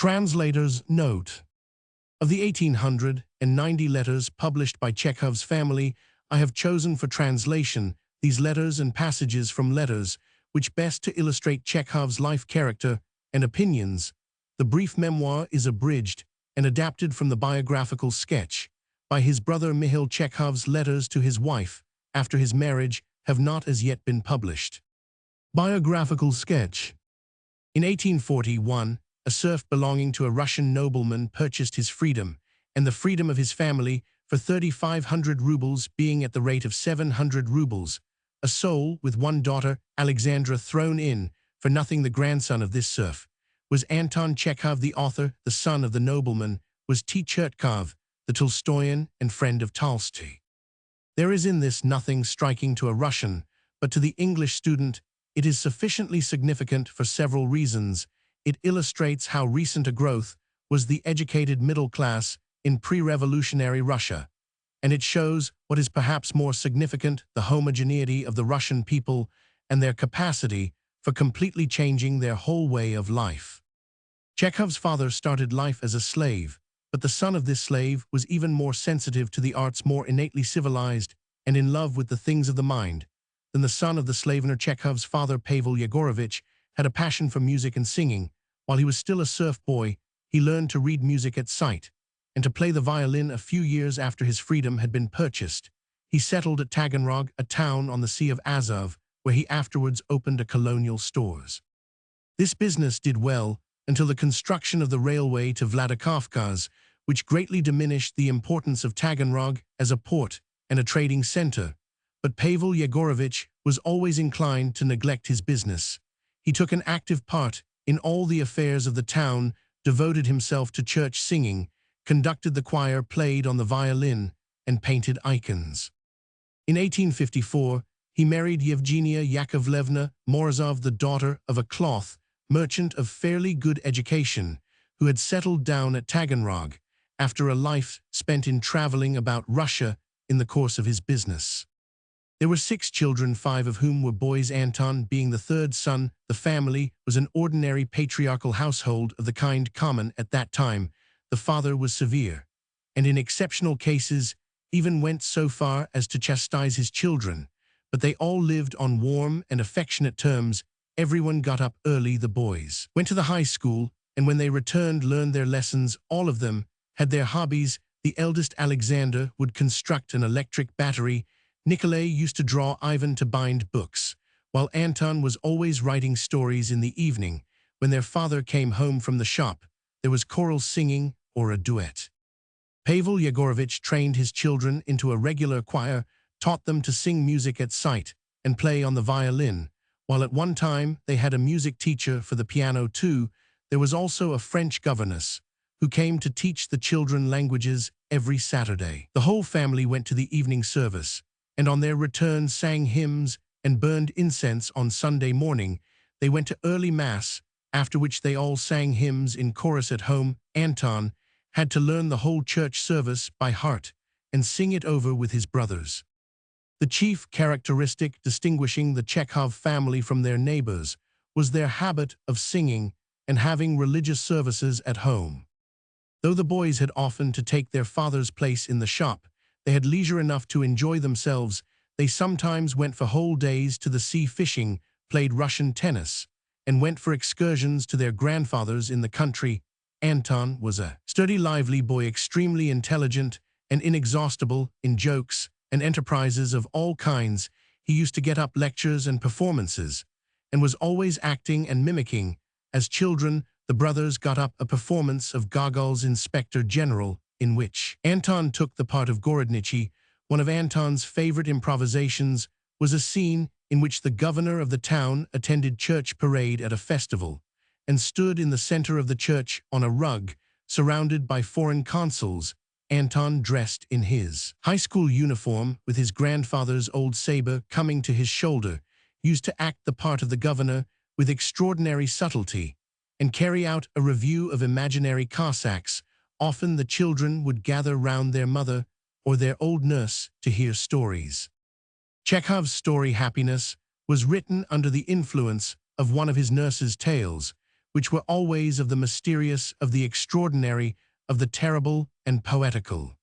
Translator's note. Of the 1890 letters published by Chekhov's family, I have chosen for translation these letters and passages from letters which best to illustrate Chekhov's life character and opinions. The brief memoir is abridged and adapted from the biographical sketch by his brother Mihail Chekhov's letters to his wife after his marriage have not as yet been published. Biographical sketch. In 1841, a serf belonging to a Russian nobleman purchased his freedom and the freedom of his family for 3,500 rubles, being at the rate of 700 rubles. A soul with one daughter, Alexandra, thrown in for nothing. The grandson of this serf was Anton Chekhov. The author, the son of the nobleman, was Chekhov, the Tolstoyan and friend of Tolstoy. There is in this nothing striking to a Russian, but to the English student it is sufficiently significant for several reasons. It illustrates how recent a growth was the educated middle class in pre-revolutionary Russia, and it shows what is perhaps more significant, the homogeneity of the Russian people and their capacity for completely changing their whole way of life. Chekhov's father started life as a slave, but the son of this slave was even more sensitive to the arts, more innately civilized, and in love with the things of the mind than the son of the slave owner. Chekhov's father, Pavel Yegorovich, had a passion for music and singing. While he was still a serf boy, he learned to read music at sight and to play the violin. A few years after his freedom had been purchased, he settled at Taganrog, a town on the Sea of Azov, where he afterwards opened a colonial stores. This business did well until the construction of the railway to Vladikavkaz, which greatly diminished the importance of Taganrog as a port and a trading center. But Pavel Yegorovich was always inclined to neglect his business. He took an active part in all the affairs of the town, devoted himself to church singing, conducted the choir, played on the violin, and painted icons. In 1854, he married Yevgenia Yakovlevna Morozov, the daughter of a cloth merchant of fairly good education, who had settled down at Taganrog after a life spent in traveling about Russia in the course of his business. There were 6 children, 5 of whom were boys, Anton being the third son. The family was an ordinary patriarchal household of the kind common at that time. The father was severe, and in exceptional cases even went so far as to chastise his children, but they all lived on warm and affectionate terms. Everyone got up early. The boys went to the high school, and when they returned learned their lessons. All of them had their hobbies. The eldest, Alexander, would construct an electric battery. Nikolai used to draw, Ivan to bind books, while Anton was always writing stories. In the evening, when their father came home from the shop, there was choral singing or a duet. Pavel Yegorovich trained his children into a regular choir, taught them to sing music at sight and play on the violin, while at one time they had a music teacher for the piano too. There was also a French governess who came to teach the children languages every Saturday. The whole family went to the evening service, and on their return sang hymns and burned incense. On Sunday morning, they went to early mass, after which they all sang hymns in chorus at home. Anton had to learn the whole church service by heart and sing it over with his brothers. The chief characteristic distinguishing the Chekhov family from their neighbors was their habit of singing and having religious services at home. Though the boys had often to take their father's place in the shop, they had leisure enough to enjoy themselves. They sometimes went for whole days to the sea fishing, played Russian tennis, and went for excursions to their grandfathers in the country. Anton was a sturdy, lively boy, extremely intelligent and inexhaustible in jokes and enterprises of all kinds. He used to get up lectures and performances, and was always acting and mimicking. As children, the brothers got up a performance of Gogol's Inspector General, in which Anton took the part of Gorodnichi. One of Anton's favorite improvisations was a scene in which the governor of the town attended church parade at a festival and stood in the center of the church on a rug, surrounded by foreign consuls. Anton, dressed in his high school uniform with his grandfather's old saber coming to his shoulder, used to act the part of the governor with extraordinary subtlety and carry out a review of imaginary Cossacks. Often the children would gather round their mother or their old nurse to hear stories. Chekhov's story Happiness was written under the influence of one of his nurse's tales, which were always of the mysterious, of the extraordinary, of the terrible and poetical.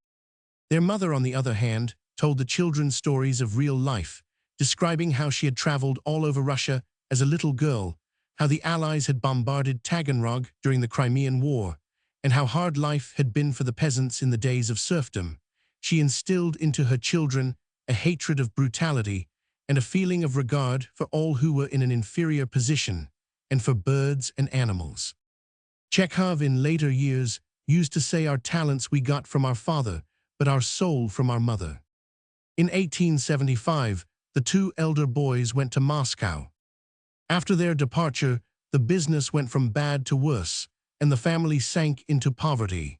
Their mother, on the other hand, told the children stories of real life, describing how she had traveled all over Russia as a little girl, how the Allies had bombarded Taganrog during the Crimean War, and how hard life had been for the peasants in the days of serfdom. She instilled into her children a hatred of brutality and a feeling of regard for all who were in an inferior position, and for birds and animals. Chekhov in later years used to say, "Our talents we got from our father, but our soul from our mother." In 1875, the two elder boys went to Moscow. After their departure, the business went from bad to worse, and the family sank into poverty.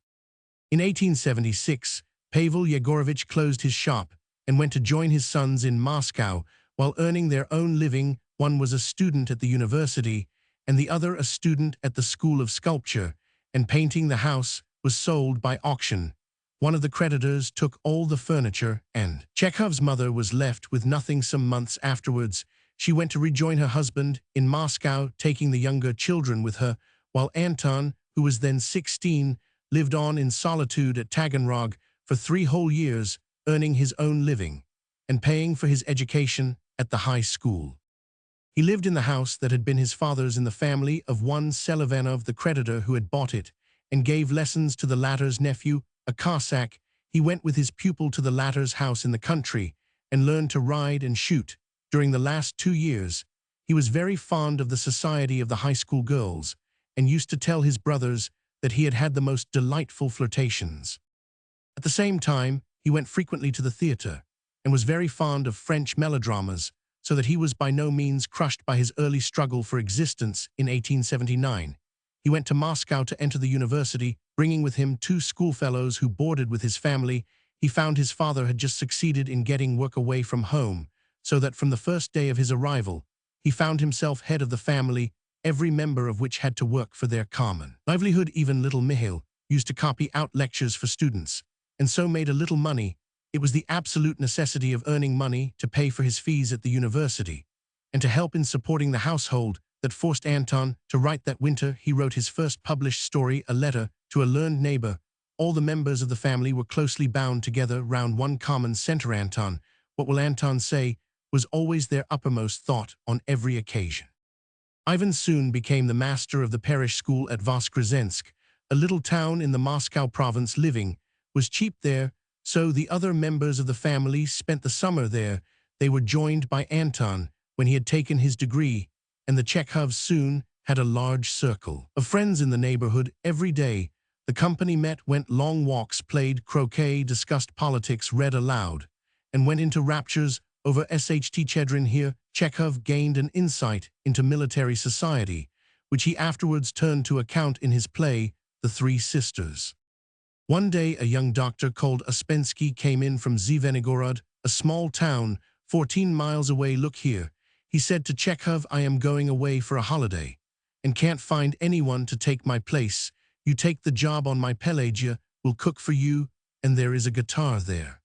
In 1876, Pavel Yegorovich closed his shop and went to join his sons in Moscow. While earning their own living, one was a student at the university, and the other a student at the School of Sculpture, and painting. The house was sold by auction. One of the creditors took all the furniture, and Chekhov's mother was left with nothing. Some months afterwards, she went to rejoin her husband in Moscow, taking the younger children with her, while Anton, who was then 16, lived on in solitude at Taganrog for 3 whole years, earning his own living and paying for his education at the high school. He lived in the house that had been his father's in the family of one Selivanov, the creditor who had bought it, and gave lessons to the latter's nephew, a Cossack. He went with his pupil to the latter's house in the country and learned to ride and shoot. During the last 2 years, he was very fond of the society of the high school girls and used to tell his brothers that he had had the most delightful flirtations. At the same time, he went frequently to the theater and was very fond of French melodramas, so that he was by no means crushed by his early struggle for existence. In 1879, he went to Moscow to enter the university, bringing with him 2 schoolfellows who boarded with his family. He found his father had just succeeded in getting work away from home, so that from the first day of his arrival, he found himself head of the family, every member of which had to work for their common livelihood. Even little Mihail used to copy out lectures for students, and so made a little money. It was the absolute necessity of earning money to pay for his fees at the university, and to help in supporting the household, that forced Anton to write. That winter he wrote his first published story, A Letter to a Learned Neighbor. All the members of the family were closely bound together round one common center. Anton, what will Anton say, was always their uppermost thought on every occasion. Ivan soon became the master of the parish school at Voskresensk, a little town in the Moscow province. Living was cheap there, so the other members of the family spent the summer there. They were joined by Anton when he had taken his degree, and the Chekhovs soon had a large circle of friends in the neighborhood. Every day, the company met, went long walks, played croquet, discussed politics, read aloud, and went into raptures over Sht Chedrin. Here, Chekhov gained an insight into military society, which he afterwards turned to account in his play, The 3 Sisters. One day, a young doctor called Uspensky came in from Zvenigorod, a small town 14 miles away. "Look here," he said to Chekhov, "I am going away for a holiday, and can't find anyone to take my place. You take the job on my Pelagia, will cook for you, and there is a guitar there."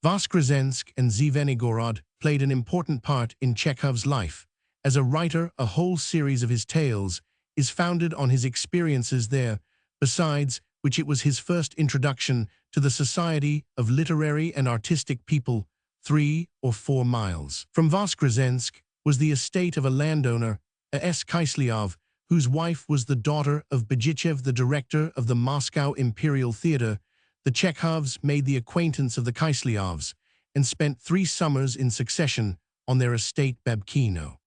Voskresensk and Zvenigorod played an important part in Chekhov's life. As a writer, a whole series of his tales is founded on his experiences there, besides which it was his first introduction to the society of literary and artistic people. 3 or 4 miles from Voskresensk was the estate of a landowner, a S. Kiselyov, whose wife was the daughter of Begichev, the director of the Moscow Imperial Theater. The Chekhovs made the acquaintance of the Kiselyovs and spent 3 summers in succession on their estate Babkino.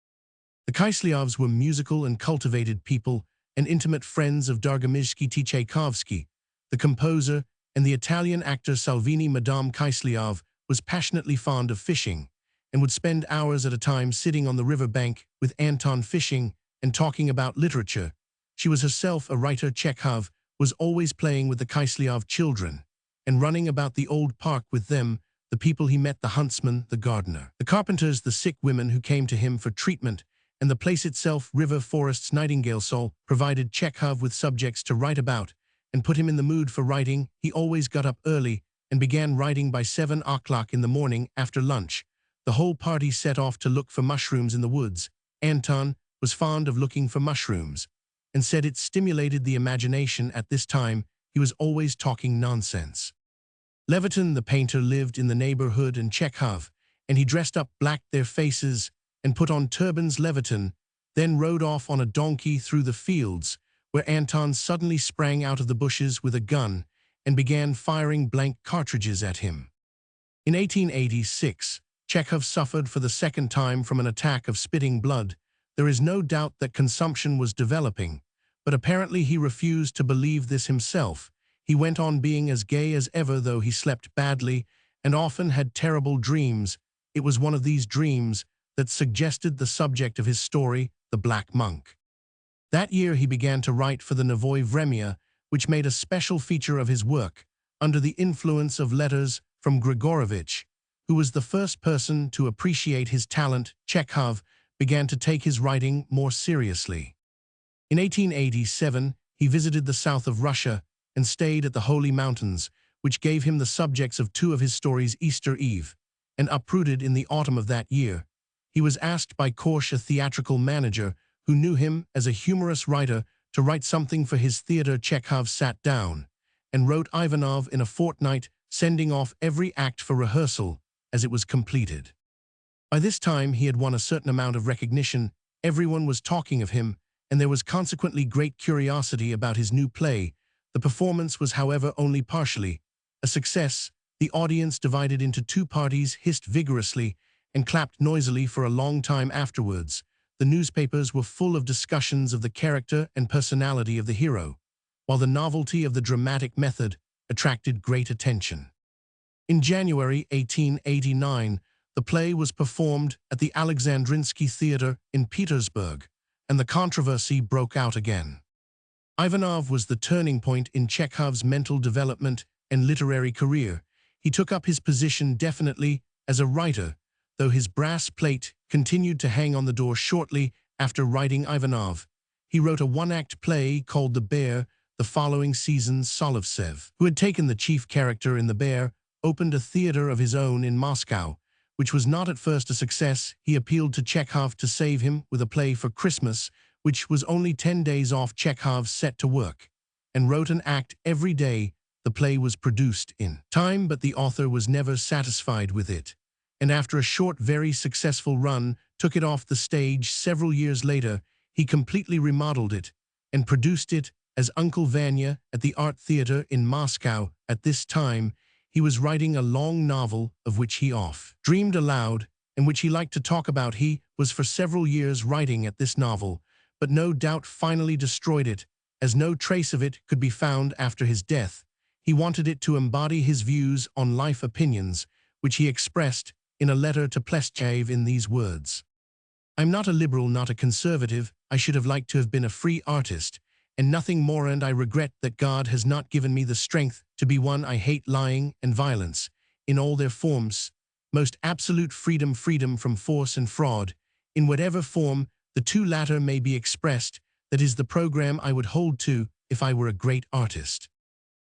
The Kiselyovs were musical and cultivated people, and intimate friends of Dargomizhsky Tchaikovsky, the composer, and the Italian actor Salvini. Madame Kiselyov was passionately fond of fishing, and would spend hours at a time sitting on the river bank with Anton fishing and talking about literature. She was herself a writer. Chekhov was always playing with the Kiselyov children and running about the old park with them, the people he met, the huntsman, the gardener, the carpenters, the sick women who came to him for treatment, and the place itself. River, forests, nightingale soul provided Chekhov with subjects to write about and put him in the mood for writing. He always got up early and began writing by 7 o'clock in the morning. After lunch, the whole party set off to look for mushrooms in the woods. Anton was fond of looking for mushrooms. and said it stimulated the imagination. At this time, he was always talking nonsense. Levitin, the painter, lived in the neighborhood, and Chekhov, and he dressed up, blacked their faces, and put on turbans. Levitin then rode off on a donkey through the fields, where Anton suddenly sprang out of the bushes with a gun and began firing blank cartridges at him. In 1886, Chekhov suffered for the second time from an attack of spitting blood. There is no doubt that consumption was developing, but apparently he refused to believe this himself. He went on being as gay as ever, though he slept badly and often had terrible dreams. It was one of these dreams that suggested the subject of his story, the Black Monk. That year he began to write for the Novoye Vremya, which made a special feature of his work, under the influence of letters from Grigorovich, who was the first person to appreciate his talent. Chekhov began to take his writing more seriously. In 1887, he visited the south of Russia and stayed at the Holy Mountains, which gave him the subjects of two of his stories, Easter Eve and Uprooted. In the autumn of that year, he was asked by Korsh, a theatrical manager who knew him as a humorous writer, to write something for his theater. Chekhov sat down and wrote Ivanov in a fortnight, sending off every act for rehearsal as it was completed. By this time, he had won a certain amount of recognition. Everyone was talking of him, and there was consequently great curiosity about his new play. The performance was, however, only partially a success. The audience, divided into two parties, hissed vigorously and clapped noisily for a long time afterwards. The newspapers were full of discussions of the character and personality of the hero, while the novelty of the dramatic method attracted great attention. In January 1889, the play was performed at the Alexandrinsky Theatre in Petersburg, and the controversy broke out again. Ivanov was the turning point in Chekhov's mental development and literary career. He took up his position definitely as a writer, though his brass plate continued to hang on the door. Shortly after writing Ivanov, he wrote a one-act play called The Bear. The following season, Solovsev, who had taken the chief character in The Bear, opened a theater of his own in Moscow, which was not at first a success. He appealed to Chekhov to save him with a play for Christmas, which was only 10 days off. Chekhov set to work and wrote an act every day. The play was produced in time, but the author was never satisfied with it, and after a short, very successful run, took it off the stage. Several years later, he completely remodeled it and produced it as Uncle Vanya at the Art Theater in Moscow. At this time, he was writing a long novel of which he dreamed aloud and which he liked to talk about. He was for several years writing at this novel, but no doubt finally destroyed it, as no trace of it could be found after his death. He wanted it to embody his views on life, opinions, which he expressed in a letter to Plestchev in these words: "I'm not a liberal, not a conservative. I should have liked to have been a free artist, and nothing more, and I regret that God has not given me the strength to be one. I hate lying and violence in all their forms. Most absolute freedom, freedom from force and fraud, in whatever form the two latter may be expressed. That is the program I would hold to if I were a great artist."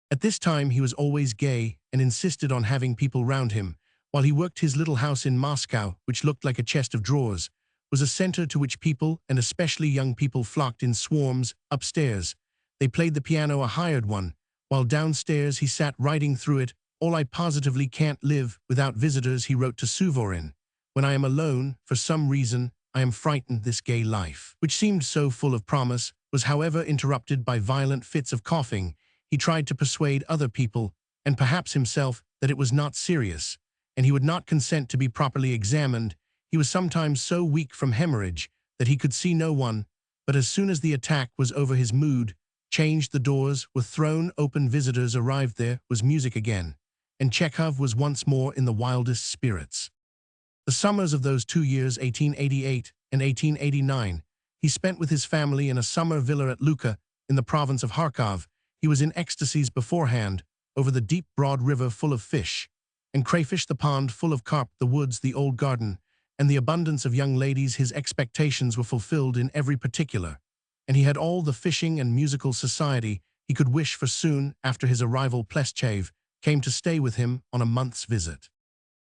At this time, he was always gay and insisted on having people round him. While he worked, his little house in Moscow, which looked like a chest of drawers, was a center to which people, and especially young people, flocked in swarms. Upstairs, they played the piano, a hired one, while downstairs he sat writing through it. "All I positively can't live without visitors," he wrote to Suvorin. "When I am alone, for some reason, I am frightened." This gay life, which seemed so full of promise, was however interrupted by violent fits of coughing. He tried to persuade other people, and perhaps himself, that it was not serious, and he would not consent to be properly examined. He was sometimes so weak from hemorrhage that he could see no one, but as soon as the attack was over, his mood changed. The doors were thrown open, visitors arrived, there was music again, and Chekhov was once more in the wildest spirits. The summers of those 2 years, 1888 and 1889, he spent with his family in a summer villa at Luka, in the province of Kharkov. He was in ecstasies beforehand over the deep, broad river full of fish and crayfish, the pond full of carp, the woods, the old garden, and the abundance of young ladies. His expectations were fulfilled in every particular, and he had all the fishing and musical society he could wish for. Soon after his arrival, Plestchev came to stay with him on a month's visit.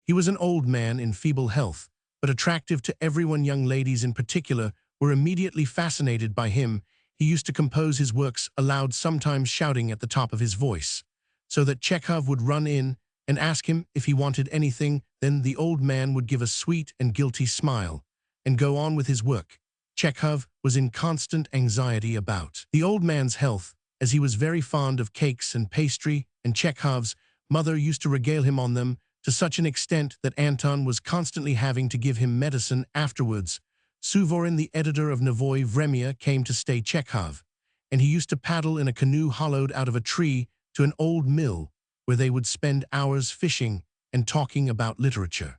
He was an old man in feeble health, but attractive to everyone. Young ladies in particular were immediately fascinated by him. he used to compose his works aloud, sometimes shouting at the top of his voice, so that Chekhov would run in and ask him if he wanted anything. Then the old man would give a sweet and guilty smile and go on with his work. Chekhov was in constant anxiety about the old man's health, as he was very fond of cakes and pastry, and Chekhov's mother used to regale him on them to such an extent that Anton was constantly having to give him medicine afterwards. Suvorin, the editor of Novoye Vremya, came to stay Chekhov, and he used to paddle in a canoe hollowed out of a tree to an old mill, where they would spend hours fishing and talking about literature.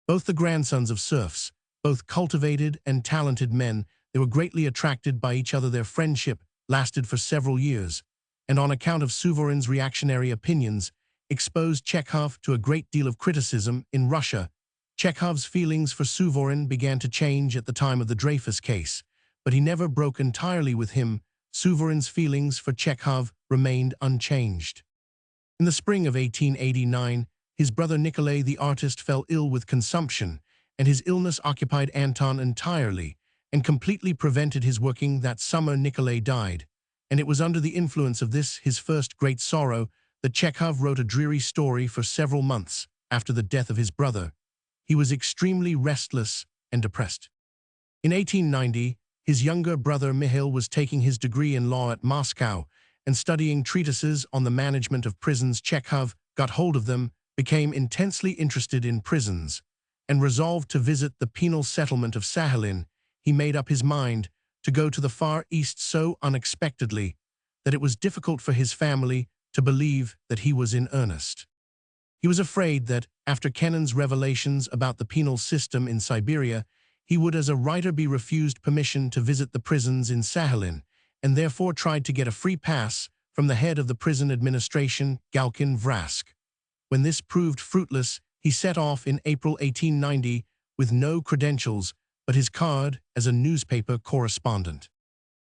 Both the grandsons of serfs, both cultivated and talented men, they were greatly attracted by each other. Their friendship lasted for several years, and on account of Suvorin's reactionary opinions, exposed Chekhov to a great deal of criticism in Russia. Chekhov's feelings for Suvorin began to change at the time of the Dreyfus case, but he never broke entirely with him. Suvorin's feelings for Chekhov remained unchanged. In the spring of 1889, his brother Nikolai the artist fell ill with consumption, and his illness occupied Anton entirely and completely prevented his working. That summer Nikolai died, and it was under the influence of this, his first great sorrow, that Chekhov wrote a dreary story for several months after the death of his brother. He was extremely restless and depressed. In 1890, his younger brother Mihail was taking his degree in law at Moscow and studying treatises on the management of prisons. Chekhov got hold of them, became intensely interested in prisons, and resolved to visit the penal settlement of Sakhalin. He made up his mind to go to the Far East so unexpectedly that it was difficult for his family to believe that he was in earnest. He was afraid that, after Kenan's revelations about the penal system in Siberia, he would as a writer be refused permission to visit the prisons in Sakhalin, and therefore tried to get a free pass from the head of the prison administration, Galkin Vrask. When this proved fruitless, he set off in April 1890 with no credentials but his card as a newspaper correspondent.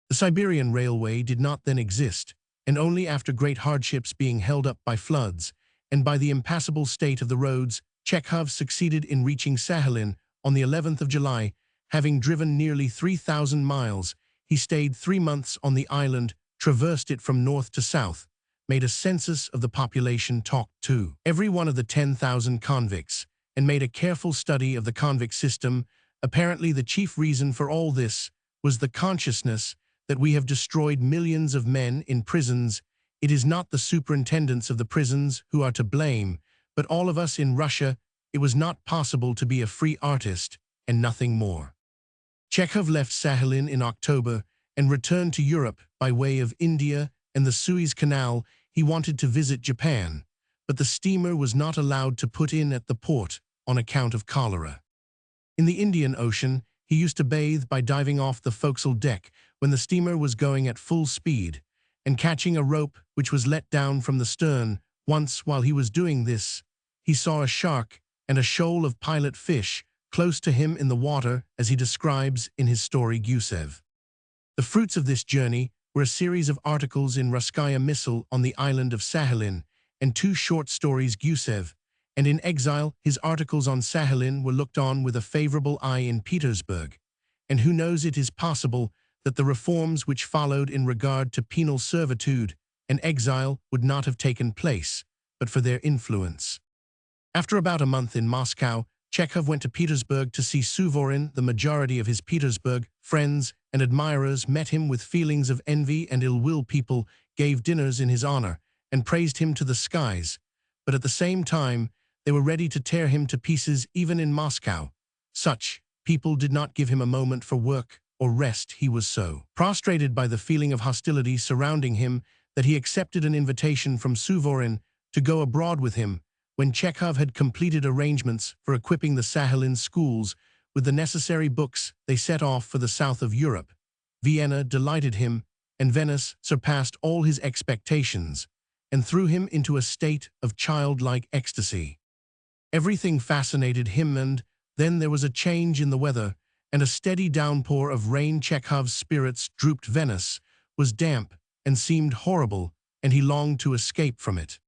The Siberian Railway did not then exist, and only after great hardships, being held up by floods and by the impassable state of the roads, Chekhov succeeded in reaching Sakhalin on the 11th of July. Having driven nearly 3,000 miles, he stayed 3 months on the island, traversed it from north to south, made a census of the population, talked to every one of the 10,000 convicts, and made a careful study of the convict system. Apparently the chief reason for all this was the consciousness that we have destroyed millions of men in prisons. It is not the superintendents of the prisons who are to blame, but all of us in Russia. It was not possible to be a free artist, and nothing more. Chekhov left Sakhalin in October and returned to Europe by way of India and the Suez Canal. He wanted to visit Japan, but the steamer was not allowed to put in at the port on account of cholera. In the Indian Ocean, he used to bathe by diving off the forecastle deck when the steamer was going at full speed, and catching a rope which was let down from the stern. Once, while he was doing this, he saw a shark and a shoal of pilot fish close to him in the water, as he describes in his story Gusev. The fruits of this journey were a series of articles in Russkaya Missal on the island of Sakhalin, and 2 short stories Gusev, and in exile his articles on Sakhalin were looked on with a favorable eye in Petersburg, and who knows, it is possible that the reforms which followed in regard to penal servitude and exile would not have taken place but for their influence. After about a month in Moscow, Chekhov went to Petersburg to see Suvorin. The majority of his Petersburg friends and admirers met him with feelings of envy and ill will. People gave dinners in his honor and praised him to the skies, but at the same time they were ready to tear him to pieces even in Moscow. Such people did not give him a moment for work or rest. He was so prostrated by the feeling of hostility surrounding him that he accepted an invitation from Suvorin to go abroad with him. When Chekhov had completed arrangements for equipping the Sakhalin schools with the necessary books, they set off for the south of Europe. Vienna delighted him, and Venice surpassed all his expectations and threw him into a state of childlike ecstasy. Everything fascinated him, and then there was a change in the weather and a steady downpour of rain. Chekhov's spirits drooped. Venice was damp and seemed horrible, and he longed to escape from it.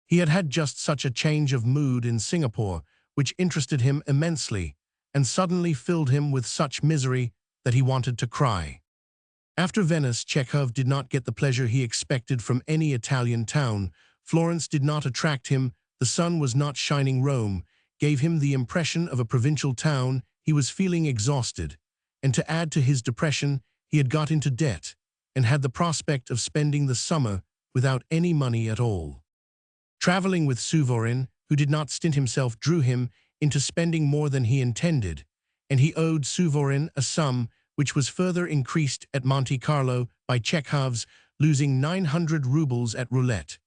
He had had just such a change of mood in Singapore, which interested him immensely, and suddenly filled him with such misery that he wanted to cry. After Venice, Chekhov did not get the pleasure he expected from any Italian town. Florence did not attract him, the sun was not shining. Rome gave him the impression of a provincial town. He was feeling exhausted, and to add to his depression, he had got into debt, and had the prospect of spending the summer without any money at all. Traveling with Suvorin, who did not stint himself, drew him into spending more than he intended, and he owed Suvorin a sum which was further increased at Monte Carlo by Chekhov's losing 900 rubles at roulette.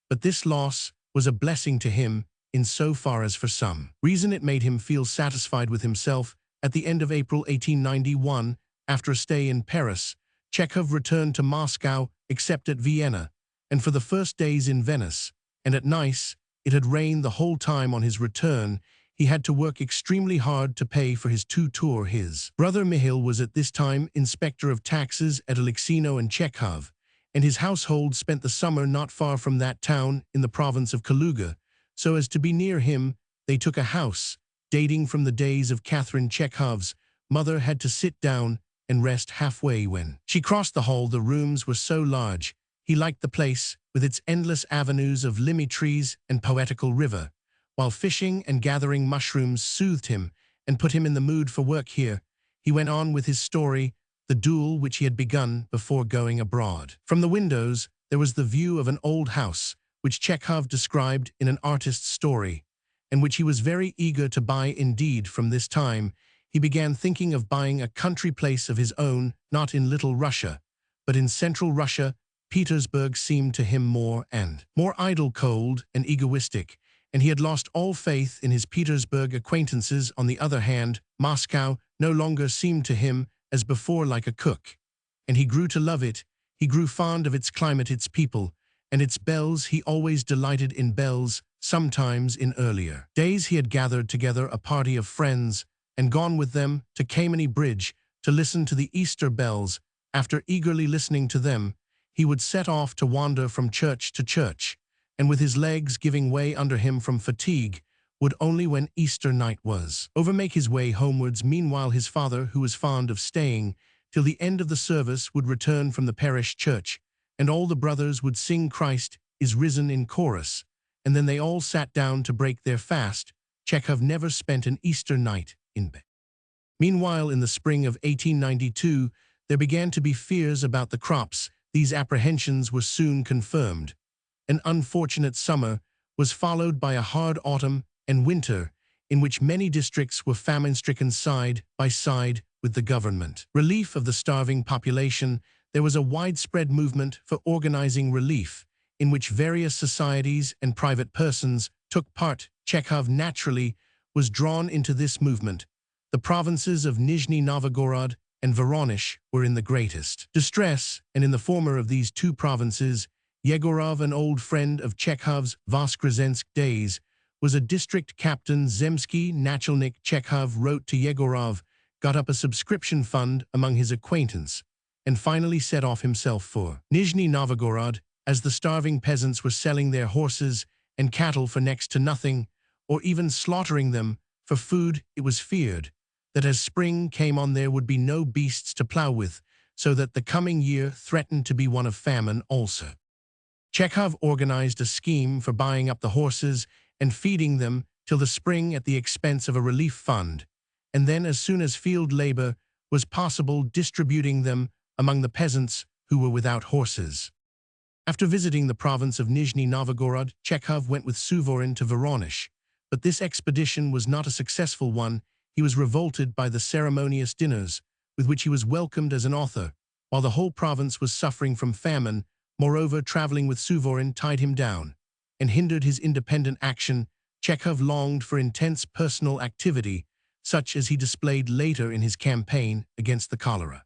But this loss was a blessing to him in so far as for some reason it made him feel satisfied with himself. At the end of April 1891, after a stay in Paris, Chekhov returned to Moscow, except at Vienna, and for the first days in Venice, and at Nice. It had rained the whole time on his return. He had to work extremely hard to pay for his tour. His brother Mihail was at this time inspector of taxes at Alexino and Chekhov, and his household spent the summer not far from that town in the province of Kaluga. So as to be near him, they took a house, dating from the days of Catherine. Chekhov's mother had to sit down and rest halfway when she crossed the hall. The rooms were so large. He liked the place, with its endless avenues of limy trees and poetical river, while fishing and gathering mushrooms soothed him and put him in the mood for work. Here he went on with his story, the duel which he had begun before going abroad. From the windows there was the view of an old house, which Chekhov described in an artist's story, and which he was very eager to buy. Indeed, from this time he began thinking of buying a country place of his own, not in Little Russia, but in Central Russia. Petersburg seemed to him more and more idle, cold, and egoistic, and he had lost all faith in his Petersburg acquaintances. On the other hand, Moscow no longer seemed to him as before like a cook, and he grew to love it. He grew fond of its climate, its people, and its bells. He always delighted in bells. Sometimes in earlier days he had gathered together a party of friends and gone with them to Kameny Bridge to listen to the Easter bells. After eagerly listening to them, he would set off to wander from church to church, and with his legs giving way under him from fatigue, would only when Easter night was over make his way homewards. Meanwhile his father, who was fond of staying till the end of the service, would return from the parish church, and all the brothers would sing "Christ is risen" in chorus, and then they all sat down to break their fast. Chekhov never spent an Easter night in bed. Meanwhile, in the spring of 1892, there began to be fears about the crops. These apprehensions were soon confirmed. An unfortunate summer was followed by a hard autumn and winter, in which many districts were famine-stricken side by side with the government relief of the starving population. There was a widespread movement for organizing relief, in which various societies and private persons took part. Chekhov naturally was drawn into this movement. The provinces of Nizhny Novgorod and Voronezh were in the greatest distress, and in the former of these two provinces, Yegorov, an old friend of Chekhov's Voskresensk days, was a district captain. Zemsky Nachalnik Chekhov wrote to Yegorov, got up a subscription fund among his acquaintance, and finally set off himself for Nizhny Novgorod. As the starving peasants were selling their horses and cattle for next to nothing, or even slaughtering them for food, it was feared that as spring came on there would be no beasts to plow with, so that the coming year threatened to be one of famine also. Chekhov organized a scheme for buying up the horses and feeding them till the spring at the expense of a relief fund, and then as soon as field labor was possible, distributing them among the peasants who were without horses. After visiting the province of Nizhny Novgorod, Chekhov went with Suvorin to Voronezh, but this expedition was not a successful one. He was revolted by the ceremonious dinners with which he was welcomed as an author, while the whole province was suffering from famine. Moreover, traveling with Suvorin tied him down and hindered his independent action. Chekhov longed for intense personal activity, such as he displayed later in his campaign against the cholera.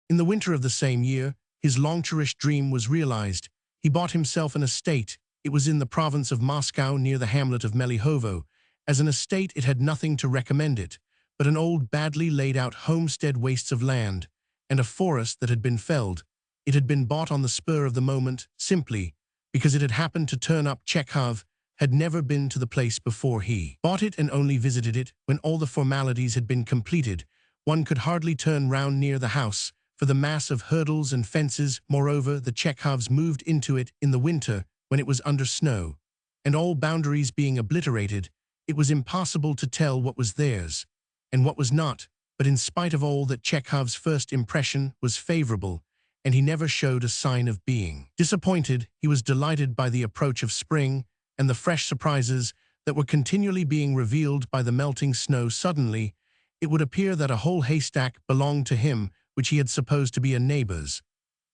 In the winter of the same year, his long-cherished dream was realized. He bought himself an estate. It was in the province of Moscow, near the hamlet of Melihovo. As an estate, it had nothing to recommend it, but an old, badly laid-out homestead, wastes of land, and a forest that had been felled. It had been bought on the spur of the moment, simply because it had happened to turn up. Chekhov had never been to the place before. He bought it and only visited it when all the formalities had been completed. One could hardly turn round near the house, for the mass of hurdles and fences. Moreover, the Chekhovs moved into it in the winter when it was under snow, and all boundaries being obliterated, it was impossible to tell what was theirs and what was not. But in spite of all that, Chekhov's first impression was favorable, and he never showed a sign of being disappointed. He was delighted by the approach of spring and the fresh surprises that were continually being revealed by the melting snow. Suddenly, it would appear that a whole haystack belonged to him, which he had supposed to be a neighbor's.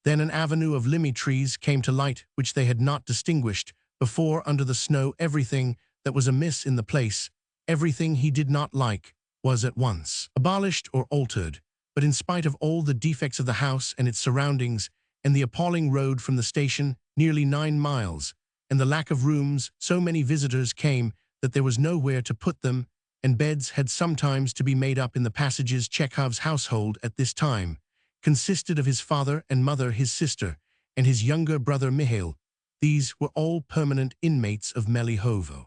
Then an avenue of limmy trees came to light which they had not distinguished before under the snow. Everything that was amiss in the place, everything he did not like, was at once abolished or altered. But in spite of all the defects of the house and its surroundings, and the appalling road from the station, nearly 9 miles, and the lack of rooms, so many visitors came that there was nowhere to put them, and beds had sometimes to be made up in the passages. Chekhov's household at this time consisted of his father and mother, his sister, and his younger brother Mihail. These were all permanent inmates of Melihovo.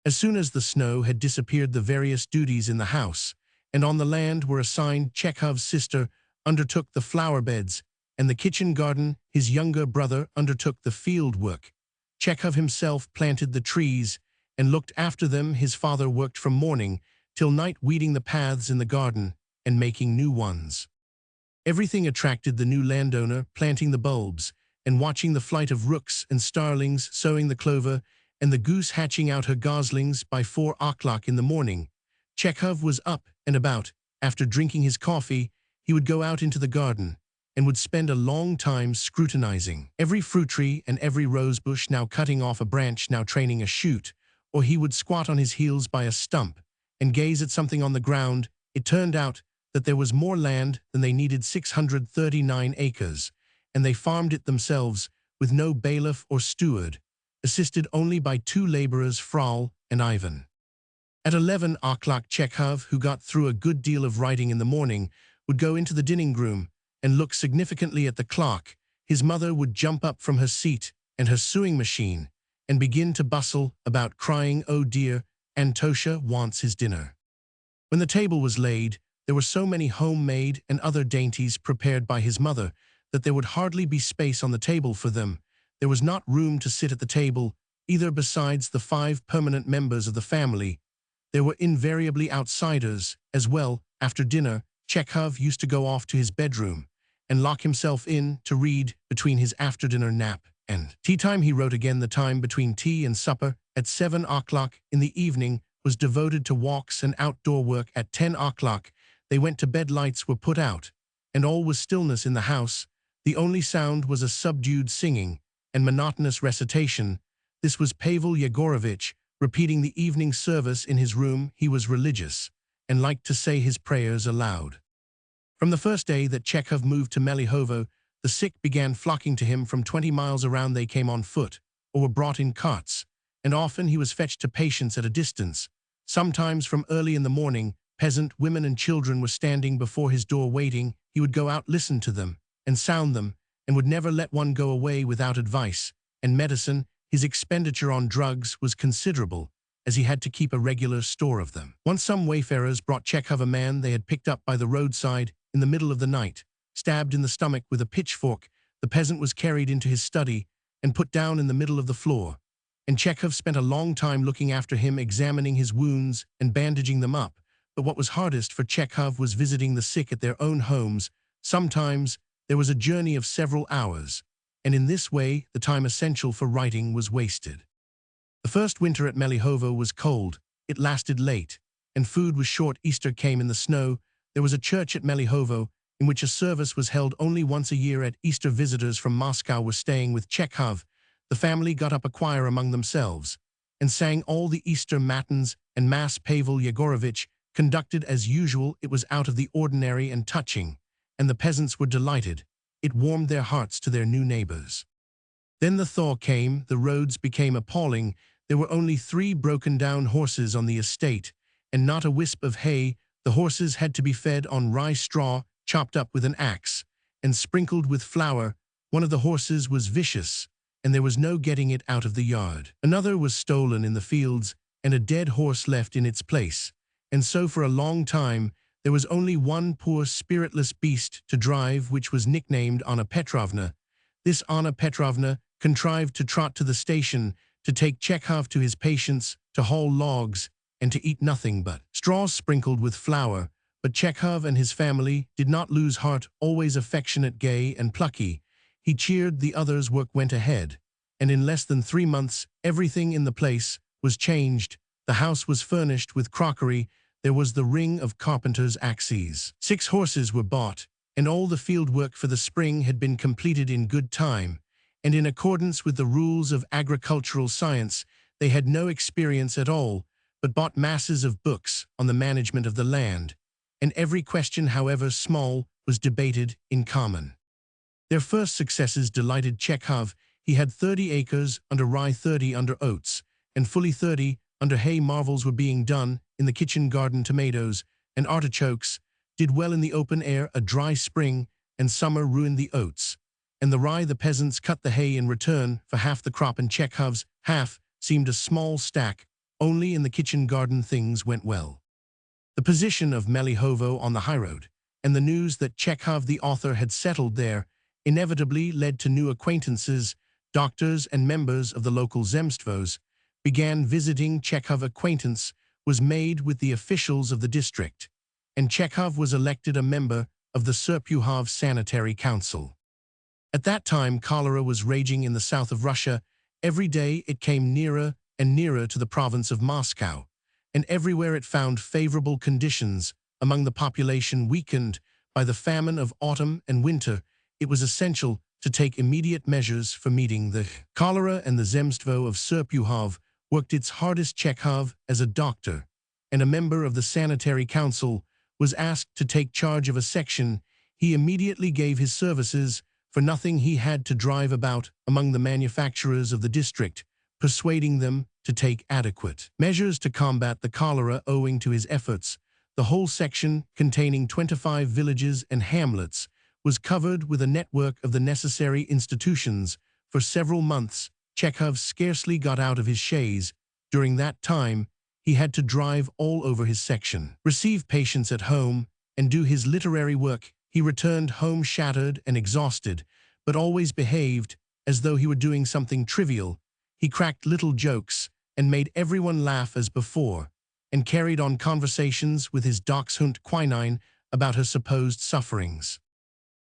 As soon as the snow had disappeared, the various duties in the house and on the land were assigned. Chekhov's sister undertook the flower beds and the kitchen garden. His younger brother undertook the field work. Chekhov himself planted the trees and looked after them. His father worked from morning till night, weeding the paths in the garden and making new ones. Everything attracted the new landowner, planting the bulbs and watching the flight of rooks and starlings, sowing the clover, and the goose hatching out her goslings. By 4 o'clock in the morning, Chekhov was up and about. After drinking his coffee, he would go out into the garden and would spend a long time scrutinizing every fruit tree and every rose bush, now cutting off a branch, now training a shoot, or he would squat on his heels by a stump and gaze at something on the ground. It turned out that there was more land than they needed, 639 acres, and they farmed it themselves with no bailiff or steward, assisted only by 2 laborers, Frau and Ivan. At 11 o'clock, Chekhov, who got through a good deal of writing in the morning, would go into the dining room and look significantly at the clock. His mother would jump up from her seat and her sewing machine and begin to bustle about, crying, "Oh dear, Antosha wants his dinner." When the table was laid, there were so many homemade and other dainties prepared by his mother that there would hardly be space on the table for them. There was not room to sit at the table either. Besides the 5 permanent members of the family, there were invariably outsiders as well. After dinner, Chekhov used to go off to his bedroom and lock himself in to read between his after-dinner nap and tea time. He wrote again. The time between tea and supper at 7 o'clock in the evening was devoted to walks and outdoor work. At 10 o'clock, they went to bed. Lights were put out, and all was stillness in the house. The only sound was a subdued singing and monotonous recitation. This was Pavel Yegorovitch repeating the evening service in his room. He was religious and liked to say his prayers aloud. From the first day that Chekhov moved to Melihovo, the sick began flocking to him from 20 miles around. They came on foot or were brought in carts, and often he was fetched to patients at a distance. Sometimes from early in the morning, peasant women and children were standing before his door waiting. He would go out, listen to them, and sound them, and would never let one go away without advice and medicine. His expenditure on drugs was considerable, as he had to keep a regular store of them. Once some wayfarers brought Chekhov a man they had picked up by the roadside in the middle of the night, stabbed in the stomach with a pitchfork. The peasant was carried into his study and put down in the middle of the floor, and Chekhov spent a long time looking after him, examining his wounds and bandaging them up. But what was hardest for Chekhov was visiting the sick at their own homes. Sometimes there was a journey of several hours, and in this way the time essential for writing was wasted. The first winter at Melihovo was cold, it lasted late, and food was short. Easter came in the snow. There was a church at Melihovo in which a service was held only once a year. At Easter, visitors from Moscow were staying with Chekhov. The family got up a choir among themselves and sang all the Easter matins and Mass. Pavel Yegorovitch conducted as usual. It was out of the ordinary and touching, and the peasants were delighted. It warmed their hearts to their new neighbors. Then the thaw came. The roads became appalling. There were only 3 broken-down horses on the estate, and not a wisp of hay. The horses had to be fed on rye straw, chopped up with an axe, and sprinkled with flour. One of the horses was vicious, and there was no getting it out of the yard. Another was stolen in the fields, and a dead horse left in its place. And so for a long time There was only one poor spiritless beast to drive, which was nicknamed Anna Petrovna. This Anna Petrovna contrived to trot to the station, to take Chekhov to his patients, to haul logs, and to eat nothing but straws sprinkled with flour. But Chekhov and his family did not lose heart, always affectionate, gay, and plucky. He cheered the others' work went ahead, and in less than 3 months everything in the place was changed. The house was furnished with crockery, there was the ring of carpenter's axes. 6 horses were bought, and all the field work for the spring had been completed in good time, and in accordance with the rules of agricultural science. They had no experience at all, but bought masses of books on the management of the land, and every question, however small, was debated in common. Their first successes delighted Chekhov. He had 30 acres under rye, 30 under oats, and fully 30 under hay. Marvels were being done in the kitchen garden. Tomatoes and artichokes did well in the open air. A dry spring and summer ruined the oats and the rye. The peasants cut the hay in return for half the crop, and Chekhov's half seemed a small stack. Only in the kitchen garden things went well. The position of Melihovo on the highroad, and the news that Chekhov the author had settled there, inevitably led to new acquaintances. Doctors and members of the local zemstvos began visiting Chekhov. Acquaintance was made with the officials of the district, and Chekhov was elected a member of the Serpukhov Sanitary Council. At that time, cholera was raging in the south of Russia. Every day it came nearer and nearer to the province of Moscow, and everywhere it found favorable conditions among the population. Weakened by the famine of autumn and winter, it was essential to take immediate measures for meeting the cholera, and the zemstvo of Serpukhov worked its hardest. Chekhov, as a doctor and a member of the sanitary council, was asked to take charge of a section. He immediately gave his services. For nothing, he had to drive about among the manufacturers of the district, persuading them to take adequate measures to combat the cholera. Owing to his efforts, the whole section, containing 25 villages and hamlets, was covered with a network of the necessary institutions. For several months, Chekhov scarcely got out of his chaise. During that time, he had to drive all over his section, receive patients at home, and do his literary work. He returned home shattered and exhausted, but always behaved as though he were doing something trivial. He cracked little jokes and made everyone laugh as before, and carried on conversations with his dachshund quinine about her supposed sufferings.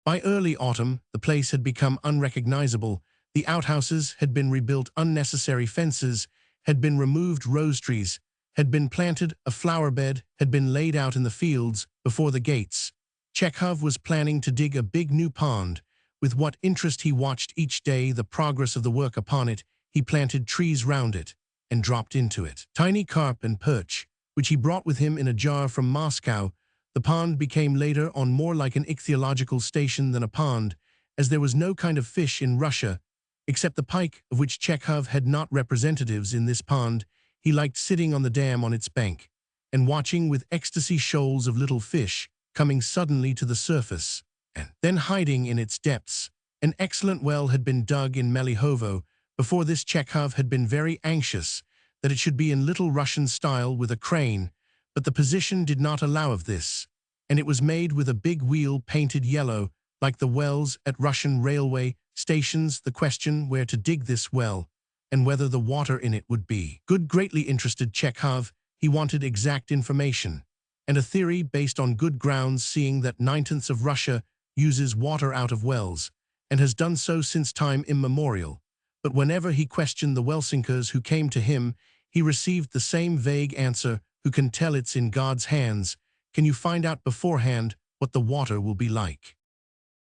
By early autumn, the place had become unrecognizable. The outhouses had been rebuilt, unnecessary fences had been removed, rose trees had been planted, a flower bed had been laid out in the fields before the gates. Chekhov was planning to dig a big new pond. With what interest he watched each day the progress of the work upon it. He planted trees round it and dropped into it tiny carp and perch, which he brought with him in a jar from Moscow. The pond became later on more like an ichthyological station than a pond, as there was no kind of fish in Russia, except the pike, of which Chekhov had not representatives in this pond. He liked sitting on the dam on its bank, and watching with ecstasy shoals of little fish coming suddenly to the surface, and then hiding in its depths. An excellent well had been dug in Melihovo. Before this, Chekhov had been very anxious that it should be in Little Russian style with a crane, but the position did not allow of this, and it was made with a big wheel painted yellow, like the wells at Russian railway stations. The question where to dig this well, and whether the water in it would be good, greatly interested Chekhov. He wanted exact information, and a theory based on good grounds, seeing that 9/10 of Russia uses water out of wells, and has done so since time immemorial. But whenever he questioned the well-sinkers who came to him, he received the same vague answer: who can tell? It's in God's hands. Can you find out beforehand what the water will be like?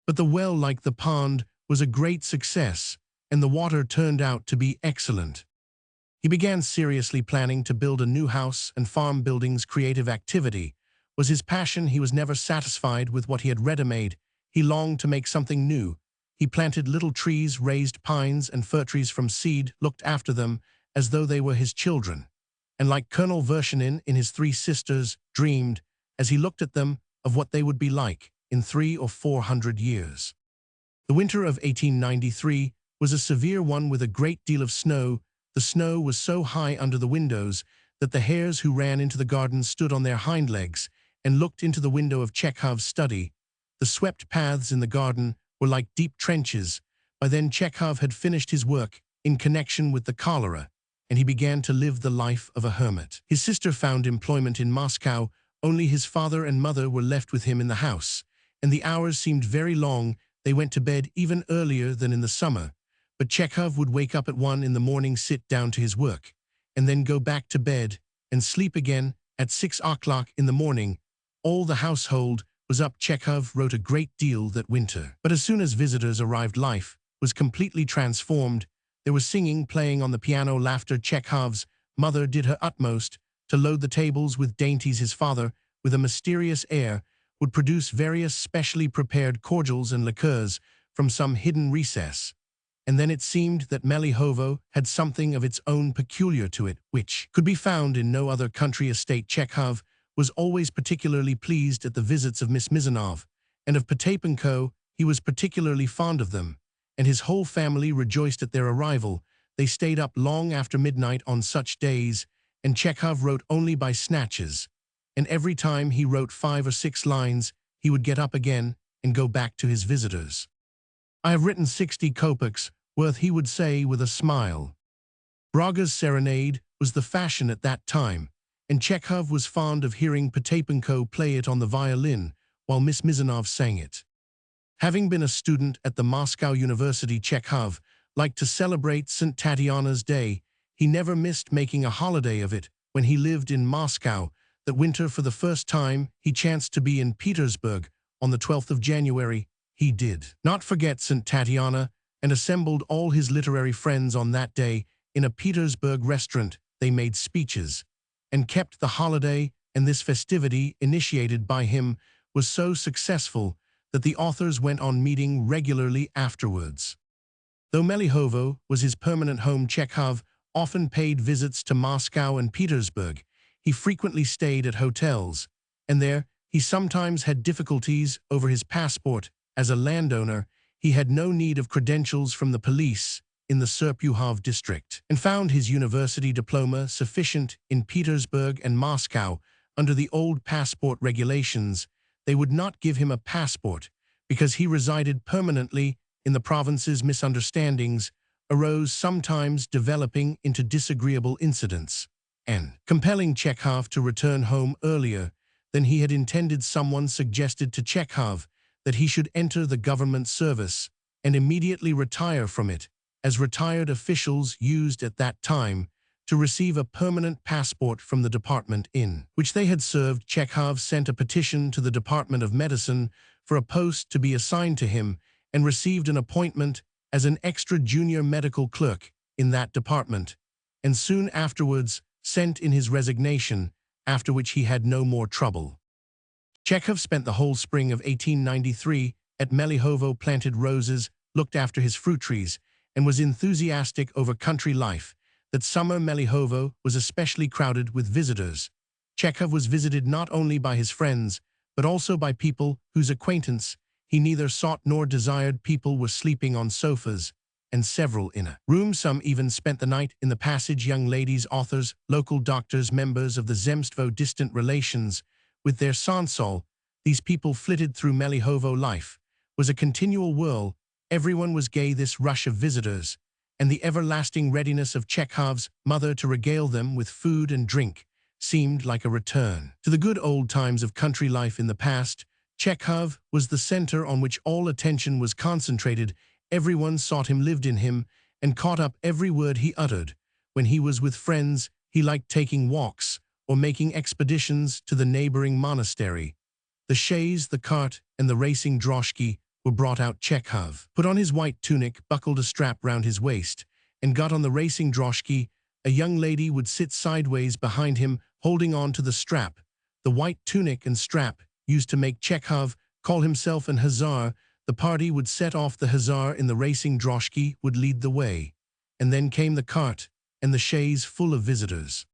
But the well, like the pond, was a great success, and the water turned out to be excellent. He began seriously planning to build a new house and farm. Buildings, creative activity, was his passion. He was never satisfied with what he had ready-made. He longed to make something new. He planted little trees, raised pines and fir trees from seed, looked after them as though they were his children, and like Colonel Vershinin in his Three Sisters, dreamed, as he looked at them, of what they would be like in 300 or 400 years. The winter of 1893 was a severe one with a great deal of snow. The snow was so high under the windows that the hares who ran into the garden stood on their hind legs and looked into the window of Chekhov's study. The swept paths in the garden were like deep trenches. By then Chekhov had finished his work in connection with the cholera, and he began to live the life of a hermit. His sister found employment in Moscow. Only his father and mother were left with him in the house, and the hours seemed very long. They went to bed even earlier than in the summer. But Chekhov would wake up at 1 in the morning, sit down to his work, and then go back to bed and sleep again at 6 o'clock in the morning. All the household was up. Chekhov wrote a great deal that winter. But as soon as visitors arrived, life was completely transformed. There was singing, playing on the piano, laughter. Chekhov's mother did her utmost to load the tables with dainties. His father, with a mysterious air, would produce various specially prepared cordials and liqueurs from some hidden recess. And then it seemed that Melihovo had something of its own peculiar to it, which could be found in no other country estate. Chekhov was always particularly pleased at the visits of Miss Mizanov, and of Potapenko. He was particularly fond of them, and his whole family rejoiced at their arrival. They stayed up long after midnight on such days, and Chekhov wrote only by snatches, and every time he wrote 5 or 6 lines, he would get up again and go back to his visitors. "I have written 60 kopecks worth," he would say with a smile. Braga's serenade was the fashion at that time, and Chekhov was fond of hearing Potapenko play it on the violin while Miss Mizanov sang it. Having been a student at the Moscow University, Chekhov liked to celebrate St. Tatiana's Day. He never missed making a holiday of it. When he lived in Moscow that winter, for the first time he chanced to be in Petersburg on the 12th of January. He did not forget St. Tatiana and assembled all his literary friends on that day in a Petersburg restaurant. They made speeches and kept the holiday, and this festivity, initiated by him, was so successful that the authors went on meeting regularly afterwards. Though Melihovo was his permanent home, Chekhov often paid visits to Moscow and Petersburg. He frequently stayed at hotels, and there he sometimes had difficulties over his passport. As a landowner, he had no need of credentials from the police in the Serpukhov district, and found his university diploma sufficient in Petersburg and Moscow. Under the old passport regulations, they would not give him a passport because he resided permanently in the provinces. Misunderstandings arose, sometimes developing into disagreeable incidents and compelling Chekhov to return home earlier than he had intended. Someone suggested to Chekhov that he should enter the government service and immediately retire from it, as retired officials used at that time to receive a permanent passport from the department in which they had served. Chekhov sent a petition to the Department of Medicine for a post to be assigned to him, and received an appointment as an extra junior medical clerk in that department, and soon afterwards sent in his resignation, after which he had no more trouble. Chekhov spent the whole spring of 1893 at Melihovo, planted roses, looked after his fruit trees, and was enthusiastic over country life. That summer Melihovo was especially crowded with visitors. Chekhov was visited not only by his friends, but also by people whose acquaintance he neither sought nor desired. People were sleeping on sofas, and several in a room. Some even spent the night in the passage. Young ladies, authors, local doctors, members of the Zemstvo, distant relations with their sonsol. These people flitted through Melihovo. Life was a continual whirl. Everyone was gay. This rush of visitors, and the everlasting readiness of Chekhov's mother to regale them with food and drink, seemed like a return to the good old times of country life in the past. Chekhov was the center on which all attention was concentrated. Everyone sought him, lived in him, and caught up every word he uttered. When he was with friends, he liked taking walks or making expeditions to the neighboring monastery. The chaise, the cart, and the racing droshky were brought out. Chekhov put on his white tunic, buckled a strap round his waist, and got on the racing droshky. A young lady would sit sideways behind him, holding on to the strap. The white tunic and strap used to make Chekhov call himself an hussar. The party would set off. The hussar in the racing droshky would lead the way, and then came the cart and the chaise full of visitors.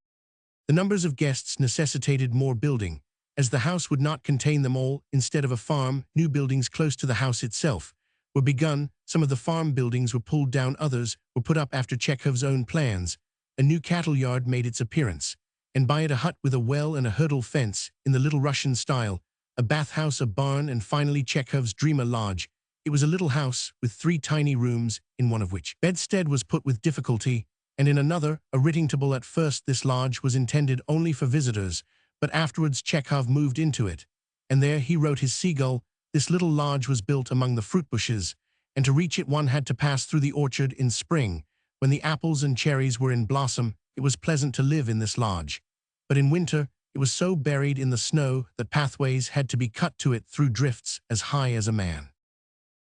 The numbers of guests necessitated more building, as the house would not contain them all. Instead of a farm, new buildings close to the house itself were begun. Some of the farm buildings were pulled down, others were put up after Chekhov's own plans. A new cattle yard made its appearance, and by it a hut with a well and a hurdle fence in the Little Russian style, a bathhouse, a barn, and finally Chekhov's dreamer lodge. It was a little house with 3 tiny rooms, in one of which bedstead was put with difficulty, and in another a writing table. At first this lodge was intended only for visitors, but afterwards Chekhov moved into it, and there he wrote his Seagull. This little lodge was built among the fruit bushes, and to reach it one had to pass through the orchard in spring. When the apples and cherries were in blossom, it was pleasant to live in this lodge. But in winter, it was so buried in the snow that pathways had to be cut to it through drifts as high as a man.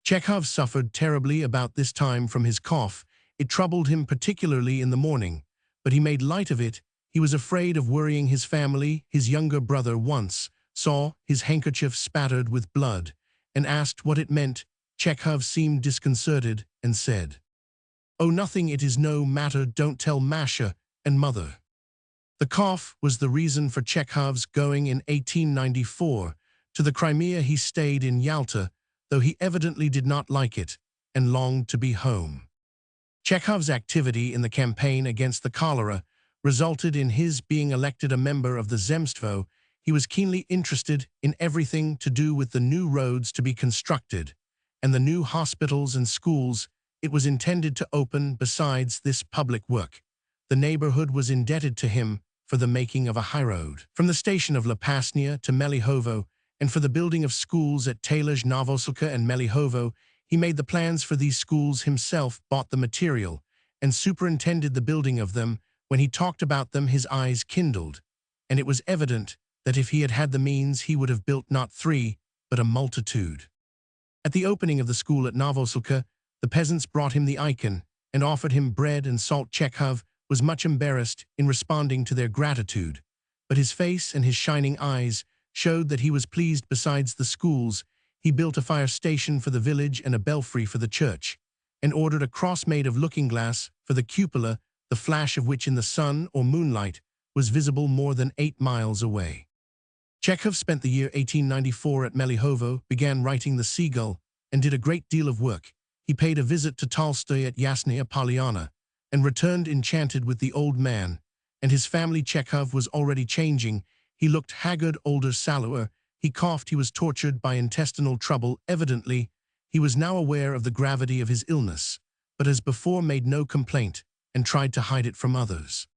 Chekhov suffered terribly about this time from his cough. It troubled him particularly in the morning, but he made light of it. He was afraid of worrying his family. His younger brother once saw his handkerchief spattered with blood and asked what it meant. Chekhov seemed disconcerted and said, "Oh, nothing, it is no matter, don't tell Masha and mother." The cough was the reason for Chekhov's going in 1894 to the Crimea. He stayed in Yalta, though he evidently did not like it and longed to be home. Chekhov's activity in the campaign against the cholera resulted in his being elected a member of the Zemstvo. He was keenly interested in everything to do with the new roads to be constructed and the new hospitals and schools it was intended to open. Besides this public work, the neighborhood was indebted to him for the making of a highroad from the station of Lepasnia to Melihovo, and for the building of schools at Talij, Novoselka, and Melihovo. He made the plans for these schools himself, bought the material, and superintended the building of them. When he talked about them, his eyes kindled, and it was evident that if he had had the means, he would have built not 3, but a multitude. At the opening of the school at Novoselka, the peasants brought him the icon and offered him bread and salt. Chekhov was much embarrassed in responding to their gratitude, but his face and his shining eyes showed that he was pleased. Besides the schools, he built a fire station for the village and a belfry for the church, and ordered a cross made of looking-glass for the cupola, the flash of which in the sun or moonlight was visible more than 8 miles away. Chekhov spent the year 1894 at Melihovo, began writing The Seagull, and did a great deal of work. He paid a visit to Tolstoy at Yasnaya Polyana, and returned enchanted with the old man and his family. Chekhov was already changing. He looked haggard, older, sallower. He coughed. He was tortured by intestinal trouble. Evidently, he was now aware of the gravity of his illness, but as before made no complaint and tried to hide it from others.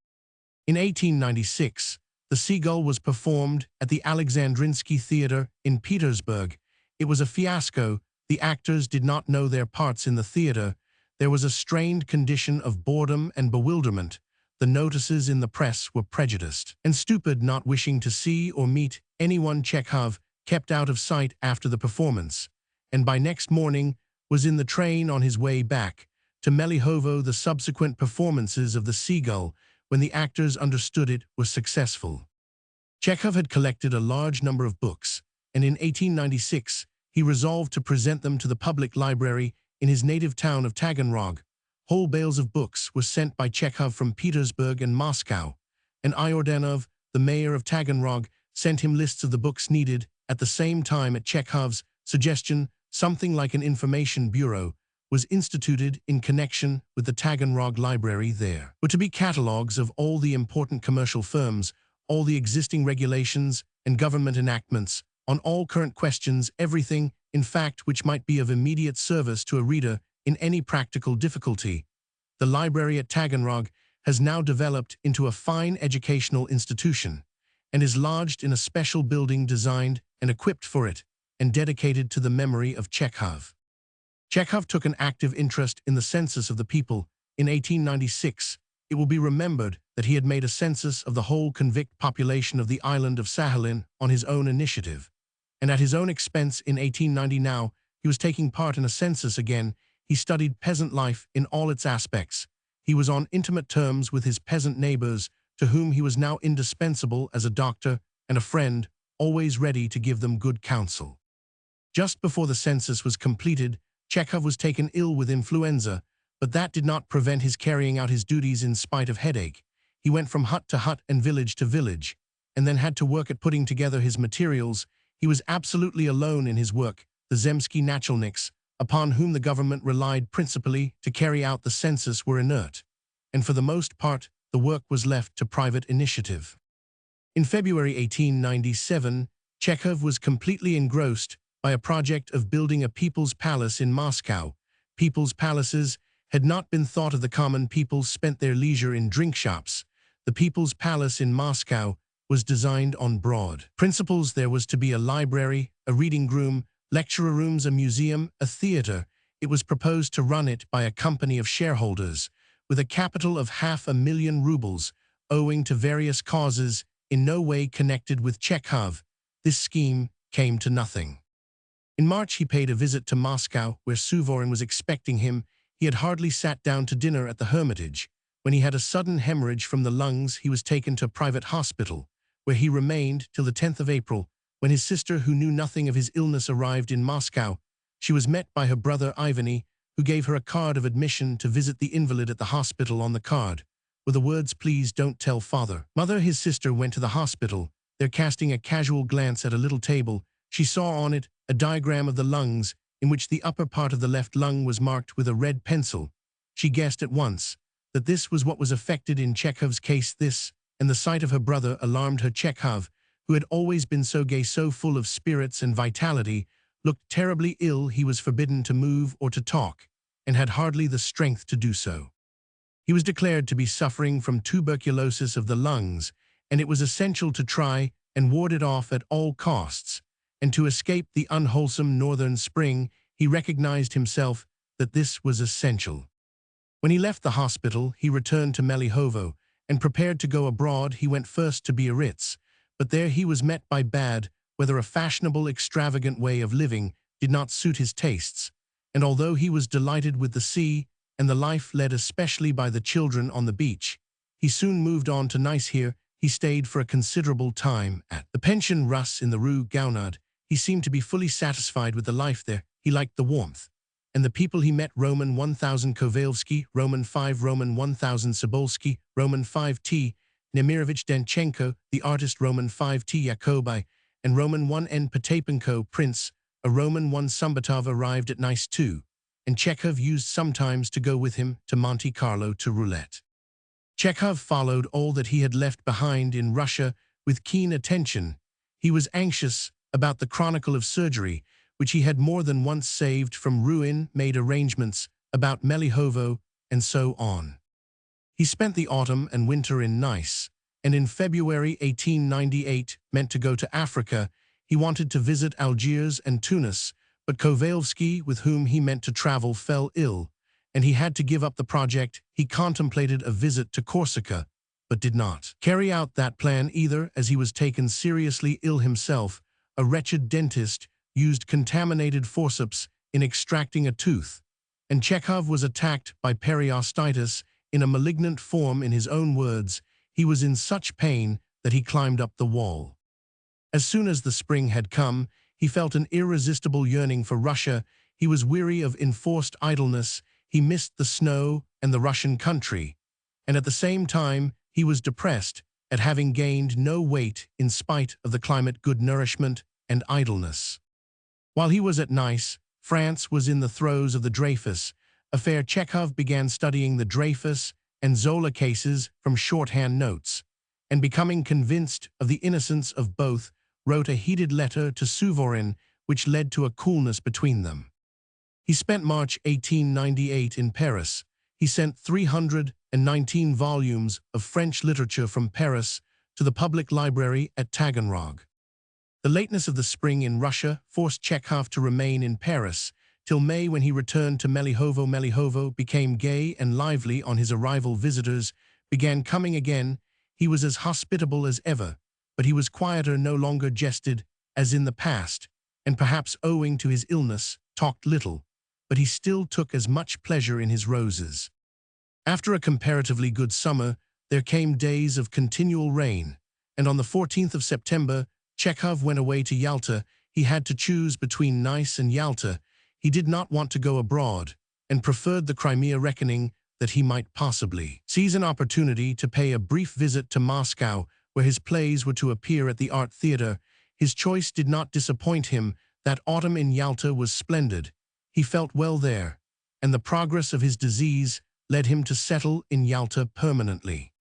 In 1896, The Seagull was performed at the Alexandrinsky Theater in Petersburg. It was a fiasco. The actors did not know their parts in the theater. There was a strained condition of boredom and bewilderment. The notices in the press were prejudiced and stupid, not wishing to see or meet anyone. Chekhov kept out of sight after the performance, and by next morning was in the train on his way back to Melihovo. The subsequent performances of The Seagull, when the actors understood it, were successful. Chekhov had collected a large number of books, and in 1896 he resolved to present them to the public library in his native town of Taganrog. Whole bales of books were sent by Chekhov from Petersburg and Moscow, and Iordanov, the mayor of Taganrog, sent him lists of the books needed. At the same time, at Chekhov's suggestion, something like an information bureau was instituted in connection with the Taganrog library. There were to be catalogues of all the important commercial firms, all the existing regulations and government enactments on all current questions, everything, in fact, which might be of immediate service to a reader in any practical difficulty. The library at Taganrog has now developed into a fine educational institution and is lodged in a special building designed and equipped for it and dedicated to the memory of Chekhov. Chekhov took an active interest in the census of the people. In 1896, it will be remembered that he had made a census of the whole convict population of the island of Sakhalin on his own initiative, and at his own expense. In 1890 now, he was taking part in a census again. He studied peasant life in all its aspects. He was on intimate terms with his peasant neighbors, to whom he was now indispensable as a doctor and a friend, always ready to give them good counsel. Just before the census was completed, Chekhov was taken ill with influenza, but that did not prevent his carrying out his duties in spite of headache. He went from hut to hut and village to village, and then had to work at putting together his materials. He was absolutely alone in his work. The Zemsky nachalniks, upon whom the government relied principally to carry out the census, were inert, and for the most part the work was left to private initiative. In February 1897, Chekhov was completely engrossed by a project of building a people's palace in Moscow. People's palaces had not been thought of. The common people spent their leisure in drink shops. The People's Palace in Moscow was designed on broad principles. There was to be a library, a reading room, lecture rooms, a museum, a theater. It was proposed to run it by a company of shareholders, with a capital of 500,000 rubles, owing to various causes in no way connected with Chekhov. This scheme came to nothing. In March he paid a visit to Moscow, where Suvorin was expecting him. He had hardly sat down to dinner at the Hermitage when he had a sudden hemorrhage from the lungs. He was taken to a private hospital, where he remained till the 10th of April, when his sister, who knew nothing of his illness, arrived in Moscow. She was met by her brother Ivany, who gave her a card of admission to visit the invalid at the hospital. On the card were the words, "Please don't tell father." Mother, his sister, went to the hospital. There, casting a casual glance at a little table, she saw on it a diagram of the lungs, in which the upper part of the left lung was marked with a red pencil. She guessed at once that this was what was affected in Chekhov's case. This, and the sight of her brother, alarmed her. Chekhov, who had always been so gay, so full of spirits and vitality, looked terribly ill. He was forbidden to move or to talk, and had hardly the strength to do so. He was declared to be suffering from tuberculosis of the lungs, and it was essential to try and ward it off at all costs, and to escape the unwholesome northern spring. He recognized himself that this was essential. When he left the hospital, he returned to Melihovo, and prepared to go abroad. He went first to Biarritz, but there he was met by bad weather. A fashionable, extravagant way of living did not suit his tastes, and although he was delighted with the sea and the life led especially by the children on the beach, he soon moved on to Nice. Here he stayed for a considerable time at the Pension Russe in the Rue Gaunard. He seemed to be fully satisfied with the life there. He liked the warmth and the people he met. Roman 1000 Kovalevsky, Roman 5 Roman 1000 Sobolsky, Roman 5T Nemirovich Denchenko, the artist. Roman 5T Yakobai, and Roman 1N Potapenko, Prince. A Roman 1 Sumbatov arrived at Nice too, and Chekhov used sometimes to go with him to Monte Carlo to roulette. Chekhov followed all that he had left behind in Russia with keen attention. He was anxious about the chronicle of surgery, which he had more than once saved from ruin, made arrangements about Melihovo, and so on. He spent the autumn and winter in Nice, and in February 1898 meant to go to Africa. He wanted to visit Algiers and Tunis, but Kovalevsky, with whom he meant to travel, fell ill, and he had to give up the project. He contemplated a visit to Corsica, but did not carry out that plan either, as he was taken seriously ill himself. A wretched dentist used contaminated forceps in extracting a tooth, and Chekhov was attacked by periostitis in a malignant form. In his own words, he was in such pain that he climbed up the wall. As soon as the spring had come, he felt an irresistible yearning for Russia. He was weary of enforced idleness. He missed the snow and the Russian country, and at the same time he was depressed at having gained no weight in spite of the climate, good nourishment, and idleness. While he was at Nice, France was in the throes of the Dreyfus affair. Chekhov began studying the Dreyfus and Zola cases from shorthand notes, and becoming convinced of the innocence of both, wrote a heated letter to Suvorin, which led to a coolness between them. He spent March 1898 in Paris. He sent 319 volumes of French literature from Paris to the public library at Taganrog. The lateness of the spring in Russia forced Chekhov to remain in Paris till May, when he returned to Melihovo. Melihovo became gay and lively on his arrival. Visitors began coming again. He was as hospitable as ever, but he was quieter, no longer jested as in the past, and perhaps owing to his illness, talked little, but he still took as much pleasure in his roses. After a comparatively good summer, there came days of continual rain, and on the 14th of September, Chekhov went away to Yalta. He had to choose between Nice and Yalta. He did not want to go abroad, and preferred the Crimea, reckoning that he might possibly seize an opportunity to pay a brief visit to Moscow, where his plays were to appear at the Art Theatre. His choice did not disappoint him. That autumn in Yalta was splendid. He felt well there, and the progress of his disease led him to settle in Yalta permanently.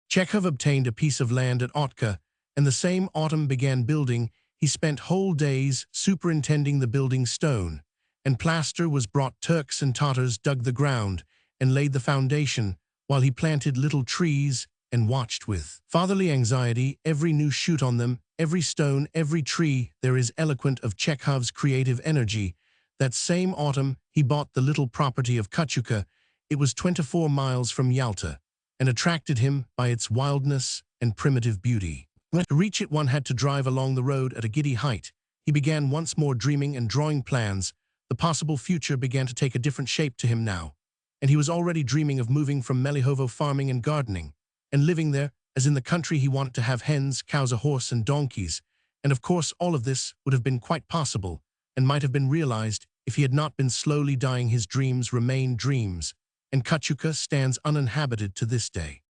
Chekhov obtained a piece of land at Otka, and the same autumn began building. He spent whole days superintending the building stone, and plaster was brought. Turks and Tatars dug the ground and laid the foundation, while he planted little trees and watched with fatherly anxiety every new shoot on them, every stone, every tree. There is eloquent of Chekhov's creative energy. That same autumn, he bought the little property of Kachuka. It was 24 miles from Yalta, and attracted him by its wildness and primitive beauty. To reach it, one had to drive along the road at a giddy height. He began once more dreaming and drawing plans. The possible future began to take a different shape to him now, and he was already dreaming of moving from Melihovo, farming and gardening, and living there, as in the country. He wanted to have hens, cows, a horse, and donkeys, and of course all of this would have been quite possible, and might have been realized if he had not been slowly dying. His dreams remain dreams, and Kachuka stands uninhabited to this day.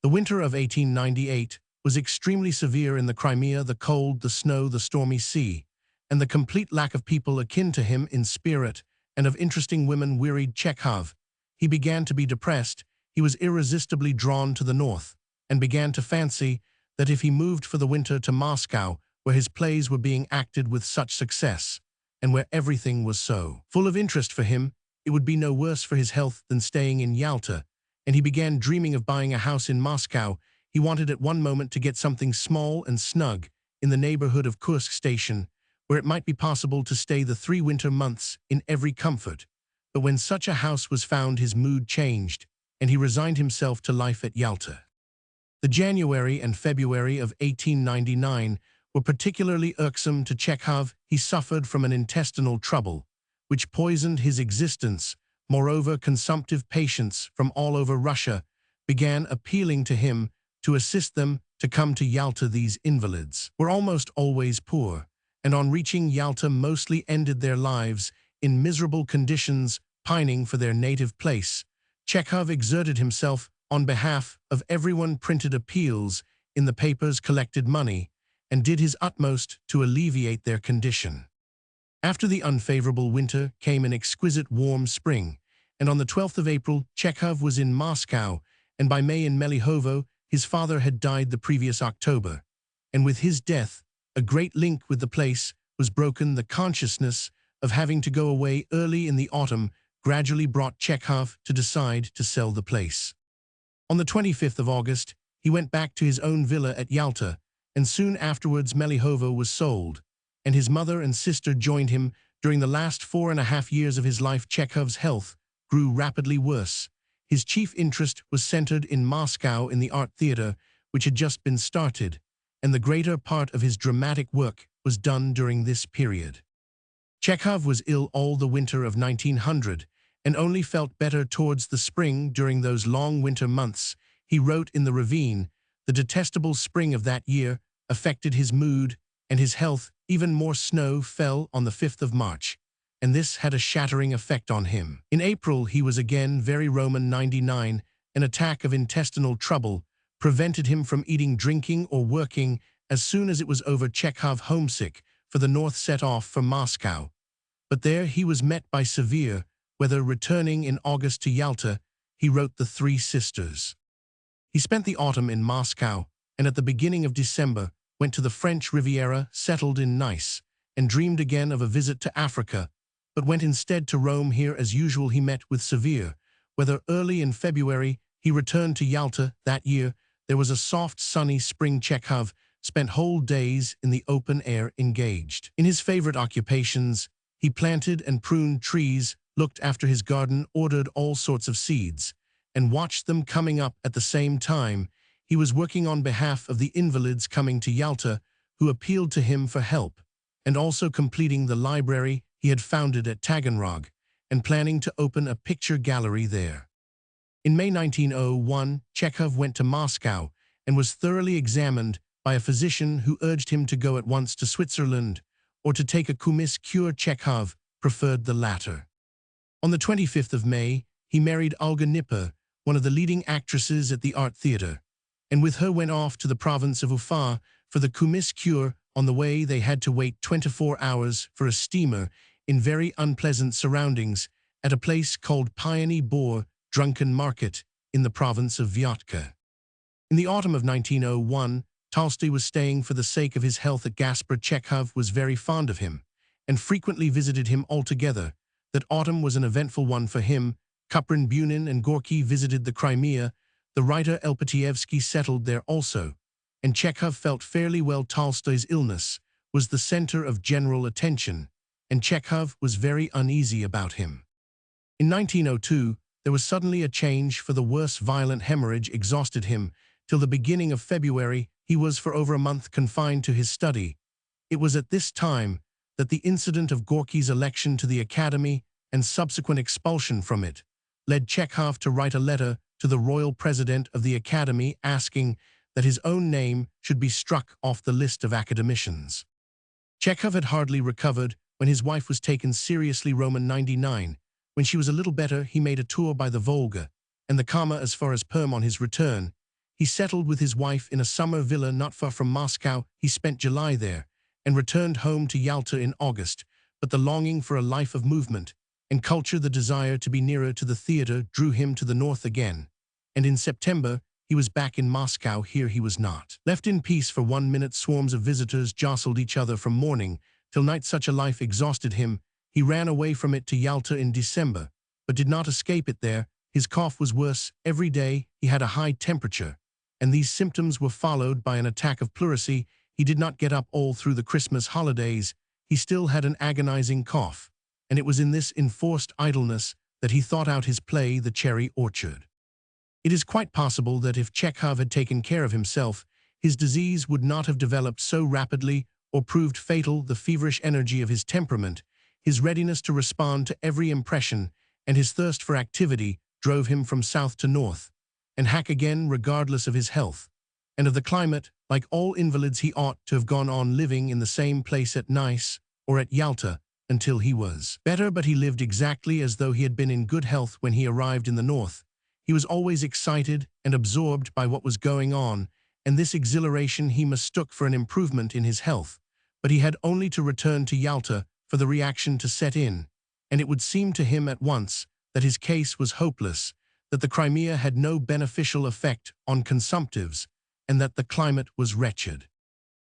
The winter of 1898 was extremely severe in the Crimea. The cold, the snow, the stormy sea, and the complete lack of people akin to him in spirit and of interesting women wearied Chekhov. He began to be depressed. He was irresistibly drawn to the north, and began to fancy that if he moved for the winter to Moscow, where his plays were being acted with such success, and where everything was so full of interest for him, it would be no worse for his health than staying in Yalta, and he began dreaming of buying a house in Moscow. He wanted at one moment to get something small and snug in the neighborhood of Kursk station, where it might be possible to stay the 3 winter months in every comfort. But when such a house was found, his mood changed, and he resigned himself to life at Yalta. The January and February of 1899 were particularly irksome to Chekhov. He suffered from an intestinal trouble, which poisoned his existence. Moreover, consumptive patients from all over Russia began appealing to him to assist them to come to Yalta. These invalids were almost always poor, and on reaching Yalta mostly ended their lives in miserable conditions, pining for their native place. Chekhov exerted himself on behalf of everyone, printed appeals in the papers, collected money, and did his utmost to alleviate their condition. After the unfavorable winter came an exquisite warm spring, and on the 12th of April, Chekhov was in Moscow, and by May in Melihovo. His father had died the previous October, and with his death, a great link with the place was broken. The consciousness of having to go away early in the autumn gradually brought Chekhov to decide to sell the place. On the 25th of August, he went back to his own villa at Yalta, and soon afterwards Melihovo was sold, and his mother and sister joined him. During the last 4.5 years of his life, Chekhov's health grew rapidly worse. His chief interest was centered in Moscow, in the art theater, which had just been started, and the greater part of his dramatic work was done during this period. Chekhov was ill all the winter of 1900, and only felt better towards the spring. During those long winter months, he wrote in the ravine. The detestable spring of that year affected his mood and his health even more. Snow fell on the 5th of March, and this had a shattering effect on him. In April, he was again very Roman. 99, an attack of intestinal trouble prevented him from eating, drinking, or working. As soon as it was over, Chekhov, homesick for the north, set off for Moscow. But there he was met by severe weather. Returning in August to Yalta, he wrote The Three Sisters. He spent the autumn in Moscow, and at the beginning of December went to the French Riviera, settled in Nice, and dreamed again of a visit to Africa, but went instead to Rome. Here, as usual, he met with severe weather. Early in February, he returned to Yalta. That year, there was a soft, sunny spring. Chekhov spent whole days in the open air, engaged in his favorite occupations. He planted and pruned trees, looked after his garden, ordered all sorts of seeds, and watched them coming up. At the same time, he was working on behalf of the invalids coming to Yalta, who appealed to him for help, and also completing the library he had founded at Taganrog, and planning to open a picture gallery there. In May 1901, Chekhov went to Moscow and was thoroughly examined by a physician who urged him to go at once to Switzerland or to take a kumiss cure. Chekhov preferred the latter. On the 25th of May, he married Olga Nipper, one of the leading actresses at the Art Theater, and with her went off to the province of Ufa for the kumiss cure. On the way, they had to wait 24 hours for a steamer in very unpleasant surroundings at a place called Piony Bor Drunken Market in the province of Vyatka. In the autumn of 1901, Tolstoy was staying for the sake of his health at Gaspar. Chekhov was very fond of him and frequently visited him altogether. That autumn was an eventful one for him. Kuprin, Bunin, and Gorky visited the Crimea. The writer Elpatievsky settled there also, and Chekhov felt fairly well. Tolstoy's illness was the center of general attention, and Chekhov was very uneasy about him. In 1902, there was suddenly a change for the worse. Violent hemorrhage exhausted him. Till the beginning of February, he was for over a month confined to his study. It was at this time that the incident of Gorky's election to the Academy and subsequent expulsion from it led Chekhov to write a letter to the royal president of the Academy asking that his own name should be struck off the list of academicians. Chekhov had hardly recovered when his wife was taken seriously. Roman 99. When she was a little better, he made a tour by the Volga and the Kama as far as Perm. On his return, he settled with his wife in a summer villa not far from Moscow. He spent July there and returned home to Yalta in August, but the longing for a life of movement and culture, the desire to be nearer to the theater, drew him to the north again, and in September he was back in Moscow. Here he was not left in peace for 1 minute. Swarms of visitors jostled each other from morning till night. Such a life exhausted him. He ran away from it to Yalta in December, but did not escape it there. His cough was worse every day. He had a high temperature, and these symptoms were followed by an attack of pleurisy. He did not get up all through the Christmas holidays. He still had an agonizing cough, and it was in this enforced idleness that he thought out his play, The Cherry Orchard. It is quite possible that if Chekhov had taken care of himself, his disease would not have developed so rapidly or proved fatal. The feverish energy of his temperament, his readiness to respond to every impression, and his thirst for activity drove him from south to north, and hack again regardless of his health and of the climate. Like all invalids, he ought to have gone on living in the same place at Nice or at Yalta until he was better, but he lived exactly as though he had been in good health when he arrived in the north. He was always excited and absorbed by what was going on, and this exhilaration he mistook for an improvement in his health. But he had only to return to Yalta for the reaction to set in, and it would seem to him at once that his case was hopeless, that the Crimea had no beneficial effect on consumptives, and that the climate was wretched.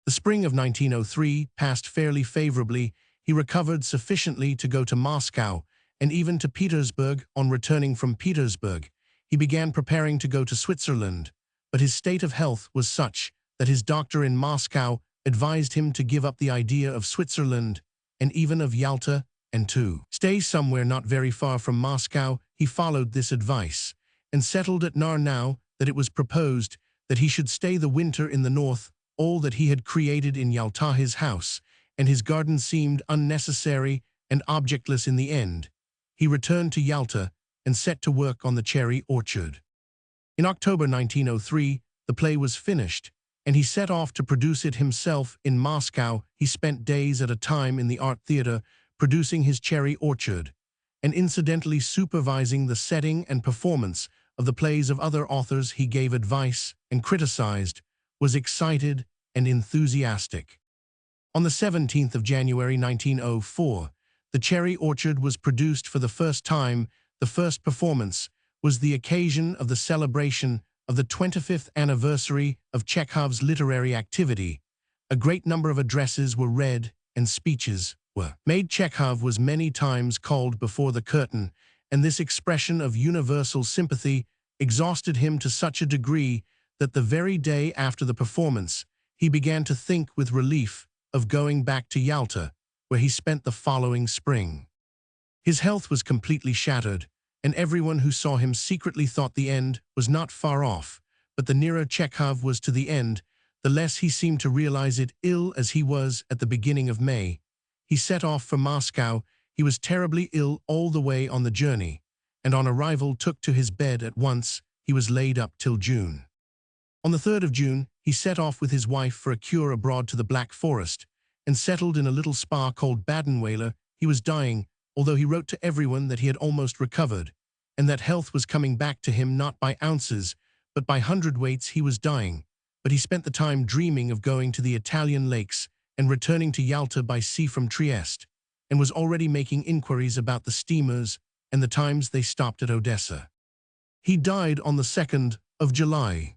The spring of 1903 passed fairly favorably. He recovered sufficiently to go to Moscow and even to Petersburg. On returning from Petersburg, he began preparing to go to Switzerland, but his state of health was such that his doctor in Moscow advised him to give up the idea of Switzerland and even of Yalta and to stay somewhere not very far from Moscow. He followed this advice and settled at Narnow. That it was proposed that he should stay the winter in the north. All that he had created in Yalta, his house and his garden, seemed unnecessary and objectless in the end. He returned to Yalta and set to work on The Cherry Orchard. In October 1903, the play was finished, and he set off to produce it himself in Moscow. He spent days at a time in the art theater producing his Cherry Orchard, and incidentally supervising the setting and performance of the plays of other authors. He gave advice and criticized, was excited and enthusiastic. On the 17th of January 1904, The Cherry Orchard was produced for the first time. The first performance was the occasion of the celebration of the 25th anniversary of Chekhov's literary activity. A great number of addresses were read and speeches were made. Chekhov was many times called before the curtain, and this expression of universal sympathy exhausted him to such a degree that the very day after the performance, he began to think with relief of going back to Yalta, where he spent the following spring. His health was completely shattered, and everyone who saw him secretly thought the end was not far off. But the nearer Chekhov was to the end, the less he seemed to realize it. Ill as he was at the beginning of May, he set off for Moscow. He was terribly ill all the way on the journey, and on arrival took to his bed at once. He was laid up till June. On the 3rd of June, he set off with his wife for a cure abroad to the Black Forest, and settled in a little spa called Badenweiler. He was dying, although he wrote to everyone that he had almost recovered, and that health was coming back to him not by ounces, but by hundredweights. He was dying, but he spent the time dreaming of going to the Italian lakes and returning to Yalta by sea from Trieste, and was already making inquiries about the steamers and the times they stopped at Odessa. He died on the 2nd of July.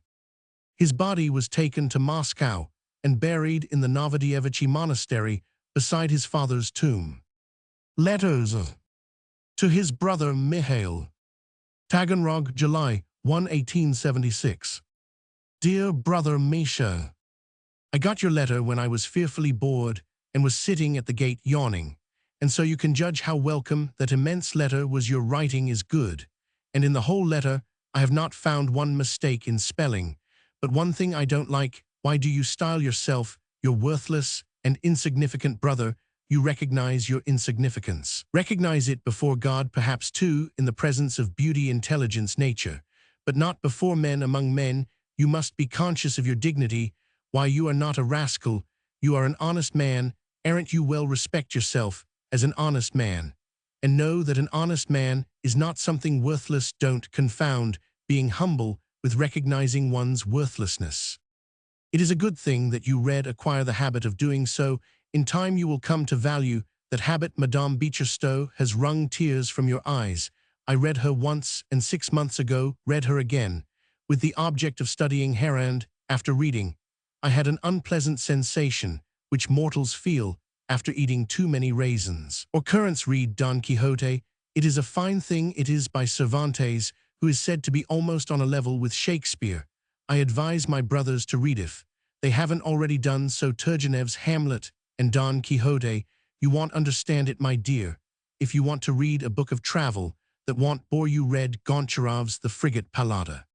His body was taken to Moscow and buried in the Novodevichy monastery beside his father's tomb. Letters to his brother Mikhail. Taganrog, July 1, 1876. Dear brother Misha, I got your letter when I was fearfully bored and was sitting at the gate yawning, and so you can judge how welcome that immense letter was. Your writing is good, and in the whole letter I have not found one mistake in spelling, but one thing I don't like. Why do you style yourself your worthless and insignificant brother? You recognize your insignificance. Recognize it before God, perhaps too, in the presence of beauty, intelligence, nature, but not before men. Among men, you must be conscious of your dignity. Why, you are not a rascal, you are an honest man. Aren't you? Well, respect yourself as an honest man, and know that an honest man is not something worthless. Don't confound being humble with recognizing one's worthlessness. It is a good thing that you acquire the habit of doing so. In time you will come to value that habit. Madame Beecherstowe has wrung tears from your eyes. I read her once, and 6 months ago read her again, with the object of studying her, and, after reading, I had an unpleasant sensation, which mortals feel after eating too many raisins. Or currents. Read Don Quixote. It is a fine thing. It is by Cervantes, who is said to be almost on a level with Shakespeare. I advise my brothers to read, if they haven't already done so, Turgenev's Hamlet and Don Quixote. You won't understand it, my dear, if you want to read a book of travel that won't bore you. Read Goncharov's The Frigate Pallada.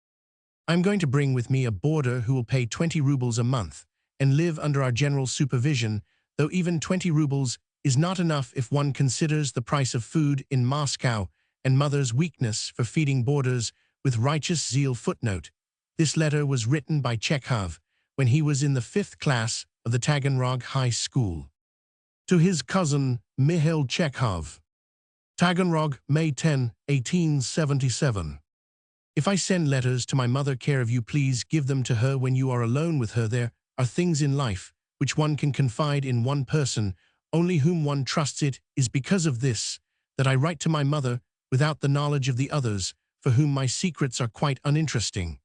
I'm going to bring with me a boarder who will pay 20 rubles a month and live under our general supervision, though even 20 rubles is not enough if one considers the price of food in Moscow and mother's weakness for feeding boarders with righteous zeal. Footnote: this letter was written by Chekhov when he was in the 5th class of the Taganrog High School. To his cousin, Mikhail Chekhov. Taganrog, May 10, 1877. If I send letters to my mother, care of you, please give them to her when you are alone with her. There are things in life which one can confide in one person, only whom one trusts. It is because of this that I write to my mother without the knowledge of the others, for whom my secrets are quite uninteresting,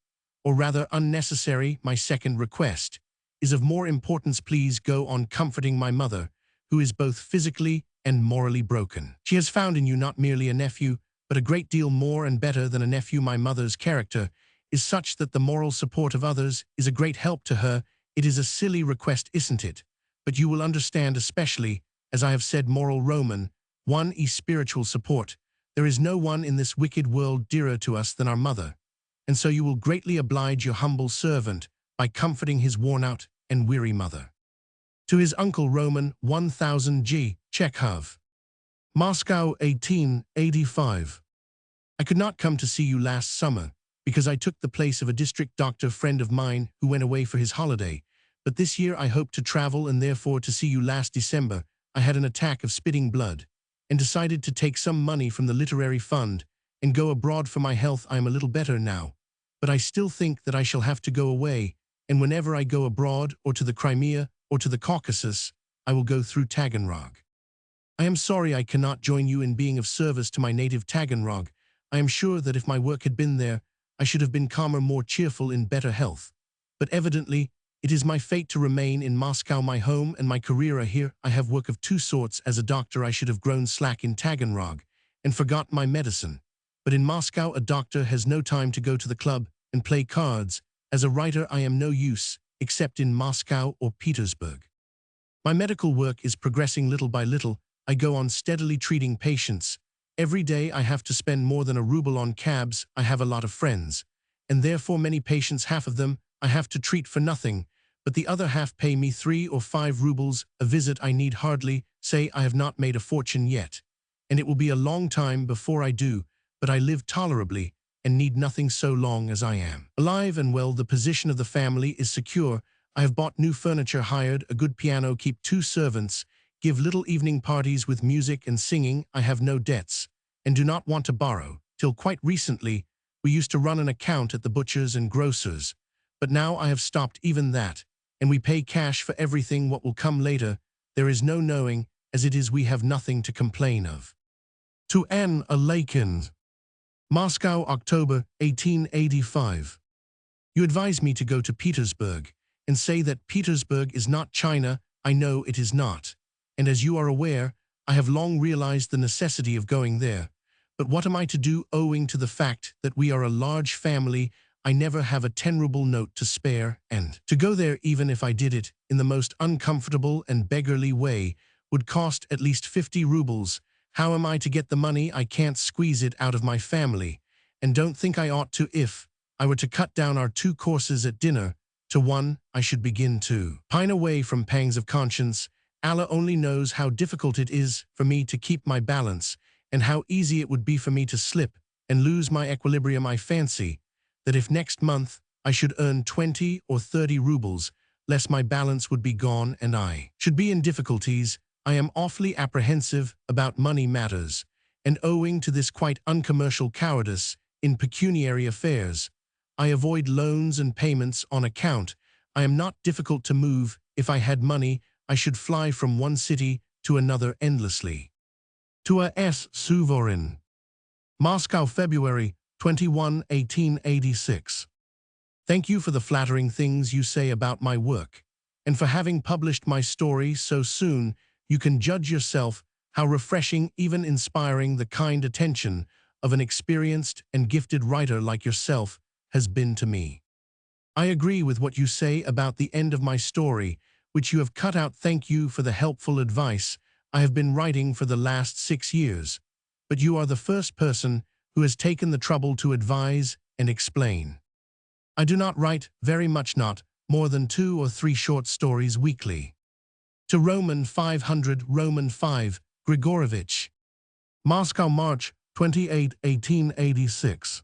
or rather unnecessary. My second request is of more importance. Please go on comforting my mother, who is both physically and morally broken. She has found in you not merely a nephew, but a great deal more and better than a nephew. My mother's character is such that the moral support of others is a great help to her. It is a silly request, isn't it? But you will understand, especially, as I have said, moral Roman, one is spiritual support. There is no one in this wicked world dearer to us than our mother, and so you will greatly oblige your humble servant by comforting his worn-out and weary mother. To his uncle Roman, 1000 G. Chekhov. Moscow, 1885. I could not come to see you last summer, because I took the place of a district doctor friend of mine who went away for his holiday, but this year I hope to travel and therefore to see you. Last December I had an attack of spitting blood, and decided to take some money from the literary fund and go abroad for my health. I am a little better now, but I still think that I shall have to go away, and whenever I go abroad, or to the Crimea, or to the Caucasus, I will go through Taganrog. I am sorry I cannot join you in being of service to my native Taganrog. I am sure that if my work had been there, I should have been calmer, more cheerful, in better health. But evidently, it is my fate to remain in Moscow. My home and my career are here. I have work of two sorts. As a doctor, I should have grown slack in Taganrog and forgot my medicine. But in Moscow, a doctor has no time to go to the club and play cards. As a writer, I am no use, except in Moscow or Petersburg. My medical work is progressing little by little. I go on steadily treating patients. Every day I have to spend more than a ruble on cabs. I have a lot of friends, and therefore many patients. Half of them I have to treat for nothing, but the other half pay me 3 or 5 rubles a visit. I need hardly say I have not made a fortune yet, and it will be a long time before I do, but I live tolerably and need nothing so long as I am alive and well. The position of the family is secure. I have bought new furniture, hired a good piano, keep 2 servants, give little evening parties with music and singing. I have no debts, and do not want to borrow. Till quite recently, we used to run an account at the butcher's and grocer's, but now I have stopped even that, and we pay cash for everything. What will come later, there is no knowing. As it is, we have nothing to complain of. To Anne Alakin. Moscow, October, 1885. You advise me to go to Petersburg and say that Petersburg is not China. I know it is not. And as you are aware, I have long realized the necessity of going there. But what am I to do owing to the fact that we are a large family? I never have a 10-ruble note to spare, and to go there, even if I did it in the most uncomfortable and beggarly way, would cost at least 50 rubles. How am I to get the money? I can't squeeze it out of my family, and don't think I ought to. If I were to cut down our 2 courses at dinner to 1, I should begin to pine away from pangs of conscience. Allah only knows how difficult it is for me to keep my balance, and how easy it would be for me to slip and lose my equilibrium. I fancy that if next month I should earn 20 or 30 rubles, less my balance would be gone and I should be in difficulties. I am awfully apprehensive about money matters, and owing to this quite uncommercial cowardice in pecuniary affairs, I avoid loans and payments on account. I am not difficult to move. If I had money, I should fly from one city to another endlessly. To a S. Suvorin. Moscow, February 21, 1886. Thank you for the flattering things you say about my work, and for having published my story so soon. You can judge yourself how refreshing, even inspiring, the kind attention of an experienced and gifted writer like yourself has been to me. I agree with what you say about the end of my story, which you have cut out. Thank you for the helpful advice. I have been writing for the last 6 years, but you are the first person who has taken the trouble to advise and explain. I do not write very much, not more than 2 or 3 short stories weekly. To Roman 500, Roman 5, Grigorovich. Moscow, March 28, 1886.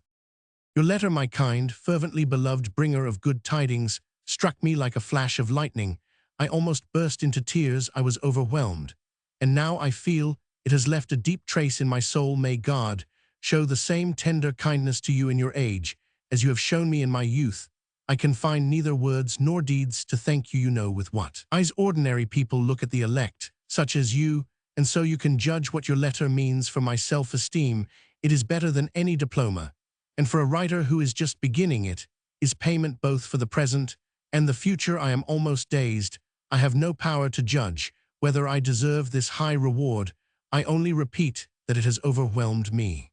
Your letter, my kind, fervently beloved bringer of good tidings, struck me like a flash of lightning. I almost burst into tears. I was overwhelmed. And now I feel it has left a deep trace in my soul. May God show the same tender kindness to you in your age as you have shown me in my youth. I can find neither words nor deeds to thank you. You know with what eyes ordinary people look at the elect, such as you, and so you can judge what your letter means for my self-esteem. It is better than any diploma, and for a writer who is just beginning it, is payment both for the present and the future. I am almost dazed. I have no power to judge whether I deserve this high reward. I only repeat that it has overwhelmed me.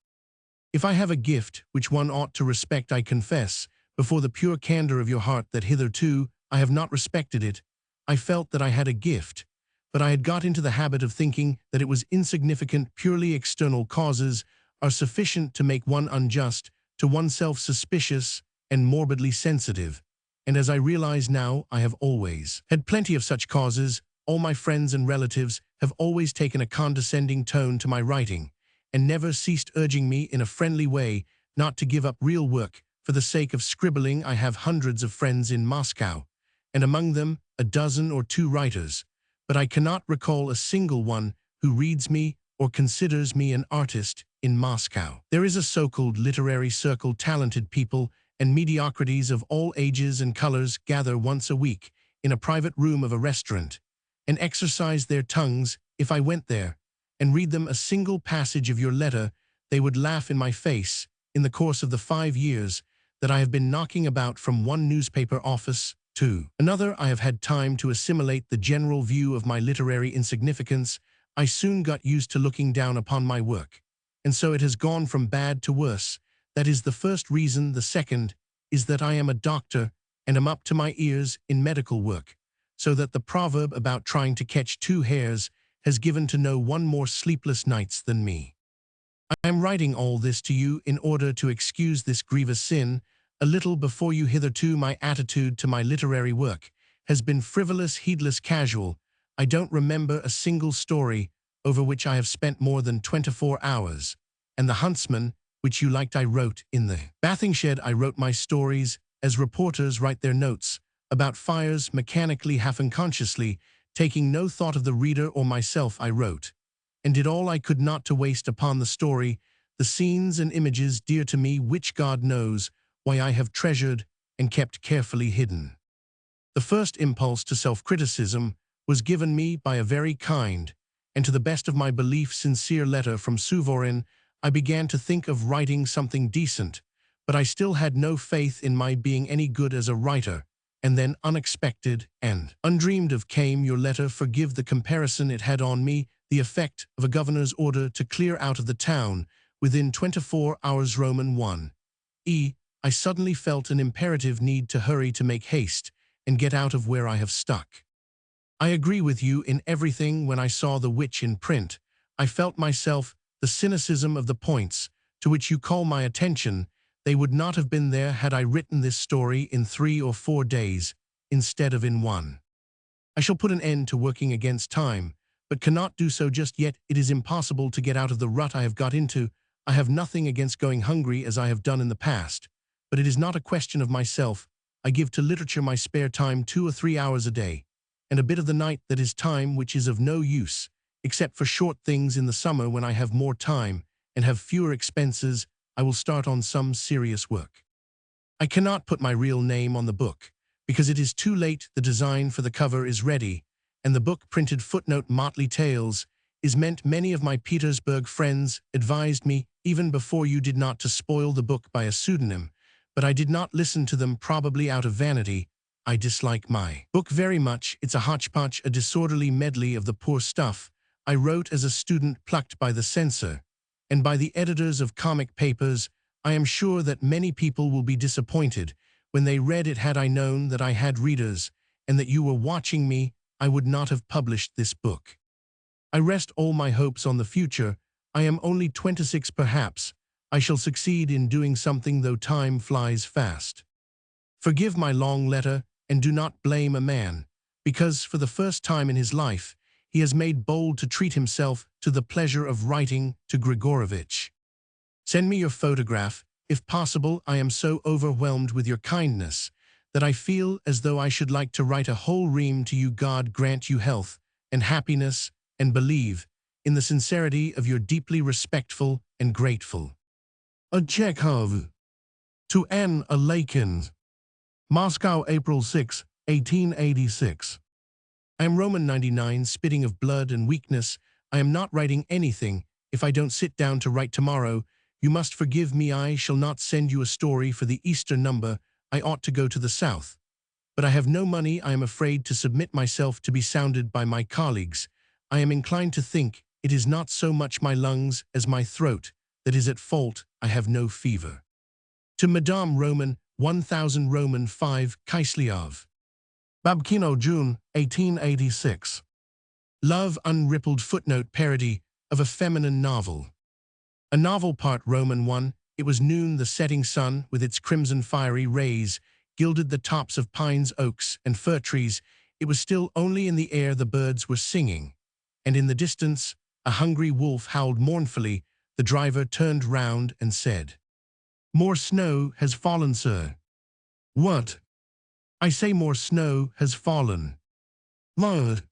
If I have a gift which one ought to respect, I confess before the pure candor of your heart that hitherto I have not respected it. I felt that I had a gift, but I had got into the habit of thinking that it was insignificant. Purely external causes are sufficient to make one unjust to oneself, suspicious and morbidly sensitive. And as I realize now, I have always had plenty of such causes. All my friends and relatives have always taken a condescending tone to my writing, and never ceased urging me in a friendly way not to give up real work for the sake of scribbling. I have hundreds of friends in Moscow, and among them a dozen or 2 writers, but I cannot recall a single one who reads me or considers me an artist in Moscow. There is a so-called literary circle. Talented people and mediocrities of all ages and colors gather once a week in a private room of a restaurant and exercise their tongues. If I went there and read them a single passage of your letter, they would laugh in my face. In the course of the 5 years that I have been knocking about from one newspaper office to another, I have had time to assimilate the general view of my literary insignificance. I soon got used to looking down upon my work, and so it has gone from bad to worse. That is the first reason. The second is that I am a doctor and am up to my ears in medical work, so that the proverb about trying to catch 2 hares has given to no one more sleepless nights than me. I am writing all this to you in order to excuse this grievous sin. A little before you, hitherto my attitude to my literary work has been frivolous, heedless, casual. I don't remember a single story over which I have spent more than 24 hours. And The Huntsman, which you liked, I wrote. In The Bathing Shed, I wrote my stories as reporters write their notes about fires, mechanically, half unconsciously, taking no thought of the reader or myself. I wrote and did all I could not to waste upon the story the scenes and images dear to me, which God knows why I have treasured and kept carefully hidden. The first impulse to self-criticism was given me by a very kind, and to the best of my belief sincere letter from Suvorin. I began to think of writing something decent, but I still had no faith in my being any good as a writer. And then unexpected and undreamed of came your letter. Forgive the comparison it had on me, the effect of a governor's order to clear out of the town within 24 hours. Roman 1. I suddenly felt an imperative need to hurry, to make haste and get out of where I have stuck. I agree with you in everything. When I saw The Witch in print, I felt myself the cynicism of the points to which you call my attention. They would not have been there had I written this story in 3 or 4 days instead of in 1. I shall put an end to working against time, but cannot do so just yet. It is impossible to get out of the rut I have got into. I have nothing against going hungry as I have done in the past, but it is not a question of myself. I give to literature my spare time 2 or 3 hours a day, and a bit of the night that is time which is of no use, except for short things in the summer when I have more time and have fewer expenses. I will start on some serious work. I cannot put my real name on the book, because it is too late. The design for the cover is ready, and the book printed. Footnote: Motley Tales is meant. Many of my Petersburg friends advised me, even before you did, not to spoil the book by a pseudonym, but I did not listen to them, probably out of vanity. I dislike my book very much. It's a hodgepodge, a disorderly medley of the poor stuff I wrote as a student, plucked by the censor and by the editors of comic papers. I am sure that many people will be disappointed when they read it. Had I known that I had readers and that you were watching me, I would not have published this book. I rest all my hopes on the future. I am only 26. Perhaps I shall succeed in doing something, though time flies fast. Forgive my long letter, and do not blame a man, because for the first time in his life he has made bold to treat himself to the pleasure of writing to Grigorovich. Send me your photograph, if possible. I am so overwhelmed with your kindness that I feel as though I should like to write a whole ream to you. God grant you health and happiness, and believe in the sincerity of your deeply respectful and grateful. A Chekhov. To Anne Alakin. Moscow, April 6, 1886. I am Roman 99, spitting of blood and weakness. I am not writing anything. If I don't sit down to write tomorrow, you must forgive me. I shall not send you a story for the Easter number. I ought to go to the South, but I have no money. I am afraid to submit myself to be sounded by my colleagues. I am inclined to think it is not so much my lungs as my throat that is at fault. I have no fever. To Madame Roman 1000, Roman 5, Kislev. Babkino, June 1886. Love unrippled. Footnote: parody of a feminine novel. A novel. Part Roman 1. It was noon. The setting sun, with its crimson fiery rays, gilded the tops of pines, oaks, and fir trees. It was still. Only in the air the birds were singing, and in the distance a hungry wolf howled mournfully. The driver turned round and said, "More snow has fallen, sir." "What?" "I say more snow has fallen." "What?"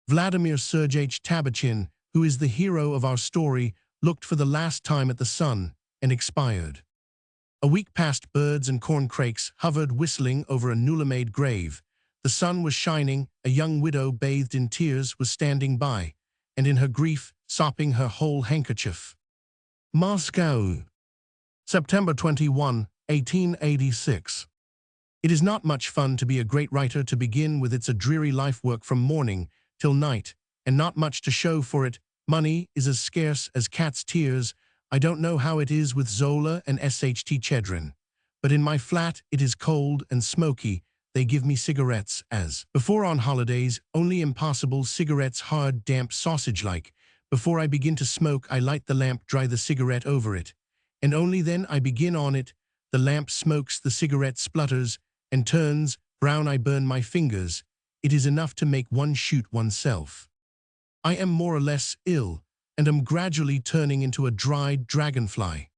Vladimir Sergeyevich Tabachin, who is the hero of our story, looked for the last time at the sun and expired. A week passed. Birds and corncrakes hovered whistling over a newly-made grave. The sun was shining. A young widow bathed in tears was standing by, and in her grief sopping her whole handkerchief. Moscow, September 21, 1886. It is not much fun to be a great writer. To begin with, it's a dreary life, work from morning till night, and not much to show for it. Money is as scarce as cat's tears. I don't know how it is with Zola and Sht Chedrin, but in my flat it is cold and smoky. They give me cigarettes as before on holidays, only impossible cigarettes, hard, damp, sausage-like. Before I begin to smoke, I light the lamp, dry the cigarette over it, and only then I begin on it. The lamp smokes, the cigarette splutters and turns brown. I burn my fingers. It is enough to make one shoot oneself. I am more or less ill, and am gradually turning into a dried dragonfly.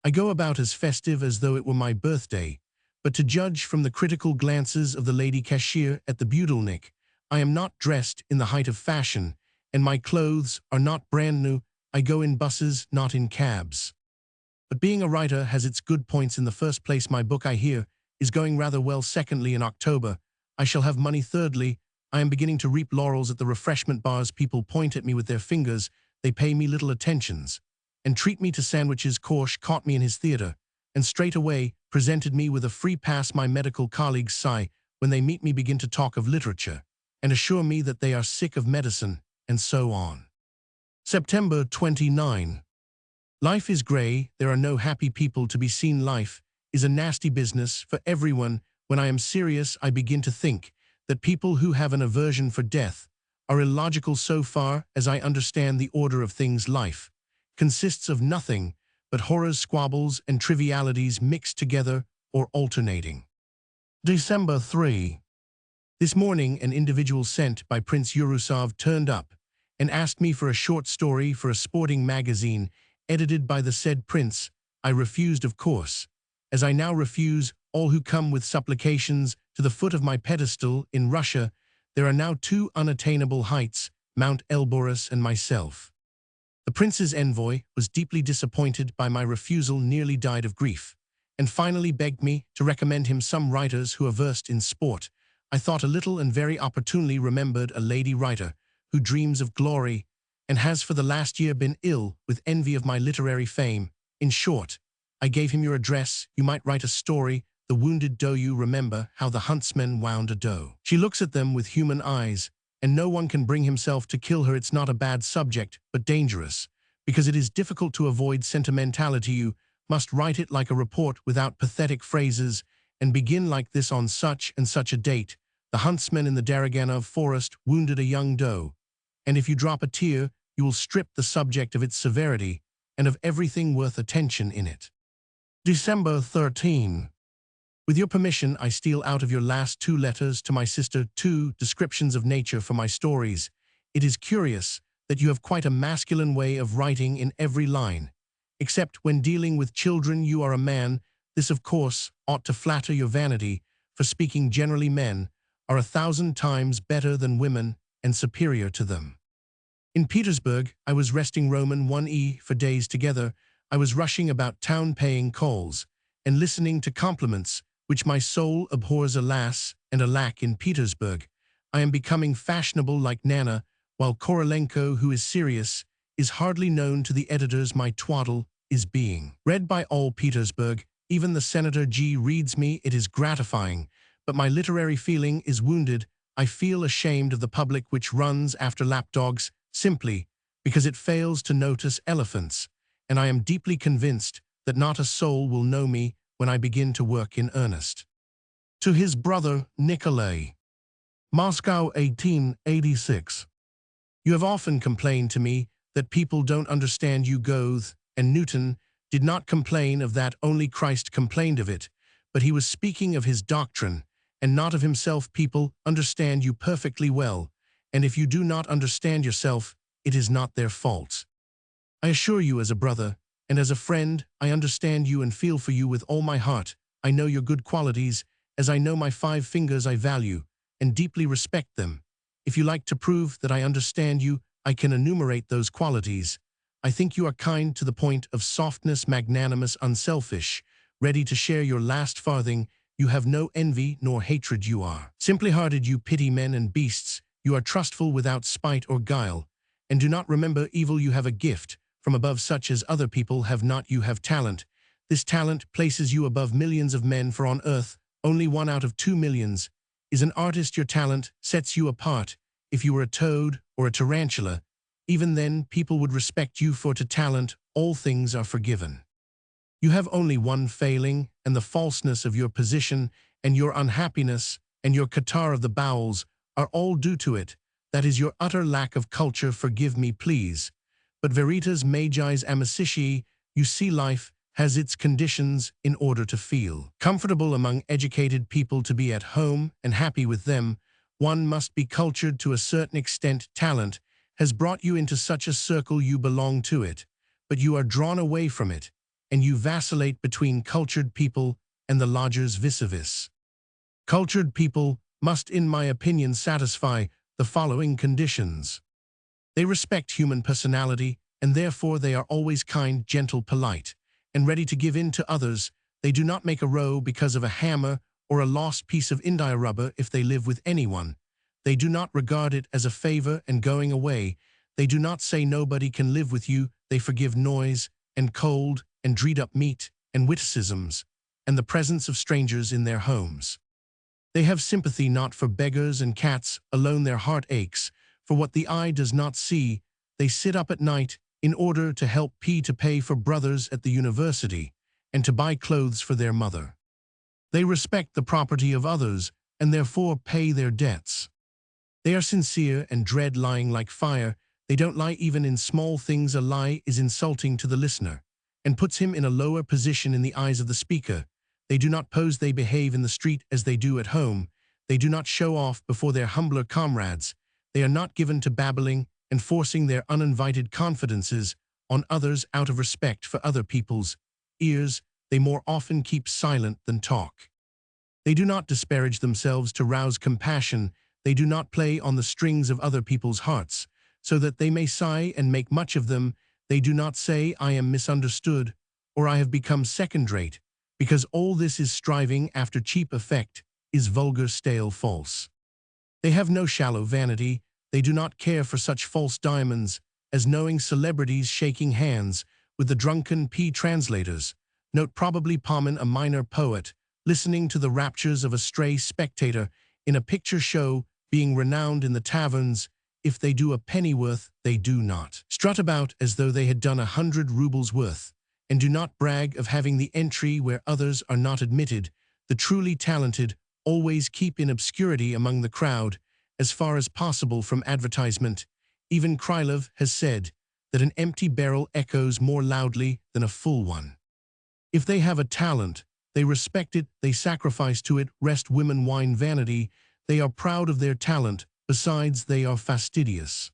I go about as festive as though it were my birthday, but to judge from the critical glances of the lady cashier at the Budilnik, I am not dressed in the height of fashion, and my clothes are not brand new. I go in buses, not in cabs. But being a writer has its good points. In the first place, my book, I hear, is going rather well. Secondly, in October, I shall have money. Thirdly, I am beginning to reap laurels at the refreshment bars. People point at me with their fingers. They pay me little attentions and treat me to sandwiches. Korsh caught me in his theater and straightway presented me with a free pass. My medical colleagues sigh when they meet me, begin to talk of literature, and assure me that they are sick of medicine, and so on. September 29. Life is grey, there are no happy people to be seen. Life is a nasty business for everyone. When I am serious, I begin to think that people who have an aversion for death are illogical. So far as I understand the order of things, life consists of nothing but horrors, squabbles, and trivialities mixed together or alternating. December 3. This morning, an individual sent by Prince Yurusov turned up and asked me for a short story for a sporting magazine edited by the said prince. I refused, of course, as I now refuse all who come with supplications to the foot of my pedestal. In Russia, there are now two unattainable heights, Mount Elborus and myself. The prince's envoy was deeply disappointed by my refusal, nearly died of grief, and finally begged me to recommend him some writers who are versed in sport. I thought a little and very opportunely remembered a lady writer who dreams of glory and has for the last year been ill with envy of my literary fame. In short, I gave him your address. You might write a story, The Wounded Doe. You remember how the huntsman wound a doe. She looks at them with human eyes, and no one can bring himself to kill her. It's not a bad subject, but dangerous, because it is difficult to avoid sentimentality. You must write it like a report without pathetic phrases, and begin like this: on such and such a date, the huntsman in the Daraganov forest wounded a young doe. And if you drop a tear, you will strip the subject of its severity and of everything worth attention in it. December 13. With your permission, I steal out of your last two letters to my sister 2 descriptions of nature for my stories. It is curious that you have quite a masculine way of writing in every line. Except when dealing with children, you are a man. This, of course, ought to flatter your vanity, for speaking generally, men are 1,000 times better than women and superior to them. In Petersburg, I was resting Roman 1e for days together. I was rushing about town paying calls and listening to compliments which my soul abhors. Alas and alack, in Petersburg I am becoming fashionable like Nana, while Korolenko, who is serious, is hardly known to the editors. My twaddle is being read by all Petersburg. Even the Senator G reads me. It is gratifying, but my literary feeling is wounded. I feel ashamed of the public which runs after lapdogs simply because it fails to notice elephants, and I am deeply convinced that not a soul will know me when I begin to work in earnest. To his brother Nikolay. Moscow, 1886. You have often complained to me that people don't understand you. Goethe and Newton did not complain of that, only Christ complained of it, but he was speaking of his doctrine and not of himself. People understand you perfectly well, and if you do not understand yourself, it is not their fault. I assure you, as a brother and as a friend, I understand you and feel for you with all my heart. I know your good qualities, as I know my 5 fingers. I value and deeply respect them. If you like to prove that I understand you, I can enumerate those qualities. I think you are kind to the point of softness, magnanimous, unselfish, ready to share your last farthing. You have no envy nor hatred. You are simply-hearted. You pity men and beasts. You are trustful without spite or guile, and do not remember evil. You have a gift from above such as other people have not. You have talent. This talent places you above millions of men, for on earth only 1 out of 2 millions is an artist. Your talent sets you apart. If you were a toad or a tarantula, even then people would respect you, for to talent all things are forgiven. You have only one failing, and the falseness of your position and your unhappiness and your catarrh of the bowels are all due to it. That is your utter lack of culture. Forgive me, please. But veritas magis amicitiae, you see, life has its conditions. In order to feel comfortable among educated people, to be at home and happy with them, one must be cultured to a certain extent. Talent has brought you into such a circle. You belong to it, but you are drawn away from it, and you vacillate between cultured people and the lodgers vis-a-vis. Cultured people must, in my opinion, satisfy the following conditions. They respect human personality, and therefore they are always kind, gentle, polite, and ready to give in to others. They do not make a row because of a hammer or a lost piece of India rubber. If they live with anyone, they do not regard it as a favor and going away. They do not say nobody can live with you. They forgive noise and cold and dreed-up meat and witticisms, and the presence of strangers in their homes. They have sympathy not for beggars and cats alone, their heart aches for what the eye does not see. They sit up at night in order to help P to pay for brothers at the university and to buy clothes for their mother. They respect the property of others and therefore pay their debts. They are sincere and dread lying like fire. They don't lie even in small things. A lie is insulting to the listener and puts him in a lower position in the eyes of the speaker. They do not pose. They behave in the street as they do at home. They do not show off before their humbler comrades. They are not given to babbling and forcing their uninvited confidences on others out of respect for other people's ears. They more often keep silent than talk. They do not disparage themselves to rouse compassion. They do not play on the strings of other people's hearts, so that they may sigh and make much of them. They do not say, "I am misunderstood," or "I have become second-rate," because all this is striving after cheap effect, is vulgar, stale, false. They have no shallow vanity. They do not care for such false diamonds as knowing celebrities shaking hands with the drunken translators. Note probably Paumen, a minor poet, listening to the raptures of a stray spectator in a picture show, being renowned in the taverns. If they do a pennyworth, they do not strut about as though they had done 100 rubles worth, and do not brag of having the entry where others are not admitted. The truly talented always keep in obscurity among the crowd, as far as possible from advertisement. Even Krylov has said that an empty barrel echoes more loudly than a full one. If they have a talent, they respect it, they sacrifice to it. Rest women whine vanity. They are proud of their talent. Besides, they are fastidious.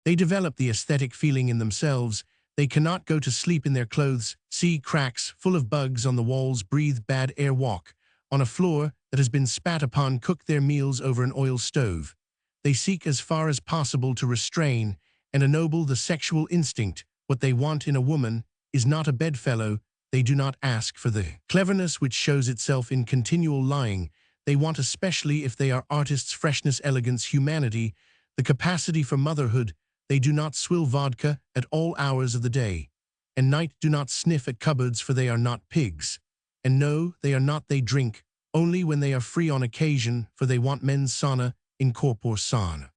They develop the aesthetic feeling in themselves. They cannot go to sleep in their clothes, see cracks full of bugs on the walls, breathe bad air, walk on a floor that has been spat upon, cook their meals over an oil stove. They seek as far as possible to restrain and ennoble the sexual instinct. What they want in a woman is not a bedfellow. They do not ask for the cleverness which shows itself in continual lying. They want, especially if they are artists, freshness, elegance, humanity, the capacity for motherhood. They do not swill vodka at all hours of the day and night, do not sniff at cupboards, for they are not pigs. And no, they are not. They drink only when they are free on occasion, for they want mens sana in corpore sano.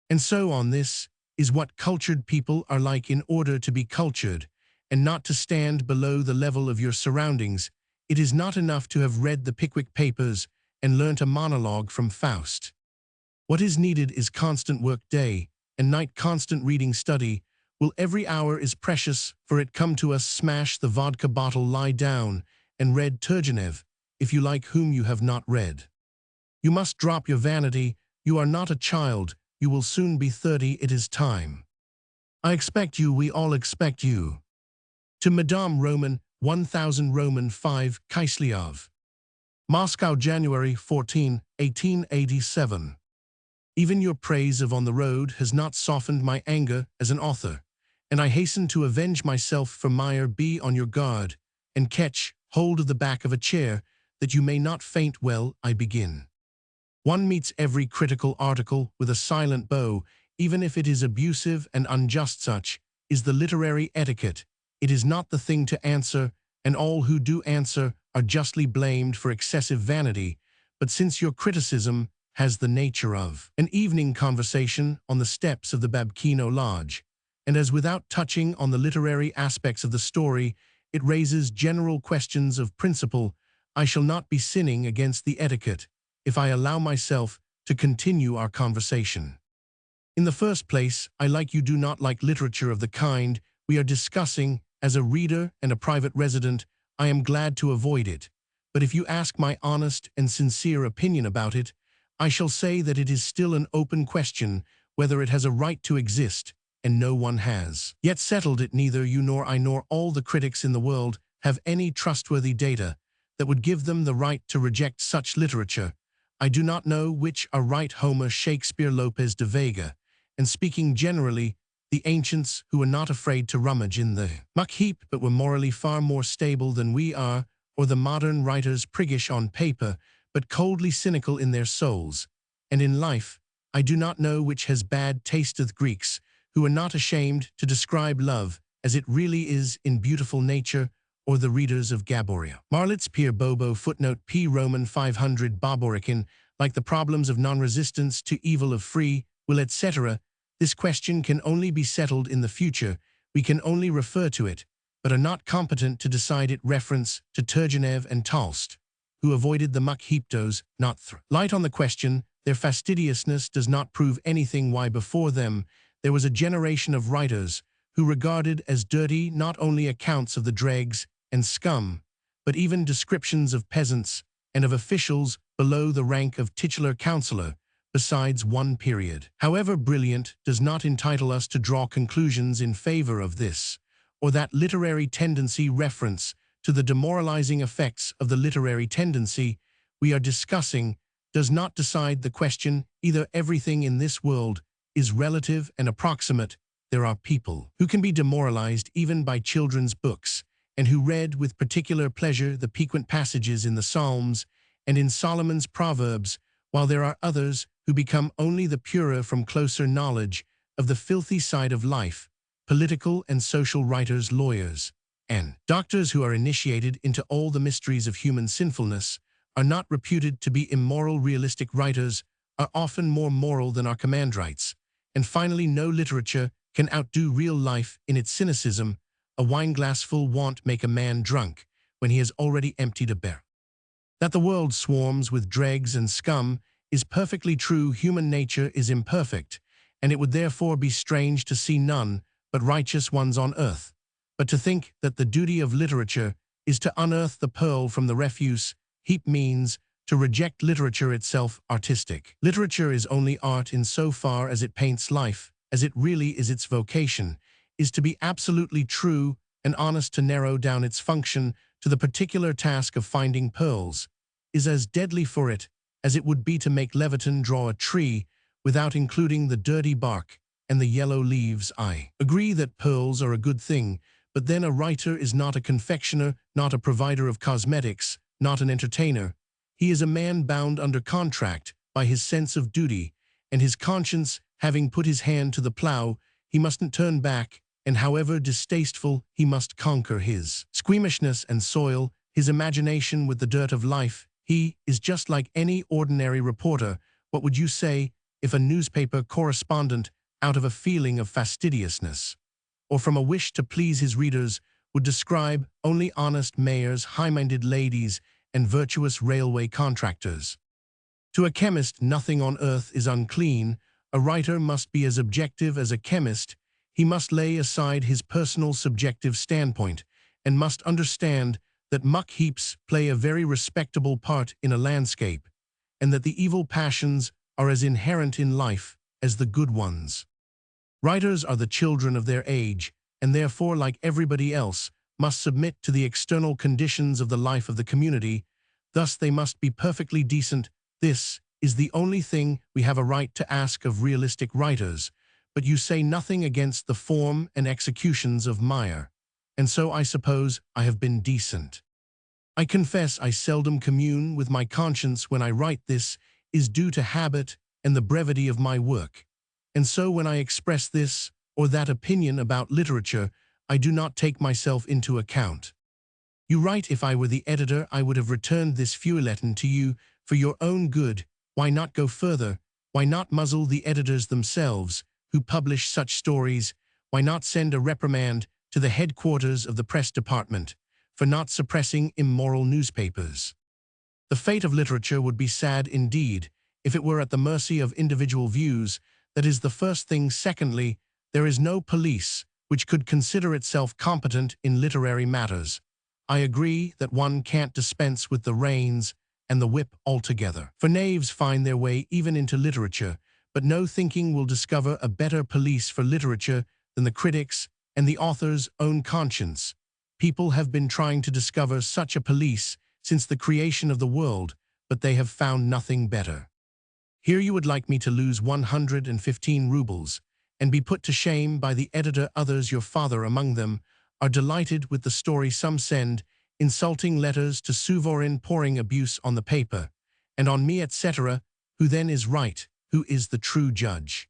And so on. This is what cultured people are like in order to be cultured, and not to stand below the level of your surroundings. It is not enough to have read the Pickwick Papers and learnt a monologue from Faust. What is needed is constant work, day and night, constant reading, study. Will every hour is precious, for it come to us. Smash the vodka bottle, lie down, and read Turgenev, if you like, whom you have not read. You must drop your vanity. You are not a child. You will soon be 30. It is time. I expect you. We all expect you. To Madame Roman, 1000 Roman 5, Kiselyov. Moscow, January 14, 1887. Even your praise of On the Road has not softened my anger as an author, and I hasten to avenge myself for Meyer. Be on your guard, and catch hold of the back of a chair, that you may not faint. Well, I begin. One meets every critical article with a silent bow, even if it is abusive and unjust. Such is the literary etiquette. It is not the thing to answer, and all who do answer are justly blamed for excessive vanity. But since your criticism has the nature of an evening conversation on the steps of the Babkino Lodge, and as without touching on the literary aspects of the story, it raises general questions of principle, I shall not be sinning against the etiquette if I allow myself to continue our conversation. In the first place, I do not like literature of the kind we are discussing. As a reader and a private resident, I am glad to avoid it. But if you ask my honest and sincere opinion about it, I shall say that it is still an open question whether it has a right to exist, and no one has yet settled it. Neither you nor I nor all the critics in the world have any trustworthy data that would give them the right to reject such literature. I do not know which are right, Homer, Shakespeare, Lopez de Vega, and speaking generally, the ancients who were not afraid to rummage in the muck heap but were morally far more stable than we are, or the modern writers, priggish on paper but coldly cynical in their souls and in life. I do not know which has bad taste, the Greeks, who are not ashamed to describe love as it really is in beautiful nature, or the readers of Gaboria. Marlitz Pier Bobo footnote P Roman 500 Boborikin, like the problems of non-resistance to evil of free will etc. This question can only be settled in the future. We can only refer to it, but are not competent to decide it. Reference to Turgenev and Tolst, who avoided the muck-heaptos, not light on the question. Their fastidiousness does not prove anything. Why before them there was a generation of writers who regarded as dirty not only accounts of the dregs and scum, but even descriptions of peasants and of officials below the rank of titular councillor, besides one period. However brilliant, does not entitle us to draw conclusions in favor of this or that literary tendency. Reference to the demoralizing effects of the literary tendency we are discussing does not decide the question. Either everything in this world is relative and approximate. There are people who can be demoralized even by children's books, and who read with particular pleasure the piquant passages in the Psalms and in Solomon's Proverbs, while there are others who become only the purer from closer knowledge of the filthy side of life. Political and social writers, lawyers, and doctors who are initiated into all the mysteries of human sinfulness are not reputed to be immoral. Realistic writers are often more moral than our commandrites. And finally, no literature can outdo real life in its cynicism. A wineglassful won't make a man drunk when he has already emptied a barrel. That the world swarms with dregs and scum is perfectly true. Human nature is imperfect, and it would therefore be strange to see none but righteous ones on earth. But to think that the duty of literature is to unearth the pearl from the refuse heap means to reject literature itself artistic. Literature is only art in so far as it paints life, as it really is. Its vocation is to be absolutely true and honest. To narrow down its function to the particular task of finding pearls is as deadly for it as it would be to make Leviton draw a tree without including the dirty bark and the yellow leaves. I agree that pearls are a good thing, but then a writer is not a confectioner, not a provider of cosmetics, not an entertainer. He is a man bound under contract by his sense of duty, and his conscience having put his hand to the plow, he mustn't turn back, and however distasteful, he must conquer his squeamishness and soil his imagination with the dirt of life. He is just like any ordinary reporter. What would you say if a newspaper correspondent, out of a feeling of fastidiousness, or from a wish to please his readers, would describe only honest mayors, high-minded ladies, and virtuous railway contractors? To a chemist, nothing on earth is unclean. A writer must be as objective as a chemist. He must lay aside his personal subjective standpoint and must understand that muck heaps play a very respectable part in a landscape, and that the evil passions are as inherent in life as the good ones. Writers are the children of their age, and therefore, like everybody else, must submit to the external conditions of the life of the community. Thus they must be perfectly decent. This is the only thing we have a right to ask of realistic writers. But you say nothing against the form and executions of Meyer, and so I suppose I have been decent. I confess I seldom commune with my conscience when I write. This is due to habit and the brevity of my work. And so when I express this or that opinion about literature, I do not take myself into account. You write, if I were the editor, I would have returned this feuilleton to you for your own good. Why not go further? Why not muzzle the editors themselves who publish such stories? Why not send a reprimand to the headquarters of the press department for not suppressing immoral newspapers? The fate of literature would be sad indeed if it were at the mercy of individual views. That is the first thing. Secondly, there is no police which could consider itself competent in literary matters. I agree that one can't dispense with the reins and the whip altogether. For knaves find their way even into literature, but no thinking will discover a better police for literature than the critic's and the author's own conscience. People have been trying to discover such a police since the creation of the world, but they have found nothing better. Here you would like me to lose 115 rubles and be put to shame by the editor. Others, your father among them, are delighted with the story. Some send insulting letters to Suvorin pouring abuse on the paper and on me, etc. Who then is right? Who is the true judge?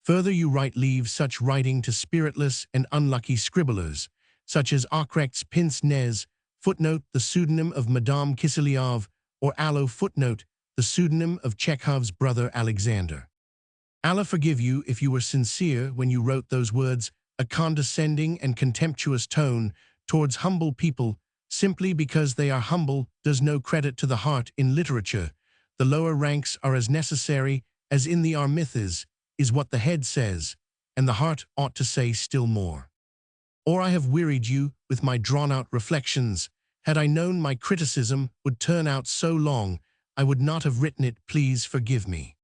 Further, you write, leave such writing to spiritless and unlucky scribblers. such as Arcrect's pince nez, footnote the pseudonym of Madame Kiselyov, or Allo footnote the pseudonym of Chekhov's brother Alexander. Allah forgive you if you were sincere when you wrote those words, a condescending and contemptuous tone towards humble people, simply because they are humble does no credit to the heart in literature. The lower ranks are as necessary as in the armithas, is what the head says, and the heart ought to say still more. Or I have wearied you with my drawn-out reflections. Had I known my criticism would turn out so long, I would not have written it. Please forgive me.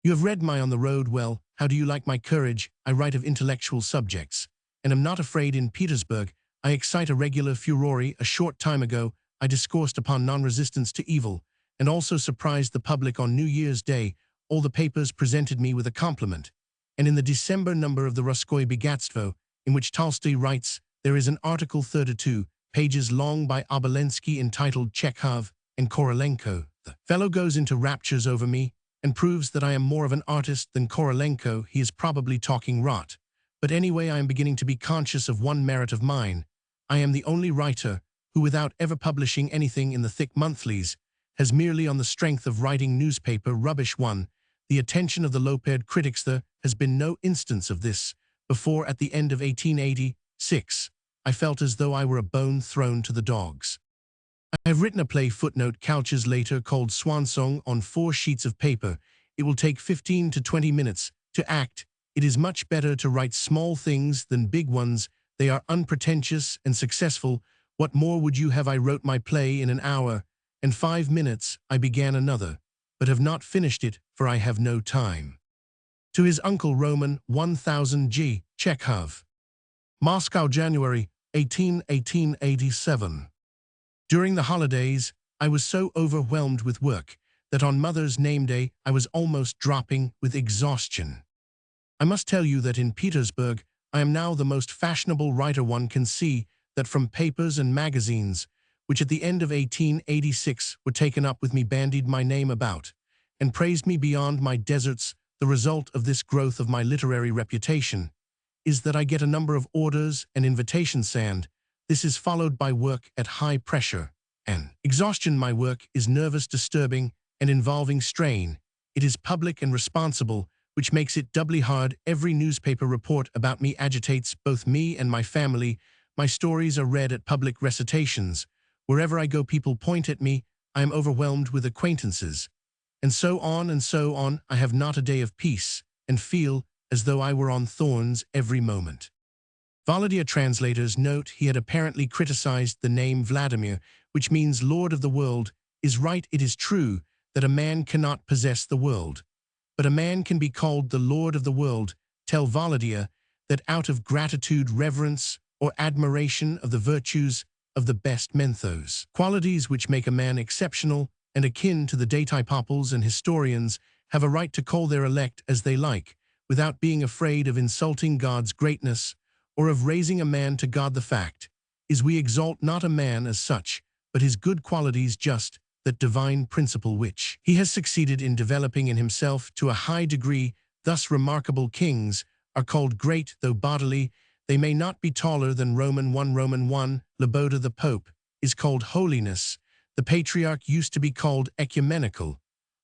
You have read my On the Road. Well, how do you like my courage? I write of intellectual subjects, and am not afraid. In Petersburg, I excite a regular furore. A short time ago, I discoursed upon non-resistance to evil, and also surprised the public on New Year's Day. All the papers presented me with a compliment, and in the December number of the Russkoye Bogatstvo, in which Tolstoy writes, there is an article 32 pages long by Obolensky entitled Chekhov and Korolenko. The fellow goes into raptures over me, and proves that I am more of an artist than Korolenko. He is probably talking rot. But anyway, I am beginning to be conscious of one merit of mine. I am the only writer who, without ever publishing anything in the thick monthlies, has merely on the strength of writing newspaper rubbish won the attention of the low-paid critics. There has been no instance of this before. At the end of 1886, I felt as though I were a bone thrown to the dogs. I have written a play, footnote Couches later, called Swansong, on 4 sheets of paper. It will take 15 to 20 minutes to act. It is much better to write small things than big ones. They are unpretentious and successful. What more would you have? I wrote my play in an hour, and 5 minutes I began another, but have not finished it, for I have no time. To his uncle Roman, 1000 G. Chekhov. Moscow, January 1887. During the holidays, I was so overwhelmed with work that on Mother's Name Day I was almost dropping with exhaustion. I must tell you that in Petersburg I am now the most fashionable writer. One can see that from papers and magazines, which at the end of 1886 were taken up with me, bandied my name about, and praised me beyond my deserts. The result of this growth of my literary reputation is that I get a number of orders and invitations, and this is followed by work at high pressure and exhaustion. My work is nervous, disturbing, and involving strain. It is public and responsible, which makes it doubly hard. Every newspaper report about me agitates both me and my family. My stories are read at public recitations. Wherever I go, people point at me. I am overwhelmed with acquaintances. And so on and so on. I have not a day of peace, and feel as though I were on thorns every moment. Volodya. Translators note he had apparently criticized the name Vladimir, which means Lord of the World, is right. It is true that a man cannot possess the world, but a man can be called the Lord of the World. Tell Volodya that out of gratitude, reverence, or admiration of the virtues of the best men, those qualities which make a man exceptional and akin to the Datipoples and historians, have a right to call their elect as they like, without being afraid of insulting God's greatness, or of raising a man to God. The fact is, we exalt not a man as such, but his good qualities, just that divine principle which he has succeeded in developing in himself to a high degree. Thus remarkable kings are called great, though bodily they may not be taller than Roman I. Roman I, Loboda the Pope, is called holiness. The Patriarch used to be called ecumenical,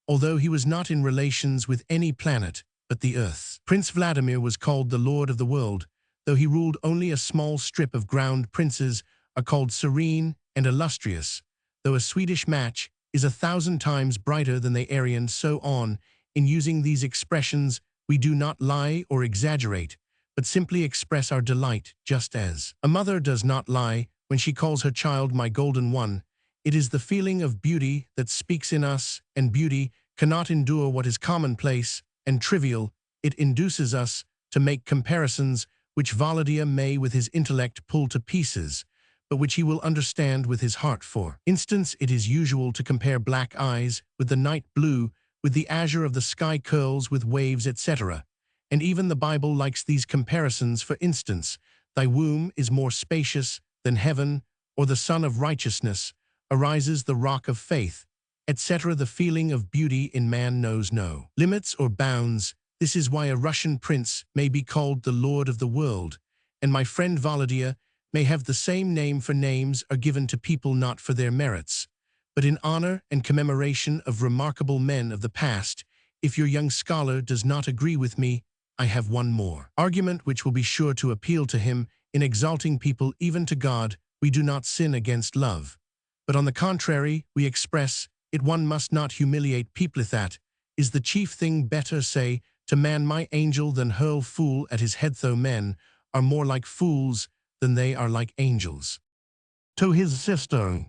although he was not in relations with any planet but the earth. Prince Vladimir was called the Lord of the World, though he ruled only a small strip of ground. Princes are called serene and illustrious, though a Swedish match is 1,000 times brighter than the Aryan. So on. In using these expressions, we do not lie or exaggerate, but simply express our delight, just as a mother does not lie when she calls her child my golden one. It is the feeling of beauty that speaks in us, and beauty cannot endure what is commonplace and trivial. It induces us to make comparisons which Volodya may with his intellect pull to pieces, but which he will understand with his heart. For instance, it is usual to compare black eyes with the night blue, with the azure of the sky curls with waves, etc. And even the Bible likes these comparisons. For instance, thy womb is more spacious than heaven, or the sun of righteousness arises the rock of faith, etc. The feeling of beauty in man knows no limits or bounds. This is why a Russian prince may be called the Lord of the World, and my friend Volodya may have the same name, for names are given to people not for their merits, but in honor and commemoration of remarkable men of the past. If your young scholar does not agree with me, I have one more argument which will be sure to appeal to him. In exalting people, even to God, we do not sin against love, but on the contrary, we express it. One must not humiliate people. That is the chief thing. Better say to man, my angel, than hurl fool at his head, though men are more like fools than they are like angels. To his sister.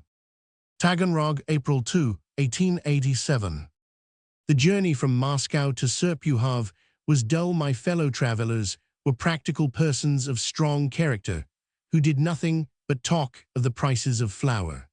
Taganrog, April 2, 1887. The journey from Moscow to Serpukhov was dull. My fellow travelers were practical persons of strong character, who did nothing but talk of the prices of flour.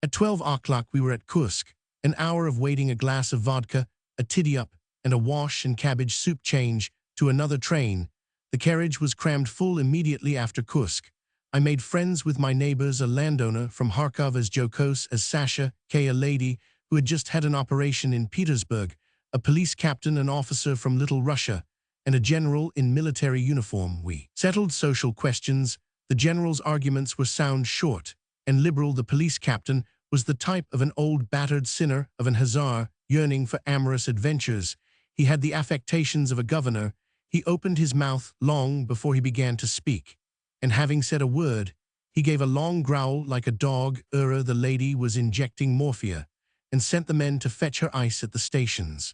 At 12 o'clock we were at Kursk. An hour of waiting, a glass of vodka, a tiddy-up, and a wash and cabbage soup change to another train. The carriage was crammed full. Immediately after Kursk, I made friends with my neighbors, a landowner from Kharkov, as jocose as Sasha K., a lady who had just had an operation in Petersburg, a police captain, an officer from Little Russia, and a general in military uniform. We settled social questions. The general's arguments were sound, short, and liberal. The police captain was the type of an old battered sinner, of an hussar yearning for amorous adventures. He had the affectations of a governor. He opened his mouth long before he began to speak, and having said a word, he gave a long growl like a dog. The lady was injecting morphia, and sent the men to fetch her ice at the stations.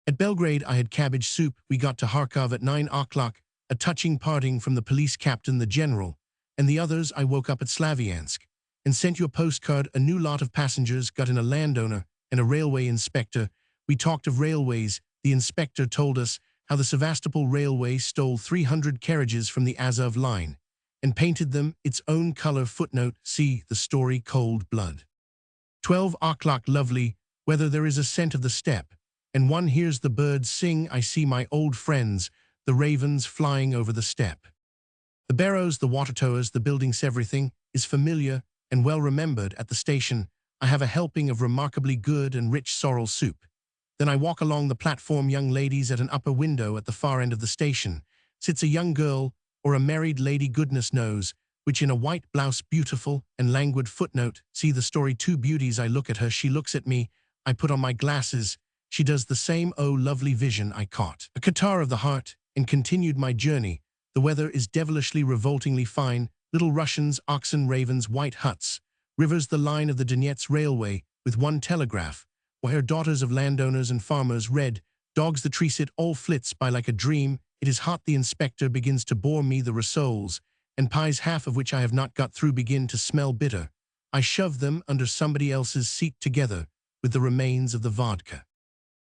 At Belgrade I had cabbage soup. We got to Kharkov at 9 o'clock, a touching parting from the police captain, the general, and the others. I woke up at Slaviansk, and sent you a postcard. A new lot of passengers got in, a landowner and a railway inspector. We talked of railways. The inspector told us how the Sevastopol Railway stole 300 carriages from the Azov line, and painted them its own color. Footnote, see the story Cold Blood. 12 o'clock, lovely weather. There is a scent of the steppe, and one hears the birds sing. I see my old friends, the ravens, flying over the steppe. The barrows, the water towers, the buildings, everything is familiar and well remembered. At the station, I have a helping of remarkably good and rich sorrel soup. Then I walk along the platform. Young ladies. At an upper window at the far end of the station sits a young girl, or a married lady, goodness knows which, in a white blouse, beautiful and languid. Footnote, see the story Two Beauties. I look at her, she looks at me. I put on my glasses, she does the same. Oh, lovely vision! I caught a catarrh of the heart and continued my journey. The weather is devilishly, revoltingly fine. Little Russians, oxen, ravens, white huts, rivers, the line of the Donetsk railway with one telegraph, where daughters of landowners and farmers, red dogs, the tree sit, all flits by like a dream. It is hot. The inspector begins to bore me. The rissoles and pies, half of which I have not got through, begin to smell bitter. I shove them under somebody else's seat together with the remains of the vodka.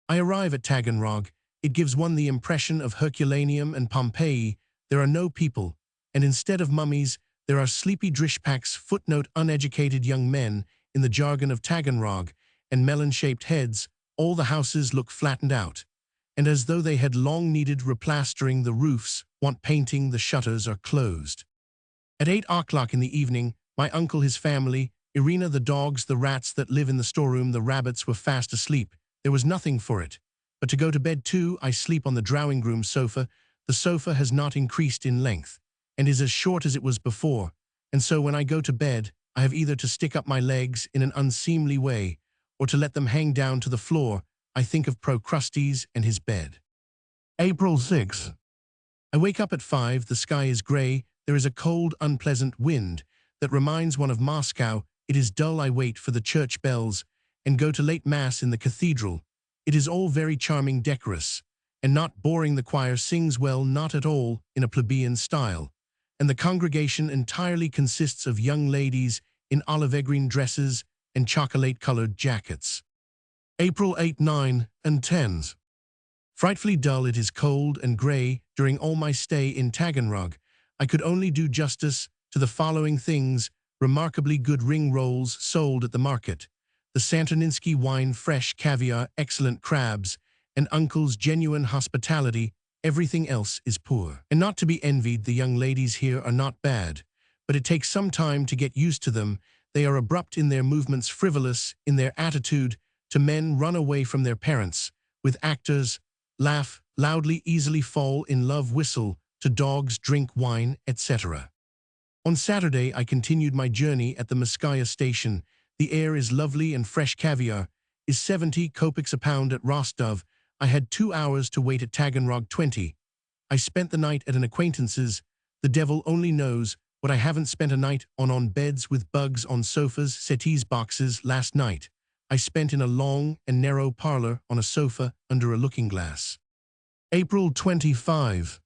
I arrive at Taganrog. It gives one the impression of Herculaneum and Pompeii. There are no people, and instead of mummies, there are sleepy drishpaks. Footnote, uneducated young men, in the jargon of Taganrog, and melon-shaped heads. All the houses look flattened out, and as though they had long needed replastering. The roofs want painting. The shutters are closed. At 8 o'clock in the evening, my uncle, his family, Irina, the dogs, the rats that live in the storeroom, the rabbits, were fast asleep. There was nothing for it but to go to bed too. I sleep on the drawing-room sofa. The sofa has not increased in length, and is as short as it was before, and so when I go to bed, I have either to stick up my legs in an unseemly way, or to let them hang down to the floor. I think of Procrustes and his bed. April 6. I wake up at 5. The sky is gray. There is a cold, unpleasant wind that reminds one of Moscow. It is dull. I wait for the church bells and go to late mass in the cathedral. It is all very charming, decorous, and not boring. The choir sings well, not at all in a plebeian style, and the congregation entirely consists of young ladies in olive-green dresses and chocolate-colored jackets. April 8, 9, and 10. Frightfully dull. It is cold and gray. During all my stay in Taganrog, I could only do justice to the following things: remarkably good ring rolls sold at the market, the Santorninsky wine, fresh caviar, excellent crabs, and uncle's genuine hospitality. Everything else is poor, and not to be envied. The young ladies here are not bad, but it takes some time to get used to them. They are abrupt in their movements, frivolous in their attitude to men, run away from their parents with actors, laugh loudly, easily fall in love, whistle to dogs, drink wine, etc. On Saturday, I continued my journey at the Moskaya station. The air is lovely and fresh caviar is 70 kopecks a pound at Rostov. I had 2 hours to wait at Taganrog 20. I spent the night at an acquaintance's. The devil only knows what I haven't spent a night on beds with bugs on sofas, settees, boxes. Last night, I spent in a long and narrow parlor on a sofa under a looking-glass. April 25.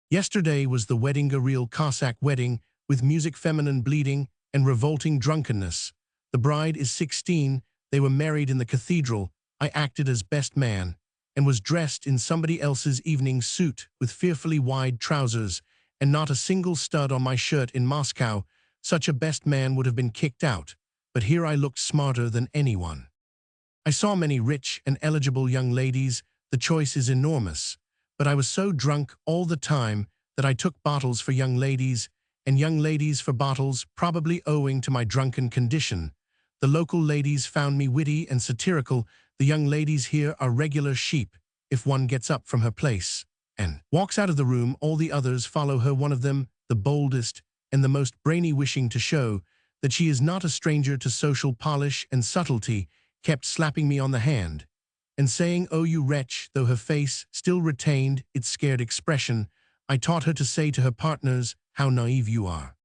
Yesterday was the wedding, a real Cossack wedding, with music, feminine bleeding, and revolting drunkenness. The bride is 16, they were married in the cathedral. I acted as best man, and was dressed in somebody else's evening suit with fearfully wide trousers, and not a single stud on my shirt. In Moscow, such a best man would have been kicked out, but here I looked smarter than anyone. I saw many rich and eligible young ladies. The choice is enormous, but I was so drunk all the time that I took bottles for young ladies, and young ladies for bottles, probably owing to my drunken condition. The local ladies found me witty and satirical. The young ladies here are regular sheep. If one gets up from her place and walks out of the room, all the others follow her. One of them, the boldest and the most brainy, wishing to show that she is not a stranger to social polish and subtlety, kept slapping me on the hand and saying, "Oh, you wretch," though her face still retained its scared expression. I taught her to say to her partners, "How naive you are."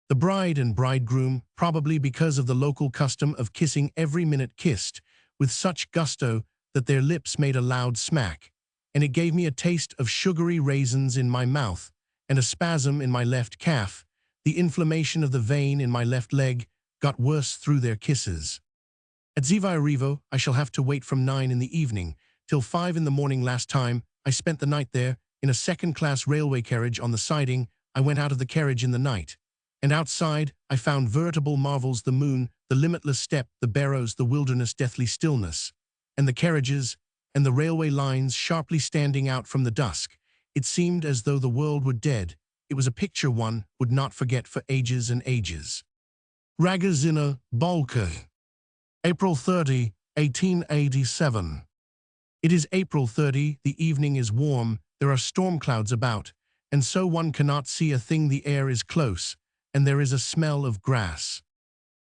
The bride and bridegroom, probably because of the local custom of kissing every minute, kissed with such gusto that their lips made a loud smack, and it gave me a taste of sugary raisins in my mouth and a spasm in my left calf. The inflammation of the vein in my left leg got worse through their kisses. At Zviarivo, I shall have to wait from 9 in the evening till 5 in the morning. Last time I spent the night there in a second-class railway carriage on the siding. I went out of the carriage in the night, and outside I found veritable marvels: the moon, the limitless steppe, the barrows, the wilderness, deathly stillness, and the carriages and the railway lines sharply standing out from the dusk. It seemed as though the world were dead. It was a picture one would not forget for ages and ages. Ragozina Bolka. April 30, 1887. It is April 30, the evening is warm, there are storm clouds about, and so one cannot see a thing. The air is close, and there is a smell of grass.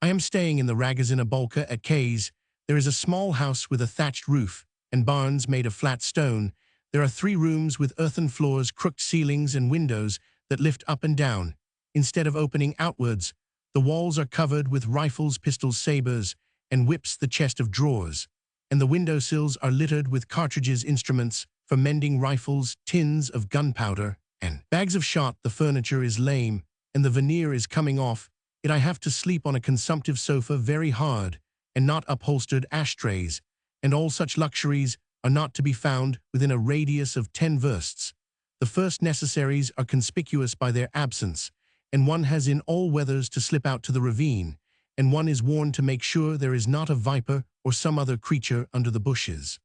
I am staying in the Ragozina Bolka at Kays. There is a small house with a thatched roof and barns made of flat stone. There are 3 rooms with earthen floors, crooked ceilings, and windows that lift up and down, instead of opening outwards. The walls are covered with rifles, pistols, sabers, and whips, the chest of drawers, and the windowsills are littered with cartridges, instruments for mending rifles, tins of gunpowder, and bags of shot. The furniture is lame, and the veneer is coming off. Yet I have to sleep on a consumptive sofa, very hard, and not upholstered. Ashtrays and all such luxuries are not to be found within a radius of 10 versts. The first necessaries are conspicuous by their absence, and one has in all weathers to slip out to the ravine, and one is warned to make sure there is not a viper or some other creature under the bushes.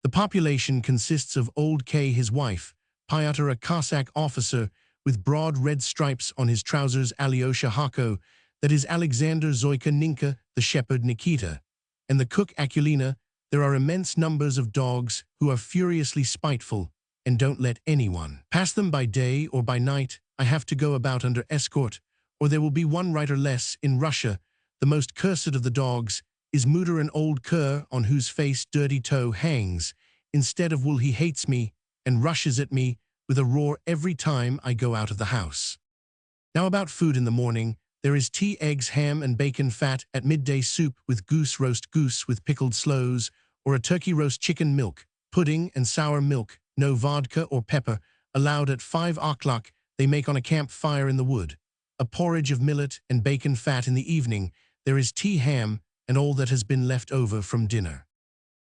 The population consists of Old K, his wife, Pyotr, a Cossack officer with broad red stripes on his trousers, Alyosha Hako, that is Alexander, Zoika, Ninka, the shepherd Nikita, and the cook Akulina. There are immense numbers of dogs who are furiously spiteful and don't let anyone pass them by day or by night. I have to go about under escort, or there will be one rider less in Russia. The most cursed of the dogs is Mutter, an old cur on whose face dirty toe hangs. Instead of wool, he hates me and rushes at me with a roar every time I go out of the house. Now about food. In the morning, there is tea, eggs, ham, and bacon. Fat at midday, soup with roast goose with pickled sloes, or a turkey roast, chicken, milk, pudding, and sour milk. No vodka or pepper allowed at 5 o'clock. They make on a campfire in the wood. A porridge of millet and bacon. Fat in the evening. There is tea, ham, and all that has been left over from dinner.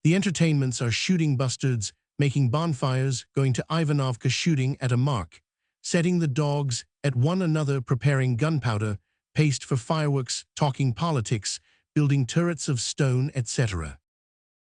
The entertainments are shooting bustards, making bonfires, going to Ivanovka, shooting at a mark, setting the dogs at one another, preparing gunpowder, paste for fireworks, talking politics, building turrets of stone, etc.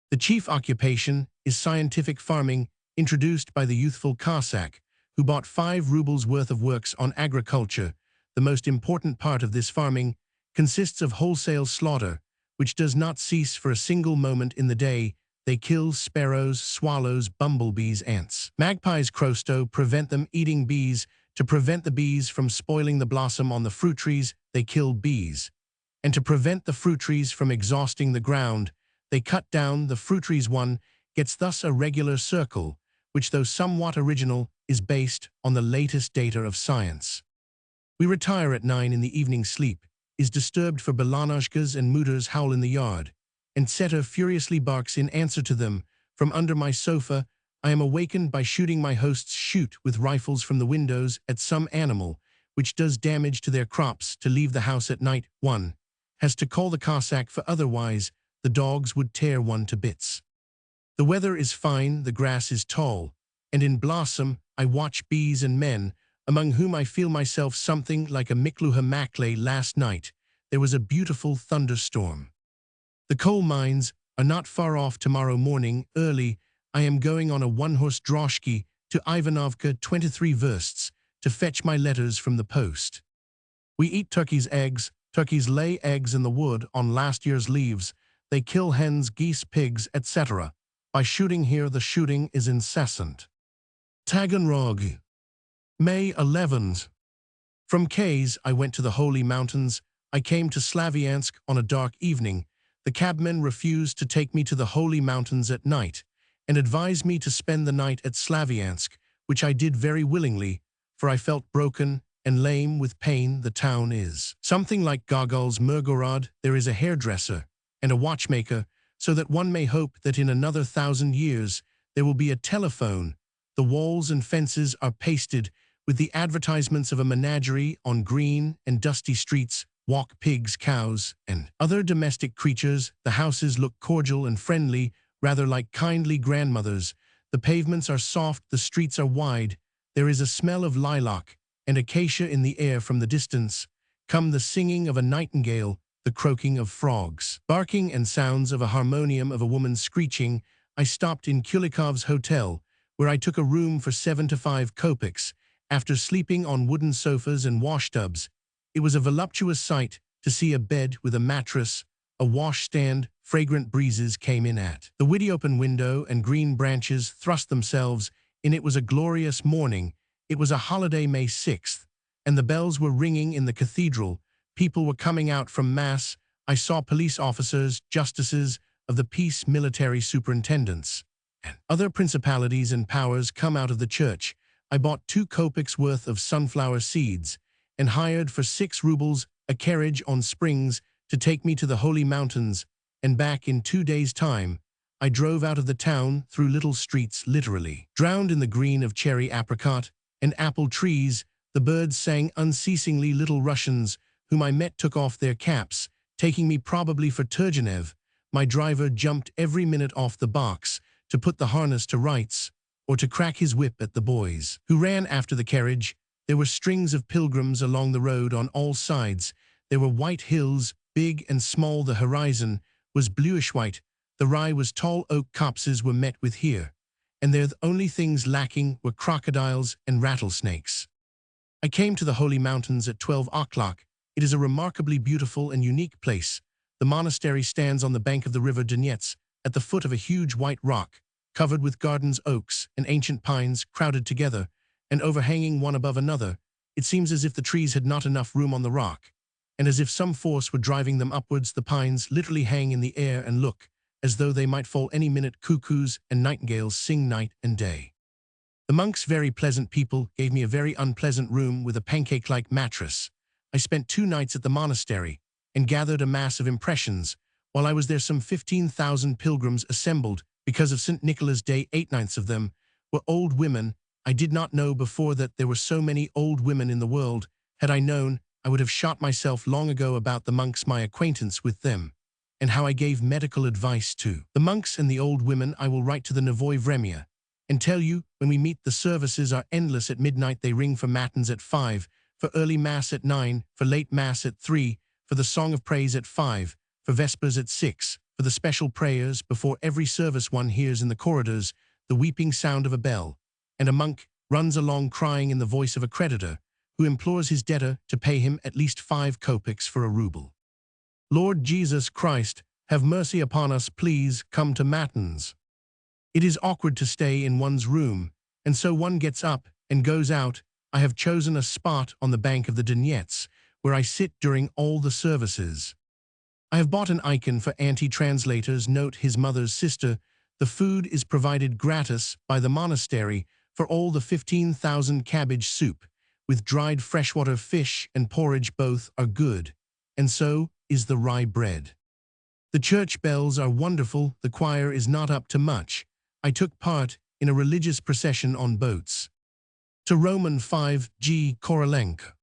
The chief occupation is scientific farming, introduced by the youthful Cossack, who bought 5 rubles worth of works on agriculture. The most important part of this farming consists of wholesale slaughter, which does not cease for a single moment in the day. They kill sparrows, swallows, bumblebees, ants, magpies, crows, to prevent them eating bees, To prevent the bees from spoiling the blossom on the fruit trees, they killed bees. And to prevent the fruit trees from exhausting the ground, they cut down the fruit trees. One gets thus a regular circle, which, though somewhat original, is based on the latest data of science. We retire at 9 in the evening. Sleep is disturbed, for Belanashkas and Mutters howl in the yard, and Setter furiously barks in answer to them. From under my sofa, I am awakened by shooting. My hosts shoot with rifles from the windows at some animal which does damage to their crops. To leave the house at night, one has to call the Cossack, for otherwise the dogs would tear one to bits. The weather is fine, the grass is tall, and in blossom. I watch bees and men, among whom I feel myself something like a Mikluha Makle. Last night there was a beautiful thunderstorm. The coal mines are not far off. Tomorrow morning, early, I am going on a one-horse droshky to Ivanovka, 23 versts, to fetch my letters from the post. We eat turkeys' eggs. Turkeys lay eggs in the wood on last year's leaves. They kill hens, geese, pigs, etc. By shooting here, the shooting is incessant. Taganrog, May 11th. From Kays I went to the Holy Mountains. I came to Slaviansk on a dark evening. The cabmen refused to take me to the Holy Mountains at night, and advised me to spend the night at Slaviansk, which I did very willingly, for I felt broken and lame with pain. The town is something like Gogol's Mirgorod. There is a hairdresser and a watchmaker, so that one may hope that in another 1,000 years there will be a telephone. The walls and fences are pasted with the advertisements of a menagerie. On green and dusty streets walk pigs, cows, and other domestic creatures. The houses look cordial and friendly, rather like kindly grandmothers. The pavements are soft, the streets are wide. There is a smell of lilac and acacia in the air. From the distance come the singing of a nightingale, the croaking of frogs, barking, and sounds of a harmonium, of a woman screeching. I stopped in Kulikov's hotel, where I took a room for 75 kopecks, after sleeping on wooden sofas and washtubs. It was a voluptuous sight to see a bed with a mattress, a washstand. Fragrant breezes came in at the widdy open window, and green branches thrust themselves in. It was a glorious morning. It was a holiday, May 6th, and the bells were ringing in the cathedral. People were coming out from Mass. I saw police officers, justices of the peace, military superintendents, and other principalities and powers come out of the church. I bought 2 kopecks worth of sunflower seeds, and hired for 6 rubles a carriage on springs to take me to the Holy Mountains, and back in 2 days' time. I drove out of the town through little streets literally drowned in the green of cherry, apricot, and apple trees. The birds sang unceasingly. Little Russians whom I met took off their caps, taking me probably for Turgenev. My driver jumped every minute off the box to put the harness to rights, or to crack his whip at the boys who ran after the carriage. There were strings of pilgrims along the road on all sides. There were white hills, big and small. The horizon was bluish-white. The rye was tall. Oak copses were met with here, and there the only things lacking were crocodiles and rattlesnakes. I came to the Holy Mountains at 12 o'clock. It is a remarkably beautiful and unique place. The monastery stands on the bank of the river Donets, at the foot of a huge white rock, covered with gardens, oaks, and ancient pines crowded together, and overhanging one above another. It seems as if the trees had not enough room on the rock, and as if some force were driving them upwards. The pines literally hang in the air and look as though they might fall any minute. Cuckoos and nightingales sing night and day. The monks, very pleasant people, gave me a very unpleasant room with a pancake-like mattress. I spent 2 nights at the monastery and gathered a mass of impressions. While I was there, some 15,000 pilgrims assembled because of St. Nicholas' Day. 8/9 of them were old women. I did not know before that there were so many old women in the world. Had I known, I would have shot myself long ago. About the monks, my acquaintance with them, and how I gave medical advice to the monks and the old women, I will write to the Novoye Vremya and tell you. When we meet, the services are endless. At midnight they ring for matins at 5, for early mass at 9, for late mass at 3, for the song of praise at 5, for vespers at 6, for the special prayers. Before every service one hears in the corridors the weeping sound of a bell, and a monk runs along crying in the voice of a creditor, who implores his debtor to pay him at least 5 kopecks for a ruble. Lord Jesus Christ, have mercy upon us, please come to matins. It is awkward to stay in one's room, and so one gets up and goes out. I have chosen a spot on the bank of the Donets, where I sit during all the services. I have bought an icon for anti-translators. Note his mother's sister. The food is provided gratis by the monastery for all the 15,000 cabbage soup, with dried freshwater fish and porridge. Both are good, and so is the rye bread. The church bells are wonderful. The choir is not up to much. I took part in a religious procession on boats. To Roman 5 G. Korolenko.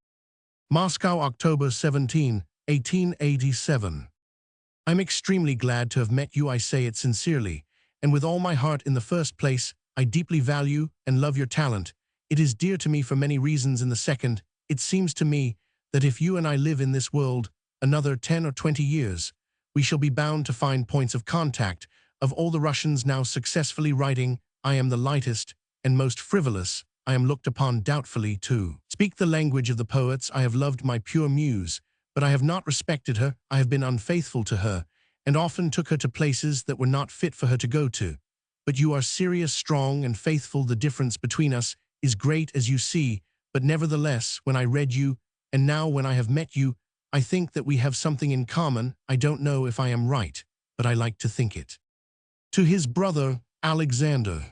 Moscow, October 17, 1887. I'm extremely glad to have met you. I say it sincerely, and with all my heart. In the first place, I deeply value and love your talent. It is dear to me for many reasons. In the second, it seems to me that if you and I live in this world another 10 or 20 years, we shall be bound to find points of contact. Of all the Russians now successfully writing, I am the lightest and most frivolous. I am looked upon doubtfully to speak the language of the poets. I have loved my pure muse, but I have not respected her. I have been unfaithful to her, and often took her to places that were not fit for her to go to. But you are serious, strong, and faithful. The difference between us is great, as you see, but nevertheless, when I read you, and now when I have met you, I think that we have something in common. I don't know if I am right, but I like to think it. To his brother, Alexander.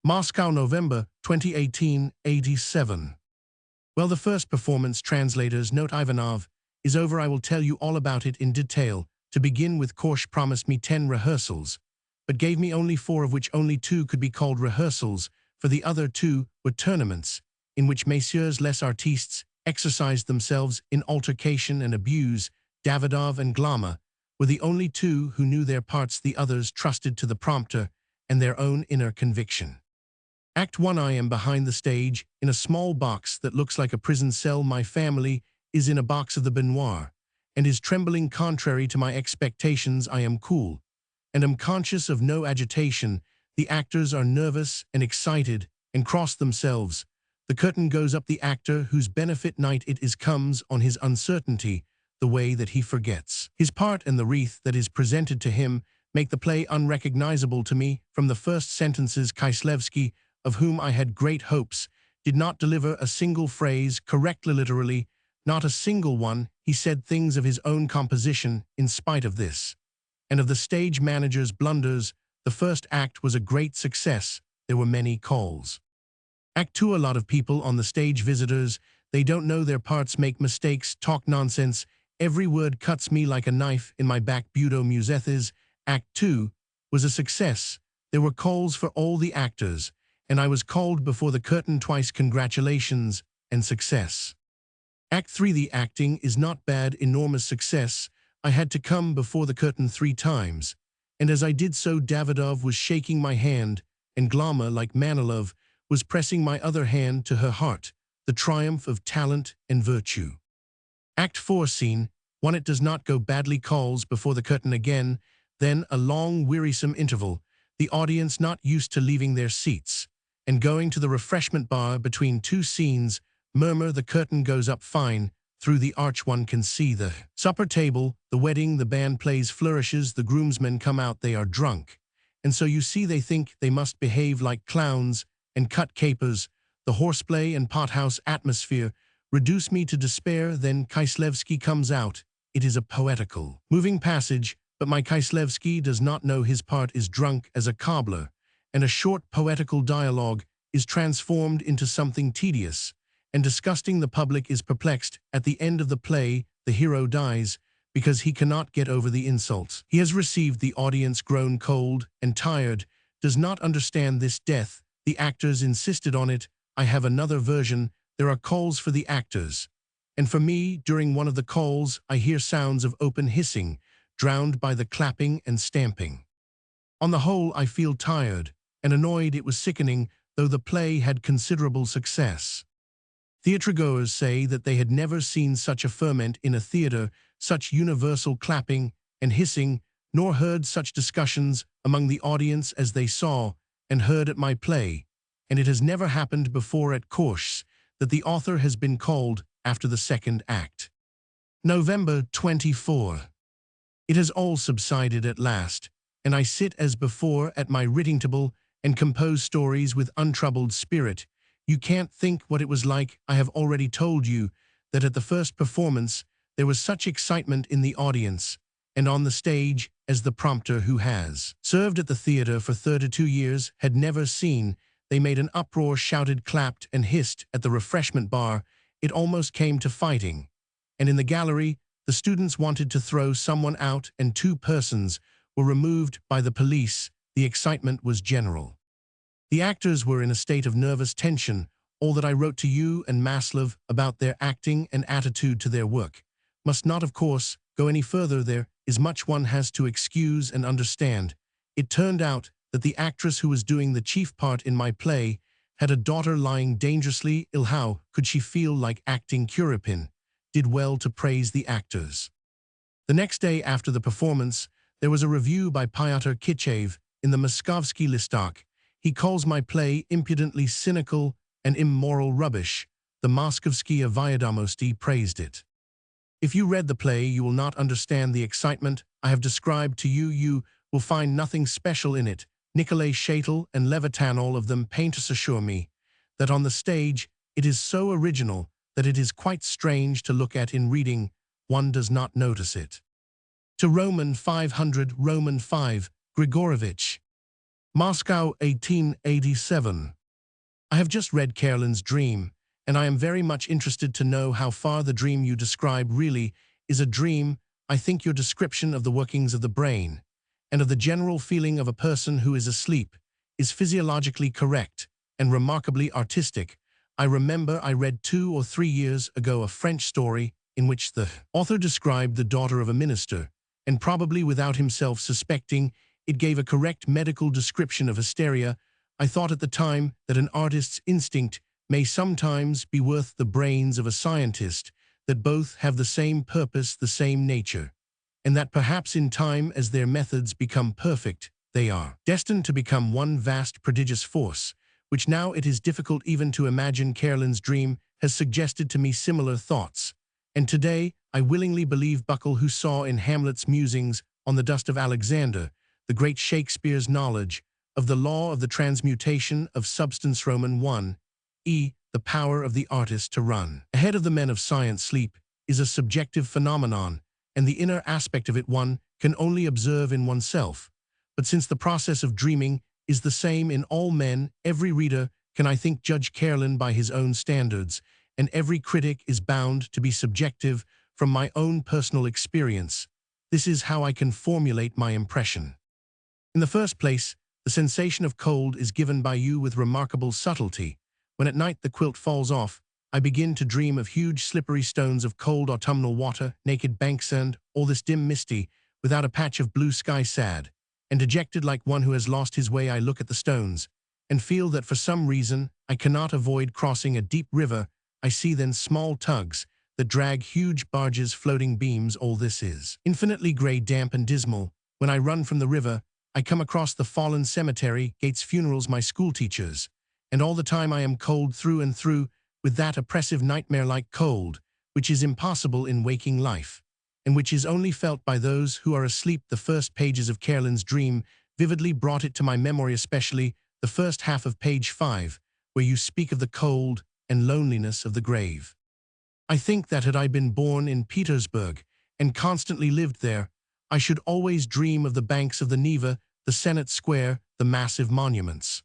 Moscow, November 2018, 87. Well, the first performance, translators note Ivanov, is over. I will tell you all about it in detail. To begin with, Korsh promised me 10 rehearsals, but gave me only 4, of which only 2 could be called rehearsals, for the other 2 were tournaments, in which messieurs les artistes exercised themselves in altercation and abuse. Davidov and Glama were the only 2 who knew their parts. The others trusted to the prompter and their own inner conviction. Act 1. I am behind the stage, in a small box that looks like a prison cell. My family is in a box of the baignoire, and is trembling contrary to my expectations. I am cool, and am conscious of no agitation. The actors are nervous and excited, and cross themselves. The curtain goes up. The actor whose benefit night it is comes on his uncertainty, the way that he forgets his part, and the wreath that is presented to him make the play unrecognizable to me. From the first sentences, Kieslewski, of whom I had great hopes, did not deliver a single phrase correctly, literally, not a single one. He said things of his own composition. In spite of this, and of the stage manager's blunders, the first act was a great success. There were many calls. Act 2. A lot of people on the stage, visitors. They don't know their parts, make mistakes, talk nonsense. Every word cuts me like a knife in my back. Budo Musethes. Act 2 was a success. There were calls for all the actors, and I was called before the curtain twice. Congratulations and success. Act 3. The acting is not bad, enormous success. I had to come before the curtain 3 times, and as I did so, Davidov was shaking my hand, and Glama, like Manilov, was pressing my other hand to her heart. The triumph of talent and virtue. Act 4. Scene 1. It does not go badly. Calls before the curtain again, then a long, wearisome interval. The audience, not used to leaving their seats and going to the refreshment bar between 2 scenes, murmur. The curtain goes up. Fine. Through the arch one can see the supper table, the wedding. The band plays, flourishes. The groomsmen come out. They are drunk, and so you see they think they must behave like clowns and cut capers. The horseplay and pothouse atmosphere reduce me to despair. Then Kieslewski comes out. It is a poetical, moving passage, but my Kieslewski does not know his part, is drunk as a cobbler, and a short poetical dialogue is transformed into something tedious and disgusting. The public is perplexed. At the end of the play, the hero dies because he cannot get over the insults he has received. The audience, grown cold and tired, does not understand this death. The actors insisted on it. I have another version. There are calls for the actors, and for me, during one of the calls, I hear sounds of open hissing, drowned by the clapping and stamping. On the whole, I feel tired and annoyed. It was sickening, though the play had considerable success. Theatergoers say that they had never seen such a ferment in a theater, such universal clapping and hissing, nor heard such discussions among the audience as they saw and heard at my play, and it has never happened before at Korsh that the author has been called after the second act. November 24. It has all subsided at last, and I sit as before at my writing table and compose stories with untroubled spirit. You can't think what it was like. I have already told you that at the first performance there was such excitement in the audience and on the stage as the prompter, who has served at the theater for 32 years, had never seen. They made an uproar, shouted, clapped, and hissed at the refreshment bar. It almost came to fighting. And in the gallery, the students wanted to throw someone out, and 2 persons were removed by the police. The excitement was general. The actors were in a state of nervous tension. All that I wrote to you and Maslov about their acting and attitude to their work must not, of course, go any further. There is much one has to excuse and understand. It turned out that the actress who was doing the chief part in my play had a daughter lying dangerously ill. How could she feel like acting? Kuripin did well to praise the actors. The next day after the performance, there was a review by Pyotr Chekhov in the Moskovsky Listok. He calls my play impudently cynical and immoral rubbish. The Moskovskaya Vyadomosti praised it. If you read the play, you will not understand the excitement I have described to you. You will find nothing special in it. Nikolai Shatel and Levitan, all of them, painters, assure me that on the stage it is so original that it is quite strange to look at. In reading, one does not notice it. To Roman 500, Roman 5, Grigorovich. Moscow, 1887. I have just read Karelin's Dream, and I am very much interested to know how far the dream you describe really is a dream. I think your description of the workings of the brain and of the general feeling of a person who is asleep is physiologically correct and remarkably artistic. I remember I read 2 or 3 years ago a French story in which the author described the daughter of a minister, and probably without himself suspecting, it gave a correct medical description of hysteria. I thought at the time that an artist's instinct may sometimes be worth the brains of a scientist, that both have the same purpose, the same nature, and that perhaps in time, as their methods become perfect, they are destined to become one vast prodigious force, which now it is difficult even to imagine. Karelin's Dream has suggested to me similar thoughts, and today I willingly believe Buckle, who saw in Hamlet's musings on the dust of Alexander the great Shakespeare's knowledge of the law of the transmutation of substance. Roman 1, the power of the artist to run ahead of the men of science. Sleep is a subjective phenomenon, and the inner aspect of it one can only observe in oneself. But since the process of dreaming is the same in all men, every reader can, I think, judge Karelin by his own standards, and every critic is bound to be subjective. From my own personal experience, this is how I can formulate my impression. In the first place, the sensation of cold is given by you with remarkable subtlety. When at night the quilt falls off, I begin to dream of huge slippery stones of cold autumnal water, naked bank sand, all this dim misty, without a patch of blue sky. Sad and dejected like one who has lost his way, I look at the stones and feel that for some reason I cannot avoid crossing a deep river. I see then small tugs that drag huge barges, floating beams. All this is infinitely gray, damp, and dismal. When I run from the river, I come across the fallen cemetery, Gates' funerals, my schoolteachers, and all the time I am cold through and through, with that oppressive nightmare-like cold, which is impossible in waking life, and which is only felt by those who are asleep. The first pages of Karelin's Dream vividly brought it to my memory, especially the first half of page 5, where you speak of the cold and loneliness of the grave. I think that had I been born in Petersburg and constantly lived there, I should always dream of the banks of the Neva, the Senate Square, the massive monuments.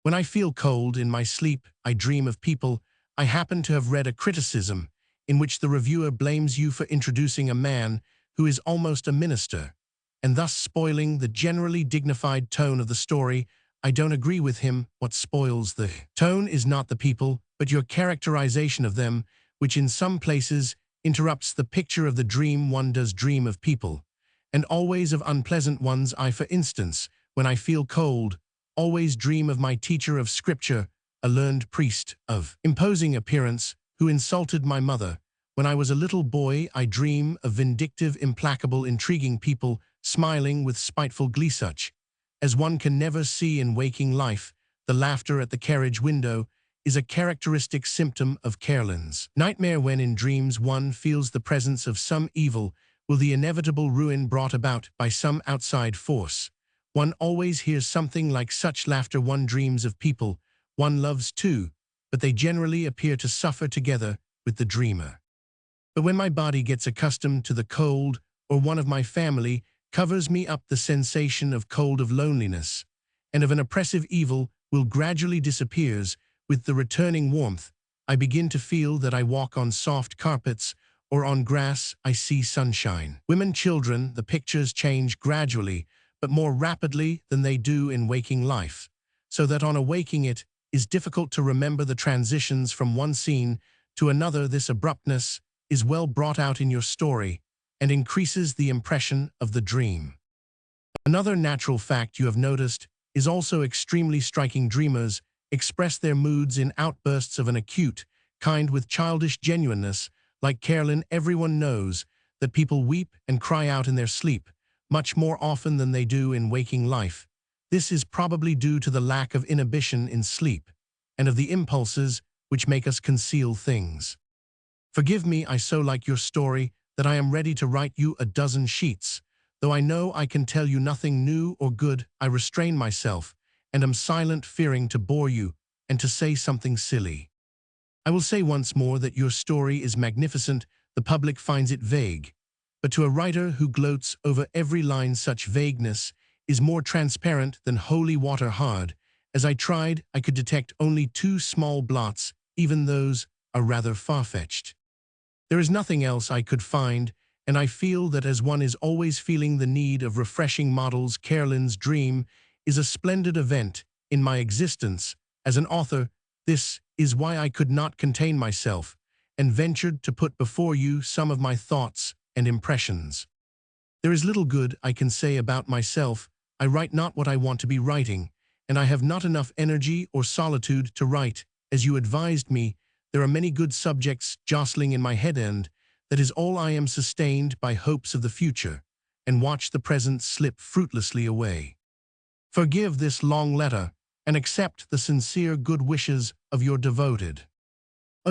When I feel cold in my sleep, I dream of people. I happen to have read a criticism in which the reviewer blames you for introducing a man who is almost a minister, and thus spoiling the generally dignified tone of the story. I don't agree with him. What spoils the tone is not the people, but your characterization of them, which in some places interrupts the picture of the dream. One does dream of people, and always of unpleasant ones. I, for instance, when I feel cold, always dream of my teacher of scripture, a learned priest of imposing appearance, who insulted my mother. When I was a little boy, I dream of vindictive, implacable, intriguing people, smiling with spiteful glee, such as one can never see in waking life. The laughter at the carriage window is a characteristic symptom of Karelin's nightmare. When in dreams one feels the presence of some evil, will the inevitable ruin brought about by some outside force. One always hears something like such laughter. One dreams of people one loves too, but they generally appear to suffer together with the dreamer. But when my body gets accustomed to the cold, or one of my family covers me up, the sensation of cold, of loneliness, and of an oppressive evil will gradually disappears. With the returning warmth, I begin to feel that I walk on soft carpets, or on grass I see sunshine. Women, children, the pictures change gradually, but more rapidly than they do in waking life, so that on awaking it is difficult to remember the transitions from one scene to another. This abruptness is well brought out in your story and increases the impression of the dream. Another natural fact you have noticed is also extremely striking. Dreamers express their moods in outbursts of an acute kind with childish genuineness. Like Carolyn, everyone knows that people weep and cry out in their sleep much more often than they do in waking life. This is probably due to the lack of inhibition in sleep and of the impulses which make us conceal things. Forgive me, I so like your story that I am ready to write you a dozen sheets. Though I know I can tell you nothing new or good, I restrain myself and am silent, fearing to bore you and to say something silly. I will say once more that your story is magnificent. The public finds it vague, but to a writer who gloats over every line, such vagueness is more transparent than holy water hard. As I tried, I could detect only 2 small blots. Even those are rather far-fetched. There is nothing else I could find, and I feel that as one is always feeling the need of refreshing models, Carolyn's dream is a splendid event in my existence as an author. This is why I could not contain myself and ventured to put before you some of my thoughts and impressions. There is little good I can say about myself. I write not what I want to be writing, and I have not enough energy or solitude to write. As you advised me, there are many good subjects jostling in my head, and that is all. I am sustained by hopes of the future, and watch the present slip fruitlessly away. Forgive this long letter, and accept the sincere good wishes of your devoted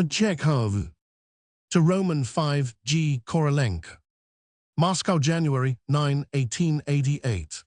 Chekhov. To Roman 5 G. Korolenko. Moscow, January 9, 1888.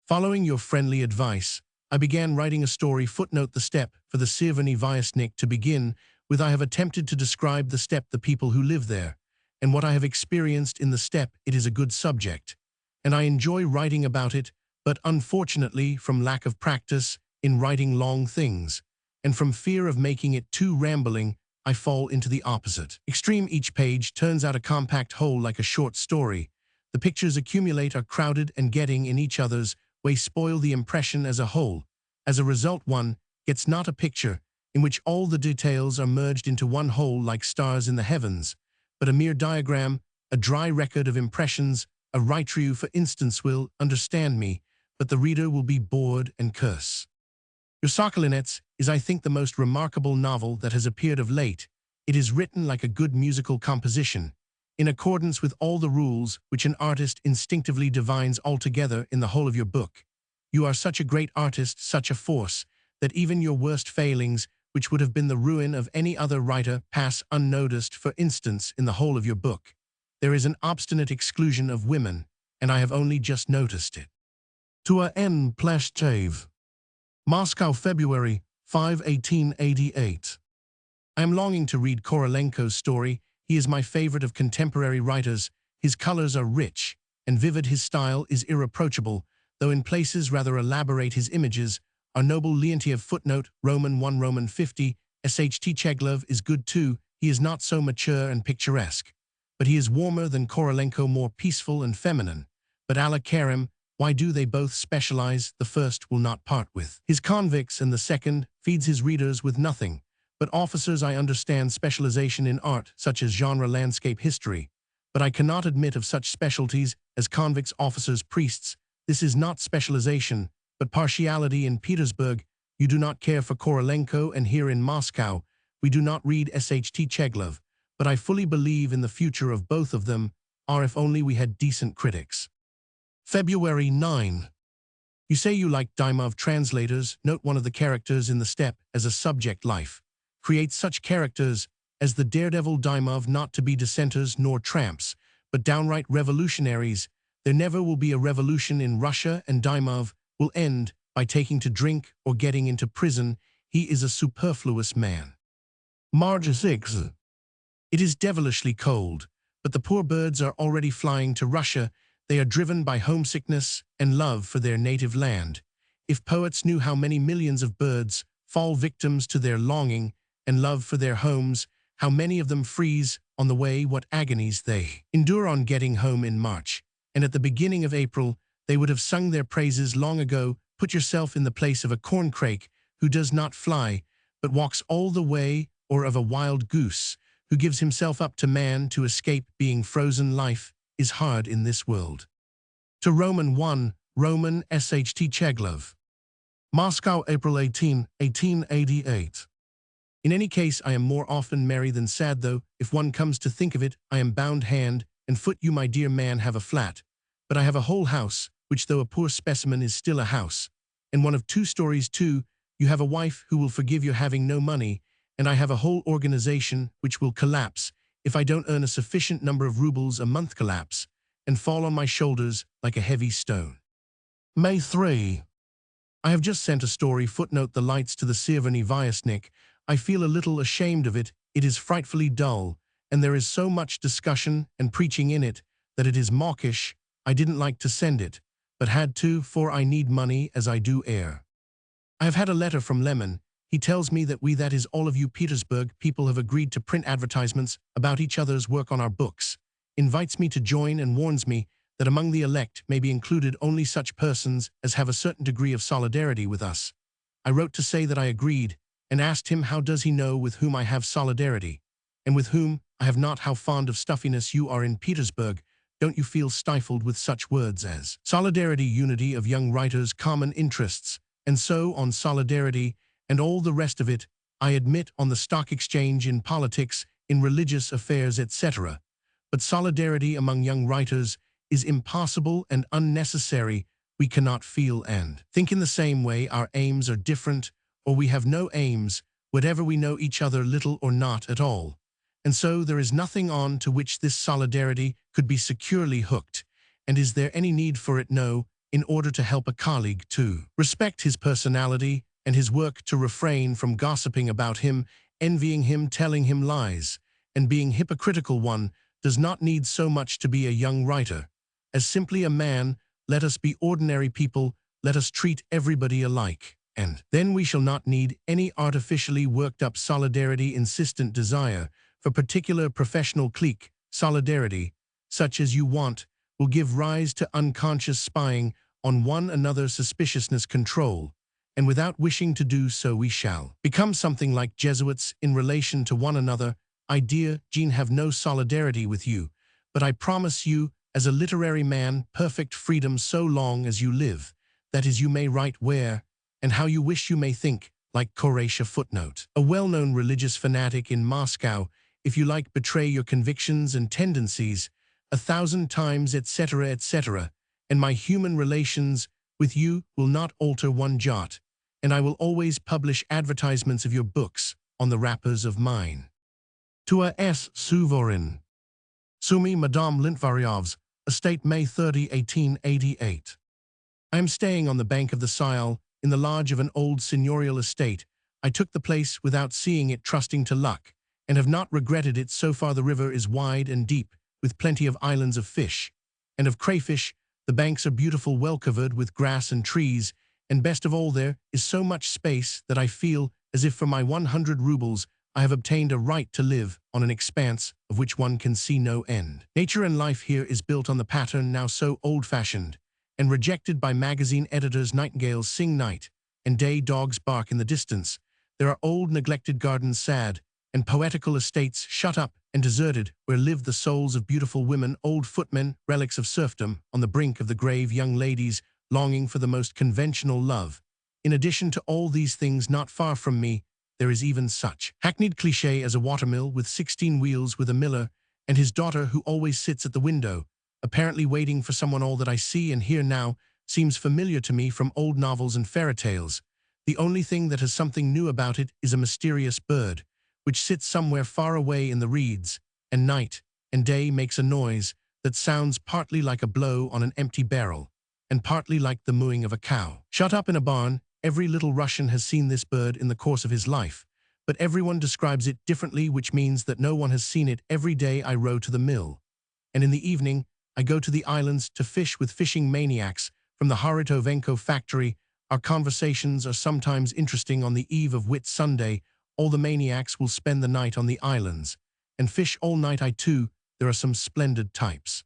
Following your friendly advice, I began writing a story. Footnote: the steppe for the Sirvany Vyasnik. To begin with, I have attempted to describe the steppe, the people who live there, and what I have experienced in the steppe. It is a good subject, and I enjoy writing about it, but unfortunately, from lack of practice in writing long things, and from fear of making it too rambling, I fall into the opposite extreme. Each page turns out a compact whole, like a short story. The pictures accumulate, are crowded, and getting in each other's way spoil the impression as a whole. As a result, one gets not a picture in which all the details are merged into one whole like stars in the heavens, but a mere diagram, a dry record of impressions. A writer, you, for instance, will understand me, but the reader will be bored and curse. Your Sokolinets is, I think, the most remarkable novel that has appeared of late. It is written like a good musical composition, in accordance with all the rules which an artist instinctively divines altogether in the whole of your book. You are such a great artist, such a force, that even your worst failings, which would have been the ruin of any other writer, pass unnoticed. For instance, in the whole of your book, there is an obstinate exclusion of women, and I have only just noticed it. To a N. Plashchev. Moscow, February 5, 1888. I am longing to read Korolenko's story. He is my favorite of contemporary writers. His colors are rich and vivid. His style is irreproachable, though in places rather elaborate. His images are noble. Leontiev. Footnote: Roman 1, Roman 50. Sht. Chekhov is good too. He is not so mature and picturesque, but he is warmer than Korolenko, more peaceful and feminine. But Allah Karim, why do they both specialize? The first will not part with his convicts, and the second feeds his readers with nothing but officers. I understand specialization in art, such as genre, landscape, history, but I cannot admit of such specialties as convicts, officers, priests. This is not specialization, but partiality. In Petersburg, you do not care for Korolenko, and here in Moscow, we do not read Sht. Chekhov, but I fully believe in the future of both of them, or if only we had decent critics. February 9. You say you like Dymov translators. Note one of the characters in the steppe as a subject life. Create such characters as the daredevil Dymov, not to be dissenters nor tramps, but downright revolutionaries. There never will be a revolution in Russia, and Dymov will end by taking to drink or getting into prison. He is a superfluous man. March 6. It is devilishly cold, but the poor birds are already flying to Russia. They are driven by homesickness and love for their native land. If poets knew how many millions of birds fall victims to their longing and love for their homes, how many of them freeze on the way, what agonies they endure on getting home in March. And at the beginning of April, they would have sung their praises long ago. Put yourself in the place of a corncrake who does not fly, but walks all the way, or of a wild goose who gives himself up to man to escape being frozen. Life is hard in this world. To Roman 1, Roman Sht. Chekhov. Moscow, April 18, 1888. In any case, I am more often merry than sad, though, if one comes to think of it. I am bound hand and foot. You, my dear man, have a flat, but I have a whole house, which, though a poor specimen, is still a house, and one of 2 stories too. You have a wife who will forgive your having no money, and I have a whole organization which will collapse if I don't earn a sufficient number of rubles a month, collapse and fall on my shoulders like a heavy stone. May 3. I have just sent a story, footnote, the lights, to the Siervany Vyasnik. I feel a little ashamed of it. It is frightfully dull, and there is so much discussion and preaching in it that it is mawkish. I didn't like to send it, but had to, for I need money as I do air. I have had a letter from Lemon. He tells me that we, that is all of you Petersburg people, have agreed to print advertisements about each other's work on our books, invites me to join, and warns me that among the elect may be included only such persons as have a certain degree of solidarity with us. I wrote to say that I agreed, and asked him how does he know with whom I have solidarity, and with whom I have not. How fond of stuffiness you are in Petersburg. Don't you feel stifled with such words as solidarity, unity of young writers, common interests, and so on, solidarity, and all the rest of it, I admit, on the stock exchange, in politics, in religious affairs, etc. But solidarity among young writers is impossible and unnecessary. We cannot feel and think in the same way. Our aims are different, or we have no aims, whatever we know each other little or not at all. And so there is nothing on to which this solidarity could be securely hooked. And is there any need for it? No. In order to help a colleague to respect his personality and his work, to refrain from gossiping about him, envying him, telling him lies, and being hypocritical, one does not need so much to be a young writer as simply a man. Let us be ordinary people, let us treat everybody alike, and then we shall not need any artificially worked up solidarity, insistent desire for particular professional clique. Solidarity, such as you want, will give rise to unconscious spying on one another, suspiciousness, control, and without wishing to do so we shall become something like Jesuits in relation to one another. I, dear Jean, have no solidarity with you, but I promise you, as a literary man, perfect freedom so long as you live. That is, you may write where and how you wish, you may think, like Koresha, footnote, a well-known religious fanatic in Moscow, if you like, betray your convictions and tendencies 1,000 times, etc., etc., and my human relations with you will not alter one jot, and I will always publish advertisements of your books on the wrappers of mine. To a S. Suvorin. Sumi, Madame Lintvaryov's estate, May 30, 1888. I am staying on the bank of the Sile, in the lodge of an old seigneurial estate. I took the place without seeing it, trusting to luck, and have not regretted it so far. The river is wide and deep, with plenty of islands of fish, and of crayfish. The banks are beautiful, well covered with grass and trees, and best of all, there is so much space that I feel as if for my 100 rubles I have obtained a right to live on an expanse of which one can see no end. Nature and life here is built on the pattern now so old-fashioned and rejected by magazine editors. Nightingales sing night and day, dogs bark in the distance. There are old neglected gardens, sad and poetical estates shut up and deserted, where live the souls of beautiful women, old footmen, relics of serfdom, on the brink of the grave, young ladies longing for the most conventional love. In addition to all these things, not far from me, there is even such hackneyed cliché as a watermill with 16 wheels, with a miller and his daughter who always sits at the window, apparently waiting for someone. All that I see and hear now seems familiar to me from old novels and fairy tales. The only thing that has something new about it is a mysterious bird, which sits somewhere far away in the reeds, and night and day makes a noise that sounds partly like a blow on an empty barrel, and partly like the mooing of a cow shut up in a barn. Every little Russian has seen this bird in the course of his life, but everyone describes it differently, which means that no one has seen it. Every day I row to the mill, and in the evening I go to the islands to fish with fishing maniacs from the Haritovenko factory. Our conversations are sometimes interesting. On the eve of Whit Sunday, all the maniacs will spend the night on the islands and fish all night. There are some splendid types.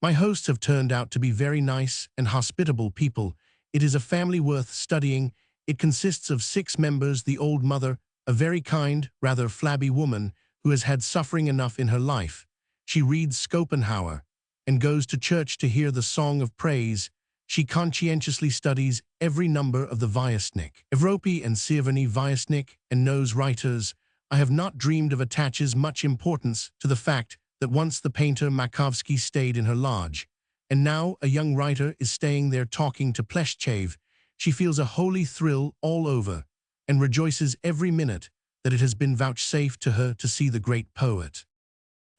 My hosts have turned out to be very nice and hospitable people. It is a family worth studying. It consists of 6 members: the old mother, a very kind, rather flabby woman who has had suffering enough in her life. She reads Schopenhauer and goes to church to hear the song of praise. She conscientiously studies every number of the Vyestnik, Evropy and Siervany Vyestnik, and knows writers. I have not dreamed of attaches much importance to the fact that once the painter Makovsky stayed in her lodge, and now a young writer is staying there talking to Pleshchev. She feels a holy thrill all over and rejoices every minute that it has been vouchsafed to her to see the great poet.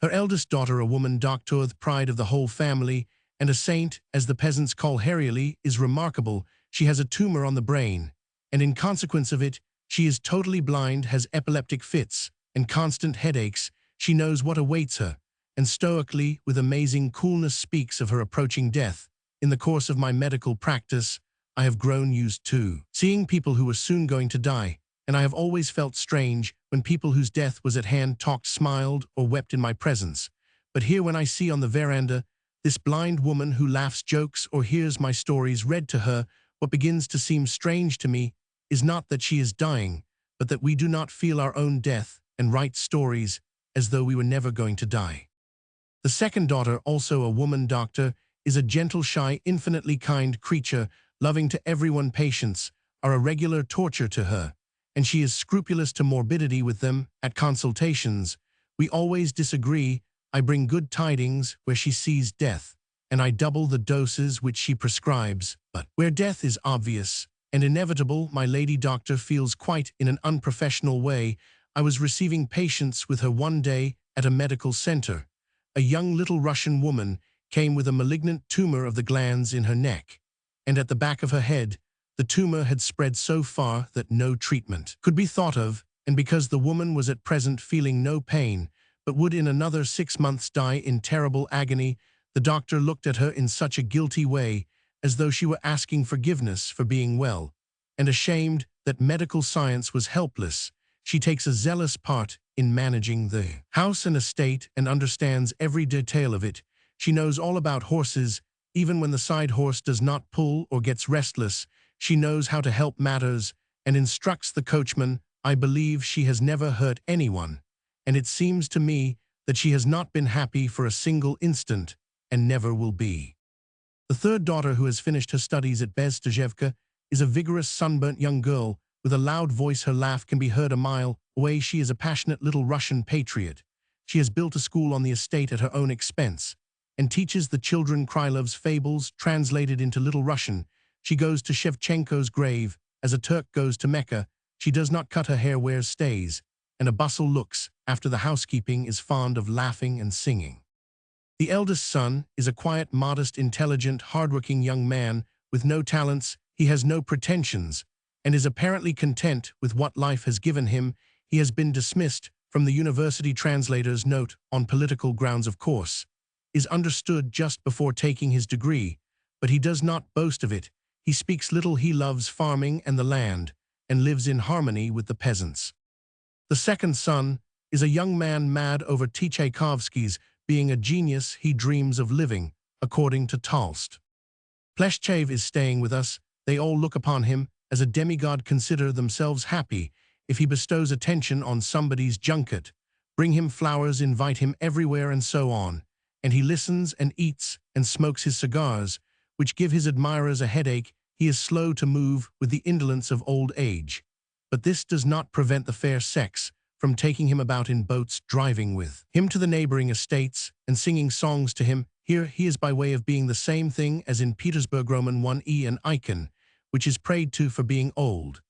Her eldest daughter, a woman doctor, the pride of the whole family, and a saint, as the peasants call Herieli, is remarkable. She has a tumor on the brain, and in consequence of it, she is totally blind, has epileptic fits, and constant headaches. She knows what awaits her, and stoically, with amazing coolness, speaks of her approaching death. In the course of my medical practice, I have grown used to seeing people who were soon going to die, and I have always felt strange when people whose death was at hand talked, smiled, or wept in my presence. But here, when I see on the veranda this blind woman who laughs, jokes, or hears my stories read to her, what begins to seem strange to me is not that she is dying, but that we do not feel our own death and write stories as though we were never going to die. The second daughter, also a woman doctor, is a gentle, shy, infinitely kind creature, loving to everyone. Patients are a regular torture to her, and she is scrupulous to morbidity with them. At consultations, we always disagree. I bring good tidings where she sees death, and I double the doses which she prescribes. But where death is obvious and inevitable, my lady doctor feels quite in an unprofessional way. I was receiving patients with her one day at a medical center. A young little Russian woman came with a malignant tumor of the glands in her neck, and at the back of her head. The tumor had spread so far that no treatment could be thought of, and because the woman was at present feeling no pain, but would in another 6 months die in terrible agony, the doctor looked at her in such a guilty way, as though she were asking forgiveness for being well, and ashamed that medical science was helpless. She takes a zealous part in managing the house and estate and understands every detail of it. She knows all about horses, even when the side horse does not pull or gets restless. She knows how to help matters and instructs the coachman. I believe she has never hurt anyone, and it seems to me that she has not been happy for a single instant and never will be. The third daughter, who has finished her studies at Bezdezhevka, is a vigorous, sunburnt young girl with a loud voice. Her laugh can be heard a mile away. She is a passionate little Russian patriot. She has built a school on the estate at her own expense and teaches the children Krylov's fables translated into Little Russian. She goes to Shevchenko's grave as a Turk goes to Mecca. She does not cut her hair, wears stays, and a bustle looks after the housekeeping, is fond of laughing and singing. The eldest son is a quiet, modest, intelligent, hardworking young man with no talents. He has no pretensions and is apparently content with what life has given him. He has been dismissed from the university. Translator's note: on political grounds, of course, is understood just before taking his degree, but he does not boast of it. He speaks little. He loves farming and the land and lives in harmony with the peasants. The second son is a young man mad over Tchaikovsky's. Being a genius, he dreams of living according to Tolstoy. Pleshchev is staying with us. They all look upon him as a demigod, consider themselves happy if he bestows attention on somebody's junket, bring him flowers, invite him everywhere, and so on. And he listens and eats and smokes his cigars, which give his admirers a headache. He is slow to move with the indolence of old age, but this does not prevent the fair sex from taking him about in boats, driving with him to the neighboring estates, and singing songs to him. Here he is by way of being the same thing as in Petersburg. Roman 1e, an icon, which is prayed to for being old,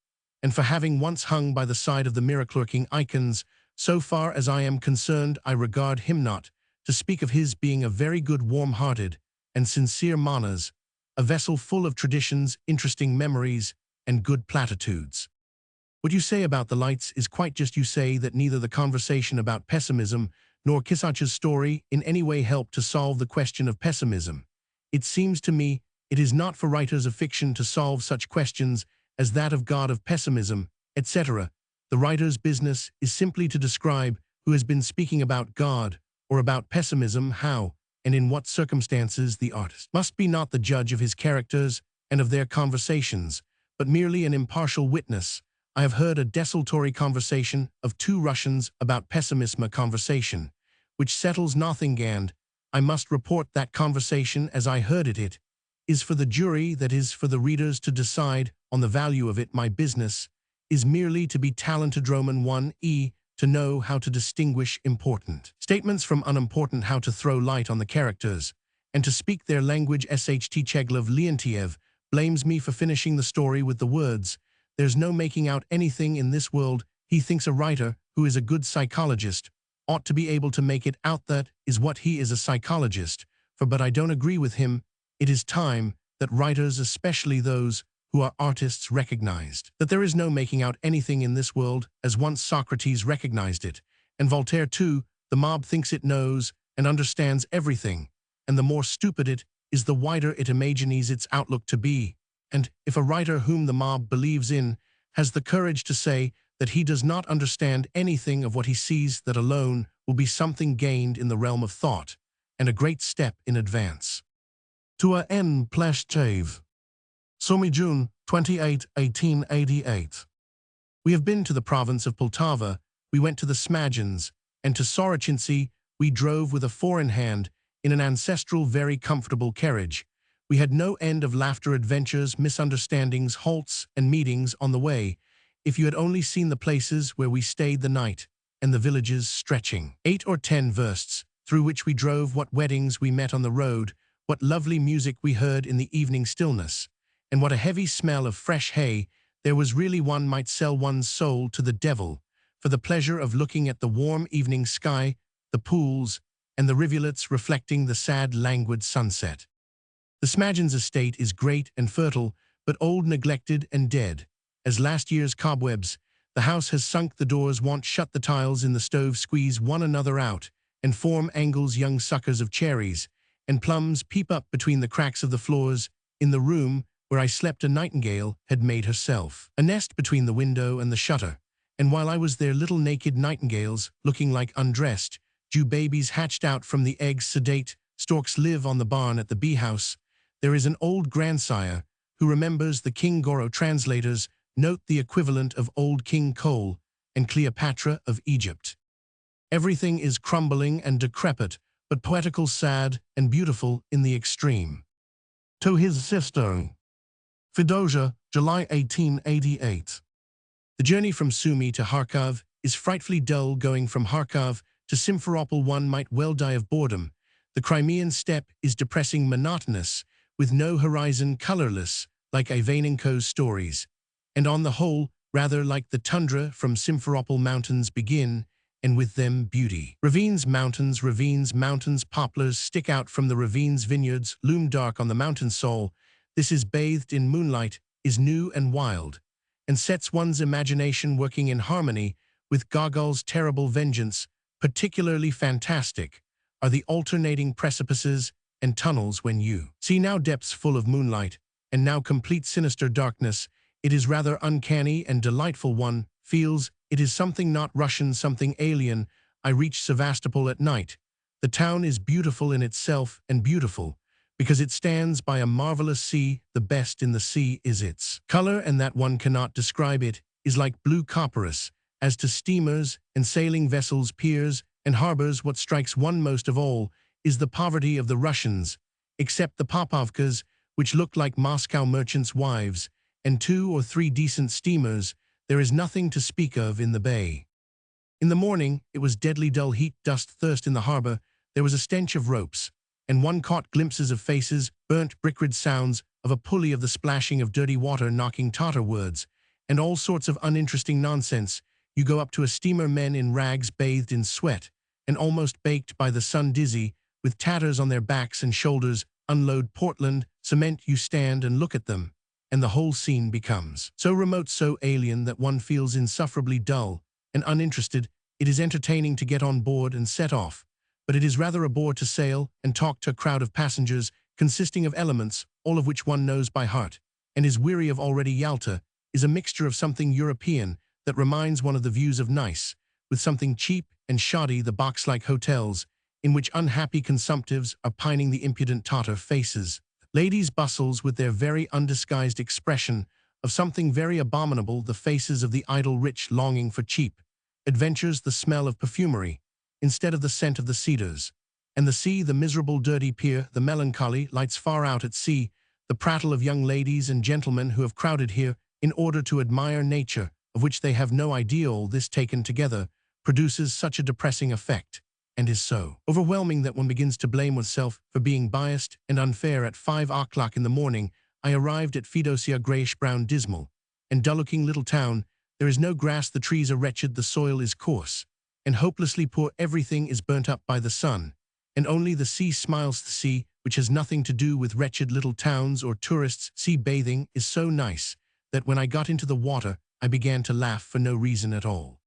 and for having once hung by the side of the mirror clerking icons. So far as I am concerned, I regard him not, to speak of his being a very good, warm-hearted, and sincere manners, a vessel full of traditions, interesting memories, and good platitudes. What you say about the lights is quite just you say that neither the conversation about pessimism nor Kisach's story in any way help to solve the question of pessimism. It seems to me it is not for writers of fiction to solve such questions as that of God of pessimism, etc. The writer's business is simply to describe who has been speaking about God or about pessimism, how and in what circumstances the artist must be not the judge of his characters and of their conversations, but merely an impartial witness. I have heard a desultory conversation of two Russians about pessimism, a conversation which settles nothing, and I must report that conversation as I heard it. It is for the jury, that is, for the readers to decide on the value of it. My business is merely to be talented Roman 1e, to know how to distinguish important statements from unimportant, how to throw light on the characters, and to speak their language. Sht Chekhov Leontiev blames me for finishing the story with the words, "There's no making out anything in this world." He thinks a writer who is a good psychologist ought to be able to make it out. That is what he is, a psychologist. But I don't agree with him. It is time that writers, especially those who are artists, recognized that there is no making out anything in this world, as once Socrates recognized it, and Voltaire too. The mob thinks it knows and understands everything, and the more stupid it is, the wider it imagines its outlook to be. And if a writer whom the mob believes in has the courage to say that he does not understand anything of what he sees, that alone will be something gained in the realm of thought, and a great step in advance. To a N. Pleshchev. Sumy, June 28, 1888. We have been to the province of Poltava, we went to the Smagins, and to Sorochinsky. We drove with a four-in-hand in an ancestral, very comfortable carriage. We had no end of laughter, adventures, misunderstandings, halts, and meetings on the way. If you had only seen the places where we stayed the night, and the villages stretching 8 or 10 versts, through which we drove, what weddings we met on the road, what lovely music we heard in the evening stillness, and what a heavy smell of fresh hay there was. Really, one might sell one's soul to the devil for the pleasure of looking at the warm evening sky, the pools, and the rivulets reflecting the sad, languid sunset. The Smagins estate is great and fertile, but old, neglected, and dead as last year's cobwebs. The house has sunk, the doors won't shut, the tiles in the stove squeeze one another out and form angles. Young suckers of cherries and plums peep up between the cracks of the floors. In the room where I slept, a nightingale had made herself a nest between the window and the shutter, and while I was there, little naked nightingales, looking like undressed Jew babies, hatched out from the eggs. Sedate storks live on the barn at the bee house. There is an old grandsire who remembers the King Goro. Translators note the equivalent of old King Cole and Cleopatra of Egypt. Everything is crumbling and decrepit, but poetical, sad, and beautiful in the extreme. To his sister. Fedosia, July 1888. The journey from Sumy to Kharkov is frightfully dull. Going from Kharkov to Simferopol, one might well die of boredom. The Crimean steppe is depressing, monotonous, with no horizon, colorless, like Ivanenko's stories, and on the whole, rather like the tundra. From Simferopol, mountains begin, and with them beauty. Ravines, mountains, poplars stick out from the ravines, vineyards loom dark on the mountain soul. This is bathed in moonlight, is new and wild, and sets one's imagination working in harmony with Gogol's terrible vengeance. Particularly fantastic are the alternating precipices and tunnels when you see now depths full of moonlight, and now complete sinister darkness. It is rather uncanny and delightful. One feels it is something not Russian, something alien. I reach Sevastopol at night. The town is beautiful in itself, and beautiful because it stands by a marvelous sea. The best in the sea is its color, and that one cannot describe. It is like blue copperas. As to steamers and sailing vessels, piers and harbors, what strikes one most of all is the poverty of the Russians. Except the Popovkas, which look like Moscow merchants' wives, and 2 or 3 decent steamers, there is nothing to speak of in the bay. In the morning, it was deadly dull, heat, dust, thirst in the harbor. There was a stench of ropes, and one caught glimpses of faces, burnt brickred sounds of a pulley, of the splashing of dirty water, knocking Tatar words, and all sorts of uninteresting nonsense. You go up to a steamer, men in rags, bathed in sweat, and almost baked by the sun, dizzy, with tatters on their backs and shoulders, unload Portland cement. You stand and look at them, and the whole scene becomes so remote, so alien that one feels insufferably dull and uninterested. It is entertaining to get on board and set off, but it is rather a bore to sail and talk to a crowd of passengers consisting of elements, all of which one knows by heart, and is weary of already. Yalta is a mixture of something European that reminds one of the views of Nice, with something cheap and shoddy, the box-like hotels, in which unhappy consumptives are pining the impudent Tatar faces. Ladies bustles with their very undisguised expression of something very abominable, the faces of the idle rich longing for cheap adventures, the smell of perfumery, instead of the scent of the cedars. And the sea, the miserable dirty pier, the melancholy lights far out at sea, the prattle of young ladies and gentlemen who have crowded here in order to admire nature, of which they have no idea. All this taken together produces such a depressing effect, and is so overwhelming that one begins to blame oneself for being biased and unfair. At 5 o'clock in the morning, I arrived at Fedosia, grayish-brown, dismal, and dull-looking little town. There is no grass, the trees are wretched, the soil is coarse and hopelessly poor, everything is burnt up by the sun, and only the sea smiles. The sea, which has nothing to do with wretched little towns or tourists. Sea bathing is so nice that when I got into the water, I began to laugh for no reason at all.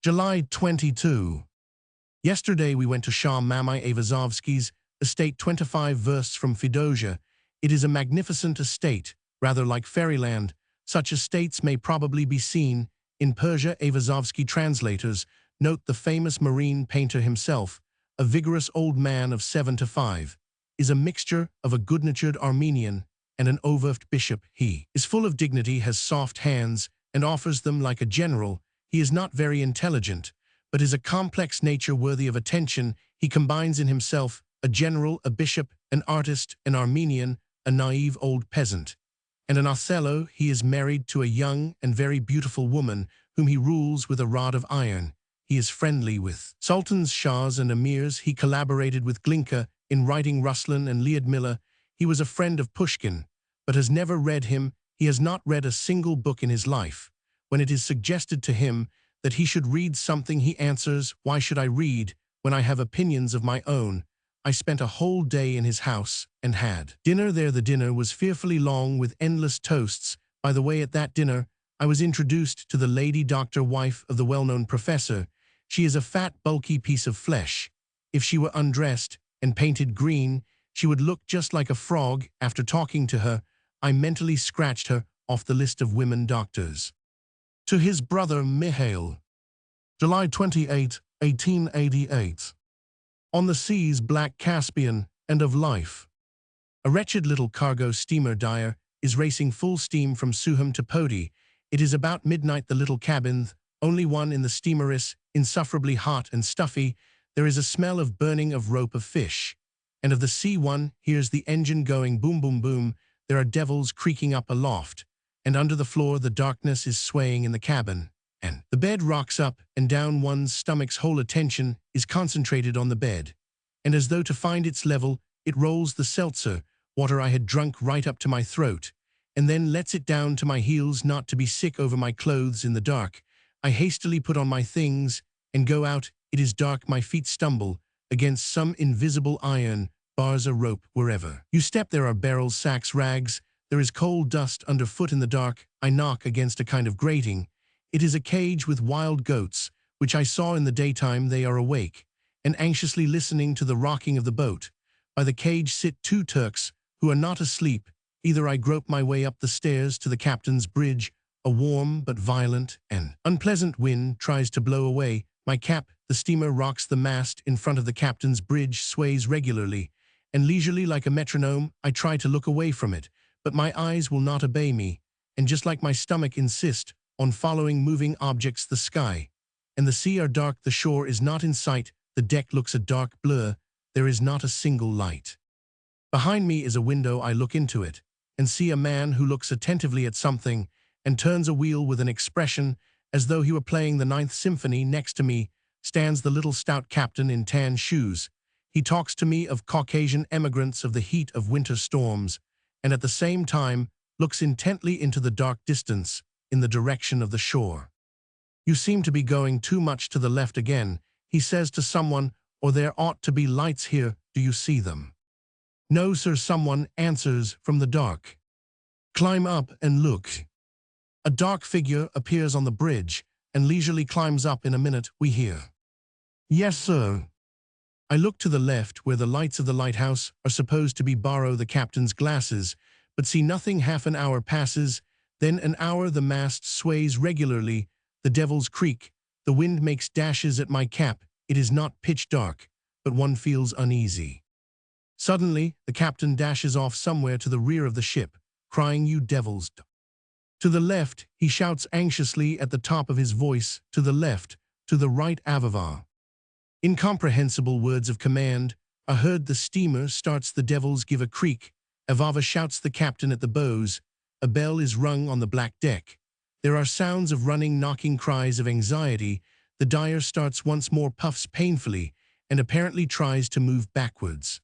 July 22. Yesterday we went to Shah Mamai Ayvazovsky's estate, 25 versts from Fedosia. It is a magnificent estate, rather like fairyland. Such estates may probably be seen in Persia. Ayvazovsky translators note the famous marine painter himself, a vigorous old man of 75, is a mixture of a good-natured Armenian and an overt bishop. He is full of dignity, has soft hands, and offers them like a general. He is not very intelligent, but is a complex nature worthy of attention. He combines in himself a general, a bishop, an artist, an Armenian, a naive old peasant, and an Othello. He is married to a young and very beautiful woman whom he rules with a rod of iron. He is friendly with sultans, shahs, and emirs. He collaborated with Glinka in writing Ruslan and Lyudmila. He was a friend of Pushkin, but has never read him. He has not read a single book in his life. When it is suggested to him that he should read something, he answers, "Why should I read when I have opinions of my own?" I spent a whole day in his house and had dinner there. The dinner was fearfully long with endless toasts. By the way, at that dinner, I was introduced to the lady doctor, wife of the well-known professor. She is a fat, bulky piece of flesh. If she were undressed and painted green, she would look just like a frog. After talking to her, I mentally scratched her off the list of women doctors. To his brother Mihail. July 28, 1888. On the seas, black Caspian, end of life. A wretched little cargo steamer Dyer is racing full steam from Sukhum to Poti. It is about midnight. The little cabin, only one in the steamer, is insufferably hot and stuffy. There is a smell of burning, of rope, of fish, and of the sea. One hears the engine going boom, boom, boom. There are devils creaking up aloft, and under the floor the darkness is swaying in the cabin, and the bed rocks up and down. One's stomach's whole attention is concentrated on the bed, and as though to find its level, it rolls the seltzer water I had drunk right up to my throat, and then lets it down to my heels. Not to be sick over my clothes in the dark, I hastily put on my things and go out. It is dark. My feet stumble against some invisible iron bars, a rope. Wherever you step there are barrels, sacks, rags. There is coal dust underfoot. In the dark, I knock against a kind of grating. It is a cage with wild goats, which I saw in the daytime. They are awake and anxiously listening to the rocking of the boat. By the cage sit 2 Turks who are not asleep. Either I grope my way up the stairs to the captain's bridge. A warm but violent and unpleasant wind tries to blow away my cap. The steamer rocks. The mast in front of the captain's bridge sways regularly and leisurely like a metronome. I try to look away from it, but my eyes will not obey me, and just like my stomach insist on following moving objects. The sky and the sea are dark. The shore is not in sight. The deck looks a dark blur. There is not a single light. Behind me is a window. I look into it and see a man who looks attentively at something and turns a wheel with an expression as though he were playing the Ninth Symphony. Next to me stands the little stout captain in tan shoes. He talks to me of Caucasian emigrants, of the heat of winter storms, and at the same time looks intently into the dark distance in the direction of the shore. "You seem to be going too much to the left again," he says to someone, "or there ought to be lights here. Do you see them?" "No, sir," someone answers from the dark. Climb up and look. A dark figure appears on the bridge and leisurely climbs up. In a minute, we hear. Yes, sir. I look to the left where the lights of the lighthouse are supposed to be. Borrow the captain's glasses, but see nothing. Half an hour passes, then an hour. The mast sways regularly. The Devil's Creek. The wind makes dashes at my cap. It is not pitch dark, but one feels uneasy. Suddenly, the captain dashes off somewhere to the rear of the ship, crying, "You devils!" To the left, he shouts anxiously at the top of his voice, "To the left, to the right, avava." Incomprehensible words of command are heard. The steamer starts. The devils give a creak. Avava, shouts the captain at the bows. A bell is rung on the black deck. There are sounds of running, knocking, cries of anxiety. The dyer starts once more, puffs painfully, and apparently tries to move backwards.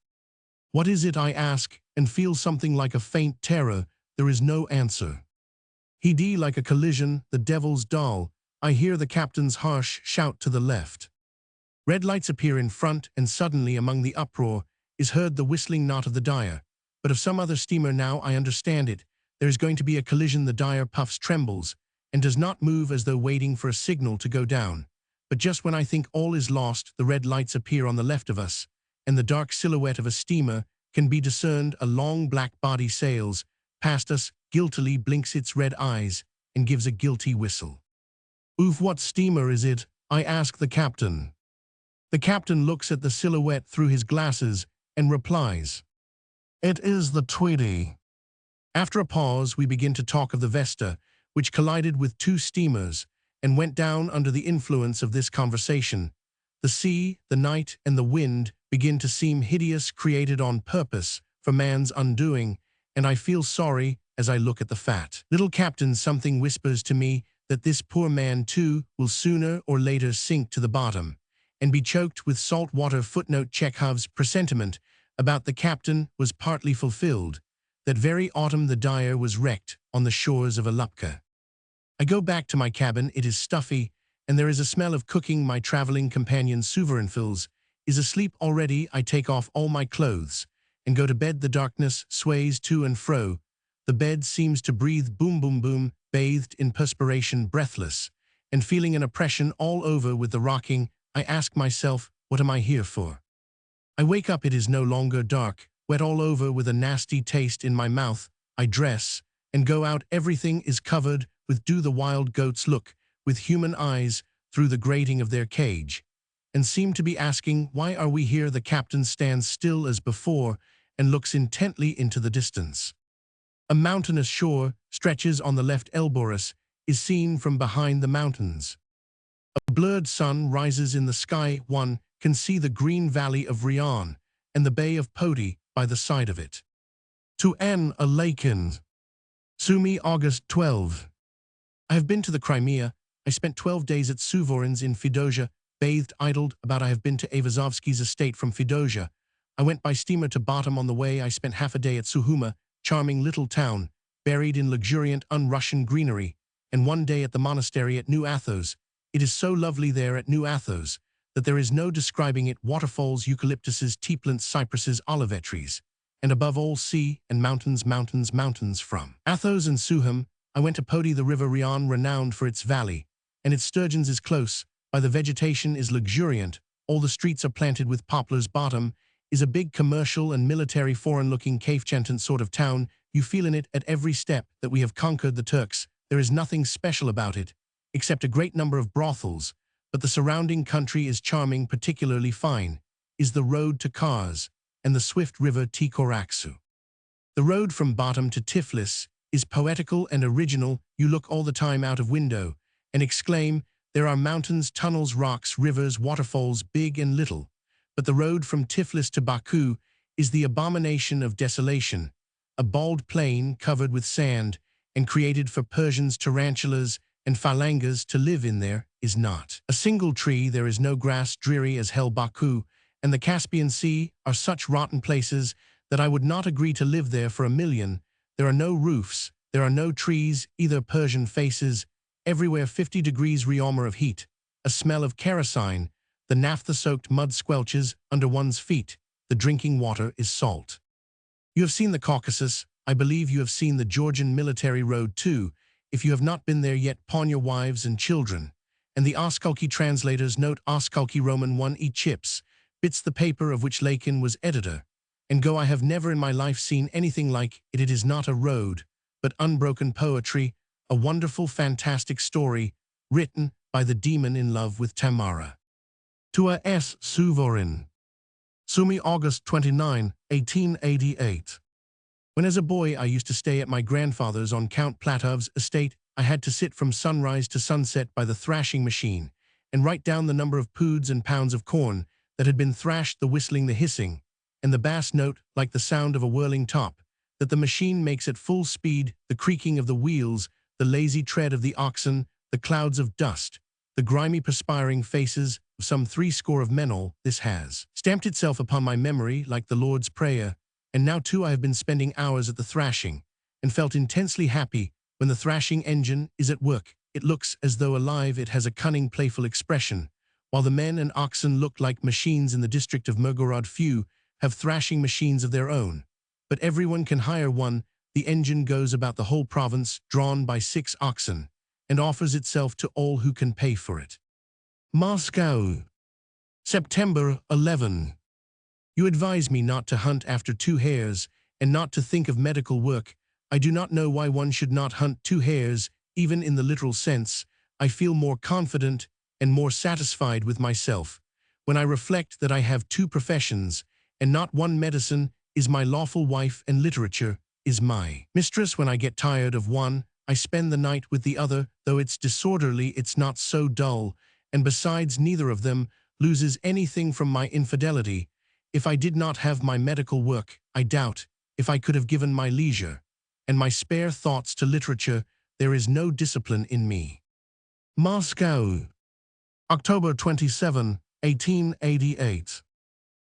What is it, I ask, and feel something like a faint terror. There is no answer. He like a collision, the devil's doll. I hear the captain's harsh shout to the left. Red lights appear in front, and suddenly among the uproar is heard the whistling, not of the dyer, but of some other steamer. Now I understand it. There is going to be a collision. The dyer puffs, trembles, and does not move, as though waiting for a signal to go down. But just when I think all is lost, the red lights appear on the left of us, and the dark silhouette of a steamer can be discerned. A long black body sails past us, guiltily blinks its red eyes, and gives a guilty whistle. "Oof, what steamer is it?" I ask the captain. The captain looks at the silhouette through his glasses and replies, "It is the Tweedy." After a pause, we begin to talk of the Vesta, which collided with two steamers and went down under the influence of this conversation. The sea, the night, and the wind begin to seem hideous, created on purpose for man's undoing, and I feel sorry as I look at the fat little captain. Something whispers to me that this poor man too will sooner or later sink to the bottom and be choked with salt water. Footnote: Chekhov's presentiment about the captain was partly fulfilled. That very autumn the dyer was wrecked on the shores of Alupka. I go back to my cabin. It is stuffy, and there is a smell of cooking. My traveling companion Souverinfils is asleep already. I take off all my clothes and go to bed. The darkness sways to and fro. The bed seems to breathe. Boom, boom, boom, bathed in perspiration, breathless, and feeling an oppression all over with the rocking. I ask myself, what am I here for? I wake up. It is no longer dark, wet all over with a nasty taste in my mouth. I dress and go out. Everything is covered with dew. The wild goats look with human eyes through the grating of their cage and seem to be asking, why are we here? The captain stands still as before and looks intently into the distance. A mountainous shore stretches on the left. Elborus is seen from behind the mountains. A blurred sun rises in the sky. One can see the green valley of Rion and the bay of Poti by the side of it. To N. A Lakin. Sumy, August 12. I have been to the Crimea. I spent 12 days at Suvorin's in Fedosia, bathed, idled about. I have been to Avazovsky's estate from Fedosia. I went by steamer to Bottom. On the way I spent half a day at Suhuma, charming little town, buried in luxuriant un-Russian greenery, and one day at the monastery at New Athos. It is so lovely there at New Athos that there is no describing it. Waterfalls, eucalyptuses, teplants, cypresses, olivet trees, and above all sea and mountains, mountains, mountains. From Athos and Suhum, I went to Poti, the river Rion, renowned for its valley, and its sturgeons is close by. The vegetation is luxuriant. All the streets are planted with poplars. Bottom is a big commercial and military, foreign-looking, cave-chantant sort of town. You feel in it at every step that we have conquered the Turks. There is nothing special about it, except a great number of brothels, but the surrounding country is charming. Particularly fine is the road to Kars and the swift river Tikoraksu. The road from Bottom to Tiflis is poetical and original. You look all the time out of window and exclaim, there are mountains, tunnels, rocks, rivers, waterfalls, big and little. But the road from Tiflis to Baku is the abomination of desolation, a bald plain covered with sand and created for Persians, tarantulas, and phalangas to live in. There is not a single tree. There is no grass. Dreary as hell. Baku and the Caspian Sea are such rotten places that I would not agree to live there for a million. There are no roofs. There are no trees, either. Persian faces everywhere. 50 degrees Reaumur of heat, a smell of kerosene. The naphtha-soaked mud squelches under one's feet. The drinking water is salt. You have seen the Caucasus. I believe you have seen the Georgian military road too. If you have not been there yet, pawn your wives and children. And the Oskalki translators note Oskalki Roman 1 e chips, bits the paper of which Lakin was editor. And go, I have never in my life seen anything like it. It is not a road, but unbroken poetry, a wonderful, fantastic story, written by the demon in love with Tamara. Tua S. Suvorin. Sumi, August 29, 1888. When as a boy I used to stay at my grandfather's on Count Platov's estate, I had to sit from sunrise to sunset by the thrashing machine and write down the number of poods and pounds of corn that had been thrashed, the whistling, the hissing, and the bass note, like the sound of a whirling top, that the machine makes at full speed, the creaking of the wheels, the lazy tread of the oxen, the clouds of dust, the grimy perspiring faces of some 80 of men. All this has stamped itself upon my memory like the Lord's Prayer, and now too I have been spending hours at the thrashing, and felt intensely happy when the thrashing engine is at work. It looks as though alive, it has a cunning, playful expression, while the men and oxen look like machines. In the district of Mirgorod few have thrashing machines of their own, but everyone can hire one. The engine goes about the whole province, drawn by 6 oxen, and offers itself to all who can pay for it. Moscow, September 11. You advise me not to hunt after 2 hares and not to think of medical work. I do not know why one should not hunt 2 hares, even in the literal sense. I feel more confident and more satisfied with myself when I reflect that I have 2 professions, and not one. Medicine is my lawful wife and literature is my mistress. When I get tired of one, I spend the night with the other. Though it's disorderly, it's not so dull, and besides, neither of them loses anything from my infidelity. If I did not have my medical work, I doubt if I could have given my leisure and my spare thoughts to literature. There is no discipline in me. Moscow, October 27, 1888.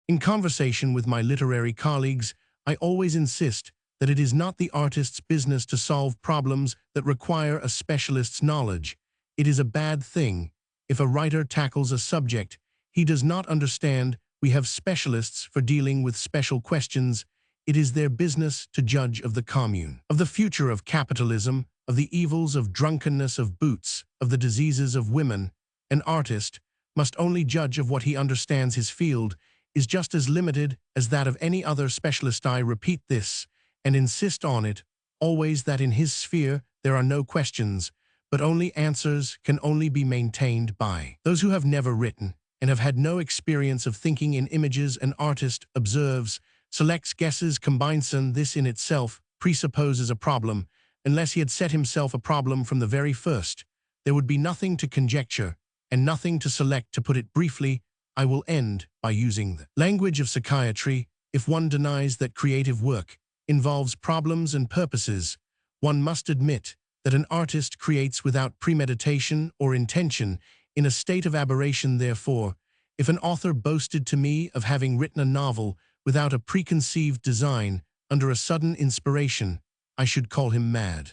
In conversation with my literary colleagues, I always insist that it is not the artist's business to solve problems that require a specialist's knowledge. It is a bad thing if a writer tackles a subject he does not understand. We have specialists for dealing with special questions. It is their business to judge of the commune, of the future of capitalism, of the evils of drunkenness, of boots, of the diseases of women. An artist must only judge of what he understands. His field is just as limited as that of any other specialist. I repeat this and insist on it always, that in his sphere there are no questions, but only answers can only be maintained by those who have never written and have had no experience of thinking in images. An artist observes, selects, guesses, combines. This in itself presupposes a problem. Unless he had set himself a problem from the very first, there would be nothing to conjecture and nothing to select. To put it briefly, I will end by using the language of psychiatry. If one denies that creative work involves problems and purposes, one must admit that an artist creates without premeditation or intention, in a state of aberration. Therefore, if an author boasted to me of having written a novel without a preconceived design, under a sudden inspiration, I should call him mad.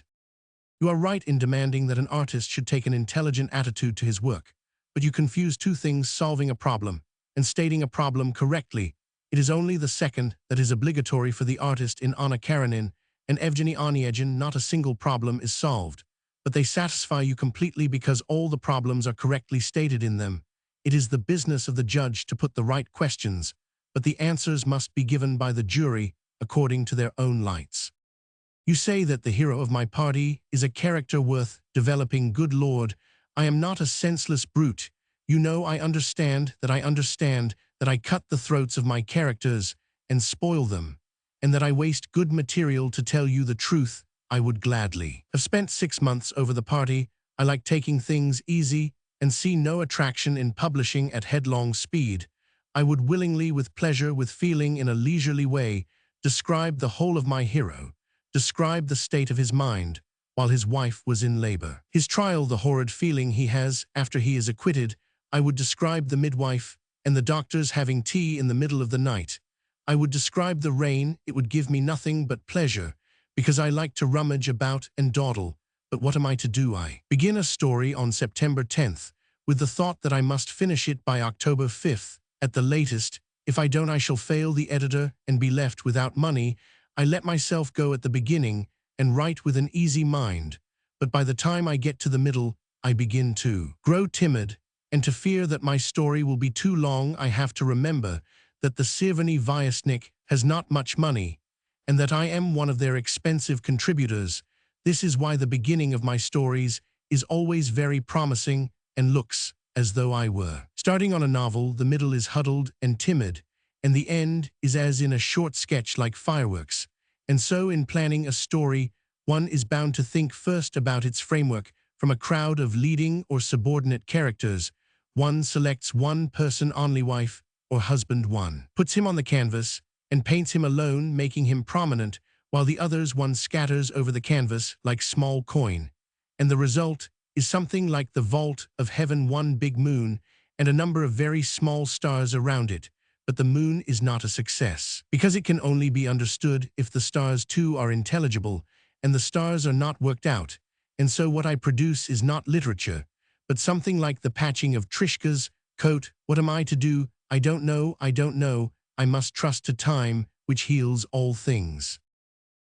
You are right in demanding that an artist should take an intelligent attitude to his work, but you confuse 2 things: solving a problem and stating a problem correctly. It is only the second that is obligatory for the artist. In Anna Karenina and Evgeny Onegin, not a single problem is solved, but they satisfy you completely because all the problems are correctly stated in them. It is the business of the judge to put the right questions, but the answers must be given by the jury according to their own lights. You say that the hero of my party is a character worth developing. Good Lord, I am not a senseless brute. You know I understand that I cut the throats of my characters and spoil them, and that I waste good material. To tell you the truth, I would gladly have spent 6 months over the party. I like taking things easy and see no attraction in publishing at headlong speed. I would willingly, with pleasure, with feeling, in a leisurely way, describe the whole of my hero, describe the state of his mind while his wife was in labor, his trial, the horrid feeling he has after he is acquitted. I would describe the midwife and the doctors having tea in the middle of the night. I would describe the rain. It would give me nothing but pleasure, because I like to rummage about and dawdle. But what am I to do? I begin a story on September 10th, with the thought that I must finish it by October 5th, at the latest. If I don't, I shall fail the editor and be left without money. I let myself go at the beginning and write with an easy mind, but by the time I get to the middle, I begin to grow timid and to fear that my story will be too long. I have to remember that the Sirvany Vyasnik has not much money, and that I am one of their expensive contributors. This is why the beginning of my stories is always very promising and looks as though I were starting on a novel. The middle is huddled and timid, and the end is as in a short sketch like fireworks. And so in planning a story, one is bound to think first about its framework. From a crowd of leading or subordinate characters, one selects one person only, wife or husband. One puts him on the canvas and paints him alone, making him prominent, while the others one scatters over the canvas like small coin. And the result is something like the vault of heaven, one big moon and a number of very small stars around it. But the moon is not a success, because it can only be understood if the stars too are intelligible, and the stars are not worked out. And so what I produce is not literature, but something like the patching of Trishka's coat. What am I to do? I don't know. I must trust to time, which heals all things.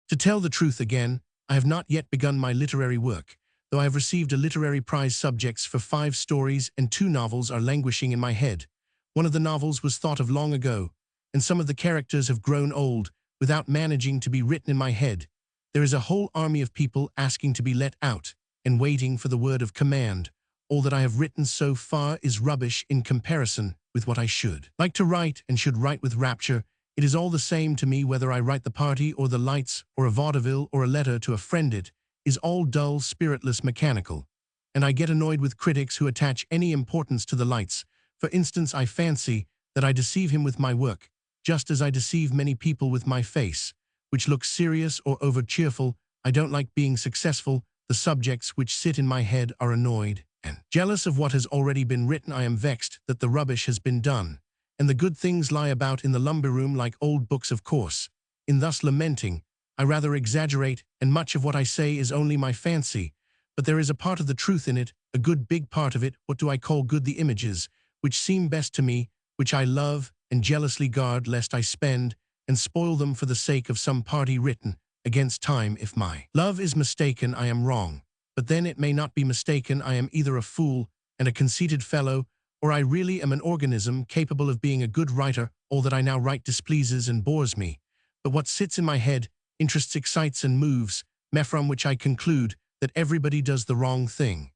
To tell the truth again, I have not yet begun my literary work, though I have received a literary prize. Subjects for 5 stories and 2 novels are languishing in my head. One of the novels was thought of long ago, and some of the characters have grown old without managing to be written in my head. There is a whole army of people asking to be let out and waiting for the word of command. All that I have written so far is rubbish in comparison with what I should like to write and should write with rapture. It is all the same to me whether I write the party or the lights or a vaudeville or a letter to a friend. It is all dull, spiritless, mechanical. And I get annoyed with critics who attach any importance to the lights. For instance, I fancy that I deceive him with my work, just as I deceive many people with my face, which looks serious or over-cheerful. I don't like being successful. The subjects which sit in my head are annoyed and jealous of what has already been written. I am vexed that the rubbish has been done, and the good things lie about in the lumber room like old books. Of course, in thus lamenting, I rather exaggerate, and much of what I say is only my fancy, but there is a part of the truth in it, a good big part of it. What do I call good? The images which seem best to me, which I love and jealously guard lest I spend and spoil them for the sake of some party written against time. If my love is mistaken, I am wrong, but then it may not be mistaken. I am either a fool and a conceited fellow, or I really am an organism capable of being a good writer. All that I now write displeases and bores me, but what sits in my head interests, excites, and moves me, from which I conclude that everybody does the wrong thing,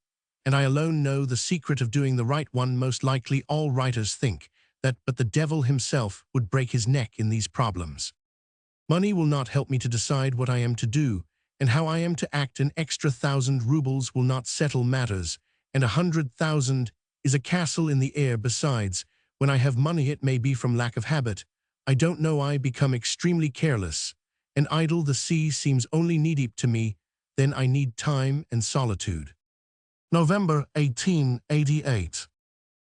and I alone know the secret of doing the right one. Most likely all writers think that, but the devil himself would break his neck in these problems. Money will not help me to decide what I am to do and how I am to act. An extra 1,000 rubles will not settle matters, and 100,000 is a castle in the air. Besides, when I have money, it may be from lack of habit. I don't know, I become extremely careless and idle. The sea seems only knee-deep to me. Then I need time and solitude. November 1888.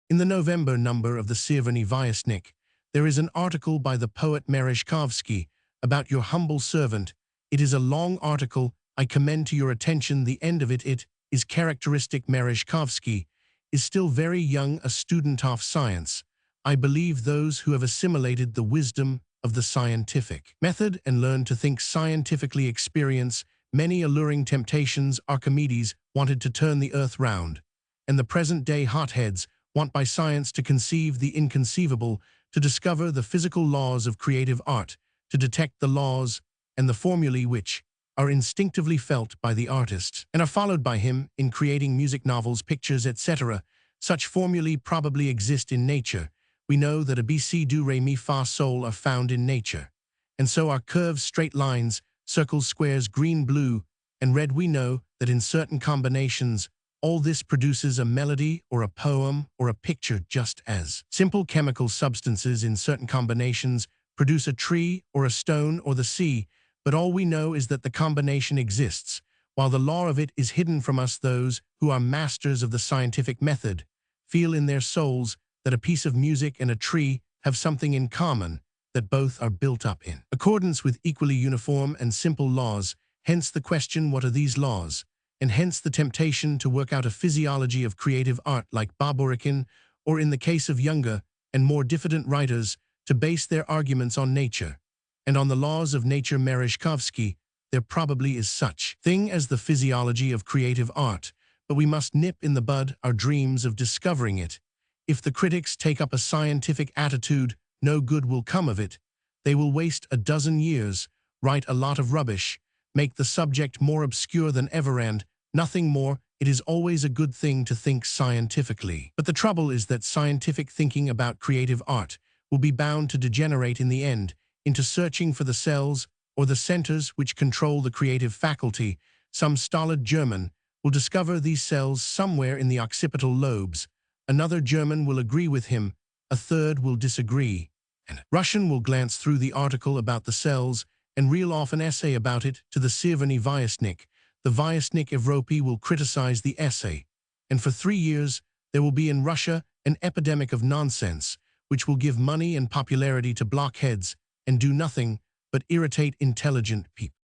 In the November number of the Sirvany Vyasnik, there is an article by the poet Merezhkovsky about your humble servant. It is a long article. I commend to your attention the end of it. It is characteristic. Merezhkovsky is still very young, a student of science. I believe those who have assimilated the wisdom of the scientific method and learned to think scientifically experience many alluring temptations. Archimedes wanted to turn the earth round, and the present-day hotheads want by science to conceive the inconceivable, to discover the physical laws of creative art, to detect the laws and the formulae which are instinctively felt by the artist and are followed by him in creating music, novels, pictures, etc. Such formulae probably exist in nature. We know that a B, C, do, re, mi, fa, sol are found in nature, and so are curves, straight lines, circles, squares, green, blue, and red. We know that in certain combinations, all this produces a melody or a poem or a picture, just as simple chemical substances in certain combinations produce a tree or a stone or the sea. But all we know is that the combination exists, while the law of it is hidden from us. Those who are masters of the scientific method feel in their souls that a piece of music and a tree have something in common, that both are built up in accordance with equally uniform and simple laws. Hence the question, what are these laws? And hence the temptation to work out a physiology of creative art like Baburikin, or in the case of younger and more diffident writers, to base their arguments on nature. And on the laws of nature Merezhkovsky, there probably is such thing as the physiology of creative art, but we must nip in the bud our dreams of discovering it. If the critics take up a scientific attitude, no good will come of it. They will waste a dozen years, write a lot of rubbish, make the subject more obscure than ever and, nothing more, it is always a good thing to think scientifically. But the trouble is that scientific thinking about creative art will be bound to degenerate in the end into searching for the cells or the centers which control the creative faculty. Some stolid German will discover these cells somewhere in the occipital lobes. Another German will agree with him, a third will disagree. And Russian will glance through the article about the cells and reel off an essay about it to the Severny Vyasnik. The Vyasnik Evropy will criticize the essay. And for 3 years, there will be in Russia an epidemic of nonsense, which will give money and popularity to blockheads and do nothing but irritate intelligent people.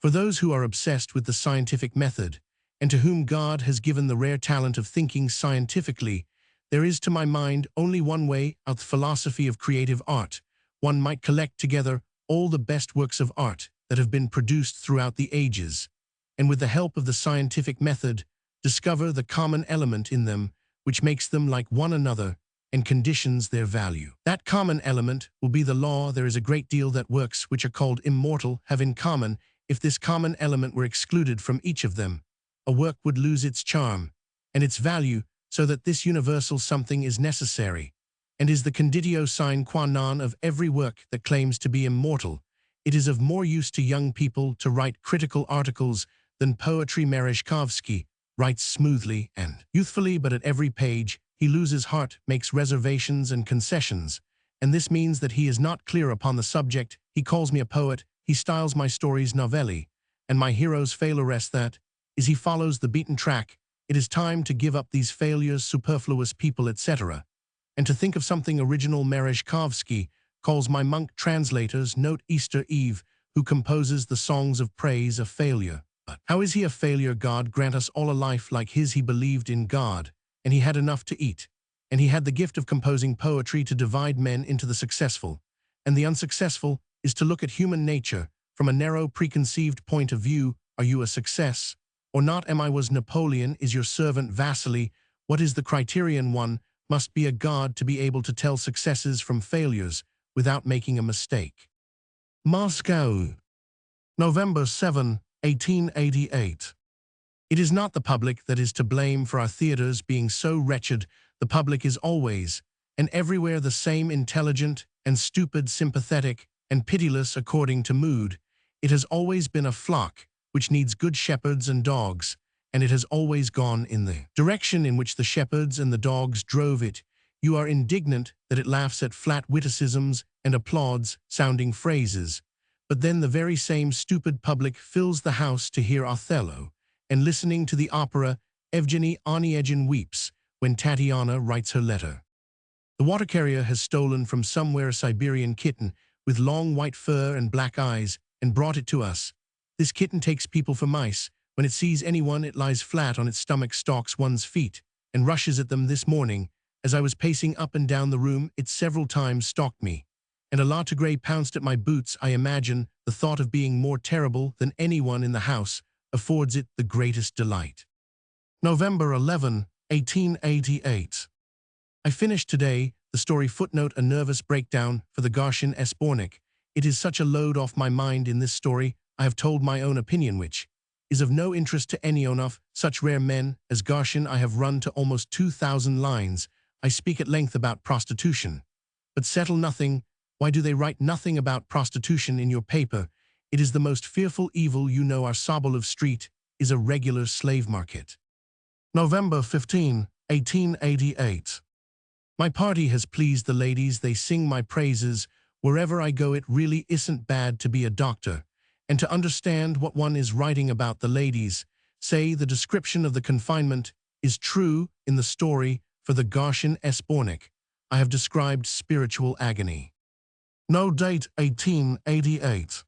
For those who are obsessed with the scientific method, and to whom God has given the rare talent of thinking scientifically, there is, to my mind, only one way out: the philosophy of creative art. One might collect together all the best works of art that have been produced throughout the ages, and with the help of the scientific method, discover the common element in them which makes them like one another and conditions their value. That common element will be the law. There is a great deal that works which are called immortal have in common. If this common element were excluded from each of them, a work would lose its charm and its value, so that this universal something is necessary, and is the conditio sine qua non of every work that claims to be immortal. It is of more use to young people to write critical articles than poetry. Merezhkovsky writes smoothly and youthfully, but at every page he loses heart, makes reservations and concessions, and this means that he is not clear upon the subject. He calls me a poet, he styles my stories novelli, and my heroes failures. That is, he follows the beaten track. It is time to give up these failures, superfluous people, etc., and to think of something original. Merezhkovsky calls my monk translators, note Easter Eve, who composes the songs of praise, a failure. But how is he a failure? God grant us all a life like his. He believed in God, and he had enough to eat, and he had the gift of composing poetry to divide men into the successful and the unsuccessful, is to look at human nature from a narrow preconceived point of view. Are you a success or not? Am I? Was Napoleon? Is your servant Vasily? What is the criterion? One must be a god to be able to tell successes from failures without making a mistake. Moscow, November 7, 1888. It is not the public that is to blame for our theaters being so wretched. The public is always and everywhere the same, intelligent and stupid, sympathetic and pitiless according to mood. It has always been a flock which needs good shepherds and dogs, and it has always gone in the direction in which the shepherds and the dogs drove it. You are indignant that it laughs at flat witticisms and applauds sounding phrases, but then the very same stupid public fills the house to hear Othello, and listening to the opera, Evgeny Onegin weeps when Tatiana writes her letter. The water carrier has stolen from somewhere a Siberian kitten with long white fur and black eyes and brought it to us. This kitten takes people for mice. When it sees anyone, it lies flat on its stomach, stalks one's feet, and rushes at them. This morning, as I was pacing up and down the room, it several times stalked me, and a Latigray pounced at my boots. I imagine the thought of being more terrible than anyone in the house affords it the greatest delight. November 11, 1888. I finished today the story footnote, a nervous breakdown for the Garshin Esbornik. It is such a load off my mind in this story. I have told my own opinion, which is of no interest to any of such rare men as Garshin. I have run to almost 2,000 lines. I speak at length about prostitution, but settle nothing. Why do they write nothing about prostitution in your paper? It is the most fearful evil you know. Our Sobolov Street is a regular slave market. November 15, 1888. My party has pleased the ladies. They sing my praises wherever I go. It really isn't bad to be a doctor and to understand what one is writing about. The ladies say the description of the confinement is true in the story. For the Garshin Esbornik, I have described spiritual agony. No date 1888.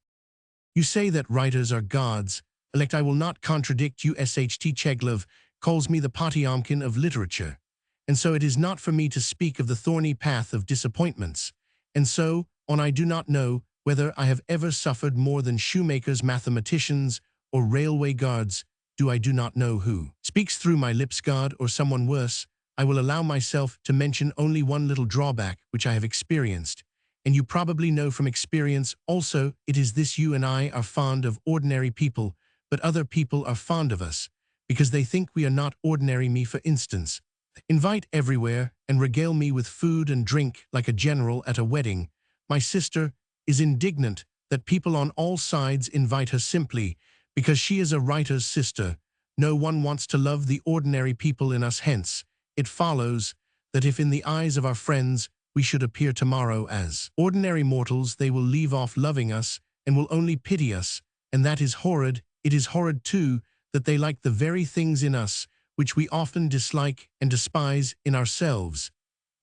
You say that writers are gods. Elect, I will not contradict you. Sht Chekhov calls me the Potyomkin of literature, and so it is not for me to speak of the thorny path of disappointments, and so on. I do not know whether I have ever suffered more than shoemakers, mathematicians, or railway guards, I do not know who speaks through my lips, God or someone worse. I will allow myself to mention only one little drawback which I have experienced, and you probably know from experience also. It is this: you and I are fond of ordinary people, but other people are fond of us because they think we are not ordinary. Me, for instance, invite everywhere and regale me with food and drink like a general at a wedding. My sister is indignant that people on all sides invite her simply because she is a writer's sister. No one wants to love the ordinary people in us. Hence, it follows that if in the eyes of our friends we should appear tomorrow as ordinary mortals, they will leave off loving us and will only pity us, and that is horrid. It is horrid, too, that they like the very things in us which we often dislike and despise in ourselves.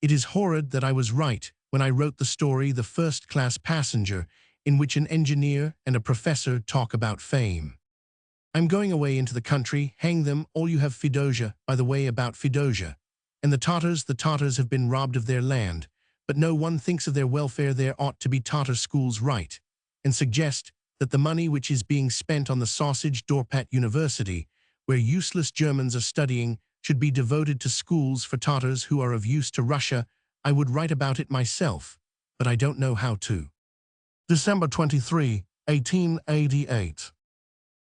It is horrid that I was right when I wrote the story The First-Class Passenger, in which an engineer and a professor talk about fame. I'm going away into the country. Hang them all. You have Fedosia, by the way, about Fedosia. And the Tatars have been robbed of their land, but no one thinks of their welfare. There ought to be Tatar schools, right? And suggest that the money which is being spent on the sausage Dorpat University, where useless Germans are studying, should be devoted to schools for Tatars who are of use to Russia. I would write about it myself, but I don't know how to. December 23, 1888.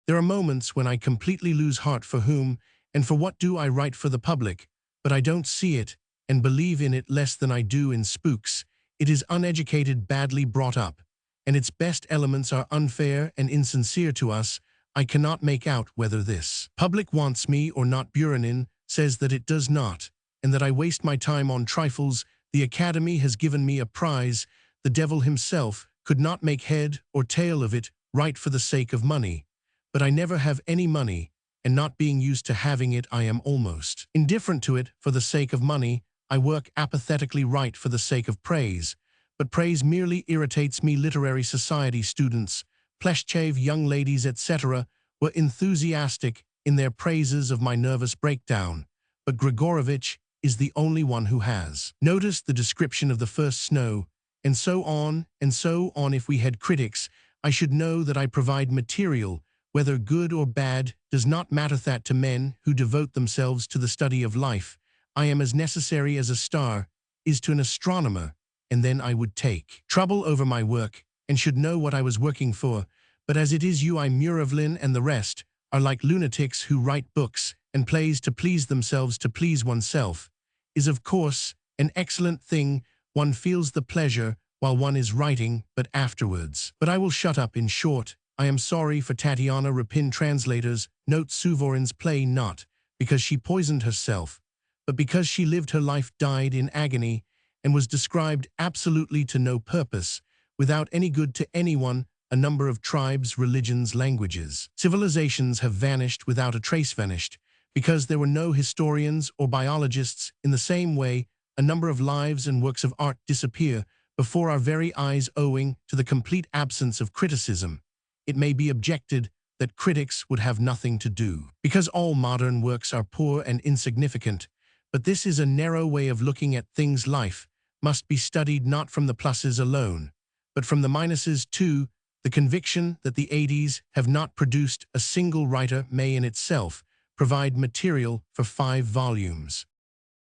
There are moments when I completely lose heart. For whom and for what do I write? For the public, but I don't see it and believe in it less than I do in spooks. It is uneducated, badly brought up, and its best elements are unfair and insincere to us. I cannot make out whether this public wants me or not. Buranin says that it does not, and that I waste my time on trifles. The Academy has given me a prize. The devil himself could not make head or tail of it. Write for the sake of money. But I never have any money, and not being used to having it, I am almost indifferent to it. For the sake of money, I work apathetically. Write for the sake of praise, but praise merely irritates me. Literary society students, Pleshchev, young ladies, etc., were enthusiastic in their praises of my nervous breakdown, but Grigorovitch is the only one who has noticed the description of the first snow, and so on and so on. If we had critics, I should know that I provide material, whether good or bad, does not matter. That to men who devote themselves to the study of life, I am as necessary as a star is to an astronomer, and then I would take trouble over my work and should know what I was working for. But as it is, I, Muravlin, and the rest are like lunatics who write books and plays to please themselves. To please oneself is, of course, an excellent thing. One feels the pleasure while one is writing, but afterwards. But I will shut up. In short, I am sorry for Tatiana Rapin. Translators note Suvorin's play not because she poisoned herself, but because she lived her life, died in agony, and was described absolutely to no purpose, without any good to anyone. A number of tribes, religions, languages, civilizations have vanished without a trace. Vanished because there were no historians or biologists. In the same way, a number of lives and works of art disappear before our very eyes owing to the complete absence of criticism. It may be objected that critics would have nothing to do because all modern works are poor and insignificant, but this is a narrow way of looking at things. Life must be studied not from the pluses alone, but from the minuses too. The conviction that the 80s have not produced a single writer may in itself provide material for 5 volumes.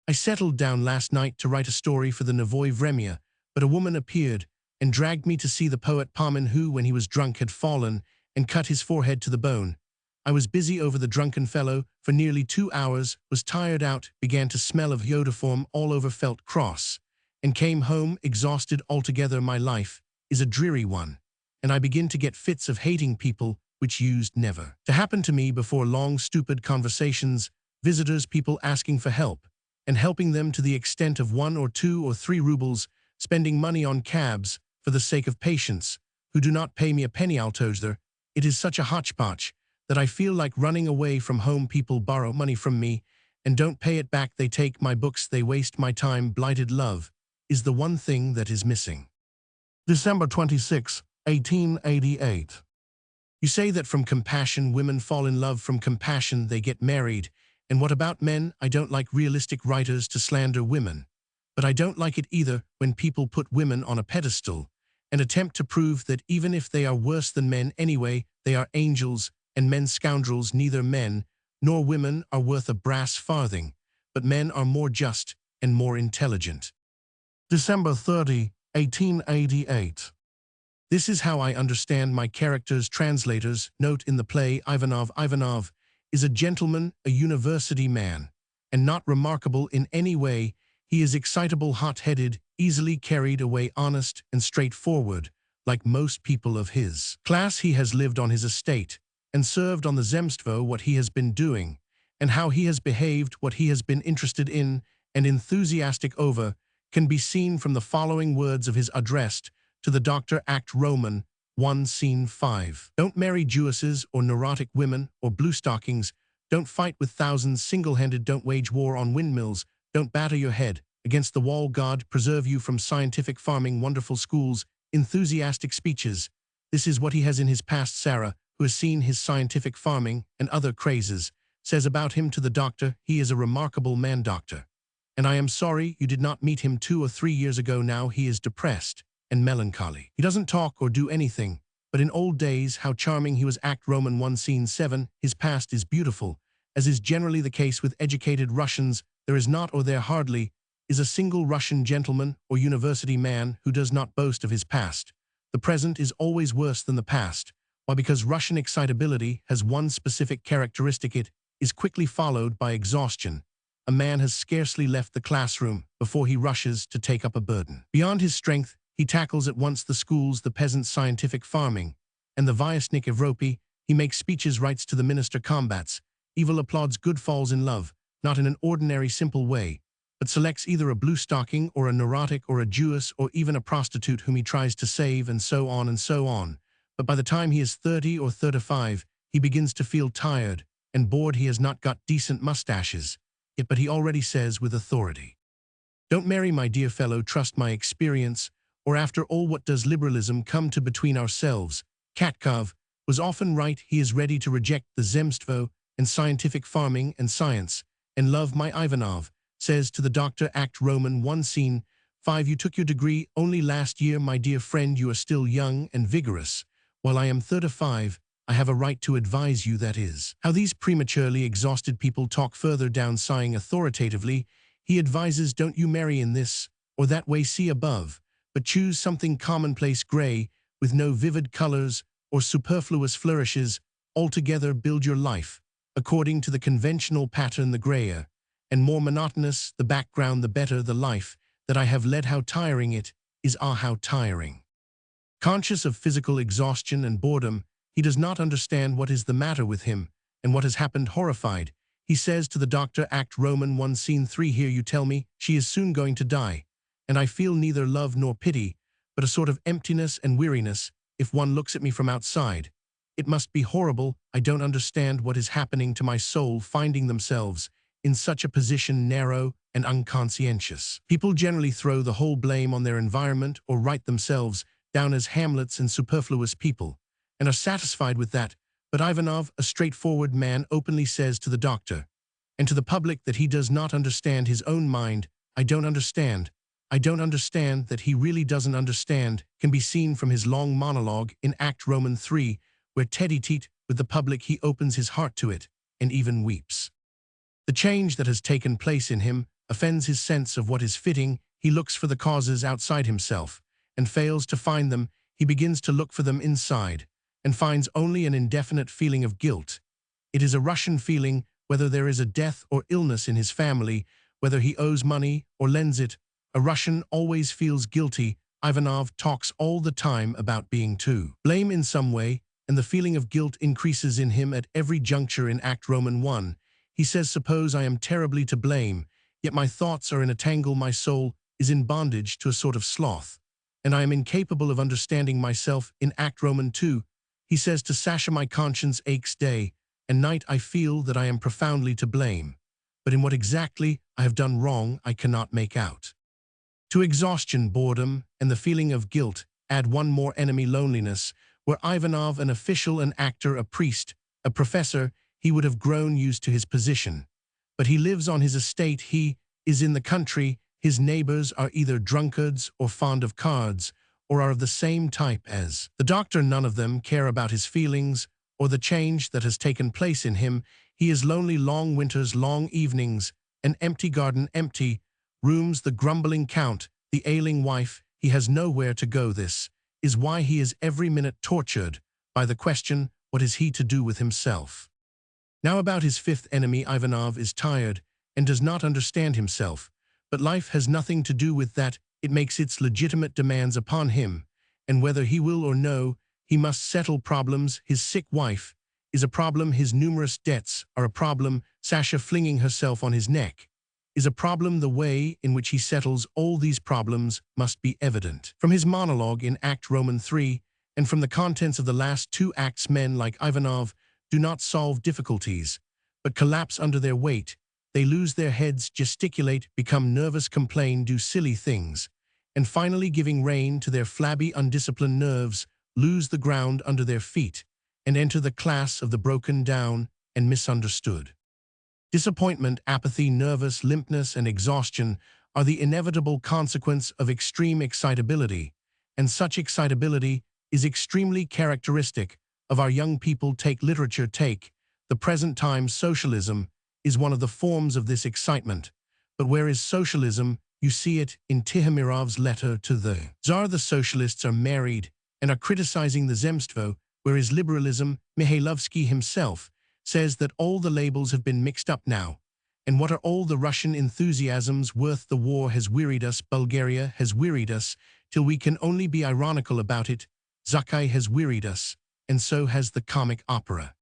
I settled down last night to write a story for the Novoye Vremya, but a woman appeared and dragged me to see the poet Pamin, who, when he was drunk, had fallen and cut his forehead to the bone. I was busy over the drunken fellow for nearly 2 hours, was tired out, began to smell of iodoform all over, felt cross, and came home exhausted altogether. My life is a dreary one, and I begin to get fits of hating people, which used never to happen to me before. Long, stupid conversations, visitors, people asking for help, and helping them to the extent of 1 or 2 or 3 rubles, spending money on cabs for the sake of patients who do not pay me a penny. Altogether, it is such a hotchpotch that I feel like running away from home. People borrow money from me and don't pay it back. They take my books, they waste my time. Blighted love is the one thing that is missing. December 26, 1888. You say that from compassion women fall in love, from compassion they get married. And what about men? I don't like realistic writers to slander women. But I don't like it either when people put women on a pedestal and attempt to prove that even if they are worse than men anyway, they are angels, and men scoundrels. Neither men nor women are worth a brass farthing, but men are more just and more intelligent. December 30, 1888. This is how I understand my character's translators. Note in the play, Ivanov is a gentleman, a university man, and not remarkable in any way. He is excitable, hot-headed, easily carried away, honest and straightforward, like most people of his class. He has lived on his estate and served on the zemstvo. What he has been doing and how he has behaved, what he has been interested in and enthusiastic over, can be seen from the following words of his address to the doctor, Act Roman 1, Scene 5. Don't marry Jewesses or neurotic women or bluestockings. Don't fight with thousands single-handed. Don't wage war on windmills. Don't batter your head against the wall. God preserve you from scientific farming, wonderful schools, enthusiastic speeches. This is what he has in his past. Sarah, who has seen his scientific farming and other crazes, says about him to the doctor, he is a remarkable man, doctor. And I am sorry you did not meet him 2 or 3 years ago. Now he is depressed and melancholy. He doesn't talk or do anything, but in old days how charming he was. Act Roman 1, Scene 7. His past is beautiful. As is generally the case with educated Russians, there is not, or there hardly is, a single Russian gentleman or university man who does not boast of his past. The present is always worse than the past. Why? Because Russian excitability has one specific characteristic: it is quickly followed by exhaustion. A man has scarcely left the classroom before he rushes to take up a burden beyond his strength. He tackles at once the schools, the peasants' scientific farming, and the Vyasnik Evropy. He makes speeches, writes to the minister, combats evil, applauds good, falls in love, not in an ordinary simple way, but selects either a bluestocking or a neurotic or a Jewess or even a prostitute whom he tries to save, and so on and so on. But by the time he is 30 or 35, he begins to feel tired and bored. He has not got decent mustaches yet, but he already says with authority, "Don't marry, my dear fellow, trust my experience." Or after all, what does liberalism come to between ourselves? Chekhov was often right. He is ready to reject the zemstvo and scientific farming and science, and love my Ivanov, says to the doctor, Act Roman 1, Scene 5. You took your degree only last year, my dear friend. You are still young and vigorous. While I am 35, I have a right to advise you. That is how these prematurely exhausted people talk. Further down, sighing authoritatively, he advises, don't you marry in this or that way, see above, but choose something commonplace, gray, with no vivid colors or superfluous flourishes. Altogether build your life according to the conventional pattern. The grayer and more monotonous the background, the better the life that I have led. How tiring it is, ah, how tiring. Conscious of physical exhaustion and boredom, he does not understand what is the matter with him and what has happened. Horrified, he says to the doctor, Act Roman 1, Scene 3. Here you tell me she is soon going to die, and I feel neither love nor pity, but a sort of emptiness and weariness. If one looks at me from outside, it must be horrible. I don't understand what is happening to my soul, finding themselves in such a position, narrow and unconscientious. People generally throw the whole blame on their environment or write themselves down as Hamlets and superfluous people, and are satisfied with that. But Ivanov, a straightforward man, openly says to the doctor and to the public that he does not understand his own mind. I don't understand. I don't understand that he really doesn't understand can be seen from his long monologue in Act Roman 3, where tete-a-tete with the public he opens his heart to it and even weeps. The change that has taken place in him offends his sense of what is fitting. He looks for the causes outside himself and fails to find them. He begins to look for them inside and finds only an indefinite feeling of guilt. It is a Russian feeling, whether there is a death or illness in his family, whether he owes money or lends it. A Russian always feels guilty. Ivanov talks all the time about being to blame in some way, and the feeling of guilt increases in him at every juncture. In Act Roman 1, he says, suppose I am terribly to blame, yet my thoughts are in a tangle, my soul is in bondage to a sort of sloth, and I am incapable of understanding myself. In Act Roman 2, he says to Sasha, my conscience aches day and night. I feel that I am profoundly to blame, but in what exactly I have done wrong I cannot make out. To exhaustion, boredom, and the feeling of guilt, add one more enemy, loneliness. Were Ivanov an official, an actor, a priest, a professor, he would have grown used to his position. But he lives on his estate, he is in the country, his neighbors are either drunkards or fond of cards, or are of the same type as the doctor. None of them care about his feelings or the change that has taken place in him. He is lonely, long winters, long evenings, an empty garden, empty rooms, the grumbling count, the ailing wife. He has nowhere to go. This is why he is every minute tortured by the question, what is he to do with himself? Now about his fifth enemy, Ivanov is tired and does not understand himself, but life has nothing to do with that. It makes its legitimate demands upon him, and whether he will or no, he must settle problems. His sick wife is a problem. His numerous debts are a problem. Sasha flinging herself on his neck is a problem. The way in which he settles all these problems must be evident. From his monologue in Act Roman 3 and from the contents of the last two acts, men like Ivanov do not solve difficulties, but collapse under their weight. They lose their heads, gesticulate, become nervous, complain, do silly things, and finally, giving rein to their flabby, undisciplined nerves, lose the ground under their feet and enter the class of the broken down and misunderstood. Disappointment, apathy, nervous limpness, and exhaustion are the inevitable consequence of extreme excitability, and such excitability is extremely characteristic of our young people. Take literature, take the present time. Socialism is one of the forms of this excitement. But where is socialism? You see it in Tihamirov's letter to the Tsar. The socialists are married and are criticizing the Zemstvo, whereas liberalism, Mihailovsky himself, says that all the labels have been mixed up now. And what are all the Russian enthusiasms worth? The war has wearied us, Bulgaria has wearied us, till we can only be ironical about it. Zakai has wearied us, and so has the comic opera.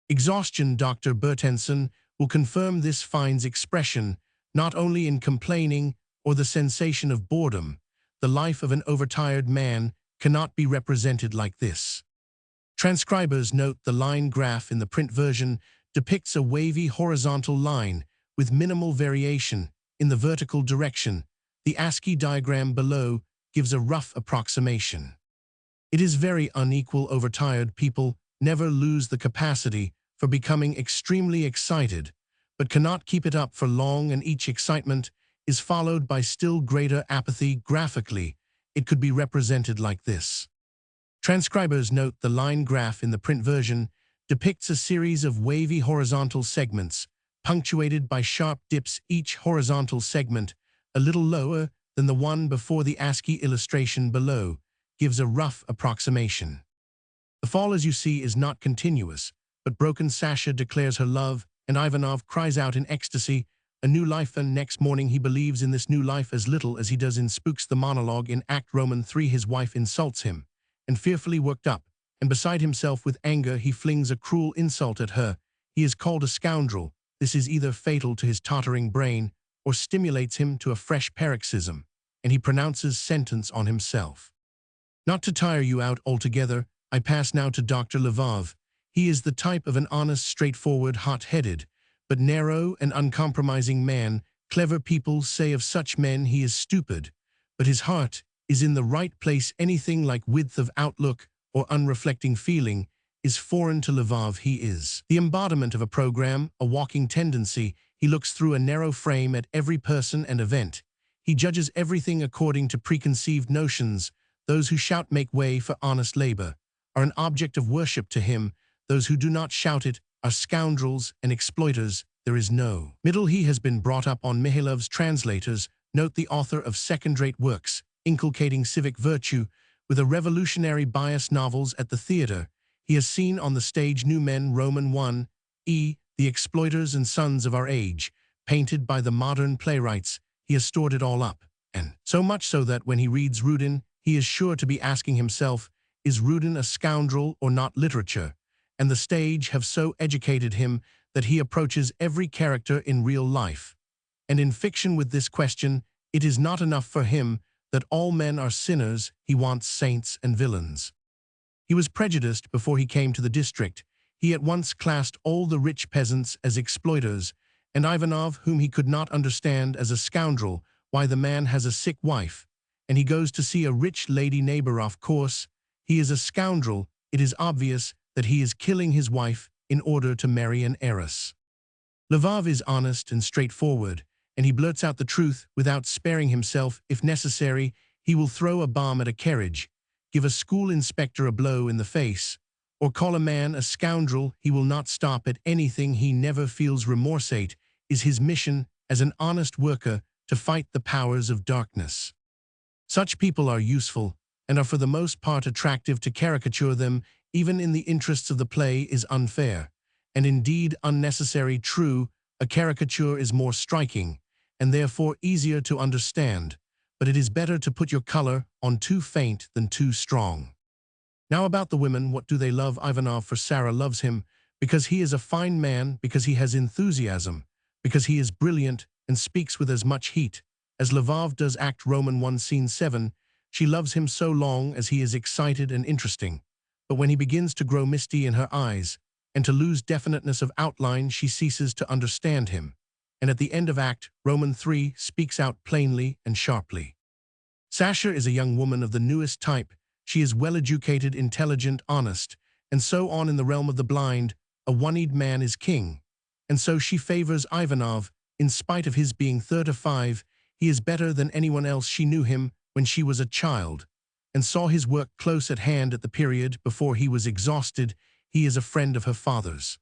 Exhaustion. Dr. Bertenson will confirm this finds expression not only in complaining or the sensation of boredom. The life of an overtired man cannot be represented like this. Transcribers note the line graph in the print version depicts a wavy horizontal line with minimal variation in the vertical direction. The ASCII diagram below gives a rough approximation. It is very unequal. Overtired people never lose the capacity for becoming extremely excited, but cannot keep it up for long, and each excitement is followed by still greater apathy. Graphically, it could be represented like this. Transcribers note the line graph in the print version depicts a series of wavy horizontal segments, punctuated by sharp dips, each horizontal segment a little lower than the one before. The ASCII illustration below gives a rough approximation. The fall, as you see, is not continuous, but broken. Sasha declares her love, and Ivanov cries out in ecstasy, a new life, and next morning he believes in this new life as little as he does in Spooks. The monologue in Act Roman 3, his wife insults him, and fearfully worked up, and beside himself with anger, he flings a cruel insult at her. He is called a scoundrel. This is either fatal to his tottering brain or stimulates him to a fresh paroxysm, and he pronounces sentence on himself. Not to tire you out altogether, I pass now to Dr. Lvov. He is the type of an honest, straightforward, hot-headed, but narrow and uncompromising man. Clever people say of such men he is stupid, but his heart is in the right place. Anything like width of outlook or unreflecting feeling is foreign to Lvov. He is the embodiment of a program, a walking tendency. He looks through a narrow frame at every person and event. He judges everything according to preconceived notions. Those who shout "make way for honest labor" are an object of worship to him. Those who do not shout it are scoundrels and exploiters. There is no middle. He has been brought up on Mihailov's translators. Note the author of second-rate works, inculcating civic virtue, with a revolutionary bias. Novels at the theater. He has seen on the stage New Men, Roman 1, the exploiters and sons of our age, painted by the modern playwrights. He has stored it all up, and so much so that when he reads Rudin, he is sure to be asking himself, is Rudin a scoundrel or not? Literature and the stage have so educated him that he approaches every character in real life. And in fiction with this question, it is not enough for him that all men are sinners. He wants saints and villains. He was prejudiced before he came to the district. He at once classed all the rich peasants as exploiters, and Ivanov, whom he could not understand, as a scoundrel. Why, the man has a sick wife, and he goes to see a rich lady neighbor. Of course, he is a scoundrel. It is obvious that he is killing his wife in order to marry an heiress. Lvov is honest and straightforward, and he blurts out the truth without sparing himself. If necessary, He will throw a bomb at a carriage, give a school inspector a blow in the face, or call a man a scoundrel. He will not stop at anything. He never feels remorse. It is his mission as an honest worker to fight the powers of darkness. Such people are useful and are for the most part attractive. To caricature them, even in the interests of the play, is unfair, and indeed unnecessary. True, a caricature is more striking, and therefore easier to understand, but it is better to put your color on too faint than too strong. Now about the women, what do they love Ivanov for? Sarah loves him because he is a fine man, because he has enthusiasm, because he is brilliant and speaks with as much heat as Lvov does. Act Roman 1 Scene 7, she loves him so long as he is excited and interesting, but when he begins to grow misty in her eyes and to lose definiteness of outline, she ceases to understand him, and at the end of Act Roman 3 speaks out plainly and sharply. Sasha is a young woman of the newest type. She is well-educated, intelligent, honest, and so on. In the realm of the blind, a one-eyed man is king, and so she favors Ivanov. In spite of his being 35, he is better than anyone else. She knew him when she was a child, and saw his work close at hand at the period before he was exhausted. He is a friend of her father's.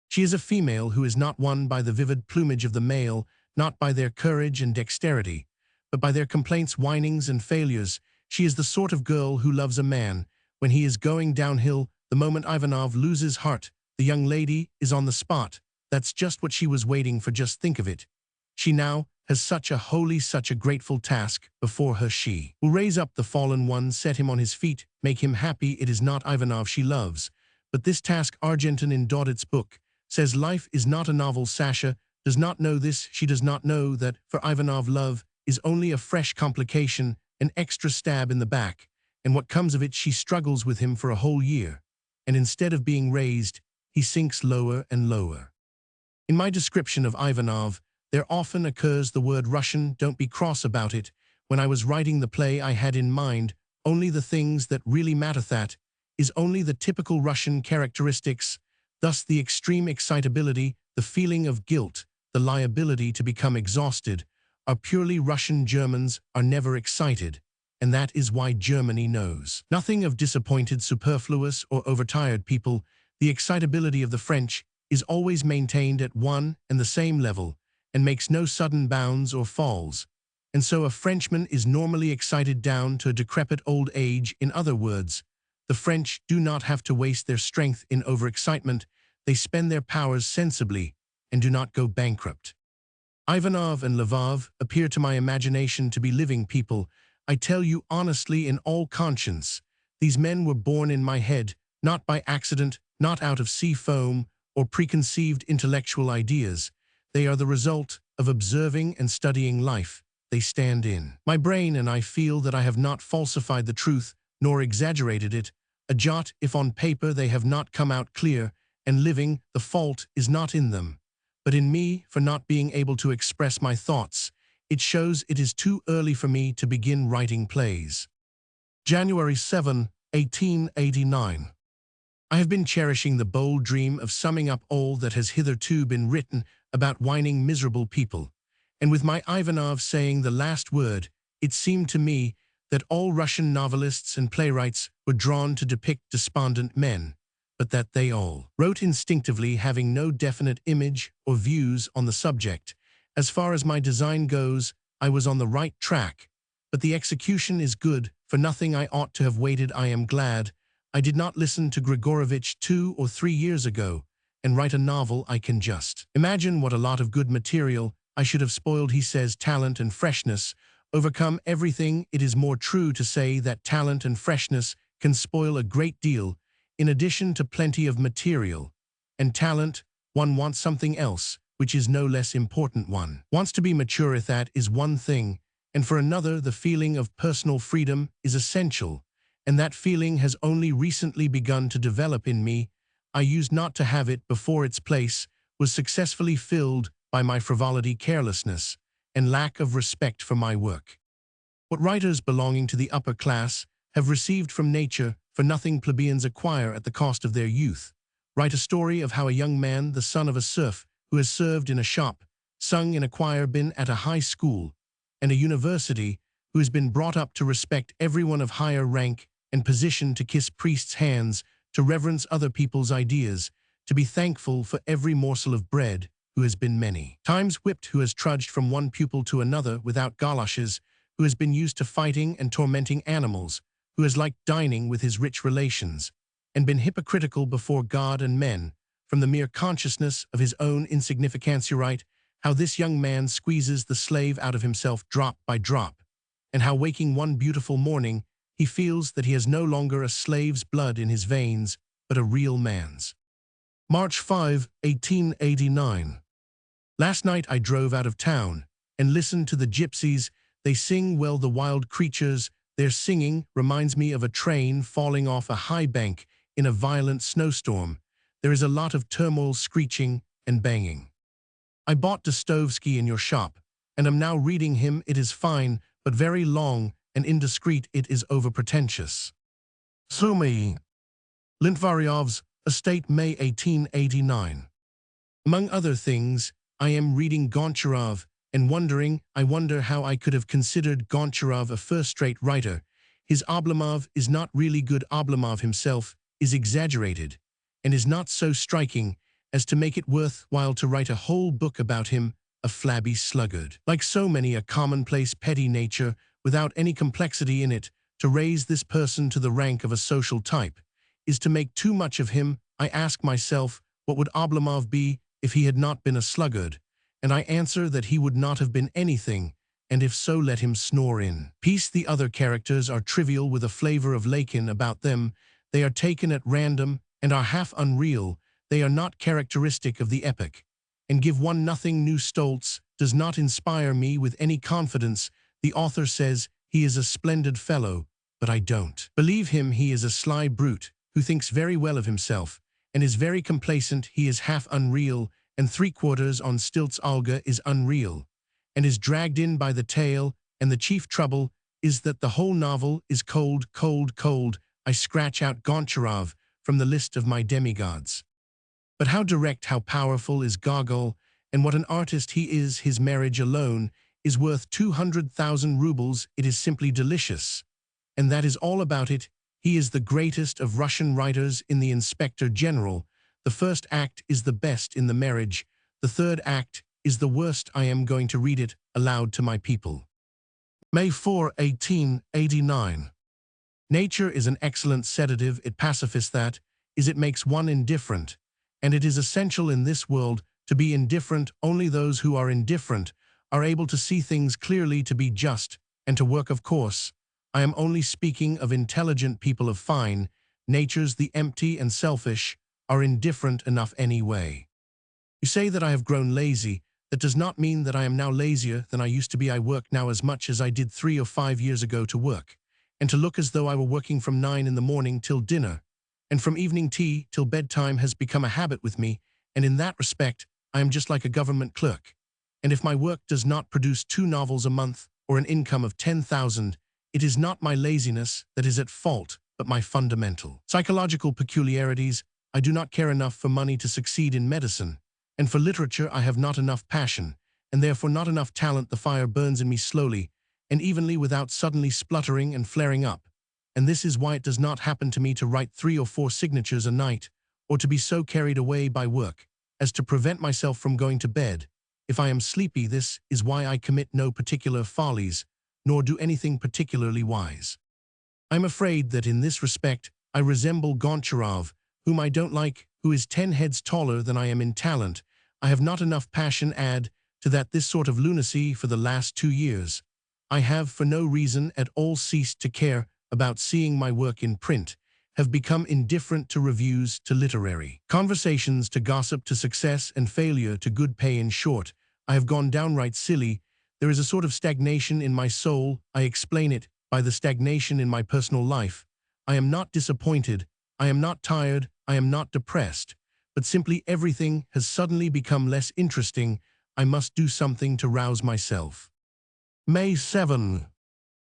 She is a female who is not won by the vivid plumage of the male, not by their courage and dexterity, but by their complaints, whinings, and failures. She is the sort of girl who loves a man when he is going downhill. The moment Ivanov loses heart, the young lady is on the spot. That's just what she was waiting for. Just think of it. She now has such a grateful task before her. She will raise up the fallen one, set him on his feet, make him happy. It is not Ivanov she loves, but this task. Argenton in Daudet's book says life is not a novel. Sasha does not know this. She does not know that for Ivanov love is only a fresh complication, an extra stab in the back, and what comes of it. She struggles with him for a whole year, and instead of being raised, he sinks lower and lower. In my description of Ivanov, there often occurs the word Russian. Don't be cross about it. When I was writing the play, I had in mind only the things that really matter. That is only the typical Russian characteristics, thus the extreme excitability, the feeling of guilt, the liability to become exhausted, are purely Russian. Germans are never excited, and that is why Germany knows nothing of disappointed, superfluous, or overtired people. The excitability of the French is always maintained at one and the same level, and makes no sudden bounds or falls, and so a Frenchman is normally excited down to a decrepit old age. In other words, the French do not have to waste their strength in overexcitement. They spend their powers sensibly and do not go bankrupt. Ivanov and Lvov appear to my imagination to be living people. I tell you honestly, in all conscience, these men were born in my head, not by accident, not out of sea foam or preconceived intellectual ideas. They are the result of observing and studying life. They stand in my brain, and I feel that I have not falsified the truth nor exaggerated it a jot. If on paper they have not come out clear and living, the fault is not in them, but in me for not being able to express my thoughts. It shows it is too early for me to begin writing plays. January 7, 1889. I have been cherishing the bold dream of summing up all that has hitherto been written about whining, miserable people, and with my Ivanov saying the last word, it seemed to me that all Russian novelists and playwrights were drawn to depict despondent men, but that they all wrote instinctively, having no definite image or views on the subject. As far as my design goes, I was on the right track, but the execution is good. For nothing I ought to have waited. I am glad I did not listen to Grigorovich 2 or 3 years ago and write a novel. I can just imagine what a lot of good material I should have spoiled. He says talent and freshness overcome everything. It is more true to say that talent and freshness can spoil a great deal. In addition to plenty of material and talent, one wants something else, which is no less important. One wants to be mature. That is one thing, and for another, the feeling of personal freedom is essential, and that feeling has only recently begun to develop in me. I used not to have it before. Its place was successfully filled by my frivolity, carelessness, and lack of respect for my work. What writers belonging to the upper class have received from nature, for nothing plebeians acquire at the cost of their youth. Write a story of how a young man, the son of a serf, who has served in a shop, sung in a choir, been at a high school and a university, who has been brought up to respect everyone of higher rank and position, to kiss priests' hands, to reverence other people's ideas, to be thankful for every morsel of bread, who has been many times whipped, who has trudged from one pupil to another without galoshes, who has been used to fighting and tormenting animals, who has liked dining with his rich relations, and been hypocritical before God and men, from the mere consciousness of his own insignificance. Right, how this young man squeezes the slave out of himself drop by drop, and how, waking one beautiful morning, he feels that he has no longer a slave's blood in his veins, but a real man's. March 5, 1889. Last night I drove out of town and listened to the gypsies. They sing well, the wild creatures. Their singing reminds me of a train falling off a high bank in a violent snowstorm. There is a lot of turmoil, screeching and banging. I bought Dostoevsky in your shop, and am now reading him. It is fine, but very long and indiscreet. It is overpretentious. Sumi. Lintvaryov's Estate, May 1889. Among other things, I am reading Goncharov and wondering, I wonder how I could have considered Goncharov a first-rate writer. His Oblomov is not really good. Oblomov himself is exaggerated and is not so striking as to make it worthwhile to write a whole book about him, a flabby sluggard. Like so many, a commonplace, petty nature without any complexity in it. To raise this person to the rank of a social type is to make too much of him. I ask myself, what would Oblomov be if he had not been a sluggard? And I answer that he would not have been anything, and if so, let him snore in peace. The other characters are trivial, with a flavor of Lacan about them. They are taken at random and are half unreal. They are not characteristic of the epoch, and give one nothing new. Stoltz does not inspire me with any confidence. The author says he is a splendid fellow, but I don't believe him. He is a sly brute who thinks very well of himself and is very complacent. He is half unreal and three-quarters on stilts. Olga is unreal and is dragged in by the tail, and the chief trouble is that the whole novel is cold, cold, cold. I scratch out Goncharov from the list of my demigods. But how direct, how powerful is Gogol, and what an artist he is. His marriage alone is worth 200,000 rubles. It is simply delicious. And that is all about it. He is the greatest of Russian writers. In the Inspector General, the first act is the best. In the Marriage, the third act is the worst. I am going to read it aloud to my people. May 4, 1889. Nature is an excellent sedative. It pacifies, that is, it makes one indifferent. And it is essential in this world to be indifferent. Only those who are indifferent are able to see things clearly, to be just, and to work. Of course, I am only speaking of intelligent people of fine natures. The empty and selfish are indifferent enough anyway. You say that I have grown lazy. That does not mean that I am now lazier than I used to be. I work now as much as I did 3 or 5 years ago. To work and to look as though I were working from 9 in the morning till dinner, and from evening tea till bedtime, has become a habit with me, and in that respect I am just like a government clerk. And if my work does not produce 2 novels a month or an income of 10,000, it is not my laziness that is at fault, but my fundamental psychological peculiarities. I do not care enough for money to succeed in medicine, and for literature I have not enough passion, and therefore not enough talent. The fire burns in me slowly and evenly, without suddenly spluttering and flaring up. And this is why it does not happen to me to write 3 or 4 signatures a night, or to be so carried away by work as to prevent myself from going to bed if I am sleepy. This is why I commit no particular follies, nor do anything particularly wise. I am afraid that in this respect I resemble Goncharov, whom I don't like, who is 10 heads taller than I am in talent. I have not enough passion. Add to that this sort of lunacy. For the last 2 years I have, for no reason at all, ceased to care about seeing my work in print, have become indifferent to reviews, to literary conversations, to gossip, to success and failure, to good pay. In short, I have gone downright silly. There is a sort of stagnation in my soul. I explain it by the stagnation in my personal life. I am not disappointed, I am not tired, I am not depressed, but simply everything has suddenly become less interesting. I must do something to rouse myself. May 7.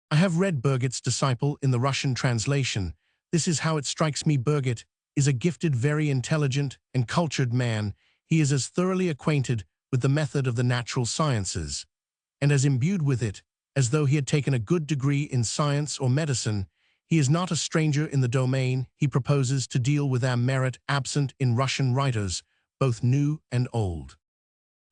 I have read Birgit's Disciple in the Russian translation. This is how it strikes me. Birgit is a gifted, very intelligent and cultured man. He is as thoroughly acquainted with the method of the natural sciences, and as imbued with it, as though he had taken a good degree in science or medicine. He is not a stranger in the domain he proposes to deal with, a merit absent in Russian writers, both new and old.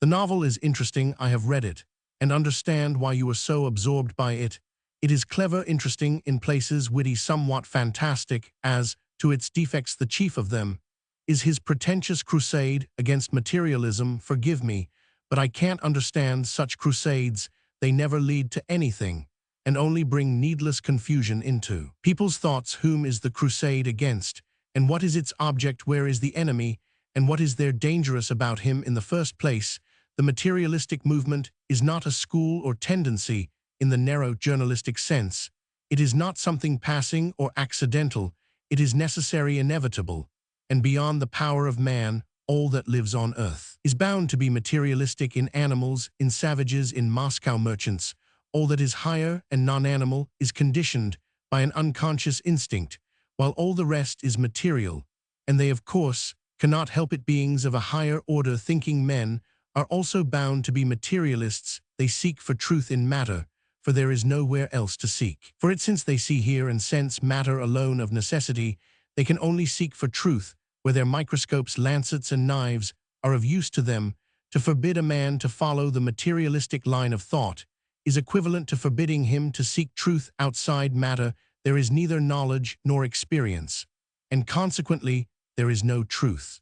The novel is interesting. I have read it, and understand why you are so absorbed by it. It is clever, interesting, in places witty, somewhat fantastic, as, to its defects the chief of them, is his pretentious crusade against materialism. Forgive me, but I can't understand such crusades. They never lead to anything, and only bring needless confusion into people's thoughts. Whom is the crusade against, and what is its object? Where is the enemy, and what is there dangerous about him in the first place? The materialistic movement is not a school or tendency in the narrow journalistic sense. It is not something passing or accidental. It is necessary, inevitable, and beyond the power of man. All that lives on earth is bound to be materialistic, in animals, in savages, in Moscow merchants. All that is higher and non-animal is conditioned by an unconscious instinct, while all the rest is material, and they, of course, cannot help it. Beings of a higher order, thinking men, are also bound to be materialists. They seek for truth in matter, for there is nowhere else to seek for it. Since they see, hear, and sense matter alone of necessity, they can only seek for truth where their microscopes, lancets, and knives are of use to them. To forbid a man to follow the materialistic line of thought is equivalent to forbidding him to seek truth outside matter. There is neither knowledge nor experience, and consequently there is no truth.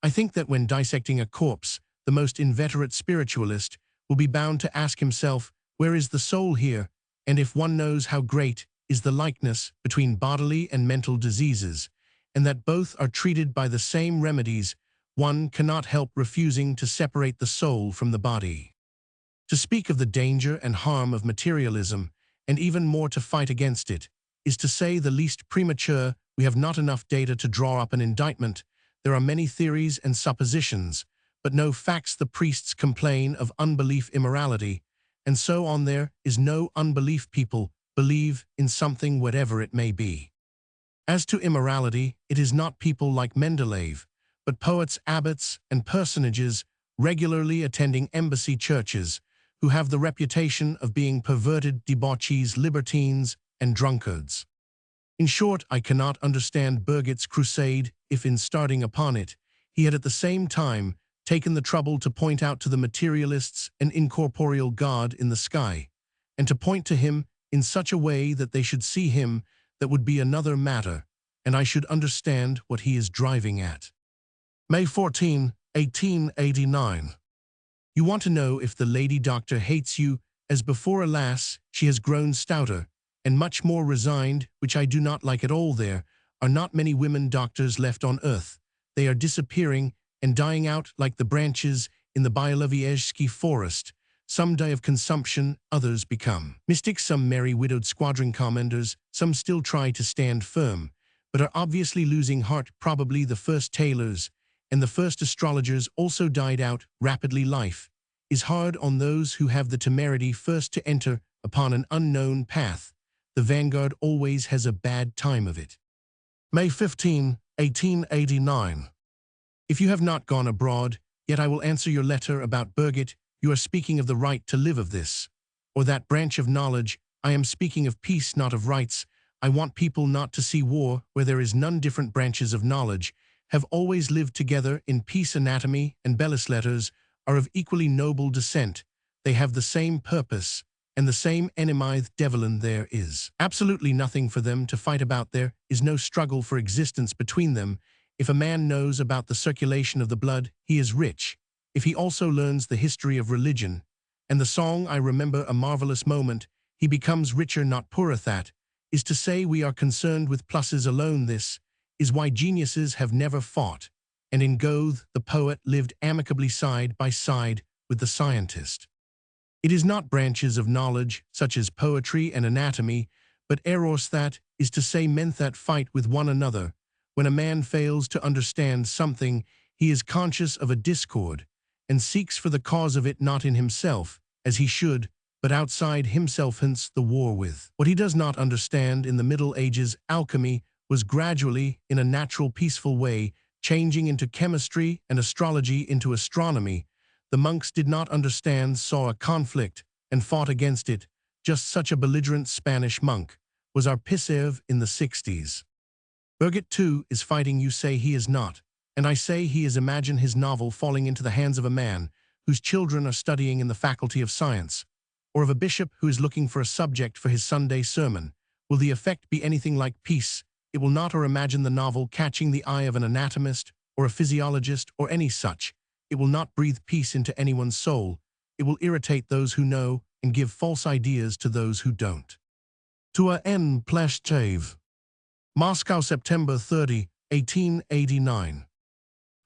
I think that when dissecting a corpse, the most inveterate spiritualist will be bound to ask himself, where is the soul here? And if one knows how great is the likeness between bodily and mental diseases, and that both are treated by the same remedies, one cannot help refusing to separate the soul from the body. To speak of the danger and harm of materialism, and even more to fight against it, is to say the least premature. We have not enough data to draw up an indictment. There are many theories and suppositions, but no facts. The priests complain of unbelief, immorality, and so on. There is no unbelief. People believe in something, whatever it may be. As to immorality, it is not people like Mendeleev, but poets, abbots, and personages regularly attending embassy churches, who have the reputation of being perverted debauchees, libertines, and drunkards. In short, I cannot understand Birgit's crusade if, in starting upon it, he had at the same time taken the trouble to point out to the materialists an incorporeal God in the sky, and to point to him in such a way that they should see him. That would be another matter, and I should understand what he is driving at. May 14, 1889. You want to know if the lady doctor hates you as before. Alas, she has grown stouter and much more resigned, which I do not like at all. There are not many women doctors left on earth. They are disappearing and dying out like the branches in the Bioloviezhsky forest. Some die of consumption, others become mystics, some marry widowed squadron commanders, some still try to stand firm, but are obviously losing heart. Probably the first tailors and the first astrologers also died out rapidly. Life is hard on those who have the temerity first to enter upon an unknown path. The vanguard always has a bad time of it. May 15, 1889. If you have not gone abroad, yet I will answer your letter about Birgit. You are speaking of the right to live, of this or that branch of knowledge. I am speaking of peace, not of rights. I want people not to see war where there is none. Different branches of knowledge have always lived together in peace. Anatomy and Bellis letters are of equally noble descent. They have the same purpose and the same enemy. Devlin, there is absolutely nothing for them to fight about. There is no struggle for existence between them. If a man knows about the circulation of the blood, he is rich. If he also learns the history of religion and the song, I remember a marvelous moment, he becomes richer, not poorer. That is to say, we are concerned with pluses alone. This is why geniuses have never fought, and in Goethe the poet lived amicably side by side with the scientist. It is not branches of knowledge such as poetry and anatomy, but eros, that is to say, men that fight with one another. When a man fails to understand something, he is conscious of a discord, and seeks for the cause of it not in himself, as he should, but outside himself. Hence the war with what he does not understand. In the Middle Ages, alchemy was gradually, in a natural, peaceful way, changing into chemistry and astrology into astronomy. The monks did not understand, saw a conflict, and fought against it, just such a belligerent Spanish monk, was our Pissev in the 60s. Birgit too is fighting. You say he is not, and I say he is. Imagine his novel falling into the hands of a man whose children are studying in the Faculty of Science, or of a bishop who is looking for a subject for his Sunday sermon. Will the effect be anything like peace? It will not. Or imagine the novel catching the eye of an anatomist or a physiologist or any such. It will not breathe peace into anyone's soul. It will irritate those who know and give false ideas to those who don't. To a N. Pleshchev. Moscow, September 30, 1889.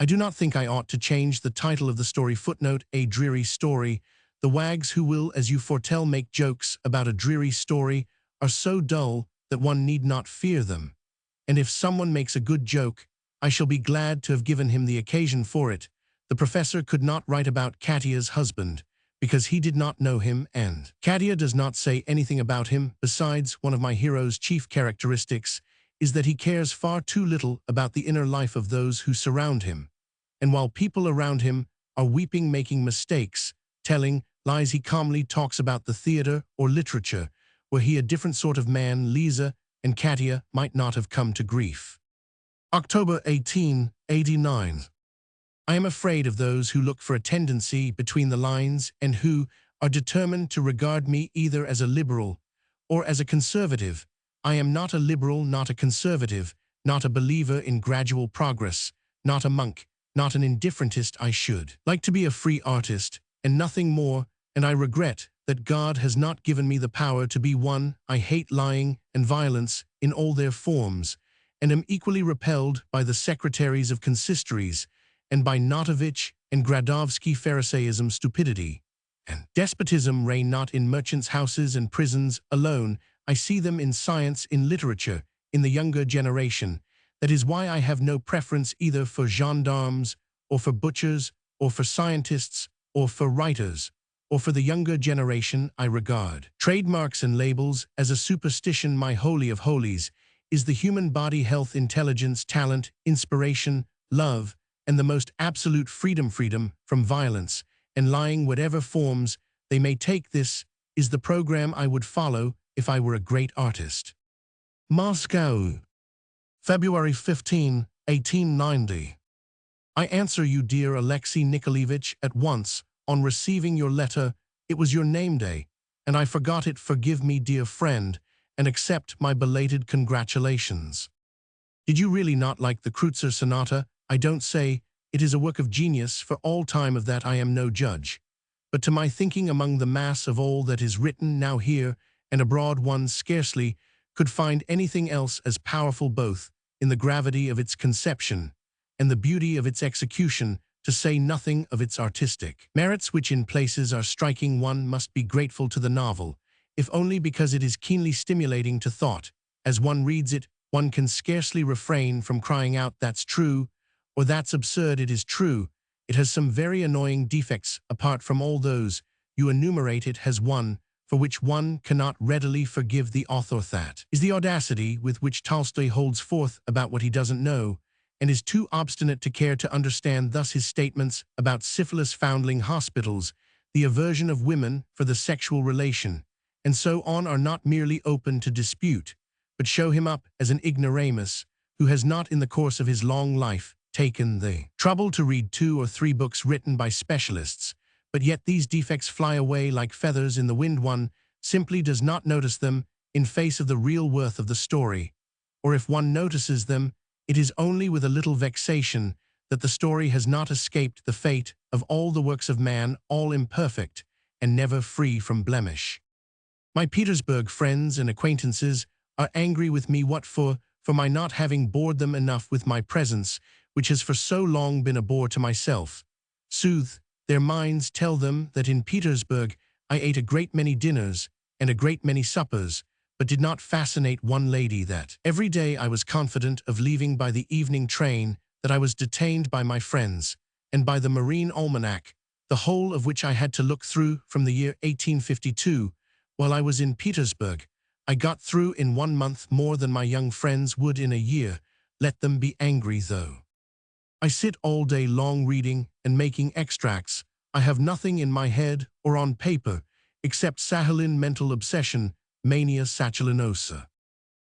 I do not think I ought to change the title of the story. Footnote: a dreary story. The wags who will, as you foretell, make jokes about a dreary story are so dull that one need not fear them. And if someone makes a good joke, I shall be glad to have given him the occasion for it. The professor could not write about Katya's husband, because he did not know him, and Katya does not say anything about him. Besides, one of my hero's chief characteristics is that he cares far too little about the inner life of those who surround him. And while people around him are weeping, making mistakes, telling lies, he calmly talks about the theater or literature, were he a different sort of man, Lisa and Katya might not have come to grief. October 1889. I am afraid of those who look for a tendency between the lines and who are determined to regard me either as a liberal or as a conservative. I am not a liberal, not a conservative, not a believer in gradual progress, not a monk, not an indifferentist. I should like to be a free artist and nothing more, and I regret that God has not given me the power to be one. I hate lying and violence in all their forms, and am equally repelled by the secretaries of consistories, and by Notovich and Gradovsky. Pharisaism, stupidity, and despotism reign not in merchants' houses and prisons alone. I see them in science, in literature, in the younger generation. That is why I have no preference either for gendarmes, or for butchers, or for scientists, or for writers, or for the younger generation. I regard trademarks and labels as a superstition. My holy of holies is the human body, health, intelligence, talent, inspiration, love, and the most absolute freedom from violence and lying, whatever forms they may take. This is the program I would follow if I were a great artist. Moscow, February 15, 1890. I answer you, dear Alexei Nikolaevich, at once on receiving your letter. It was your name day, and I forgot it. Forgive me, dear friend, and accept my belated congratulations. Did you really not like the Kreutzer Sonata? I don't say it is a work of genius, for all time of that I am no judge. But to my thinking, among the mass of all that is written now here and abroad, one scarcely could find anything else as powerful, both in the gravity of its conception and the beauty of its execution, to say nothing of its artistic merits, which in places are striking. One must be grateful to the novel, if only because it is keenly stimulating to thought. As one reads it, one can scarcely refrain from crying out, "That's true," or "That's absurd." It is true. It has some very annoying defects. Apart from all those you enumerate, it has one for which one cannot readily forgive the author. That is the audacity with which Tolstoy holds forth about what he doesn't know, and is too obstinate to care to understand. Thus his statements about syphilis, foundling hospitals, the aversion of women for the sexual relation, and so on, are not merely open to dispute, but show him up as an ignoramus who has not in the course of his long life taken the trouble to read 2 or 3 books written by specialists. But yet these defects fly away like feathers in the wind. One simply does not notice them in face of the real worth of the story, or if one notices them, it is only with a little vexation that the story has not escaped the fate of all the works of man, all imperfect and never free from blemish. My Petersburg friends and acquaintances are angry with me. What for? For my not having bored them enough with my presence, which has for so long been a bore to myself. Sooth, their minds tell them that in Petersburg I ate a great many dinners and a great many suppers, but did not fascinate one lady. That every day I was confident of leaving by the evening train, that I was detained by my friends, and by the Marine Almanac, the whole of which I had to look through from the year 1852, while I was in Petersburg. I got through in 1 month more than my young friends would in a year. Let them be angry, though. I sit all day long reading and making extracts. I have nothing in my head or on paper except Sahalin mental obsession, mania sachalinosa.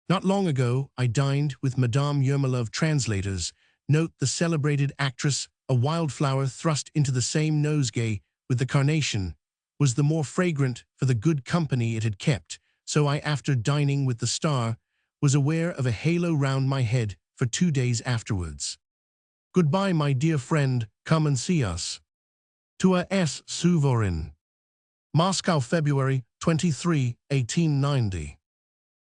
Not long ago, I dined with Madame Yermolov translators. Note the celebrated actress, a wildflower thrust into the same nosegay with the carnation, was the more fragrant for the good company it had kept, so I, after dining with the star, was aware of a halo round my head for 2 days afterwards. Goodbye, my dear friend, come and see us. To a S. Suvorin. Moscow, February 23, 1890.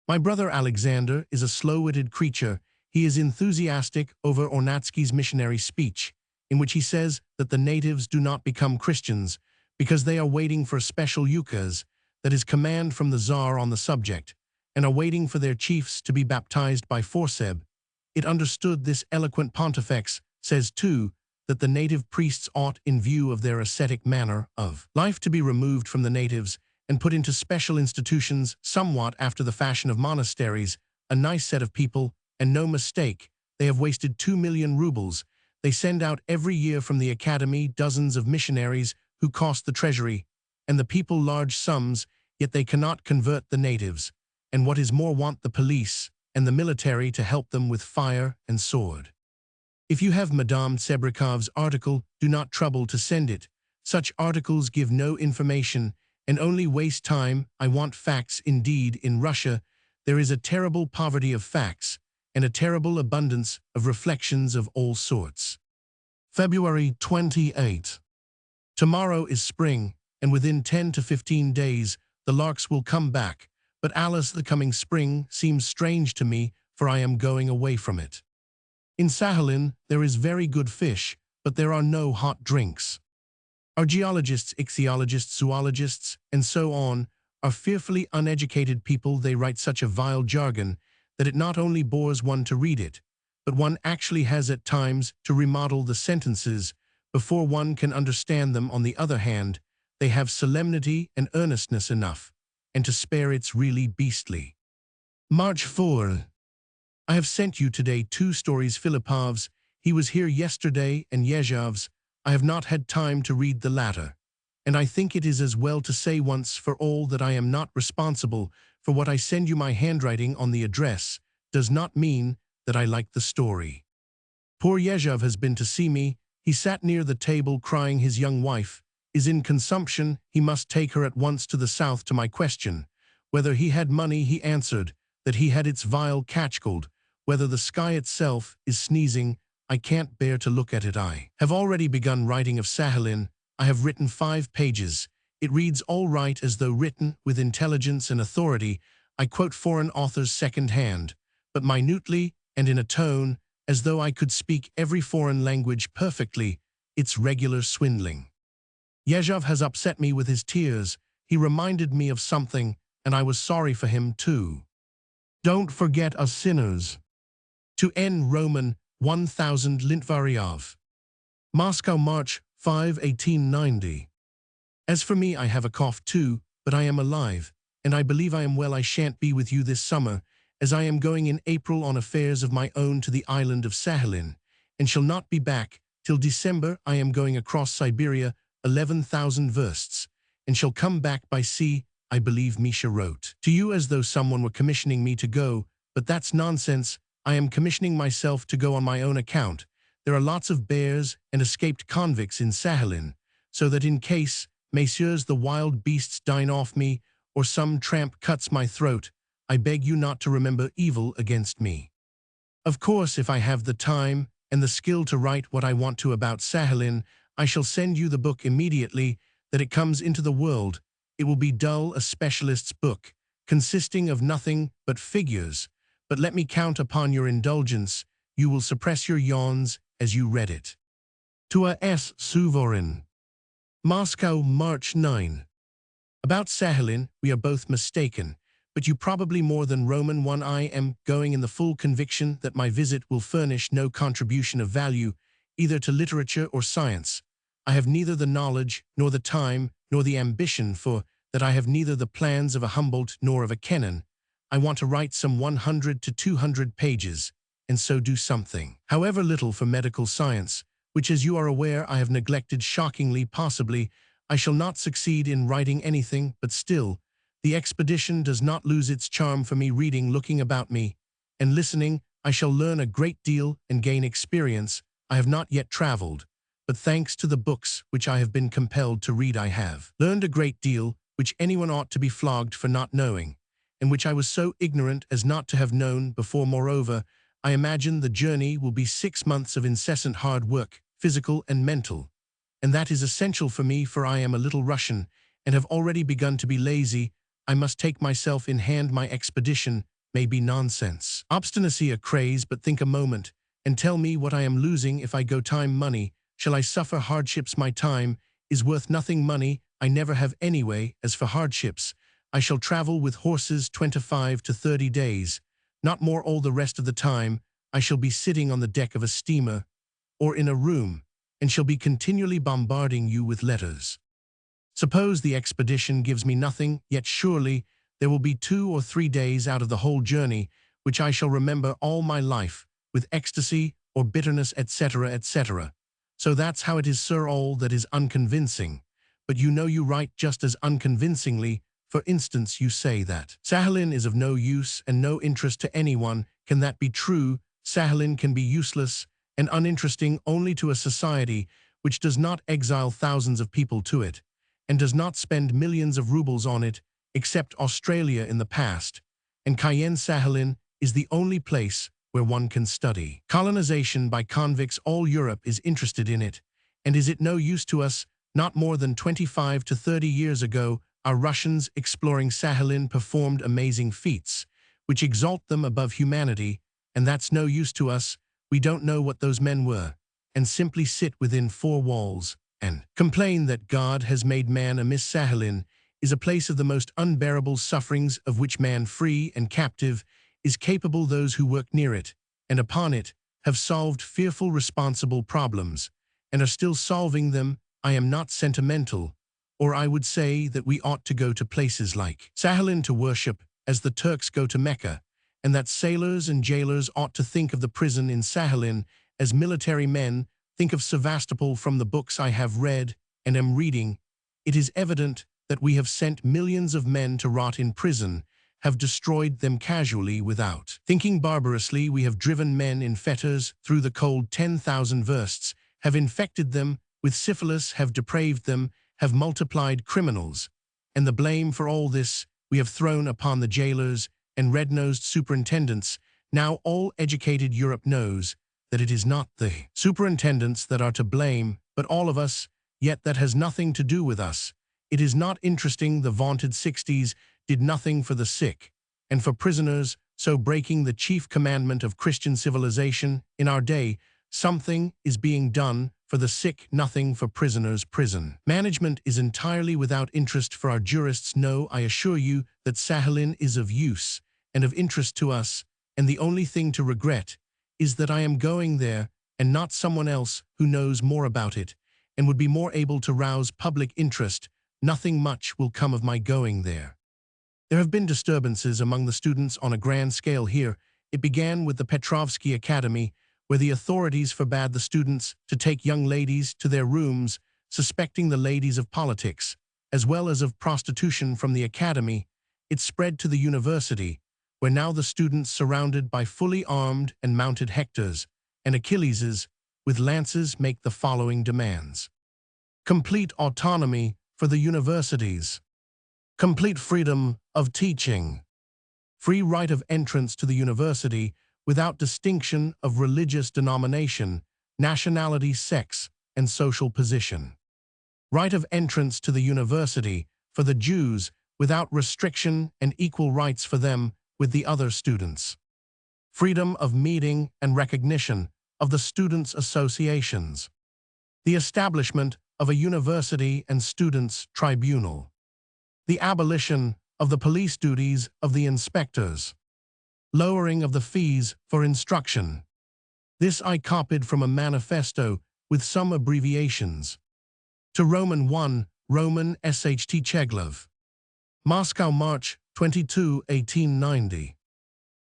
My brother Alexander is a slow-witted creature. He is enthusiastic over Ornatsky's missionary speech, in which he says that the natives do not become Christians because they are waiting for special ukaz, that is command from the Tsar on the subject, and are waiting for their chiefs to be baptized by forceb. It understood this eloquent pontifex says, too, that the native priests ought, in view of their ascetic manner of life, to be removed from the natives and put into special institutions somewhat after the fashion of monasteries. A nice set of people, and no mistake. They have wasted 2 million rubles. They send out every year from the academy dozens of missionaries who cost the treasury, and the people large sums, yet they cannot convert the natives, and what is more, want the police and the military to help them with fire and sword. If you have Madame Sebrikov's article, do not trouble to send it. Such articles give no information and only waste time. I want facts indeed. In Russia, there is a terrible poverty of facts and a terrible abundance of reflections of all sorts. February 28. Tomorrow is spring, and within 10 to 15 days, the larks will come back. But Alice, the coming spring seems strange to me, for I am going away from it. In Sahalin, there is very good fish, but there are no hot drinks. Our geologists, ichthyologists, zoologists, and so on, are fearfully uneducated people. They write such a vile jargon that it not only bores one to read it, but one actually has at times to remodel the sentences before one can understand them. On the other hand, they have solemnity and earnestness enough, and to spare it's really beastly. March 4. I have sent you today 2 stories. Filipov's, he was here yesterday, and Yezhov's. I have not had time to read the latter, and I think it is as well to say once for all that I am not responsible for what I send you. My handwriting on the address does not mean that I like the story. Poor Yezhov has been to see me. He sat near the table crying. His young wife is in consumption. He must take her at once to the south. To my question whether he had money, he answered that he had its vile catchcold. Whether the sky itself is sneezing, I can't bear to look at it. I have already begun writing of Sahalin. I have written 5 pages. It reads all right, as though written with intelligence and authority. I quote foreign authors second hand, but minutely and in a tone as though I could speak every foreign language perfectly. It's regular swindling. Yezhov has upset me with his tears. He reminded me of something, and I was sorry for him too. Don't forget us sinners. To N. Roman 1000 Lintvaryov. Moscow, March 5, 1890. As for me, I have a cough too, but I am alive, and I believe I am well. I shan't be with you this summer, as I am going in April on affairs of my own to the island of Sahalin, and shall not be back till December. I am going across Siberia 11,000 versts, and shall come back by sea. I believe Misha wrote to you as though someone were commissioning me to go, but that's nonsense. I am commissioning myself to go on my own account. There are lots of bears and escaped convicts in Sahalin, so that in case, messieurs, the wild beasts dine off me, or some tramp cuts my throat, I beg you not to remember evil against me. Of course, if I have the time and the skill to write what I want to about Sahalin, I shall send you the book immediately that it comes into the world. It will be dull, a specialist's book, consisting of nothing but figures, but let me count upon your indulgence. You will suppress your yawns as you read it. To a S. Suvorin. Moscow, March 9. About Sahalin, we are both mistaken, but you probably more than Roman 1. I am going in the full conviction that my visit will furnish no contribution of value, either to literature or science. I have neither the knowledge, nor the time, nor the ambition for that. I have neither the plans of a Humboldt nor of a Kennan. I want to write some 100 to 200 pages, and so do something, however little, for medical science, which, as you are aware, I have neglected shockingly. Possibly I shall not succeed in writing anything, but still, the expedition does not lose its charm for me. Reading, looking about me, and listening, I shall learn a great deal and gain experience. I have not yet traveled, but thanks to the books which I have been compelled to read, I have learned a great deal, which anyone ought to be flogged for not knowing, and which I was so ignorant as not to have known before. Moreover, I imagine the journey will be 6 months of incessant hard work, physical and mental, and that is essential for me, for I am a little Russian and have already begun to be lazy. I must take myself in hand. My expedition may be nonsense, obstinacy, a craze, but think a moment and tell me what I am losing if I go. Time, money. Shall I suffer hardships? My time is worth nothing. Money I never have anyway. As for hardships, I shall travel with horses 25 to 30 days, not more. All the rest of the time I shall be sitting on the deck of a steamer or in a room, and shall be continually bombarding you with letters. Suppose the expedition gives me nothing, yet surely there will be 2 or 3 days out of the whole journey which I shall remember all my life with ecstasy or bitterness, etc., etc. So that's how it is, sir. All that is unconvincing, but you know you write just as unconvincingly. For instance, you say that Sakhalin is of no use and no interest to anyone. Can that be true? Sakhalin can be useless and uninteresting only to a society which does not exile thousands of people to it, and does not spend millions of rubles on it, except Australia in the past, and Cayenne. Sakhalin is the only place where one can study colonization by convicts. All Europe is interested in it, and is it no use to us? Not more than 25 to 30 years ago, our Russians exploring Sakhalin performed amazing feats, which exalt them above humanity, and that's no use to us. We don't know what those men were, and simply sit within 4 walls and complain that God has made man amiss. Sakhalin is a place of the most unbearable sufferings, of which man, free and captive, is capable. Those who work near it and upon it have solved fearful responsible problems, and are still solving them. I am not sentimental, or I would say that we ought to go to places like Sakhalin to worship, as the Turks go to Mecca, and that sailors and jailers ought to think of the prison in Sakhalin as military men think of Sevastopol. From the books I have read and am reading, it is evident that we have sent millions of men to rot in prison, have destroyed them casually without thinking. Barbarously we have driven men in fetters through the cold 10,000 versts, have infected them with syphilis, have depraved them, have multiplied criminals, and the blame for all this we have thrown upon the jailers and red-nosed superintendents. Now all educated Europe knows that it is not the superintendents that are to blame, but all of us, yet that has nothing to do with us. It is not interesting. The vaunted 60s did nothing for the sick and for prisoners, so breaking the chief commandment of Christian civilization. In our day, something is being done for the sick, nothing for prisoners. Prison management is entirely without interest for our jurists. No, I assure you that Sakhalin is of use and of interest to us, and the only thing to regret is that I am going there and not someone else who knows more about it and would be more able to rouse public interest. Nothing much will come of my going there. There have been disturbances among the students on a grand scale here. It began with the Petrovsky Academy, where the authorities forbade the students to take young ladies to their rooms, suspecting the ladies of politics, as well as of prostitution. From the academy, it spread to the university, where now the students, surrounded by fully armed and mounted Hectors and Achilleses with lances, make the following demands: complete autonomy for the universities, complete freedom of teaching, free right of entrance to the university without distinction of religious denomination, nationality, sex, and social position, right of entrance to the university for the Jews without restriction and equal rights for them with the other students, freedom of meeting and recognition of the students' associations, the establishment of a university and students' tribunal, the abolition of the police duties of the inspectors, lowering of the fees for instruction. This I copied from a manifesto with some abbreviations. To Roman 1, Roman Sht. Chekhov. Moscow, March 22, 1890.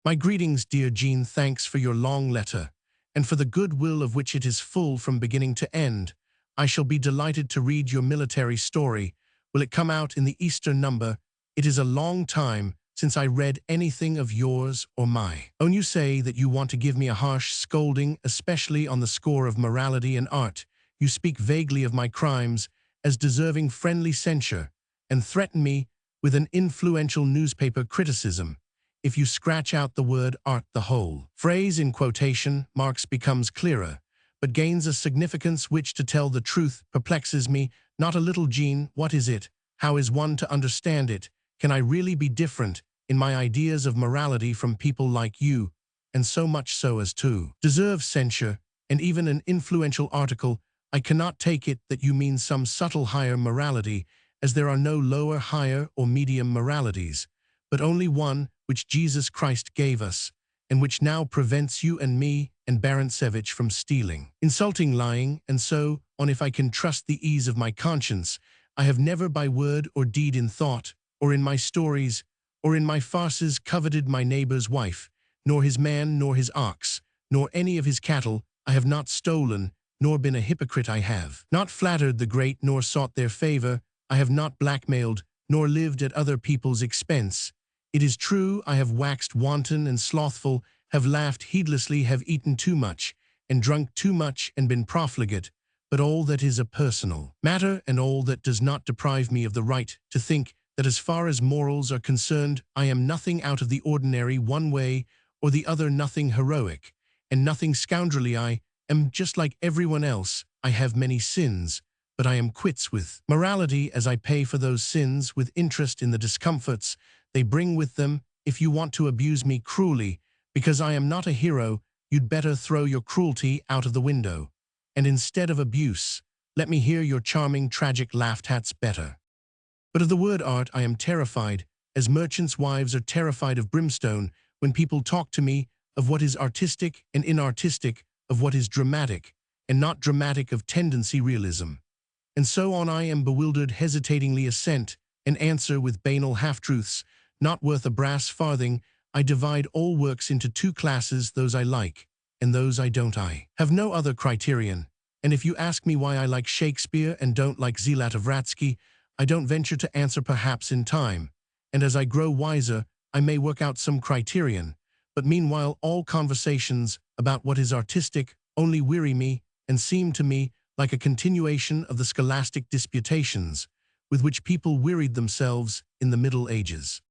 My greetings, dear Jean. Thanks for your long letter, and for the goodwill of which it is full from beginning to end. I shall be delighted to read your military story. Will it come out in the Easter number? It is a long time since I read anything of yours or my own. You say that you want to give me a harsh scolding, especially on the score of morality and art. You speak vaguely of my crimes as deserving friendly censure, and threaten me with an influential newspaper criticism if you scratch out the word art. The whole phrase in quotation marks becomes clearer, but gains a significance which, to tell the truth, perplexes me not a little. Jean, what is it? How is one to understand it? Can I really be different in my ideas of morality from people like you, and so much so as to deserve censure, and even an influential article? I cannot take it that you mean some subtle higher morality, as there are no lower, higher, or medium moralities, but only one which Jesus Christ gave us, and which now prevents you and me and Barantsevich from stealing, insulting, lying, and so on. If I can trust the ease of my conscience, I have never by word or deed, in thought, or in my stories, or in my farces, coveted my neighbor's wife, nor his man, nor his ox, nor any of his cattle. I have not stolen, nor been a hypocrite. I have not flattered the great, nor sought their favor. I have not blackmailed, nor lived at other people's expense. It is true, I have waxed wanton and slothful, have laughed heedlessly, have eaten too much, and drunk too much, and been profligate, but all that is a personal matter, and all that does not deprive me of the right to think that as far as morals are concerned, I am nothing out of the ordinary one way or the other, nothing heroic, and nothing scoundrelly. I am just like everyone else. I have many sins, but I am quits with morality, as I pay for those sins with interest in the discomforts they bring with them. If you want to abuse me cruelly because I am not a hero, you'd better throw your cruelty out of the window, and instead of abuse, let me hear your charming tragic laugh. That's better. But of the word art I am terrified, as merchants' wives are terrified of brimstone, when people talk to me of what is artistic and inartistic, of what is dramatic and not dramatic, of tendency, realism, and so on. I am bewildered, hesitatingly assent and answer with banal half-truths, not worth a brass farthing. I divide all works into two classes, those I like and those I don't. I have no other criterion, and if you ask me why I like Shakespeare and don't like Zlatovratsky, I don't venture to answer. Perhaps in time, and as I grow wiser, I may work out some criterion, but meanwhile all conversations about what is artistic only weary me and seem to me like a continuation of the scholastic disputations with which people wearied themselves in the Middle Ages.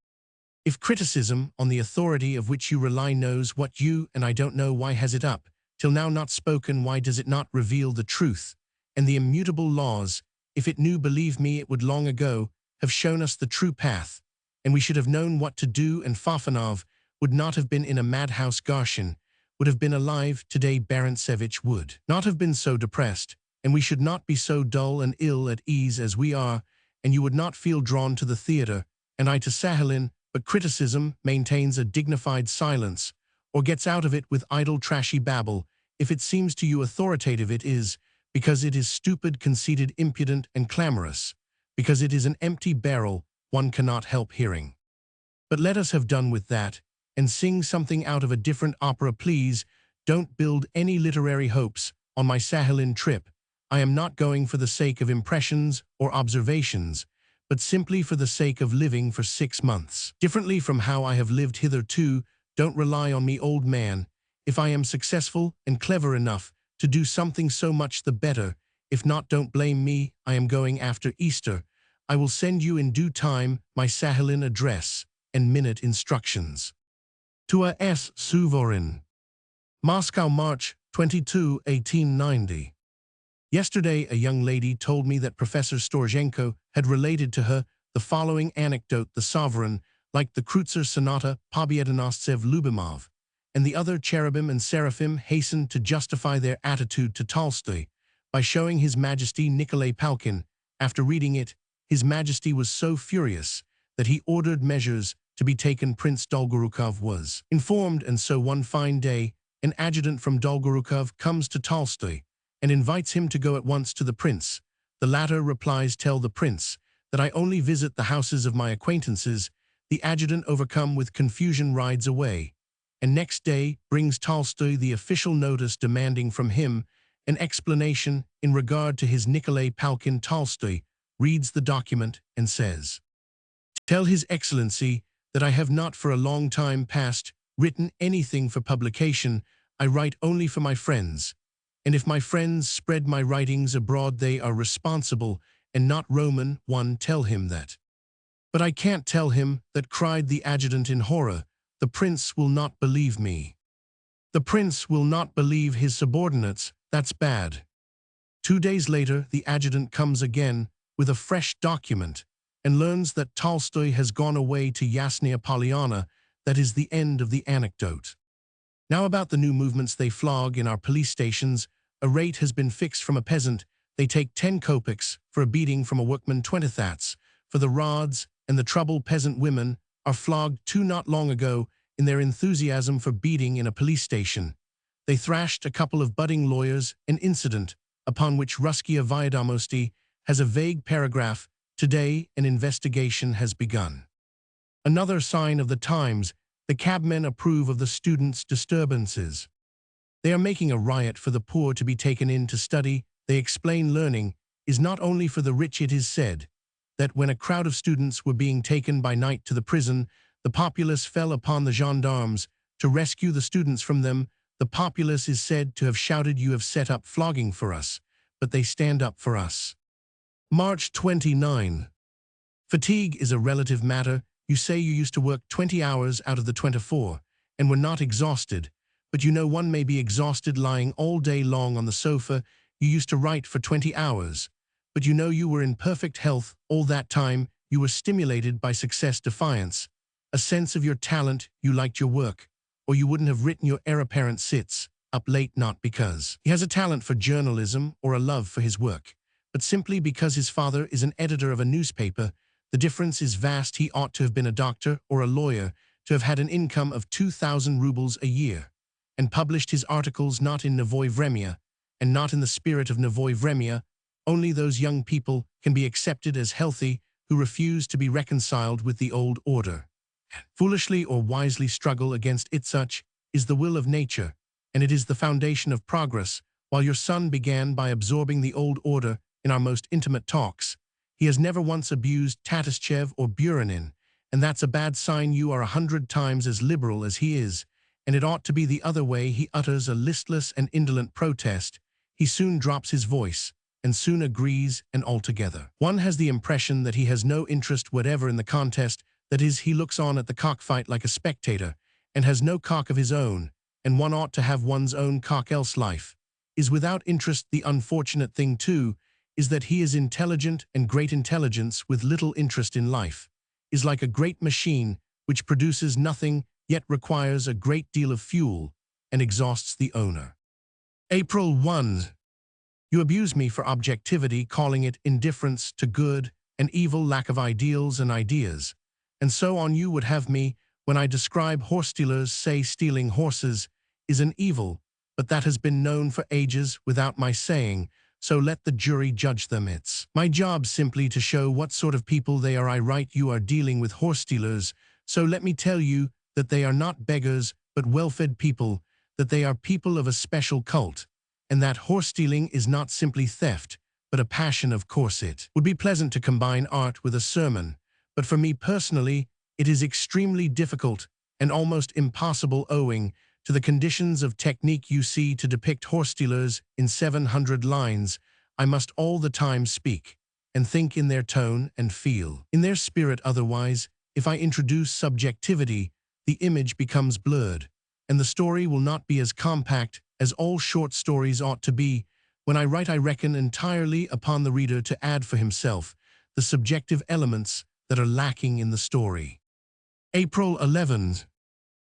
If criticism, on the authority of which you rely, knows what you and I don't know, why has it up till now not spoken? Why does it not reveal the truth and the immutable laws? If it knew, believe me, it would long ago have shown us the true path, and we should have known what to do, and Fafanov would not have been in a madhouse. Garshin would have been alive today. Barantsevich would not have been so depressed, and we should not be so dull and ill at ease as we are, and you would not feel drawn to the theater, and I to Sahalin. But criticism maintains a dignified silence, or gets out of it with idle trashy babble. If it seems to you authoritative, it is because it is stupid, conceited, impudent, and clamorous, because it is an empty barrel one cannot help hearing. But let us have done with that, and sing something out of a different opera, please. Don't build any literary hopes on my Sahalin trip. I am not going for the sake of impressions or observations, but simply for the sake of living for 6 months differently from how I have lived hitherto. Don't rely on me, old man. If I am successful and clever enough to do something, so much the better. If not, don't blame me. I am going after Easter. I will send you in due time my Sahalin address and minute instructions. To a S. Suvorin. Moscow, March 22, 1890. Yesterday a young lady told me that Professor Storzhenko had related to her the following anecdote. The sovereign, like the Kreutzer Sonata, Pobyedonoscev Lubimov, and the other cherubim and seraphim, hastened to justify their attitude to Tolstoy by showing His Majesty Nikolai Palkin. After reading it, His Majesty was so furious that he ordered measures to be taken. Prince Dolgorukov was informed, and so one fine day an adjutant from Dolgorukov comes to Tolstoy and invites him to go at once to the prince. The latter replies, "Tell the prince that I only visit the houses of my acquaintances." The adjutant, overcome with confusion, rides away, and next day brings Tolstoy the official notice demanding from him an explanation in regard to his Nikolai Palkin Tolstoy, reads the document and says, "Tell His Excellency that I have not for a long time past written anything for publication. I write only for my friends. And if my friends spread my writings abroad, they are responsible and not Roman. One, tell him that." "But I can't tell him that," cried the adjutant in horror. "The prince will not believe me." "The prince will not believe his subordinates. That's bad." 2 days later, the adjutant comes again with a fresh document and learns that Tolstoy has gone away to Yasnaya Polyana. That is the end of the anecdote. Now about the new movements they flog in our police stations. A rate has been fixed from a peasant. They take 10 kopecks for a beating, from a workman 20 thats for the rods, and the troubled peasant women are flogged too. Not long ago, in their enthusiasm for beating in a police station, they thrashed a couple of budding lawyers, an incident upon which Ruskia Vyadomosti has a vague paragraph. Today, an investigation has begun. Another sign of the times, the cabmen approve of the students' disturbances. They are making a riot for the poor to be taken in to study. They explain learning is not only for the rich. It is said that when a crowd of students were being taken by night to the prison, the populace fell upon the gendarmes to rescue the students from them. The populace is said to have shouted, "You have set up flogging for us," but they stand up for us. March 29. Fatigue is a relative matter. You say you used to work 20 hours out of the 24 and were not exhausted, but you know one may be exhausted lying all day long on the sofa. You used to write for 20 hours, but you know you were in perfect health all that time. You were stimulated by success, defiance, a sense of your talent. You liked your work, or you wouldn't have written. Your heir apparent sits up late not because he has a talent for journalism or a love for his work, but simply because his father is an editor of a newspaper. The difference is vast. He ought to have been a doctor or a lawyer, to have had an income of 2,000 rubles a year, and published his articles not in Novoye Vremya, and not in the spirit of Novoye Vremya. Only those young people can be accepted as healthy who refuse to be reconciled with the old order, foolishly or wisely struggle against it. Such is the will of nature, and it is the foundation of progress. While your son began by absorbing the old order in our most intimate talks, he has never once abused Tatishev or Buranin, and that's a bad sign. You are 100 times as liberal as he is, and it ought to be the other way. He utters a listless and indolent protest. He soon drops his voice, and soon agrees, and altogether one has the impression that he has no interest whatever in the contest. That is, he looks on at the cockfight like a spectator, and has no cock of his own, and one ought to have one's own cock, else life is without interest. The unfortunate thing, too, is that he is intelligent, and great intelligence with little interest in life is like a great machine which produces nothing, yet requires a great deal of fuel and exhausts the owner. April 1. You abuse me for objectivity, calling it indifference to good and evil, lack of ideals and ideas, and so on. You would have me, when I describe horse stealers, say stealing horses is an evil, but that has been known for ages without my saying, so let the jury judge them. It's my job simply to show what sort of people they are. I write you are dealing with horse stealers, so let me tell you that they are not beggars but well-fed people, that they are people of a special cult, and that horse stealing is not simply theft, but a passion. Of course it would be pleasant to combine art with a sermon, but for me personally it is extremely difficult and almost impossible, owing to the conditions of technique. You see, to depict horse stealers in 700 lines, I must all the time speak and think in their tone and feel in their spirit. Otherwise, if I introduce subjectivity, the image becomes blurred, and the story will not be as compact as all short stories ought to be. When I write, I reckon entirely upon the reader to add for himself the subjective elements that are lacking in the story. April 11.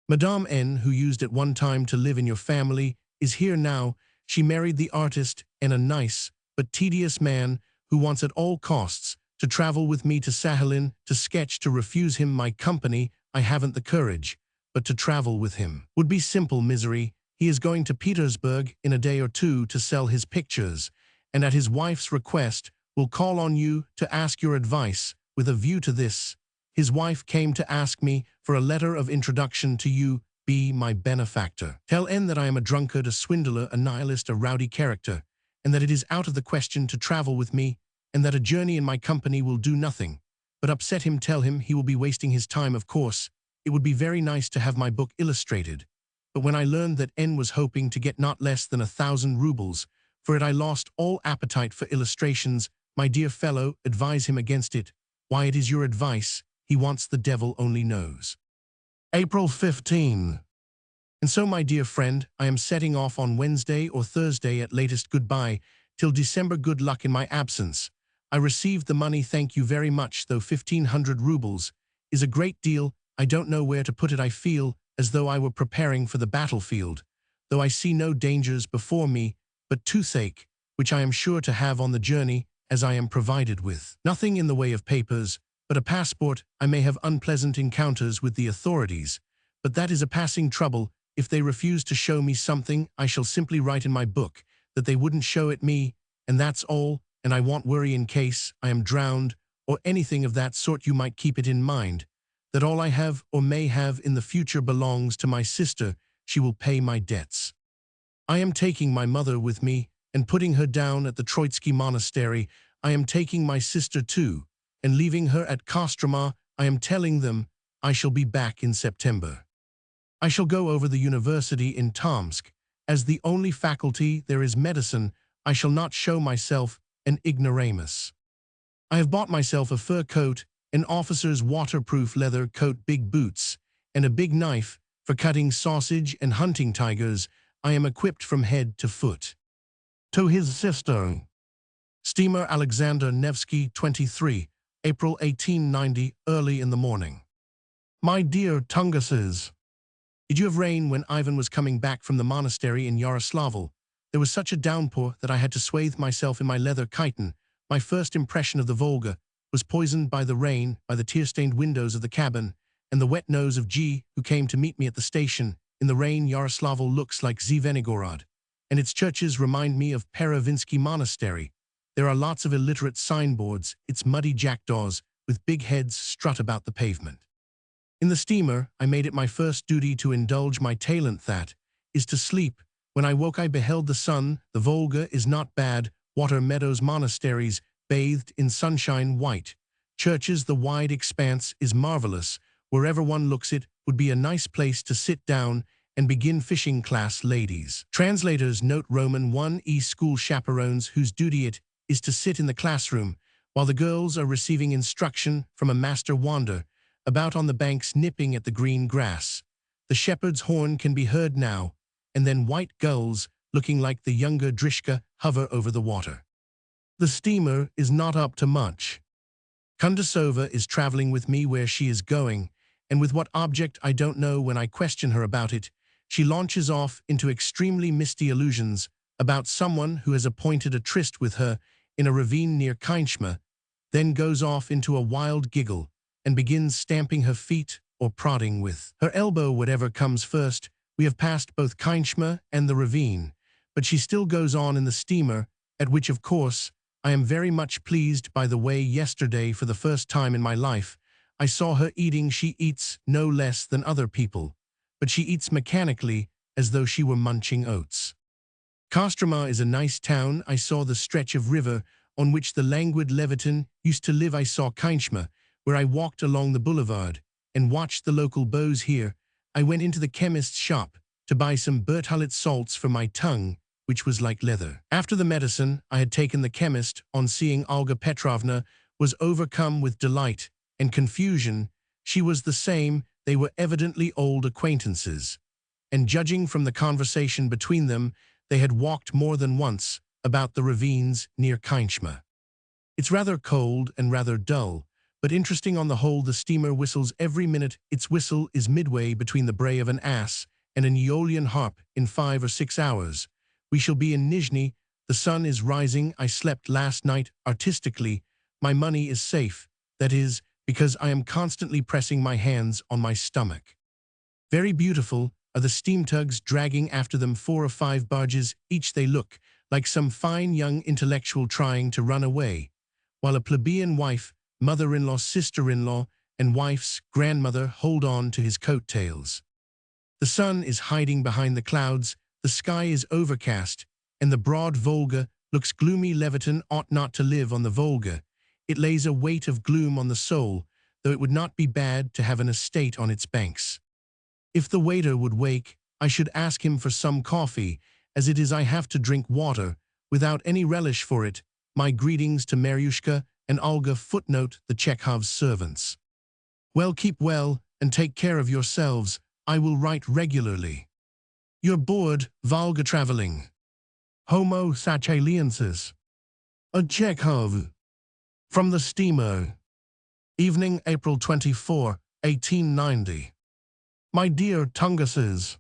Madame N., who used at one time to live in your family, is here now. She married the artist, and a nice but tedious man who wants at all costs to travel with me to Sahalin to sketch. To refuse him my company, I haven't the courage, but to travel with him would be simple misery. He is going to Petersburg in a day or two to sell his pictures, and at his wife's request will call on you to ask your advice. With a view to this, his wife came to ask me for a letter of introduction to you. Be my benefactor. Tell N that I am a drunkard, a swindler, a nihilist, a rowdy character, and that it is out of the question to travel with me, and that a journey in my company will do nothing. But upset him, tell him he will be wasting his time, of course. It would be very nice to have my book illustrated. But when I learned that N was hoping to get not less than 1,000 rubles, for it I lost all appetite for illustrations. My dear fellow, advise him against it. Why, it is your advice. He wants, the devil only knows. April 15. And so, my dear friend, I am setting off on Wednesday or Thursday at latest. Goodbye, till December. Good luck in my absence. I received the money, thank you very much, though 1,500 rubles is a great deal. I don't know where to put it. I feel as though I were preparing for the battlefield, though I see no dangers before me, but toothache, which I am sure to have on the journey, as I am provided with nothing in the way of papers, but a passport. I may have unpleasant encounters with the authorities, but that is a passing trouble. If they refuse to show me something, I shall simply write in my book that they wouldn't show it me, and that's all, and I won't worry in case I am drowned or anything of that sort. You might keep it in mind that all I have or may have in the future belongs to my sister. She will pay my debts. I am taking my mother with me and putting her down at the Troitsky Monastery. I am taking my sister too, and leaving her at Kostroma. I am telling them I shall be back in September. I shall go over the university in Tomsk. As the only faculty there is medicine, I shall not show myself an ignoramus. I have bought myself a fur coat, an officer's waterproof leather coat, big boots, and a big knife for cutting sausage and hunting tigers. I am equipped from head to foot. To his sister. Steamer Alexander Nevsky, 23, April 1890, early in the morning. My dear Tunguses, did you have rain when Ivan was coming back from the monastery in Yaroslavl? There was such a downpour that I had to swathe myself in my leather chiton. My first impression of the Volga was poisoned by the rain, by the tear-stained windows of the cabin, and the wet nose of G, who came to meet me at the station. In the rain, Yaroslavl looks like Zvenigorod, and its churches remind me of Perovinsky Monastery. There are lots of illiterate signboards. Its muddy jackdaws with big heads strut about the pavement. In the steamer, I made it my first duty to indulge my talent, that is to sleep. When I woke, I beheld the sun. The Volga is not bad. Water, meadows, monasteries, bathed in sunshine, white churches. The wide expanse is marvelous. Wherever one looks, it would be a nice place to sit down and begin fishing. Class ladies. Translators note Roman 1e school chaperones whose duty it is to sit in the classroom while the girls are receiving instruction from a master, wander about on the banks nipping at the green grass. The shepherd's horn can be heard now, and then white gulls, looking like the younger Drishka, hover over the water. The steamer is not up to much. Kundasova is traveling with me. Where she is going, and with what object, I don't know. When I question her about it, she launches off into extremely misty allusions about someone who has appointed a tryst with her in a ravine near Kinshma, then goes off into a wild giggle and begins stamping her feet or prodding with her elbow, whatever comes first. We have passed both Kinshma and the ravine, but she still goes on in the steamer, at which, of course, I am very much pleased. By the way, yesterday, for the first time in my life, I saw her eating. She eats no less than other people, but she eats mechanically, as though she were munching oats. Kostroma is a nice town. I saw the stretch of river on which the languid Levitin used to live. I saw Kinshma, where I walked along the boulevard and watched the local beaux here. I went into the chemist's shop to buy some Berthollet salts for my tongue, which was like leather. After the medicine I had taken, the chemist, on seeing Olga Petrovna, was overcome with delight and confusion. She was the same. They were evidently old acquaintances, and judging from the conversation between them, they had walked more than once about the ravines near Kinshma. It's rather cold and rather dull, but interesting on the whole. The steamer whistles every minute. Its whistle is midway between the bray of an ass and an Aeolian harp. In 5 or 6 hours, we shall be in Nizhny. The sun is rising. I slept last night artistically. My money is safe. That is, because I am constantly pressing my hands on my stomach. Very beautiful are the steam tugs dragging after them 4 or 5 barges each. They look like some fine young intellectual trying to run away, while a plebeian wife, mother-in-law, sister-in-law, and wife's grandmother hold on to his coat-tails. The sun is hiding behind the clouds, the sky is overcast, and the broad Volga looks gloomy. Leviton ought not to live on the Volga. It lays a weight of gloom on the soul, though it would not be bad to have an estate on its banks. If the waiter would wake, I should ask him for some coffee. As it is, I have to drink water, without any relish for it. My greetings to Maryushka and Olga. Footnote: the Chekhov's servants. Well, keep well, and take care of yourselves. I will write regularly. You're bored, Volga traveling. Homo sapiensis. A Chekhov. From the steamer. Evening, April 24, 1890. My dear Tunguses,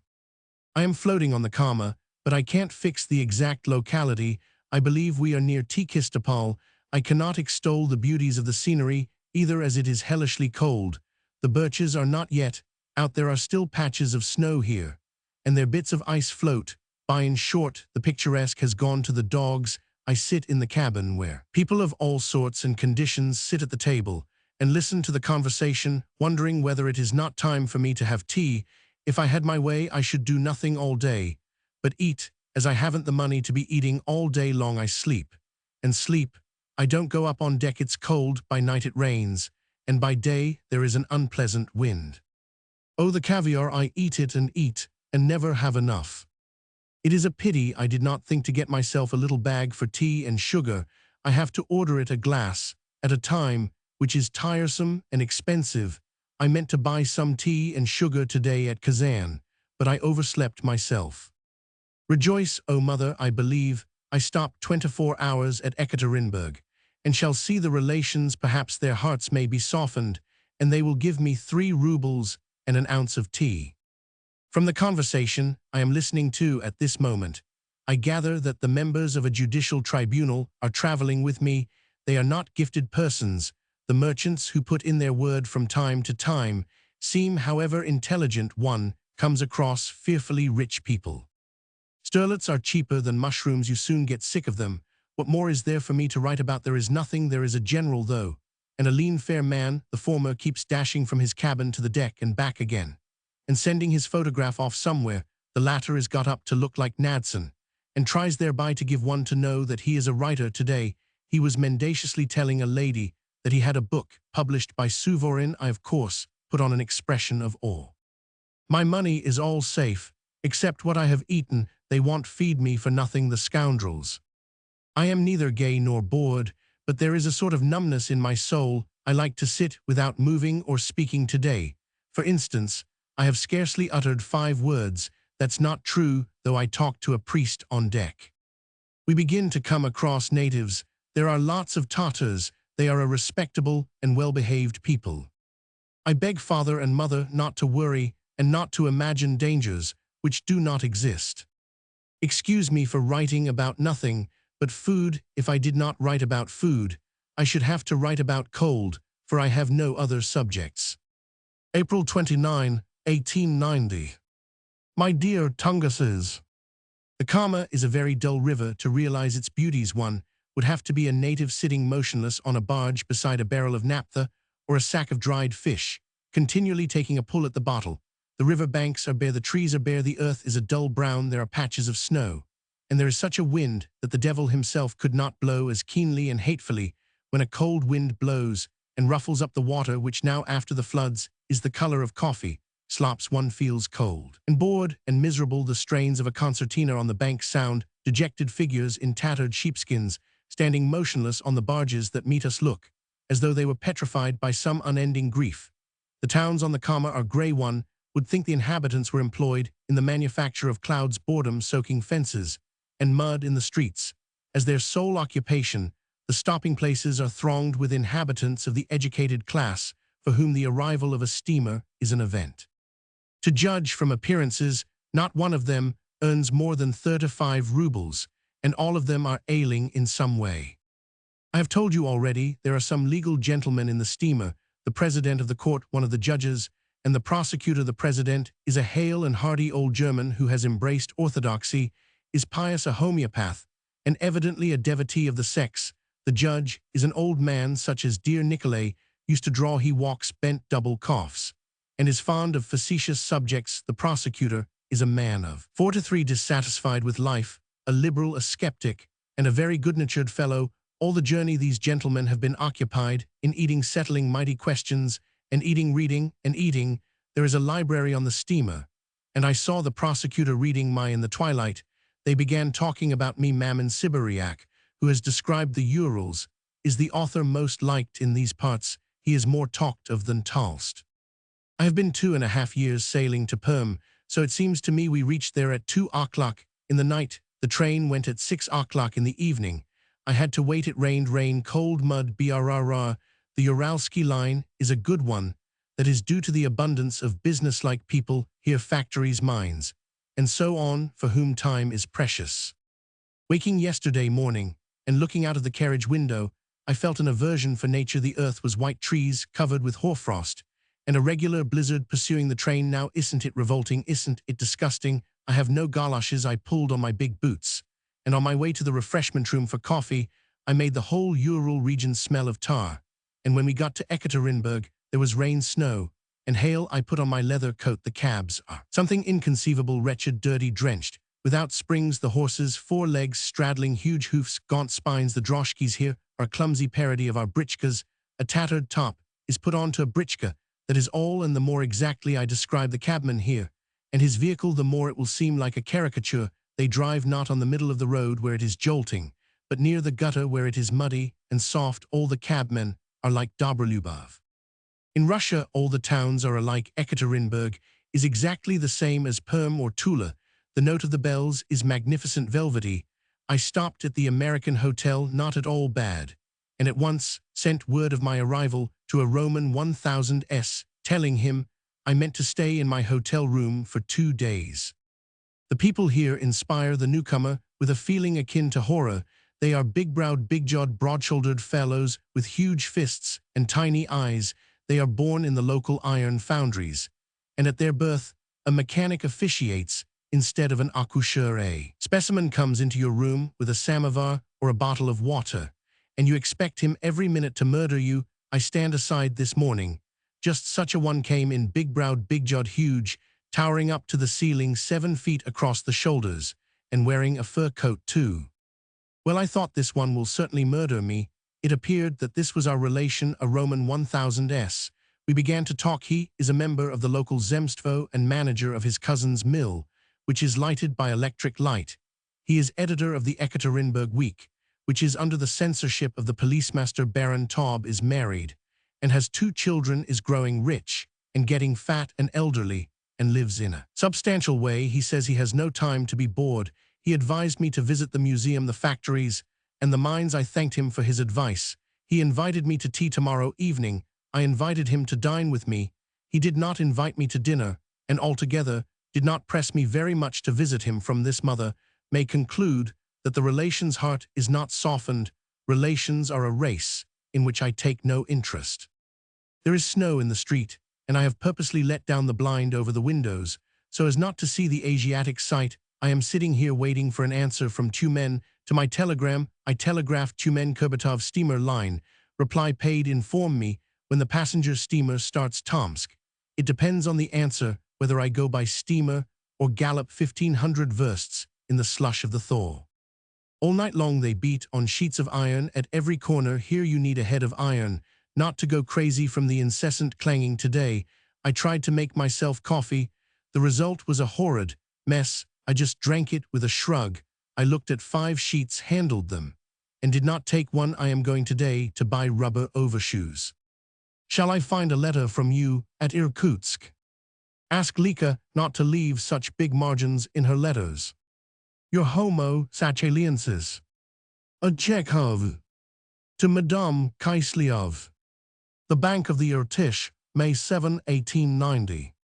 I am floating on the Kama, but I can't fix the exact locality. I believe we are near Tikistopol. I cannot extol the beauties of the scenery, either, as it is hellishly cold. The birches are not yet out. There are still patches of snow here, and their bits of ice float by. In short, the picturesque has gone to the dogs. I sit in the cabin where people of all sorts and conditions sit at the table and listen to the conversation, wondering whether it is not time for me to have tea. If I had my way, I should do nothing all day but eat. As I haven't the money to be eating all day long, I sleep. And sleep. I don't go up on deck. It's cold. By night it rains, and by day there is an unpleasant wind. Oh, the caviar! I eat it and never have enough. It is a pity I did not think to get myself a little bag for tea and sugar. I have to order it a glass at a time, which is tiresome and expensive. I meant to buy some tea and sugar today at Kazan, but I overslept myself. Rejoice, O mother! I believe I stopped 24 hours at Ekaterinburg, and shall see the relations. Perhaps their hearts may be softened, and they will give me 3 rubles and an ounce of tea. From the conversation I am listening to at this moment, I gather that the members of a judicial tribunal are traveling with me. They are not gifted persons. The merchants who put in their word from time to time seem, however intelligent one comes across, fearfully rich people. Sterlets are cheaper than mushrooms. You soon get sick of them. What more is there for me to write about? There is nothing. There is a general, though, and a lean, fair man. The former keeps dashing from his cabin to the deck and back again, and sending his photograph off somewhere. The latter is got up to look like Nadson, and tries thereby to give one to know that he is a writer. Today he was mendaciously telling a lady that he had a book published by Suvorin. I, of course, put on an expression of awe. My money is all safe, except what I have eaten. They won't feed me for nothing, the scoundrels. I am neither gay nor bored, but there is a sort of numbness in my soul. I like to sit without moving or speaking today. For instance, I have scarcely uttered 5 words. That's not true, though I talked to a priest on deck. We begin to come across natives. There are lots of Tatars. They are a respectable and well-behaved people. I beg father and mother not to worry and not to imagine dangers which do not exist. Excuse me for writing about nothing but food. If I did not write about food, I should have to write about cold, for I have no other subjects. April 29, 1890. My dear Tunguses, the Kama is a very dull river. To realize its beauties, one would have to be a native sitting motionless on a barge beside a barrel of naphtha or a sack of dried fish, continually taking a pull at the bottle. The river banks are bare, the trees are bare, the earth is a dull brown, there are patches of snow, and there is such a wind that the devil himself could not blow as keenly and hatefully. When a cold wind blows and ruffles up the water, which now after the floods is the color of coffee, slops, one feels cold and bored and miserable. The strains of a concertina on the bank sound. Dejected figures in tattered sheepskins, standing motionless on the barges that meet us, look as though they were petrified by some unending grief. The towns on the Kama are gray. One would think the inhabitants were employed in the manufacture of clouds, boredom-soaking fences, and mud in the streets as their sole occupation. The stopping places are thronged with inhabitants of the educated class, for whom the arrival of a steamer is an event. To judge from appearances, not one of them earns more than 35 rubles, and all of them are ailing in some way. I have told you already, there are some legal gentlemen in the steamer, the president of the court, one of the judges, and the prosecutor. The president is a hale and hearty old German who has embraced orthodoxy, is pious, a homeopath, and evidently a devotee of the sex. The judge is an old man such as dear Nicolay used to draw. He walks bent, double coughs, and is fond of facetious subjects. The prosecutor is a man of 43, dissatisfied with life, a liberal, a skeptic, and a very good-natured fellow. All the journey these gentlemen have been occupied in eating, settling mighty questions, and eating, reading, and eating. There is a library on the steamer, and I saw the prosecutor reading my In the Twilight. They began talking about me. Mammon Siberiak, who has described the Urals, is the author most liked in these parts. He is more talked of than Tolst. I have been 2.5 years sailing to Perm, so it seems to me we reached there at 2 o'clock in the night. The train went at 6 o'clock in the evening. I had to wait. It rained, rain, cold, mud, brrr. The Uralsky line is a good one. That is due to the abundance of businesslike people here, factories, mines, and so on, for whom time is precious. Waking yesterday morning and looking out of the carriage window, I felt an aversion for nature. The earth was white, trees covered with hoarfrost, and a regular blizzard pursuing the train now. Isn't it revolting? Isn't it disgusting? I have no galoshes. I pulled on my big boots, and on my way to the refreshment room for coffee, I made the whole Ural region smell of tar. And when we got to Ekaterinburg, there was rain, snow, and hail. I put on my leather coat. The cabs are something inconceivable, wretched, dirty, drenched, without springs. The horses, 4 legs straddling huge hoofs, gaunt spines. The droshkis here are a clumsy parody of our britchkas. A tattered top is put on to a britchka. That is all, and the more exactly I describe the cabman here and his vehicle, the more it will seem like a caricature. They drive not on the middle of the road where it is jolting, but near the gutter where it is muddy and soft. All the cabmen are like Dobrolubov. In Russia, all the towns are alike. Ekaterinburg is exactly the same as Perm or Tula. The note of the bells is magnificent, velvety. I stopped at the American Hotel, not at all bad, and at once sent word of my arrival to a Roman 1000s, telling him I meant to stay in my hotel room for 2 days. The people here inspire the newcomer with a feeling akin to horror. They are big-browed, big-jawed, broad-shouldered fellows with huge fists and tiny eyes. They are born in the local iron foundries, and at their birth, a mechanic officiates instead of an accoucheur. A specimen comes into your room with a samovar or a bottle of water, and you expect him every minute to murder you. I stand aside this morning. Just such a one came in, big-browed, big-jawed, huge, towering up to the ceiling 7 feet across the shoulders, and wearing a fur coat too. Well, I thought this one will certainly murder me. It appeared that this was our relation, a Roman 1000s. We began to talk. He is a member of the local zemstvo and manager of his cousin's mill, which is lighted by electric light. He is editor of the Ekaterinburg Week, which is under the censorship of the policemaster. Baron Taub is married and has 2 children, is growing rich and getting fat and elderly, and lives in a substantial way. He says he has no time to be bored. He advised me to visit the museum, the factories, and the mines. I thanked him for his advice. He invited me to tea tomorrow evening. I invited him to dine with me. He did not invite me to dinner, and altogether did not press me very much to visit him. From this, mother may conclude that the relation's heart is not softened. Relations are a race in which I take no interest. There is snow in the street, and I have purposely let down the blind over the windows so as not to see the Asiatic sight. I am sitting here waiting for an answer from Tumen to my telegram. I telegraphed Tumen Kurbatov steamer line. Reply paid. Inform me when the passenger steamer starts Tomsk. It depends on the answer whether I go by steamer or gallop 1500 versts in the slush of the thaw. All night long they beat on sheets of iron at every corner. Here you need a head of iron not to go crazy from the incessant clanging. Today I tried to make myself coffee. The result was a horrid mess. I just drank it with a shrug. I looked at 5 sheets, handled them, and did not take one. I am going today to buy rubber overshoes. Shall I find a letter from you at Irkutsk? Ask Lika not to leave such big margins in her letters. Your homo sachaliensis. A Chekhov. To Madame Kiselyov. The Bank of the Irtish, May 7, 1890.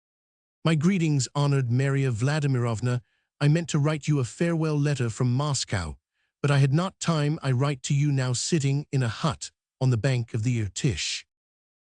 My greetings, honored Maria Vladimirovna. I meant to write you a farewell letter from Moscow, but I had not time. I write to you now sitting in a hut on the bank of the Irtish.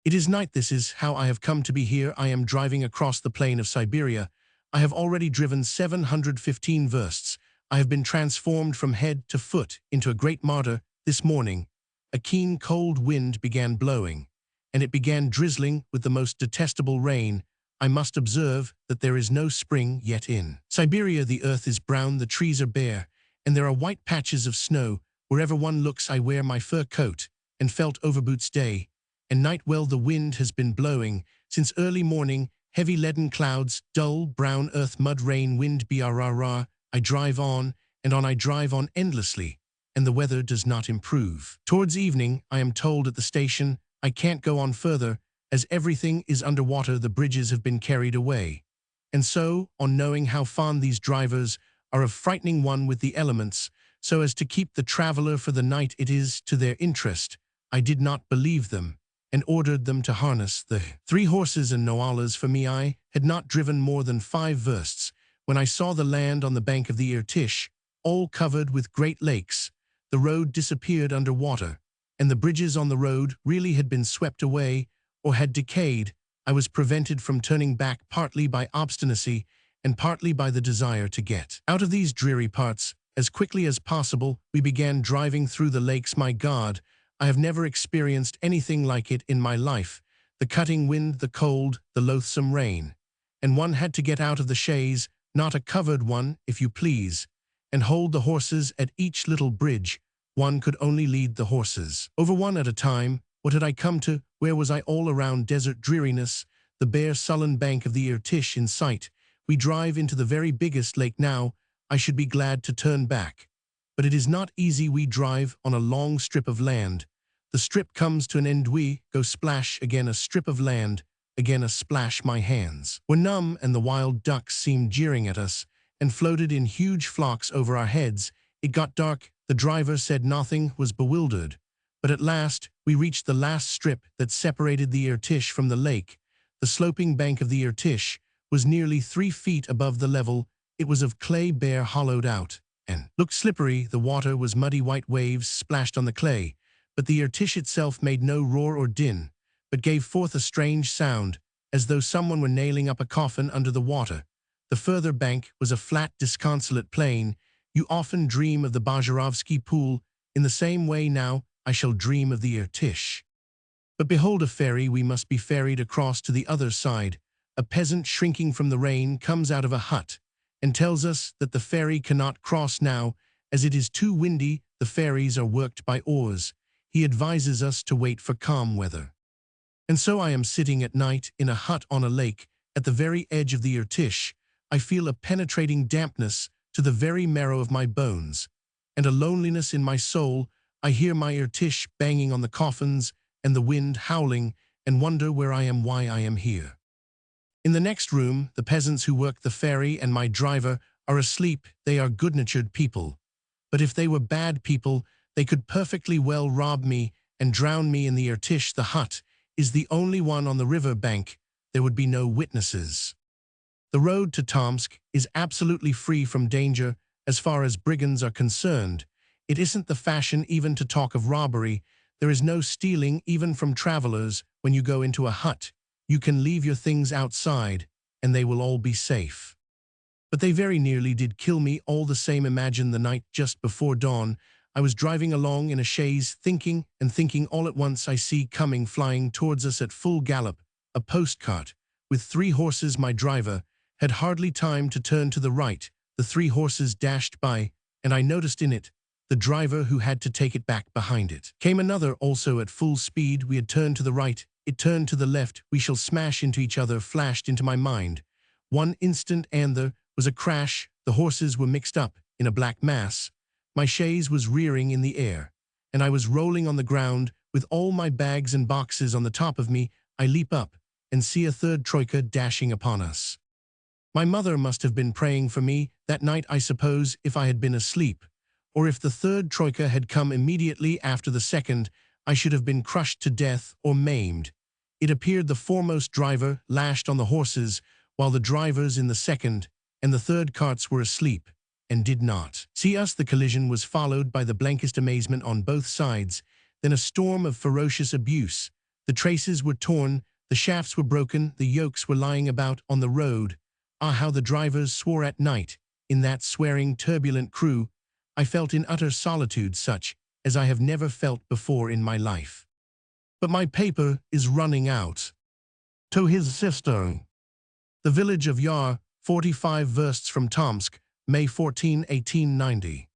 It is night. This is how I have come to be here. I am driving across the plain of Siberia. I have already driven 715 versts. I have been transformed from head to foot into a great martyr. This morning, a keen cold wind began blowing, and it began drizzling with the most detestable rain. I must observe that there is no spring yet in Siberia. The earth is brown, the trees are bare, and there are white patches of snow. Wherever one looks, I wear my fur coat and felt overboots day and night. Well, the wind has been blowing since early morning, heavy leaden clouds, dull brown earth, mud, rain, wind, brrr. I drive on, and on I drive on endlessly, and the weather does not improve. Towards evening, I am told at the station I can't go on further, as everything is underwater, the bridges have been carried away. And so, on knowing how fond these drivers are of frightening one with the elements, so as to keep the traveller for the night, it is to their interest, I did not believe them, and ordered them to harness the 3 horses and noailles for me. I had not driven more than 5 versts, when I saw the land on the bank of the Irtish, all covered with great lakes. The road disappeared under water, and the bridges on the road really had been swept away, or had decayed. I was prevented from turning back partly by obstinacy, and partly by the desire to get out of these dreary parts. As quickly as possible, we began driving through the lakes. My God, I have never experienced anything like it in my life. The cutting wind, the cold, the loathsome rain. And one had to get out of the chaise, not a covered one, if you please, and hold the horses at each little bridge. One could only lead the horses over one at a time. What had I come to? Where was I? All around desert dreariness, the bare sullen bank of the Irtish in sight. We drive into the very biggest lake now. I should be glad to turn back. But it is not easy. We drive on a long strip of land. The strip comes to an end. We go splash, again a strip of land, again a splash. My hands were numb, and the wild ducks seemed jeering at us and floated in huge flocks over our heads. It got dark. The driver said nothing, was bewildered. But at last, we reached the last strip that separated the Irtish from the lake. The sloping bank of the Irtish was nearly 3 feet above the level. It was of clay, bare, hollowed out, and looked slippery. The water was muddy. White waves splashed on the clay, but the Irtish itself made no roar or din, but gave forth a strange sound, as though someone were nailing up a coffin under the water. The further bank was a flat, disconsolate plain. You often dream of the Bazarovsky pool. In the same way now, I shall dream of the Irtish. But behold, a ferry. We must be ferried across to the other side. A peasant, shrinking from the rain, comes out of a hut and tells us that the ferry cannot cross now, as it is too windy. The ferries are worked by oars. He advises us to wait for calm weather. And so I am sitting at night in a hut on a lake, at the very edge of the Irtish. I feel a penetrating dampness to the very marrow of my bones, and a loneliness in my soul. I hear my Irtish banging on the coffins, and the wind howling, and wonder where I am, why I am here. In the next room, the peasants who work the ferry and my driver are asleep. They are good-natured people. But if they were bad people, they could perfectly well rob me and drown me in the Irtish. The hut is the only one on the river bank. There would be no witnesses. The road to Tomsk is absolutely free from danger as far as brigands are concerned. It isn't the fashion even to talk of robbery. There is no stealing even from travelers. When you go into a hut, you can leave your things outside, and they will all be safe. But they very nearly did kill me all the same. Imagine the night just before dawn. I was driving along in a chaise, thinking and thinking. All at once I see coming, flying towards us at full gallop, a postcart with 3 horses. My driver had hardly time to turn to the right. The 3 horses dashed by, and I noticed in it the driver who had to take it back behind it. Came another, also at full speed. We had turned to the right. It turned to the left. We shall smash into each other flashed into my mind. One instant, and there was a crash. The horses were mixed up in a black mass. My chaise was rearing in the air, and I was rolling on the ground with all my bags and boxes on the top of me. I leap up and see a third troika dashing upon us. My mother must have been praying for me that night, I suppose, if I had been asleep, or if the third troika had come immediately after the second, I should have been crushed to death or maimed. It appeared the foremost driver lashed on the horses, while the drivers in the second and the third carts were asleep and did not see us. The collision was followed by the blankest amazement on both sides, then a storm of ferocious abuse. The traces were torn, the shafts were broken, the yokes were lying about on the road. Ah, how the drivers swore at night, in that swearing, turbulent crew. I felt in utter solitude, such as I have never felt before in my life. But my paper is running out. To his sister. The village of Yar, 45 versts from Tomsk, May 14, 1890.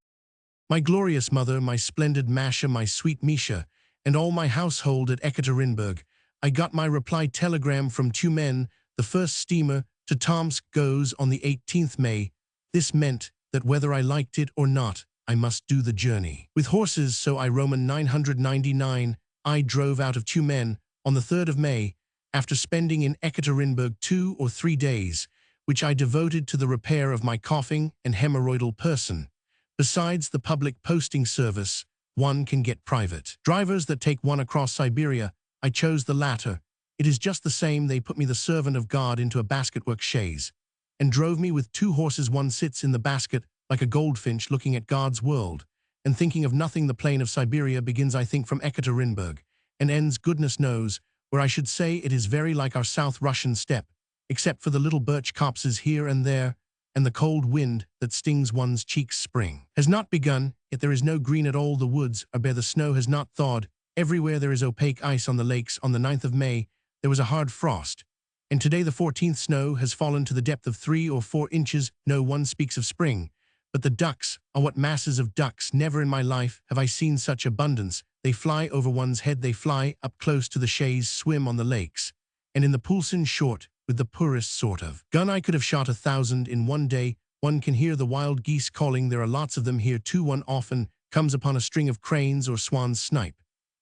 My glorious mother, my splendid Masha, my sweet Misha, and all my household at Ekaterinburg. I got my reply telegram from Tumen. The first steamer to Tomsk goes on the 18th May. This meant that whether I liked it or not, I must do the journey. With horses, so I Roman 999, I drove out of Tumen on the 3rd of May, after spending in Ekaterinburg 2 or 3 days, which I devoted to the repair of my coughing and hemorrhoidal person. Besides the public posting service, one can get private drivers that take one across Siberia. I chose the latter. It is just the same. They put me, the servant of God, into a basketwork chaise and drove me with 2 horses. One sits in the basket like a goldfinch looking at God's world and thinking of nothing. The plain of Siberia begins, I think, from Ekaterinburg and ends, goodness knows, where. I should say it is very like our South Russian steppe, except for the little birch copses here and there, and the cold wind that stings one's cheeks. Spring has not begun, yet there is no green at all. The woods are bare, the snow has not thawed. Everywhere there is opaque ice on the lakes. On the 9th of May, there was a hard frost, and today the 14th snow has fallen to the depth of 3 or 4 inches. No one speaks of spring, but the ducks are what masses of ducks. Never in my life have I seen such abundance. They fly over one's head, they fly up close to the chaise, swim on the lakes, and in the Poulsen short with the poorest sort of gun I could have shot 1,000 in one day. One can hear the wild geese calling. There are lots of them here too. One often comes upon a string of cranes or swans snipe,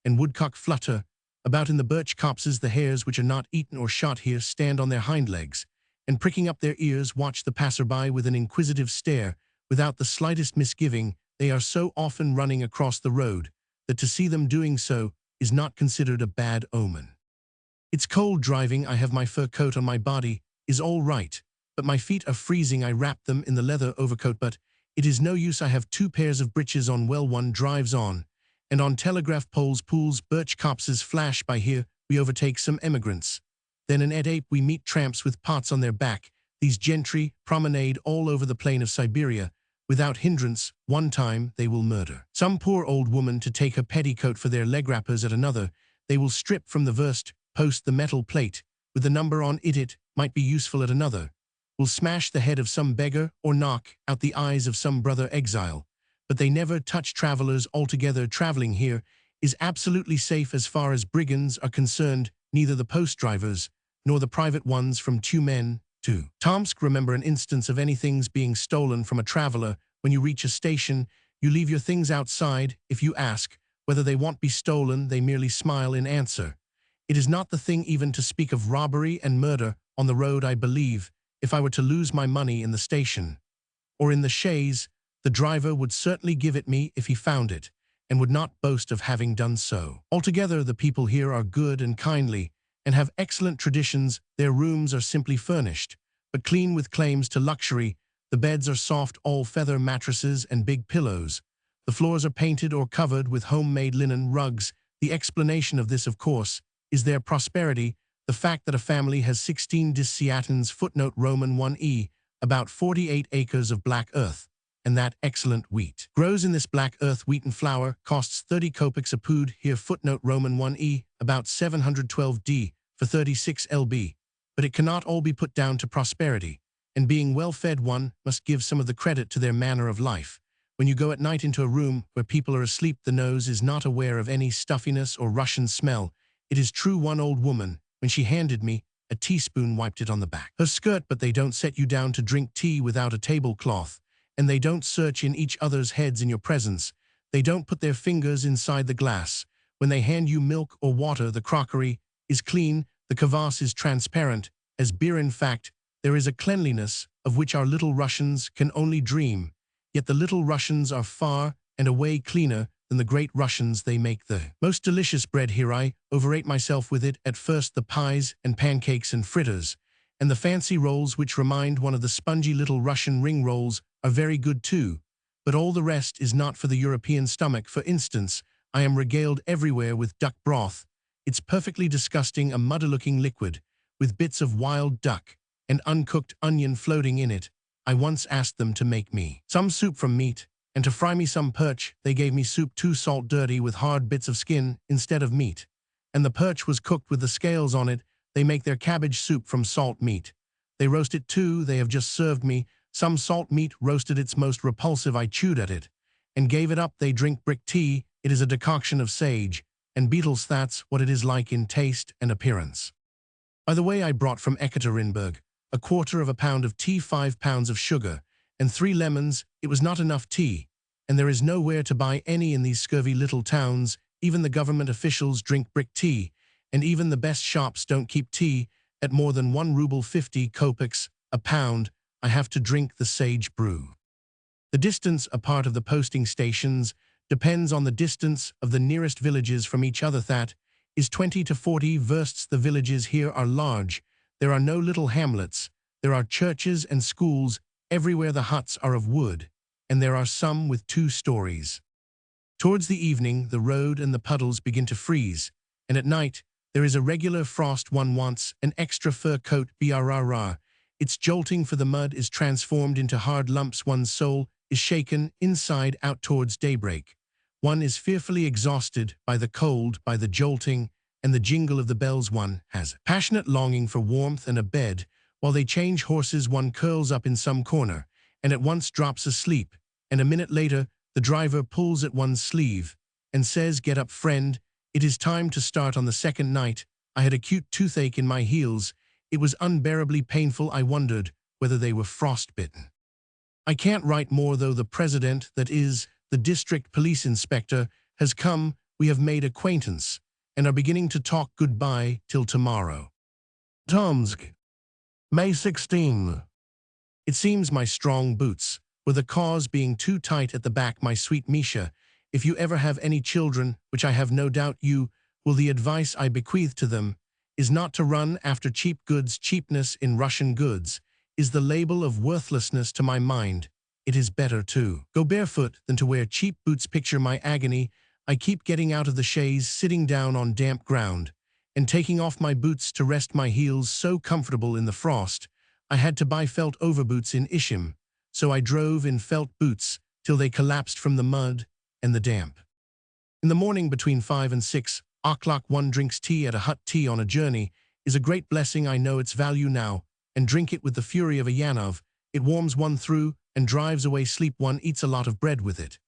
and woodcock flutter about in the birch copses. The hares, which are not eaten or shot here, stand on their hind legs, and pricking up their ears watch the passerby with an inquisitive stare, without the slightest misgiving. They are so often running across the road that to see them doing so is not considered a bad omen. It's cold driving. I have my fur coat on my body, is all right, but my feet are freezing. I wrap them in the leather overcoat, but it is no use. I have 2 pairs of breeches on. Well, one drives on, and on telegraph poles, pools, birch copses flash by. Here we overtake some emigrants. Then an ape we meet tramps with pots on their back. These gentry promenade all over the plain of Siberia without hindrance. One time they will murder some poor old woman to take her petticoat for their leg wrappers. At another, they will strip from the verst post the metal plate with the number on it. It might be useful. At another, will smash the head of some beggar or knock out the eyes of some brother exile. But they never touch travelers altogether. Traveling here is absolutely safe as far as brigands are concerned, neither the post drivers nor the private ones from Tumen to Tomsk. Remember an instance of any things being stolen from a traveler. When you reach a station, you leave your things outside. If you ask whether they won't be stolen, they merely smile in answer. It is not the thing even to speak of robbery and murder on the road. I believe if I were to lose my money in the station or in the chaise, the driver would certainly give it me if he found it, and would not boast of having done so. Altogether, the people here are good and kindly, and have excellent traditions. Their rooms are simply furnished, but clean, with claims to luxury. The beds are soft, all-feather mattresses and big pillows. The floors are painted or covered with homemade linen rugs. The explanation of this, of course, is their prosperity, the fact that a family has 16 dissect footnote Roman 1e, about 48 acres of black earth, and that excellent wheat grows in this black earth. Wheaten flour costs 30 kopecks a pud here. Footnote Roman 1e, about 712d for 36 lb. But it cannot all be put down to prosperity, and being well fed one must give some of the credit to their manner of life. When you go at night into a room where people are asleep, the nose is not aware of any stuffiness or Russian smell. It is true, one old woman, when she handed me a teaspoon, wiped it on the back her skirt. But they don't set you down to drink tea without a tablecloth, and they don't search in each other's heads in your presence. They don't put their fingers inside the glass. When they hand you milk or water, the crockery is clean, the kvass is transparent as beer. In fact, there is a cleanliness of which our little Russians can only dream. Yet the little Russians are far and away cleaner than the great Russians. They make the most delicious bread here. I overate myself with it. At first, the pies and pancakes and fritters, and the fancy rolls, which remind one of the spongy little Russian ring rolls, are very good too. But all the rest is not for the European stomach. For instance, I am regaled everywhere with duck broth. It's perfectly disgusting, a muddy-looking liquid, with bits of wild duck and uncooked onion floating in it. I once asked them to make me some soup from meat, and to fry me some perch. They gave me soup too salt dirty, with hard bits of skin instead of meat, and the perch was cooked with the scales on it. They make their cabbage soup from salt meat. They roast it too. They have just served me some salt meat roasted. It's most repulsive. I chewed at it, and gave it up. They drink brick tea. It is a decoction of sage and beetles. That's what it is like in taste and appearance. By the way, I brought from Ekaterinburg a quarter of a pound of tea, 5 pounds of sugar, and 3 lemons. It was not enough tea, and there is nowhere to buy any in these scurvy little towns. Even the government officials drink brick tea, and even the best shops don't keep tea at more than 1 ruble 50 kopecks a pound. I have to drink the sage brew. The distance apart of the posting stations depends on the distance of the nearest villages from each other. That is 20 to 40 versts. The villages here are large. There are no little hamlets. There are churches and schools. Everywhere the huts are of wood, and there are some with 2 stories. Towards the evening, the road and the puddles begin to freeze, and at night, there is a regular frost. One wants an extra fur coat. Brrr. Its jolting, for the mud is transformed into hard lumps. One's soul is shaken inside out towards daybreak. One is fearfully exhausted by the cold, by the jolting, and the jingle of the bells. One has passionate longing for warmth and a bed. While they change horses, one curls up in some corner, and at once drops asleep, and a minute later, the driver pulls at one's sleeve and says, "Get up, friend. It is time to start." On the second night, I had acute toothache in my heels. It was unbearably painful. I wondered whether they were frostbitten. I can't write more, though. The president, that is, the district police inspector, has come. We have made acquaintance, and are beginning to talk. Goodbye till tomorrow. Tomsk, May 16. It seems my strong boots were the cause, being too tight at the back. My sweet Misha, if you ever have any children, which I have no doubt you will, the advice I bequeath to them is not to run after cheap goods. Cheapness in Russian goods is the label of worthlessness to my mind. It is better to go barefoot than to wear cheap boots. Picture my agony. I keep getting out of the chaise, sitting down on damp ground, and taking off my boots to rest my heels, so comfortable in the frost. I had to buy felt overboots in Ishim, so I drove in felt boots till they collapsed from the mud and the damp. In the morning between 5 and 6 o'clock one drinks tea at a hut. Tea on a journey is a great blessing. I know its value now, and drink it with the fury of a Yanov. It warms one through and drives away sleep. One eats a lot of bread with it,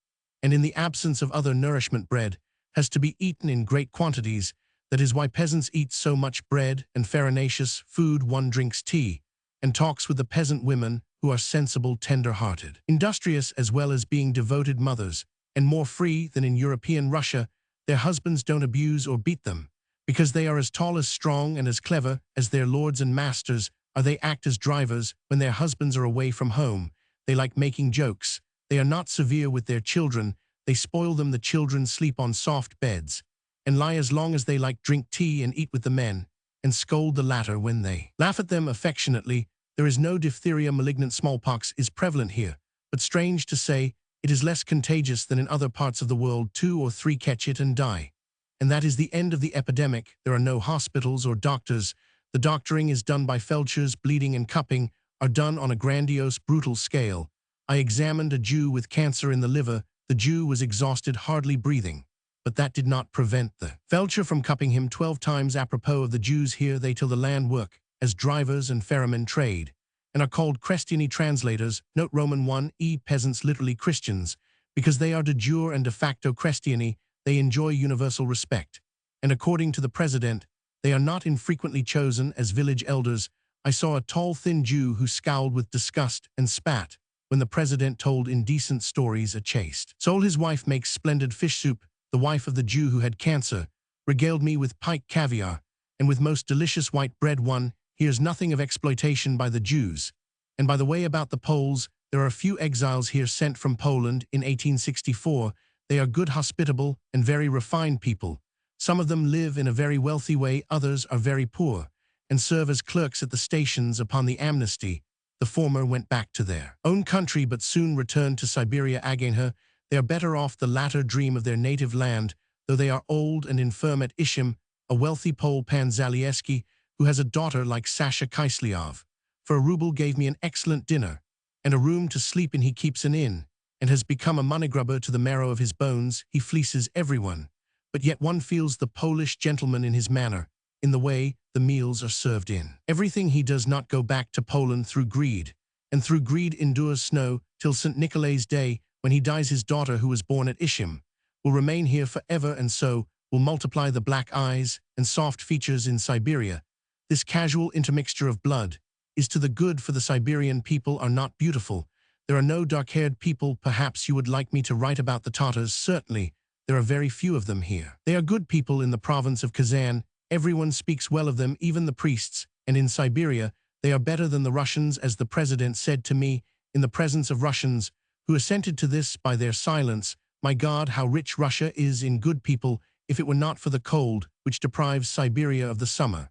and in the absence of other nourishment, bread has to be eaten in great quantities. That is why peasants eat so much bread and farinaceous food. One drinks tea and talks with the peasant women, who are sensible, tender-hearted, industrious, as well as being devoted mothers, and more free than in European Russia. Their husbands don't abuse or beat them, because they are as tall, as strong, and as clever as their lords and masters are. They act as drivers when their husbands are away from home. They like making jokes. They are not severe with their children. They spoil them. The children sleep on soft beds and lie as long as they like, drink tea and eat with the men, and scold the latter when they laugh at them affectionately. There is no diphtheria. Malignant smallpox is prevalent here, but strange to say, it is less contagious than in other parts of the world. 2 or 3 catch it and die, and that is the end of the epidemic. There are no hospitals or doctors. The doctoring is done by felchers. Bleeding and cupping are done on a grandiose, brutal scale. I examined a Jew with cancer in the liver. The Jew was exhausted, hardly breathing, but that did not prevent the felcher from cupping him 12 times. Apropos of the Jews, here they till the land work as drivers and ferrymen trade, and are called Christiani translators. Note Roman 1e, peasants literally Christians, because they are de jure and de facto Christiani. They enjoy universal respect, and according to the president, they are not infrequently chosen as village elders. I saw a tall, thin Jew who scowled with disgust and spat when the president told indecent stories. A chaste soul, his wife makes splendid fish soup. The wife of the Jew who had cancer regaled me with pike caviar and with most delicious white bread. One hears nothing of exploitation by the Jews. And by the way, about the Poles, there are a few exiles here sent from Poland in 1864. They are good, hospitable, and very refined people. Some of them live in a very wealthy way. Others are very poor and serve as clerks at the stations. Upon the amnesty, the former went back to their own country, but soon returned to Siberia. Again, they are better off. The latter dream of their native land, though they are old and infirm. At Ishim, a wealthy Pole, Pan Zalieski, who has a daughter like Sasha Kislyov, for a ruble gave me an excellent dinner and a room to sleep in. He keeps an inn and has become a moneygrubber to the marrow of his bones. He fleeces everyone, but yet one feels the Polish gentleman in his manner, in the way the meals are served, in everything. He does not go back to Poland through greed, and through greed endures snow till St. Nikolai's Day, when he dies his daughter who was born at Ishim, will remain here forever and so will multiply the black eyes and soft features in Siberia. This casual intermixture of blood is to the good, for the Siberian people are not beautiful. There are no dark-haired people. Perhaps you would like me to write about the Tatars. Certainly, there are very few of them here. They are good people in the province of Kazan. Everyone speaks well of them, even the priests, and in Siberia, they are better than the Russians, as the president said to me in the presence of Russians, who assented to this by their silence. My God, how rich Russia is in good people, if it were not for the cold, which deprives Siberia of the summer,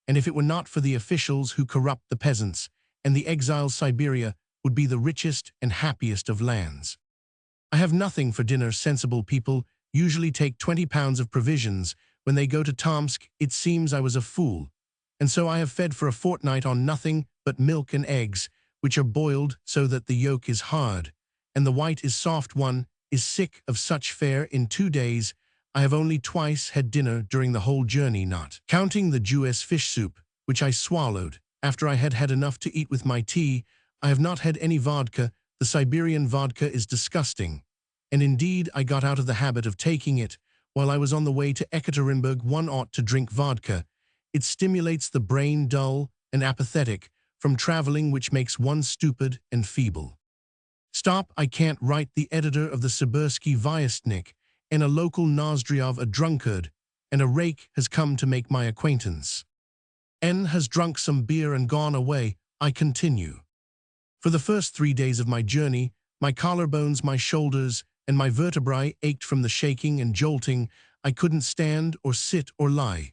and if it were not for the officials who corrupt the peasants, and the exiles, Siberia would be the richest and happiest of lands. I have nothing for dinner. Sensible people usually take 20 pounds of provisions when they go to Tomsk. It seems I was a fool, and so I have fed for a fortnight on nothing but milk and eggs, which are boiled so that the yolk is hard, and the white is soft. One is sick of such fare. In 2 days, I have only twice had dinner during the whole journey, not counting the Jewess fish soup, which I swallowed after I had had enough to eat with my tea. I have not had any vodka. The Siberian vodka is disgusting, and indeed I got out of the habit of taking it while I was on the way to Ekaterinburg. One ought to drink vodka. It stimulates the brain, dull and apathetic from traveling, which makes one stupid and feeble. Stop, I can't write. The editor of the Sibirsky Vyestnik and a local Nozdryov, a drunkard and a rake, has come to make my acquaintance. N has drunk some beer and gone away. I continue. For the first 3 days of my journey, my collarbones, my shoulders, and my vertebrae ached from the shaking and jolting. I couldn't stand or sit or lie.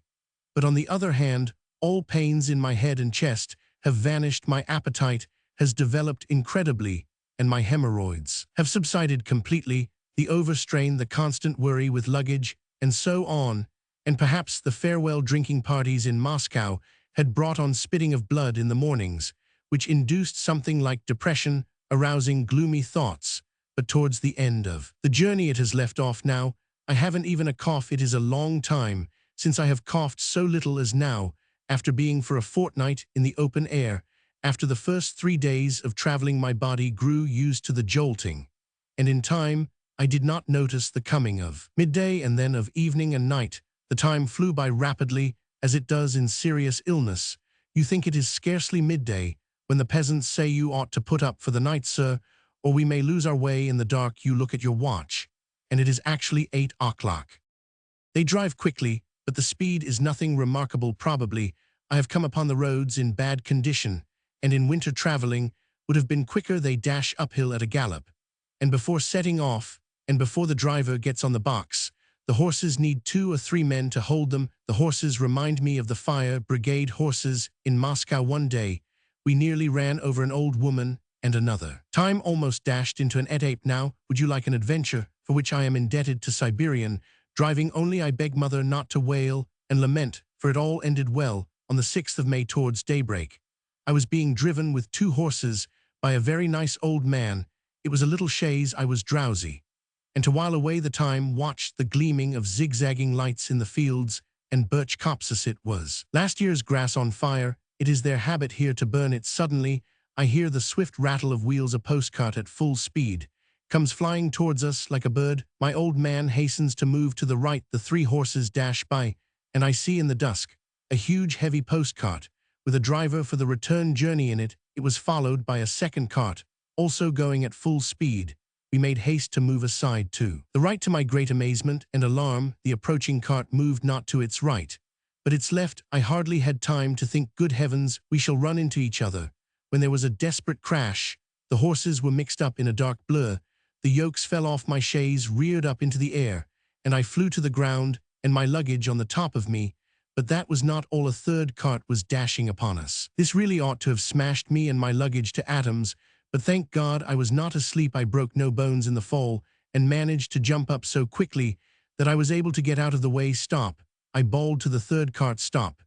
But on the other hand, all pains in my head and chest have vanished. My appetite has developed incredibly, and my hemorrhoids have subsided completely. The overstrain, the constant worry with luggage, and so on, and perhaps the farewell drinking parties in Moscow had brought on spitting of blood in the mornings, which induced something like depression, arousing gloomy thoughts. But towards the end of the journey it has left off now. I haven't even a cough. It is a long time since I have coughed so little as now, after being for a fortnight in the open air. After the first 3 days of traveling, my body grew used to the jolting, and in time I did not notice the coming of midday and then of evening and night. The time flew by rapidly, as it does in serious illness. You think it is scarcely midday when the peasants say you ought to put up for the night, sir, or we may lose our way in the dark. You look at your watch, and it is actually 8 o'clock. They drive quickly, but the speed is nothing remarkable. Probably I have come upon the roads in bad condition, and in winter traveling would have been quicker. They dash uphill at a gallop, and before setting off, and before the driver gets on the box, the horses need 2 or 3 men to hold them. The horses remind me of the fire brigade horses in Moscow. One day, we nearly ran over an old woman, and another time almost dashed into an etape. Now, would you like an adventure for which I am indebted to Siberian driving only? I beg mother not to wail and lament, for it all ended well. On the 6th of May towards daybreak, I was being driven with 2 horses by a very nice old man. It was a little chaise. I was drowsy, and to while away the time watched the gleaming of zigzagging lights in the fields and birch copses. It was last year's grass on fire. It is their habit here to burn it. Suddenly, I hear the swift rattle of wheels. A postcart at full speed comes flying towards us like a bird. My old man hastens to move to the right. The 3 horses dash by, and I see in the dusk a huge heavy postcart with a driver for the return journey in it. It was followed by a second cart, also going at full speed. We made haste to move aside to the right. To my great amazement and alarm, the approaching cart moved not to its right, but its left. I hardly had time to think, good heavens, we shall run into each other, when there was a desperate crash. The horses were mixed up in a dark blur. The yokes fell off. My chaise reared up into the air, and I flew to the ground, and my luggage on the top of me. But that was not all. A third cart was dashing upon us. This really ought to have smashed me and my luggage to atoms, but thank God I was not asleep. I broke no bones in the fall, and managed to jump up so quickly that I was able to get out of the way. Stop! I bawled to the third cart. Stop!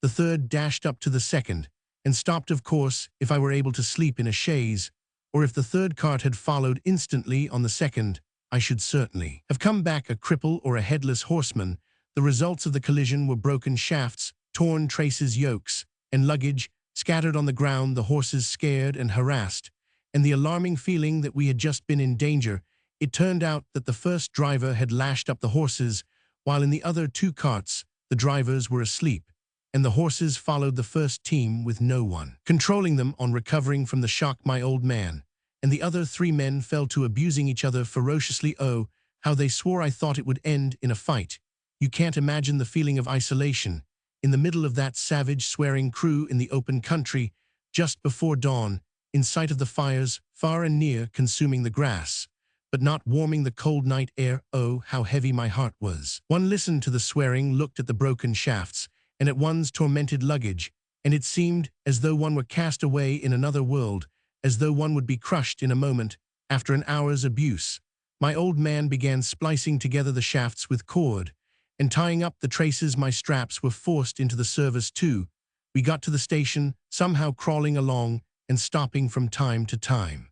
The third dashed up to the second, and stopped. Of course, if I were able to sleep in a chaise, or if the third cart had followed instantly on the second, I should certainly have come back a cripple or a headless horseman. The results of the collision were broken shafts, torn traces, yokes, and luggage scattered on the ground. The horses scared and harassed, and the alarming feeling that we had just been in danger. It turned out that the first driver had lashed up the horses, while in the other two carts, the drivers were asleep, and the horses followed the first team with no one controlling them. On recovering from the shock, my old man and the other three men fell to abusing each other ferociously. Oh, how they swore! I thought it would end in a fight. You can't imagine the feeling of isolation, in the middle of that savage swearing crew in the open country, just before dawn, in sight of the fires, far and near, consuming the grass, but not warming the cold night air. Oh, how heavy my heart was. One listened to the swearing, looked at the broken shafts, and at one's tormented luggage, and it seemed as though one were cast away in another world, as though one would be crushed in a moment. After an hour's abuse, my old man began splicing together the shafts with cord, and tying up the traces. My straps were forced into the service too. We got to the station, somehow crawling along and stopping from time to time.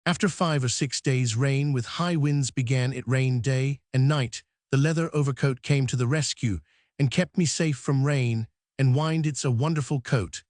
After 5 or 6 days' rain with high winds began. It rained day and night. The leather overcoat came to the rescue and kept me safe from rain and wind. It's a wonderful coat.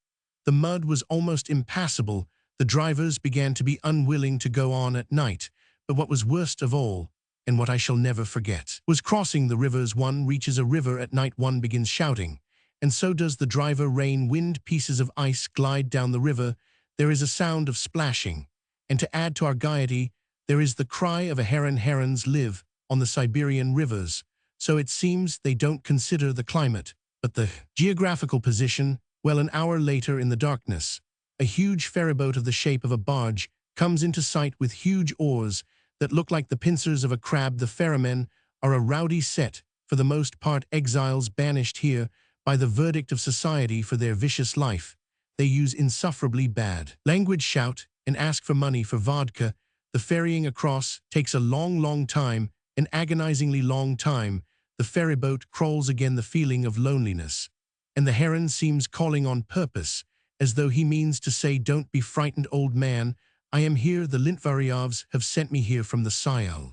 The mud was almost impassable. The drivers began to be unwilling to go on at night. But what was worst of all, and what I shall never forget, was crossing the rivers. One reaches a river at night, one begins shouting, and so does the driver. Rain, wind, pieces of ice glide down the river. There is a sound of splashing, and to add to our gaiety, there is the cry of a heron. Herons live on the Siberian rivers, so it seems they don't consider the climate, but the geographical position. Well, an hour later, in the darkness, a huge ferryboat of the shape of a barge comes into sight with huge oars that look like the pincers of a crab. The ferrymen are a rowdy set, for the most part exiles banished here by the verdict of society for their vicious life. They use insufferably bad language, shout, and ask for money for vodka. The ferrying across takes a long time, an agonizingly long time. The ferryboat crawls again, the feeling of loneliness, and the heron seems calling on purpose, as though he means to say, don't be frightened, old man. I am here. The Lintvaryovs have sent me here from the Syel.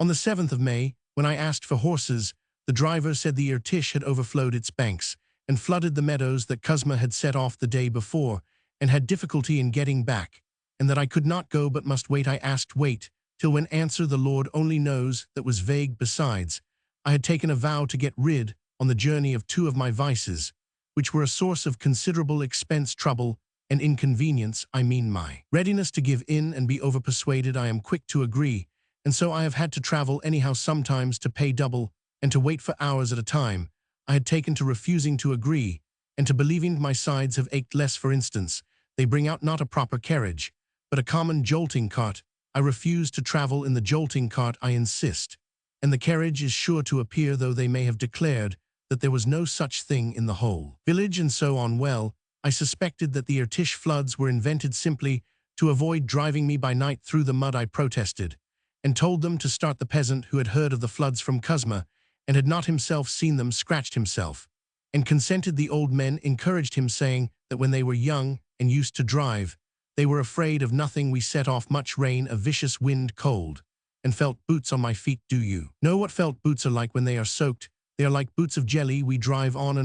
On the 7th of May, when I asked for horses, the driver said the Irtish had overflowed its banks and flooded the meadows that Kuzma had set off the day before, and had difficulty in getting back, and that I could not go but must wait. I asked, wait till when? Answer, the Lord only knows. That was vague. Besides, I had taken a vow to get rid, on the journey, of 2 of my vices, which were a source of considerable expense, trouble, and inconvenience. I mean my readiness to give in and be overpersuaded. I am quick to agree, and so I have had to travel anyhow, sometimes to pay double, and to wait for hours at a time. I had taken to refusing to agree, and to believing. My sides have ached less. For instance, they bring out not a proper carriage, but a common jolting cart. I refuse to travel in the jolting cart, I insist, and the carriage is sure to appear, though they may have declared that there was no such thing in the whole village, and so on. Well, I suspected that the Irtish floods were invented simply to avoid driving me by night through the mud. I protested, and told them to start. The peasant, who had heard of the floods from Kuzma, and had not himself seen them, scratched himself, and consented. The old men encouraged him, saying that when they were young and used to drive, they were afraid of nothing. We set off. Much rain, a vicious wind, cold, and felt boots on my feet. Do you know what felt boots are like when they are soaked? They are like boots of jelly. We drive on,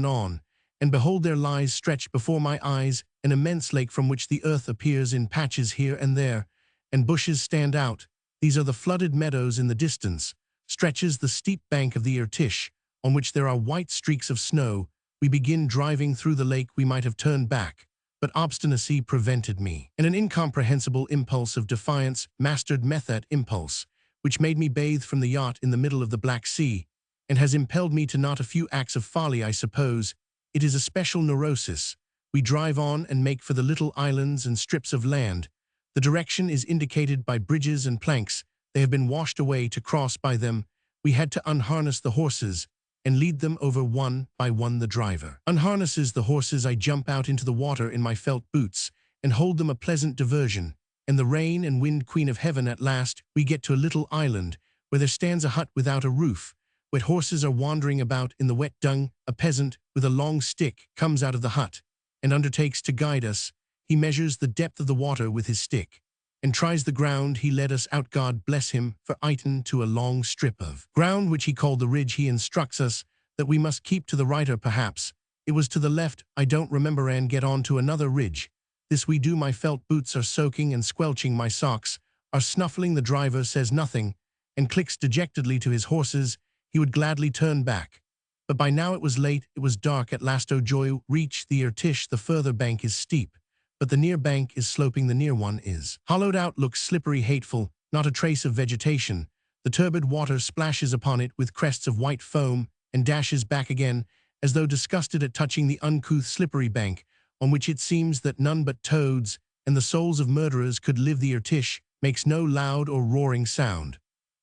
and behold, there lies stretched before my eyes an immense lake, from which the earth appears in patches here and there, and bushes stand out. These are the flooded meadows. In the distance stretches the steep bank of the Irtish, on which there are white streaks of snow. We begin driving through the lake. We might have turned back, but obstinacy prevented me, and an incomprehensible impulse of defiance mastered me. That impulse, which made me bathe from the yacht in the middle of the Black Sea, and has impelled me to not a few acts of folly. I suppose it is a special neurosis. We drive on and make for the little islands and strips of land. The direction is indicated by bridges and planks. They have been washed away. To cross by them, we had to unharness the horses and lead them over one by one. The driver unharnesses the horses. I jump out into the water in my felt boots and hold them, a pleasant diversion. And the rain and wind, queen of heaven, at last we get to a little island where there stands a hut without a roof. Wet horses are wandering about in the wet dung. A peasant with a long stick comes out of the hut and undertakes to guide us. He measures the depth of the water with his stick and tries the ground. He led us out, God bless him, for Iton, to a long strip of ground which he called the ridge. He instructs us that we must keep to the right, or perhaps it was to the left, I don't remember, and get on to another ridge. This we do. My felt boots are soaking and squelching. My socks are snuffling. The driver says nothing and clicks dejectedly to his horses. He would gladly turn back. But by now it was late, it was dark. At last, O joy, reach the Irtish. The further bank is steep, but the near bank is sloping. The near one is hollowed out, looks slippery, hateful, not a trace of vegetation. The turbid water splashes upon it with crests of white foam and dashes back again, as though disgusted at touching the uncouth, slippery bank, on which it seems that none but toads and the souls of murderers could live. The Irtish makes no loud or roaring sound,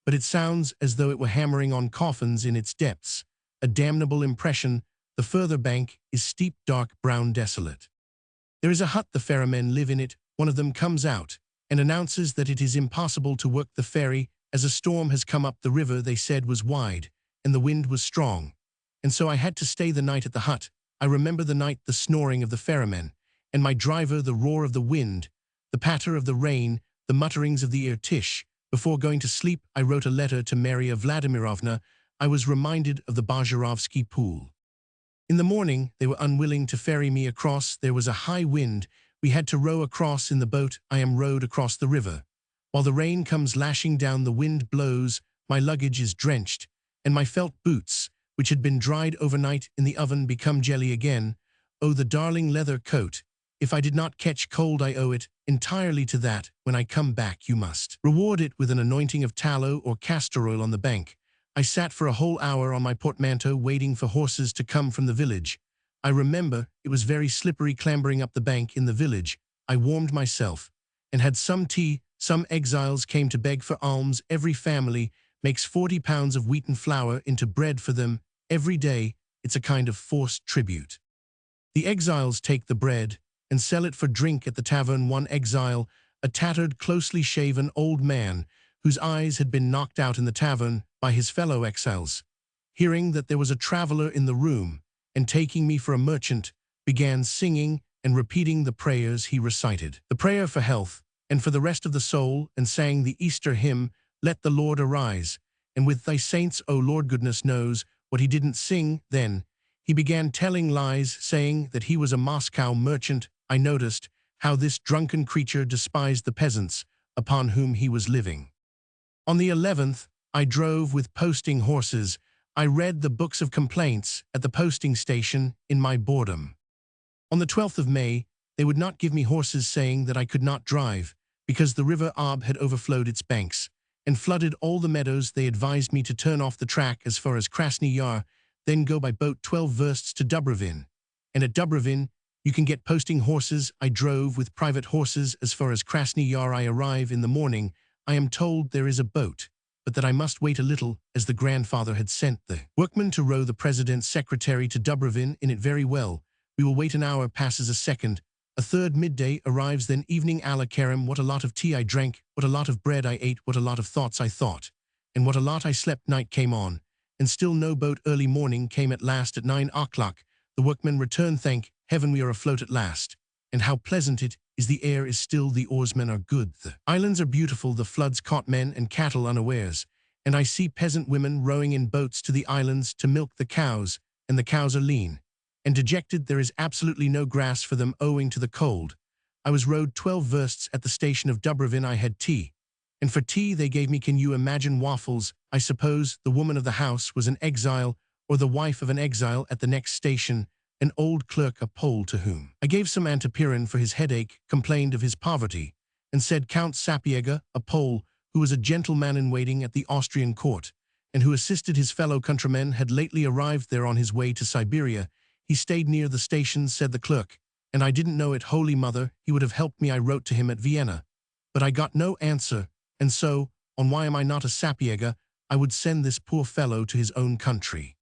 but it sounds as though it were hammering on coffins in its depths. A damnable impression. The further bank is steep, dark, brown, desolate. There is a hut. The ferrymen live in it. One of them comes out and announces that it is impossible to work the ferry, as a storm has come up. The river, they said, was wide, and the wind was strong, and so I had to stay the night at the hut. I remember the night, the snoring of the ferrymen, and my driver, the roar of the wind, the patter of the rain, the mutterings of the Irtish. Before going to sleep, I wrote a letter to Maria Vladimirovna. I was reminded of the Bazarovsky pool. In the morning, they were unwilling to ferry me across. There was a high wind. We had to row across in the boat. I am rowed across the river. While the rain comes lashing down, the wind blows, my luggage is drenched, and my felt boots, which had been dried overnight in the oven, become jelly again. Oh, the darling leather coat! If I did not catch cold, I owe it entirely to that. When I come back, you must reward it with an anointing of tallow or castor oil on the bank. I sat for a whole hour on my portmanteau waiting for horses to come from the village. I remember it was very slippery clambering up the bank in the village. I warmed myself and had some tea. Some exiles came to beg for alms. Every family makes 40 pounds of wheaten flour into bread for them every day. It's a kind of forced tribute. The exiles take the bread and sell it for drink at the tavern. One exile, a tattered, closely shaven old man, whose eyes had been knocked out in the tavern by his fellow exiles, hearing that there was a traveler in the room, and taking me for a merchant, began singing and repeating the prayers he recited. The prayer for health and for the rest of the soul, and sang the Easter hymn, Let the Lord Arise, and with thy saints, O Lord. Goodness knows what he didn't sing then. He began telling lies, saying that he was a Moscow merchant. I noticed how this drunken creature despised the peasants upon whom he was living. On the 11th, I drove with posting horses. I read the books of complaints at the posting station in my boredom. On the 12th of May, they would not give me horses, saying that I could not drive, because the river Ob had overflowed its banks and flooded all the meadows. They advised me to turn off the track as far as Krasny Yar, then go by boat 12 versts to Dubrovin. And at Dubrovin, you can get posting horses. I drove with private horses as far as Krasny Yar. I arrive in the morning. I am told there is a boat, but that I must wait a little, as the grandfather had sent the workman to row the president's secretary to Dubrovin in it. Very well. We will wait. An hour passes, a second, a third. Midday arrives, then evening. A la Karam. What a lot of tea I drank, what a lot of bread I ate, what a lot of thoughts I thought, and what a lot I slept. Night came on, and still no boat. Early morning came at last at 9 o'clock. The workmen returned. Thank heaven we are afloat at last. And how pleasant it is! The air is still, the oarsmen are good, the islands are beautiful. The floods caught men and cattle unawares, and I see peasant women rowing in boats to the islands to milk the cows, and the cows are lean and dejected. There is absolutely no grass for them owing to the cold. I was rowed 12 versts at the station of Dubrovin. I had tea, and for tea they gave me, can you imagine, waffles. I suppose the woman of the house was an exile, or the wife of an exile. At the next station, an old clerk, a Pole, to whom I gave some antipyrin for his headache, complained of his poverty, and said Count Sapiega, a Pole, who was a gentleman-in-waiting at the Austrian court, and who assisted his fellow countrymen, had lately arrived there on his way to Siberia. He stayed near the station, said the clerk, and I didn't know it. Holy Mother, he would have helped me. I wrote to him at Vienna, but I got no answer, and so, on why am I not a Sapiega, I would send this poor fellow to his own country.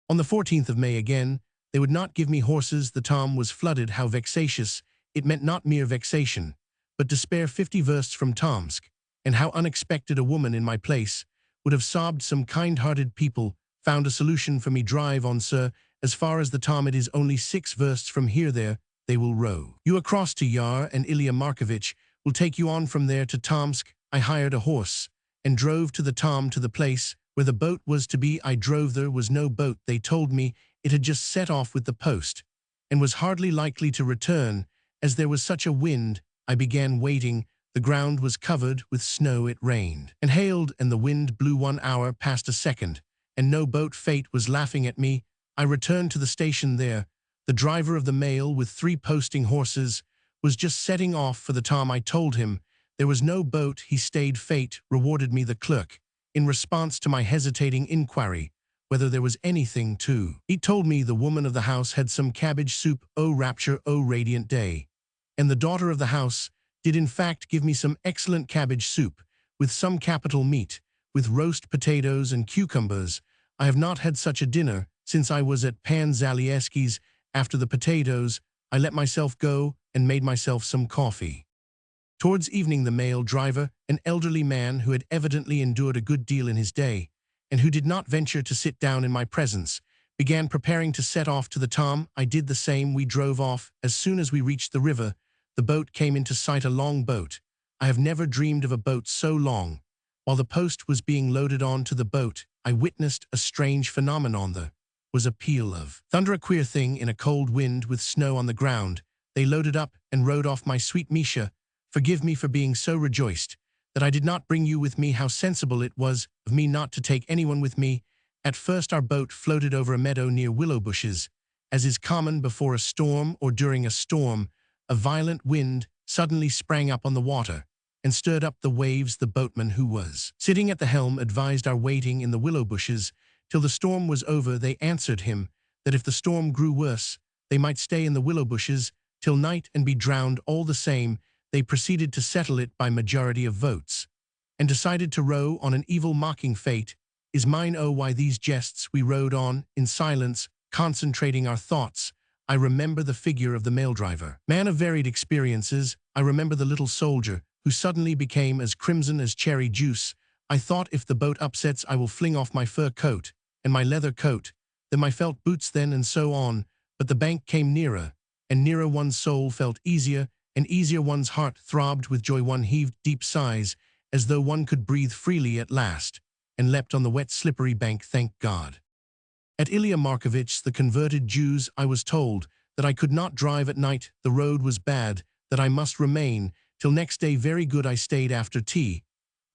On the 14th of May again, they would not give me horses. The Tom was flooded. How vexatious! It meant not mere vexation, but despair. 50 versts from Tomsk, and how unexpected! A woman in my place would have sobbed. Some kind-hearted people found a solution for me. Drive on, sir, as far as the Tom. It is only 6 versts from here. There they will row you across to Yar, and Ilya Markovitch will take you on from there to Tomsk. I hired a horse and drove to the Tom, to the place where the boat was to be. I drove. There was no boat. They told me it had just set off with the post, and was hardly likely to return, as there was such a wind. I began waiting. The ground was covered with snow. It rained and hailed, and the wind blew 1 hour past a second, and no boat. Fate was laughing at me. I returned to the station there. The driver of the mail with 3 posting horses was just setting off for the town. I told him there was no boat. He stayed. Fate rewarded me. The clerk, in response to my hesitating inquiry whether there was anything to eat, told me the woman of the house had some cabbage soup. Oh rapture, oh radiant day. And the daughter of the house did in fact give me some excellent cabbage soup, with some capital meat, with roast potatoes and cucumbers. I have not had such a dinner since I was at Pan Zalieski's. After the potatoes, I let myself go and made myself some coffee. Towards evening, the mail driver, an elderly man who had evidently endured a good deal in his day, and who did not venture to sit down in my presence, began preparing to set off to the town. I did the same. We drove off. As soon as we reached the river, the boat came into sight. A long boat. I have never dreamed of a boat so long. While the post was being loaded on to the boat, I witnessed a strange phenomenon. There was a peal of thunder, a queer thing in a cold wind with snow on the ground. They loaded up and rode off. My sweet Misha, forgive me for being so rejoiced that I did not bring you with me. How sensible it was of me not to take anyone with me. At first our boat floated over a meadow near willow bushes. As is common before a storm or during a storm, a violent wind suddenly sprang up on the water and stirred up the waves. The boatman who was sitting at the helm advised our waiting in the willow bushes till the storm was over. They answered him that if the storm grew worse, they might stay in the willow bushes till night and be drowned all the same. They proceeded to settle it by majority of votes, and decided to row on. An evil mocking fate is mine. Oh, why these jests? We rowed on in silence, concentrating our thoughts. I remember the figure of the mail driver, man of varied experiences. I remember the little soldier who suddenly became as crimson as cherry juice. I thought, if the boat upsets, I will fling off my fur coat and my leather coat, then my felt boots, then and so on. But the bank came nearer and nearer. One's soul felt easier and easier. One's heart throbbed with joy. One heaved deep sighs as though one could breathe freely at last, and leapt on the wet slippery bank. Thank God. At Ilya Markovitch's, the converted Jews, I was told that I could not drive at night. The road was bad, that I must remain till next day. Very good. I stayed. After tea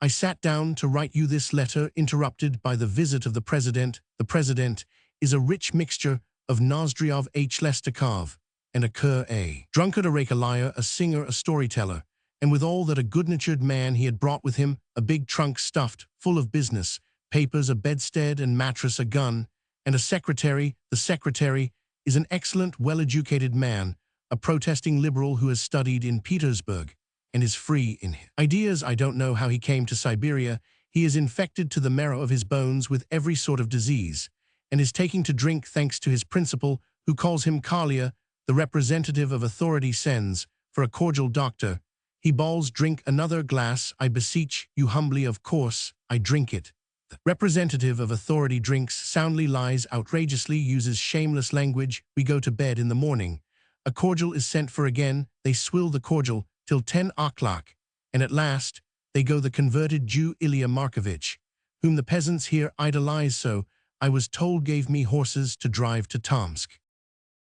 I sat down to write you this letter, interrupted by the visit of the President. The President is a rich mixture of Nozdryov, H. Lestakov, and a cur, a drunkard, a rake, a liar, a singer, a storyteller, and with all that a good-natured man, he had brought with him a big trunk stuffed full of business, papers, a bedstead and mattress, a gun, and a secretary. The secretary is an excellent, well-educated man, a protesting liberal who has studied in Petersburg and is free in his ideas. I don't know how he came to Siberia. He is infected to the marrow of his bones with every sort of disease, and is taking to drink thanks to his principal, who calls him Kalia. The representative of authority sends for a cordial doctor. He bawls, drink another glass, I beseech you humbly. Of course, I drink it. The representative of authority drinks soundly, lies outrageously, uses shameless language. We go to bed in the morning. A cordial is sent for again. They swill the cordial till 10 o'clock, and at last they go. The converted Jew Ilya Markovitch, whom the peasants here idolize so, I was told, gave me horses to drive to Tomsk.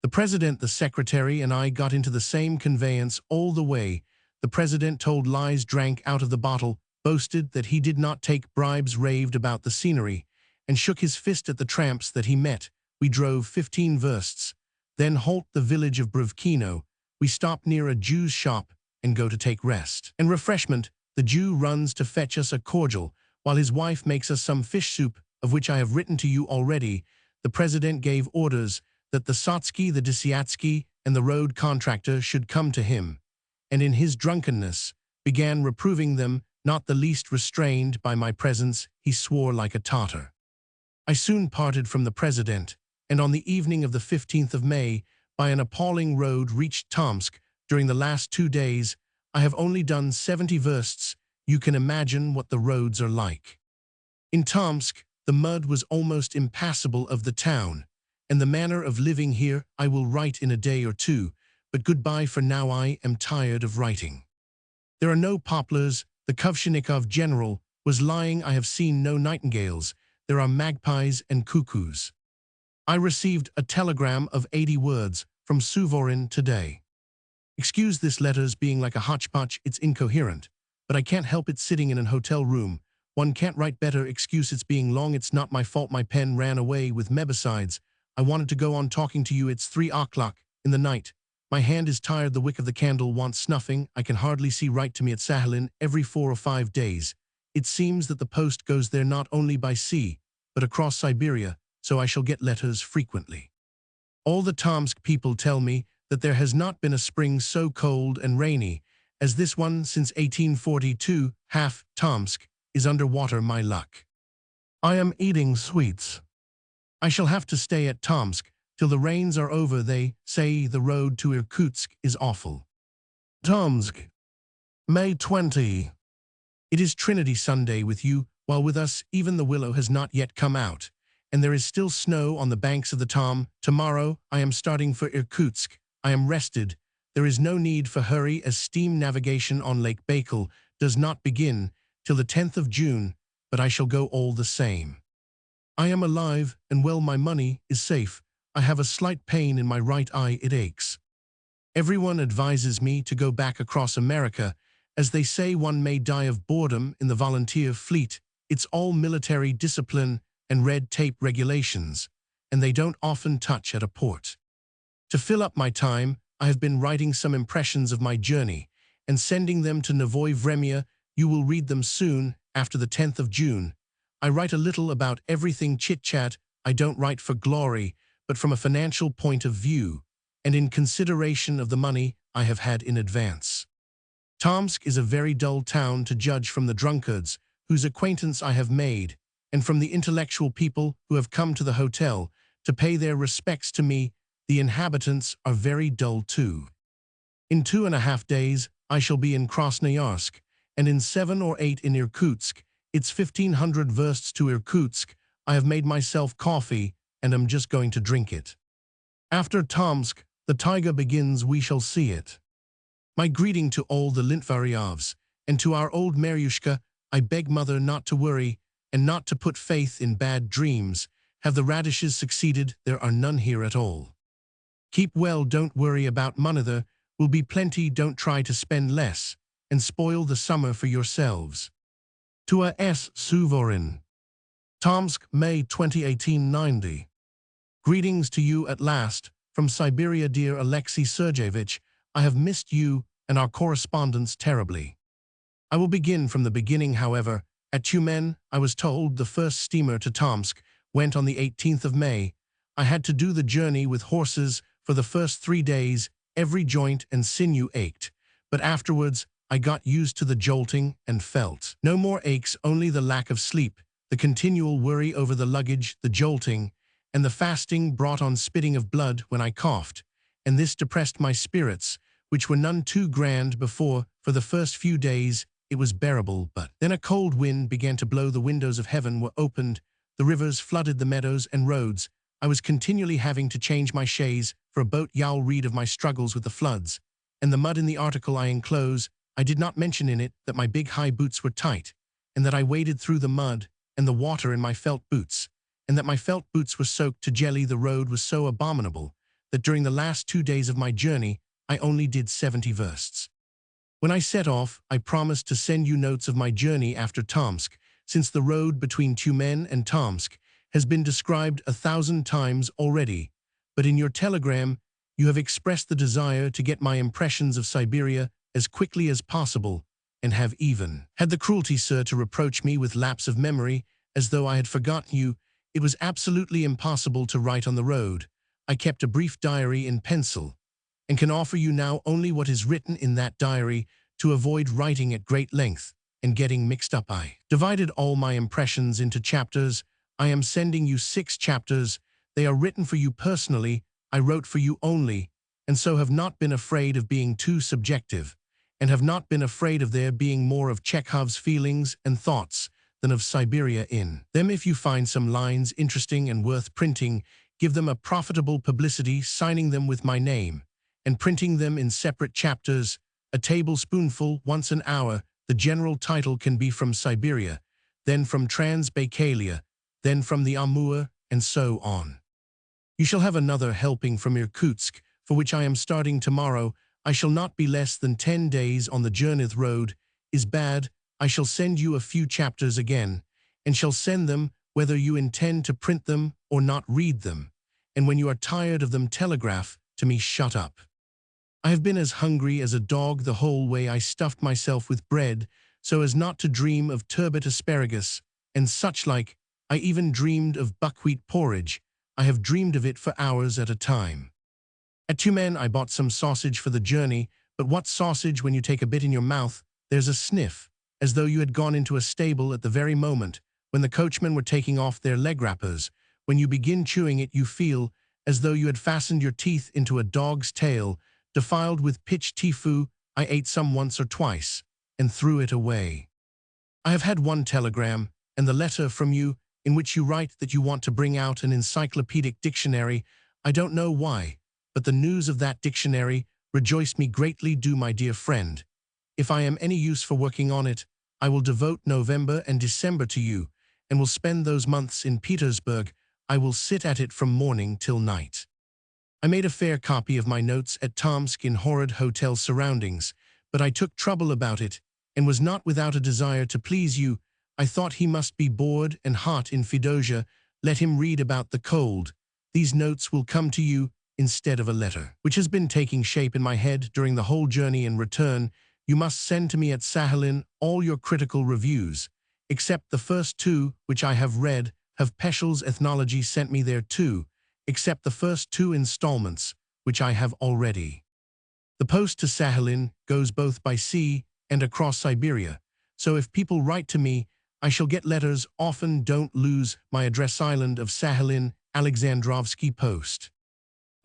The President, the Secretary, and I got into the same conveyance all the way. The President told lies, drank out of the bottle, boasted that he did not take bribes, raved about the scenery, and shook his fist at the tramps that he met. We drove 15 versts, then halt the village of Brivkino. We stop near a Jew's shop and go to take rest and refreshment. The Jew runs to fetch us a cordial, while his wife makes us some fish soup, of which I have written to you already. The President gave orders that the Sotsky, the Disiatsky, and the road contractor should come to him, and in his drunkenness began reproving them, not the least restrained by my presence. He swore like a Tatar. I soon parted from the President, and on the evening of the 15th of May, by an appalling road, reached Tomsk. During the last 2 days, I have only done 70 versts. You can imagine what the roads are like. In Tomsk, the mud was almost impassable of the town, and the manner of living here I will write in a day or two, but goodbye for now. I am tired of writing. There are no poplars. The Kovshenikov general was lying. I have seen no nightingales. There are magpies and cuckoos. I received a telegram of 80 words from Suvorin today. Excuse this letter's being like a hodgepodge. It's incoherent. but I can't help it sitting in an hotel room. One can't write better excuse it's being long. It's not my fault my pen ran away with me. Besides, I wanted to go on talking to you. It's 3 o'clock in the night. My hand is tired. The wick of the candle wants snuffing. I can hardly see right to me at Sahalin every 4 or 5 days. It seems that the post goes there not only by sea, but across Siberia, so I shall get letters frequently. All the Tomsk people tell me that there has not been a spring so cold and rainy as this one since 1842. Half Tomsk is under water. My luck. I am eating sweets. I shall have to stay at Tomsk till the rains are over. They say the road to Irkutsk is awful. Tomsk, May 20. It is Trinity Sunday with you, while with us even the willow has not yet come out, and there is still snow on the banks of the Tom. Tomorrow I am starting for Irkutsk. I am rested. There is no need for hurry, as steam navigation on Lake Baikal does not begin till the 10th of June, but I shall go all the same. I am alive and well. My money is safe. I have a slight pain in my right eye. It aches. Everyone advises me to go back across America, as they say one may die of boredom in the volunteer fleet. It's all military discipline and red tape regulations, and they don't often touch at a port. To fill up my time, I have been writing some impressions of my journey and sending them to Novoye Vremya. You will read them soon, after the 10th of June. I write a little about everything, chit-chat. I don't write for glory, but from a financial point of view, and in consideration of the money I have had in advance. Tomsk is a very dull town to judge from the drunkards whose acquaintance I have made, and from the intellectual people who have come to the hotel to pay their respects to me. The inhabitants are very dull too. In 2.5 days I shall be in Krasnoyarsk, and in 7 or 8 in Irkutsk. It's 1,500 versts to Irkutsk. I have made myself coffee, and am just going to drink it. After Tomsk, the taiga begins. We shall see it. My greeting to all the Lintvaryovs, and to our old Maryushka. I beg mother not to worry, and not to put faith in bad dreams. Have the radishes succeeded? There are none here at all. Keep well. Don't worry about money. There will be plenty. Don't try to spend less, and spoil the summer for yourselves. To a S. Suvorin. Tomsk, May 20, 1890. Greetings to you at last, from Siberia. Dear Alexei Sergeyevich, I have missed you and our correspondence terribly. I will begin from the beginning, however. At Tyumen, I was told the first steamer to Tomsk went on the 18th of May. I had to do the journey with horses. For the first 3 days, every joint and sinew ached, but afterwards I got used to the jolting and felt no more aches, only the lack of sleep, the continual worry over the luggage, the jolting, and the fasting brought on spitting of blood when I coughed, and this depressed my spirits, which were none too grand before. For the first few days it was bearable, but then a cold wind began to blow. The windows of heaven were opened, the rivers flooded the meadows and roads. I was continually having to change my chaise for a boat. You'll read of my struggles with the floods and the mud in the article I enclose. I did not mention in it that my big high boots were tight, and that I waded through the mud and the water in my felt boots, and that my felt boots were soaked to jelly. The road was so abominable that during the last 2 days of my journey I only did 70 versts. When I set off, I promised to send you notes of my journey after Tomsk, since the road between Tyumen and Tomsk has been described 1,000 times already, but in your telegram you have expressed the desire to get my impressions of Siberia as quickly as possible, and have even had the cruelty, sir, to reproach me with lapse of memory, as though I had forgotten you. It was absolutely impossible to write on the road. I kept a brief diary in pencil, and can offer you now only what is written in that diary, to avoid writing at great length and getting mixed up. I divided all my impressions into chapters. I am sending you 6 chapters. They are written for you personally. I wrote for you only, and so have not been afraid of being too subjective, and have not been afraid of there being more of Chekhov's feelings and thoughts than of Siberia in them. If you find some lines interesting and worth printing, give them a profitable publicity, signing them with my name, and printing them in separate chapters, a tablespoonful once an hour. The general title can be from Siberia, then from Transbaikalia, then from the Amur, and so on. You shall have another helping from Irkutsk, for which I am starting tomorrow. I shall not be less than 10 days on the Cherniv road. is bad, I shall send you a few chapters again, and shall send them whether you intend to print them or not read them. And when you are tired of them, telegraph to me, shut up. I have been as hungry as a dog the whole way. I stuffed myself with bread so as not to dream of turbot asparagus and such like. I even dreamed of buckwheat porridge. I have dreamed of it for hours at a time. At Tumen I bought some sausage for the journey, but what sausage when you take a bit in your mouth, there's a sniff, as though you had gone into a stable at the very moment when the coachmen were taking off their leg wrappers. When you begin chewing it, you feel as though you had fastened your teeth into a dog's tail, defiled with pitch tofu. I ate some once or twice, and threw it away. I have had one telegram, and the letter from you, in which you write that you want to bring out an encyclopedic dictionary. I don't know why, but the news of that dictionary rejoiced me greatly. Do, my dear friend. If I am any use for working on it, I will devote November and December to you, and will spend those months in Petersburg. I will sit at it from morning till night. I made a fair copy of my notes at Tomsk in horrid hotel surroundings, but I took trouble about it, and was not without a desire to please you. I thought he must be bored and hot in Fedosia. Let him read about the cold. These notes will come to you instead of a letter, which has been taking shape in my head during the whole journey and return. You must send to me at Sakhalin all your critical reviews, except the first two, which I have read. Have Peschel's Ethnology sent me there too, except the first two installments, which I have already. The post to Sakhalin goes both by sea and across Siberia, so if people write to me, I shall get letters often. Don't lose my address, island of Sakhalin, Alexandrovsky Post.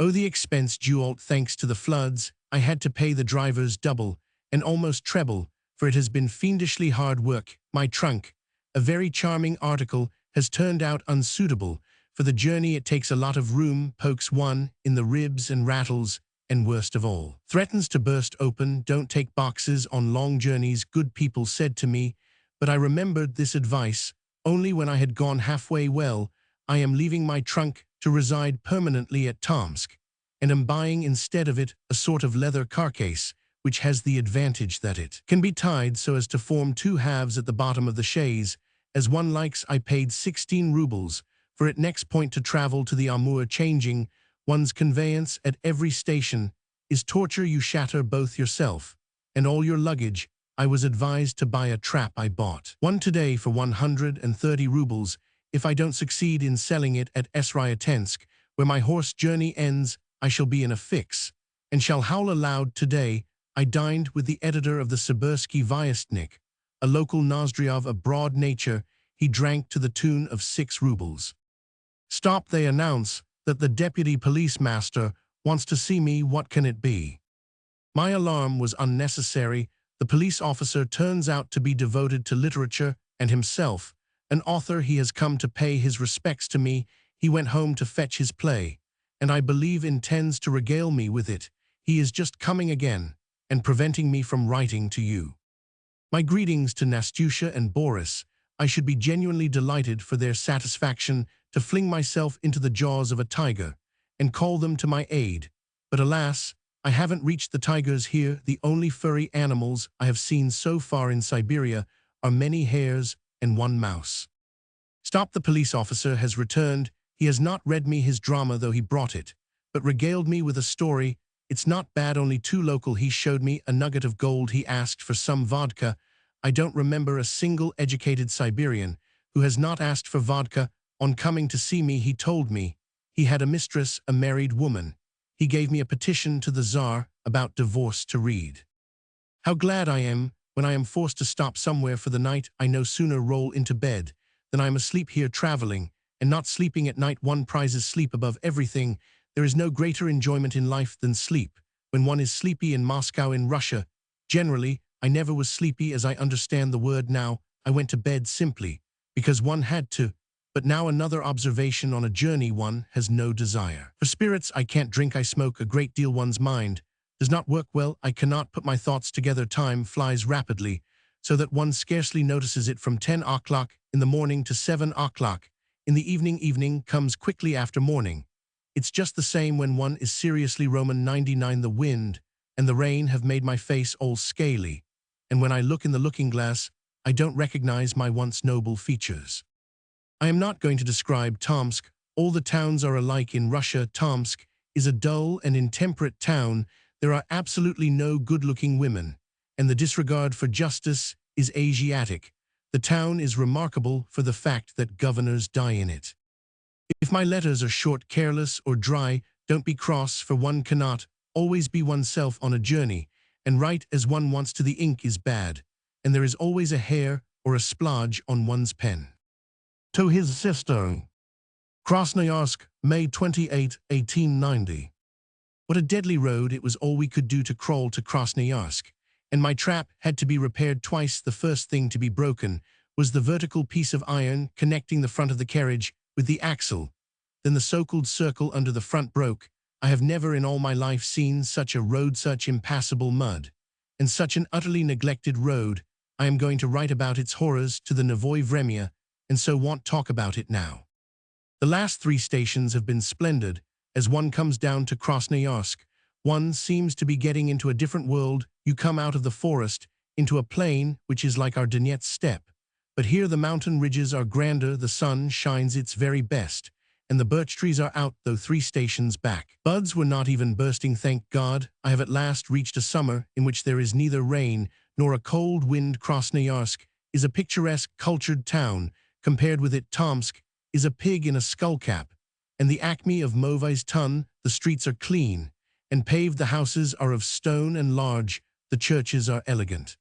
Oh, the expense due. Thanks to the floods, I had to pay the drivers double and almost treble, for it has been fiendishly hard work. My trunk, a very charming article, has turned out unsuitable. For the journey it takes a lot of room, pokes one in the ribs and rattles, and worst of all, threatens to burst open. Don't take boxes on long journeys, good people said to me, but I remembered this advice only when I had gone halfway. Well, I am leaving my trunk to reside permanently at Tomsk, and am buying instead of it a sort of leather carcase, which has the advantage that it can be tied so as to form two halves at the bottom of the chaise, as one likes. I paid 16 rubles for it. Next point to travel to the Amur. Changing one's conveyance at every station is torture. You shatter both yourself and all your luggage. I was advised to buy a trap. I bought one today for 130 rubles. If I don't succeed in selling it at Sryatensk, where my horse journey ends, I shall be in a fix, and shall howl aloud. Today I dined with the editor of the Sibirsky Vyestnik, a local Nozdryov of broad nature. He drank to the tune of 6 rubles. Stop, they announce that the deputy police master wants to see me. What can it be? My alarm was unnecessary. The police officer turns out to be devoted to literature and himself an author. He has come to pay his respects to me. He went home to fetch his play, and I believe intends to regale me with it. He is just coming again and preventing me from writing to you. My greetings to Nastyusha and Boris. I should be genuinely delighted for their satisfaction to fling myself into the jaws of a tiger and call them to my aid. But alas, I haven't reached the tigers here. The only furry animals I have seen so far in Siberia are many hares and one mouse. Stop, the police officer has returned. He has not read me his drama, though he brought it, but regaled me with a story. It's not bad, only too local. He showed me a nugget of gold. He asked for some vodka. I don't remember a single educated Siberian who has not asked for vodka. On coming to see me, he told me he had a mistress, a married woman. He gave me a petition to the Tsar about divorce to read. How glad I am when I am forced to stop somewhere for the night. I no sooner roll into bed than I am asleep here traveling, and not sleeping at night. One prizes sleep above everything. There is no greater enjoyment in life than sleep. When one is sleepy in Moscow, in Russia, generally, I never was sleepy as I understand the word now. I went to bed simply because one had to. But now another observation: on a journey one has no desire for spirits. I can't drink. I smoke a great deal. One's mind does not work well. I cannot put my thoughts together. Time flies rapidly, so that one scarcely notices it. From 10 o'clock in the morning to 7 o'clock in the evening. Evening comes quickly after morning. It's just the same when one is seriously. Roman 99. The wind and the rain have made my face all scaly, and when I look in the looking-glass, I don't recognize my once noble features. I am not going to describe Tomsk. All the towns are alike in Russia. Tomsk is a dull and intemperate town. There are absolutely no good-looking women, and the disregard for justice is Asiatic. The town is remarkable for the fact that governors die in it. If my letters are short, careless, or dry, don't be cross, for one cannot always be oneself on a journey, and write as one wants to. The ink is bad, and there is always a hair or a splodge on one's pen. To his sister. Krasnoyarsk, May 28, 1890. What a deadly road! It was all we could do to crawl to Krasnoyarsk, and my trap had to be repaired twice. The first thing to be broken was the vertical piece of iron connecting the front of the carriage with the axle. Then the so-called circle under the front broke. I have never in all my life seen such a road, such impassable mud, and such an utterly neglected road. I am going to write about its horrors to the Novoye Vremya, and so won't talk about it now. The last 3 stations have been splendid. As one comes down to Krasnoyarsk, one seems to be getting into a different world. You come out of the forest into a plain which is like our Donetsk steppe. But here the mountain ridges are grander, the sun shines its very best, and the birch trees are out, though 3 stations back. Buds were not even bursting, thank God. I have at last reached a summer in which there is neither rain nor a cold wind. Krasnoyarsk is a picturesque, cultured town. Compared with it, Tomsk is a pig in a skullcap, and the acme of Mauvaise ton. The streets are clean and paved, the houses are of stone and large, the churches are elegant.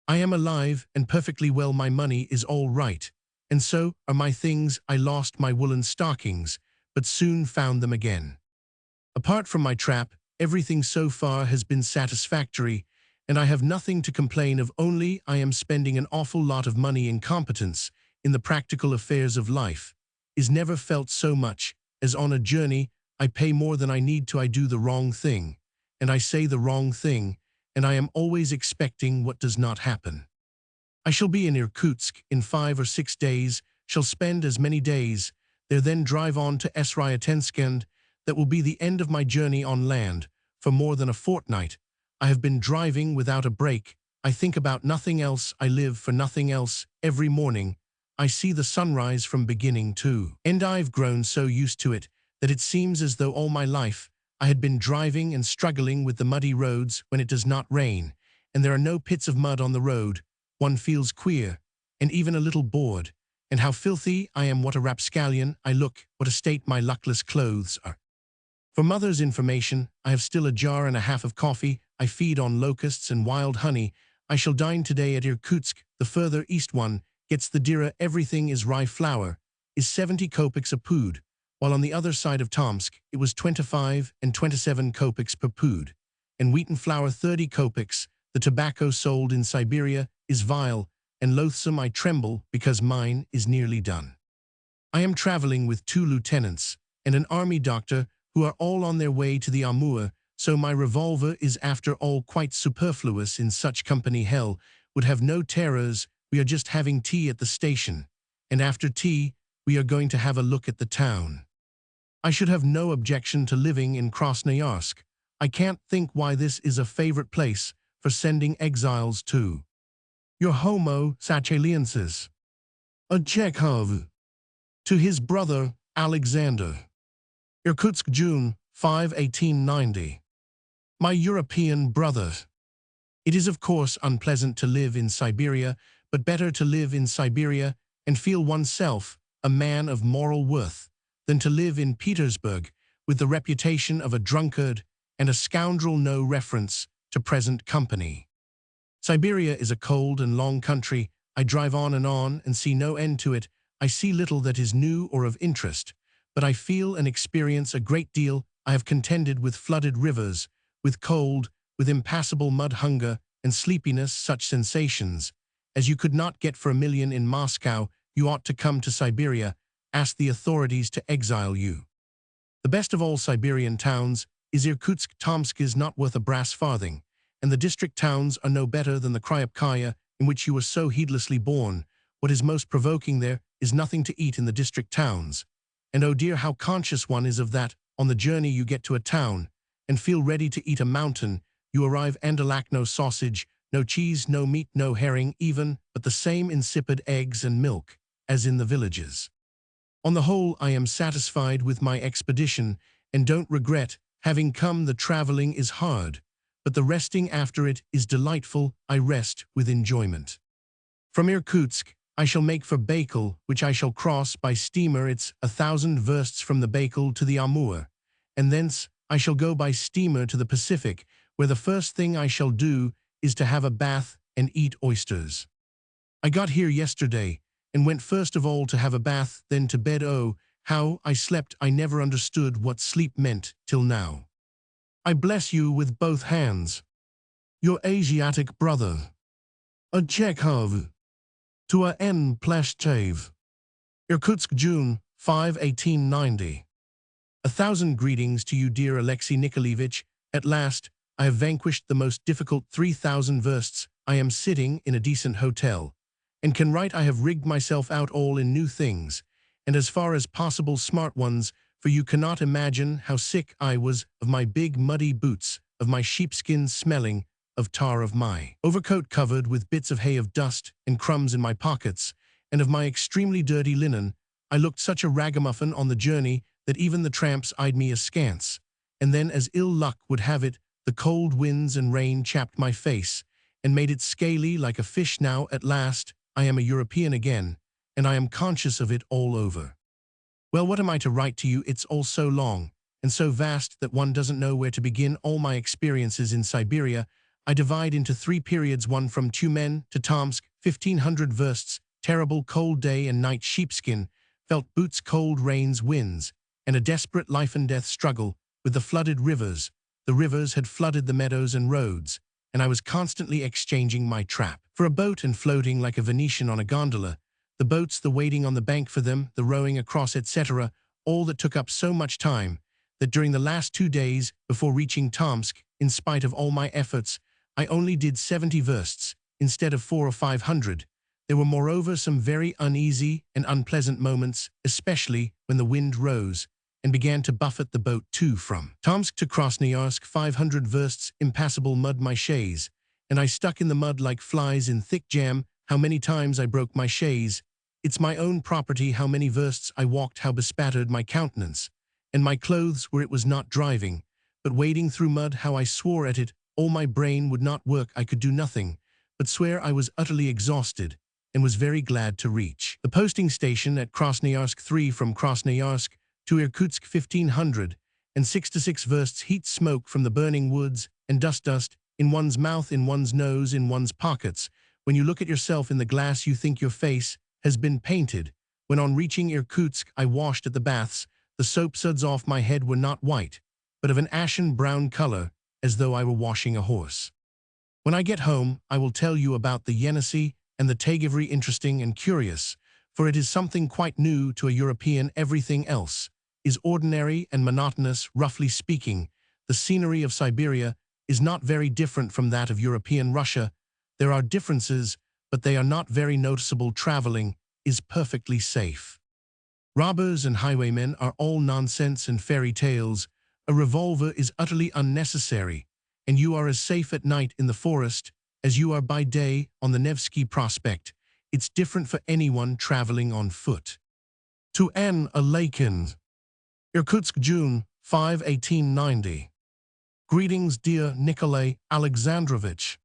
I am alive and perfectly well. My money is all right, and so are my things. I lost my woolen stockings, but soon found them again. Apart from my trap, everything so far has been satisfactory, and I have nothing to complain of, only I am spending an awful lot of money. Incompetence in the practical affairs of life is never felt so much as on a journey. I pay more than I need to. I do the wrong thing, and I say the wrong thing, and I am always expecting what does not happen. I shall be in Irkutsk in 5 or 6 days, shall spend as many days there, then drive on to Sryatensky, and that will be the end of my journey on land. For more than a fortnight, I have been driving without a break. I think about nothing else, I live for nothing else. Every morning, I see the sunrise from beginning to end. I've grown so used to it that it seems as though all my life I had been driving and struggling with the muddy roads. When it does not rain, and there are no pits of mud on the road, one feels queer, and even a little bored. And how filthy I am, what a rapscallion I look, what a state my luckless clothes are. For mother's information, I have still a jar and a half of coffee. I feed on locusts and wild honey. I shall dine today at Irkutsk. The further east one gets the dearer everything is. Rye flour is 70 kopecks a pood, while on the other side of Tomsk it was 25 and 27 kopecks per pood, and wheaten flour 30 kopecks. The tobacco sold in Siberia is vile and loathsome. I tremble because mine is nearly done. I am traveling with 2 lieutenants and an army doctor who are all on their way to the Amur, so my revolver is after all quite superfluous in such company. Hell would have no terrors. We are just having tea at the station, and after tea we are going to have a look at the town. I should have no objection to living in Krasnoyarsk. I can't think why this is a favorite place for sending exiles to. Your Homo Sachaliensis. A Chekhov. To his brother, Alexander. Irkutsk, June 5, 1890. My European brother. It is of course unpleasant to live in Siberia, but better to live in Siberia and feel oneself a man of moral worth than to live in Petersburg with the reputation of a drunkard and a scoundrel. No reference to present company. Siberia is a cold and long country. I drive on and see no end to it. I see little that is new or of interest, but I feel and experience a great deal. I have contended with flooded rivers, with cold, with impassable mud, hunger, and sleepiness, such sensations as you could not get for a million in Moscow. You ought to come to Siberia. Ask the authorities to exile you. The best of all Siberian towns is Irkutsk. Tomsk is not worth a brass farthing, and the district towns are no better than the Kryapkaya, in which you were so heedlessly born. What is most provoking, there is nothing to eat in the district towns, and oh dear, how conscious one is of that. On the journey you get to a town and feel ready to eat a mountain. You arrive Andalakno sausage, no cheese, no meat, no herring even, but the same insipid eggs and milk, as in the villages. On the whole, I am satisfied with my expedition, and don't regret having come. The traveling is hard, but the resting after it is delightful. I rest with enjoyment. From Irkutsk, I shall make for Baikal, which I shall cross by steamer. It's 1,000 versts from the Baikal to the Amur, and thence I shall go by steamer to the Pacific, where the first thing I shall do is to have a bath and eat oysters. I got here yesterday, and went first of all to have a bath, then to bed. Oh, how I slept! I never understood what sleep meant till now. I bless you with both hands. Your Asiatic brother. A Chekhov. To a N. Plashchev. Irkutsk, June 5, 1890. 1,000 greetings to you, dear Alexei Nikolaevich. At last, I have vanquished the most difficult 3,000 versts. I am sitting in a decent hotel, and can write. I have rigged myself out all in new things, and as far as possible smart ones, for you cannot imagine how sick I was of my big muddy boots, of my sheepskin smelling of tar, of my overcoat covered with bits of hay, of dust and crumbs in my pockets, and of my extremely dirty linen. I looked such a ragamuffin on the journey that even the tramps eyed me askance. And then, as ill luck would have it, the cold winds and rain chapped my face, and made it scaly like a fish. Now, at last, I am a European again, and I am conscious of it all over. Well, what am I to write to you? It's all so long, and so vast that one doesn't know where to begin. All my experiences in Siberia I divide into 3 periods: one from Tyumen to Tomsk, 1,500 versts, terrible cold day and night, sheepskin, felt boots, cold rains, winds, and a desperate life-and-death struggle with the flooded rivers. The rivers had flooded the meadows and roads, and I was constantly exchanging my trap for a boat and floating like a Venetian on a gondola. The boats, the waiting on the bank for them, the rowing across, etc., all that took up so much time that during the last 2 days before reaching Tomsk, in spite of all my efforts, I only did 70 versts instead of 400 or 500. There were moreover some very uneasy and unpleasant moments, especially when the wind rose and began to buffet the boat too. From Tomsk to Krasnoyarsk, 500 versts, impassable mud, my chaise, and I stuck in the mud like flies in thick jam. How many times I broke my chaise! It's my own property. How many versts I walked, how bespattered my countenance and my clothes where it was not driving, but wading through mud. How I swore at it! All my brain would not work. I could do nothing but swear. I was utterly exhausted, and was very glad to reach the posting station at Krasnoyarsk. 3 from Krasnoyarsk to Irkutsk, 1,566 versts, heat, smoke from the burning woods, and dust in one's mouth, in one's nose, in one's pockets. When you look at yourself in the glass, you think your face has been painted. When on reaching Irkutsk, I washed at the baths. The soap suds off my head were not white, but of an ashen brown color, as though I were washing a horse. When I get home, I will tell you about the Yenisei and the Tagivri, interesting and curious, for it is something quite new to a European. Everything else is ordinary and monotonous. Roughly speaking, the scenery of Siberia is not very different from that of European Russia. There are differences, but they are not very noticeable. Traveling is perfectly safe. Robbers and highwaymen are all nonsense and fairy tales. A revolver is utterly unnecessary, and you are as safe at night in the forest as you are by day on the Nevsky Prospect. It's different for anyone traveling on foot. To N. Alakin. Irkutsk, June 5, 1890. Greetings, dear Nikolai Alexandrovich.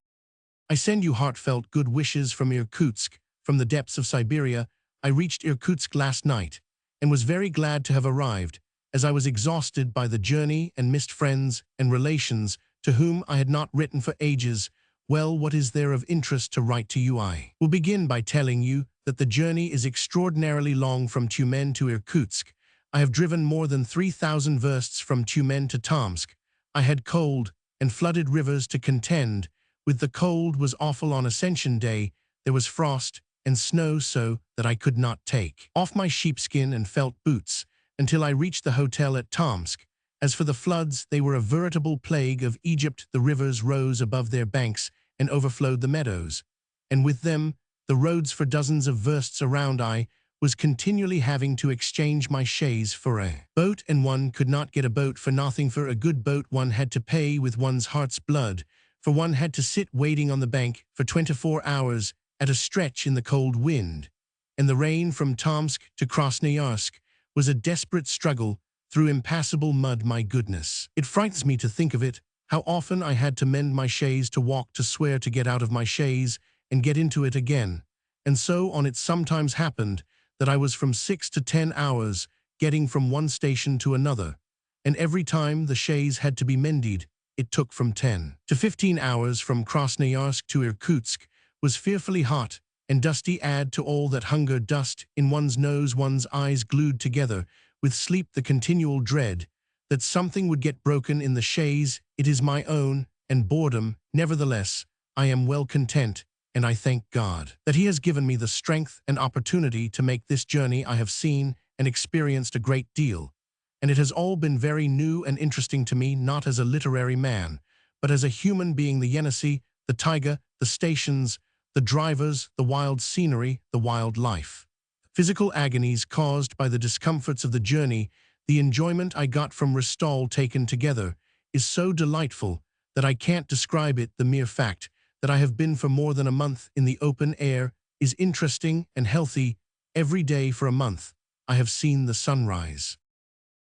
I send you heartfelt good wishes from Irkutsk, from the depths of Siberia. I reached Irkutsk last night, and was very glad to have arrived, as I was exhausted by the journey and missed friends and relations to whom I had not written for ages. Well, what is there of interest to write to you? I will begin by telling you that the journey is extraordinarily long from Tyumen to Irkutsk. I have driven more than 3,000 versts from Tyumen to Tomsk. I had cold and flooded rivers to contend with. The cold was awful on Ascension Day. There was frost and snow, so that I could not take off my sheepskin and felt boots until I reached the hotel at Tomsk. As for the floods, they were a veritable plague of Egypt. The rivers rose above their banks and overflowed the meadows, and with them the roads for dozens of versts around. I was continually having to exchange my chaise for a boat, and one could not get a boat for nothing. For a good boat one had to pay with one's heart's blood, for one had to sit waiting on the bank for 24 hours at a stretch in the cold wind, and the rain from Tomsk to Krasnoyarsk was a desperate struggle through impassable mud. My goodness. It frightens me to think of it, how often I had to mend my chaise to walk, to swear to get out of my chaise and get into it again, and so on. It sometimes happened that I was from 6 to 10 hours getting from one station to another, and every time the chaise had to be mended, it took from 10 to 15 hours. From Krasnoyarsk to Irkutsk was fearfully hot and dusty. Add to all that hunger, dust in one's nose, one's eyes glued together with sleep, the continual dread that something would get broken in the chaise. It is my own, and boredom. Nevertheless, I am well content, and I thank God that He has given me the strength and opportunity to make this journey. I have seen and experienced a great deal, and it has all been very new and interesting to me, not as a literary man, but as a human being. The Yenisei, the taiga, the stations, the drivers, the wild scenery, the wild life. Physical agonies caused by the discomforts of the journey, the enjoyment I got from Restall taken together, is so delightful that I can't describe it. The mere fact that I have been for more than a month in the open air is interesting and healthy. Every day for a month, I have seen the sunrise.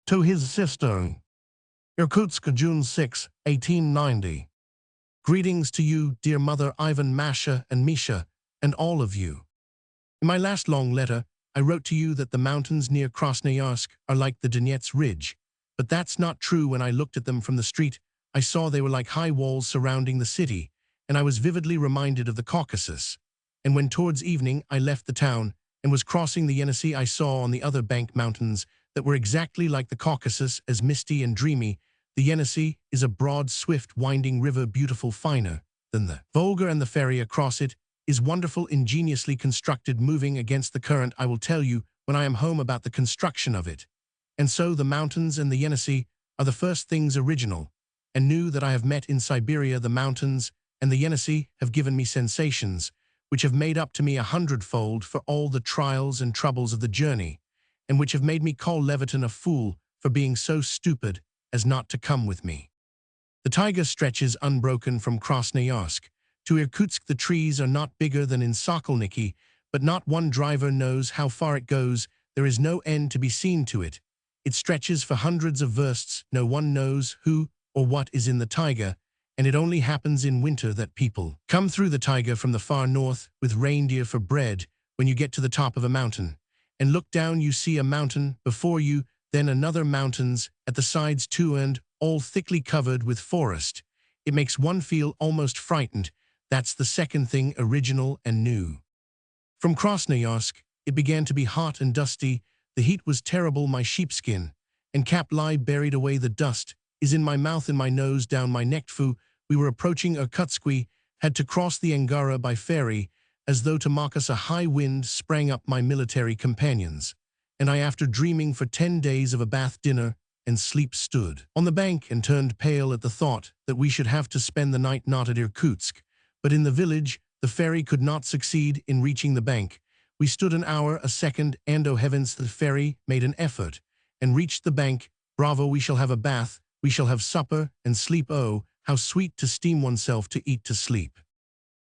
To his sister. Irkutsk, June 6, 1890. Greetings to you, dear mother, Ivan, Masha, and Misha, and all of you. In my last long letter, I wrote to you that the mountains near Krasnoyarsk are like the Donets Ridge, but that's not true. When I looked at them from the street, I saw they were like high walls surrounding the city, and I was vividly reminded of the Caucasus. And when towards evening I left the town and was crossing the Yenisei, I saw on the other bank mountains that were exactly like the Caucasus, as misty and dreamy. The Yenisei is a broad, swift, winding river, beautiful, finer than the Volga, and the ferry across it is wonderful, ingeniously constructed, moving against the current. I will tell you when I am home about the construction of it. And so the mountains and the Yenisei are the first things original and new that I have met in Siberia. The mountains and the Yenisei have given me sensations which have made up to me 100-fold for all the trials and troubles of the journey, and which have made me call Leviton a fool for being so stupid as not to come with me. The taiga stretches unbroken from Krasnoyarsk to Irkutsk. The trees are not bigger than in Sokolniki, but not one driver knows how far it goes. There is no end to be seen to it. It stretches for hundreds of versts. No one knows who or what is in the taiga, and it only happens in winter that people come through the taiga from the far north with reindeer for bread. When you get to the top of a mountain and look down, you see a mountain before you, then another, mountains at the sides too, and all thickly covered with forest. It makes one feel almost frightened. That's the second thing original and new. From Krasnoyarsk, it began to be hot and dusty. The heat was terrible. My sheepskin and cap lie buried away. The dust is in my mouth, in my nose, down my neck. We were approaching Irkutsk, had to cross the Angara by ferry. As though to mock us, a high wind sprang up. My military companions and I, after dreaming for 10 days of a bath, dinner, and sleep, stood on the bank and turned pale at the thought that we should have to spend the night not at Irkutsk, but in the village. The ferry could not succeed in reaching the bank. We stood an hour, a second, and oh heavens, the ferry made an effort and reached the bank. Bravo, we shall have a bath, we shall have supper and sleep. Oh, how sweet to steam oneself, to eat, to sleep.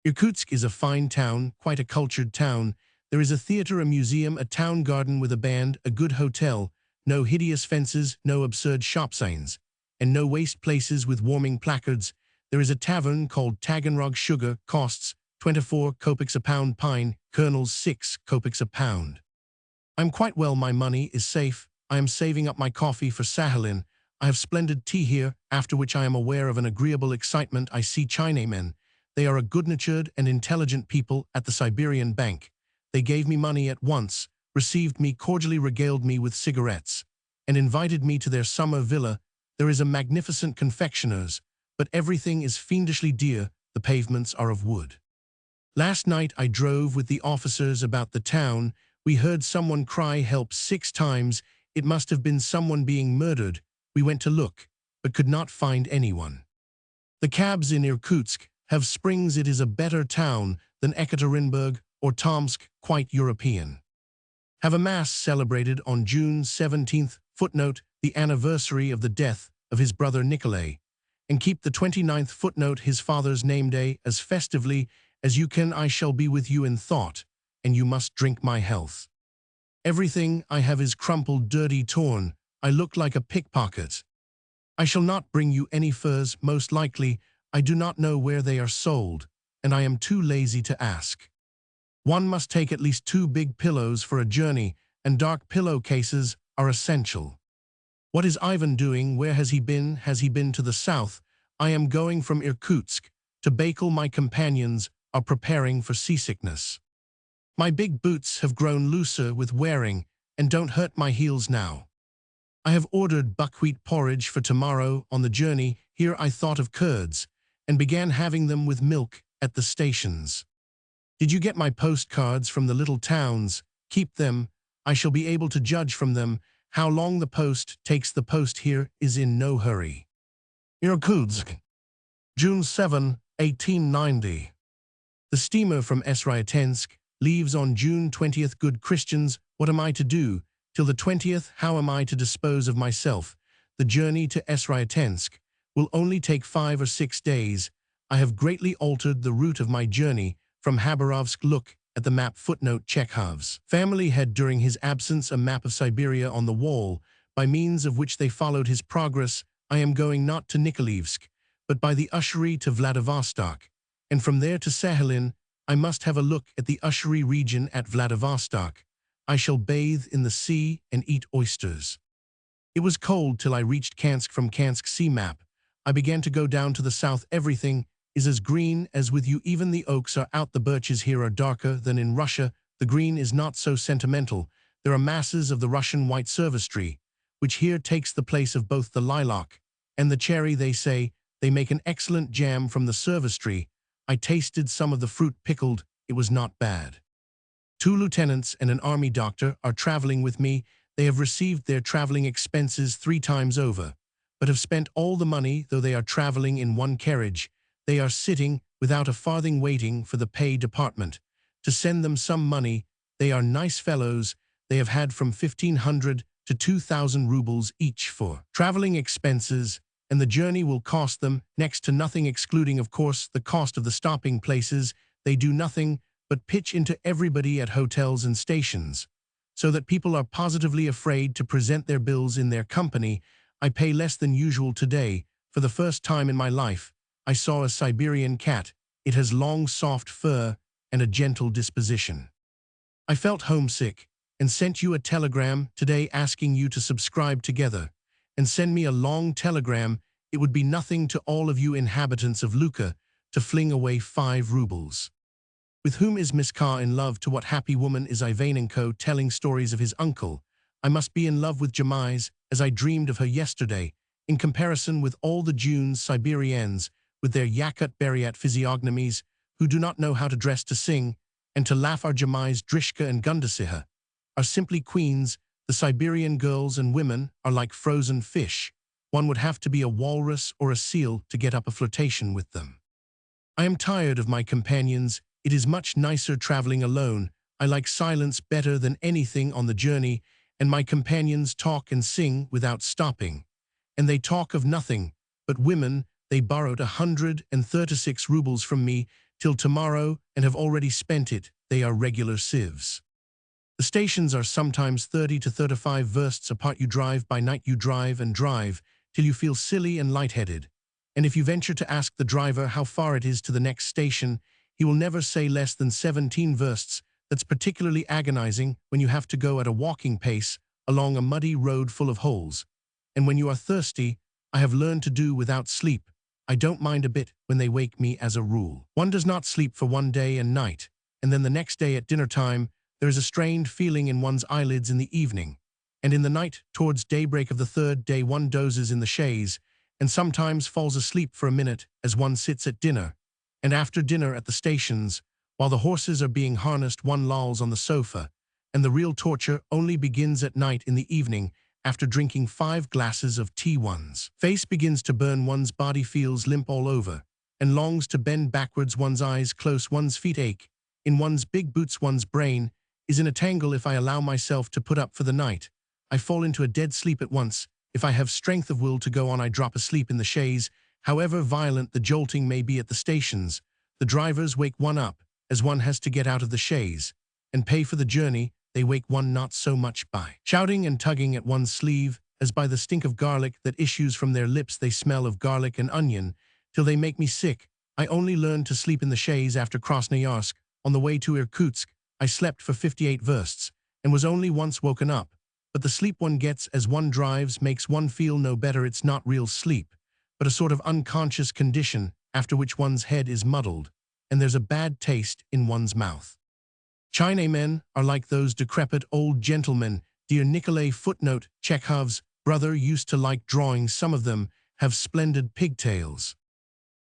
Irkutsk is a fine town, quite a cultured town. There is a theater, a museum, a town garden with a band, a good hotel, no hideous fences, no absurd shop signs, and no waste places with warming placards. There is a tavern called Taganrog. Sugar costs 24 kopecks a pound, pine kernels 6 kopecks a pound. I'm quite well, my money is safe. I am saving up my coffee for Sahalin. I have splendid tea here, after which I am aware of an agreeable excitement. I see Chinamen. They are a good-natured and intelligent people at the Siberian Bank. They gave me money at once, received me cordially, regaled me with cigarettes, and invited me to their summer villa. There is a magnificent confectioner's, but everything is fiendishly dear. The pavements are of wood. Last night I drove with the officers about the town. We heard someone cry help 6 times. It must have been someone being murdered. We went to look, but could not find anyone. The cabs in Irkutsk have springs. It is a better town than Ekaterinburg or Tomsk, quite European. Have a mass celebrated on June 17th. Footnote, the anniversary of the death of his brother Nikolai, and keep the 29th footnote his father's name day as festively as you can. I shall be with you in thought, and you must drink my health. Everything I have is crumpled, dirty, torn. I look like a pickpocket. I shall not bring you any furs, most likely. I do not know where they are sold, and I am too lazy to ask. One must take at least 2 big pillows for a journey, and dark pillowcases are essential. What is Ivan doing? Where has he been? Has he been to the south? I am going from Irkutsk to Baikal. My companions are preparing for seasickness. My big boots have grown looser with wearing and don't hurt my heels now. I have ordered buckwheat porridge for tomorrow. On the journey here I thought of curds and began having them with milk at the stations. Did you get my postcards from the little towns? Keep them. I shall be able to judge from them how long the post takes. The post here is in no hurry. Irkutsk, June 7, 1890. The steamer from Sryatensk leaves on June 20th. Good Christians, what am I to do? Till the 20th, how am I to dispose of myself? The journey to Sryatensk will only take 5 or 6 days. I have greatly altered the route of my journey from Khabarovsk. Look at the map. Footnote: Chekhov's family had during his absence a map of Siberia on the wall, by means of which they followed his progress. I am going not to Nikolaevsk, but by the Usheri to Vladivostok, and from there to Sakhalin. I must have a look at the Usheri region at Vladivostok. I shall bathe in the sea and eat oysters. It was cold till I reached Kansk. From Kansk sea map, I began to go down to the south. Everything is as green as with you. Even the oaks are out. The birches here are darker than in Russia. The green is not so sentimental. There are masses of the Russian white service tree, which here takes the place of both the lilac and the cherry. They say they make an excellent jam from the service tree. I tasted some of the fruit pickled. It was not bad. 2 lieutenants and an army doctor are traveling with me. They have received their traveling expenses 3 times over, but have spent all the money. Though they are traveling in one carriage, they are sitting without a farthing, waiting for the pay department to send them some money. They are nice fellows. They have had from 1,500 to 2,000 rubles each for traveling expenses, and the journey will cost them next to nothing, excluding, of course, the cost of the stopping places. They do nothing but pitch into everybody at hotels and stations, so that people are positively afraid to present their bills in their company. I pay less than usual today. For the first time in my life, I saw a Siberian cat. It has long, soft fur and a gentle disposition. I felt homesick and sent you a telegram today asking you to subscribe together and send me a long telegram. It would be nothing to all of you inhabitants of Luka to fling away 5 rubles. With whom is Miss K in love? To what happy woman is Ivanenko telling stories of his uncle? I must be in love with Jemais, as I dreamed of her yesterday. In comparison with all the Junes, Siberians, with their Yakut-Bariat physiognomies, who do not know how to dress, to sing, and to laugh, our Jemais, Drishka and Gundasiha, are simply queens. The Siberian girls and women are like frozen fish. One would have to be a walrus or a seal to get up a flirtation with them. I am tired of my companions. It is much nicer traveling alone. I like silence better than anything on the journey, and my companions talk and sing without stopping. And they talk of nothing but women. They borrowed 136 rubles from me till tomorrow and have already spent it. They are regular sieves. The stations are sometimes 30 to 35 versts apart. You drive by night. You drive and drive till you feel silly and lightheaded. And if you venture to ask the driver how far it is to the next station, he will never say less than 17 versts. That's particularly agonizing when you have to go at a walking pace along a muddy road full of holes. And when you are thirsty, I have learned to do without sleep. I don't mind a bit when they wake me, as a rule. One does not sleep for 1 day and night, and then the next day at dinner time, there is a strained feeling in one's eyelids in the evening. And in the night, towards daybreak of the 3rd day, one dozes in the chaise, and sometimes falls asleep for a minute as one sits at dinner. And after dinner at the stations, while the horses are being harnessed, one lolls on the sofa, and the real torture only begins at night. In the evening, after drinking 5 glasses of tea, one's face begins to burn, one's body feels limp all over, and longs to bend backwards, one's eyes close, one's feet ache, in one's big boots, one's brain is in a tangle. If I allow myself to put up for the night, I fall into a dead sleep at once. If I have strength of will to go on, I drop asleep in the chaise, However violent the jolting may be at the stations, the drivers wake one up, as one has to get out of the chaise, and pay for the journey. They wake one not so much by shouting and tugging at one's sleeve, as by the stink of garlic that issues from their lips. They smell of garlic and onion, till they make me sick. I only learned to sleep in the chaise after Krasnoyarsk. On the way to Irkutsk, I slept for 58 versts, and was only once woken up. But the sleep one gets as one drives makes one feel no better. It's not real sleep, but a sort of unconscious condition after which one's head is muddled, and there's a bad taste in one's mouth. Chinamen are like those decrepit old gentlemen. Dear Nikolay, footnote, Chekhov's brother used to like drawing. Some of them have splendid pigtails.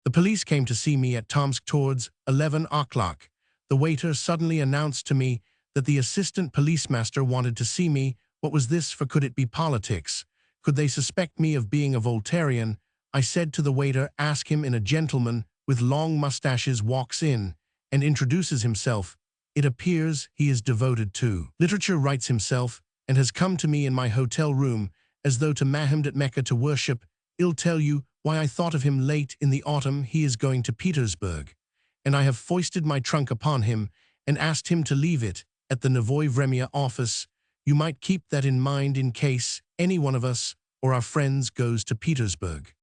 The police came to see me at Tomsk towards 11 o'clock. The waiter suddenly announced to me that the assistant policemaster wanted to see me. What was this for? Could it be politics? Could they suspect me of being a Voltairean? I said to the waiter, ask him. In. A gentleman with long mustaches walks in and introduces himself. It appears he is devoted to literature, writes himself, and has come to me in my hotel room, as though to Mahomet at Mecca to worship. I'll tell you why I thought of him late in the autumn. He is going to Petersburg, and I have foisted my trunk upon him and asked him to leave it at the Novoye Vremya office. You might keep that in mind in case any one of us or our friends goes to Petersburg.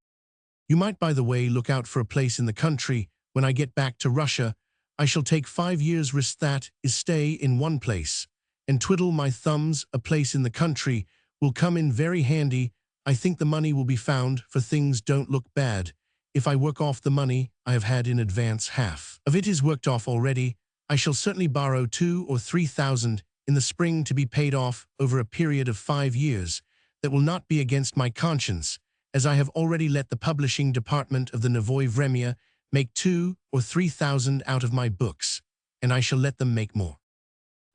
You might, by the way, look out for a place in the country. When I get back to Russia, I shall take 5 years' risk, that is, stay in one place and twiddle my thumbs. A place in the country will come in very handy. I think the money will be found, for things don't look bad. If I work off the money I have had in advance, half of it is worked off already. I shall certainly borrow 2,000 or 3,000 in the spring to be paid off over a period of 5 years. That will not be against my conscience, as I have already let the publishing department of the Novoye Vremya make 2,000 or 3,000 out of my books, and I shall let them make more.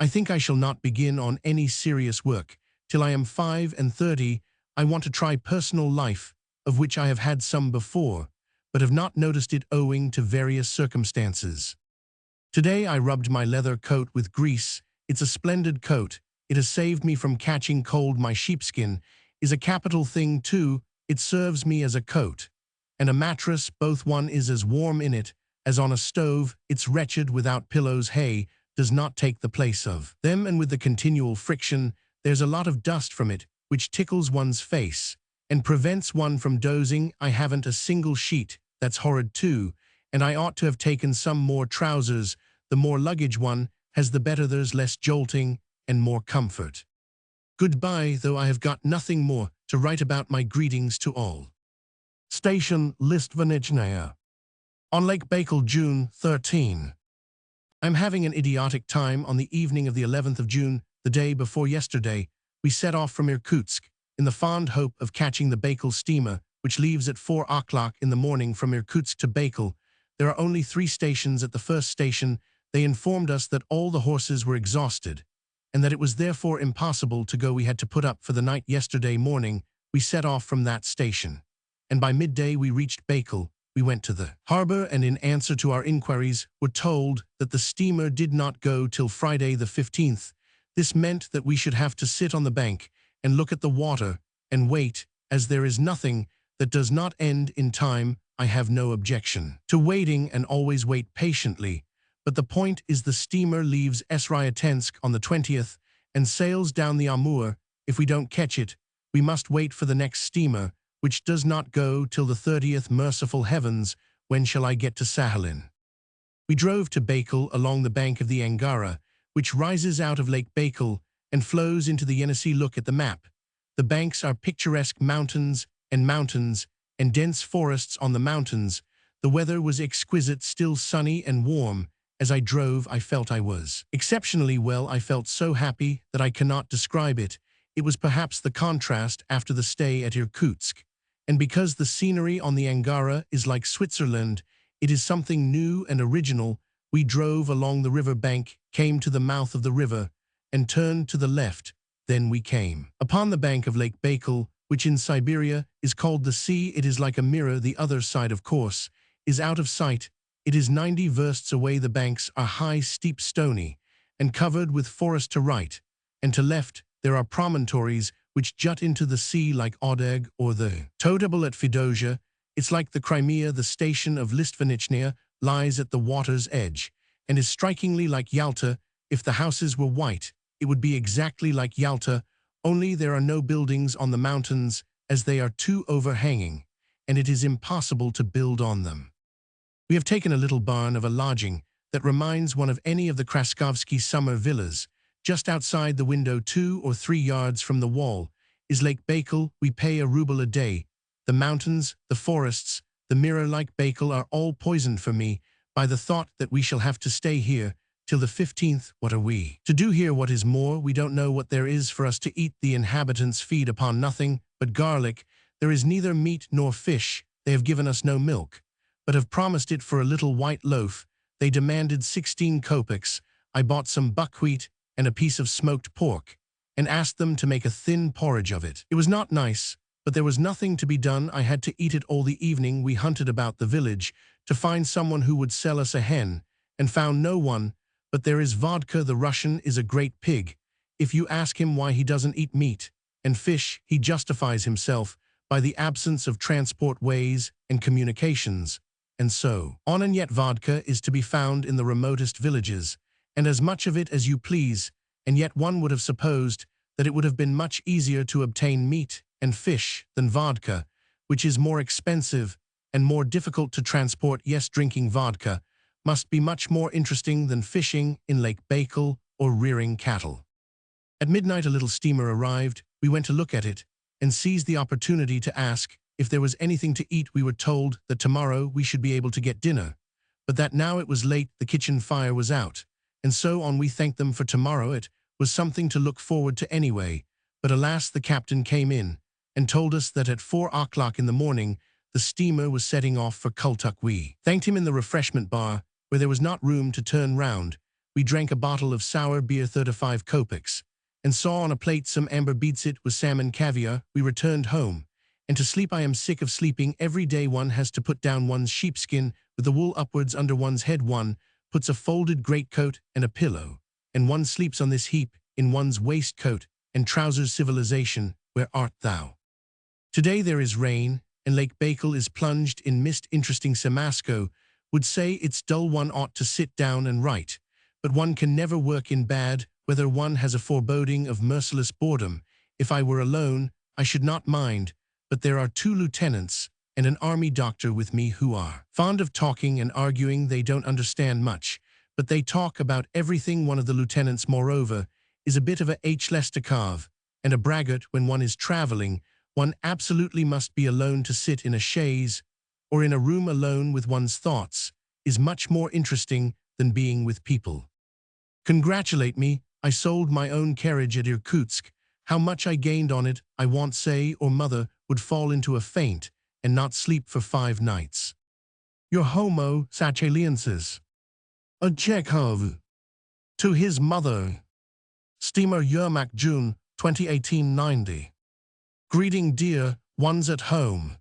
I think I shall not begin on any serious work till I am 35. I want to try personal life, of which I have had some before, but have not noticed it owing to various circumstances. Today I rubbed my leather coat with grease. It's a splendid coat. It has saved me from catching cold. My sheepskin is a capital thing too. It serves me as a coat and a mattress. Both. One is as warm in it as on a stove. It's wretched without pillows. Hay does not take the place of them, and with the continual friction, there's a lot of dust from it, which tickles one's face and prevents one from dozing. I haven't a single sheet. That's horrid too, and I ought to have taken some more trousers. The more luggage one has, the better. There's less jolting and more comfort. Goodbye, though I have got nothing more to write about. My greetings to all. Station Listvernijnaya. On Lake Baikal, June 13. I'm having an idiotic time. On the evening of the 11th of June, the day before yesterday, we set off from Irkutsk in the fond hope of catching the Baikal steamer, which leaves at 4 o'clock in the morning from Irkutsk to Baikal. There are only 3 stations. At the first station, they informed us that all the horses were exhausted, and that it was therefore impossible to go. We had to put up for the night. Yesterday morning, we set off from that station, and by midday we reached Baikal. We went to the harbor, and in answer to our inquiries, were told that the steamer did not go till Friday the 15th. This meant that we should have to sit on the bank and look at the water and wait, as there is nothing that does not end in time. I have no objection to waiting, and always wait patiently. But the point is, the steamer leaves Sryatensk on the 20th and sails down the Amur. If we don't catch it, we must wait for the next steamer, which does not go till the 30th. Merciful heavens, when shall I get to Sakhalin? We drove to Baikal along the bank of the Angara, which rises out of Lake Baikal and flows into the Yenisei. Look at the map. The banks are picturesque mountains and dense forests on the mountains. The weather was exquisite, still sunny and warm. As I drove, I felt I was exceptionally well. I felt so happy that I cannot describe it. It was perhaps the contrast after the stay at Irkutsk. And because the scenery on the Angara is like Switzerland, it is something new and original. We drove along the river bank, came to the mouth of the river, and turned to the left. Then we came upon the bank of Lake Baikal, which in Siberia is called the sea. It is like a mirror. The other side, of course, is out of sight. It is 90 versts away. The banks are high, steep, stony, and covered with forest to right, and to left there are promontories which jut into the sea like Odeg or the Todable at Fedosia. It's like the Crimea. The station of Listvenichnia lies at the water's edge, and is strikingly like Yalta. If the houses were white, it would be exactly like Yalta, only there are no buildings on the mountains, as they are too overhanging, and it is impossible to build on them. We have taken a little barn of a lodging that reminds one of any of the Kraskovsky summer villas. Just outside the window, 2 or 3 yards from the wall, is Lake Baikal. We pay a ruble a day. The mountains, the forests, the mirror-like Baikal are all poisoned for me by the thought that we shall have to stay here till the 15th. What are we to do here? What is more, we don't know what there is for us to eat. The inhabitants feed upon nothing but garlic. There is neither meat nor fish. They have given us no milk, but have promised it for a little white loaf. They demanded 16 kopecks. I bought some buckwheat and a piece of smoked pork, and asked them to make a thin porridge of it. It was not nice, but there was nothing to be done. I had to eat it all the evening. We hunted about the village to find someone who would sell us a hen, and found no one. But there is Vodka. The Russian is a great pig. If you ask him why he doesn't eat meat and fish, he justifies himself by the absence of transport ways and communications, and so on. And yet Vodka is to be found in the remotest villages, and as much of it as you please, and yet one would have supposed that it would have been much easier to obtain meat and fish than vodka, which is more expensive and more difficult to transport. Yes, drinking vodka must be much more interesting than fishing in Lake Baikal or rearing cattle. At midnight a little steamer arrived. We went to look at it and seized the opportunity to ask if there was anything to eat. We were told that tomorrow we should be able to get dinner, but that now it was late, the kitchen fire was out, and so on. We thanked them for tomorrow. It was something to look forward to anyway, but alas, the captain came in and told us that at 4 o'clock in the morning the steamer was setting off for Kultuk. We thanked him in the refreshment bar, where there was not room to turn round. We drank a bottle of sour beer, 35 kopecks, and saw on a plate some amber beetsit with salmon caviar. We returned home, and to sleep. I am sick of sleeping. Every day one has to put down one's sheepskin with the wool upwards under one's head. One puts a folded greatcoat and a pillow, and one sleeps on this heap in one's waistcoat and trousers. Civilization, where art thou? Today there is rain, and Lake Baikal is plunged in mist. Interesting. Samasco would say it's dull. One ought to sit down and write, but one can never work in bad weather. One has a foreboding of merciless boredom. If I were alone, I should not mind, but there are 2 lieutenants and an army doctor with me who are fond of talking and arguing. They don't understand much, but they talk about everything. One of the lieutenants, moreover, is a bit of a Chekhov and a braggart. When one is traveling, one absolutely must be alone. To sit in a chaise or in a room alone with one's thoughts is much more interesting than being with people. Congratulate me, I sold my own carriage at Irkutsk. How much I gained on it, I won't say, or mother would fall into a faint and not sleep for 5 nights. Your homo sachaliensis. A Chekhov. To his mother. Steamer Yermak, June 2018-90. Greeting, dear ones at home.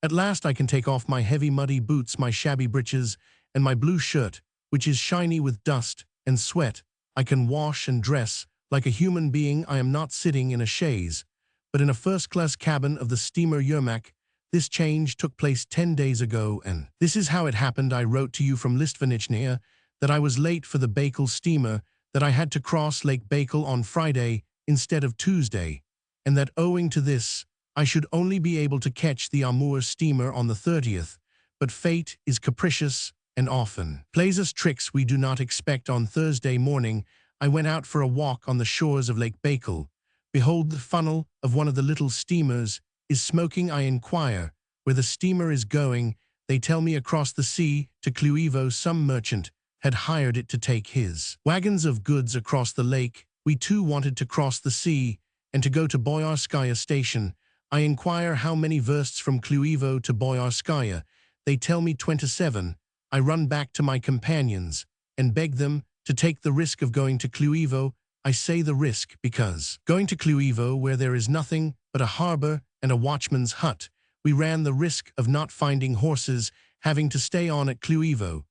At last I can take off my heavy muddy boots, my shabby breeches, and my blue shirt, which is shiny with dust and sweat. I can wash and dress like a human being. I am not sitting in a chaise, but in a first-class cabin of the steamer Yermak. This change took place 10 days ago, and this is how it happened. I wrote to you from Listvenichnia that I was late for the Baikal steamer, that I had to cross Lake Baikal on Friday instead of Tuesday, and that owing to this, I should only be able to catch the Amur steamer on the 30th, but fate is capricious and often plays us tricks we do not expect. On Thursday morning, I went out for a walk on the shores of Lake Baikal. Behold, the funnel of one of the little steamers is smoking. I inquire where the steamer is going. They tell me across the sea to Kluevo. Some merchant had hired it to take his wagons of goods across the lake. We too wanted to cross the sea and to go to Boyarskaya station. I inquire how many versts from Kluevo to Boyarskaya. They tell me 27. I run back to my companions and beg them to take the risk of going to Kluevo. I say the risk because going to Kluevo, where there is nothing but a harbor and a watchman's hut, we ran the risk of not finding horses, having to stay on at Kluevo,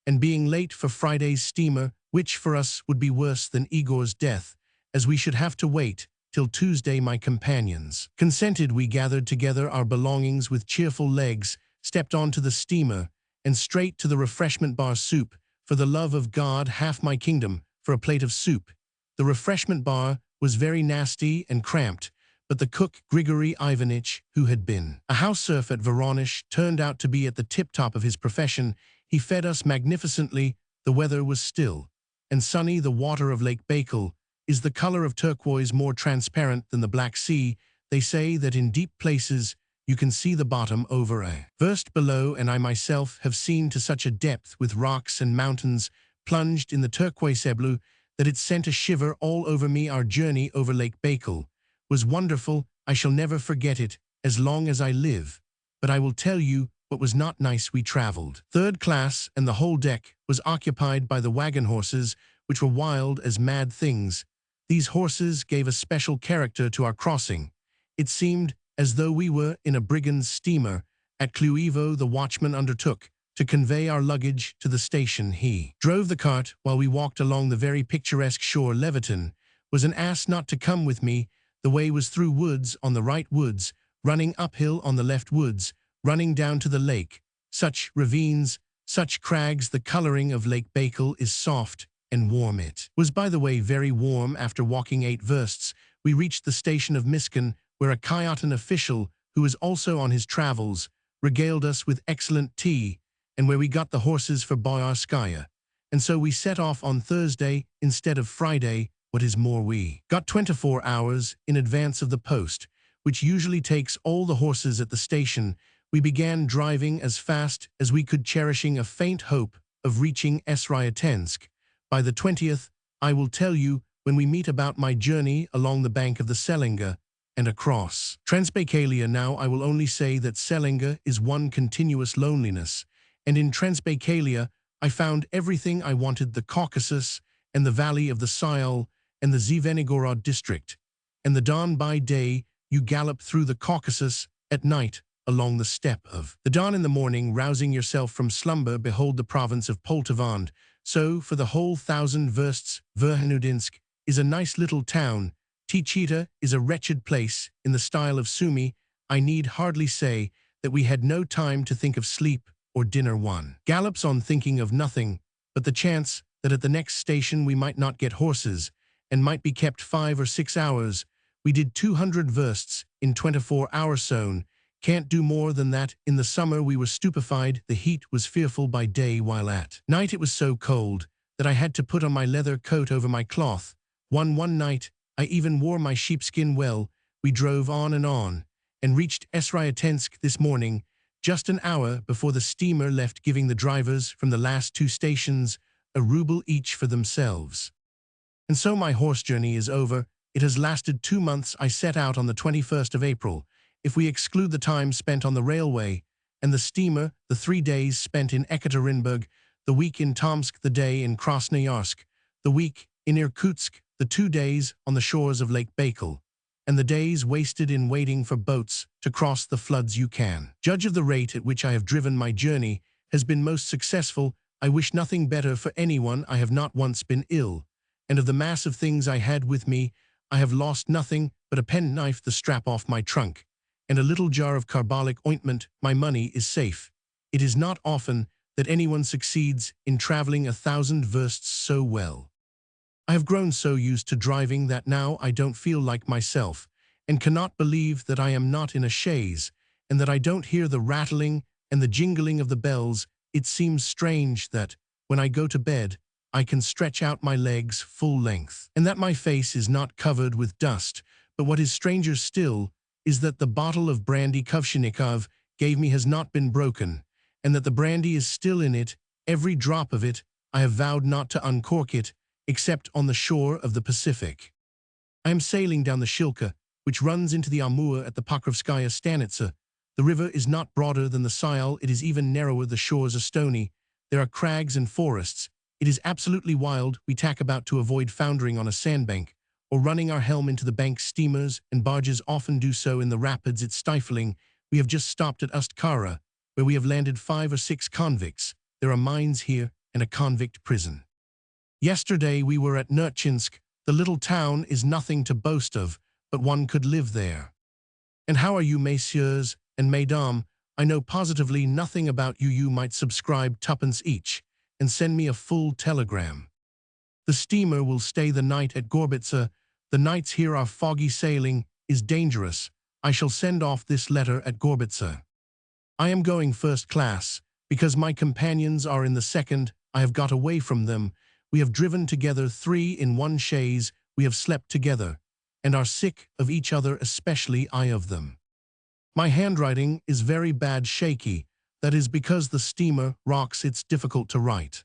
and being late for Friday's steamer, which for us would be worse than Igor's death, as we should have to wait till Tuesday. My companions consented. We gathered together our belongings with cheerful legs stepped onto the steamer, and straight to the refreshment bar. Soup, for the love of God, half my kingdom, for a plate of soup. The refreshment bar was very nasty and cramped, but the cook, Grigory Ivanitch, who had been a house serf at Voronezh, turned out to be at the tip-top of his profession. He fed us magnificently. The weather was still and sunny. The water of Lake Baikal is the color of turquoise, more transparent than the Black Sea. They say that in deep places you can see the bottom over a verst below, and I myself have seen to such a depth, with rocks and mountains plunged in the turquoise blue, that it sent a shiver all over me. Our journey over Lake Baikal was wonderful. I shall never forget it as long as I live. But I will tell you what was not nice. We traveled third class, and the whole deck was occupied by the wagon horses, which were wild as mad things. These horses gave a special character to our crossing. It seemed as though we were in a brigand's steamer. At Kluevo, the watchman undertook to convey our luggage to the station. He drove the cart while we walked along the very picturesque shore. Leviton was an ass not to come with me. The way was through woods on the right, woods running uphill on the left, woods running down to the lake. Such ravines, such crags. The coloring of Lake Baikal is soft and warm. It was, by the way, very warm. After walking 8 versts, we reached the station of Miskin, where a Kyoton official, who was also on his travels, regaled us with excellent tea, and where we got the horses for Boyarskaya. And so we set off on Thursday instead of Friday. What is more, we got 24 hours in advance of the post, which usually takes all the horses at the station. We began driving as fast as we could, cherishing a faint hope of reaching Sryatensk by the 20th. I will tell you when we meet about my journey along the bank of the Selenga and across Transbaikalia. Now I will only say that Selenga is one continuous loneliness, and in Transbaikalia I found everything I wanted: the Caucasus and the valley of the Sil and the Zvenigorod district. And the dawn by day you gallop through the Caucasus, at night along the steppe of the Don. In the morning, rousing yourself from slumber, behold the province of Poltavand. So for the whole 1,000 versts, Verkhnudinsk is a nice little town. Tichita is a wretched place in the style of Sumy. I need hardly say that we had no time to think of sleep or dinner. One gallops on thinking of nothing but the chance that at the next station we might not get horses and might be kept 5 or 6 hours. We did 200 versts in 24 hours. Zone can't do more than that. In the summer we were stupefied. The heat was fearful by day, while at night it was so cold that I had to put on my leather coat over my cloth. One night I even wore my sheepskin. Well, we drove on and reached Sryatensk this morning, just an hour before the steamer left, giving the drivers from the last 2 stations a ruble each for themselves. And so my horse journey is over. It has lasted 2 months. I set out on the 21st of April. If we exclude the time spent on the railway and the steamer, the 3 days spent in Ekaterinburg, the week in Tomsk, the day in Krasnoyarsk, the week in Irkutsk, the 2 days on the shores of Lake Baikal, and the days wasted in waiting for boats to cross the floods, you can judge of the rate at which I have driven. My journey has been most successful. I wish nothing better for anyone. I have not once been ill, and of the mass of things I had with me, I have lost nothing but a penknife, the strap off my trunk, and a little jar of carbolic ointment. My money is safe. It is not often that anyone succeeds in traveling 1,000 versts so well. I have grown so used to driving that now I don't feel like myself, and cannot believe that I am not in a chaise, and that I don't hear the rattling and the jingling of the bells. It seems strange that, when I go to bed, I can stretch out my legs full length, and that my face is not covered with dust. But what is stranger still is that the bottle of brandy Kovshinikov gave me has not been broken, and that the brandy is still in it, every drop of it. I have vowed not to uncork it, except on the shore of the Pacific. I am sailing down the Shilka, which runs into the Amur at the Pokrovskaya Stanitsa. The river is not broader than the Sil, it is even narrower. The shores are stony. There are crags and forests. It is absolutely wild. We tack about to avoid foundering on a sandbank, or running our helm into the bank. Steamers and barges often do so in the rapids. It's stifling. We have just stopped at Ustkara, where we have landed 5 or 6 convicts. There are mines here and a convict prison. Yesterday we were at Nerchinsk. The little town is nothing to boast of, but one could live there. And how are you, messieurs and mesdames? I know positively nothing about you. You might subscribe twopence each and send me a full telegram. The steamer will stay the night at Gorbitsa. The nights here are foggy. Sailing is dangerous. I shall send off this letter at Gorbitsa. I am going first class, because my companions are in the second. I have got away from them. We have driven together 3 in one chaise. We have slept together, and are sick of each other, especially I of them. My handwriting is very bad, shaky. That is because the steamer rocks. It's difficult to write.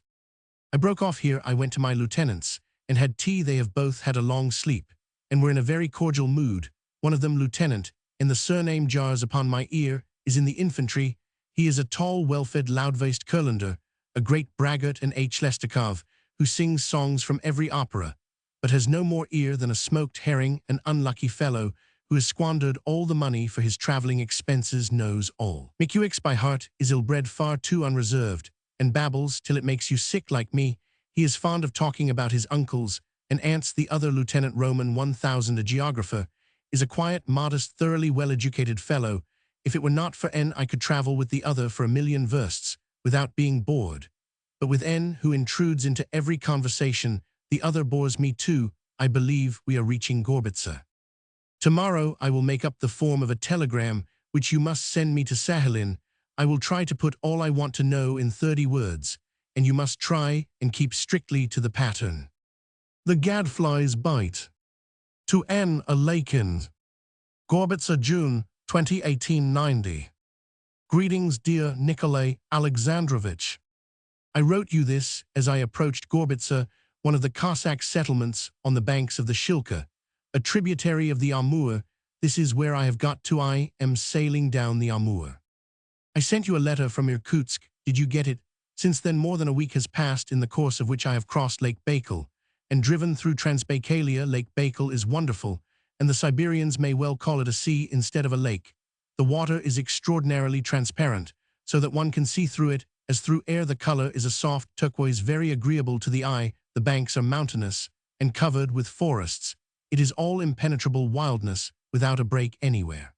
I broke off here. I went to my lieutenants and had tea. They have both had a long sleep and were in a very cordial mood. One of them, lieutenant, and the surname jars upon my ear, is in the infantry. He is a tall, well-fed, loud-voiced Kurlander, a great braggart, and Chekhov, who sings songs from every opera, but has no more ear than a smoked herring. An unlucky fellow who has squandered all the money for his traveling expenses, knows all. Mikuix by heart, is ill-bred, far too unreserved, and babbles till it makes you sick like me. He is fond of talking about his uncles and aunts. The other, Lieutenant Roman 1000, a geographer, is a quiet, modest, thoroughly well-educated fellow. If it were not for N, I could travel with the other for 1,000,000 versts without being bored. But with N, who intrudes into every conversation, the other bores me too. I believe we are reaching Gorbitsa. Tomorrow I will make up the form of a telegram, which you must send me to Sahalin. I will try to put all I want to know in 30 words, and you must try and keep strictly to the pattern. The gadflies bite. To N. Alakin. Gorbitsa, June 2018-90. Greetings, dear Nikolay Alexandrovich. I wrote you this as I approached Gorbitsa, one of the Cossack settlements on the banks of the Shilka, a tributary of the Amur. This is where I have got to. I am sailing down the Amur. I sent you a letter from Irkutsk. Did you get it? Since then, more than a week has passed, in the course of which I have crossed Lake Baikal and driven through Transbaikalia. Lake Baikal is wonderful, and the Siberians may well call it a sea instead of a lake. The water is extraordinarily transparent, so that one can see through it as through air. The color is a soft turquoise, very agreeable to the eye. The banks are mountainous and covered with forests. It is all impenetrable wildness, without a break anywhere.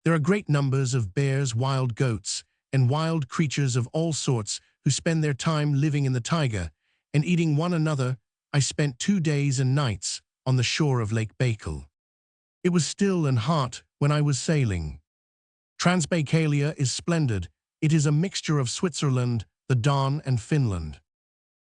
There are great numbers of bears, wild goats, and wild creatures of all sorts who spend their time living in the taiga and eating one another. I spent 2 days and nights on the shore of Lake Baikal. It was still and hot when I was sailing. Transbaikalia is splendid. It is a mixture of Switzerland, the Don, and Finland.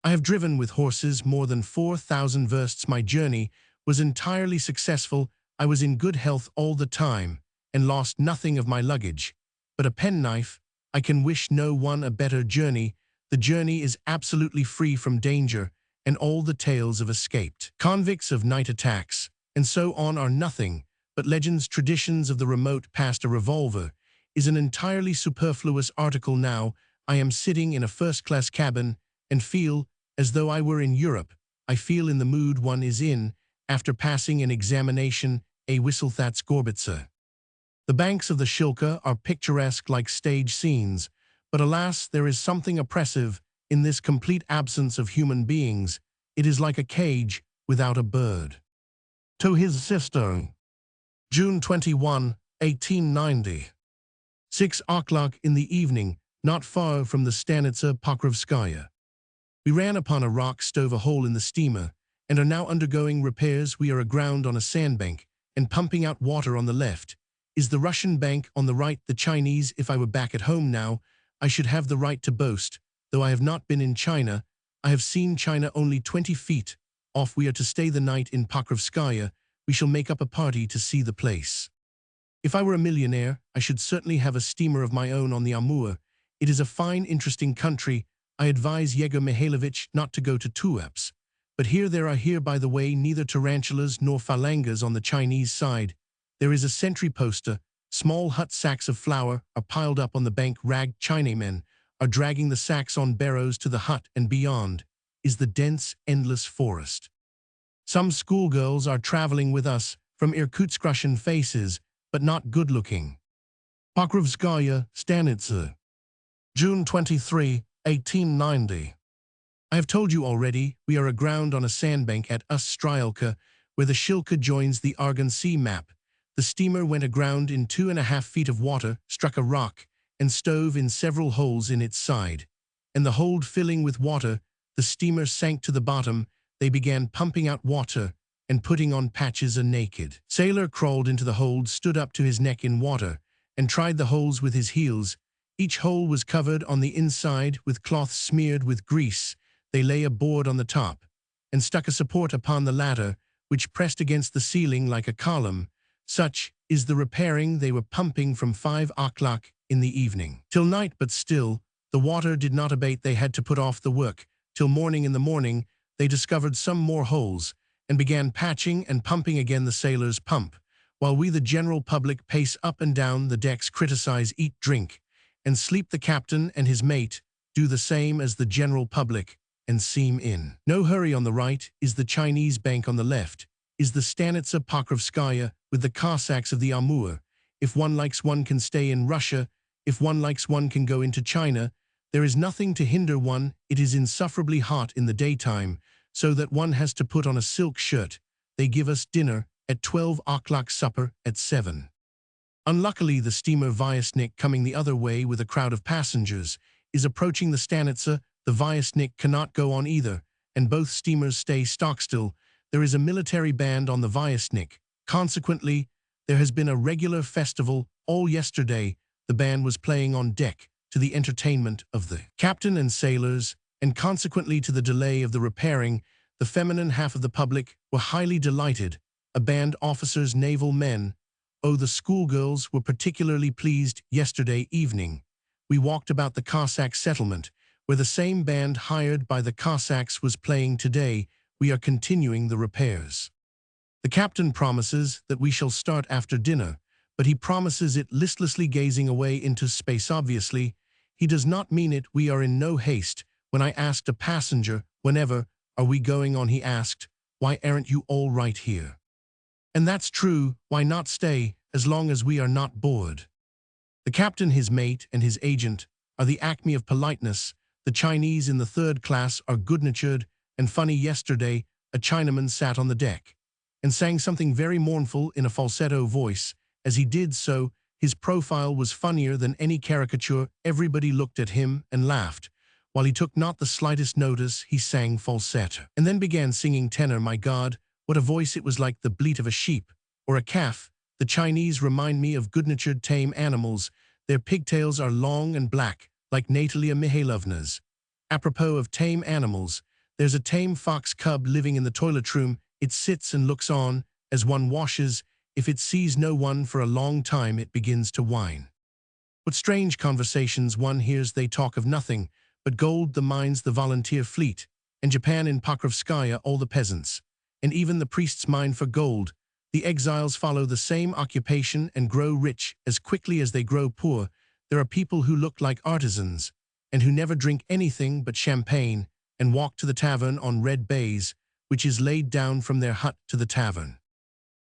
I have driven with horses more than 4,000 versts. My journey was entirely successful. I was in good health all the time and lost nothing of my luggage but a penknife. I can wish no one a better journey. The journey is absolutely free from danger, and all the tales of escaped convicts, of night attacks, and so on are nothing but legends, traditions of the remote past. A revolver is an entirely superfluous article now. I am sitting in a first-class cabin and feel as though I were in Europe. I feel in the mood one is in after passing an examination. A whistle. That's Gorbitsa. The banks of the Shilka are picturesque like stage scenes, but alas, there is something oppressive in this complete absence of human beings. It is like a cage without a bird. To his sister. June 21, 1890. 6 o'clock in the evening, not far from the Stanitsa Pokrovskaya. We ran upon a rock, stove a hole in the steamer, and are now undergoing repairs. We are aground on a sandbank and pumping out water. On the left is the Russian bank, on the right the Chinese. If I were back at home now, I should have the right to boast, though I have not been in China. I have seen China only 20 feet off. We are to stay the night in Pokrovskaya. We shall make up a party to see the place. If I were a millionaire, I should certainly have a steamer of my own on the Amur. It is a fine, interesting country. I advise Yegor Mihailovich not to go to Tuapse. But here there are here, by the way, neither tarantulas nor phalangas on the Chinese side. There is a sentry poster. Small hut sacks of flour are piled up on the bank. Ragged Chinamen are dragging the sacks on barrows to the hut, and beyond is the dense, endless forest. Some schoolgirls are traveling with us from Irkutsk, Russian faces, but not good-looking. Pokrovskaya, Stanitsa. June 23, 1890. I have told you already, we are aground on a sandbank at Ust-Strielka, where the Shilka joins the Argon Sea map. The steamer went aground in 2.5 feet of water, struck a rock, and stove in several holes in its side. And the hold filling with water, the steamer sank to the bottom. They began pumping out water and putting on patches a naked. Sailor crawled into the hold, stood up to his neck in water, and tried the holes with his heels. Each hole was covered on the inside with cloth smeared with grease. They lay a board on the top, and stuck a support upon the ladder, which pressed against the ceiling like a column. Such is the repairing they were pumping from 5 o'clock in the evening till night, but still the water did not abate. They had to put off the work till morning. In the morning they discovered some more holes, and began patching and pumping again. The sailors pump, while we the general public pace up and down the decks, criticize, eat, drink, and sleep. The captain and his mate do the same as the general public, and seem in no hurry. On the right is the Chinese bank, on the left is the Stanitsa Pokrovskaya with the Cossacks of the Amur. If one likes, one can stay in Russia. If one likes, one can go into China. There is nothing to hinder one. It is insufferably hot in the daytime, so that one has to put on a silk shirt. They give us dinner at 12 o'clock, supper at 7. Unluckily, the steamer Vyasnik, coming the other way with a crowd of passengers, is approaching the Stanitsa. The Vyasnik cannot go on either, and both steamers stay stockstill. There is a military band on the Vyasnik. Consequently, there has been a regular festival all yesterday. The band was playing on deck, to the entertainment of the captain and sailors, and consequently to the delay of the repairing. The feminine half of the public were highly delighted. A band, officers, naval men. Oh, the schoolgirls were particularly pleased. Yesterday evening we walked about the Cossack settlement, where the same band hired by the Cossacks was playing today. We are continuing the repairs. The captain promises that we shall start after dinner, but he promises it listlessly, gazing away into space. Obviously, he does not mean it. We are in no haste. When I asked a passenger, "Whenever are we going on?" he asked, "Why aren't you all right here?" And that's true. Why not stay, as long as we are not bored? The captain, his mate, and his agent are the acme of politeness. The Chinese in the 3rd class are good-natured and funny. Yesterday, a Chinaman sat on the deck and sang something very mournful in a falsetto voice. As he did so, his profile was funnier than any caricature. Everybody looked at him and laughed, while he took not the slightest notice. He sang falsetto, and then began singing tenor. My God, what a voice! It was like the bleat of a sheep or a calf. The Chinese remind me of good-natured tame animals. Their pigtails are long and black, like Natalia Mihailovna's. Apropos of tame animals, there's a tame fox cub living in the toilet room. It sits and looks on as one washes. If it sees no one for a long time, it begins to whine. What strange conversations one hears! They talk of nothing but gold, the mines, the volunteer fleet, and Japan. In Pokrovskaya, all the peasants, and even the priests, mine for gold. The exiles follow the same occupation and grow rich as quickly as they grow poor. There are people who look like artisans, and who never drink anything but champagne, and walk to the tavern on red baize, which is laid down from their hut to the tavern.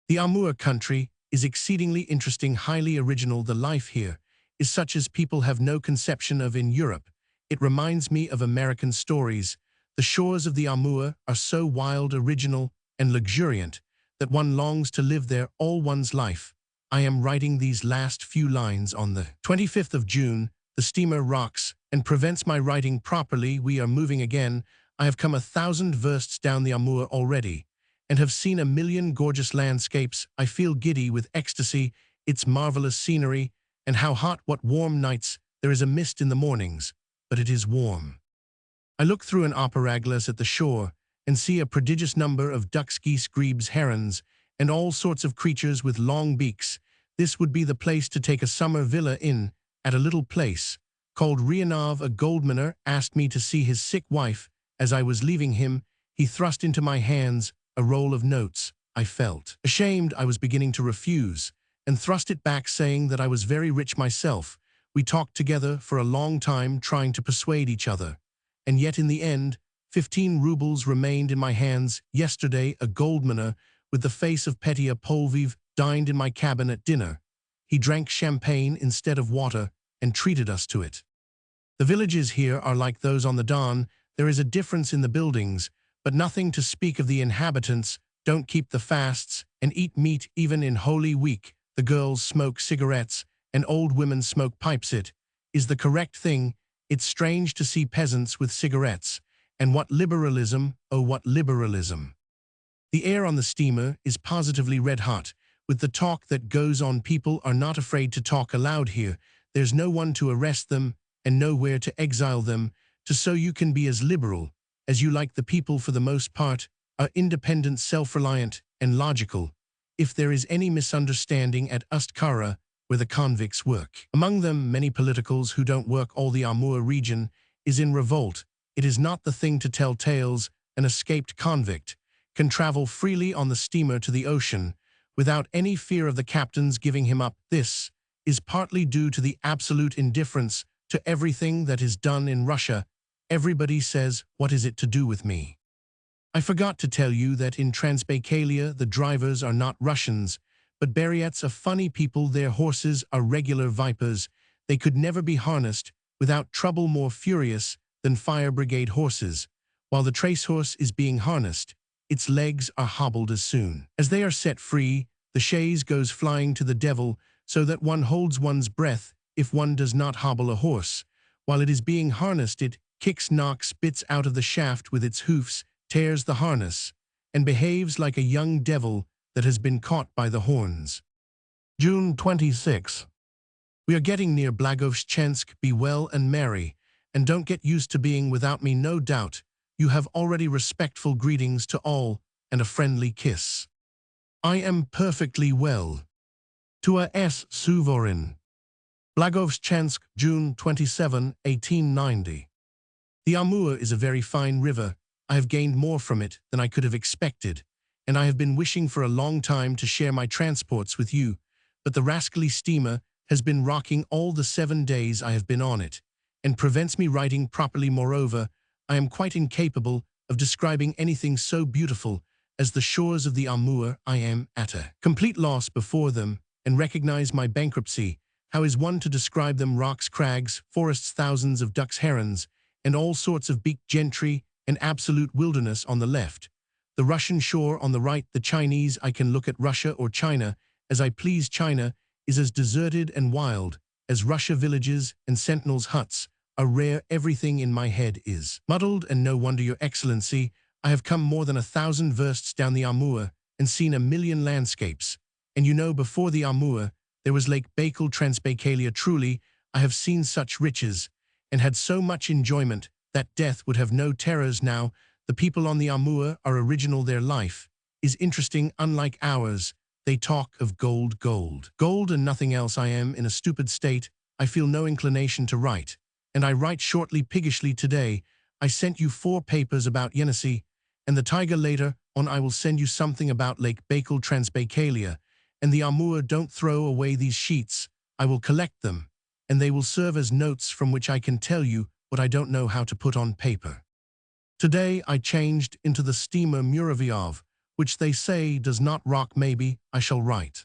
The Amur country is exceedingly interesting, highly original. The life here is such as people have no conception of in Europe. It reminds me of American stories. The shores of the Amur are so wild, original, and luxuriant that one longs to live there all one's life. I am writing these last few lines on the 25th of June. The steamer rocks and prevents my writing properly. We are moving again. I have come 1,000 versts down the Amur already, and have seen 1,000,000 gorgeous landscapes. I feel giddy with ecstasy. Its marvelous scenery, and how hot, what warm nights. There is a mist in the mornings, but it is warm. I look through an opera glass at the shore, and see a prodigious number of ducks, geese, grebes, herons, and all sorts of creatures with long beaks. This would be the place to take a summer villa in, at a little place called Rianov. A goldminer asked me to see his sick wife. As I was leaving him, he thrust into my hands a roll of notes. I felt ashamed. I was beginning to refuse, and thrust it back, saying that I was very rich myself. We talked together for a long time, trying to persuade each other, and yet in the end 15 rubles remained in my hands. Yesterday, a goldminer with the face of Petya Pavlovich dined in my cabin at dinner. He drank champagne instead of water, and treated us to it. The villages here are like those on the Don. There is a difference in the buildings, but nothing to speak of. The inhabitants don't keep the fasts and eat meat even in Holy Week. The girls smoke cigarettes, and old women smoke pipes. It is the correct thing. It's strange to see peasants with cigarettes. And what liberalism, oh what liberalism. The air on the steamer is positively red hot. With the talk that goes on, people are not afraid to talk aloud here. There's no one to arrest them and nowhere to exile them, so you can be as liberal as you like. The people, for the most part, are independent, self-reliant, and logical. If there is any misunderstanding at Ustkara, where the convicts work, among them many politicals who don't work, all the Amur region is in revolt. It is not the thing to tell tales. An escaped convict can travel freely on the steamer to the ocean without any fear of the captains giving him up. This is partly due to the absolute indifference to everything that is done in Russia. Everybody says, what is it to do with me? I forgot to tell you that in Transbaikalia the drivers are not Russians, but Buryats are funny people. Their horses are regular vipers. They could never be harnessed without trouble, more furious than fire brigade horses. While the trace horse is being harnessed, its legs are hobbled. As soon as they are set free, the chaise goes flying to the devil, so that one holds one's breath if one does not hobble a horse. While it is being harnessed, it kicks, knocks bits out of the shaft with its hoofs, tears the harness, and behaves like a young devil that has been caught by the horns. June 26. We are getting near Blagoveshchensk. Be well and merry, and don't get used to being without me. No doubt you have already. Respectful greetings to all, and a friendly kiss. I am perfectly well. To a S. Suvorin. Blagoveshchensk, June 27, 1890. The Amur is a very fine river. I have gained more from it than I could have expected, and I have been wishing for a long time to share my transports with you, but the rascally steamer has been rocking all the 7 days I have been on it, and prevents me writing properly. Moreover, I am quite incapable of describing anything so beautiful as the shores of the Amur. I am at a complete loss before them, and recognize my bankruptcy. How is one to describe them? Rocks, crags, forests, thousands of ducks, herons, and all sorts of beaked gentry, and absolute wilderness on the left. The Russian shore on the right. The Chinese. I can look at Russia or China as I please. China is as deserted and wild as Russia. Villages and sentinels' huts are rare. Everything in my head is muddled, and no wonder, Your Excellency. I have come more than 1,000 versts down the Amur and seen 1,000,000 landscapes. And you know, before the Amur, there was Lake Baikal, Transbaikalia. Truly, I have seen such riches and had so much enjoyment that death would have no terrors. Now, the people on the Amur are original. Their life is interesting, unlike ours. They talk of gold, gold, gold, and nothing else. I am in a stupid state. I feel no inclination to write, and I write shortly, piggishly. Today, I sent you 4 papers about Yenisei and the Tiger. Later on, I will send you something about Lake Baikal, Transbaikalia, and the Amur. Don't throw away these sheets. I will collect them, and they will serve as notes from which I can tell you what I don't know how to put on paper. Today I changed into the steamer Muravyov, which they say does not rock. Maybe I shall write.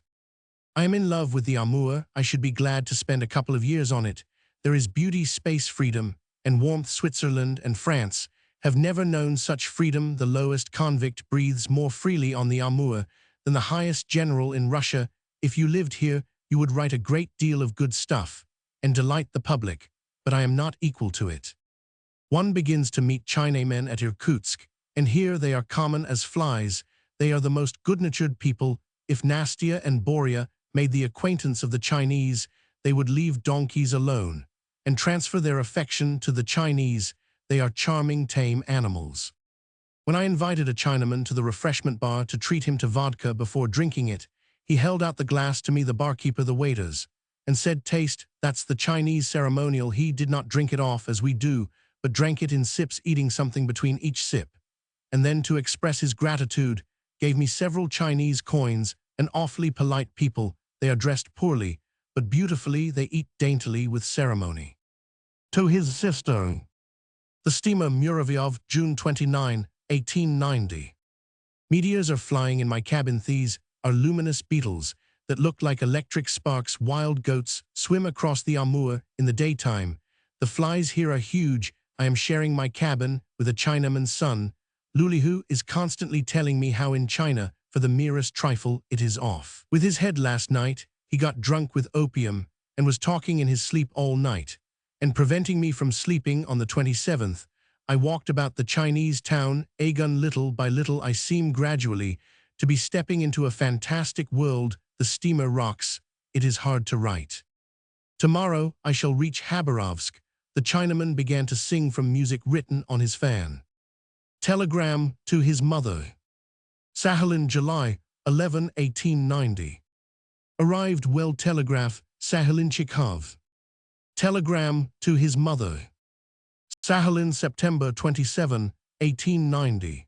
I am in love with the Amur. I should be glad to spend a couple of years on it. There is beauty, space, freedom, and warmth. Switzerland and France have never known such freedom. The lowest convict breathes more freely on the Amur than the highest general in Russia. If you lived here, you would write a great deal of good stuff and delight the public, but I am not equal to it. One begins to meet Chinamen at Irkutsk, and here they are common as flies. They are the most good-natured people. If Nastia and Boria made the acquaintance of the Chinese, they would leave donkeys alone and transfer their affection to the Chinese. They are charming, tame animals. When I invited a Chinaman to the refreshment bar to treat him to vodka before drinking it, he held out the glass to me, the barkeeper, the waiters, and said, "Taste, that's the Chinese ceremonial." He did not drink it off as we do, but drank it in sips, eating something between each sip, and then, to express his gratitude, gave me several Chinese coins. An awfully polite people. They are dressed poorly, but beautifully. They eat daintily with ceremony. To his sister. The steamer Muravyov, June 29, 1890. Meteors are flying in my cabin. These are luminous beetles that look like electric sparks. Wild goats swim across the Amur in the daytime. The flies here are huge. I am sharing my cabin with a Chinaman's son. Lulihu is constantly telling me how in China, for the merest trifle, it is off with his head. Last night, he got drunk with opium and was talking in his sleep all night. and preventing me from sleeping on the 27th, I walked about the Chinese town, Agun. Little by little I seem gradually to be stepping into a fantastic world. The steamer rocks. It is hard to write. Tomorrow I shall reach Khabarovsk. The Chinaman began to sing from music written on his fan. Telegram to his mother. Sakhalin, July 11, 1890. Arrived well. Telegraph, Sakhalin, Chekhov. Telegram to his mother. Sakhalin, September 27, 1890.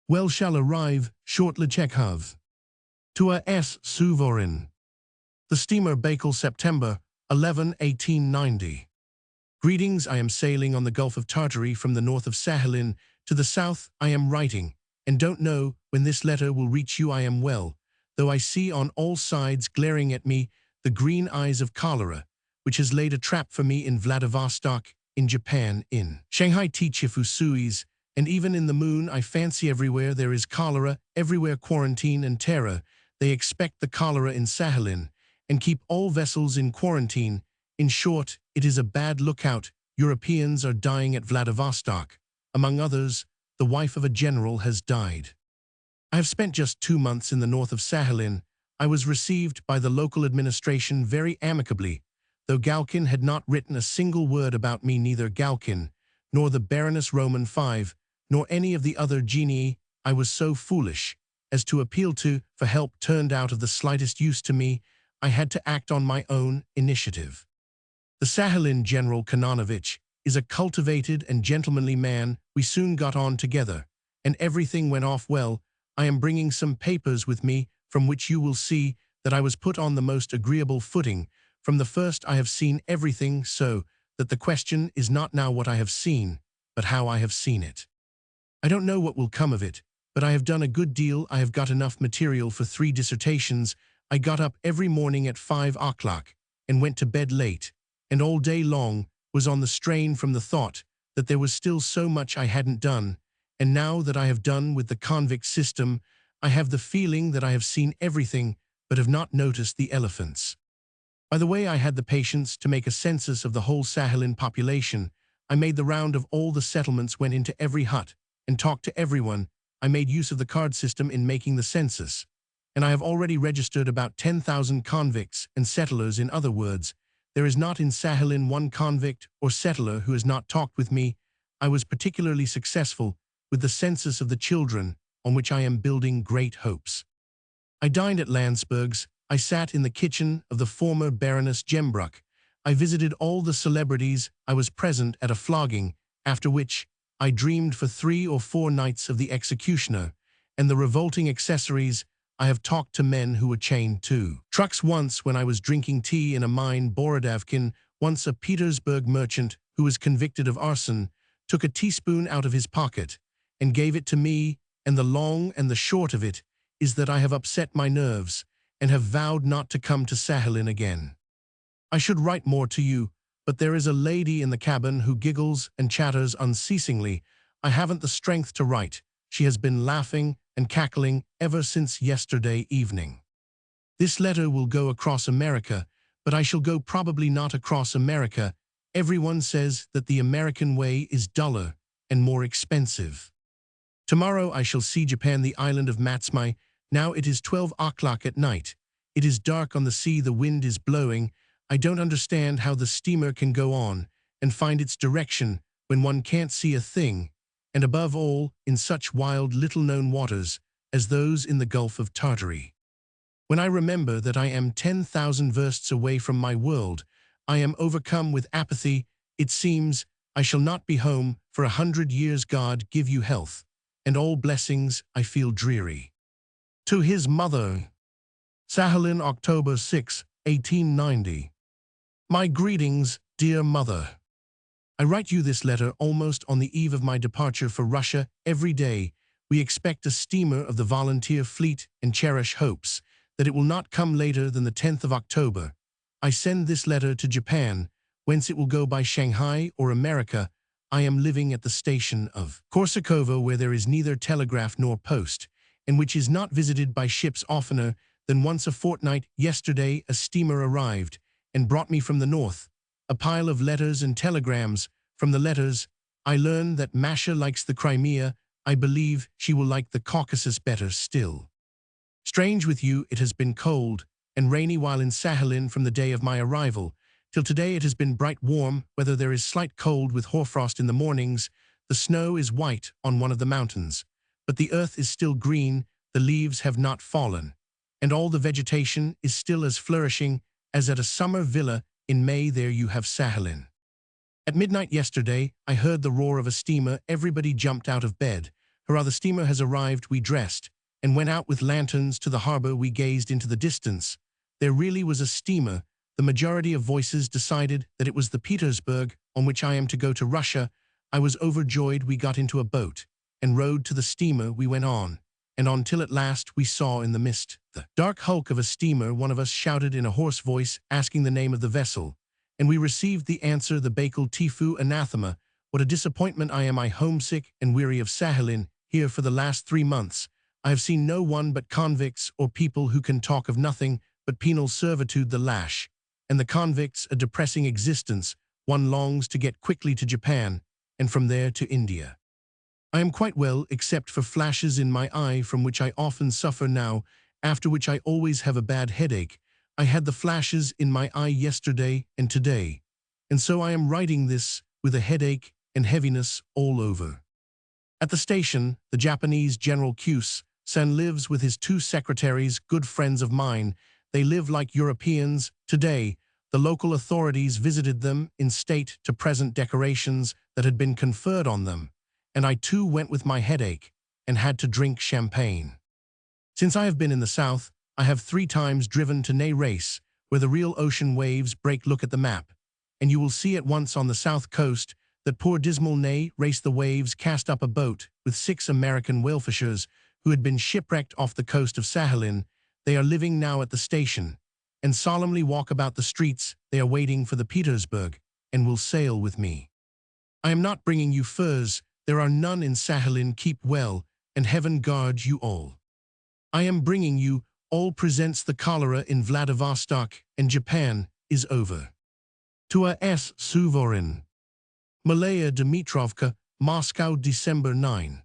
Well shall arrive, shortly. Chekhov. To a S. Suvorin. The steamer Baikal, September 11, 1890. Greetings, I am sailing on the Gulf of Tartary from the north of Sakhalin to the south. I am writing, and don't know when this letter will reach you. I am well, though I see on all sides glaring at me the green eyes of cholera, which has laid a trap for me in Vladivostok, in Japan, in Shanghai, Tichifusuis, and even in the moon. I fancy everywhere there is cholera, everywhere quarantine and terror. They expect the cholera in Sakhalin, and keep all vessels in quarantine. In short, it is a bad lookout. Europeans are dying at Vladivostok. Among others, the wife of a general has died. I have spent just 2 months in the north of Sakhalin. I was received by the local administration very amicably, though Galkin had not written a single word about me. Neither Galkin, nor the Baroness Roman V, nor any of the other genii I was so foolish as to appeal to for help turned out of the slightest use to me. I had to act on my own initiative. The Sakhalin General Kananovich is a cultivated and gentlemanly man. We soon got on together, and everything went off well. I am bringing some papers with me, from which you will see that I was put on the most agreeable footing. From the first I have seen everything, so that the question is not now what I have seen, but how I have seen it. I don't know what will come of it, but I have done a good deal. I have got enough material for 3 dissertations. I got up every morning at 5 o'clock and went to bed late, and all day long was on the strain from the thought that there was still so much I hadn't done, and now that I have done with the convict system, I have the feeling that I have seen everything but have not noticed the elephants. By the way, I had the patience to make a census of the whole Sakhalin population. I made the round of all the settlements, went into every hut, and talked to everyone. I made use of the card system in making the census, and I have already registered about 10,000 convicts and settlers. In other words, there is not in Sakhalin one convict or settler who has not talked with me. I was particularly successful with the census of the children, on which I am building great hopes. I dined at Landsberg's. I sat in the kitchen of the former Baroness Gembruck. I visited all the celebrities. I was present at a flogging, after which I dreamed for 3 or 4 nights of the executioner and the revolting accessories. I have talked to men who were chained to trucks once when I was drinking tea in a mine. Borodavkin, once a Petersburg merchant who was convicted of arson, took a teaspoon out of his pocket and gave it to me, and the long and the short of it is that I have upset my nerves and have vowed not to come to Sakhalin again. I should write more to you, but there is a lady in the cabin who giggles and chatters unceasingly. I haven't the strength to write. She has been laughing and cackling ever since yesterday evening. This letter will go across America, but I shall go probably not across America. Everyone says that the American way is duller and more expensive. Tomorrow I shall see Japan, the island of Matsumai. Now it is 12 o'clock at night. It is dark on the sea, the wind is blowing. I don't understand how the steamer can go on and find its direction when one can't see a thing, and above all, in such wild, little-known waters as those in the Gulf of Tartary. When I remember that I am 10,000 versts away from my world, I am overcome with apathy. It seems I shall not be home for 100 years. God give you health and all blessings. I feel dreary. To his mother. Sakhalin, October 6, 1890. My greetings, dear mother. I write you this letter almost on the eve of my departure for Russia. Every day we expect a steamer of the volunteer fleet and cherish hopes that it will not come later than the 10th of October. I send this letter to Japan, whence it will go by Shanghai or America. I am living at the station of Korsakova, where there is neither telegraph nor post, and which is not visited by ships oftener than once a fortnight. Yesterday a steamer arrived and brought me from the north. a pile of letters and telegrams. From the letters, I learn that Masha likes the Crimea. I believe she will like the Caucasus better still. Strange with you, it has been cold and rainy while in Sakhalin from the day of my arrival. Till today it has been bright warm, whether there is slight cold with hoarfrost in the mornings. The snow is white on one of the mountains, but the earth is still green, the leaves have not fallen, and all the vegetation is still as flourishing as at a summer villa in May. There you have Sakhalin. At midnight yesterday, I heard the roar of a steamer. Everybody jumped out of bed. Hurrah, the steamer has arrived. We dressed and went out with lanterns to the harbor. We gazed into the distance. There really was a steamer. The majority of voices decided that it was the Petersburg on which I am to go to Russia. I was overjoyed. We got into a boat and rowed to the steamer. We went on and on till at last we saw in the mist the dark hulk of a steamer. One of us shouted in a hoarse voice, asking the name of the vessel, and we received the answer, the Baikal Tifu anathema. What a disappointment I am. I homesick and weary of Sakhalin. Here for the last 3 months I have seen no one but convicts or people who can talk of nothing but penal servitude, the lash, and the convicts, a depressing existence. One longs to get quickly to Japan, and from there to India. I am quite well, except for flashes in my eye from which I often suffer now, after which I always have a bad headache. I had the flashes in my eye yesterday and today, and so I am writing this with a headache and heaviness all over. At the station, the Japanese General Kyusan lives with his 2 secretaries, good friends of mine. They live like Europeans. Today, the local authorities visited them in state to present decorations that had been conferred on them, and I too went with my headache and had to drink champagne. Since I have been in the south, I have 3 times driven to Ney Race, where the real ocean waves break. Look at the map, and you will see at once on the south coast that poor dismal Ney Race. The waves cast up a boat with 6 American whalefishers who had been shipwrecked off the coast of Sakhalin. They are living now at the station and solemnly walk about the streets. They are waiting for the Petersburg and will sail with me. I am not bringing you furs. There are none in Sakhalin. Keep well, and heaven guard you all. I am bringing you all presents. The cholera in Vladivostok and Japan is over. To a S. Suvorin. Malaya Dmitrovka, Moscow, December 9.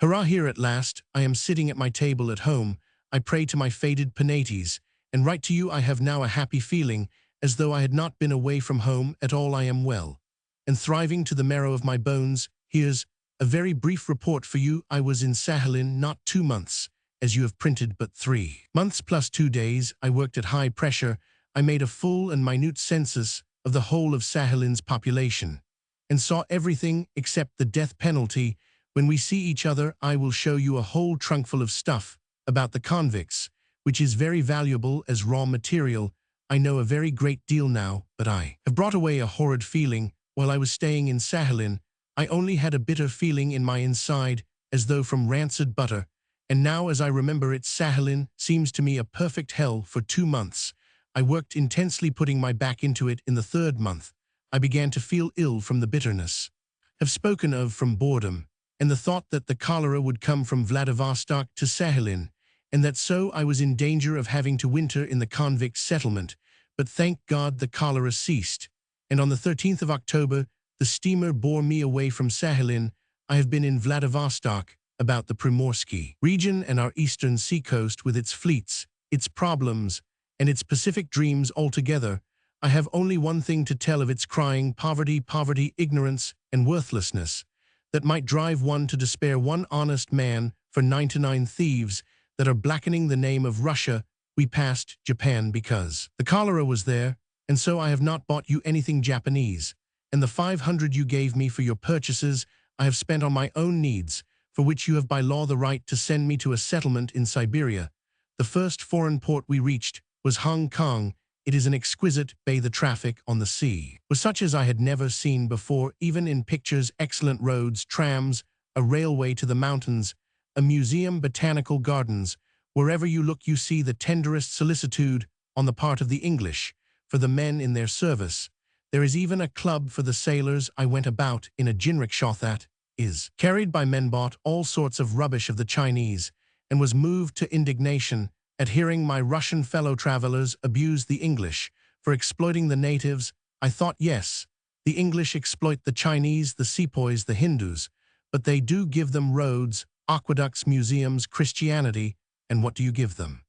Hurrah, here at last. I am sitting at my table at home. I pray to my faded penates, and write to you. I have now a happy feeling, as though I had not been away from home at all. I am well, and thriving to the marrow of my bones. Here's a very brief report for you. I was in Sakhalin not 2 months, as you have printed, but 3 months plus 2 days. I worked at high pressure. I made a full and minute census of the whole of Sakhalin's population, and saw everything except the death penalty. When we see each other, I will show you a whole trunkful of stuff about the convicts, which is very valuable as raw material. I know a very great deal now, but I have brought away a horrid feeling while I was staying in Sakhalin. I only had a bitter feeling in my inside, as though from rancid butter, and now as I remember it, Sakhalin seems to me a perfect hell. For 2 months, I worked intensely, putting my back into it. In the 3rd month, I began to feel ill from the bitterness have spoken of, from boredom, and the thought that the cholera would come from Vladivostok to Sakhalin, and that so I was in danger of having to winter in the convict settlement. But thank God the cholera ceased, and on the 13th of October the steamer bore me away from Sakhalin. I have been in Vladivostok, about the Primorsky region and our eastern seacoast, with its fleets, its problems, and its Pacific dreams altogether. I have only one thing to tell of its crying poverty, poverty, ignorance, and worthlessness, that might drive one to despair. One honest man for 99 thieves that are blackening the name of Russia. We passed Japan because the cholera was there, and so I have not bought you anything Japanese, and the 500 you gave me for your purchases I have spent on my own needs, for which you have by law the right to send me to a settlement in Siberia. The first foreign port we reached was Hong Kong. It is an exquisite bay. The traffic on the sea was such as I had never seen before, even in pictures. Excellent roads, trams, a railway to the mountains, a museum, botanical gardens. Wherever you look you see the tenderest solicitude on the part of the English for the men in their service. There is even a club for the sailors. I went about in a jinrickshaw that is carried by men, bought all sorts of rubbish of the Chinese, and was moved to indignation at hearing my Russian fellow travelers abuse the English for exploiting the natives. I thought, yes, the English exploit the Chinese, the sepoys, the Hindus, but they do give them roads, aqueducts, museums, Christianity, and what do you give them?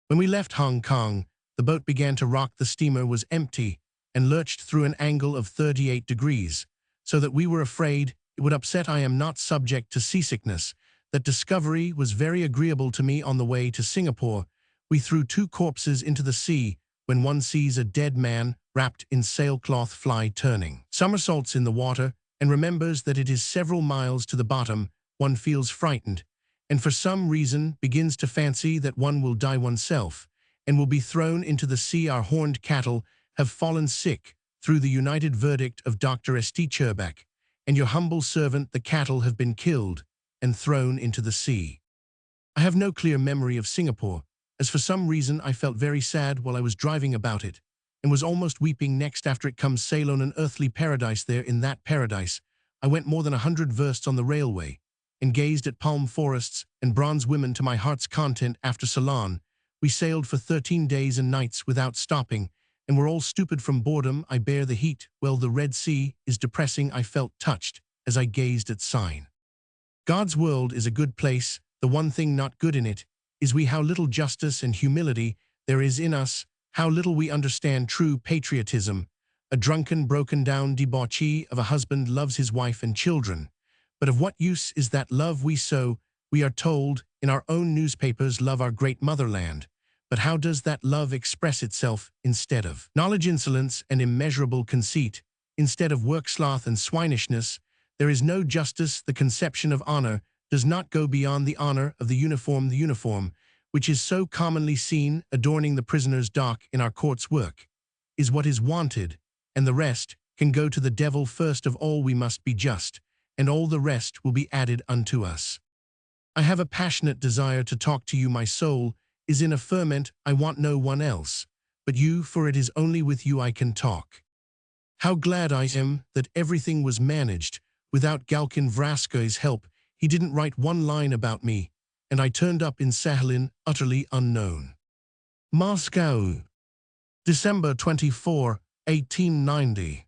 When we left Hong Kong, the boat began to rock. The steamer was empty and lurched through an angle of 38 degrees, so that we were afraid it would upset. I am not subject to seasickness. That discovery was very agreeable to me. On the way to Singapore, we threw 2 corpses into the sea when one sees a dead man wrapped in sailcloth fly turning somersaults in the water and remembers that it is several miles to the bottom. One feels frightened, and for some reason begins to fancy that one will die oneself and will be thrown into the sea. Our horned cattle have fallen sick through the united verdict of Dr. St. Cherbeck and your humble servant. The cattle have been killed and thrown into the sea. I have no clear memory of Singapore, as for some reason I felt very sad while I was driving about it, and was almost weeping. Next, after it comes Ceylon, an earthly paradise. There in that paradise, I went more than 100 versts on the railway, and gazed at palm forests and bronze women to my heart's content. After Ceylon, we sailed for 13 days and nights without stopping, and were all stupid from boredom. I bear the heat. Well, the Red Sea is depressing. I felt touched as I gazed at sign. God's world is a good place. The one thing not good in it is we how little justice and humility there is in us, how little we understand true patriotism. A drunken, broken-down debauchee of a husband loves his wife and children. But of what use is that love we sow? We are told in our own newspapers, love our great motherland. But how does that love express itself? Instead of knowledge, insolence, and immeasurable conceit, instead of work, sloth, and swinishness, there is no justice. The conception of honor does not go beyond the honor of the uniform. The uniform, which is so commonly seen adorning the prisoner's dock in our court's work, is what is wanted, and the rest can go to the devil. First of all, we must be just, and all the rest will be added unto us. I have a passionate desire to talk to you. My soul is in a ferment. I want no one else but you, for it is only with you I can talk. How glad I am that everything was managed without Galkin Vraska's help. He didn't write one line about me, and I turned up in Sakhalin utterly unknown. Moscow, December 24, 1890.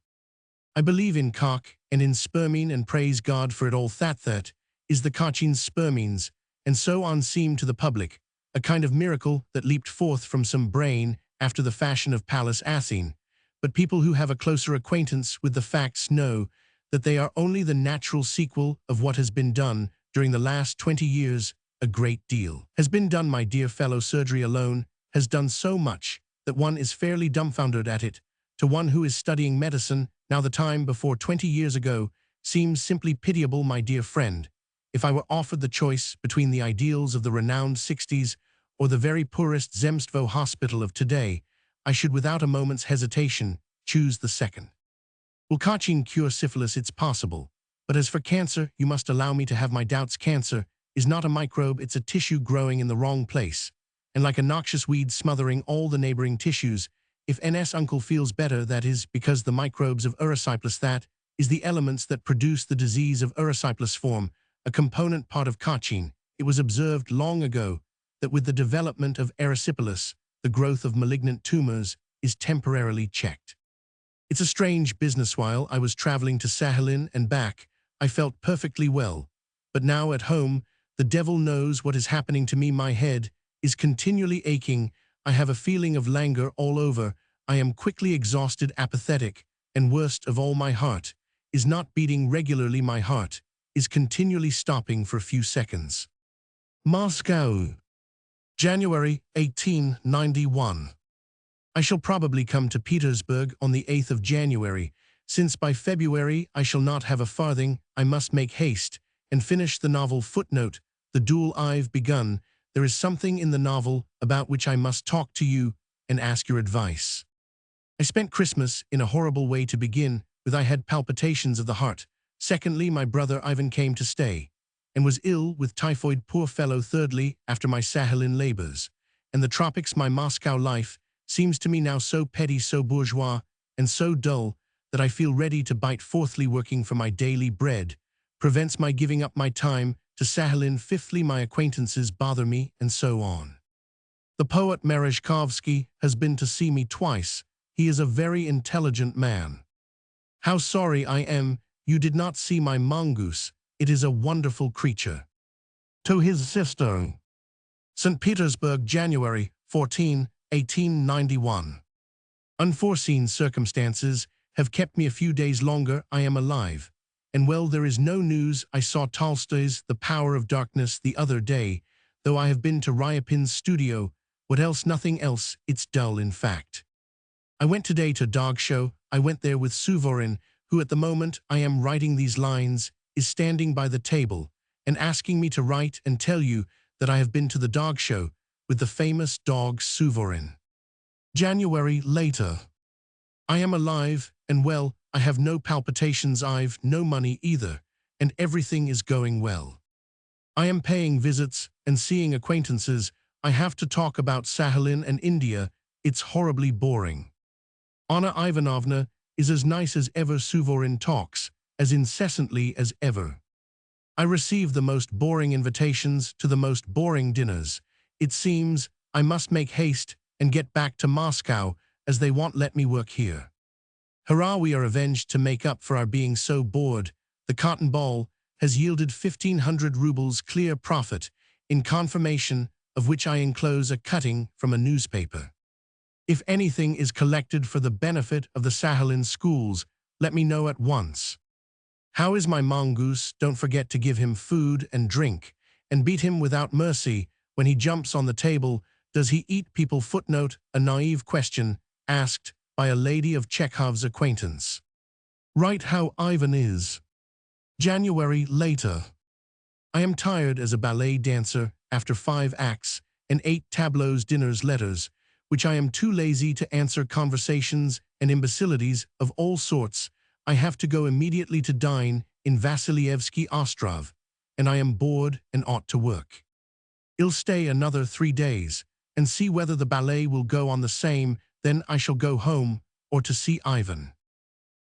I believe in cock and in spermine, and praise God for it all. That is the Kachin's spermines, and so on seemed to the public a kind of miracle that leaped forth from some brain after the fashion of Pallas Athene. But people who have a closer acquaintance with the facts know that they are only the natural sequel of what has been done during the last 20 years. A great deal has been done, my dear fellow. Surgery alone has done so much that one is fairly dumbfounded at it. To one who is studying medicine, now the time before 20 years ago seems simply pitiable. My dear friend, if I were offered the choice between the ideals of the renowned 60s or the very poorest Zemstvo hospital of today, I should without a moment's hesitation choose the second. Will Kachin cure syphilis? It's possible. But as for cancer, you must allow me to have my doubts. Cancer is not a microbe, it's a tissue growing in the wrong place, and like a noxious weed smothering all the neighboring tissues. If NS uncle feels better, that is because the microbes of erysipelas, that is the elements that produce the disease of erysipelas, form a component part of Kachin. It was observed long ago that with the development of erysipelas, the growth of malignant tumors is temporarily checked. It's a strange business. While I was traveling to Sakhalin and back, I felt perfectly well. But now at home, the devil knows what is happening to me. My head is continually aching. I have a feeling of languor all over. I am quickly exhausted, apathetic, and worst of all, my heart is not beating regularly. My heart is continually stopping for a few seconds. Moscow, January 1891. I shall probably come to Petersburg on the 8th of January. Since by February I shall not have a farthing, I must make haste and finish the novel. Footnote: the duel I've begun. There is something in the novel about which I must talk to you and ask your advice. I spent Christmas in a horrible way. To begin with, I had palpitations of the heart. Secondly, my brother Ivan came to stay and was ill with typhoid, poor fellow. Thirdly, after my Sakhalin labors and the tropics, my Moscow life seems to me now so petty, so bourgeois, and so dull that I feel ready to bite. Fourthly, working for my daily bread prevents my giving up my time to Sakhalin. Fifthly, my acquaintances bother me, and so on. The poet Merezhkovsky has been to see me twice. He is a very intelligent man. How sorry I am you did not see my mongoose. It is a wonderful creature. To his sister. St. Petersburg, January 14, 1891. Unforeseen circumstances have kept me a few days longer. I am alive. And well, there is no news. I saw Tolstoy's The Power of Darkness the other day, though I have been to Ryapin's studio. What else? Nothing else. It's dull, in fact. I went today to dog show. I went there with Suvorin, who at the moment I am writing these lines is standing by the table and asking me to write and tell you that I have been to the dog show with the famous dog Suvorin. January later. I am alive and well. I have no palpitations. I've no money either, and everything is going well. I am paying visits and seeing acquaintances. I have to talk about Sakhalin and India. It's horribly boring. Anna Ivanovna is as nice as ever. Suvorin talks as incessantly as ever. I receive the most boring invitations to the most boring dinners. It seems I must make haste and get back to Moscow, as they won't let me work here. Hurrah, we are avenged to make up for our being so bored. The cotton ball has yielded 1,500 rubles clear profit, in confirmation of which I enclose a cutting from a newspaper. If anything is collected for the benefit of the Sakhalin schools, let me know at once. How is my mongoose? Don't forget to give him food and drink, and beat him without mercy when he jumps on the table. Does he eat people? Footnote, a naive question asked by a lady of Chekhov's acquaintance. Write how Ivan is. January later. I am tired as a ballet dancer after 5 acts and 8 tableaux, dinners, letters, which I am too lazy to answer, conversations and imbecilities of all sorts. I have to go immediately to dine in Vasilievsky Ostrov, and I am bored and ought to work. I'll stay another 3 days and see whether the ballet will go on the same, then I shall go home or to see Ivan.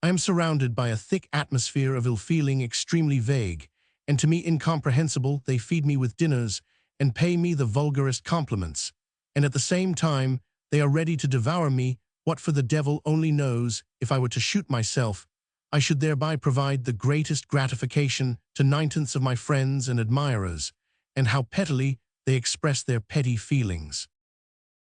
I am surrounded by a thick atmosphere of ill feeling, extremely vague, and to me incomprehensible. They feed me with dinners and pay me the vulgarest compliments, and at the same time they are ready to devour me. What for the devil only knows. If I were to shoot myself, I should thereby provide the greatest gratification to 9/10 of my friends and admirers, and how pettily they express their petty feelings.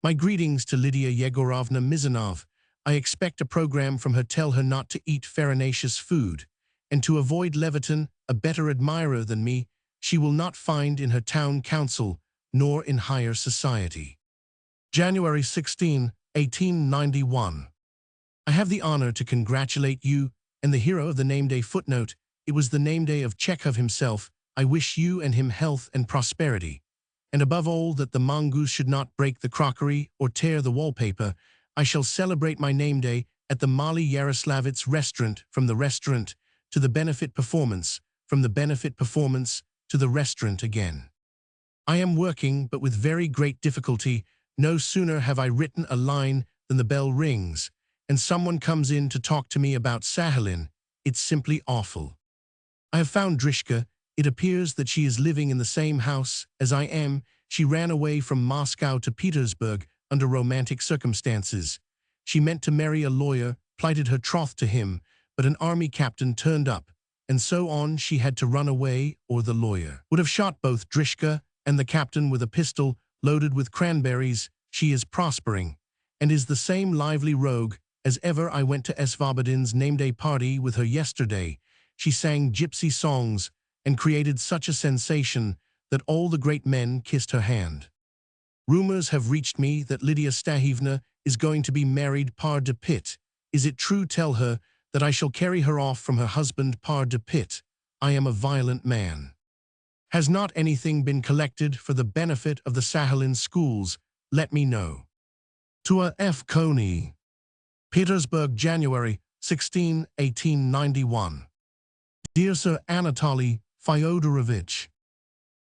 My greetings to Lydia Yegorovna Mizanov. I expect a program from her. Tell her not to eat farinaceous food, and to avoid Leviton, a better admirer than me she will not find in her town council, nor in higher society. January 16, 1891. I have the honor to congratulate you and the hero of the name day. Footnote, it was the name day of Chekhov himself. I wish you and him health and prosperity, and above all that the mongoose should not break the crockery or tear the wallpaper. I shall celebrate my name day at the Mali Yaroslavets restaurant. From the restaurant to the benefit performance, from the benefit performance to the restaurant again. I am working, but with very great difficulty. No sooner have I written a line than the bell rings, and someone comes in to talk to me about Sakhalin. It's simply awful. I have found Drishka. It appears that she is living in the same house as I am. She ran away from Moscow to Petersburg under romantic circumstances. She meant to marry a lawyer, plighted her troth to him, but an army captain turned up, and so on. She had to run away, or the lawyer would have shot both Drishka and the captain with a pistol loaded with cranberries. She is prospering, and is the same lively rogue as ever. I went to Svobodin's name-day party with her yesterday. She sang gypsy songs and created such a sensation that all the great men kissed her hand. Rumors have reached me that Lydia Stahivna is going to be married par de pit. Is it true? Tell her that I shall carry her off from her husband par de pit. I am a violent man. Has not anything been collected for the benefit of the Sakhalin schools? Let me know. To a F. Coney. Petersburg, January 16, 1891. Dear Sir Anatoly Fyodorovich,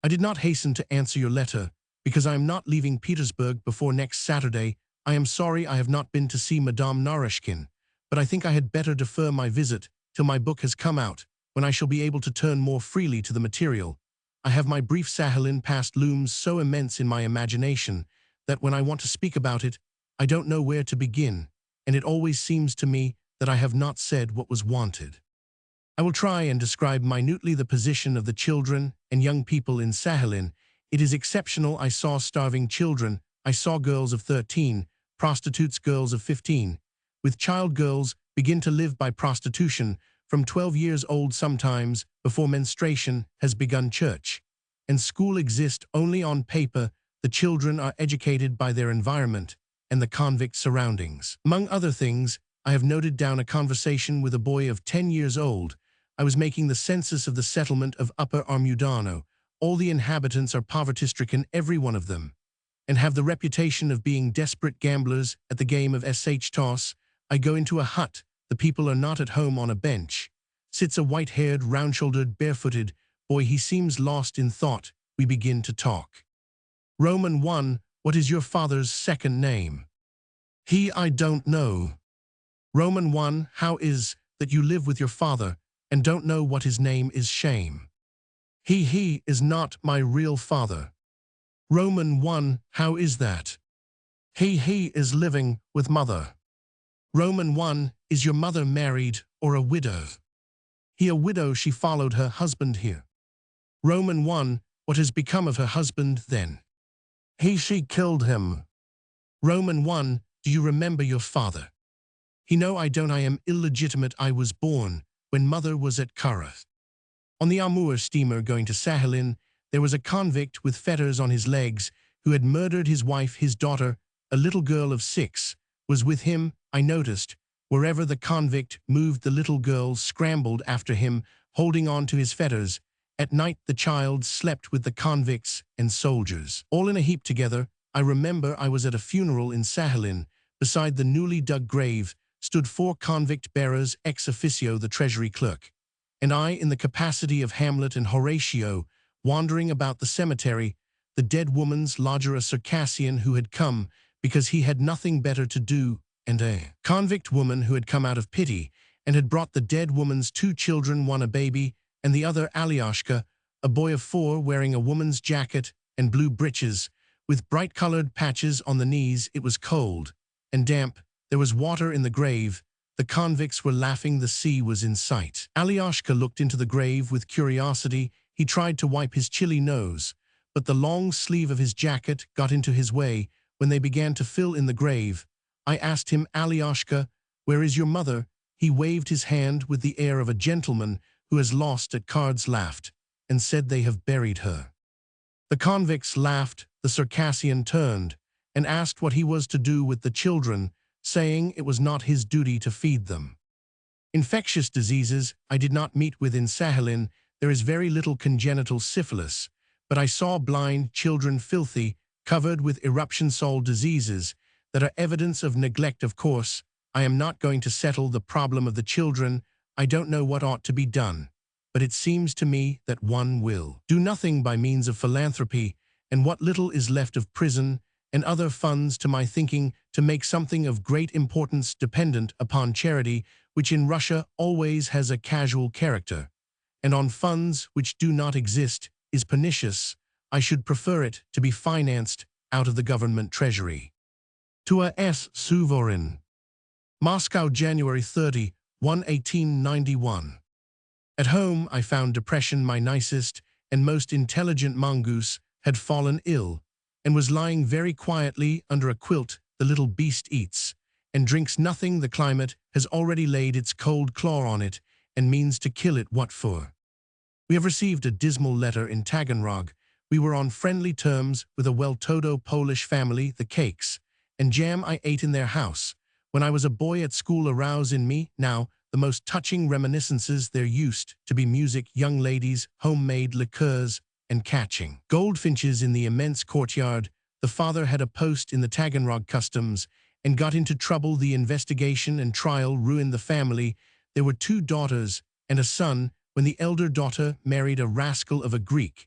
I did not hasten to answer your letter because I am not leaving Petersburg before next Saturday. I am sorry I have not been to see Madame Narishkin, but I think I had better defer my visit till my book has come out, when I shall be able to turn more freely to the material. I have my brief Sakhalin past looms so immense in my imagination that when I want to speak about it, I don't know where to begin, and it always seems to me that I have not said what was wanted. I will try and describe minutely the position of the children and young people in Sakhalin. It is exceptional. I saw starving children. I saw girls of 13, prostitutes girls of 15, with child girls begin to live by prostitution from 12 years old sometimes before menstruation has begun. Church and school exist only on paper. The children are educated by their environment and the convict surroundings. Among other things, I have noted down a conversation with a boy of 10 years old. I was making the census of the settlement of Upper Armudano. All the inhabitants are poverty-stricken, every one of them, and have the reputation of being desperate gamblers at the game of toss. I go into a hut. The people are not at home. On a bench sits a white-haired, round-shouldered, barefooted boy. He seems lost in thought. We begin to talk. Roman 1. What is your father's second name? He. I don't know. Roman 1. How is that you live with your father and don't know what his name is? Shame. He is not my real father. Roman 1. How is that? He is living with mother. Roman 1. Is your mother married or a widow? He a widow. She followed her husband here. Roman 1. What has become of her husband then? She killed him. Roman 1. Do you remember your father? He. No, I don't. I am illegitimate. I was born when mother was at Kara. On the Amur steamer going to Sakhalin, there was a convict with fetters on his legs who had murdered his wife. His daughter, a little girl of 6, was with him. I noticed wherever the convict moved, the little girl scrambled after him, holding on to his fetters. At night, the child slept with the convicts and soldiers, all in a heap together. I remember I was at a funeral in Sakhalin. Beside the newly dug grave stood 4 convict bearers ex officio, the treasury clerk, and I, in the capacity of Hamlet and Horatio, wandering about the cemetery. The dead woman's lodger, a Circassian who had come because he had nothing better to do, and a convict woman who had come out of pity and had brought the dead woman's 2 children, one a baby and the other Alyashka, a boy of 4 wearing a woman's jacket and blue breeches with bright-colored patches on the knees. It was cold and damp. There was water in the grave. The convicts were laughing. The sea was in sight. Alyashka looked into the grave with curiosity. He tried to wipe his chilly nose, but the long sleeve of his jacket got into his way when they began to fill in the grave. I asked him, Alyashka, where is your mother? He waved his hand with the air of a gentleman who has lost at cards, laughed, and said, they have buried her. The convicts laughed. The Circassian turned and asked what he was to do with the children, saying it was not his duty to feed them. Infectious diseases I did not meet with in Sakhalin. There is very little congenital syphilis, but I saw blind children, filthy, covered with eruption soul diseases that are evidence of neglect. Of course, I am not going to settle the problem of the children. I don't know what ought to be done, but it seems to me that one will do nothing by means of philanthropy, and what little is left of prison and other funds, to my thinking, to make something of great importance dependent upon charity, which in Russia always has a casual character, and on funds which do not exist, is pernicious. I should prefer it to be financed out of the government treasury. To a S. Suvorin. Moscow, January 30, 1891. At home, I found depression. My nicest and most intelligent mongoose had fallen ill and was lying very quietly under a quilt. The little beast eats and drinks nothing. The climate has already laid its cold claw on it and means to kill it. What for? We have received a dismal letter in Taganrog. We were on friendly terms with a well-to-do Polish family. The cakes and jam I ate in their house when I was a boy at school arouse in me now the most touching reminiscences. There used to be music, young ladies, homemade liqueurs, and catching goldfinches in the immense courtyard. The father had a post in the Taganrog customs and got into trouble. The investigation and trial ruined the family. There were 2 daughters and a son. When the elder daughter married a rascal of a Greek,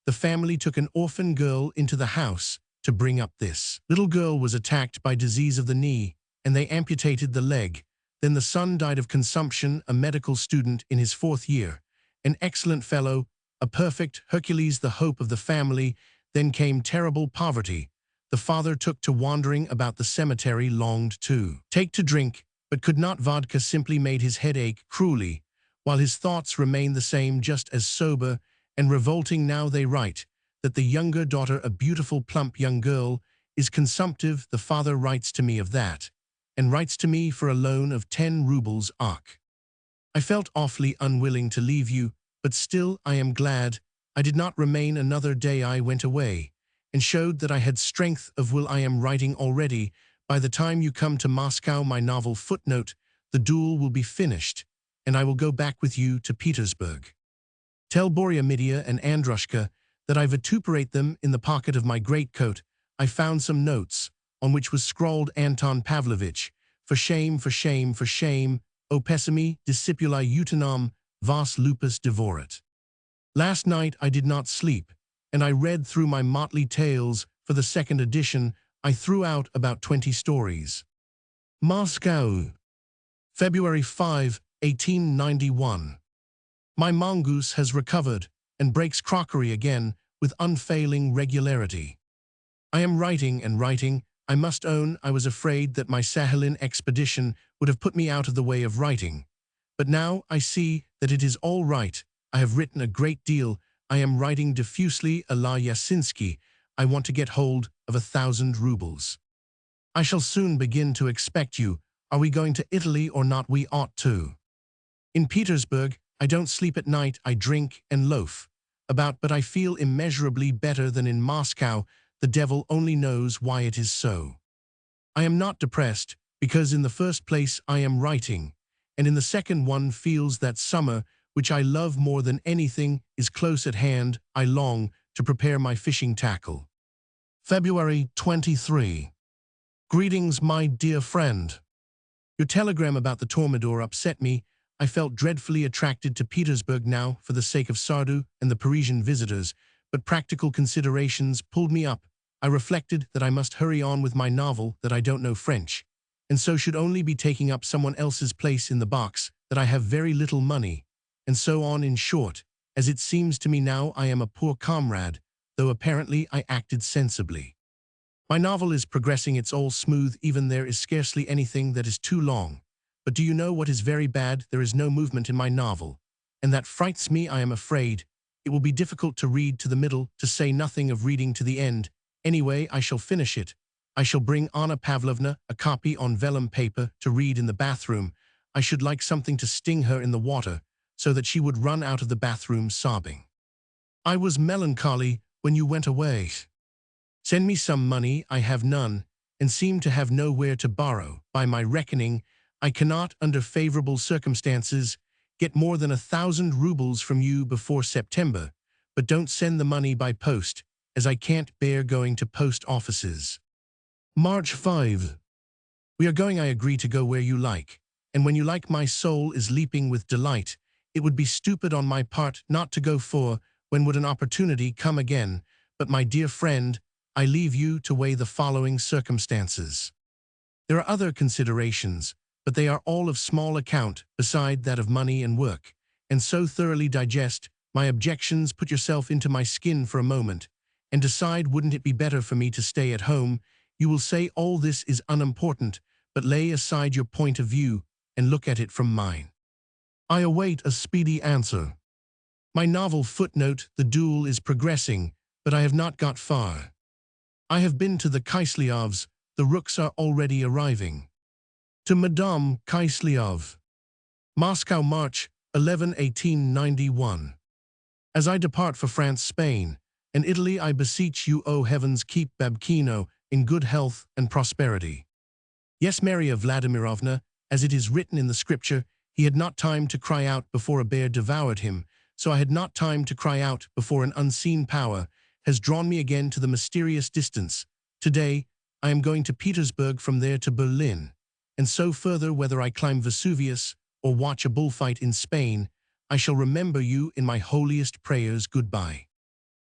the family took an orphan girl into the house to bring up. This little girl was attacked by disease of the knee, and they amputated the leg. Then the son died of consumption, a medical student in his 4th year, an excellent fellow, a perfect Hercules, the hope of the family. Then came terrible poverty. the father took to wandering about the cemetery, longed to take to drink, but could not. Vodka simply made his head ache cruelly, while his thoughts remained the same, just as sober and revolting. Now they write that the younger daughter, a beautiful plump young girl, is consumptive. The father writes to me of that, and writes to me for a loan of 10 rubles. I felt awfully unwilling to leave you, but still I am glad I did not remain another day. I went away, and showed that I had strength of will. I am writing already. By the time you come to Moscow, my novel Footnote, The Duel, will be finished, and I will go back with you to Petersburg. Tell Borya, Midia, and Andrushka that I vituperate them in the pocket of my greatcoat. I found some notes, on which was scrawled Anton Pavlovich, for shame, for shame, for shame, o pessimi discipuli utinam, vas lupus devorat. Last night I did not sleep, and I read through my motley tales. For the second edition, I threw out about 20 stories. Moscow, February 5, 1891. My mongoose has recovered and breaks crockery again with unfailing regularity. I am writing and writing. I must own I was afraid that my Sahalin expedition would have put me out of the way of writing. But now I see that it is all right. I have written a great deal. I am writing diffusely a la Yasinski. I want to get hold of 1,000 rubles. I shall soon begin to expect you. Are we going to Italy or not? We ought to. In Petersburg, I don't sleep at night. I drink and loaf about, but I feel immeasurably better than in Moscow. The devil only knows why it is so. I am not depressed, because in the first place I am writing, and in the second one feels that summer, which I love more than anything, is close at hand. I long to prepare my fishing tackle. February 23. Greetings, my dear friend. Your telegram about the Tormador upset me. I felt dreadfully attracted to Petersburg now for the sake of Sardou and the Parisian visitors, but practical considerations pulled me up. I reflected that I must hurry on with my novel, that I don't know French, and so should only be taking up someone else's place in the box, that I have very little money, and so on. In short, as it seems to me now, I am a poor comrade, though apparently I acted sensibly. My novel is progressing. It's all smooth, even there is scarcely anything that is too long. But do you know what is very bad? There is no movement in my novel, and that frights me. I am afraid it will be difficult to read to the middle, to say nothing of reading to the end. Anyway, I shall finish it. I shall bring Anna Pavlovna a copy on vellum paper to read in the bathroom. I should like something to sting her in the water, so that she would run out of the bathroom sobbing. I was melancholy when you went away. Send me some money. I have none, and seem to have nowhere to borrow. By my reckoning, I cannot, under favorable circumstances, get more than 1,000 rubles from you before September, but don't send the money by post, as I can't bear going to post offices. March 5. We are going. I agree to go where you like, and when you like. My soul is leaping with delight. It would be stupid on my part not to go, for when would an opportunity come again? But my dear friend, I leave you to weigh the following circumstances. There are other considerations, but they are all of small account beside that of money and work, and so thoroughly digest my objections. Put yourself into my skin for a moment, and decide, wouldn't it be better for me to stay at home? You will say all this is unimportant, but lay aside your point of view and look at it from mine. I await a speedy answer. My novel Footnote, The Duel, is progressing, but I have not got far. I have been to the Kiselyovs. The rooks are already arriving. To Madame Kiselyov. Moscow, March 11, 1891. As I depart for France, Spain, and Italy, I beseech you, O heavens, keep Babkino in good health and prosperity. Yes, Maria Vladimirovna, as it is written in the scripture, he had not time to cry out before a bear devoured him, so I had not time to cry out before an unseen power has drawn me again to the mysterious distance. Today, I am going to Petersburg, from there to Berlin, and so further. Whether I climb Vesuvius or watch a bullfight in Spain, I shall remember you in my holiest prayers. Goodbye.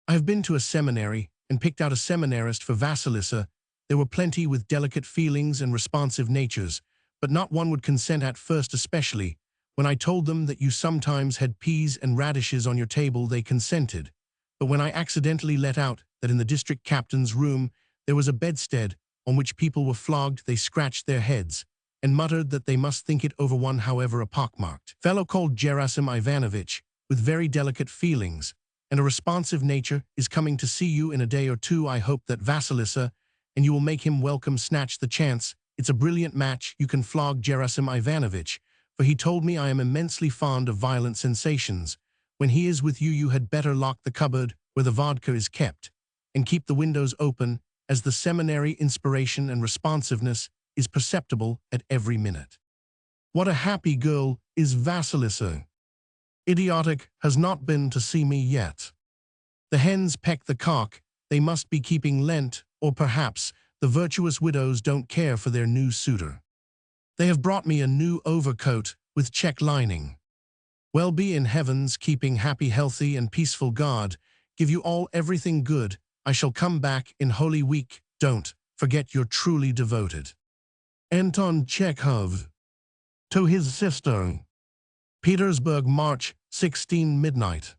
I have been to a seminary and picked out a seminarist for Vasilisa. There were plenty with delicate feelings and responsive natures, but not one would consent at first, especially when I told them that you sometimes had peas and radishes on your table. They consented, but when I accidentally let out that in the district captain's room There was a bedstead on which people were flogged. They scratched their heads and muttered that they must think it over. One, however, a pockmarked fellow called Gerasim Ivanovich, with very delicate feelings and a responsive nature, is coming to see you in a day or two. I hope that Vasilisa and you will make him welcome. Snatch the chance. It's a brilliant match. You can flog Gerasim Ivanovich, for he told me I am immensely fond of violent sensations. When he is with you, you had better lock the cupboard where the vodka is kept and keep the windows open, as the seminary inspiration and responsiveness is perceptible at every minute. What a happy girl is Vasilisa. Idiotic has not been to see me yet. The hens peck the cock. They must be keeping Lent, or perhaps the virtuous widows don't care for their new suitor. They have brought me a new overcoat with check lining. Well, be in heavens keeping happy, healthy, and peaceful. God give you all everything good. I shall come back in Holy Week. Don't forget you're truly devoted. Anton Chekhov. To his sister. Petersburg, March 16, midnight.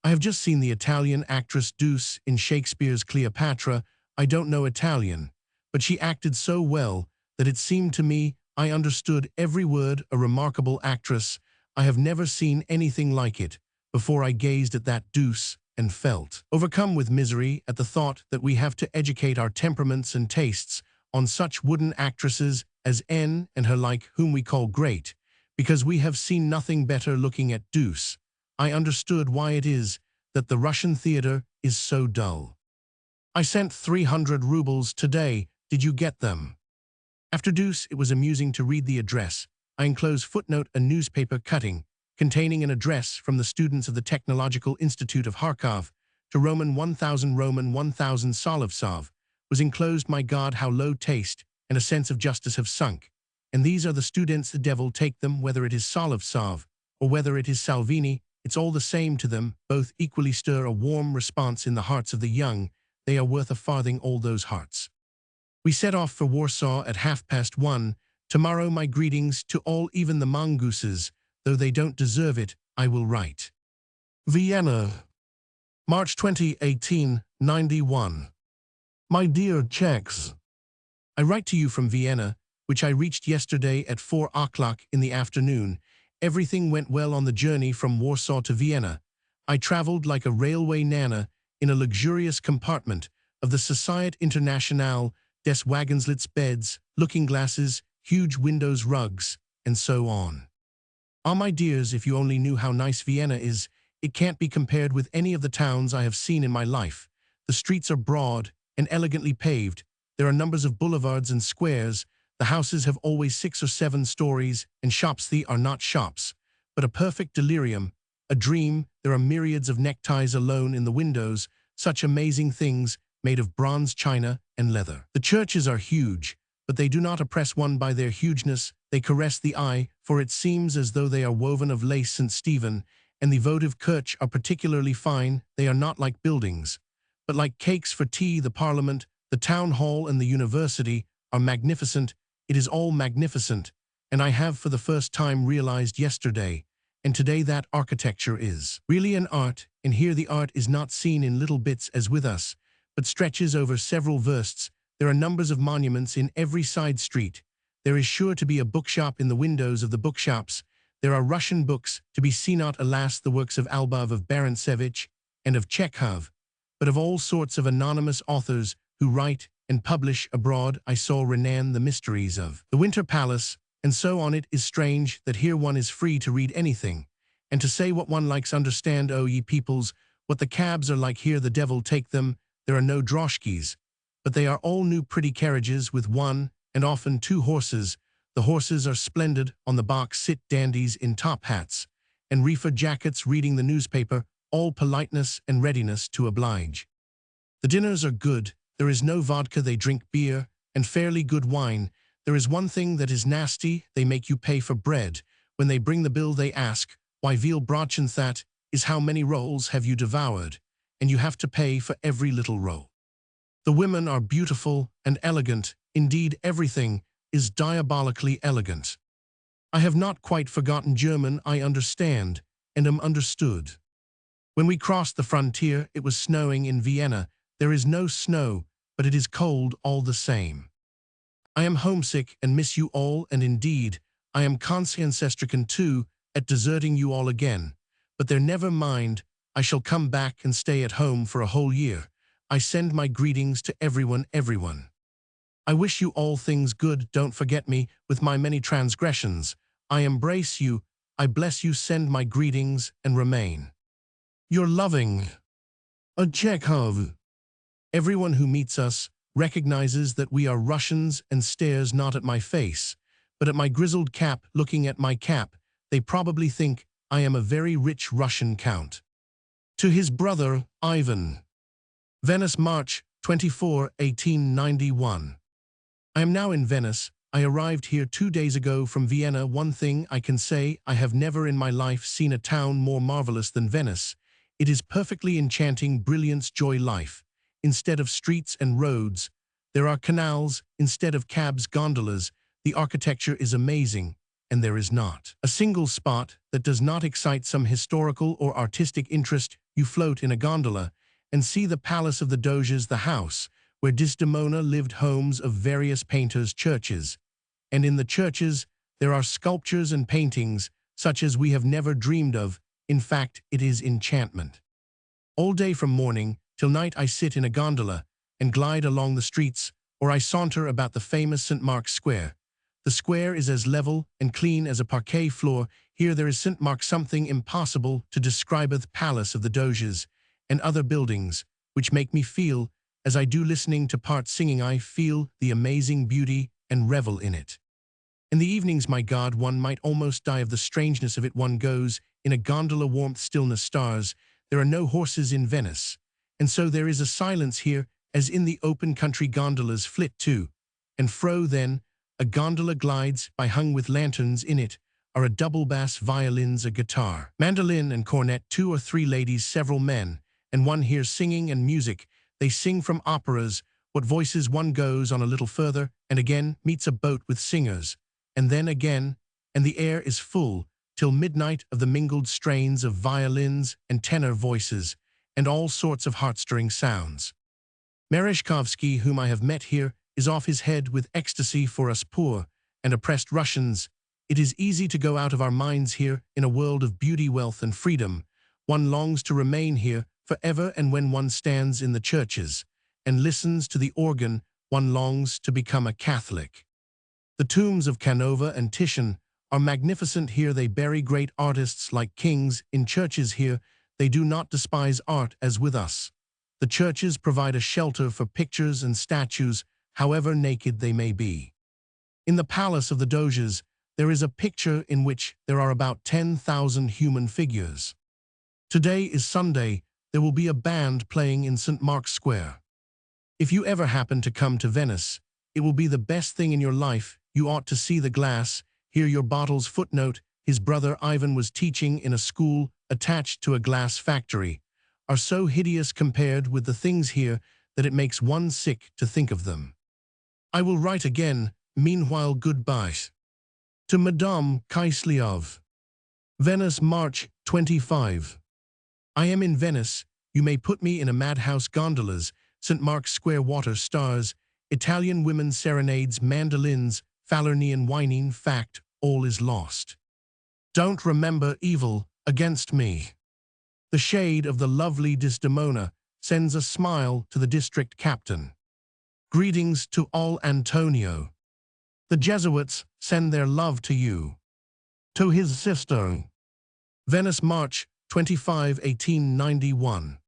I have just seen the Italian actress Deuce in Shakespeare's Cleopatra. I don't know Italian, but she acted so well that it seemed to me I understood every word. A remarkable actress. I have never seen anything like it before. I gazed at that Deuce and felt overcome with misery at the thought that we have to educate our temperaments and tastes on such wooden actresses as N and her like, whom we call great, because we have seen nothing better. Looking at Deuce, I understood why it is that the Russian theater is so dull. I sent 300 rubles today. Did you get them? After Deuce, it was amusing to read the address. I enclose footnote, a newspaper cutting containing an address from the students of the Technological Institute of Kharkov to Roman 1000 Solovtsov was enclosed. My God, how low taste and a sense of justice have sunk. And these are the students. The devil take them, whether it is Solovtsov or whether it is Salvini, it's all the same to them. Both equally stir a warm response in the hearts of the young. They are worth a farthing, all those hearts. We set off for Warsaw at 1:30. Tomorrow my greetings to all, even the mongooses, though they don't deserve it, I will write. Vienna, March 20, 1891. My dear Czechs, I write to you from Vienna, which I reached yesterday at 4 o'clock in the afternoon. Everything went well on the journey from Warsaw to Vienna. I traveled like a railway nana in a luxurious compartment of the Societe Internationale des Wagonslits, beds, looking glasses, huge windows, rugs, and so on. Ah, my dears, if you only knew how nice Vienna is. It can't be compared with any of the towns I have seen in my life. The streets are broad and elegantly paved. There are numbers of boulevards and squares. The houses have always 6 or 7 stories, and shops they are not shops, but a perfect delirium, a dream. There are myriads of neckties alone in the windows, such amazing things made of bronze, china, and leather. The churches are huge, but they do not oppress one by their hugeness. They caress the eye, for it seems as though they are woven of lace. St. Stephen and the votive kirch are particularly fine. They are not like buildings, but like cakes for tea. The Parliament, the Town Hall, and the University are magnificent. It is all magnificent, and I have for the first time realized yesterday and today that architecture is really an art, and here the art is not seen in little bits as with us, but stretches over several versts. There are numbers of monuments in every side street. There is sure to be a bookshop in the windows of the bookshops. There are Russian books to be seen, not alas the works of Albov, of Barantsevich, and of Chekhov, but of all sorts of anonymous authors who write and publish abroad. I saw Renan, The Mysteries of the Winter Palace, and so on. It is strange that here one is free to read anything, and to say what one likes. Understand, O ye peoples, what the cabs are like here. The devil take them. There are no droshkis, but they are all new pretty carriages with 1 and often 2 horses. The horses are splendid. On the box sit dandies in top hats and reefer jackets reading the newspaper, all politeness and readiness to oblige. The dinners are good. There is no vodka. They drink beer and fairly good wine. There is one thing that is nasty. They make you pay for bread. When they bring the bill they ask, why veal brochen, that is how many rolls have you devoured? And you have to pay for every little roll. The women are beautiful and elegant. Indeed, everything is diabolically elegant. I have not quite forgotten German. I understand and am understood. When we crossed the frontier, it was snowing in Vienna. There is no snow, but it is cold all the same. I am homesick and miss you all, and indeed, I am conscience-stricken too at deserting you all again. But there, never mind, I shall come back and stay at home for a whole year. I send my greetings to everyone. I wish you all things good, don't forget me with my many transgressions. I embrace you, I bless you, send my greetings, and remain your loving a Chekhov. Everyone who meets us recognizes that we are Russians and stares not at my face, but at my grizzled cap. Looking at my cap, they probably think I am a very rich Russian count. To his brother, Ivan. Venice, March 24, 1891. I am now in Venice. I arrived here 2 days ago from Vienna. One thing I can say, I have never in my life seen a town more marvelous than Venice. It is perfectly enchanting, brilliance, joy, life. Instead of streets and roads, there are canals. Instead of cabs, gondolas. The architecture is amazing, and there is not a single spot that does not excite some historical or artistic interest. You float in a gondola and see the palace of the Doges, the house where Desdemona lived, homes of various painters, churches. And in the churches, there are sculptures and paintings such as we have never dreamed of. In fact, it is enchantment. All day from morning till night I sit in a gondola and glide along the streets, or I saunter about the famous St. Mark's Square. The square is as level and clean as a parquet floor. Here there is St. Mark, something impossible to describe, the palace of the Doges, and other buildings, which make me feel, as I do listening to part singing, I feel the amazing beauty and revel in it. In the evenings, my God, one might almost die of the strangeness of it. One goes in a gondola, warmth, stillness, stars. There are no horses in Venice, and so there is a silence here, as in the open country. Gondolas flit to and fro. Then a gondola glides by, hung with lanterns. In it are a double bass, violins, a guitar, mandolin, and cornet, 2 or 3 ladies, several men, and one here singing and music. They sing from operas. What voices! One goes on a little further, and again meets a boat with singers, and then again, and the air is full till midnight of the mingled strains of violins and tenor voices, and all sorts of heart-stirring sounds. Merezhkovsky, whom I have met here, is off his head with ecstasy for us poor and oppressed Russians. It is easy to go out of our minds here in a world of beauty, wealth, and freedom. One longs to remain here forever, and when one stands in the churches and listens to the organ, one longs to become a Catholic. The tombs of Canova and Titian are magnificent here. They bury great artists like kings. In churches here, they do not despise art as with us. The churches provide a shelter for pictures and statues, however naked they may be. In the palace of the Doges, there is a picture in which there are about 10,000 human figures. Today is Sunday. There will be a band playing in St. Mark's Square. If you ever happen to come to Venice, it will be the best thing in your life. You ought to see the glass, hear your bottles. Footnote: his brother Ivan was teaching in a school attached to a glass factory. Are so hideous compared with the things here that it makes one sick to think of them. I will write again. Meanwhile, goodbye. To Madame Kiselyov. Venice, March 25. I am in Venice. You may put me in a madhouse. Gondolas, St. Mark's Square, water, stars, Italian women, serenades, mandolins, Falernian whining. Fact, all is lost. Don't remember evil against me. The shade of the lovely Desdemona sends a smile to the district captain. Greetings to all, Antonio. The Jesuits send their love to you. To his sister. Venice, March 25, 1891.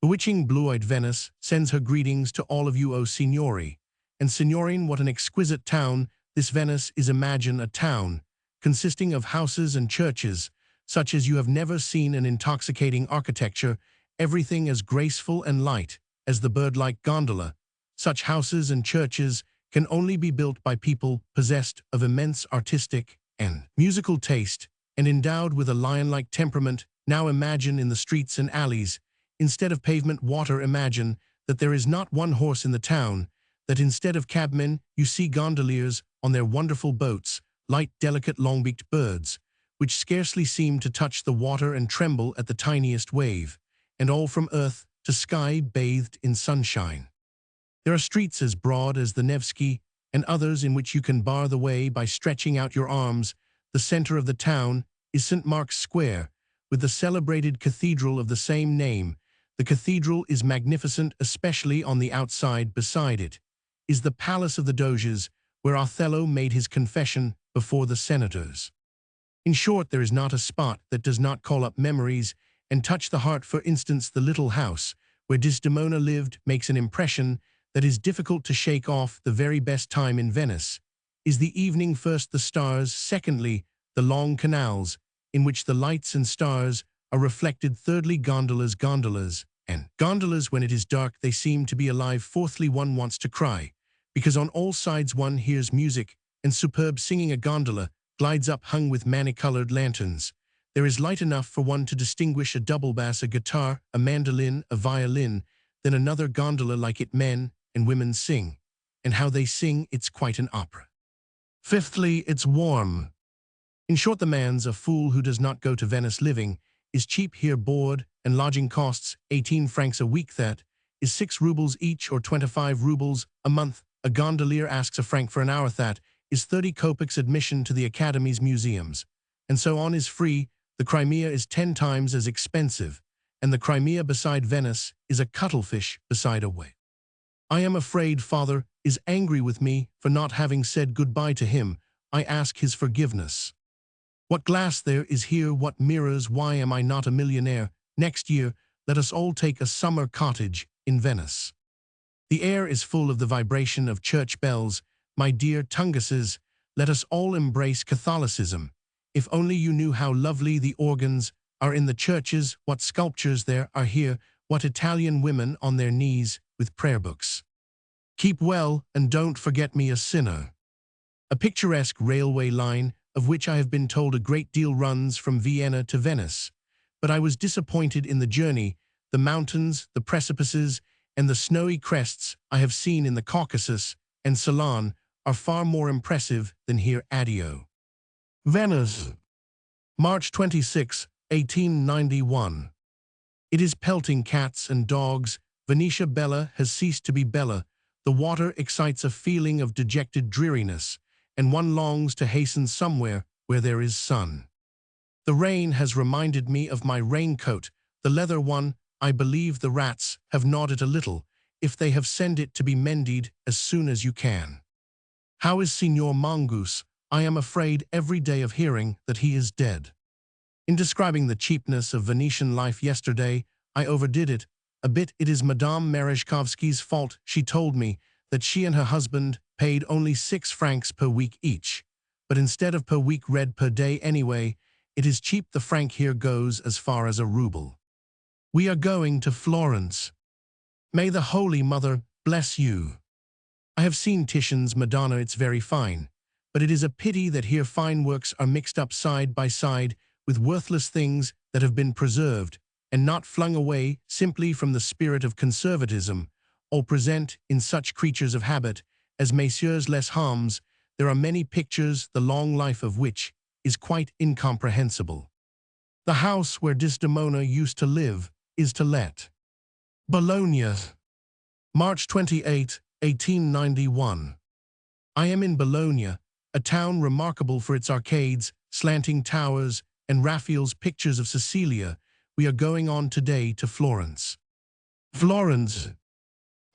Bewitching blue-eyed Venice sends her greetings to all of you, O Signori. And Signorine, what an exquisite town this Venice is. Imagine a town consisting of houses and churches, such as you have never seen. An intoxicating architecture, everything as graceful and light as the bird-like gondola. Such houses and churches can only be built by people possessed of immense artistic and musical taste, and endowed with a lion-like temperament. Now imagine in the streets and alleys, instead of pavement, water. Imagine that there is not one horse in the town, that instead of cabmen, you see gondoliers on their wonderful boats, light, delicate, long-beaked birds, which scarcely seem to touch the water and tremble at the tiniest wave, and all from earth to sky bathed in sunshine. There are streets as broad as the Nevsky, and others in which you can bar the way by stretching out your arms. The center of the town is St. Mark's Square, with the celebrated cathedral of the same name. The cathedral is magnificent, especially on the outside. Beside it is the Palace of the Doges, where Othello made his confession before the senators. In short, there is not a spot that does not call up memories and touch the heart. For instance, the little house where Desdemona lived makes an impression that is difficult to shake off. The very best time in Venice is the evening. First, the stars; secondly, the long canals, in which the lights and stars are reflected; thirdly, gondolas, and gondolas. When it is dark, they seem to be alive. Fourthly, one wants to cry, because on all sides one hears music and superb singing. A gondola glides up hung with many-colored lanterns. There is light enough for one to distinguish a double bass, a guitar, a mandolin, a violin. Then another gondola like it. Men and women sing, and how they sing, it's quite an opera. Fifthly, it's warm. In short, the man's a fool who does not go to Venice. Living is cheap here. Board and lodging costs 18 francs a week. That is 6 rubles each, or 25 rubles a month. A gondolier asks a franc for an hour. That is 30 kopecks. Admission to the Academy's museums, and so on, is free. The Crimea is 10 times as expensive, and the Crimea beside Venice is a cuttlefish beside a whale. I am afraid father is angry with me for not having said goodbye to him. I ask his forgiveness. What glass there is here, what mirrors! Why am I not a millionaire? Next year, let us all take a summer cottage in Venice. The air is full of the vibration of church bells. My dear Tunguses, let us all embrace Catholicism. If only you knew how lovely the organs are in the churches, what sculptures there are here, what Italian women on their knees with prayer books. Keep well, and don't forget me a sinner. A picturesque railway line, of which I have been told a great deal, runs from Vienna to Venice. But I was disappointed in the journey. The mountains, the precipices, and the snowy crests I have seen in the Caucasus and Ceylon are far more impressive than here. Addio. Venice, March 26, 1891. It is pelting cats and dogs. Venetia Bella has ceased to be Bella. The water excites a feeling of dejected dreariness, and one longs to hasten somewhere where there is sun. The rain has reminded me of my raincoat, the leather one. I believe the rats have gnawed it a little. If they have, send it to be mended as soon as you can. How is Signor Mongoose? I am afraid every day of hearing that he is dead. In describing the cheapness of Venetian life yesterday, I overdid it a bit. It is Madame Merezhkovsky's fault. She told me that she and her husband paid only 6 francs per week each, but instead of per week read per day anyway. It is cheap. The franc here goes as far as a ruble. We are going to Florence. May the Holy Mother bless you. I have seen Titian's Madonna. It's very fine, but it is a pity that here fine works are mixed up side by side with worthless things that have been preserved and not flung away simply from the spirit of conservatism, or present in such creatures of habit as Messieurs les Hommes. There are many pictures, the long life of which is quite incomprehensible. The house where Desdemona used to live is to let. Bologna, March 28, 1891. I am in Bologna, a town remarkable for its arcades, slanting towers, and Raphael's pictures of Cecilia. We are going on today to Florence. Florence,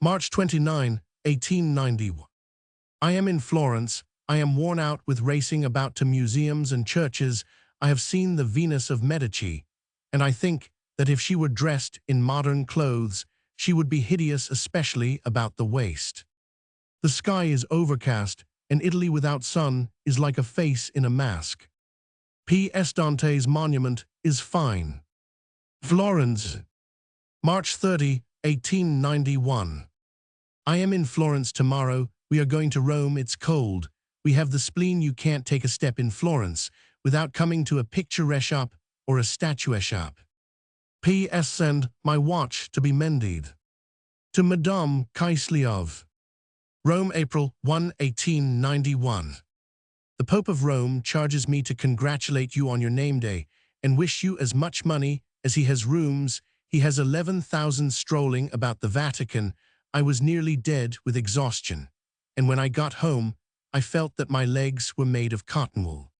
March 29, 1891. I am in Florence. I am worn out with racing about to museums and churches. I have seen the Venus of Medici, and I think that if she were dressed in modern clothes, she would be hideous, especially about the waist. The sky is overcast, and Italy without sun is like a face in a mask. P.S. Dante's monument is fine. Florence, March 30, 1891. I am in Florence tomorrow. We are going to Rome. It's cold. We have the spleen. You can't take a step in Florence without coming to a picture shop or a statuette shop. P.S. Send my watch to be mended. To Madame Kiselyov. Rome, April 1, 1891. The Pope of Rome charges me to congratulate you on your name day and wish you as much money as he has rooms. He has 11,000 strolling about the Vatican. I was nearly dead with exhaustion, and when I got home, I felt that my legs were made of cotton wool.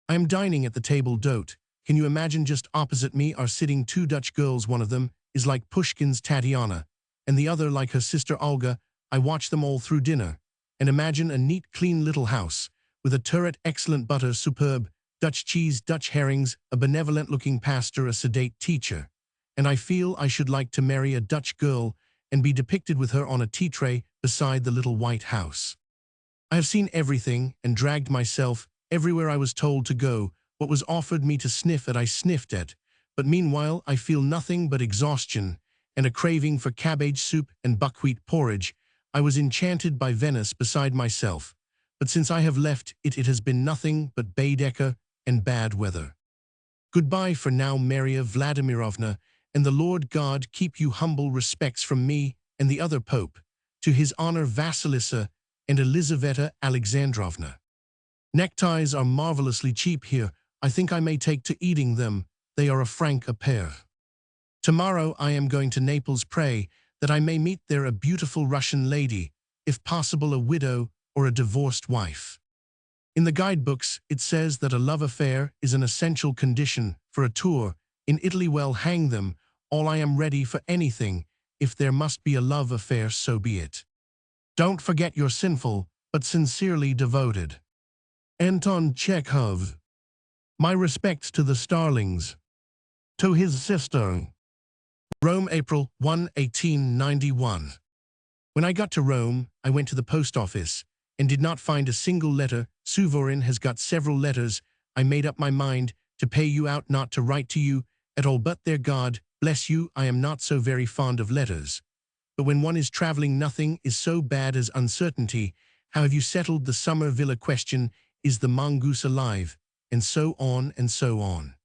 I am dining at the table d'hôte. Can you imagine just opposite me are sitting two Dutch girls? One of them is like Pushkin's Tatiana, and the other like her sister Olga. I watch them all through dinner, and imagine a neat, clean little house, with a turret, excellent butter, superb, Dutch cheese, Dutch herrings, a benevolent-looking pastor, a sedate teacher. And I feel I should like to marry a Dutch girl and be depicted with her on a tea tray beside the little white house. I have seen everything and dragged myself everywhere I was told to go. What was offered me to sniff at, I sniffed at. But meanwhile, I feel nothing but exhaustion and a craving for cabbage soup and buckwheat porridge. I was enchanted by Venice beside myself. But since I have left it, it has been nothing but Baedeker and bad weather. Goodbye for now, Maria Vladimirovna, and the Lord God keep you. Humble respects from me and the other Pope. To his honor, Vasilisa and Elizaveta Alexandrovna. Neckties are marvelously cheap here. I think I may take to eating them. They are a franc a pair. Tomorrow I am going to Naples. Pray that I may meet there a beautiful Russian lady, if possible a widow or a divorced wife. In the guidebooks, it says that a love affair is an essential condition for a tour. In Italy, well, hang them all, I am ready for anything. If there must be a love affair, so be it. Don't forget your sinful, but sincerely devoted. Anton Chekhov. My respects to the starlings. To his sister. Rome, April 1, 1891. When I got to Rome, I went to the post office and did not find a single letter. Suvorin has got several letters. I made up my mind to pay you out, not to write to you at all, but there, God bless you, I am not so very fond of letters. But when one is traveling, nothing is so bad as uncertainty. How have you settled the summer villa question? Is the mongoose alive? And so on and so on.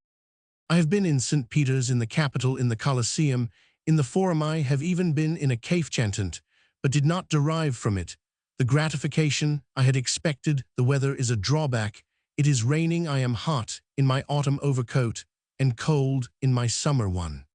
I have been in St. Peter's, in the Capitol, in the Colosseum, in the Forum. I have even been in a cave chantant, but did not derive from it the gratification I had expected. The weather is a drawback. It is raining. I am hot in my autumn overcoat and cold in my summer one.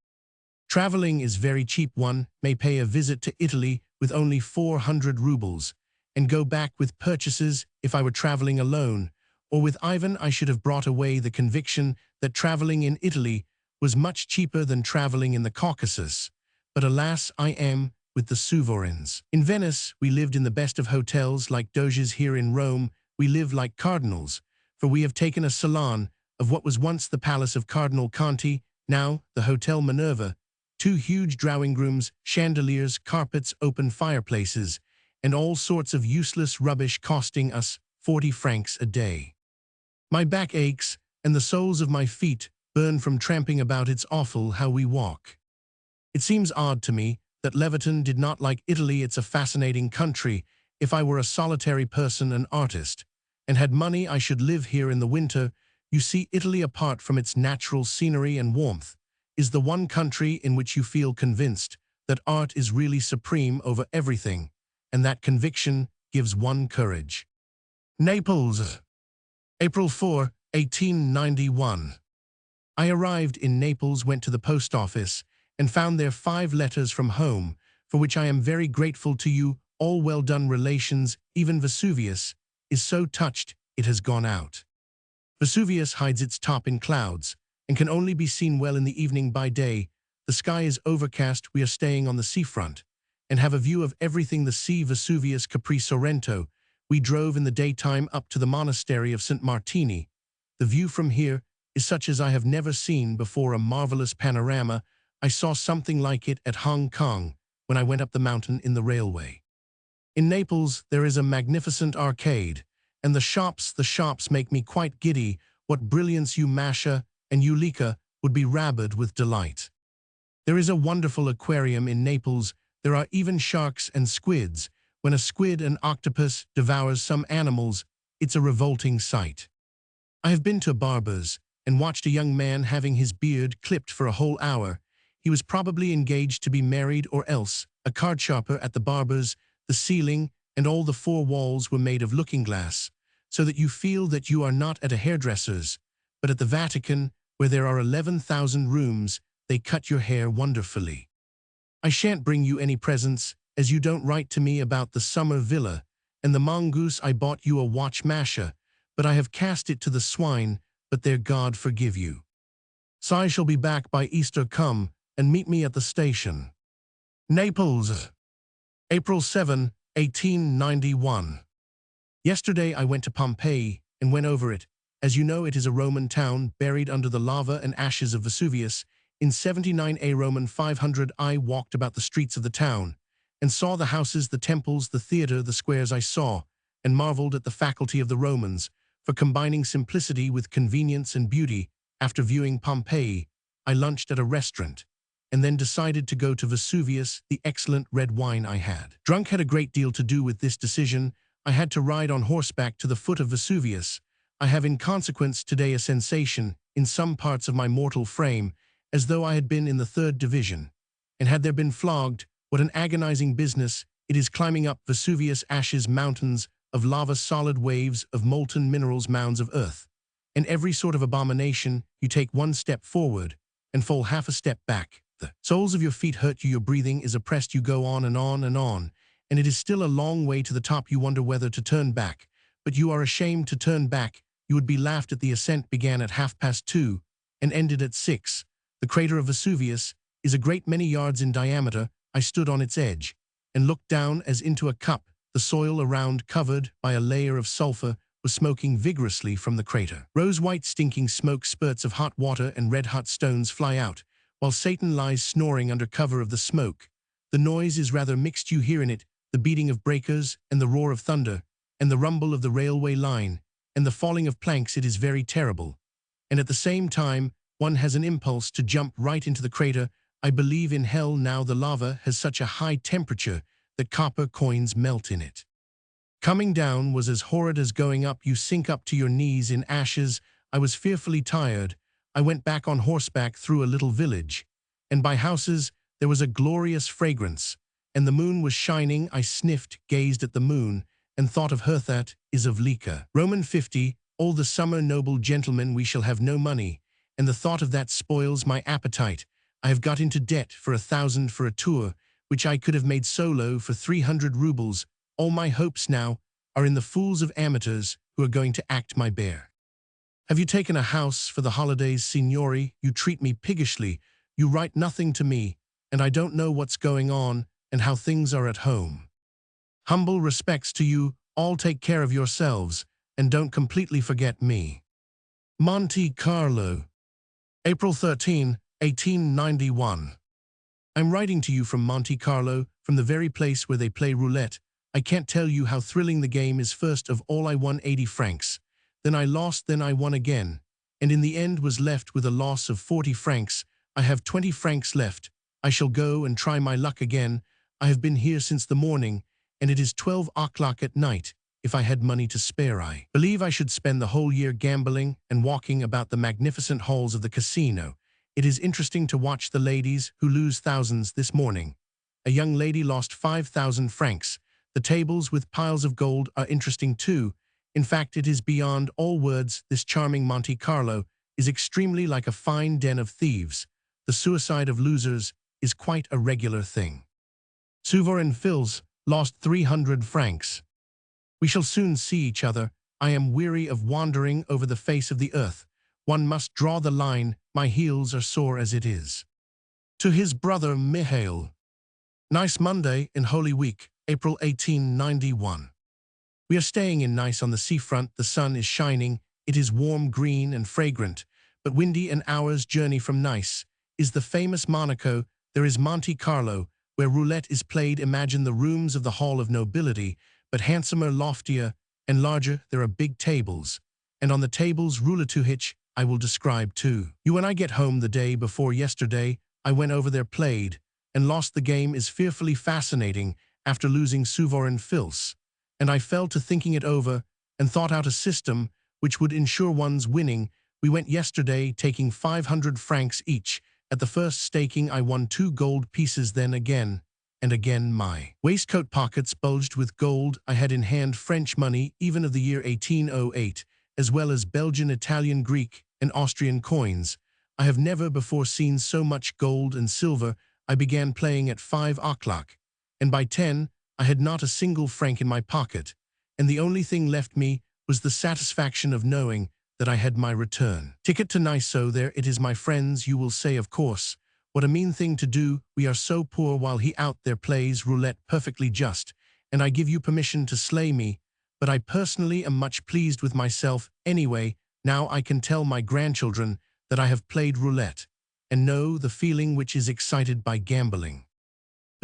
Traveling is very cheap. One may pay a visit to Italy with only 400 rubles and go back with purchases. If I were traveling alone or with Ivan, I should have brought away the conviction that traveling in Italy was much cheaper than traveling in the Caucasus. But alas, I am with the Suvorins. In Venice, we lived in the best of hotels like Doges. Here in Rome, we live like cardinals, for we have taken a salon of what was once the palace of Cardinal Conti, now the Hotel Minerva, 2 huge drawing rooms, chandeliers, carpets, open fireplaces, and all sorts of useless rubbish costing us 40 francs a day. My back aches, and the soles of my feet burn from tramping about. It's awful how we walk. It seems odd to me that Leviton did not like Italy. It's a fascinating country. If I were a solitary person, an artist, and had money, I should live here in the winter. You see, Italy, apart from its natural scenery and warmth, is the one country in which you feel convinced that art is really supreme over everything, and that conviction gives one courage. Naples, April 4, 1891. I arrived in Naples, went to the post office, and found there 5 letters from home, for which I am very grateful to you. All well done. Relations. Even Vesuvius is so touched it has gone out. Vesuvius hides its top in clouds and can only be seen well in the evening. By day, the sky is overcast. We are staying on the seafront and have a view of everything: the sea, Vesuvius, Capri, Sorrento. We drove in the daytime up to the monastery of St. Martini. The view from here is such as I have never seen before, a marvelous panorama. I saw something like it at Hong Kong when I went up the mountain in the railway. In Naples, there is a magnificent arcade, and the shops make me quite giddy. What brilliance! You, Masha, and Ulika would be rabid with delight. There is a wonderful aquarium in Naples. There are even sharks and squids. When a squid, an octopus, devours some animals, it's a revolting sight. I have been to a barber's and watched a young man having his beard clipped for a whole hour. He was probably engaged to be married, or else a card sharper at the barber's. The ceiling and all the 4 walls were made of looking-glass, so that you feel that you are not at a hairdresser's, but at the Vatican, where there are 11,000 rooms. They cut your hair wonderfully. I shan't bring you any presents. as you don't write to me about the summer villa, and the mongoose I bought you a watch masher, but I have cast it to the swine, but their God forgive you. So I shall be back by Easter come, and meet me at the station. Naples, April 7, 1891. Yesterday I went to Pompeii and went over it. As you know, it is a Roman town buried under the lava and ashes of Vesuvius. In 79 A Roman 500 I walked about the streets of the town, and saw the houses, the temples, the theatre, the squares I saw, and marveled at the faculty of the Romans for combining simplicity with convenience and beauty. After viewing Pompeii, I lunched at a restaurant, and then decided to go to Vesuvius, the excellent red wine I had drunk had a great deal to do with this decision. I had to ride on horseback to the foot of Vesuvius. I have in consequence today a sensation in some parts of my mortal frame, as though I had been in the 3rd division, and had there been flogged. What an agonizing business it is climbing up Vesuvius ashes, mountains of lava, solid waves of molten minerals, mounds of earth, and every sort of abomination. You take one step forward and fall half a step back. The soles of your feet hurt you, your breathing is oppressed, you go on and on and on, and it is still a long way to the top. You wonder whether to turn back, but you are ashamed to turn back. You would be laughed at. The ascent began at 2:30 and ended at 6. The crater of Vesuvius is a great many yards in diameter. I stood on its edge and looked down as into a cup. The soil around, covered by a layer of sulfur, was smoking vigorously from the crater. Rose-white stinking smoke, spurts of hot water and red-hot stones fly out, while Satan lies snoring under cover of the smoke. The noise is rather mixed. You hear in it the beating of breakers and the roar of thunder, and the rumble of the railway line, and the falling of planks. It is very terrible. And at the same time, one has an impulse to jump right into the crater. I believe in hell now. The lava has such a high temperature that copper coins melt in it. Coming down was as horrid as going up. You sink up to your knees in ashes. I was fearfully tired. I went back on horseback through a little village, and by houses there was a glorious fragrance, and the moon was shining. I sniffed, gazed at the moon, and thought of her. That is of Lika. Roman 50, all the summer, noble gentlemen, we shall have no money, and the thought of that spoils my appetite. I have got into debt for 1,000 for a tour, which I could have made solo for 300 rubles. All my hopes now are in the fools of amateurs who are going to act my bear. Have you taken a house for the holidays, signori? You treat me piggishly. You write nothing to me, and I don't know what's going on and how things are at home. Humble respects to you all. Take care of yourselves, and don't completely forget me. Monte Carlo, April 13, 1891. I'm writing to you from Monte Carlo, from the very place where they play roulette. I can't tell you how thrilling the game is. First of all, I won 80 francs. Then I lost, then I won again, and in the end was left with a loss of 40 francs. I have 20 francs left. I shall go and try my luck again. I have been here since the morning, and it is 12 o'clock at night. If I had money to spare, I believe I should spend the whole year gambling and walking about the magnificent halls of the casino. It is interesting to watch the ladies who lose thousands. This morning, a young lady lost 5,000 francs. The tables with piles of gold are interesting too. In fact, it is beyond all words. This charming Monte Carlo is extremely like a fine den of thieves. The suicide of losers is quite a regular thing. Souvorin Fils lost 300 francs. We shall soon see each other. I am weary of wandering over the face of the earth. One must draw the line. My heels are sore as it is. To his brother Mihail. Nice Monday in Holy Week, April 1891. We are staying in Nice on the seafront. The sun is shining. It is warm, green, and fragrant, but windy. An hour's journey from Nice is the famous Monaco. There is Monte Carlo, where roulette is played. Imagine the rooms of the Hall of Nobility, but handsomer, loftier, and larger. There are big tables, and on the tables roulette, which I will describe to you when I get home. The day before yesterday, I went over there, played, and lost. The game is fearfully fascinating. After losing Souvorin Fils, and I fell to thinking it over and thought out a system which would ensure one's winning. We went yesterday, taking 500 francs each. At the first staking I won 2 gold pieces, then again and again. My waistcoat pockets bulged with gold. I had in hand French money, even of the year 1808, as well as Belgian, Italian, Greek, and Austrian coins. I have never before seen so much gold and silver. I began playing at 5 o'clock, and by 10, I had not a single franc in my pocket, and the only thing left me was the satisfaction of knowing that I had my return ticket to Nice. So there it is, my friends, you will say, of course. What a mean thing to do, we are so poor while he out there plays roulette perfectly just, and I give you permission to slay me, but I personally am much pleased with myself anyway. Now I can tell my grandchildren that I have played roulette, and know the feeling which is excited by gambling.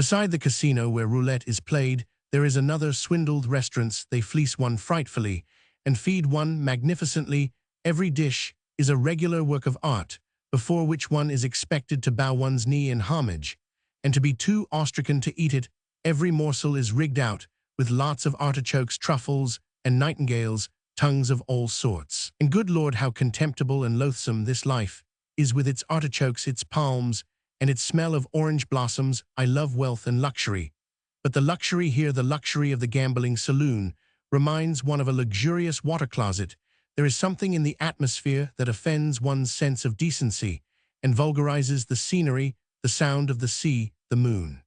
Beside the casino where roulette is played, there is another swindled restaurants. They fleece one frightfully, and feed one magnificently. Every dish is a regular work of art, before which one is expected to bow one's knee in homage, and to be too awestricken to eat it. Every morsel is rigged out, with lots of artichokes, truffles, and nightingales, tongues of all sorts. And good Lord, how contemptible and loathsome this life is, with its artichokes, its palms, and its smell of orange blossoms. I love wealth and luxury, but the luxury here, the luxury of the gambling saloon, reminds one of a luxurious water closet. There is something in the atmosphere that offends one's sense of decency and vulgarizes the scenery, the sound of the sea, the moon.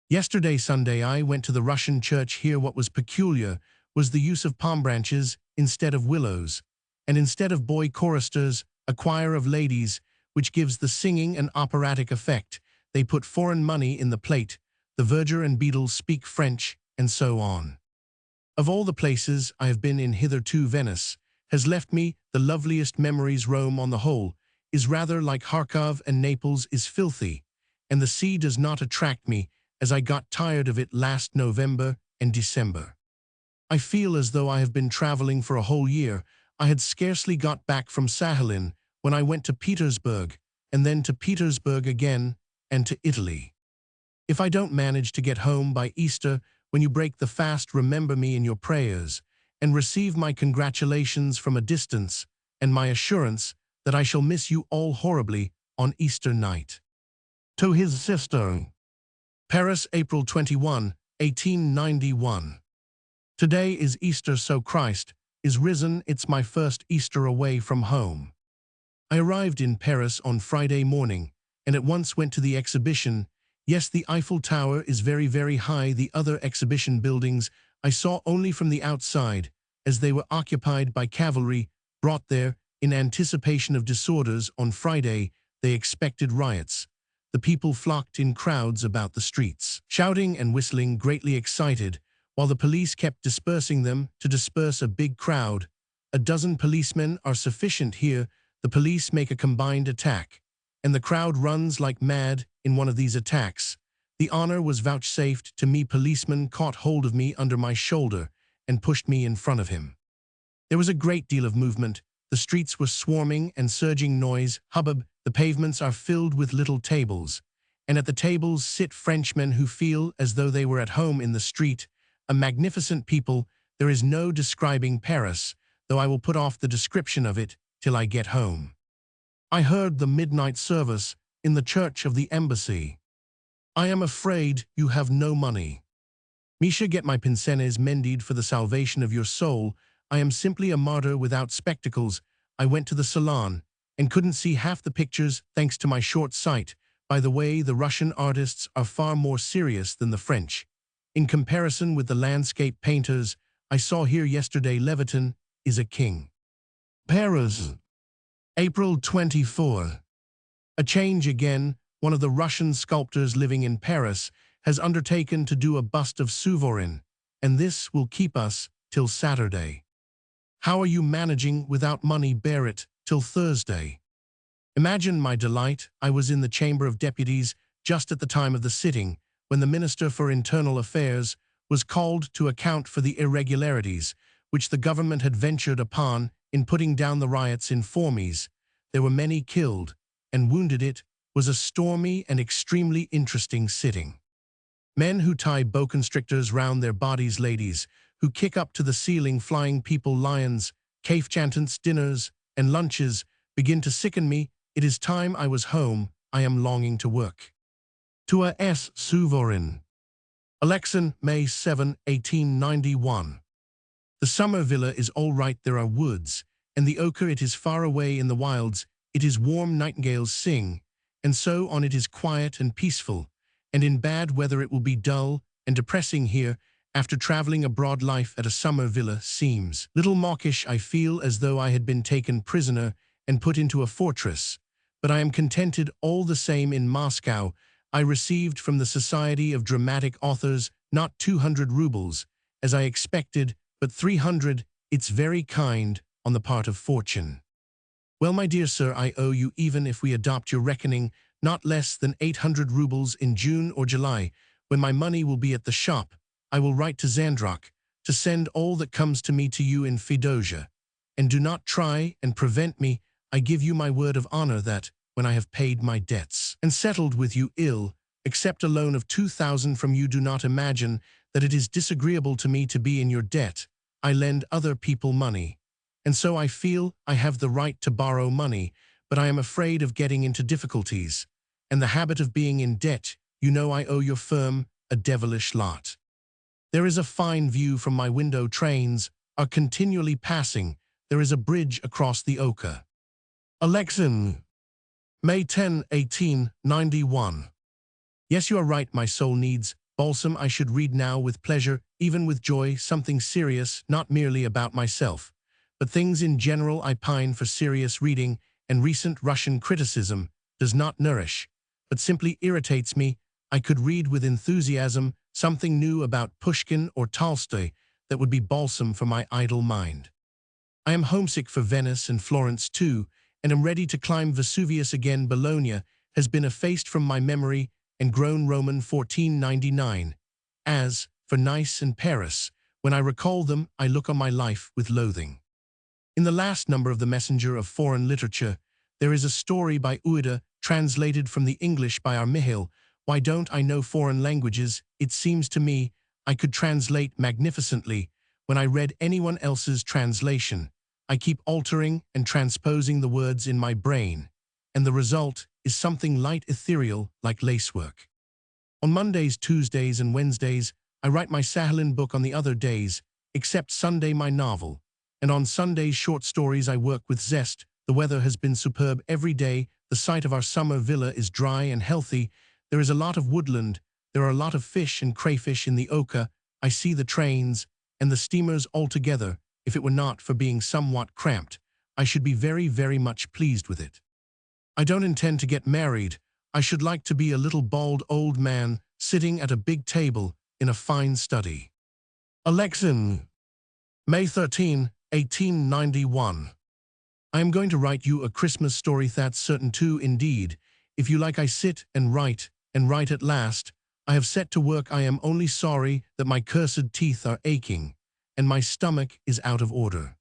Yesterday, Sunday, I went to the Russian church here. What was peculiar was the use of palm branches instead of willows, and instead of boy choristers, a choir of ladies, which gives the singing an operatic effect. They put foreign money in the plate. The verger and beadles speak French, and so on. Of all the places I have been in hitherto, Venice has left me the loveliest memories. Rome, on the whole, is rather like Kharkov, and Naples is filthy, and the sea does not attract me, as I got tired of it last November and December. I feel as though I have been traveling for a whole year. I had scarcely got back from Sahalin when I went to Petersburg, and then to Petersburg again, and to Italy. If I don't manage to get home by Easter, when you break the fast, remember me in your prayers, and receive my congratulations from a distance, and my assurance that I shall miss you all horribly on Easter night. To his sister. Paris, April 21, 1891. Today is Easter, so Christ is risen. It's my first Easter away from home. I arrived in Paris on Friday morning, and at once went to the exhibition. Yes, the Eiffel Tower is very, very high. The other exhibition buildings I saw only from the outside, as they were occupied by cavalry brought there in anticipation of disorders. On Friday, they expected riots. The people flocked in crowds about the streets, shouting and whistling, greatly excited, while the police kept dispersing them. To disperse a big crowd, a dozen policemen are sufficient here. The police make a combined attack, and the crowd runs like mad in one of these attacks. The honor was vouchsafed to me. Policeman caught hold of me under my shoulder and pushed me in front of him. There was a great deal of movement. The streets were swarming and surging, noise, hubbub. The pavements are filled with little tables, and at the tables sit Frenchmen who feel as though they were at home in the street. A magnificent people. There is no describing Paris, though I will put off the description of it till I get home. I heard the midnight service in the church of the embassy. I am afraid you have no money. Misha, get my pincenez mended for the salvation of your soul. I am simply a martyr without spectacles. I went to the salon and couldn't see half the pictures thanks to my short sight. By the way, the Russian artists are far more serious than the French. In comparison with the landscape painters I saw here yesterday, Leviton is a king. Paris, April 24. A change again. One of the Russian sculptors living in Paris has undertaken to do a bust of Suvorin, and this will keep us till Saturday. How are you managing without money? Bear it till Thursday. Imagine my delight. I was in the Chamber of Deputies just at the time of the sitting, when the Minister for Internal Affairs was called to account for the irregularities which the government had ventured upon in putting down the riots in Formes. There were many killed and wounded. It was a stormy and extremely interesting sitting. Men who tie boa constrictors round their bodies, ladies who kick up to the ceiling, flying people, lions, cave chantants, dinners and lunches begin to sicken me. It is time I was home. I am longing to work. To a S. Suvorin. Alexan, May 7, 1891. The summer villa is all right. There are woods, and the ochre. It is far away in the wilds. It is warm. Nightingales sing, and so on. It is quiet and peaceful, and in bad weather it will be dull and depressing here after traveling abroad. Life at a summer villa seems little mawkish. I feel as though I had been taken prisoner and put into a fortress, but I am contented all the same. In Moscow, I received from the Society of Dramatic Authors not 200 rubles, as I expected, but 300. It's very kind on the part of fortune. Well, my dear sir, I owe you, even if we adopt your reckoning, not less than 800 rubles in June or July. When my money will be at the shop, I will write to Zandrock to send all that comes to me to you in Fedosia. And do not try and prevent me. I give you my word of honor that, when I have paid my debts and settled with you, accept a loan of 2,000 from you. Do not imagine that it is disagreeable to me to be in your debt. I lend other people money, and so I feel I have the right to borrow money, but I am afraid of getting into difficulties, and the habit of being in debt. You know I owe your firm a devilish lot. There is a fine view from my window. Trains are continually passing. There is a bridge across the Oka. Alexin, May 10, 1891. Yes, you are right. My soul needs balsam. I should read now with pleasure, even with joy, something serious, not merely about myself, but things in general. I pine for serious reading, and recent Russian criticism does not nourish, but simply irritates me. I could read with enthusiasm something new about Pushkin or Tolstoy that would be balsam for my idle mind. I am homesick for Venice and Florence too, and am ready to climb Vesuvius again. Bologna has been effaced from my memory and grown Roman 1499. As for Nice and Paris, when I recall them, I look on my life with loathing. In the last number of The Messenger of Foreign Literature, there is a story by Ueda, translated from the English by our Mihail. Why don't I know foreign languages? It seems to me I could translate magnificently. When I read anyone else's translation, I keep altering and transposing the words in my brain, and the result is something light, ethereal, like lacework. On Mondays, Tuesdays, and Wednesdays, I write my Sahalin book. On the other days, except Sunday, my novel. And on Sundays, short stories. I work with zest. The weather has been superb every day. The site of our summer villa is dry and healthy. There is a lot of woodland. There are a lot of fish and crayfish in the Oka. I see the trains and the steamers altogether. If it were not for being somewhat cramped, I should be very, very much pleased with it. I don't intend to get married. I should like to be a little bald old man sitting at a big table in a fine study. Alexin, May 13, 1891. I am going to write you a Christmas story, that's certain too. Indeed, if you like, I sit and write at last. I have set to work. I am only sorry that my cursed teeth are aching, and my stomach is out of order.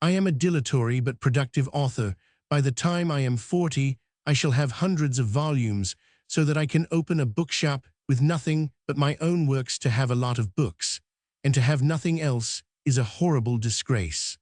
I am a dilatory but productive author. By the time I am 40, I shall have hundreds of volumes, so that I can open a bookshop with nothing but my own works. To have a lot of books, and to have nothing else, is a horrible disgrace.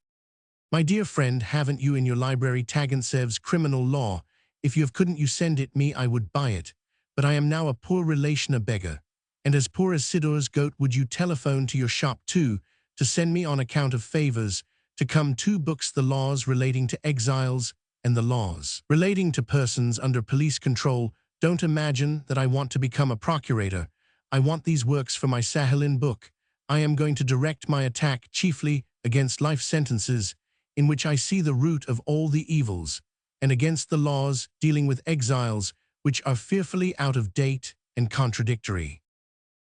My dear friend, haven't you in your library Tagantsev's Criminal Law? If you have, couldn't you send it me? I would buy it. But I am now a poor relation, a beggar, and as poor as Sidor's goat. Would you telephone to your shop too, to send me on account of favors, to come 2 books, the laws relating to exiles and the laws relating to persons under police control. Don't imagine that I want to become a procurator. I want these works for my Sahalin book. I am going to direct my attack chiefly against life sentences, in which I see the root of all the evils, and against the laws dealing with exiles, which are fearfully out of date and contradictory.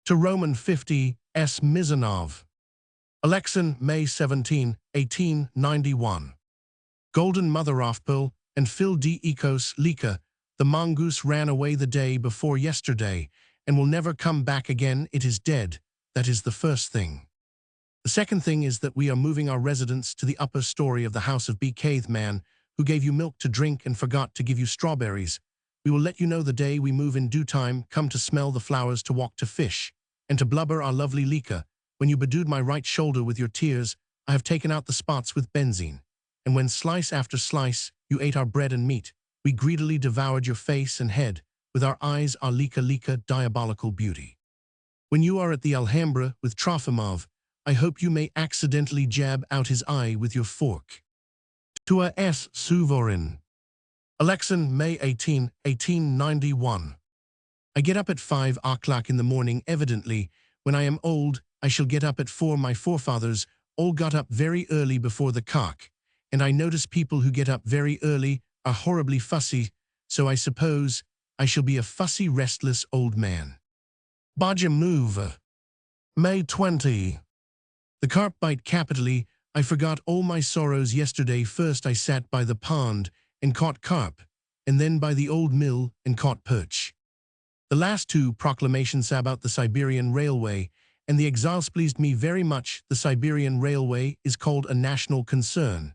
To Roman 50 S. Mizanov. Alexin, May 17, 1891. Golden Mother-of-Pearl and Phil D. Ecos Lika. The mongoose ran away the day before yesterday and will never come back again. It is dead. That is the first thing. The second thing is that we are moving our residence to the upper story of the house of BK, the man who gave you milk to drink and forgot to give you strawberries. We will let you know the day we move in due time. Come to smell the flowers, to walk, to fish, and to blubber, our lovely Lika. When you bedewed my right shoulder with your tears, I have taken out the spots with benzine. And when slice after slice you ate our bread and meat, we greedily devoured your face and head with our eyes, our Lika, diabolical beauty. When you are at the Alhambra with Trofimov, I hope you may accidentally jab out his eye with your fork. To a S. Suvorin. Alexin, May 18, 1891. I get up at 5 o'clock in the morning. Evidently, When I am old, I shall get up at 4. My forefathers all got up very early before the cock, and I notice people who get up very early are horribly fussy, so I suppose I shall be a fussy, restless old man. Baja move. May 20. The carp bite capitally. I forgot all my sorrows yesterday. First I sat by the pond and caught carp, and then by the old mill and caught perch. The last two proclamations about the Siberian Railway and the exiles pleased me very much. The Siberian Railway is called a national concern,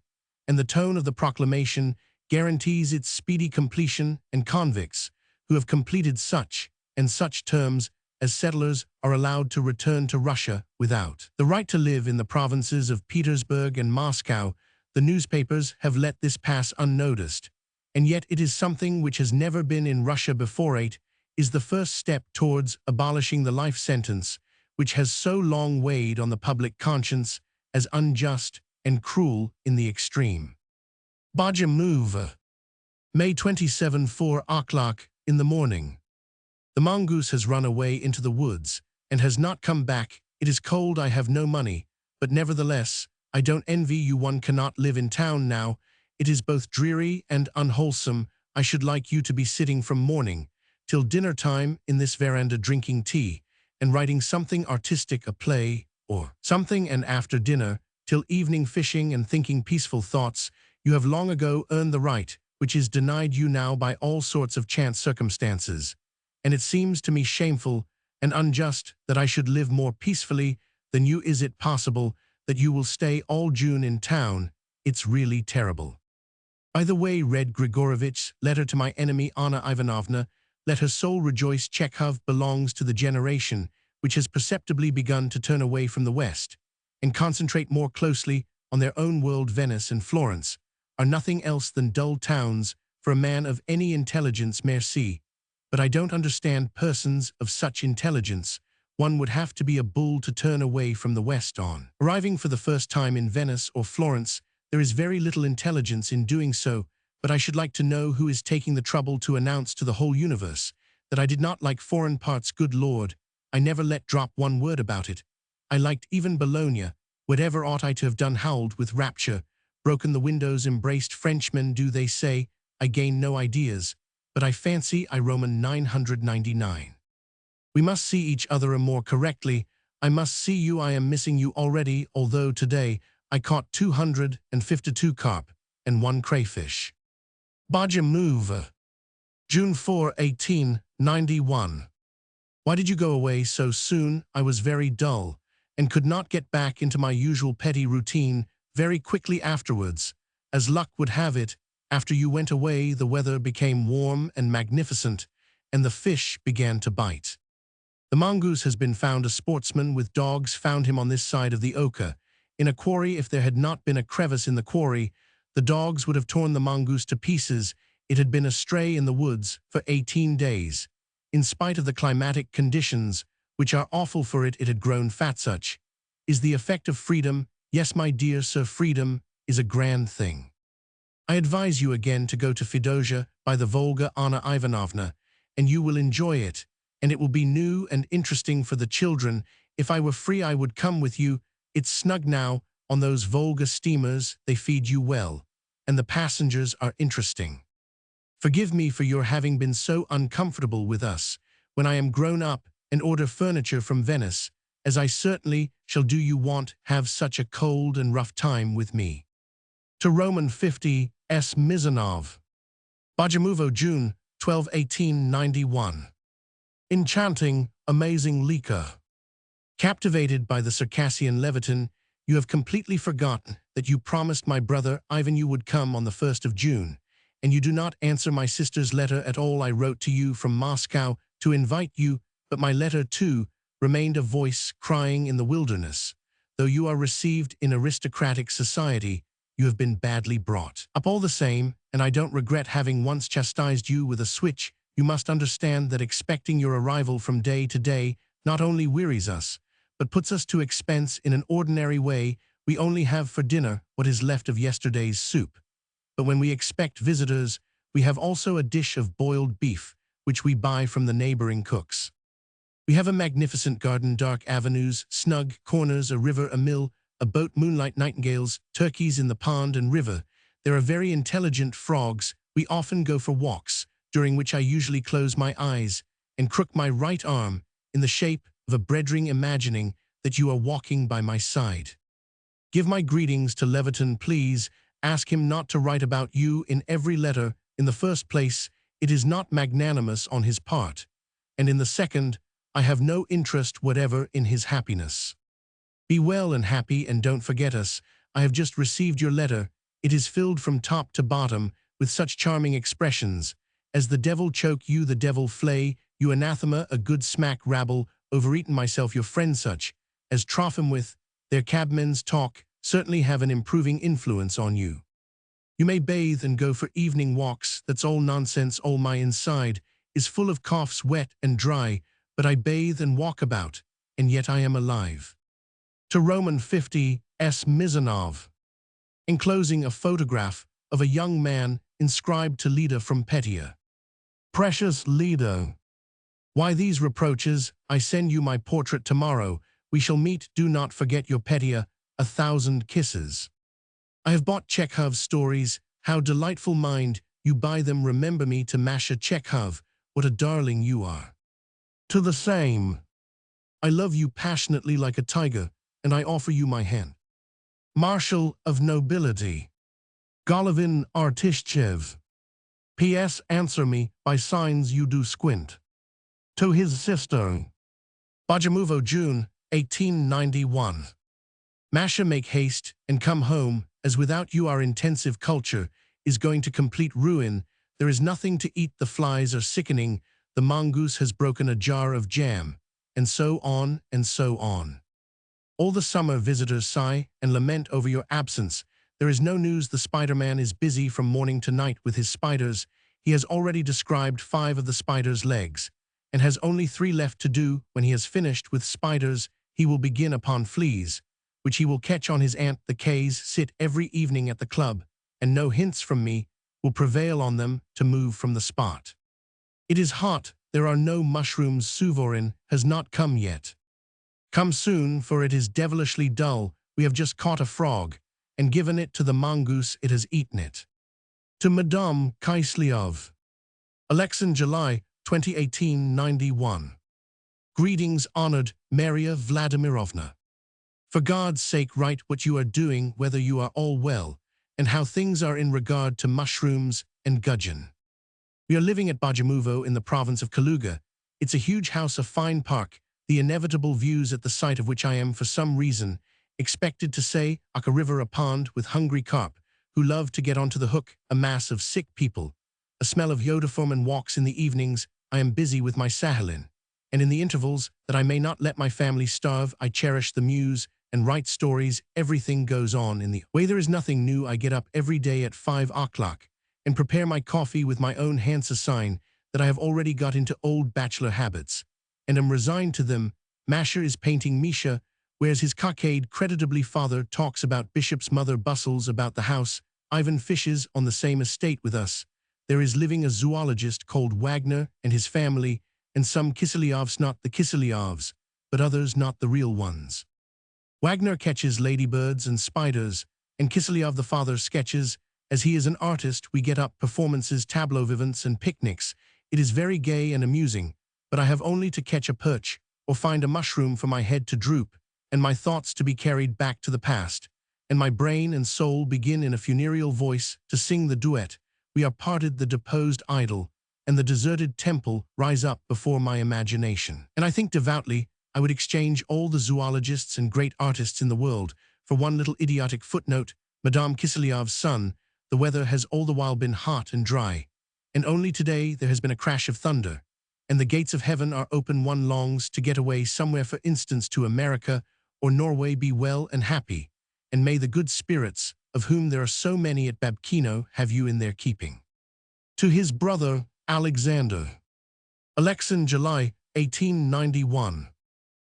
and the tone of the proclamation guarantees its speedy completion, and convicts who have completed such and such terms as settlers are allowed to return to Russia without the right to live in the provinces of Petersburg and Moscow. The newspapers have let this pass unnoticed, and yet it is something which has never been in Russia before. It is the first step towards abolishing the life sentence, which has so long weighed on the public conscience as unjust and cruel in the extreme. Baja move. May 27. 4 o'clock in the morning. The mongoose has run away into the woods and has not come back. It is cold. I have no money, but nevertheless, I don't envy you. One cannot live in town now. It is both dreary and unwholesome. I should like you to be sitting from morning till dinner time in this veranda drinking tea and writing something artistic, a play or something, and after dinner till evening fishing and thinking peaceful thoughts. You have long ago earned the right, which is denied you now by all sorts of chance circumstances, and it seems to me shameful and unjust that I should live more peacefully than you. Is it possible that you will stay all June in town? It's really terrible. By the way, read Grigorovitch's letter to my enemy Anna Ivanovna. Let her soul rejoice. Chekhov belongs to the generation which has perceptibly begun to turn away from the West and concentrate more closely on their own world. Venice and Florence are nothing else than dull towns for a man of any intelligence. Merci, but I don't understand persons of such intelligence. One would have to be a bull to turn away from the West. On arriving for the first time in Venice or Florence, there is very little intelligence in doing so, but I should like to know who is taking the trouble to announce to the whole universe that I did not like foreign parts. Good Lord, I never let drop one word about it. I liked even Bologna. Whatever ought I to have done? Howled with rapture, broken the windows, embraced Frenchmen. Do they say I gain no ideas, but I fancy I. Roman 999. We must see each other more correctly. I must see you. I am missing you already, although today I caught 252 carp and 1 crayfish. Baja move. June 4, 1891. Why did you go away so soon? I was very dull and could not get back into my usual petty routine very quickly afterwards. As luck would have it, after you went away, the weather became warm and magnificent, and the fish began to bite. The mongoose has been found. A sportsman with dogs found him on this side of the Oka, in a quarry. If there had not been a crevice in the quarry, the dogs would have torn the mongoose to pieces. It had been astray in the woods for 18 days. In spite of the climatic conditions, which are awful for it, it had grown fat. Such is the effect of freedom. Yes, my dear sir, freedom is a grand thing. I advise you again to go to Fedosia by the Volga, Anna Ivanovna, and you will enjoy it, and it will be new and interesting for the children. If I were free, I would come with you. It's snug now on those Volga steamers. They feed you well, and the passengers are interesting. Forgive me for your having been so uncomfortable with us. When I am grown up and order furniture from Venice, as I certainly shall do, you won't have such a cold and rough time with me. To Roman 50 S. Mizanov. Bajamuvo, June 12, 1891. Enchanting, amazing Lika. Captivated by the Circassian Leviton, you have completely forgotten that you promised my brother Ivan you would come on the 1st of June, and you do not answer my sister's letter at all. I wrote to you from Moscow to invite you, but my letter, too, remained a voice crying in the wilderness. Though you are received in aristocratic society, you have been badly brought up all the same, and I don't regret having once chastised you with a switch. You must understand that expecting your arrival from day to day not only wearies us, but puts us to expense in an ordinary way. We only have for dinner what is left of yesterday's soup. But when we expect visitors, we have also a dish of boiled beef, which we buy from the neighboring cooks. We have a magnificent garden, dark avenues, snug corners, a river, a mill, a boat, moonlight, nightingales, turkeys in the pond and river. There are very intelligent frogs. We often go for walks, during which I usually close my eyes and crook my right arm in the shape of a breadring, imagining that you are walking by my side. Give my greetings to Leviton, please. Ask him not to write about you in every letter. In the first place, it is not magnanimous on his part, and in the second, I have no interest whatever in his happiness. Be well and happy, and don't forget us. I have just received your letter. It is filled from top to bottom with such charming expressions as "the devil choke you, the devil flay you, anathema, a good smack rabble, overeaten myself, your friend," such as Trophim with their cabmen's talk certainly have an improving influence on you. You may bathe and go for evening walks. That's all nonsense. All my inside is full of coughs, wet and dry, but I bathe and walk about, and yet I am alive. To Roman 50 S. Mizanov. Enclosing a photograph of a young man inscribed to Leda from Petia. Precious Leda, why these reproaches? I send you my portrait tomorrow. We shall meet. Do not forget your Petia. 1,000 kisses. I have bought Chekhov's stories. How delightful, mind you buy them. Remember me to Masha Chekhov. What a darling you are. To the same. I love you passionately like a tiger, and I offer you my hand. Marshal of Nobility. Golovin Artishchev. P.S. Answer me by signs, you do squint. To his sister. Bajamuvo, June 1891. Masha, make haste and come home, as without you our intensive culture is going to complete ruin. There is nothing to eat, the flies are sickening, the mongoose has broken a jar of jam, and so on and so on. All the summer visitors sigh and lament over your absence. There is no news. The Spider-Man is busy from morning to night with his spiders. He has already described 5 of the spider's legs, and has only 3 left to do. When he has finished with spiders, he will begin upon fleas, which he will catch on his aunt the K's sit every evening at the club, and no hints from me will prevail on them to move from the spot. It is hot. There are no mushrooms. Suvorin has not come yet. Come soon, for it is devilishly dull. We have just caught a frog, and given it to the mongoose. It has eaten it. To Madame Kiselyov. Alexin, July 2018, 91. Greetings, honored Maria Vladimirovna. For God's sake, write what you are doing, whether you are all well, and how things are in regard to mushrooms and gudgeon. We are living at Bajamuvo in the province of Kaluga. It's a huge house, a fine park, the inevitable views at the sight of which I am, for some reason, expected to say, like a river, a pond with hungry carp, who love to get onto the hook, a mass of sick people, a smell of iodoform, and walks in the evenings. I am busy with my Sahalin, and in the intervals, that I may not let my family starve, I cherish the muse and write stories. Everything goes on in the way. There is nothing new. I get up every day at 5 o'clock and prepare my coffee with my own hands, a sign that I have already got into old bachelor habits, and am resigned to them. Masha is painting Misha, whereas his cockade, creditably father talks about bishops, mother bustles about the house. Ivan fishes on the same estate with us. There is living a zoologist called Wagner and his family, and some Kiselyovs, not the Kiselyovs, but others, not the real ones. Wagner catches ladybirds and spiders, and Kiselyov the father sketches. As he is an artist, we get up performances, tableau vivants, and picnics. It is very gay and amusing, but I have only to catch a perch or find a mushroom for my head to droop, and my thoughts to be carried back to the past, and my brain and soul begin in a funereal voice to sing the duet. We are parted, the deposed idol, and the deserted temple rise up before my imagination. And I think devoutly I would exchange all the zoologists and great artists in the world for one little idiotic footnote. Madame Kiselyov's son. The weather has all the while been hot and dry, and only today there has been a crash of thunder, and the gates of heaven are open. One longs to get away somewhere, for instance to America or Norway. Be well and happy, and may the good spirits, of whom there are so many at Babkino, have you in their keeping. To his brother, Alexander. Alexin, July 1891.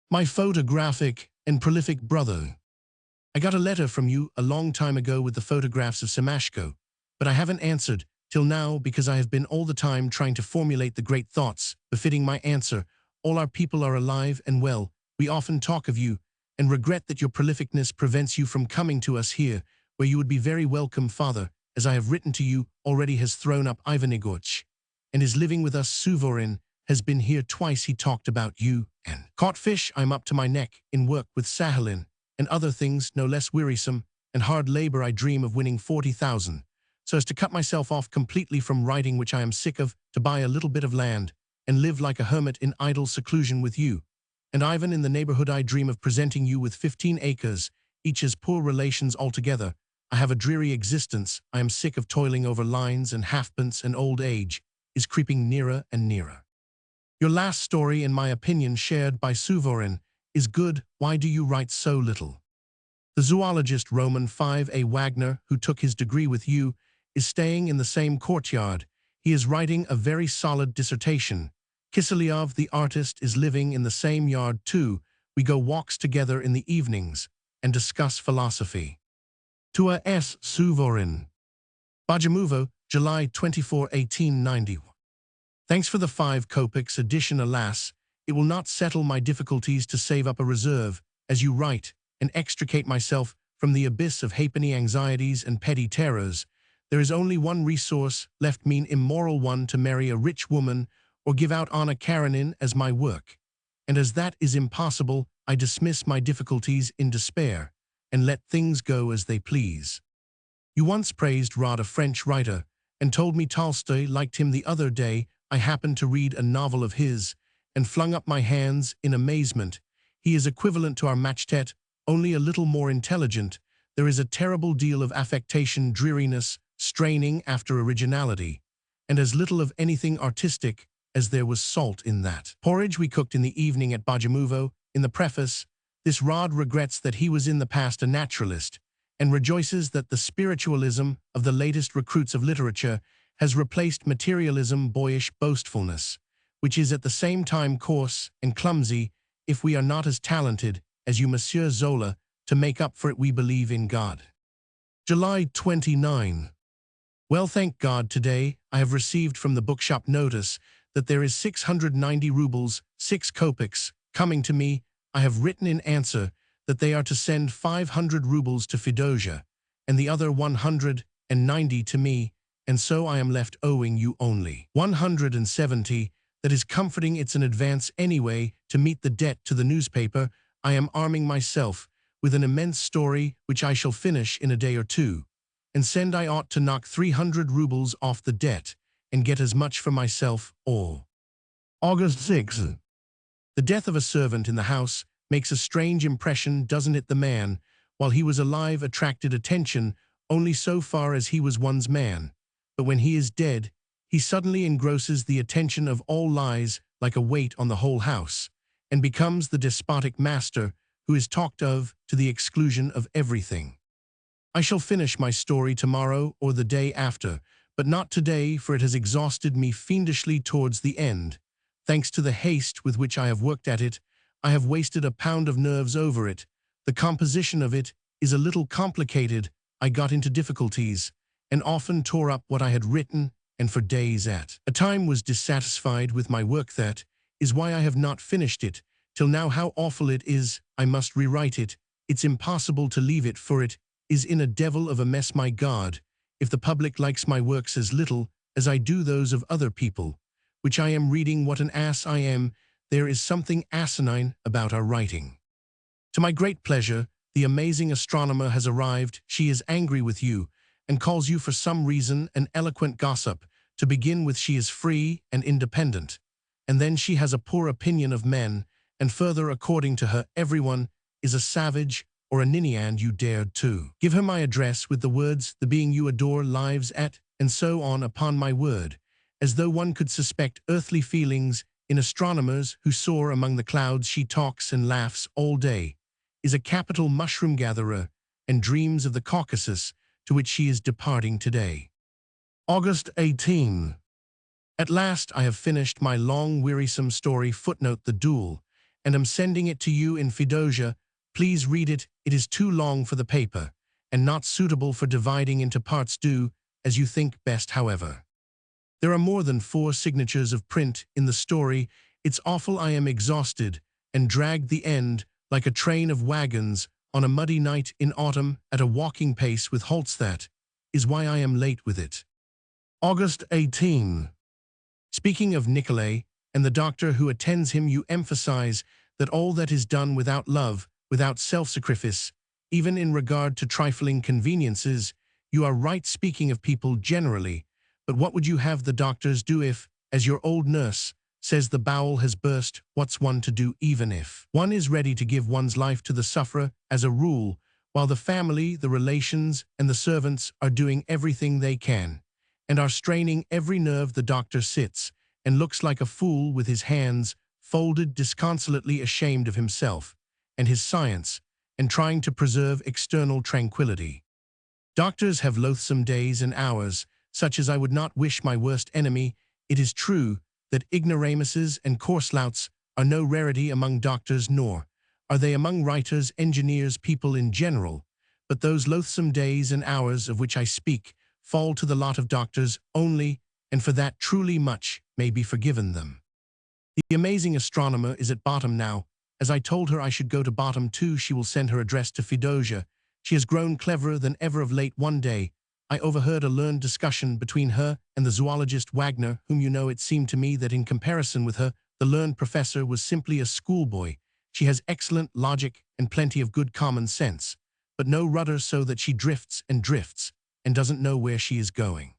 My photographic and prolific brother. I got a letter from you a long time ago with the photographs of Semashko, but I haven't answered till now because I have been all the time trying to formulate the great thoughts befitting my answer. all our people are alive and well. We often talk of you, and regret that your prolificness prevents you from coming to us here, where you would be very welcome. Father, as I have written to you, already has thrown up Ivan Igorch, and is living with us. Suvorin has been here twice. He talked about you, and caught fish. I'm up to my neck in work with Sahalin, and other things no less wearisome, and hard labor. I dream of winning 40,000, so as to cut myself off completely from writing, which I am sick of, to buy a little bit of land, and live like a hermit in idle seclusion with you. And Ivan, in the neighborhood I dream of presenting you with 15 acres, each as poor relations altogether. I have a dreary existence. I am sick of toiling over lines and halfpence, and old age is creeping nearer and nearer. Your last story, in my opinion, shared by Suvorin, is good. Why do you write so little? The zoologist Roman 5A Wagner, who took his degree with you, is staying in the same courtyard. He is writing a very solid dissertation. Kiselyov, the artist, is living in the same yard too. We go walks together in the evenings and discuss philosophy. To a S. Suvorin. Bajamuvo, July 24, 1890. Thanks for the 5 kopecks edition. Alas, it will not settle my difficulties to save up a reserve, as you write, and extricate myself from the abyss of halfpenny anxieties and petty terrors. There is only one resource left me, an immoral one, to marry a rich woman or give out Anna Karenina as my work. And as that is impossible, I dismiss my difficulties in despair, and let things go as they please. You once praised Rod, a French writer, and told me Tolstoy liked him. The other day I happened to read a novel of his, and flung up my hands in amazement. He is equivalent to our Machtet, only a little more intelligent. There is a terrible deal of affectation, dreariness, straining after originality, and as little of anything artistic as there was salt in that porridge we cooked in the evening at Bajamuvo. In the preface, this Rod regrets that he was in the past a naturalist, and rejoices that the spiritualism of the latest recruits of literature has replaced materialism, boyish boastfulness, which is at the same time coarse and clumsy. If we are not as talented as you, Monsieur Zola, to make up for it, we believe in God. July 29. Well, thank God, today I have received from the bookshop notice that there is 690 rubles, 6 kopecks, coming to me. I have written in answer that they are to send 500 rubles to Fedosia, and the other 190 to me, and so I am left owing you only 170. That is comforting. It's an advance anyway to meet the debt to the newspaper. I am arming myself with an immense story which I shall finish in a day or two, and send. I ought to knock 300 rubles off the debt and get as much for myself, all. August 6. The death of a servant in the house makes a strange impression, doesn't it? The man, while he was alive, attracted attention only so far as he was one's man, but when he is dead, he suddenly engrosses the attention of all, lies like a weight on the whole house, and becomes the despotic master who is talked of to the exclusion of everything. I shall finish my story tomorrow or the day after, but not today, for it has exhausted me fiendishly towards the end. Thanks to the haste with which I have worked at it, I have wasted a pound of nerves over it. The composition of it is a little complicated. I got into difficulties, and often tore up what I had written, and for days at a time was dissatisfied with my work. That is why I have not finished it till now. How awful it is! I must rewrite it. It's impossible to leave it, for it is in a devil of a mess. My God, if the public likes my works as little as I do those of other people, which I am reading, what an ass I am! There is something asinine about our writing. To my great pleasure, the amazing astronomer has arrived. She is angry with you, and calls you for some reason an eloquent gossip. To begin with, she is free and independent, and then she has a poor opinion of men, and further, according to her, everyone is a savage or a ninny, and you dared to give her my address with the words, the being you adore lives at, and so on. Upon my word, as though one could suspect earthly feelings in astronomers who soar among the clouds. She talks and laughs all day, is a capital mushroom gatherer, and dreams of the Caucasus, to which she is departing today. August 18. At last I have finished my long, wearisome story, footnote the duel, and am sending it to you in Fedosia. Please read it. It is too long for the paper, and not suitable for dividing into parts. Do as you think best, however. There are more than 4 signatures of print in the story, It's awful I am exhausted, and dragged the end, like a train of wagons, on a muddy night in autumn at a walking pace with halts. That is why I am late with it. August 18. Speaking of Nikolay and the doctor who attends him, you emphasize that all that is done without love, without self-sacrifice, even in regard to trifling conveniences. You are right speaking of people generally, but what would you have the doctors do if, as your old nurse says, the bowel has burst? What's one to do even if one is ready to give one's life to the sufferer as a rule, while the family, the relations, and the servants are doing everything they can, and are straining every nerve? The doctor sits and looks like a fool with his hands folded, disconsolately ashamed of himself and his science, and trying to preserve external tranquility. Doctors have loathsome days and hours, such as I would not wish my worst enemy. It is true that ignoramuses and coarse-louts are no rarity among doctors, nor are they among writers, engineers, people in general, but those loathsome days and hours of which I speak fall to the lot of doctors only, and for that truly much may be forgiven them. The amazing astronomer is at bottom now. As I told her I should go to bottom too, she will send her address to Fedosia. She has grown cleverer than ever of late. One day, I overheard a learned discussion between her and the zoologist Wagner, whom you know. It seemed to me that in comparison with her, the learned professor was simply a schoolboy. She has excellent logic and plenty of good common sense, but no rudder, so that she drifts and doesn't know where she is going.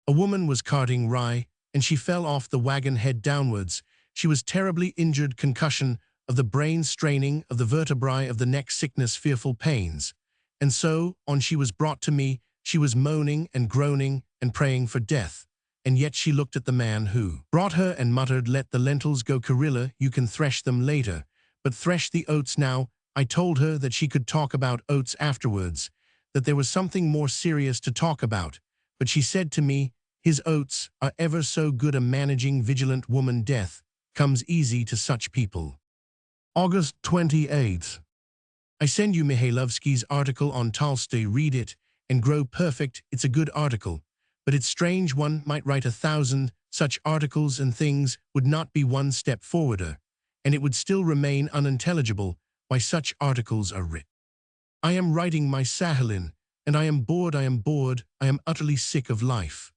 A woman was carting rye, and she fell off the wagon head downwards. She was terribly injured, concussion of the brain, straining of the vertebrae of the neck, sickness, fearful pains. And so on she was brought to me. She was moaning and groaning and praying for death, and yet she looked at the man who brought her and muttered, "Let the lentils go, Carilla, you can thresh them later, but thresh the oats now." I told her that she could talk about oats afterwards, that there was something more serious to talk about, but she said to me, "His oats are ever so good a managing, vigilant woman. Death comes easy to such people." August 28. I send you Mihailovsky's article on Tolstoy. Read it and grow perfect. It's a good article, but it's strange. One might write 1,000 such articles and things would not be one step forwarder, and it would still remain unintelligible why such articles are written. I am writing my Sahalin, and I am bored. I am utterly sick of life.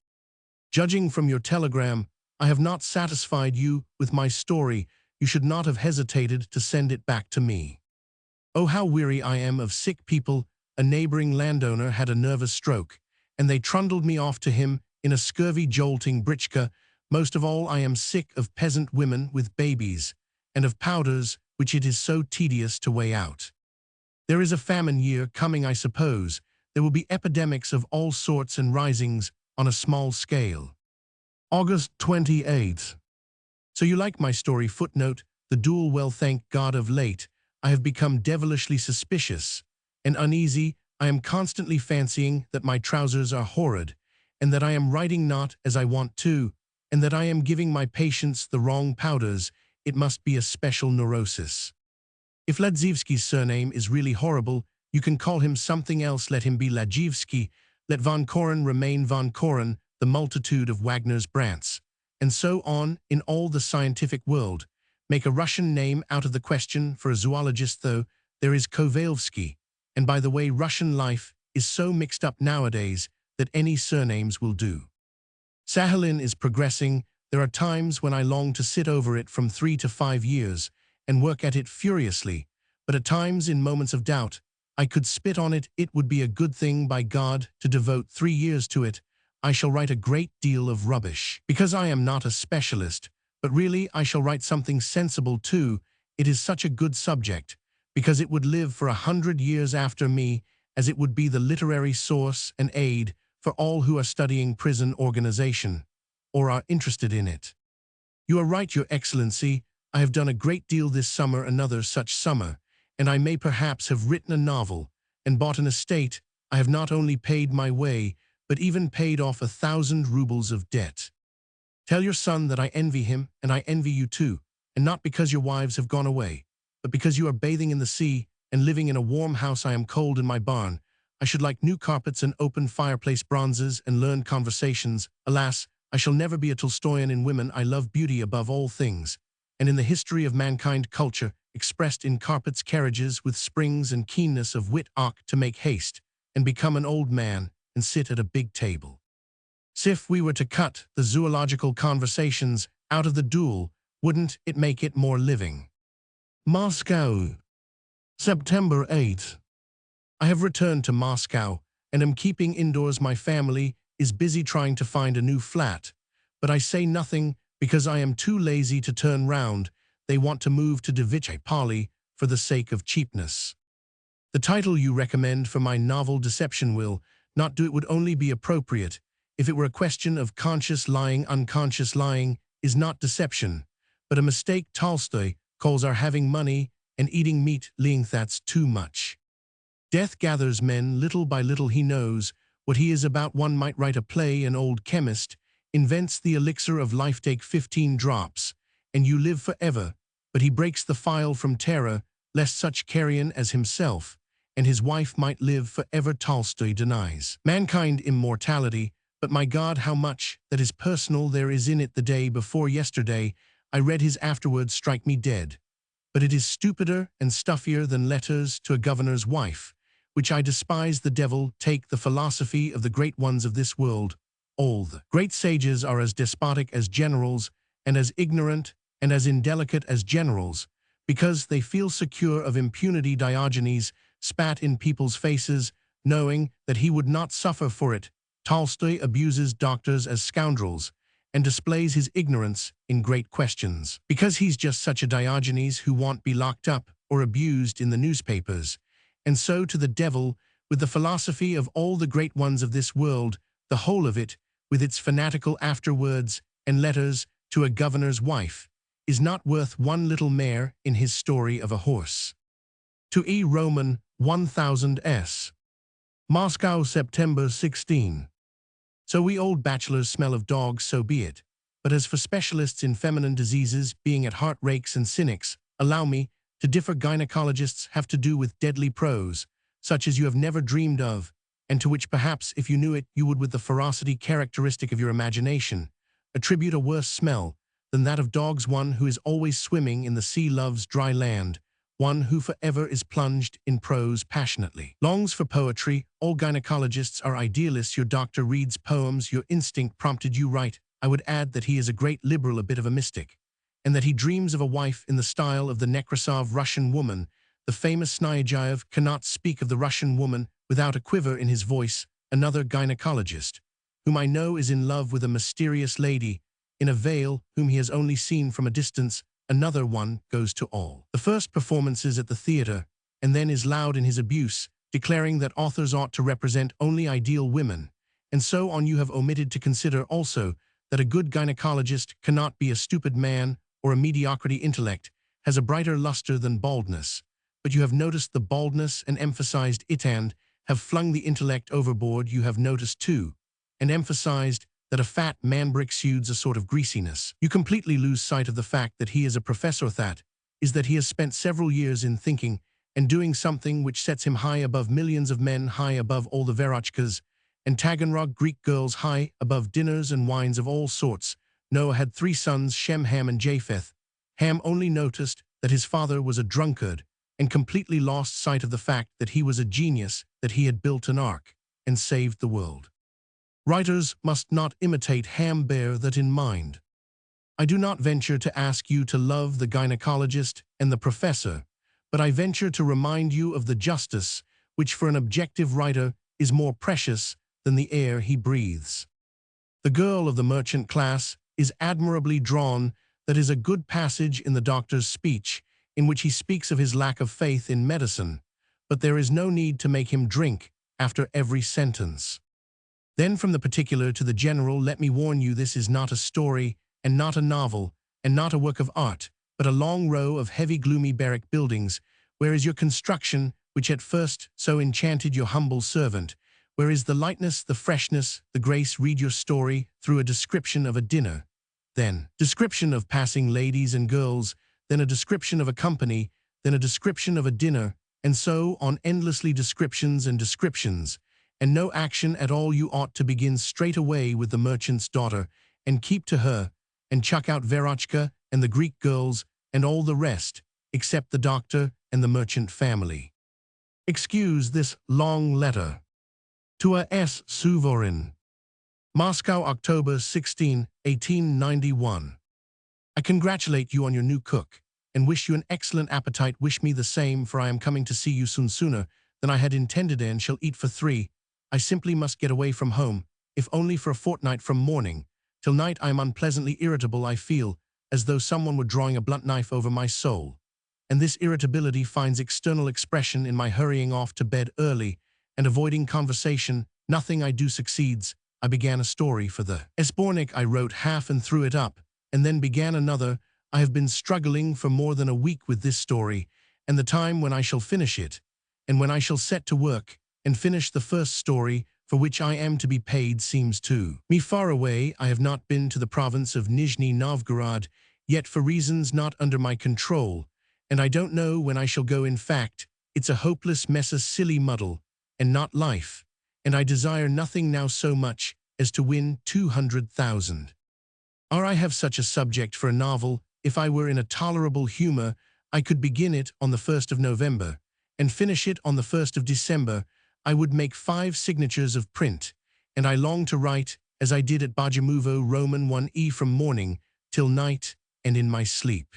Judging from your telegram, I have not satisfied you with my story. You should not have hesitated to send it back to me. Oh, how weary I am of sick people. A neighboring landowner had a nervous stroke, and they trundled me off to him in a scurvy, jolting britchka. Most of all, I am sick of peasant women with babies, and of powders which it is so tedious to weigh out. There is a famine year coming, I suppose. There will be epidemics of all sorts and risings on a small scale. August 28. So you like my story? Footnote, the duel. Well, thank God of late, I have become devilishly suspicious and uneasy. I am constantly fancying that my trousers are horrid, and that I am writing not as I want to, and that I am giving my patients the wrong powders. It must be a special neurosis. If Ladzivsky's surname is really horrible, you can call him something else. Let him be Ladzivsky. Let Von Koren remain Von Koren, the multitude of Wagner's brants, and so on in all the scientific world. Make a Russian name out of the question. For a zoologist, though, there is Kovalevsky. And by the way, Russian life is so mixed up nowadays that any surnames will do. Sahalin is progressing. There are times when I long to sit over it from 3 to 5 years and work at it furiously, but at times, in moments of doubt, I could spit on it. It would be a good thing, by God, to devote 3 years to it. I shall write a great deal of rubbish, because I am not a specialist, but really I shall write something sensible too. It is such a good subject, because it would live for 100 years after me, as it would be the literary source and aid for all who are studying prison organization, or are interested in it. You are right, Your Excellency. I have done a great deal this summer, another such summer, and I may perhaps have written a novel, and bought an estate. I have not only paid my way, but even paid off 1,000 rubles of debt. Tell your son that I envy him, and I envy you too, and not because your wives have gone away, but because you are bathing in the sea and living in a warm house. I am cold in my barn. I should like new carpets and open fireplace, bronzes and learned conversations. Alas, I shall never be a Tolstoyan in women. I love beauty above all things. and in the history of mankind culture, expressed in carpets, carriages, with springs and keenness of wit to make haste, and become an old man, and sit at a big table. If we were to cut the zoological conversations out of the duel, wouldn't it make it more living? Moscow, September 8. I have returned to Moscow, and am keeping indoors. My family is busy trying to find a new flat, but I say nothing because I am too lazy to turn round. They want to move to Pali for the sake of cheapness. The title you recommend for my novel Deception will not do. It would only be appropriate if it were a question of conscious lying. Unconscious lying is not deception, but a mistake. Tolstoy calls our having money and eating meat lying. That's too much. Death gathers men little by little. He knows what he is about. One might write a play. An old chemist invents the elixir of life. Take 15 drops, and you live forever. But he breaks the phial from terror, lest such carrion as himself and his wife might live forever. Tolstoy denies mankind immortality, but my God, how much that is personal there is in it. The day before yesterday, I read his afterwards strike me dead. But it is stupider and stuffier than letters to a governor's wife, which I despise. The devil take the philosophy of the great ones of this world. All the great sages are as despotic as generals, and as ignorant and as indelicate as generals, because they feel secure of impunity. Diogenes spat in people's faces, knowing that he would not suffer for it. Tolstoy abuses doctors as scoundrels, and displays his ignorance in great questions, because he's just such a Diogenes who won't be locked up or abused in the newspapers. And so to the devil, with the philosophy of all the great ones of this world, the whole of it, with its fanatical afterwords and letters to a governor's wife, is not worth one little mare in his story of a horse. To E. Roman 1000 S. Moscow, September 16. So we old bachelors smell of dogs, so be it. But as for specialists in feminine diseases, being at heart rakes and cynics, allow me to differ. Gynecologists have to do with deadly prose, such as you have never dreamed of, and to which perhaps if you knew it, you would, with the ferocity characteristic of your imagination, attribute a worse smell than that of dogs. One who is always swimming in the sea loves dry land. One who forever is plunged in prose passionately longs for poetry. All gynecologists are idealists. Your doctor reads poems. Your instinct prompted you right. I would add that he is a great liberal, a bit of a mystic, and that he dreams of a wife in the style of the Nekrasov Russian woman. The famous Snyadjayev cannot speak of the Russian woman without a quiver in his voice. Another gynecologist, whom I know, is in love with a mysterious lady in a veil whom he has only seen from a distance. Another one goes to all the first performances at the theater, and then is loud in his abuse, declaring that authors ought to represent only ideal women, and so on. You have omitted to consider also that a good gynecologist cannot be a stupid man or a mediocrity. Intellect has a brighter luster than baldness, but you have noticed the baldness and emphasized it, and have flung the intellect overboard. You have noticed too, and emphasized, that a fat man exudes a sort of greasiness. You completely lose sight of the fact that he is a professor. That is that he has spent several years in thinking and doing something which sets him high above millions of men, high above all the Verochkas and Taganrog Greek girls, high above dinners and wines of all sorts. Noah had 3 sons, Shem, Ham, and Japheth. Ham only noticed that his father was a drunkard and completely lost sight of the fact that he was a genius, that he had built an ark and saved the world. Writers must not imitate Ham. Bear that in mind. I do not venture to ask you to love the gynecologist and the professor, but I venture to remind you of the justice which for an objective writer is more precious than the air he breathes. The girl of the merchant class is admirably drawn. That is a good passage in the doctor's speech, in which he speaks of his lack of faith in medicine, but there is no need to make him drink after every sentence. Then from the particular to the general, let me warn you, this is not a story, and not a novel, and not a work of art, but a long row of heavy gloomy barrack buildings. Where is your construction, which at first so enchanted your humble servant? Where is the lightness, the freshness, the grace? Read your story through a description of a dinner, then description of passing ladies and girls, then a description of a company, then a description of a dinner, and so on, endlessly descriptions and descriptions, and no action at all. You ought to begin straight away with the merchant's daughter, and keep to her, and chuck out Verochka and the Greek girls, and all the rest, except the doctor and the merchant family. Excuse this long letter. To a S. Suvorin. Moscow, October 16, 1891. I congratulate you on your new cook, and wish you an excellent appetite. Wish me the same, for I am coming to see you soon, sooner than I had intended, and shall eat for 3. I simply must get away from home, if only for a fortnight. From morning till night I am unpleasantly irritable. I feel as though someone were drawing a blunt knife over my soul, and this irritability finds external expression in my hurrying off to bed early and avoiding conversation. Nothing I do succeeds. I began a story for the Sbornik. I wrote half and threw it up, and then began another. I have been struggling for more than a week with this story, and the time when I shall finish it, and when I shall set to work and finish the first story, for which I am to be paid, seems to me far away. I have not been to the province of Nizhny Novgorod yet, for reasons not under my control, and I don't know when I shall go. In fact, it's a hopeless mess, a silly muddle, and not life, and I desire nothing now so much as to win 200,000. I have such a subject for a novel. If I were in a tolerable humor, I could begin it on the 1st of November, and finish it on the 1st of December. I would make 5 signatures of print, and I long to write, as I did at Bajamuvo, Roman 1e, from morning till night, and in my sleep.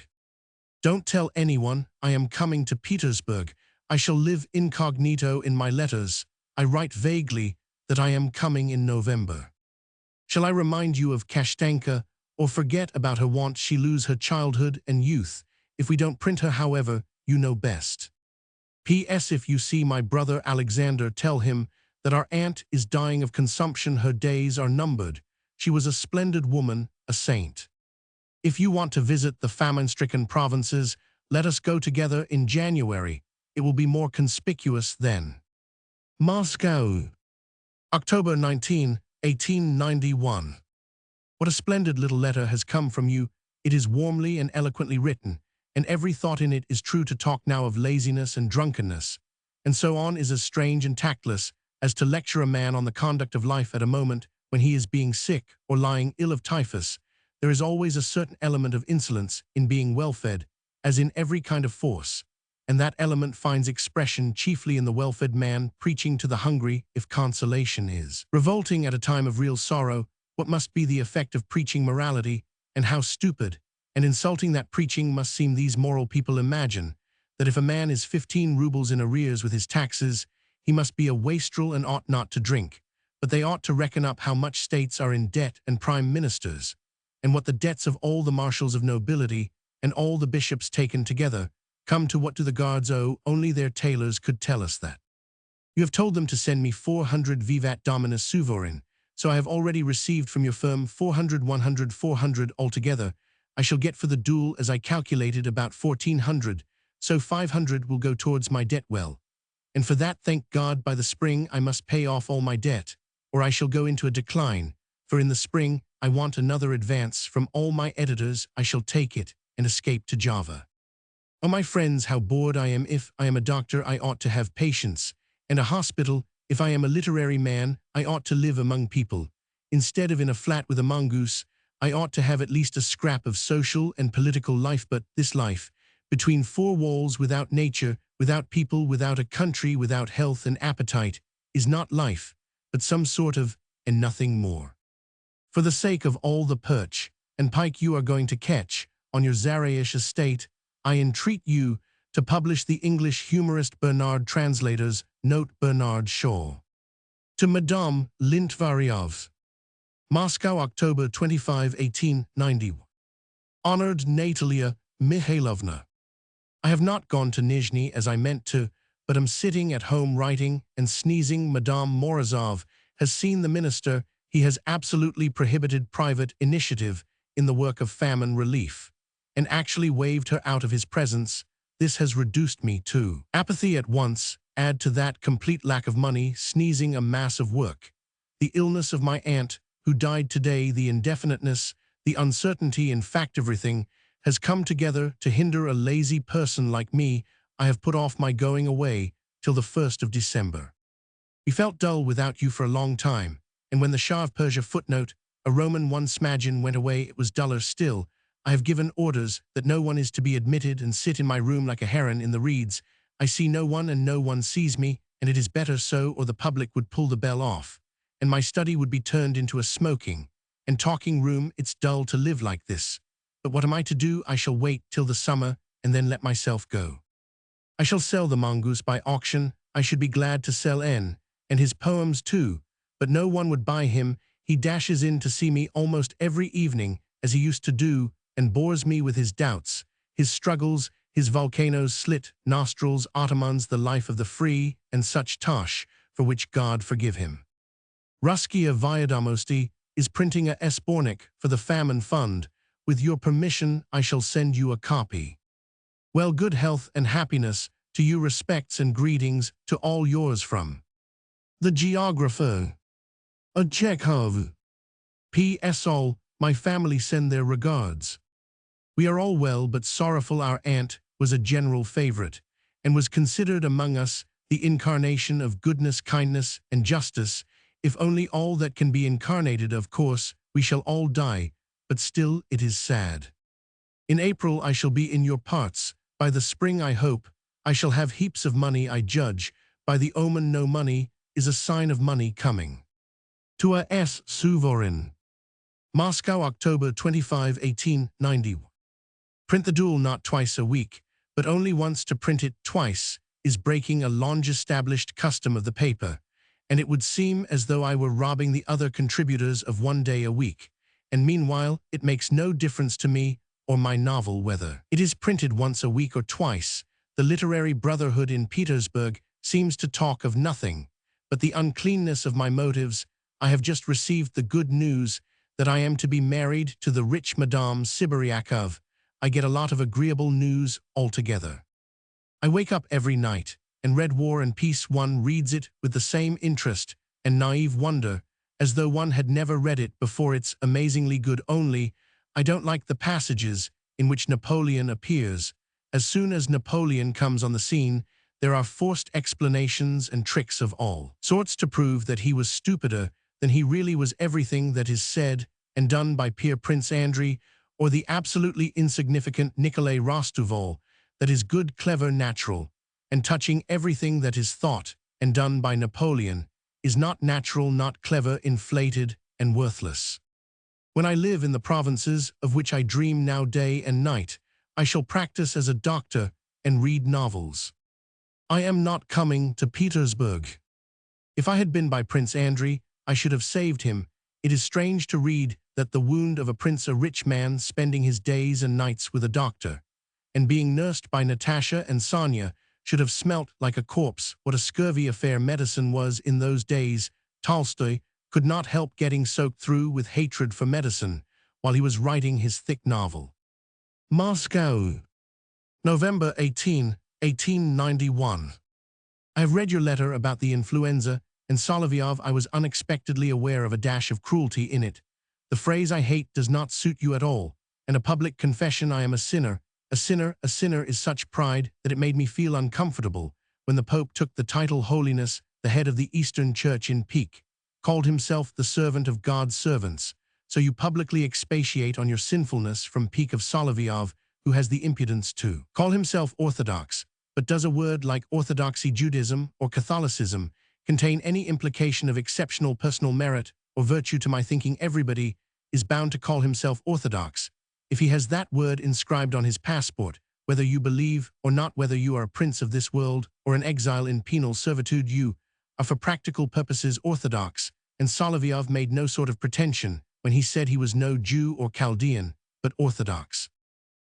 Don't tell anyone I am coming to Petersburg. I shall live incognito in my letters. I write vaguely that I am coming in November. Shall I remind you of Kashtanka, or forget about her? Want she lose her childhood and youth if we don't print her? However, you know best. P.S. If you see my brother Alexander, tell him that our aunt is dying of consumption. Her days are numbered. She was a splendid woman, a saint. If you want to visit the famine-stricken provinces, let us go together in January. It will be more conspicuous then. Moscow, October 19, 1891. What a splendid little letter has come from you. It is warmly and eloquently written, and every thought in it is true. To talk now of laziness and drunkenness, and so on, is as strange and tactless as to lecture a man on the conduct of life at a moment when he is being sick or lying ill of typhus. There is always a certain element of insolence in being well-fed, as in every kind of force, and that element finds expression chiefly in the well-fed man preaching to the hungry. If consolation is revolting at a time of real sorrow, what must be the effect of preaching morality, and how stupid and insulting that preaching must seem. These moral people imagine that if a man is 15 rubles in arrears with his taxes, he must be a wastrel and ought not to drink, but they ought to reckon up how much states are in debt, and prime ministers, and what the debts of all the marshals of nobility and all the bishops taken together come to. What do the guards owe? Only their tailors could tell us that. You have told them to send me 400 Vivat Dominus Suvorin, so I have already received from your firm 400, 100, 400 altogether. I shall get for the duel, as I calculated, about 1,400, so 500 will go towards my debt. Well, and for that, thank God, by the spring I must pay off all my debt, or I shall go into a decline, for in the spring I want another advance from all my editors. I shall take it and escape to Java. Oh, my friends, how bored I am! If I am a doctor, I ought to have patients, and a hospital. If I am a literary man, I ought to live among people. Instead of in a flat with a mongoose, I ought to have at least a scrap of social and political life. But this life, between 4 walls, without nature, without people, without a country, without health and appetite, is not life, but some sort of, and nothing more. For the sake of all the perch and pike you are going to catch on your Zaraish estate, I entreat you to publish the English humorist Bernard Translator's Note, Bernard Shaw. To Madame Lintvaryov. Moscow, October 25, 1890. Honored Natalia Mikhailovna, I have not gone to Nizhny as I meant to, but am sitting at home writing and sneezing. Madame Morozov has seen the minister. He has absolutely prohibited private initiative in the work of famine relief, and actually waved her out of his presence. This has reduced me to apathy at once. Add to that complete lack of money, sneezing, a mass of work, the illness of my aunt, who died today, the indefiniteness, the uncertainty, in fact everything has come together to hinder a lazy person like me. I have put off my going away till the 1st of December. We felt dull without you for a long time, and when the Shah of Persia _, a Roman 1 Smagin, went away, it was duller still. I have given orders that no one is to be admitted and sit in my room like a heron in the reeds. I see no one and no one sees me, and it is better so, or the public would pull the bell off, and my study would be turned into a smoking and talking room. It's dull to live like this. But what am I to do? I shall wait till the summer and then let myself go. I shall sell the mongoose by auction. I should be glad to sell N, and his poems too, but no one would buy him. He dashes in to see me almost every evening, as he used to do, and bores me with his doubts, his struggles, his volcanoes, slit nostrils, ottomans, the life of the free, and such tosh, for which God forgive him. Ruskia Vyadomosti is printing a Sbornik for the Famine Fund. With your permission, I shall send you a copy. Well, good health and happiness to you, respects and greetings to all yours from the geographer, a Chekhov. P.S. All my family send their regards. We are all well but sorrowful. Our aunt was a general favorite, and was considered among us the incarnation of goodness, kindness, and justice. If only all that can be incarnated, of course, we shall all die, but still it is sad. In April I shall be in your parts. By the spring, I hope, I shall have heaps of money. I judge by the omen no money is a sign of money coming. To a S. Suvorin. Moscow, October 25, 1890. Print the duel not twice a week, but only once. To print it twice is breaking a long-established custom of the paper, and it would seem as though I were robbing the other contributors of 1 day a week, and meanwhile it makes no difference to me or my novel whether it is printed once a week or twice. The literary brotherhood in Petersburg seems to talk of nothing but the uncleanness of my motives. I have just received the good news that I am to be married to the rich Madame Sibiriakov. I get a lot of agreeable news altogether. I wake up every night and read War and Peace. One reads it with the same interest and naive wonder as though one had never read it before. It's amazingly good, only I don't like the passages in which Napoleon appears. As soon as Napoleon comes on the scene, there are forced explanations and tricks of all sorts to prove that he was stupider than he really was. Everything that is said and done by Pierre Prince Andrei or the absolutely insignificant Nikolai Rostuvol, that is good, clever, natural, and touching everything that is thought and done by Napoleon is not natural, not clever, inflated, and worthless. When I live in the provinces of which I dream now day and night, I shall practice as a doctor and read novels. I am not coming to Petersburg. If I had been by Prince Andrei, I should have saved him. It is strange to read that the wound of a prince, a rich man spending his days and nights with a doctor, and being nursed by Natasha and Sonia, should have smelt like a corpse. What a scurvy affair medicine was in those days. Tolstoy could not help getting soaked through with hatred for medicine while he was writing his thick novel. Moscow, November 18, 1891. I have read your letter about the influenza, and Solovyov. I was unexpectedly aware of a dash of cruelty in it. The phrase "I hate" does not suit you at all, and a public confession: I am a sinner. A sinner is such pride that it made me feel uncomfortable when the Pope took the title Holiness, the head of the Eastern Church in Peak, called himself the servant of God's servants. So you publicly expatiate on your sinfulness from Peak of Solovyov, who has the impudence to call himself Orthodox. But does a word like Orthodoxy, Judaism, or Catholicism contain any implication of exceptional personal merit or virtue? To my thinking, everybody is bound to call himself Orthodox if he has that word inscribed on his passport, whether you believe or not, whether you are a prince of this world or an exile in penal servitude. You are for practical purposes Orthodox, and Solovyov made no sort of pretension when he said he was no Jew or Chaldean, but Orthodox.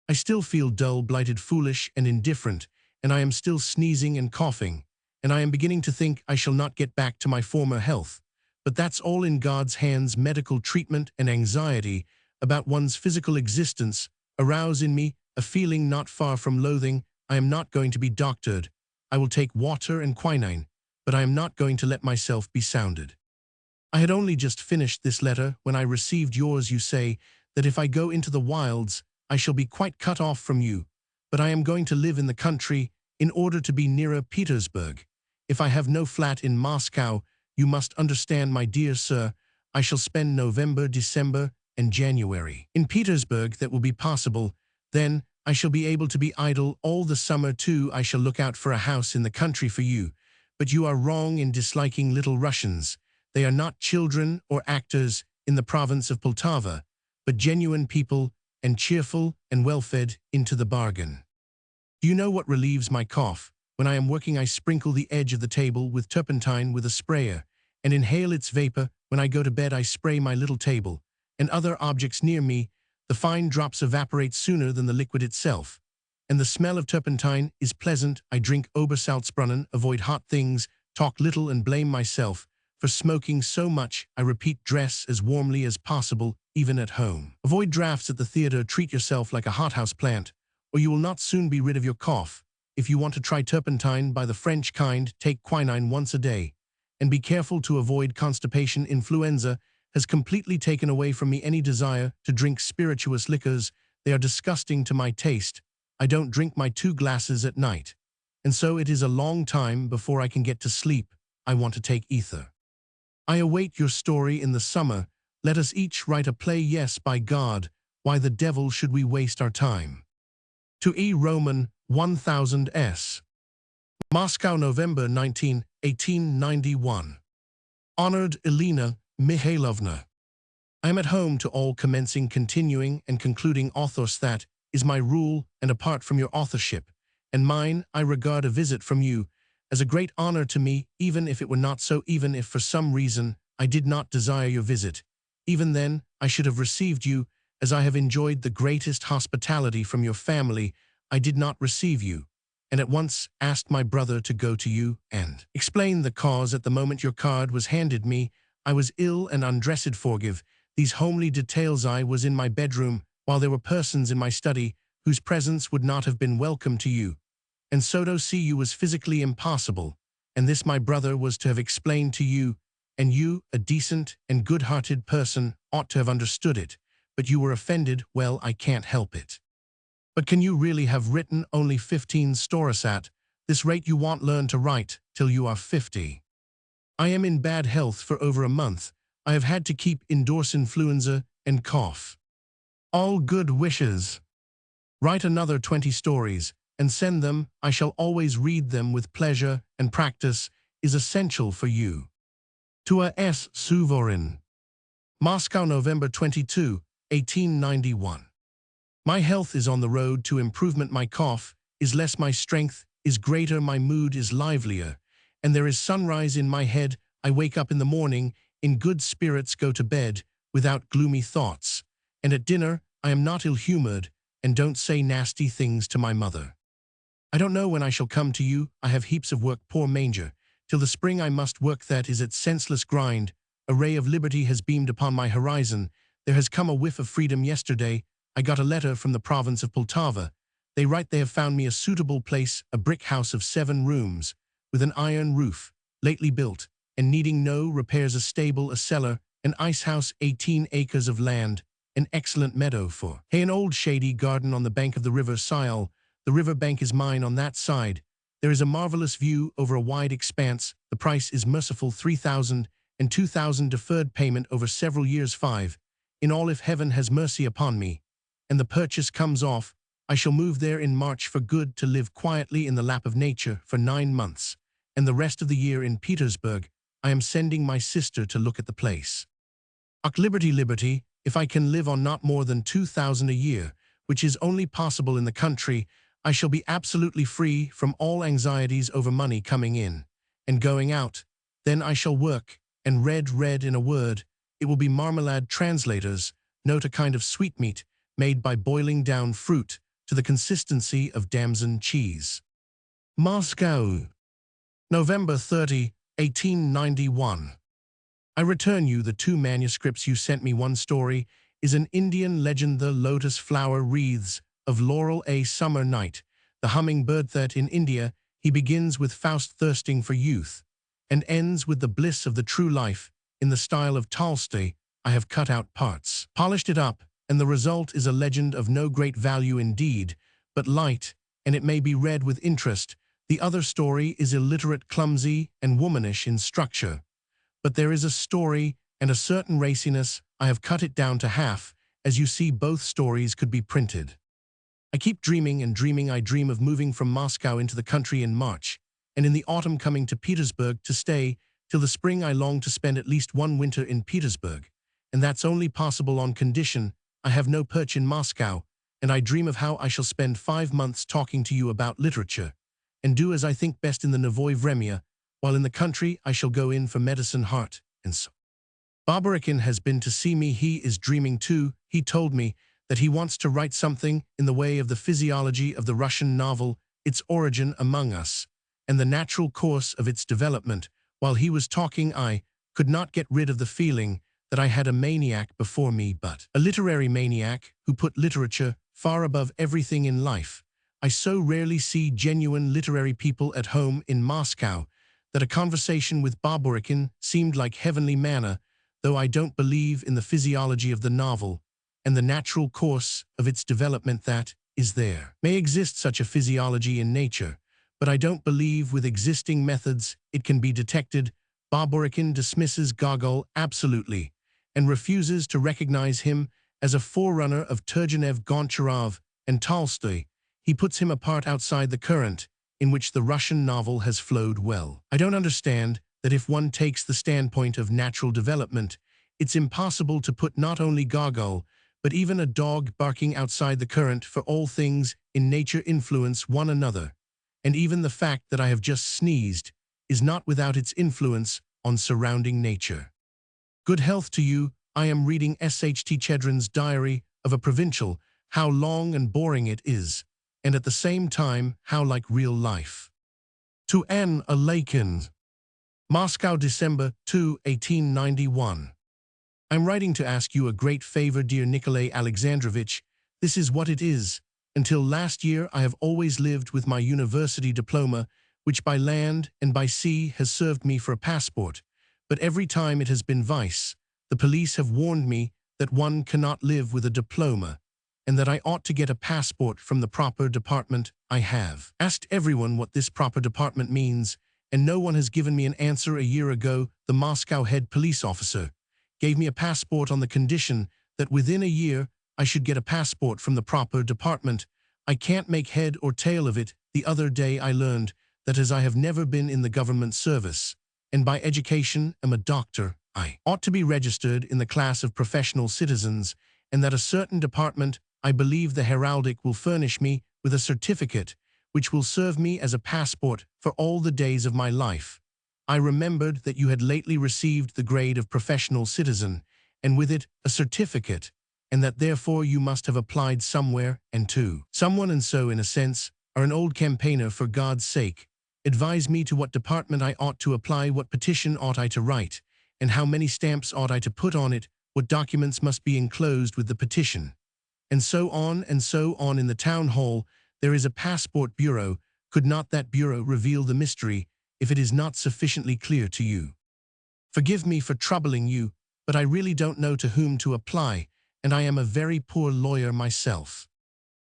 I still feel dull, blighted, foolish, and indifferent, and I am still sneezing and coughing, and I am beginning to think I shall not get back to my former health. But that's all in God's hands. Medical treatment and anxiety about one's physical existence arouse in me a feeling not far from loathing. I am not going to be doctored. I will take water and quinine, but I am not going to let myself be sounded. I had only just finished this letter when I received yours. You say that if I go into the wilds, I shall be quite cut off from you, but I am going to live in the country in order to be nearer Petersburg. If I have no flat in Moscow, you must understand, my dear sir, I shall spend November, December, and January. In Petersburg that will be possible. Then I shall be able to be idle all the summer too. I shall look out for a house in the country for you. But you are wrong in disliking Little Russians. They are not children or actors in the province of Poltava, but genuine people, and cheerful and well-fed into the bargain. Do you know what relieves my cough? When I am working, I sprinkle the edge of the table with turpentine with a sprayer, and inhale its vapor. When I go to bed, I spray my little table and other objects near me. The fine drops evaporate sooner than the liquid itself, and the smell of turpentine is pleasant. I drink Obersalzbrunnen, avoid hot things, talk little, and blame myself for smoking so much. I repeat, dress as warmly as possible, even at home. Avoid drafts at the theater. Treat yourself like a hothouse plant, or you will not soon be rid of your cough. If you want to try turpentine by the French kind, take quinine once a day. And be careful to avoid constipation. Influenza has completely taken away from me any desire to drink spirituous liquors. They are disgusting to my taste. I don't drink my 2 glasses at night. And so it is a long time before I can get to sleep. I want to take ether. I await your story in the summer. Let us each write a play. Yes, by God, why the devil should we waste our time? To E. Roman, 1000 S. Moscow, November 19, 1891. Honored Elena Mikhailovna, I am at home to all commencing, continuing, and concluding authors. That is my rule, and apart from your authorship and mine, I regard a visit from you as a great honor to me, even if it were not so. Even if for some reason I did not desire your visit, even then I should have received you, as I have enjoyed the greatest hospitality from your family. I did not receive you, and at once asked my brother to go to you and explain the cause. At the moment your card was handed me, I was ill and undressed. Forgive these homely details. I was in my bedroom, while there were persons in my study whose presence would not have been welcome to you, and so to see you was physically impossible, and this my brother was to have explained to you, and you, a decent and good-hearted person, ought to have understood it, but you were offended. Well, I can't help it. But can you really have written only 15 stories? At this rate you won't learn to write till you are 50. I am in bad health for over a month. I have had to keep indoors, influenza and cough. All good wishes. Write another 20 stories and send them. I shall always read them with pleasure, and practice is essential for you. To A. S. Suvorin. Moscow, November 22, 1891. My health is on the road to improvement. My cough is less, my strength is greater, my mood is livelier, and there is sunrise in my head. I wake up in the morning in good spirits, go to bed without gloomy thoughts, and at dinner I am not ill-humored and don't say nasty things to my mother. I don't know when I shall come to you. I have heaps of work, poor manger. Till the spring I must work, that is its senseless grind. A ray of liberty has beamed upon my horizon. There has come a whiff of freedom. Yesterday I got a letter from the province of Poltava. They write they have found me a suitable place, a brick house of 7 rooms, with an iron roof, lately built, and needing no repairs, a stable, a cellar, an ice house, 18 acres of land, an excellent meadow for hay, an old shady garden on the bank of the river Sile. The river bank is mine on that side. There is a marvelous view over a wide expanse. The price is merciful, 3,000, and 2,000 deferred payment over several years, 5. In all, if heaven has mercy upon me, and the purchase comes off, I shall move there in March for good, to live quietly in the lap of nature for 9 months, and the rest of the year in Petersburg. I am sending my sister to look at the place. Ach, liberty, liberty, if I can live on not more than 2,000 a year, which is only possible in the country, I shall be absolutely free from all anxieties over money coming in and going out. Then I shall work, and read in a word, it will be marmalade. Translators note a kind of sweetmeat made by boiling down fruit to the consistency of damson cheese. Moscow, November 30, 1891. I return you the 2 manuscripts you sent me. One story is an Indian legend, the lotus flower wreaths of laurel, a summer night, the hummingbird. That in India he begins with Faust thirsting for youth, and ends with the bliss of the true life, in the style of Tolstoy. I have cut out parts, polished it up, and the result is a legend of no great value indeed, but light, and it may be read with interest. The other story is illiterate, clumsy, and womanish in structure, but there is a story and a certain raciness I have cut it down to half. As you see, both stories could be printed. I keep dreaming and dreaming. I dream of moving from Moscow into the country in March, and in the autumn coming to Petersburg to stay. Till the spring I long to spend at least one winter in Petersburg, and that's only possible on condition I have no perch in Moscow, and I dream of how I shall spend 5 months talking to you about literature, and do as I think best in the Novoye Vremya, while in the country I shall go in for medicine, heart, and so. Baburin has been to see me. He is dreaming too. He told me that he wants to write something in the way of the physiology of the Russian novel, its origin among us, and the natural course of its development. While he was talking, I could not get rid of the feeling that I had a maniac before me, but a literary maniac who put literature far above everything in life. I so rarely see genuine literary people at home in Moscow that a conversation with Baburin seemed like heavenly manna, though I don't believe in the physiology of the novel and the natural course of its development. That is, there may exist such a physiology in nature, but I don't believe with existing methods it can be detected. Baburin dismisses Gogol absolutely and refuses to recognize him as a forerunner of Turgenev, Goncharov, and Tolstoy. He puts him apart outside the current in which the Russian novel has flowed well. I don't understand that if one takes the standpoint of natural development, it's impossible to put not only Gogol, but even a dog barking outside the current, for all things in nature influence one another. And even the fact that I have just sneezed is not without its influence on surrounding nature. Good health to you. I am reading S.H.T. Chedrin's Diary of a Provincial. How long and boring it is, and at the same time, how like real life. To Anne Alakin. Moscow, December 2, 1891. I'm writing to ask you a great favor, dear Nikolay Alexandrovich. This is what it is. Until last year, I have always lived with my university diploma, which by land and by sea has served me for a passport. But every time it has been vice. The police have warned me that one cannot live with a diploma, and that I ought to get a passport from the proper department. I have asked everyone what this proper department means, and no one has given me an answer. A year ago, the Moscow head police officer gave me a passport on the condition that within a year I should get a passport from the proper department. I can't make head or tail of it. The other day I learned that as I have never been in the government service, and by education am a doctor, I ought to be registered in the class of professional citizens, and that a certain department, I believe the heraldic, will furnish me with a certificate which will serve me as a passport for all the days of my life. I remembered that you had lately received the grade of professional citizen, and with it a certificate, and that therefore you must have applied somewhere and to someone, and so in a sense are an old campaigner. For God's sake, advise me to what department I ought to apply, what petition ought I to write, and how many stamps ought I to put on it, what documents must be enclosed with the petition, and so on and so on. In the town hall there is a passport bureau. Could not that bureau reveal the mystery if it is not sufficiently clear to you? Forgive me for troubling you, but I really don't know to whom to apply, and I am a very poor lawyer myself.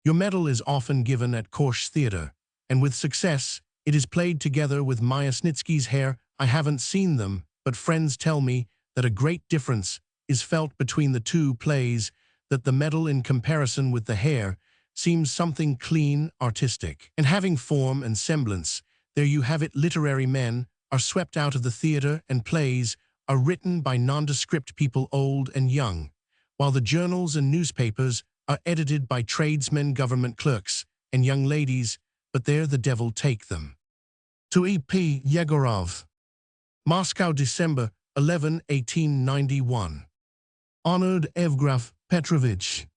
Your medal is often given at Korsh Theatre, and with success. It is played together with Myasnitsky's Hair. I haven't seen them, but friends tell me that a great difference is felt between the two plays, that the medal in comparison with the Hair seems something clean, artistic, and having form and semblance. There you have it. Literary men are swept out of the theater, and plays are written by nondescript people, old and young, while the journals and newspapers are edited by tradesmen, government clerks, and young ladies, but there the devil take them. To E.P. Yegorov. Moscow, December 11, 1891. Honored Evgraf Petrovich,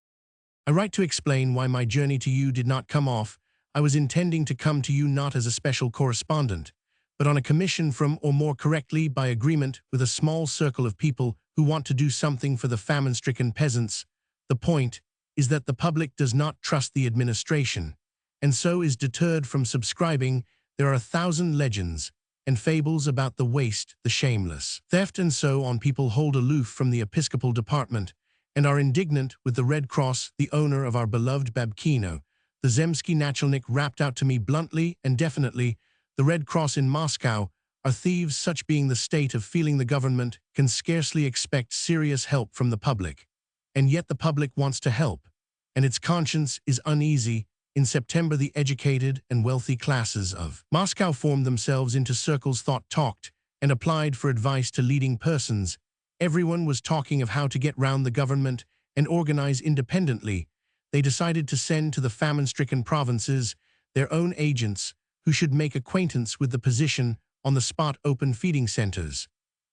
I write to explain why my journey to you did not come off. I was intending to come to you not as a special correspondent, but on a commission from, or more correctly, by agreement with a small circle of people who want to do something for the famine-stricken peasants. The point is that the public does not trust the administration, and so is deterred from subscribing. There are 1,000 legends and fables about the waste, the shameless theft, and so on. People hold aloof from the Episcopal department and are indignant with the Red Cross. The owner of our beloved Babkino, the Zemsky Nachalnik, rapped out to me bluntly and definitely, "The Red Cross in Moscow are thieves, such being the state of feeling the government can scarcely expect serious help from the public. And yet the public wants to help, and its conscience is uneasy. In September, the educated and wealthy classes of Moscow formed themselves into circles, talked, and applied for advice to leading persons. Everyone was talking of how to get round the government and organize independently. They decided to send to the famine-stricken provinces their own agents who should make acquaintance with the position on the spot, open feeding centers.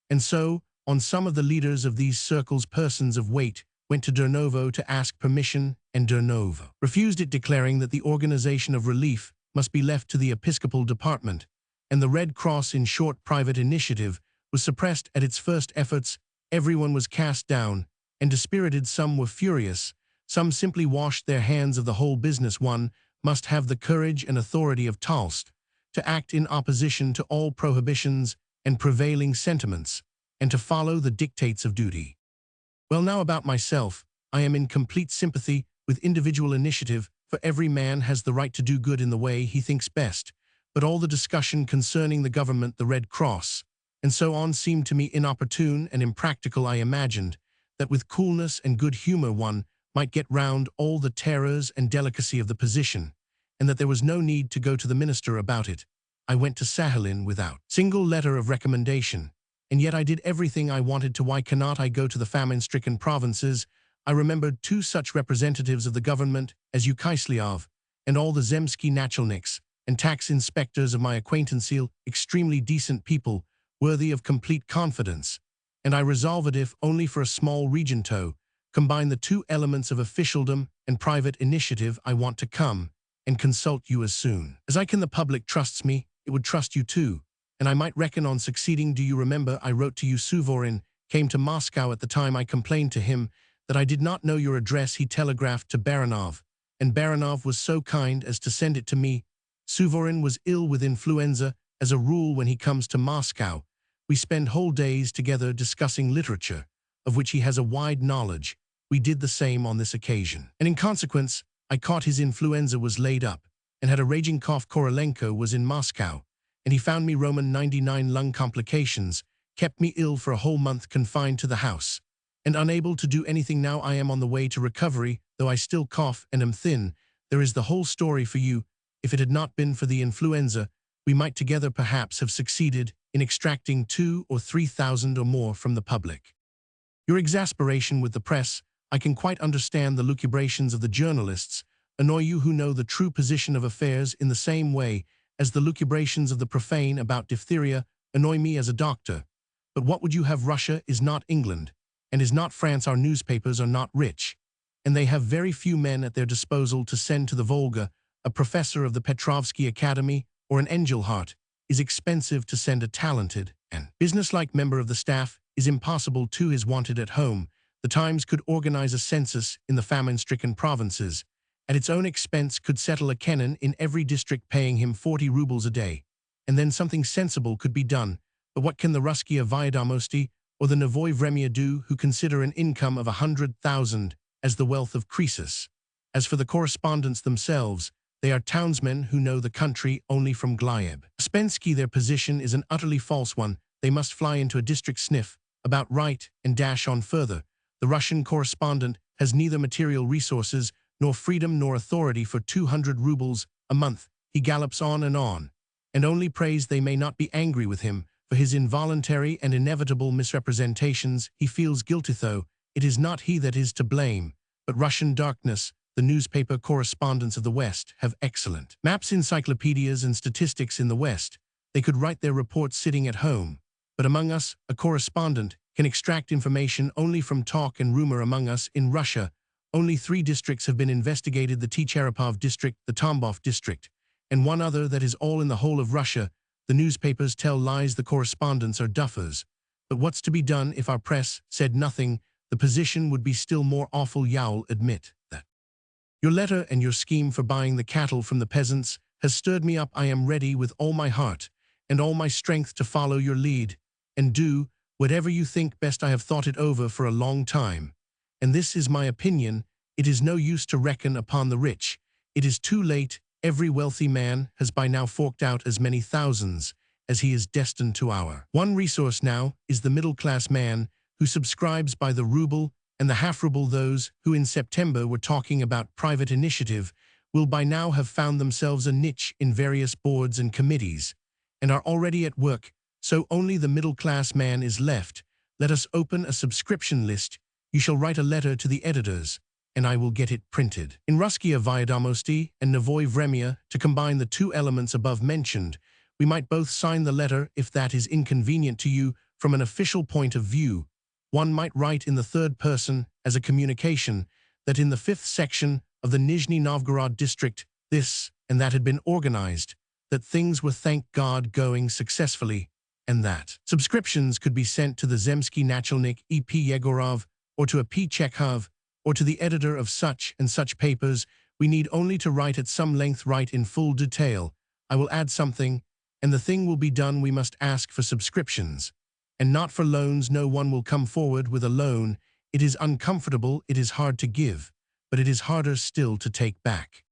And so, on some of the leaders of these circles, persons of weight, went to Durnovo to ask permission, and Durnovo refused it, declaring that the organization of relief must be left to the Episcopal department, and the Red Cross, in short, private initiative, was suppressed at its first efforts. Everyone was cast down and dispirited. Some were furious, some simply washed their hands of the whole business. One must have the courage and authority of Talst to act in opposition to all prohibitions and prevailing sentiments, and to follow the dictates of duty. Well, now about myself, I am in complete sympathy with individual initiative, for every man has the right to do good in the way he thinks best, but all the discussion concerning the government, the Red Cross, and so on seemed to me inopportune and impractical. I imagined that with coolness and good humor one might get round all the terrors and delicacy of the position, and that there was no need to go to the minister about it. I went to Sahalin without single letter of recommendation, and yet I did everything I wanted to. Why cannot I go to the famine-stricken provinces? I remembered two such representatives of the government as Ukyslyov, and all the Zemsky nachalniks and tax inspectors of my acquaintance, extremely decent people, worthy of complete confidence, and I resolved, if only for a small region, to combine the two elements of officialdom and private initiative. I want to come and consult you as soon as I can. The public trusts me, it would trust you too, and I might reckon on succeeding. Do you remember I wrote to you? Suvorin came to Moscow at the time. I complained to him that I did not know your address. He telegraphed to Baranov, and Baranov was so kind as to send it to me. Suvorin was ill with influenza. As a rule, when he comes to Moscow, we spend whole days together discussing literature, of which he has a wide knowledge. We did the same on this occasion, and in consequence, I caught his influenza, was laid up, and had a raging cough. Korolenko was in Moscow, and he found me Roman 99 lung complications, kept me ill for a whole month, confined to the house, and unable to do anything. Now I am on the way to recovery, though I still cough and am thin. There is the whole story for you. If it had not been for the influenza, we might together perhaps have succeeded in extracting 2,000 or 3,000 or more from the public. Your exasperation with the press, I can quite understand. The lucubrations of the journalists annoy you who know the true position of affairs, in the same way as the lucubrations of the profane about diphtheria annoy me as a doctor. But what would you have? Russia is not England, and is not France. Our newspapers are not rich, and they have very few men at their disposal to send to the Volga. A professor of the Petrovsky Academy or an Engelhardt is expensive. To send a talented and businesslike member of the staff is impossible too. Is wanted at home. The Times could organize a census in the famine-stricken provinces. At its own expense could settle a canon in every district, paying him 40 rubles a day. And then something sensible could be done. But what can the Ruskia Vyadomosti or the Novoy Vremya do, who consider an income of 100,000 as the wealth of Croesus? As for the correspondents themselves, they are townsmen who know the country only from Glyeb. Spensky, their position is an utterly false one. They must fly into a district, sniff about right, and dash on further. The Russian correspondent has neither material resources, nor freedom, nor authority. For 200 rubles a month, he gallops on, and only prays they may not be angry with him for his involuntary and inevitable misrepresentations. He feels guilty, though it is not he that is to blame, but Russian darkness. The newspaper correspondents of the West have excellent maps, encyclopedias, and statistics. In the West, they could write their reports sitting at home. But among us, a correspondent can extract information only from talk and rumor. Among us, in Russia, only 3 districts have been investigated: the Tcherepov district, the Tambov district, and one other that is all in the whole of Russia. The newspapers tell lies, the correspondents are duffers. But what's to be done? If our press said nothing, the position would be still more awful. You'll admit that your letter and your scheme for buying the cattle from the peasants has stirred me up. I am ready with all my heart and all my strength to follow your lead, and do whatever you think best. I have thought it over for a long time, and this is my opinion. It is no use to reckon upon the rich. It is too late. Every wealthy man has by now forked out as many thousands as he is destined to our. One resource now is the middle-class man who subscribes by the ruble and the half-ruble. Those who in September were talking about private initiative will by now have found themselves a niche in various boards and committees and are already at work, so only the middle-class man is left. Let us open a subscription list. You shall write a letter to the editors, and I will get it printed. In Ruskia Vyadomosti and Novoy Vremya, to combine the two elements above mentioned, we might both sign the letter if that is inconvenient to you from an official point of view. One might write in the third person as a communication that in the 5th section of the Nizhny Novgorod district this and that had been organized, that things were thank God going successfully, and that subscriptions could be sent to the Zemsky Nachalnik E.P. Yegorov or to a P. Chekhov or to the editor of such and such papers. We need only to write at some length, write in full detail. I will add something, and the thing will be done. We must ask for subscriptions, and not for loans. No one will come forward with a loan. It is uncomfortable, it is hard to give, but it is harder still to take back.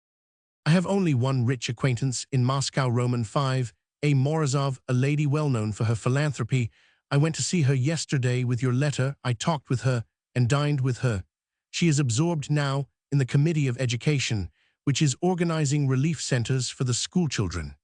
I have only one rich acquaintance in Moscow, Roman 5, A. Morozov, a lady well known for her philanthropy. I went to see her yesterday with your letter. I talked with her and dined with her. She is absorbed now in the Committee of Education, which is organizing relief centers for the schoolchildren,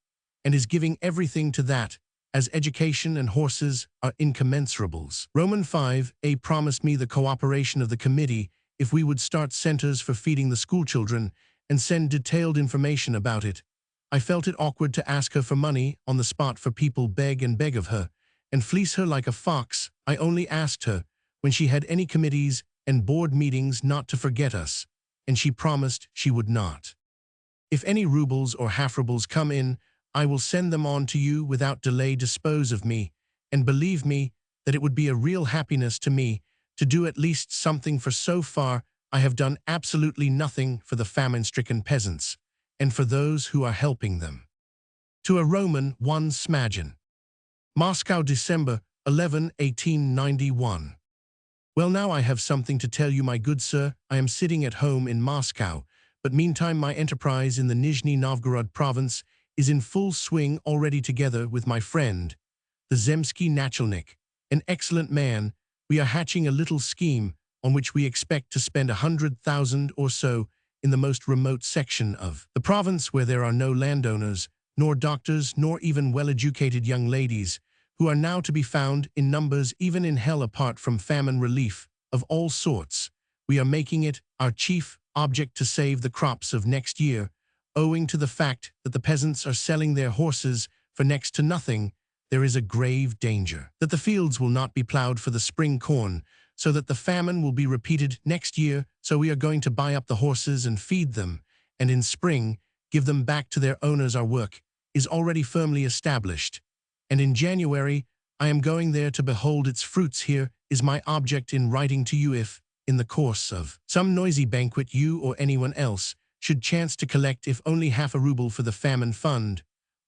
and is giving everything to that, as education and horses are incommensurables. Roman 5, A promised me the cooperation of the committee if we would start centers for feeding the schoolchildren and send detailed information about it. I felt it awkward to ask her for money on the spot, for people beg and beg of her and fleece her like a fox. I only asked her when she had any committees and board meetings not to forget us, and she promised she would not. If any rubles or half-rubles come in, I will send them on to you without delay. Dispose of me, and believe me that it would be a real happiness to me to do at least something, for so far I have done absolutely nothing for the famine-stricken peasants and for those who are helping them. To a Roman 1 Smadgen. Moscow, December 11, 1891. Well, now I have something to tell you, my good sir. I am sitting at home in Moscow, but meantime my enterprise in the Nizhny Novgorod province is in full swing already. Together with my friend, the Zemsky Nachalnik, an excellent man, we are hatching a little scheme on which we expect to spend 100,000 or so in the most remote section of the province, where there are no landowners, nor doctors, nor even well-educated young ladies, who are now to be found in numbers even in hell. Apart from famine relief of all sorts, we are making it our chief object to save the crops of next year, owing to the fact that the peasants are selling their horses for next to nothing. There is a grave danger that the fields will not be plowed for the spring corn, so that the famine will be repeated next year. So we are going to buy up the horses and feed them, and in spring give them back to their owners. Our work is already firmly established, and in January I am going there to behold its fruits. Here is my object in writing to you. If, in the course of some noisy banquet, you or anyone else should chance to collect if only half a ruble for the famine fund,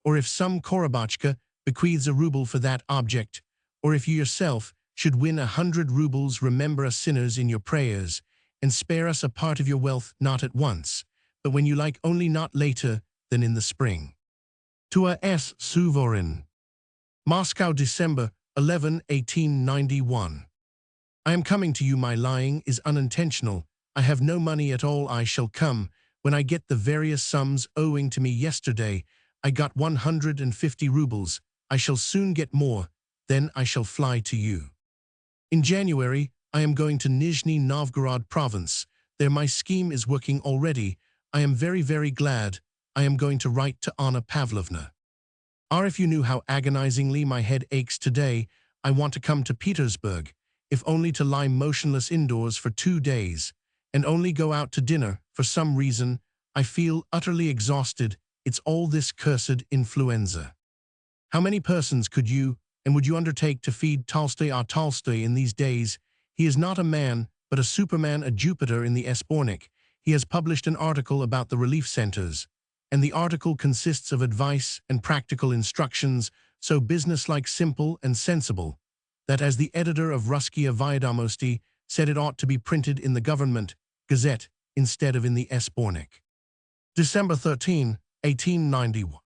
or if some korobotchka bequeaths a ruble for that object, or if you yourself should win 100 rubles, remember us sinners in your prayers, and spare us a part of your wealth, not at once, but when you like, only not later than in the spring. To a S. Suvorin. Moscow, December 11, 1891. I am coming to you. My lying is unintentional. I have no money at all. I shall come when I get the various sums owing to me. Yesterday I got 150 rubles. I shall soon get more. Then I shall fly to you. In January I am going to Nizhny Novgorod province. There my scheme is working already. I am very, very glad. I am going to write to Anna Pavlovna. If you knew how agonizingly my head aches today. I want to come to Petersburg, if only to lie motionless indoors for 2 days, and only go out to dinner. For some reason I feel utterly exhausted. It's all this cursed influenza. How many persons could you and would you undertake to feed Tolstoy? Tolstoy in these days, he is not a man, but a superman, a Jupiter in the Espornik. He has published an article about the relief centers, and the article consists of advice and practical instructions, so businesslike, simple, and sensible, that as the editor of Ruskia Vyadomosti said, it ought to be printed in the government gazette instead of in the Espornik. December 13, 1891.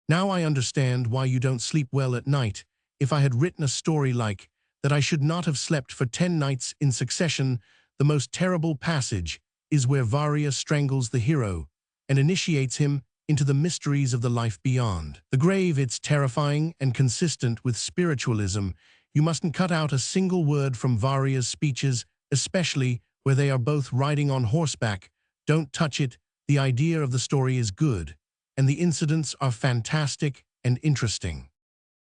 Now I understand why you don't sleep well at night. If I had written a story like that I should not have slept for 10 nights in succession, the most terrible passage is where Varya strangles the hero and initiates him into the mysteries of the life beyond. The grave, it's terrifying and consistent with spiritualism. You mustn't cut out a single word from Varya's speeches, especially where they are both riding on horseback. Don't touch it. The idea of the story is good, and the incidents are fantastic and interesting.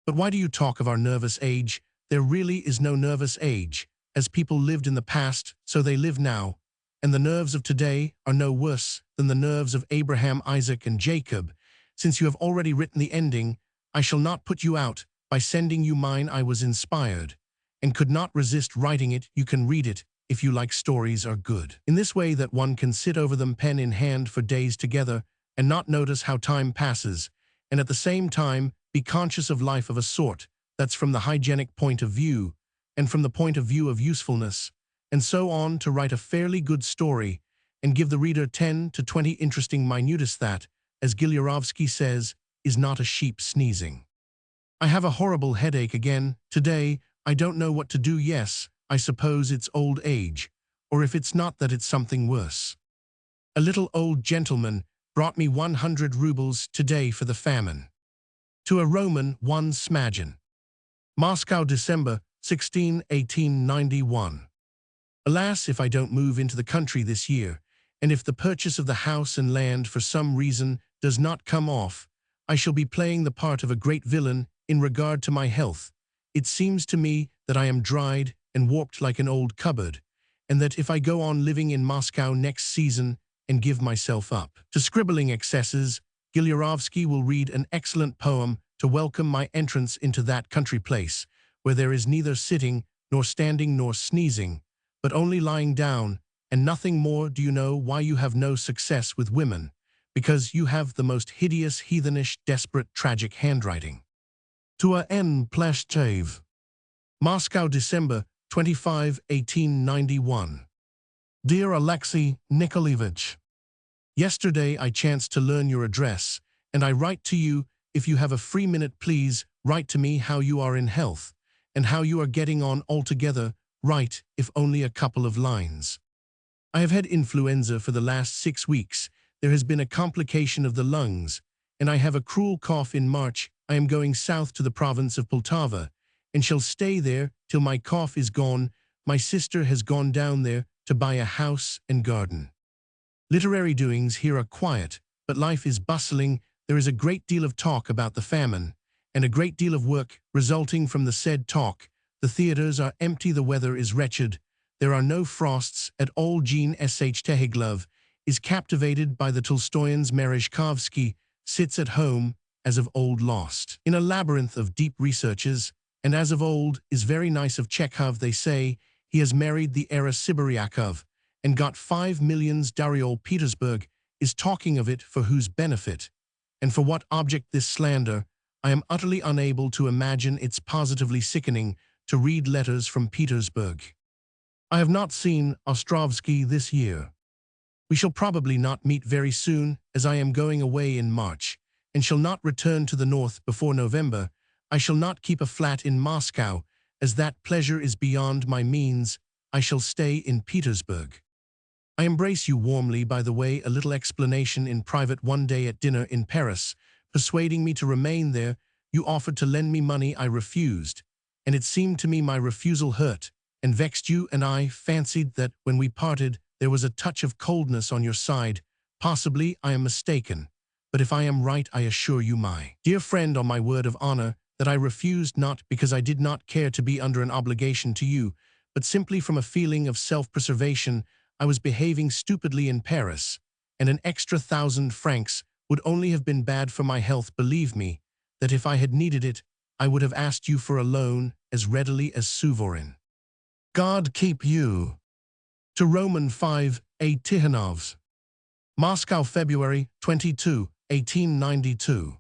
But why do you talk of our nervous age? There really is no nervous age. As people lived in the past, so they live now, and the nerves of today are no worse than the nerves of Abraham, Isaac, and Jacob. Since you have already written the ending, I shall not put you out by sending you mine. I was inspired and could not resist writing it. You can read it if you like. Stories are good in this way that one can sit over them pen in hand for days together and not notice how time passes, and at the same time be conscious of life of a sort that's from the hygienic point of view and from the point of view of usefulness, and so on, to write a fairly good story and give the reader 10 to 20 interesting minutiae that, as Gilyarowski says, is not a sheep sneezing. I have a horrible headache again today. I don't know what to do. Yes, I suppose it's old age, or if it's not that, it's something worse. A little old gentleman brought me 100 rubles today for the famine. To a Roman, one smagin. Moscow, December 16, 1891. Alas, if I don't move into the country this year, and if the purchase of the house and land for some reason does not come off, I shall be playing the part of a great villain in regard to my health. It seems to me that I am dried and warped like an old cupboard, and that if I go on living in Moscow next season and give myself up to scribbling excesses, Gilyarowski will read an excellent poem to welcome my entrance into that country place, where there is neither sitting, nor standing, nor sneezing, but only lying down, and nothing more. Do you know why you have no success with women? Because you have the most hideous, heathenish, desperate, tragic handwriting. To a N. Plashchev. Moscow, December 25, 1891. Dear Alexei Nikolaevich, yesterday I chanced to learn your address, and I write to you. If you have a free minute, please write to me how you are in health, and how you are getting on altogether. Write, if only a couple of lines. I have had influenza for the last 6 weeks. There has been a complication of the lungs, and I have a cruel cough. In March, I am going south to the province of Poltava, and shall stay there till my cough is gone. My sister has gone down there to buy a house and garden. Literary doings here are quiet, but life is bustling. There is a great deal of talk about the famine, and a great deal of work resulting from the said talk. The theaters are empty, the weather is wretched, there are no frosts at all. Jean Sh. Tehiglov is captivated by the Tolstoyans. Merezhkovsky sits at home, as of old, lost in a labyrinth of deep researches, and as of old is very nice. Of Chekhov they say he has married the heiress Sibiryakov and got 5 millions. Daryol Petersburg is talking of it. For whose benefit? And for what object this slander? I am utterly unable to imagine. It's positively sickening to read letters from Petersburg. I have not seen Ostrovsky this year. We shall probably not meet very soon, as I am going away in March, and shall not return to the north before November. I shall not keep a flat in Moscow, as that pleasure is beyond my means. I shall stay in Petersburg. I embrace you warmly. By the way, a little explanation in private. One day at dinner in Paris, persuading me to remain there, you offered to lend me money. I refused, and it seemed to me my refusal hurt and vexed you, and I fancied that when we parted there was a touch of coldness on your side. Possibly I am mistaken, but if I am right, I assure you, my dear friend, on my word of honor, that I refused not because I did not care to be under an obligation to you, but simply from a feeling of self-preservation. I was behaving stupidly in Paris, and an extra 1,000 francs would only have been bad for my health. Believe me, that if I had needed it, I would have asked you for a loan as readily as Suvorin. God keep you. To Roman 5, A. Tihanovs. Moscow, February 22, 1892.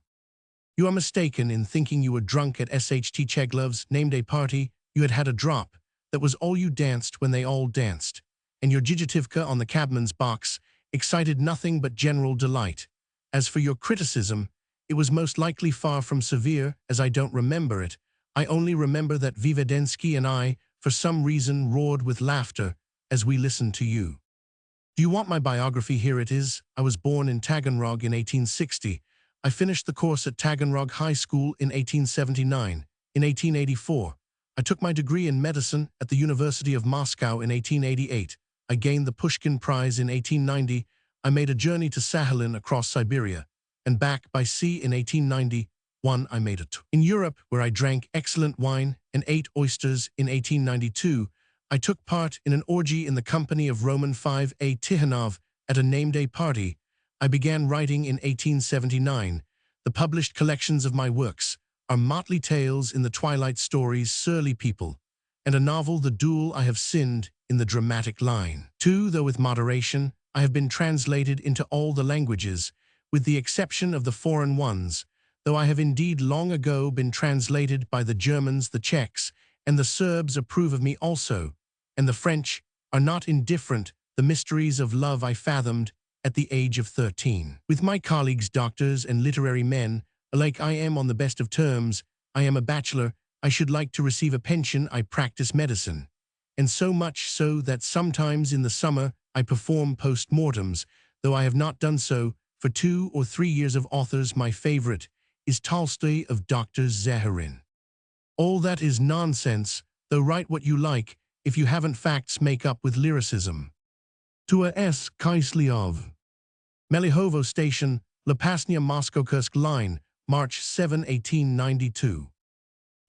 You are mistaken in thinking you were drunk at Sh. Chekhov's name-day party. You had had a drop. That was all. You danced when they all danced, and your jijativka on the cabman's box excited nothing but general delight. As for your criticism, It was most likely far from severe, as I don't remember it. I only remember that Vivedensky and I, for some reason, roared with laughter as we listened to you. Do you want my biography? Here it is. I was born in Taganrog in 1860. I finished the course at Taganrog High School in 1879. In 1884, I took my degree in medicine at the University of Moscow in 1888. I gained the Pushkin Prize in 1890. I made a journey to Sakhalin across Siberia, and back by sea in 1891. I made it in Europe, where I drank excellent wine and ate oysters. In 1892, I took part in an orgy in the company of Roman V.A. Tikhonov at a name-day party. I began writing in 1879. The published collections of my works are Motley Tales in the Twilight Stories, Surly People, and a novel, The Duel I Have Sinned, in the dramatic line. 2, though with moderation, I have been translated into all the languages, with the exception of the foreign ones, though I have indeed long ago been translated by the Germans, the Czechs, and the Serbs approve of me also, and the French are not indifferent. The mysteries of love I fathomed at the age of 13. With my colleagues, doctors and literary men, alike I am on the best of terms. I am a bachelor. I should like to receive a pension. I practice medicine, and so much so that sometimes in the summer I perform post-mortems, though I have not done so for 2 or 3 years. Of authors, my favorite is Tolstoy, of Dr. Zaharin. All that is nonsense, though write what you like, if you haven't facts, make up with lyricism. To a S. Kislyov. Melihovo Station, Lepasnya Moscow-Kursk Line, March 7, 1892.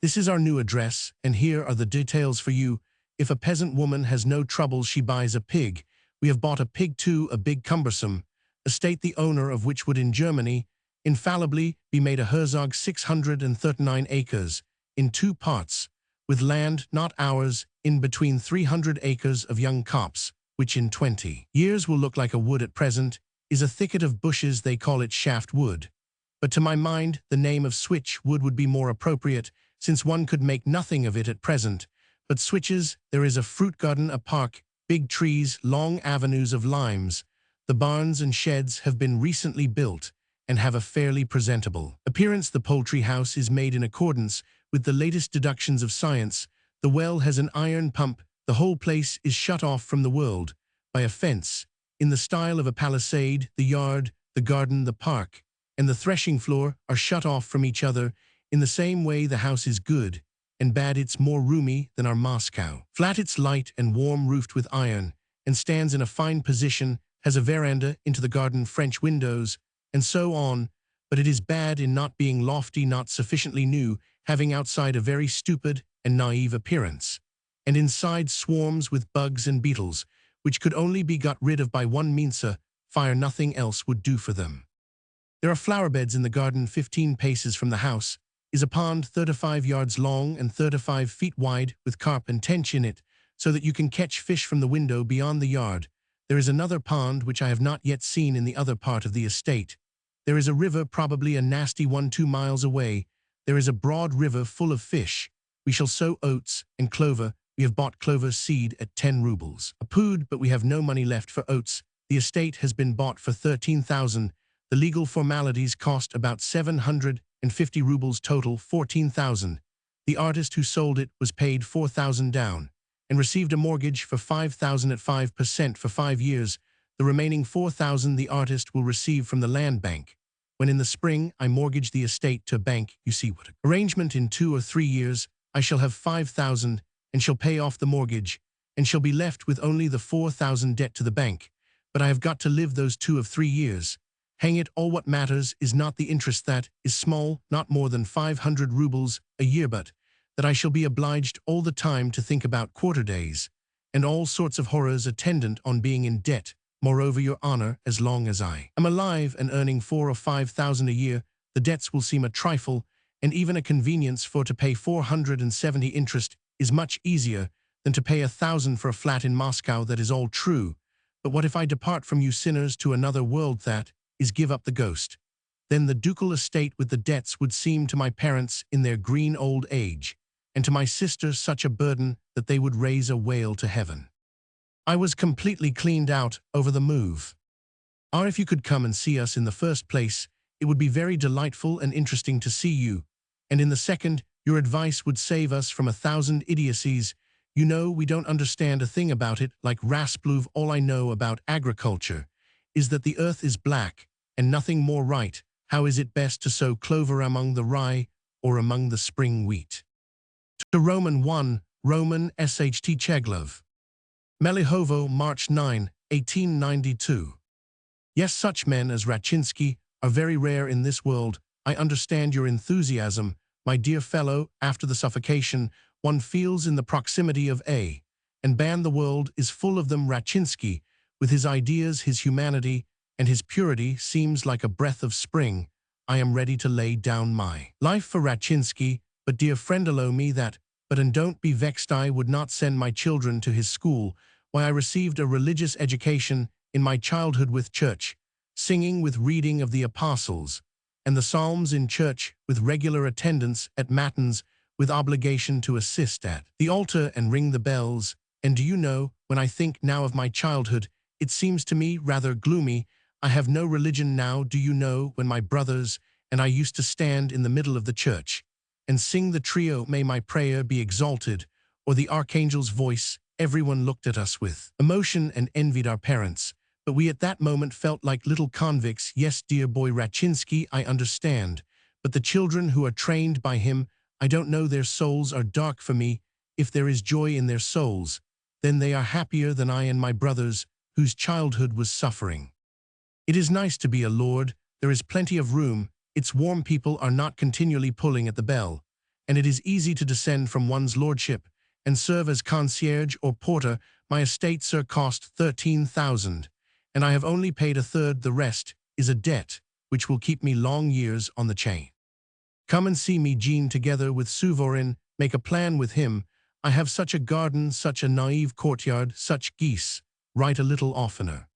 This is our new address, and here are the details for you. If a peasant woman has no trouble, she buys a pig. We have bought a pig too, a big cumbersome estate, the owner of which would in Germany infallibly be made a Herzog, 639 acres, in 2 parts, with land not ours, in between 300 acres of young copse, which in 20 years will look like a wood at present, is a thicket of bushes. They call it shaft wood, but to my mind the name of switch wood would be more appropriate, since one could make nothing of it at present but switches. There is a fruit garden, a park, big trees, long avenues of limes. The barns and sheds have been recently built and have a fairly presentable appearance. The poultry house is made in accordance with the latest deductions of science. The well has an iron pump. The whole place is shut off from the world by a fence, in the style of a palisade. The yard, the garden, the park, and the threshing floor are shut off from each other. In the same way the house is good and bad. It's more roomy than our Moscow flat. It's light and warm, roofed with iron, and stands in a fine position, has a veranda into the garden, French windows, and so on, but it is bad in not being lofty, not sufficiently new, having outside a very stupid and naive appearance, and inside swarms with bugs and beetles, which could only be got rid of by one means, fire. Nothing else would do for them. There are flower beds in the garden. 15 paces from the house is a pond 35 yards long and 35 feet wide, with carp and tench in it, so that you can catch fish from the window beyond the yard. There is another pond which I have not yet seen in the other part of the estate. There is a river, probably a nasty one, 2 miles away. There is a broad river full of fish. We shall sow oats and clover. We have bought clover seed at 10 rubles a pood, but we have no money left for oats. The estate has been bought for 13,000. The legal formalities cost about 750 rubles total, 14,000. The artist who sold it was paid 4,000 down and received a mortgage for 5,000 at 5% for 5 years. The remaining 4,000 the artist will receive from the land bank. When in the spring I mortgage the estate to a bank, you see what arrangement. In 2 or 3 years I shall have 5,000 and shall pay off the mortgage, and shall be left with only the 4,000 debt to the bank. But I have got to live those 2 or 3 years. Hang it all, what matters is not the interest. That is small, not more than 500 rubles a year, but that I shall be obliged all the time to think about quarter days, and all sorts of horrors attendant on being in debt. Moreover, your honor, as long as I am alive and earning 4,000 or 5,000 a year, the debts will seem a trifle, and even a convenience, for to pay 470 interest is much easier than to pay 1,000 for a flat in Moscow. That is all true. But what if I depart from you sinners to another world? That is give up the ghost. Then the ducal estate with the debts would seem to my parents in their green old age, and to my sister such a burden that they would raise a wail to heaven. I was completely cleaned out over the move. If you could come and see us in the first place, it would be very delightful and interesting to see you. And in the second, your advice would save us from 1,000 idiocies. You know, we don't understand a thing about it, like Raspluv. All I know about agriculture is that the earth is black, and nothing more right. How is it best to sow clover among the rye or among the spring wheat? To Roman 1, Roman Sht Chekhov. Melihovo, March 9, 1892. Yes, such men as Rachinsky are very rare in this world. I understand your enthusiasm, my dear fellow. After the suffocation one feels in the proximity of A. and ban, the world is full of them. Rachinsky, with his ideas, his humanity, and his purity, seems like a breath of spring. I am ready to lay down my life for Rachinsky, but dear friend, allow me that, and don't be vexed, I would not send my children to his school. Why, I received a religious education in my childhood with church, singing, with reading of the apostles, and the psalms in church, with regular attendance at matins, with obligation to assist at the altar and ring the bells. And do you know, when I think now of my childhood, it seems to me rather gloomy. I have no religion now. Do you know, when my brothers and I used to stand in the middle of the church and sing the trio, May My Prayer Be Exalted, or the Archangel's Voice, everyone looked at us with emotion and envied our parents, but we at that moment felt like little convicts. Yes, dear boy Rachinsky, I understand, but the children who are trained by him, I don't know, their souls are dark for me. If there is joy in their souls, then they are happier than I and my brothers, whose childhood was suffering. It is nice to be a lord. There is plenty of room. Its warm people are not continually pulling at the bell, and it is easy to descend from one's lordship and serve as concierge or porter. My estate, sir, cost 13,000, and I have only paid a third. The rest is a debt which will keep me long years on the chain. Come and see me, Jean, together with Suvorin. Make a plan with him. I have such a garden, such a naive courtyard, such geese. Write a little oftener.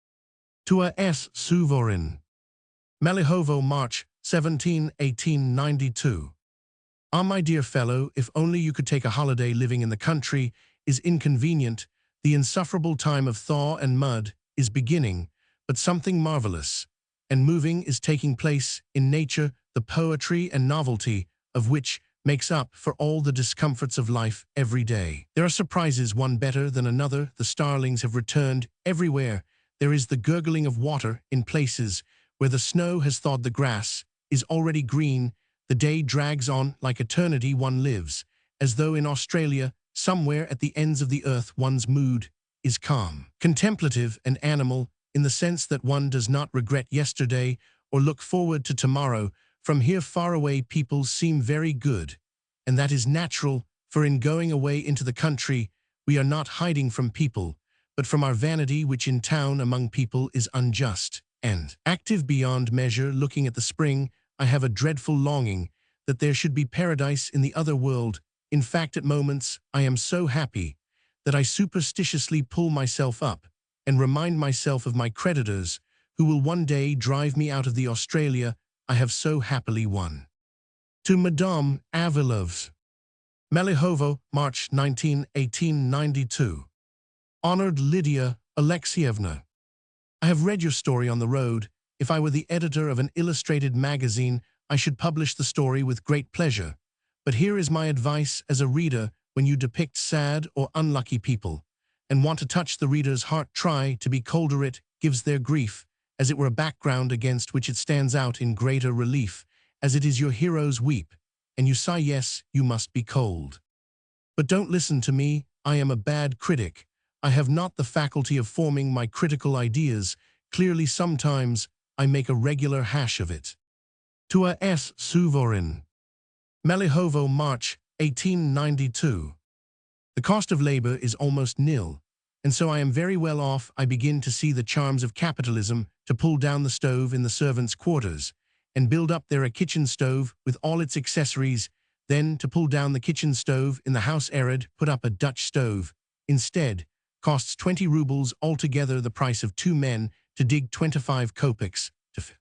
To a S. Suvorin. Melihovo, March 17, 1892. Ah, my dear fellow, if only you could take a holiday. Living in the country is inconvenient. The insufferable time of thaw and mud is beginning, but something marvelous and moving is taking place in nature, the poetry and novelty of which makes up for all the discomforts of life every day. There are surprises, one better than another. The starlings have returned everywhere. There is the gurgling of water in places where the snow has thawed. The grass is already green. The day drags on like eternity. One lives as though in Australia, somewhere at the ends of the earth. One's mood is calm, contemplative, and animal, in the sense that one does not regret yesterday or look forward to tomorrow. From here far away, people seem very good, and that is natural, for in going away into the country, we are not hiding from people, but from our vanity, which in town among people is unjust and active beyond measure. Looking at the spring, I have a dreadful longing that there should be paradise in the other world. In fact, at moments, I am so happy that I superstitiously pull myself up and remind myself of my creditors, who will one day drive me out of the Australia I have so happily won. To Madame Avilov's. Melihovo, March 19, 1892. Honored Lydia Alexievna, I have read your story on the road. If I were the editor of an illustrated magazine, I should publish the story with great pleasure. But here is my advice as a reader: when you depict sad or unlucky people and want to touch the reader's heart, try to be colder. It gives their grief, as it were, a background against which it stands out in greater relief, as it is your heroes weep, and you sigh. Yes, you must be cold. But don't listen to me. I am a bad critic. I have not the faculty of forming my critical ideas clearly. Sometimes I make a regular hash of it. To a S. Suvorin. Melihovo, March 1892. The cost of labor is almost nil, and so I am very well off. I begin to see the charms of capitalism, to pull down the stove in the servants' quarters and build up there a kitchen stove with all its accessories, then to pull down the kitchen stove in the house arid, put up a Dutch stove instead. Costs 20 rubles altogether, the price of 2 men to dig 25 kopecks.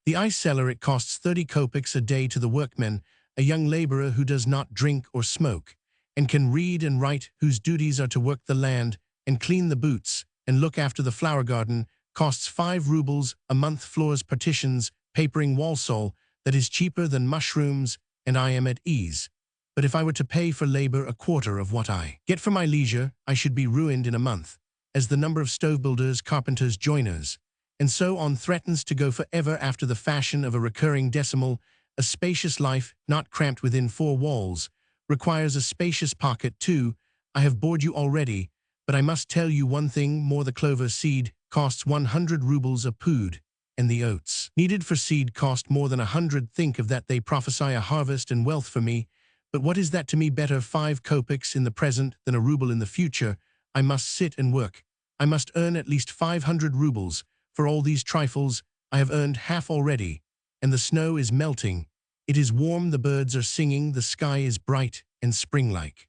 The ice cellar, it costs 30 kopecks a day to the workman, a young laborer who does not drink or smoke, and can read and write, whose duties are to work the land and clean the boots and look after the flower garden, costs 5 rubles a month. Floors, partitions, papering, Walsall, that is cheaper than mushrooms, and I am at ease. But if I were to pay for labor a quarter of what I get for my leisure, I should be ruined in a month, as the number of stove builders, carpenters, joiners, and so on threatens to go forever after the fashion of a recurring decimal. A spacious life, not cramped within four walls, requires a spacious pocket too. I have bored you already, but I must tell you one thing more. The clover seed costs 100 rubles a pood, and the oats needed for seed cost more than 100. Think of that. They prophesy a harvest and wealth for me. But what is that to me? Better 5 kopecks in the present than a ruble in the future. I must sit and work. I must earn at least 500 rubles. For all these trifles, I have earned half already. And the snow is melting. It is warm, the birds are singing, the sky is bright and spring-like.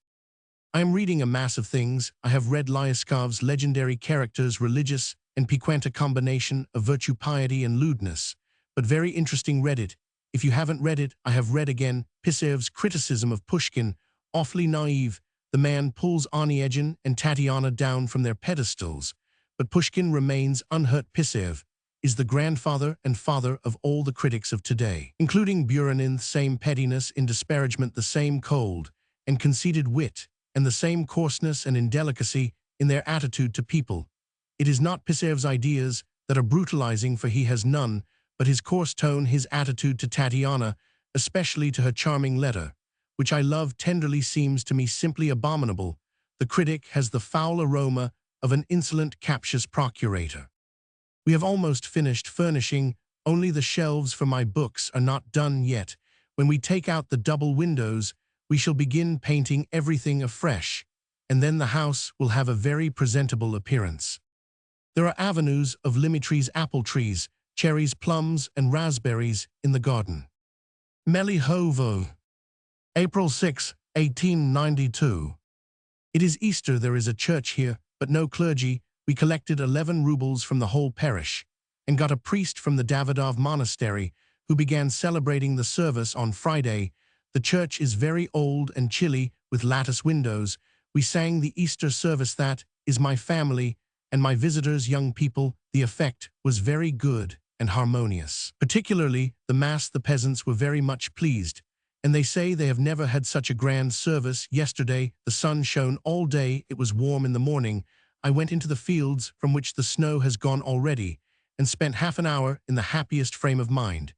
I am reading a mass of things. I have read Lyaskov's legendary characters, religious and piquant, a combination of virtue, piety, and lewdness. But very interesting. Read it. If you haven't read it, I have read again. Pisarev's criticism of Pushkin, awfully naive. The man pulls Onegin and Tatiana down from their pedestals, but Pushkin remains unhurt. Pisarev is the grandfather and father of all the critics of today, including Buranin. The same pettiness in disparagement, the same cold and conceited wit, and the same coarseness and indelicacy in their attitude to people. It is not Pisarev's ideas that are brutalizing, for he has none, but his coarse tone, his attitude to Tatiana, especially to her charming letter, which I love tenderly, seems to me simply abominable. The critic has the foul aroma of an insolent, captious procurator. We have almost finished furnishing, only the shelves for my books are not done yet. When we take out the double windows, we shall begin painting everything afresh, and then the house will have a very presentable appearance. There are avenues of lemon trees, apple trees, cherries, plums, and raspberries in the garden. Melihovo, April 6, 1892. It is Easter. There is a church here, but no clergy. We collected 11 rubles from the whole parish, and got a priest from the Davidov monastery, who began celebrating the service on Friday. The church is very old and chilly, with lattice windows. We sang the Easter service. That is my family and my visitors, young people. The effect was very good and harmonious. Particularly the Mass. The peasants were very much pleased, and they say they have never had such a grand service. Yesterday the sun shone all day. It was warm in the morning. I went into the fields, from which the snow has gone already, and spent half an hour in the happiest frame of mind.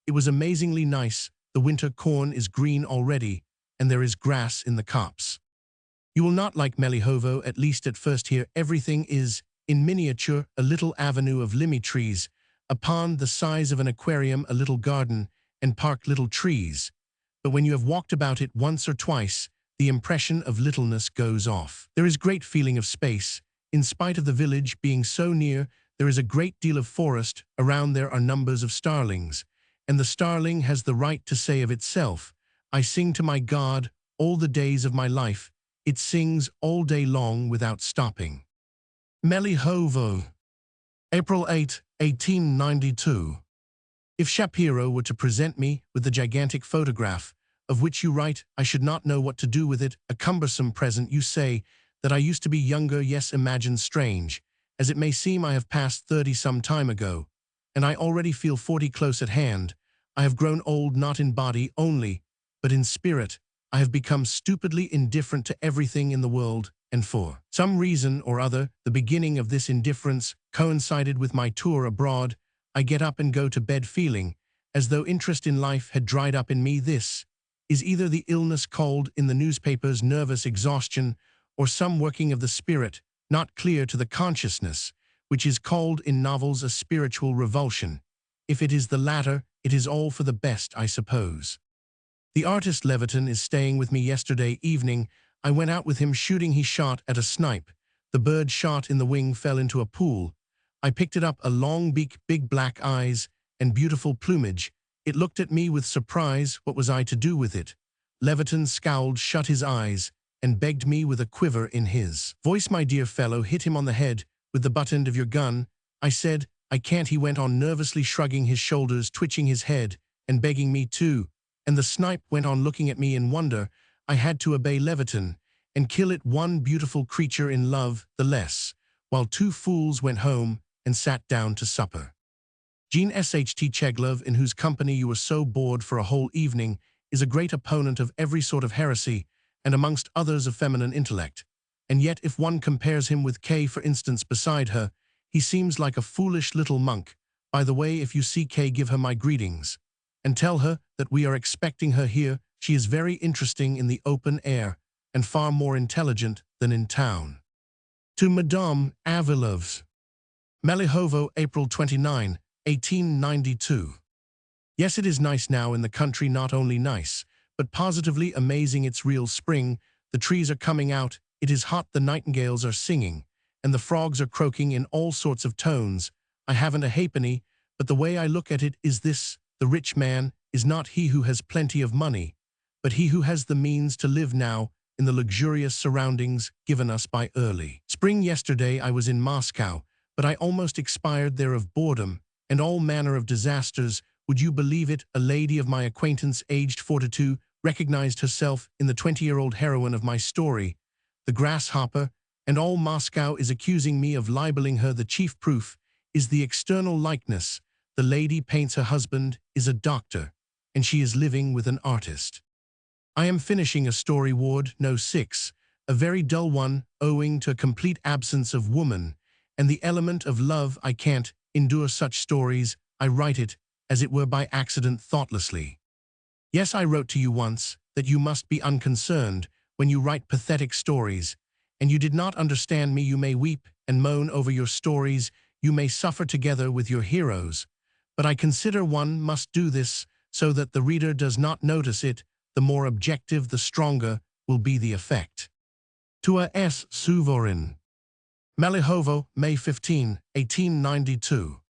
It was amazingly nice. The winter corn is green already, and there is grass in the copse. You will not like Melihovo, at least at first. Here everything is in miniature: a little avenue of lemon trees, a pond the size of an aquarium, a little garden, and park, little trees. But when you have walked about it once or twice, the impression of littleness goes off. There is great feeling of space. In spite of the village being so near, there is a great deal of forest. Around there are numbers of starlings, and the starling has the right to say of itself, "I sing to my God all the days of my life." It sings all day long without stopping. Melihovo, April 8, 1892. If Shapiro were to present me with the gigantic photograph of which you write, I should not know what to do with it. A cumbersome present. You say that I used to be younger. Yes, imagine. Strange as it may seem, I have passed 30 some time ago, and I already feel 40 close at hand. I have grown old, not in body only, but in spirit. I have become stupidly indifferent to everything in the world, and for some reason or other, the beginning of this indifference coincided with my tour abroad. I get up and go to bed feeling as though interest in life had dried up in me. This is either the illness called in the newspapers nervous exhaustion, or some working of the spirit, not clear to the consciousness, which is called in novels a spiritual revulsion. If it is the latter, it is all for the best, I suppose. The artist Leviton is staying with me. Yesterday evening I went out with him shooting. He shot at a snipe. The bird shot in the wing fell into a pool. I picked it up, a long beak, big black eyes, and beautiful plumage. It looked at me with surprise. What was I to do with it? Leviton scowled, shut his eyes, and begged me with a quiver in his voice, "My dear fellow, hit him on the head with the butt end of your gun." I said, "I can't." He went on nervously, shrugging his shoulders, twitching his head, and begging me to. And the snipe went on looking at me in wonder. I had to obey Leviton and kill it, one beautiful creature in love the less, while 2 fools went home and sat down to supper. Jean Sht Chekhov, in whose company you were so bored for a whole evening, is a great opponent of every sort of heresy, and amongst others of feminine intellect. And yet if one compares him with K, for instance, beside her, he seems like a foolish little monk. By the way, if you see K, give her my greetings, and tell her that we are expecting her here. She is very interesting in the open air, and far more intelligent than in town. To Madame Avilov's. Melihovo, April 29, 1892. Yes, it is nice now in the country, not only nice, but positively amazing. It's real spring, the trees are coming out, it is hot, the nightingales are singing, and the frogs are croaking in all sorts of tones. I haven't a halfpenny, but the way I look at it is this: the rich man is not he who has plenty of money, but he who has the means to live now in the luxurious surroundings given us by early spring. Yesterday I was in Moscow, but I almost expired there of boredom and all manner of disasters. Would you believe it? A lady of my acquaintance, aged 42, recognized herself in the 20-year-old heroine of my story, the grasshopper, and all Moscow is accusing me of libeling her. The chief proof is the external likeness. The lady paints her husband is a doctor, and she is living with an artist. I am finishing a story, Ward No. 6, a very dull one, owing to a complete absence of woman and the element of love. I can't endure such stories. I write it, as it were by accident, thoughtlessly. Yes, I wrote to you once that you must be unconcerned when you write pathetic stories, and you did not understand me. You may weep and moan over your stories, you may suffer together with your heroes, but I consider one must do this so that the reader does not notice it. The more objective, the stronger will be the effect. To a S. Suvorin. Melihovo, May 15, 1892.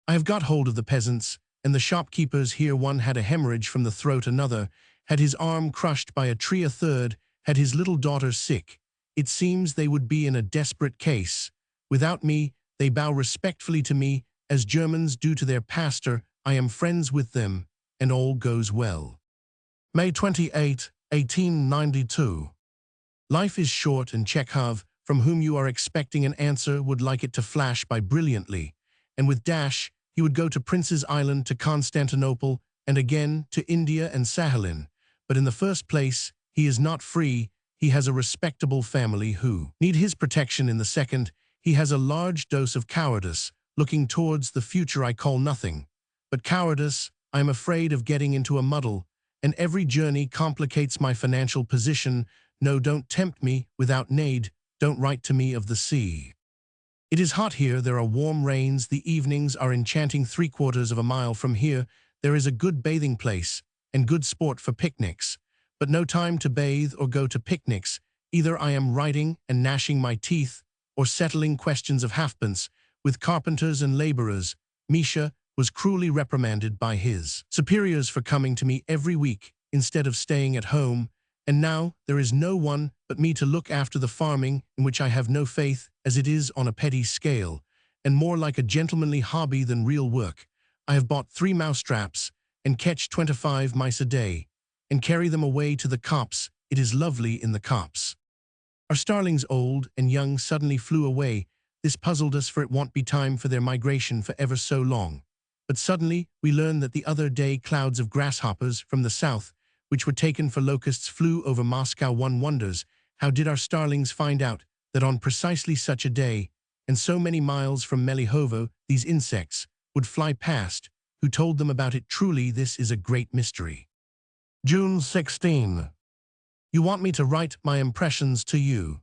I have got hold of the peasants and the shopkeepers here. One had a hemorrhage from the throat, another had his arm crushed by a tree, a third had his little daughter sick. It seems they would be in a desperate case. Without me, they bow respectfully to me, as Germans do to their pastor. I am friends with them, and all goes well. May 28, 1892. Life is short, and Chekhov, from whom you are expecting an answer, would like it to flash by brilliantly, and with dash he would go to Prince's Island, to Constantinople, and again to India and Sahalin. But in the first place, he is not free. He has a respectable family who need his protection. In the second, he has a large dose of cowardice. Looking towards the future, I call nothing but cowardice. I am afraid of getting into a muddle, and every journey complicates my financial position. No, don't tempt me without need. Don't write to me of the sea. It is hot here, there are warm rains, the evenings are enchanting. 3/4 of a mile from here there is a good bathing place and good sport for picnics, but no time to bathe or go to picnics. Either I am writing and gnashing my teeth, or settling questions of halfpence with carpenters and laborers. Misha was cruelly reprimanded by his superiors for coming to me every week instead of staying at home, and now there is no one but me to look after the farming, in which I have no faith, as it is on a petty scale, and more like a gentlemanly hobby than real work. I have bought 3 mousetraps, and catch 25 mice a day, and carry them away to the copse. It is lovely in the copse. Our starlings, old and young, suddenly flew away. This puzzled us, for it won't be time for their migration for ever so long. But suddenly we learned that the other day clouds of grasshoppers from the south, which were taken for locusts, flew over Moscow. One wonders, how did our starlings find out that on precisely such a day, and so many miles from Melihovo, these insects would fly past? Who told them about it? Truly, this is a great mystery. June 16. You want me to write my impressions to you.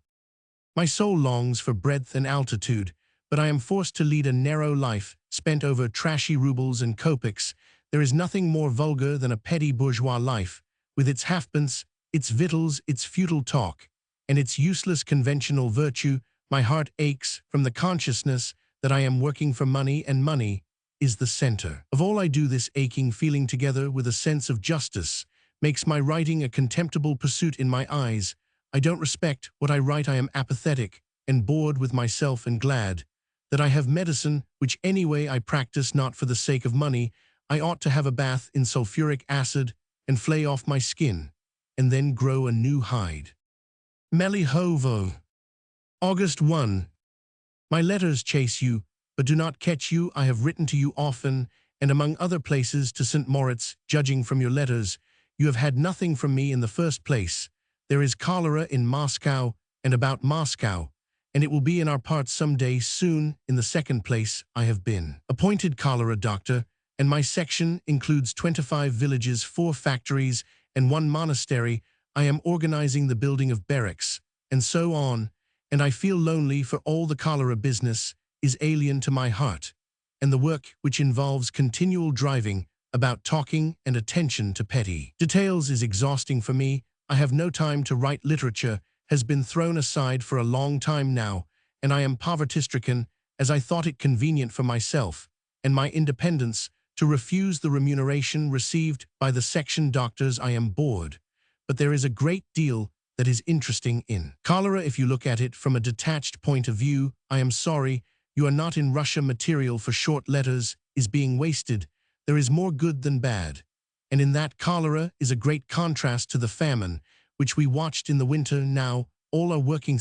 My soul longs for breadth and altitude, but I am forced to lead a narrow life, spent over trashy rubles and kopecks. There is nothing more vulgar than a petty bourgeois life, with its halfpence, its victuals, its futile talk, and its useless conventional virtue. My heart aches from the consciousness that I am working for money, and money is the center of all I do. This aching feeling, together with a sense of justice, makes my writing a contemptible pursuit in my eyes. I don't respect what I write. I am apathetic and bored with myself, and glad that I have medicine, which anyway I practice not for the sake of money. I ought to have a bath in sulfuric acid and flay off my skin, and then grow a new hide. Melihovo, August 1. My letters chase you, but do not catch you. I have written to you often, and among other places to St. Moritz. Judging from your letters, you have had nothing from me in the first place. There is cholera in Moscow and about Moscow, and it will be in our parts some day soon. In the second place, I have been appointed cholera doctor, and my section includes 25 villages, 4 factories, and 1 monastery. I am organizing the building of barracks, and so on, and I feel lonely, for all the cholera business is alien to my heart, and the work which involves continual driving about talking and attention to petty details is exhausting for me. I have no time to write. Literature has been thrown aside for a long time now, and I am poverty-stricken, as I thought it convenient for myself and my independence to refuse the remuneration received by the section doctors. I am bored, but there is a great deal that is interesting in cholera if you look at it from a detached point of view. I am sorry you are not in Russia. Material for short letters is being wasted. There is more good than bad, and in that cholera is a great contrast to the famine which we watched in the winter. Now all are working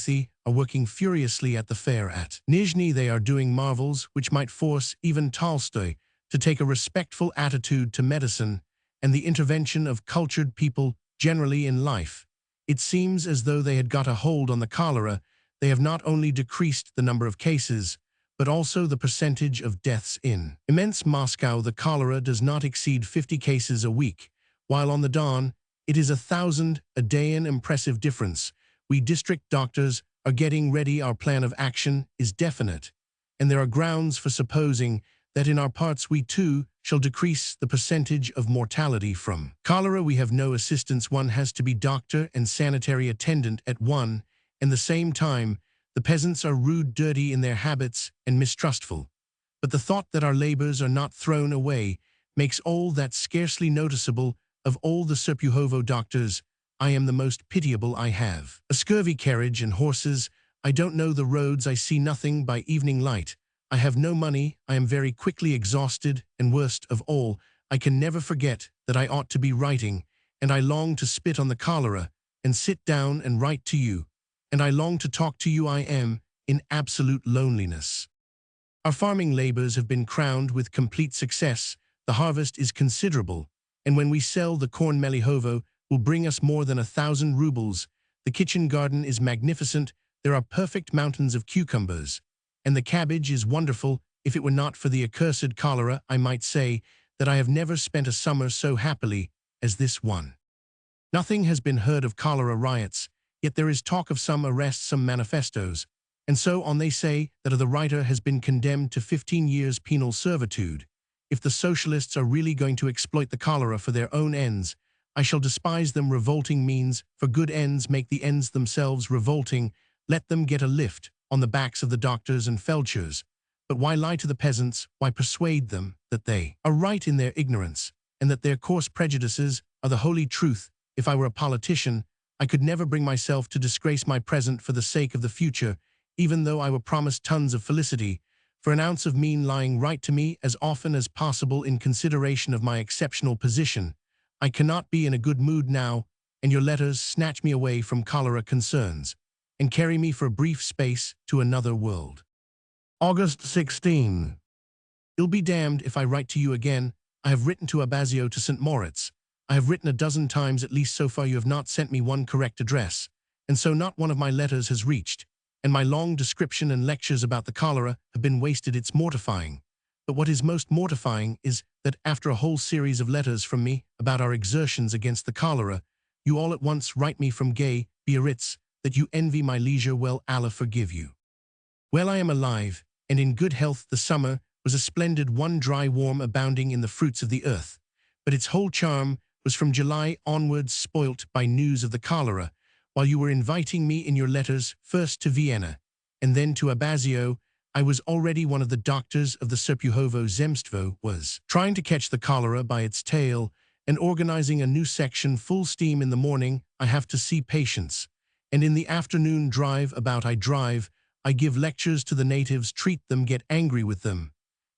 furiously at the fair at Nizhny. They are doing marvels which might force even Tolstoy to take a respectful attitude to medicine and the intervention of cultured people generally in life. It seems as though they had got a hold on the cholera. They have not only decreased the number of cases, but also the percentage of deaths in immense Moscow. The cholera does not exceed 50 cases a week, while on the Don it is 1,000 a day. An impressive difference. We district doctors are getting ready. Our plan of action is definite, and there are grounds for supposing that in our parts we too shall decrease the percentage of mortality from cholera. We have no assistants. One has to be doctor and sanitary attendant at one and the same time. The peasants are rude, dirty in their habits, and mistrustful. But the thought that our labors are not thrown away makes all that scarcely noticeable. Of all the Serpuhovo doctors, I am the most pitiable. I have a scurvy carriage and horses. I don't know the roads. I see nothing by evening light. I have no money. I am very quickly exhausted, and worst of all, I can never forget that I ought to be writing, and I long to spit on the cholera and sit down and write to you, and I long to talk to you. I am in absolute loneliness. Our farming labors have been crowned with complete success. The harvest is considerable, and when we sell the corn, Melihovo will bring us more than 1,000 rubles. The kitchen garden is magnificent. There are perfect mountains of cucumbers, and the cabbage is wonderful. If it were not for the accursed cholera, I might say that I have never spent a summer so happily as this one. Nothing has been heard of cholera riots, yet there is talk of some arrests, some manifestos, and so on. They say that the writer has been condemned to 15 years penal servitude. If the socialists are really going to exploit the cholera for their own ends, I shall despise them. Revolting means for good ends make the ends themselves revolting. Let them get a lift on the backs of the doctors and felchers. But why lie to the peasants? Why persuade them that they are right in their ignorance, and that their coarse prejudices are the holy truth? If I were a politician, I could never bring myself to disgrace my present for the sake of the future, even though I were promised tons of felicity. For an ounce of mean lying, write to me as often as possible in consideration of my exceptional position. I cannot be in a good mood now, and your letters snatch me away from cholera concerns and carry me for a brief space to another world. August 16. You'll be damned if I write to you again. I have written to Abazio to St. Moritz. I have written a dozen times at least so far. You have not sent me one correct address, and so not one of my letters has reached, and my long description and lectures about the cholera have been wasted. It's mortifying. But what is most mortifying is that after a whole series of letters from me about our exertions against the cholera, you all at once write me from gay Biarritz that you envy my leisure. Well, Allah forgive you. Well, I am alive and in good health. The summer was a splendid one, dry, warm, abounding in the fruits of the earth, but its whole charm was from July onwards spoilt by news of the cholera. While you were inviting me in your letters, first to Vienna and then to Abazio, I was already one of the doctors of the Serpuhovo Zemstvo, was trying to catch the cholera by its tail and organizing a new section full steam. In the morning, I have to see patients, and in the afternoon drive about. I give lectures to the natives, treat them, get angry with them.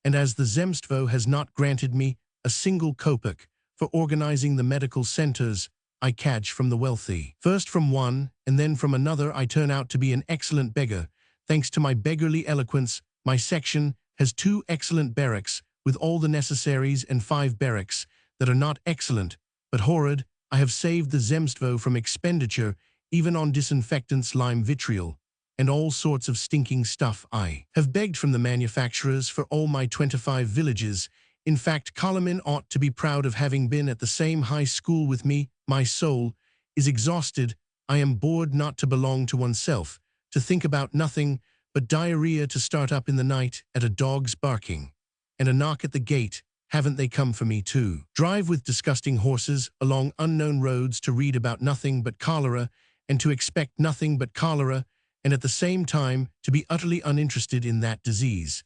And as the Zemstvo has not granted me a single kopeck for organizing the medical centers, I catch from the wealthy. First from one, and then from another. I turn out to be an excellent beggar. Thanks to my beggarly eloquence, my section has 2 excellent barracks with all the necessaries and 5 barracks that are not excellent, but horrid. I have saved the Zemstvo from expenditure even on disinfectants, lime vitriol, and all sorts of stinking stuff. I have begged from the manufacturers for all my 25 villages. In fact, Kolomin ought to be proud of having been at the same high school with me. My soul is exhausted. I am bored not to belong to oneself, to think about nothing but diarrhea, to start up in the night at a dog's barking and a knock at the gate. Haven't they come for me too? Drive with disgusting horses along unknown roads to read about nothing but cholera and to expect nothing but cholera, and at the same time to be utterly uninterested in that disease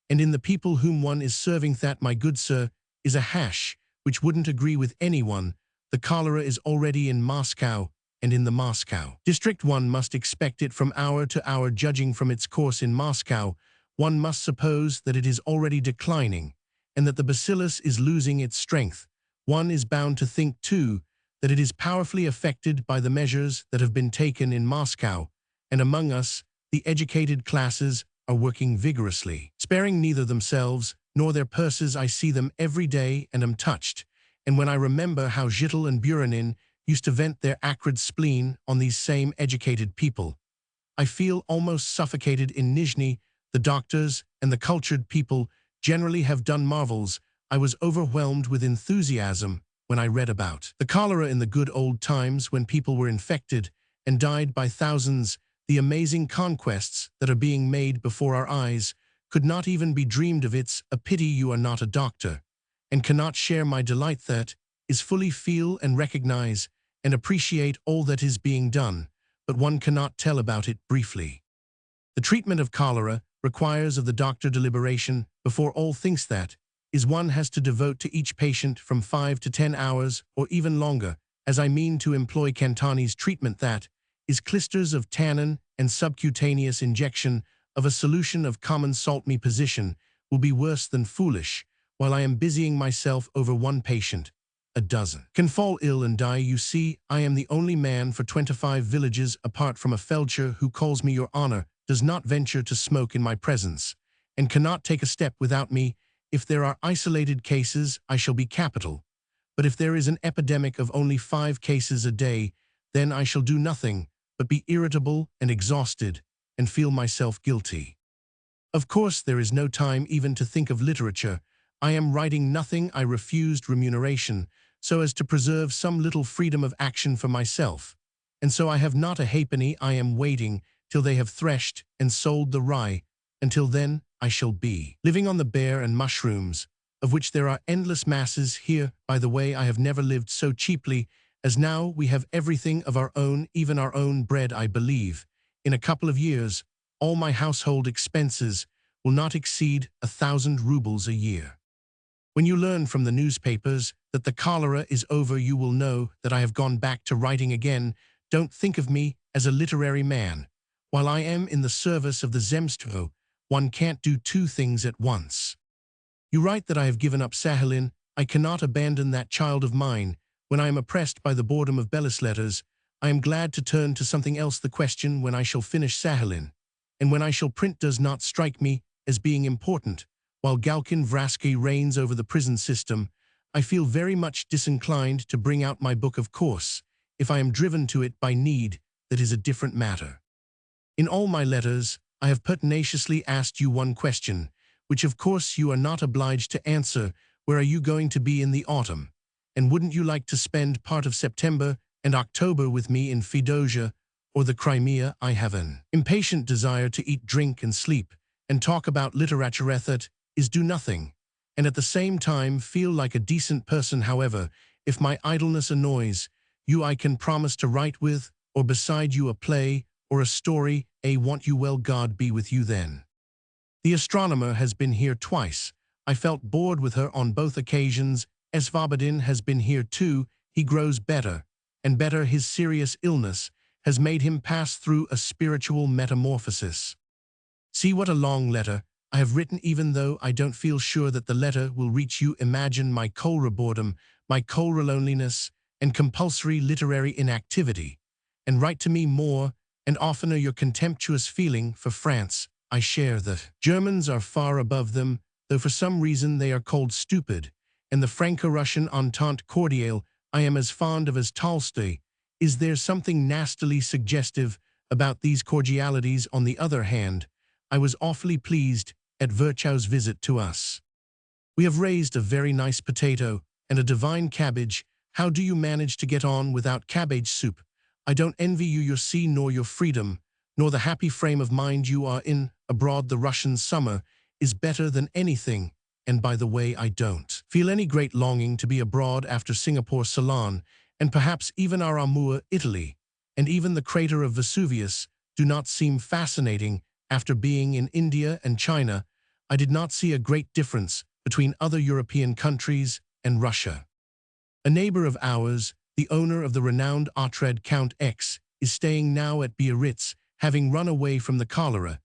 and in the people whom one is serving. That, my good sir, is a hash which wouldn't agree with anyone. The cholera is already in Moscow, and in the Moscow district one must expect it from hour to hour. Judging from its course in Moscow, one must suppose that it is already declining, and that the bacillus is losing its strength. One is bound to think, too, that it is powerfully affected by the measures that have been taken in Moscow, and among us, the educated classes are working vigorously, sparing neither themselves nor their purses. I see them every day and am touched, and when I remember how Zhitel and Buranin used to vent their acrid spleen on these same educated people, I feel almost suffocated. In Nizhny, the doctors and the cultured people generally have done marvels. I was overwhelmed with enthusiasm when I read about the cholera in the good old times, when people were infected and died by thousands. The amazing conquests that are being made before our eyes could not even be dreamed of. It's a pity you are not a doctor and cannot share my delight. That is fully feel and recognize and appreciate all that is being done, but one cannot tell about it briefly. The treatment of cholera requires of the doctor deliberation before all things. That is, one has to devote to each patient from 5 to 10 hours or even longer, as I mean to employ Cantani's treatment. That is clisters of tannin and subcutaneous injection of a solution of common salt. Me position will be worse than foolish while I am busying myself over one patient. A dozen can fall ill and die. You see, I am the only man for 25 villages, apart from a feldsher who calls me your honor, does not venture to smoke in my presence, and cannot take a step without me. If there are isolated cases, I shall be capital, but if there is an epidemic of only 5 cases a day, then I shall do nothing but be irritable and exhausted and feel myself guilty. Of course, there is no time even to think of literature. I am writing nothing. I refused remuneration so as to preserve some little freedom of action for myself, and so I have not a halfpenny. I am waiting till they have threshed and sold the rye. Until then, I shall be living on the bear and mushrooms, of which there are endless masses here. By the way, I have never lived so cheaply as now. We have everything of our own, even our own bread. I believe in a couple of years, all my household expenses will not exceed 1,000 rubles a year. When you learn from the newspapers that the cholera is over, you will know that I have gone back to writing again. Don't think of me as a literary man. While I am in the service of the Zemstvo, one can't do 2 things at once. You write that I have given up Sahalin. I cannot abandon that child of mine. When I am oppressed by the boredom of Belis letters, I am glad to turn to something else. The question when I shall finish Sahalin, and when I shall print, does not strike me as being important. While Galkin Vraski reigns over the prison system, I feel very much disinclined to bring out my book. Of course, if I am driven to it by need, that is a different matter. In all my letters, I have pertinaciously asked you one question, which of course you are not obliged to answer. Where are you going to be in the autumn? And wouldn't you like to spend part of September and October with me in Fedosia or the Crimea? I have an impatient desire to eat, drink, and sleep, and talk about literature. That is, do nothing, and at the same time feel like a decent person. However, if my idleness annoys you, I can promise to write with or beside you a play or a story. Want you well. God be with you then. The astronomer has been here twice. I felt bored with her on both occasions. Svobodin has been here too. He grows better and better. His serious illness has made him pass through a spiritual metamorphosis. See what a long letter I have written, even though I don't feel sure that the letter will reach you. Imagine my cholera boredom, my cholera loneliness, and compulsory literary inactivity, and write to me more and oftener your contemptuous feeling for France. I share that. Germans are far above them, though for some reason they are called stupid, and the Franco-Russian Entente cordiale I am as fond of as Tolstoy. Is there something nastily suggestive about these cordialities? On the other hand, I was awfully pleased at Virchow's visit to us. We have raised a very nice potato and a divine cabbage. How do you manage to get on without cabbage soup? I don't envy you your sea nor your freedom, nor the happy frame of mind you are in. Abroad the Russian summer is better than anything, and by the way I don't feel any great longing to be abroad after Singapore, Ceylon, and perhaps even our amour, Italy, and even the crater of Vesuvius do not seem fascinating after being in India and China. I did not see a great difference between other European countries and Russia. A neighbor of ours, the owner of the renowned Ottred Count X, is staying now at Biarritz, having run away from the cholera.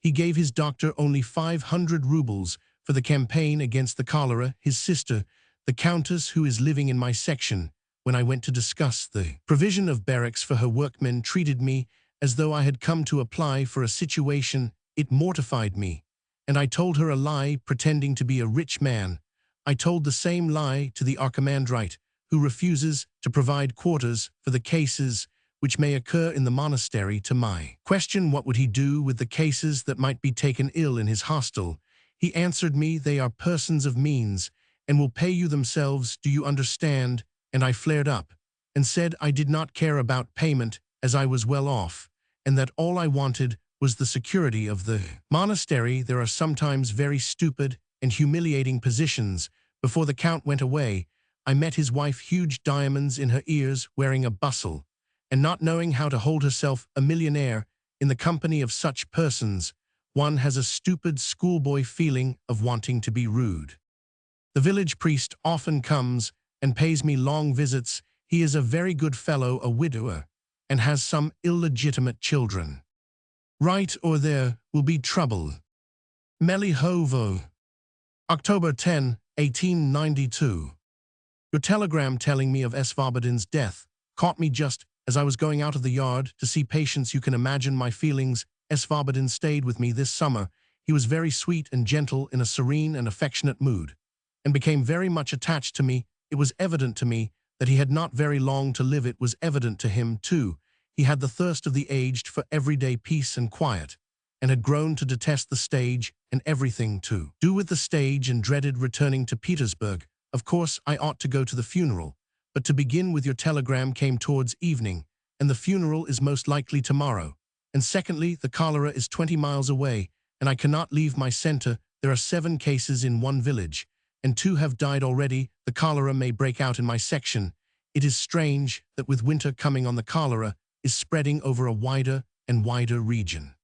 He gave his doctor only 500 rubles for the campaign against the cholera. His sister, the countess who is living in my section, when I went to discuss the provision of barracks for her workmen, treated me as though I had come to apply for a situation. It mortified me, and I told her a lie pretending to be a rich man. I told the same lie to the archimandrite, who refuses to provide quarters for the cases which may occur in the monastery. To my question, what would he do with the cases that might be taken ill in his hostel, he answered me, they are persons of means and will pay you themselves. Do you understand? And I flared up and said I did not care about payment, as I was well off, and that all I wanted was the security of the monastery. There are sometimes very stupid and humiliating positions. Before the Count went away, I met his wife, huge diamonds in her ears, wearing a bustle, and not knowing how to hold herself, a millionaire. In the company of such persons, one has a stupid schoolboy feeling of wanting to be rude. The village priest often comes and pays me long visits. He is a very good fellow, a widower, and has some illegitimate children. Right, or there will be trouble. Melihovo. October 10, 1892. Your telegram telling me of Svobodin's death caught me just as I was going out of the yard to see patients. You can imagine my feelings. Svobodin stayed with me this summer. He was very sweet and gentle, in a serene and affectionate mood, and became very much attached to me. It was evident to me that he had not very long to live. It was evident to him, too. He had the thirst of the aged for everyday peace and quiet, and had grown to detest the stage and everything to do with the stage, and dreaded returning to Petersburg. Of course, I ought to go to the funeral, but to begin with, your telegram came towards evening, and the funeral is most likely tomorrow. And secondly, the cholera is 20 miles away, and I cannot leave my center. There are 7 cases in one village, and 2 have died already. The cholera may break out in my section. It is strange that with winter coming on, the cholera is spreading over a wider and wider region.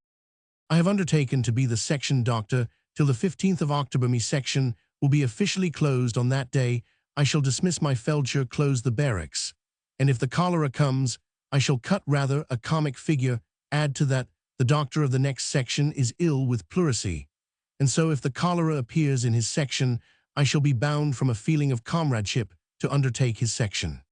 I have undertaken to be the section doctor till the 15th of October. My section will be officially closed on that day. I shall dismiss my feldsher, close the barracks, and if the cholera comes, I shall cut rather a comic figure. Add to that, the doctor of the next section is ill with pleurisy, and so if the cholera appears in his section, I shall be bound from a feeling of comradeship to undertake his section.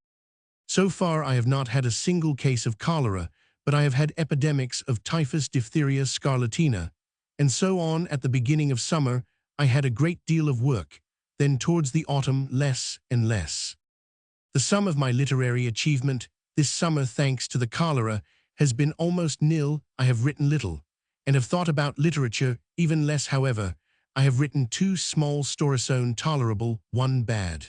So far I have not had a single case of cholera, but I have had epidemics of typhus, diphtheria, scarlatina, and so on. At the beginning of summer, I had a great deal of work, then towards the autumn less and less. The sum of my literary achievement this summer, thanks to the cholera, has been almost nil. I have written little, and have thought about literature even less. However, I have written 2 small stories, tolerable, 1 bad.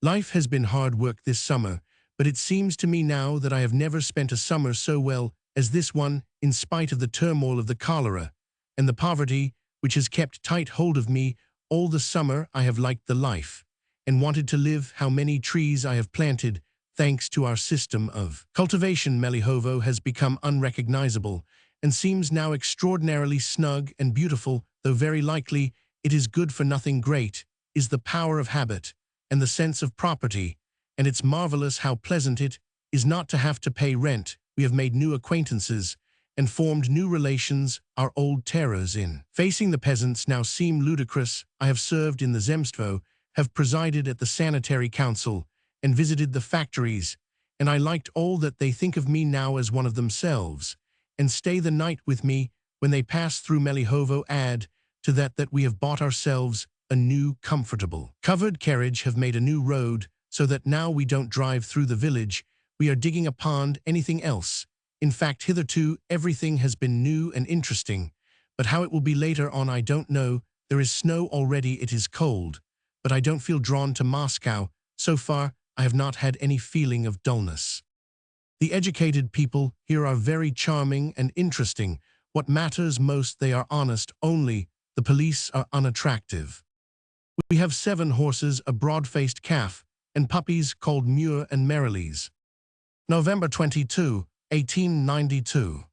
Life has been hard work this summer, but it seems to me now that I have never spent a summer so well as this one, in spite of the turmoil of the cholera and the poverty which has kept tight hold of me all the summer. I have liked the life and wanted to live. How many trees I have planted, thanks to our system of cultivation. Melihovo has become unrecognizable and seems now extraordinarily snug and beautiful, though very likely it is good for nothing. Great is the power of habit and the sense of property, and it's marvelous how pleasant it is not to have to pay rent. We have made new acquaintances and formed new relations. Our old terrors in facing the peasants now seem ludicrous. I have served in the Zemstvo, have presided at the sanitary council, and visited the factories, and I liked all that they think of me now as one of themselves, and stay the night with me. when they pass through Melihovo, add to that we have bought ourselves a new comfortable covered carriage, have made a new road, so that now we don't drive through the village, we are digging a pond, anything else. In fact, hitherto everything has been new and interesting, but how it will be later on I don't know. There is snow already, it is cold, but I don't feel drawn to Moscow. So far, I have not had any feeling of dullness. The educated people here are very charming and interesting. What matters most, they are honest, only the police are unattractive. We have 7 horses, a broad-faced calf, and puppies called Muir and Merrilees. November 22, 1892.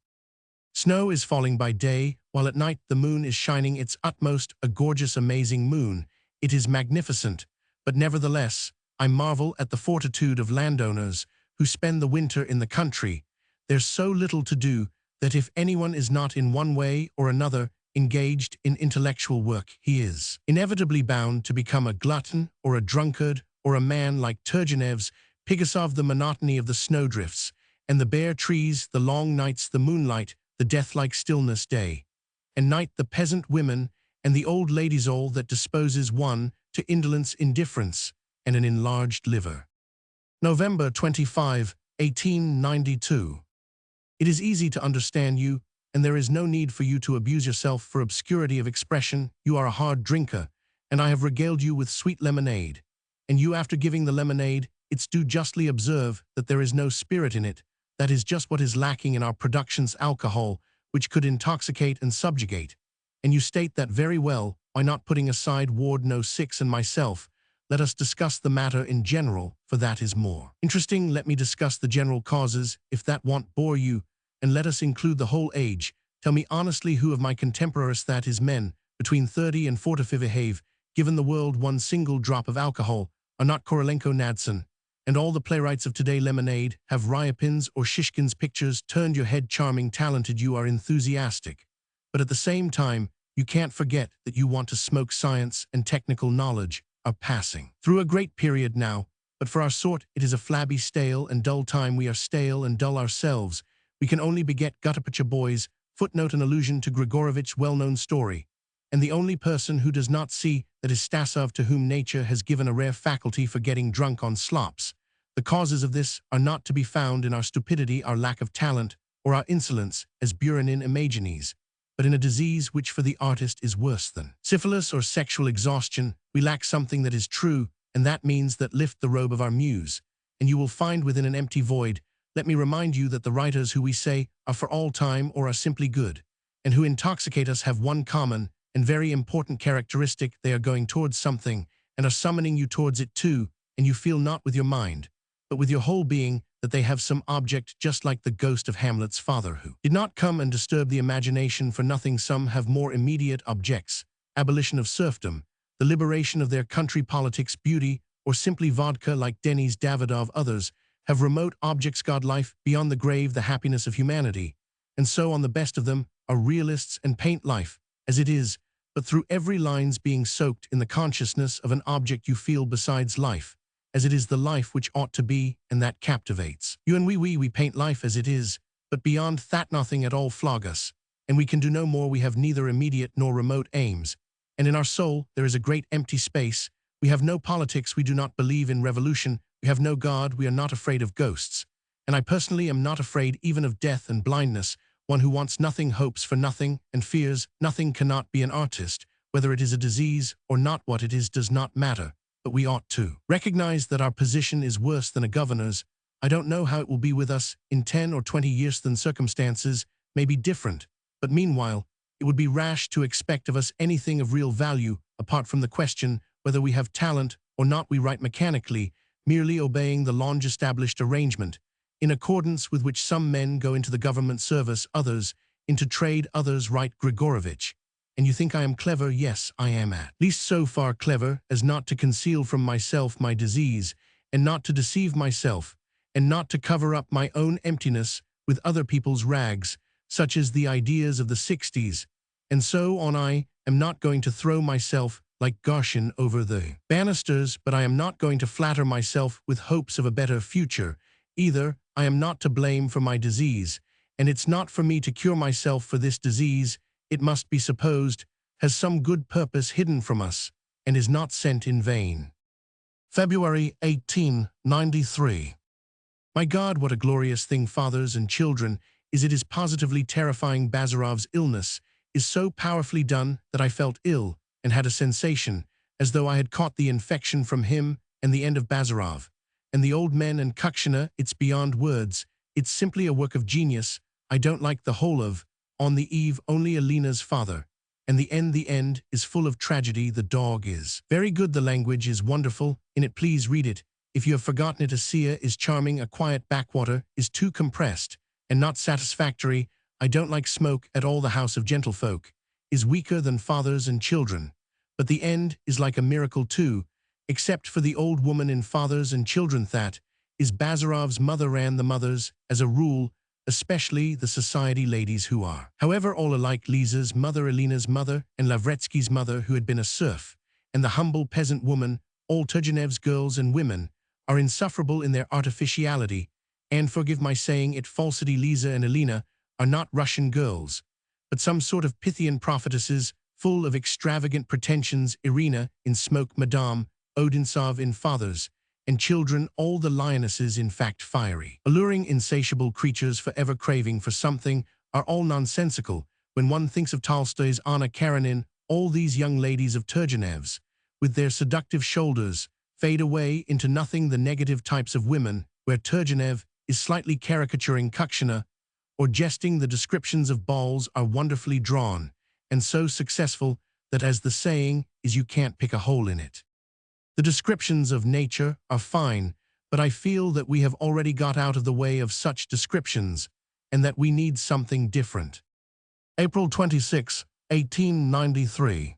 Snow is falling by day, while at night the moon is shining its utmost, a gorgeous, amazing moon. It is magnificent, but nevertheless, I marvel at the fortitude of landowners who spend the winter in the country. There's so little to do that if anyone is not in one way or another engaged in intellectual work, he is inevitably bound to become a glutton or a drunkard or a man like Turgenev's Pigasov. The monotony of the snowdrifts and the bare trees, the long nights, the moonlight, the death-like stillness, day and night, the peasant women and the old ladies, all that disposes one to indolence, indifference, and an enlarged liver. November 25, 1892. It is easy to understand you, and there is no need for you to abuse yourself for obscurity of expression. You are a hard drinker, and I have regaled you with sweet lemonade. And you, after giving the lemonade, it's due justly observe that there is no spirit in it. That is just what is lacking in our productions, alcohol, which could intoxicate and subjugate. And you state that very well. Why not, putting aside Ward No. 6 and myself, let us discuss the matter in general, for that is more interesting. Let me discuss the general causes, if that won't bore you, and let us include the whole age. Tell me honestly, who of my contemporaries, that is men between 30 and 45, have given the world one single drop of alcohol? Are not Korolenko, Nadson, and all the playwrights of today lemonade? Have Ryapin's or Shishkin's pictures turned your head? Charming, talented, you are enthusiastic, but at the same time, you can't forget that you want to smoke. Science and technical knowledge are passing through a great period now, but for our sort it is a flabby, stale, and dull time. We are stale and dull ourselves. We can only beget guttapacha boys. Footnote: an allusion to Grigorovitch's well-known story. And the only person who does not see that is Stasov, to whom nature has given a rare faculty for getting drunk on slops. The causes of this are not to be found in our stupidity, our lack of talent, or our insolence, as Buranin imagines, but in a disease which for the artist is worse than syphilis or sexual exhaustion. We lack something that is true, and that means that lift the robe of our muse, and you will find within an empty void. Let me remind you that the writers who we say are for all time or are simply good, and who intoxicate us, have one common and very important characteristic: they are going towards something and are summoning you towards it too, and you feel not with your mind, but with your whole being that they have some object, just like the ghost of Hamlet's father who did not come and disturb the imagination for nothing. Some have more immediate objects: abolition of serfdom, the liberation of their country, politics, beauty, or simply vodka, like Denis Davidov. Others have remote objects: God, life, beyond the grave, the happiness of humanity. And so on. The best of them are realists and paint life as it is, but through every line's being soaked in the consciousness of an object you feel besides life, as it is, the life which ought to be, and that captivates you. And we paint life as it is, but beyond that nothing at all flog us, and we can do no more. We have neither immediate nor remote aims, and in our soul there is a great empty space. We have no politics, we do not believe in revolution, we have no God, we are not afraid of ghosts, and I personally am not afraid even of death and blindness. One who wants nothing, hopes for nothing, and fears nothing cannot be an artist. Whether it is a disease or not, what it is does not matter, but we ought to recognize that our position is worse than a governor's. I don't know how it will be with us in 10 or 20 years. Then circumstances may be different, but meanwhile, it would be rash to expect of us anything of real value, apart from the question whether we have talent or not. We write mechanically, merely obeying the long-established arrangement, in accordance with which some men go into the government service, others into trade. Others write Grigorovitch. And you think I am clever? Yes, I am, at least so far clever as not to conceal from myself my disease, and not to deceive myself, and not to cover up my own emptiness with other people's rags, such as the ideas of the 60s, and so on. I am not going to throw myself like Garshin over the banisters, but I am not going to flatter myself with hopes of a better future either. I am not to blame for my disease, and it's not for me to cure myself for this disease, it must be supposed, has some good purpose hidden from us, and is not sent in vain. February 1893. My God, what a glorious thing, fathers and children, is it is positively terrifying. Bazarov's illness is so powerfully done that I felt ill and had a sensation as though I had caught the infection from him and the end of Bazarov. And the old men and Kuchina, it's beyond words. It's simply a work of genius. I don't like the whole of On the Eve, only Alina's father. And the end is full of tragedy. The dog is very good. The language is wonderful. In it, please read it. If you have forgotten it, Asia is charming. A quiet backwater is too compressed and not satisfactory. I don't like smoke at all. The house of gentlefolk is weaker than fathers and children. But the end is like a miracle too, except for the old woman in Fathers and Children. That is Bazarov's mother, ran the mothers, as a rule, especially the society ladies who are, however, all alike. Lisa's mother, Alina's mother, and Lavretsky's mother, who had been a serf, and the humble peasant woman, all Turgenev's girls and women, are insufferable in their artificiality, and, forgive my saying it, falsity. Lisa and Alina are not Russian girls, but some sort of Pythian prophetesses, full of extravagant pretensions. Irina in Smoke, Madame Odintsov in Fathers and Children, all the lionesses, in fact, fiery, alluring, insatiable creatures forever craving for something, are all nonsensical. When one thinks of Tolstoy's Anna Karenina, all these young ladies of Turgenev's, with their seductive shoulders, fade away into nothing. The negative types of women, where Turgenev is slightly caricaturing Kuchina or jesting, the descriptions of balls are wonderfully drawn, and so successful that, as the saying is, you can't pick a hole in it. The descriptions of nature are fine, but I feel that we have already got out of the way of such descriptions, and that we need something different. April 26, 1893.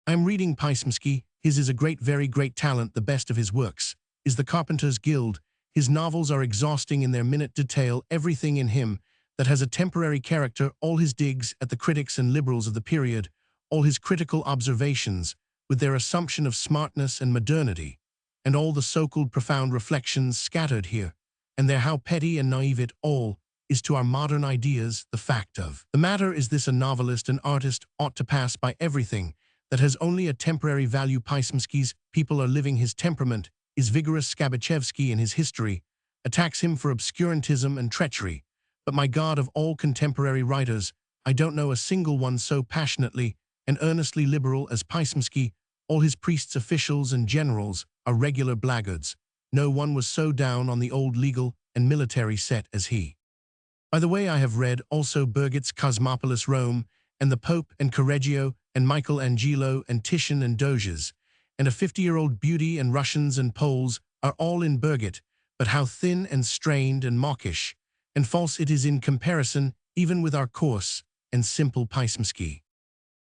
I am reading Pysmsky. His is a great, very great talent. The best of his works is The Carpenter's Guild. His novels are exhausting in their minute detail. Everything in him that has a temporary character, all his digs at the critics and liberals of the period, all his critical observations, with their assumption of smartness and modernity, and all the so-called profound reflections scattered here, and there, how petty and naive it all is to our modern ideas. The fact of the matter is this: a novelist, an artist, ought to pass by everything that has only a temporary value. Pysmsky's people are living. His temperament is vigorous. Skabachevsky, in his history, attacks him for obscurantism and treachery. But my God, of all contemporary writers, I don't know a single one so passionately and earnestly liberal as Pysmsky. All his priests, officials, and generals are regular blackguards. No one was so down on the old legal and military set as he. By the way, I have read also Birgit's Cosmopolis Rome, and the Pope, and Correggio, and Michelangelo, and Titian, and Doges, and a 50-year-old beauty, and Russians and Poles are all in Birgit, but how thin and strained and mawkish and false it is in comparison, even with our coarse and simple Pysmsky.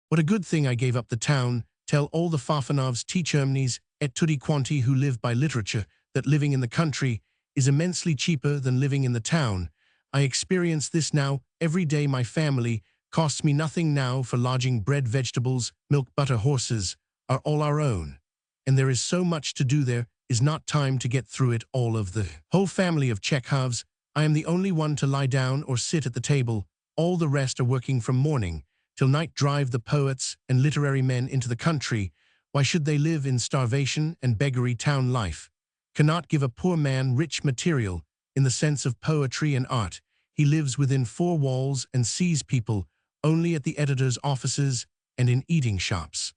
What a good thing I gave up the town. Tell all the Fafanovs, Tchermnys, et tutti quanti who live by literature that living in the country is immensely cheaper than living in the town. I experience this now every day. My family costs me nothing now, for lodging, bread, vegetables, milk, butter, horses are all our own. And there is so much to do, there is not time to get through it all. Of the whole family of Chekhovs, I am the only one to lie down or sit at the table. All the rest are working from morning till night. Drive the poets and literary men into the country. Why should they live in starvation and beggary? Town life cannot give a poor man rich material in the sense of poetry and art. He lives within four walls and sees people only at the editor's offices and in eating shops.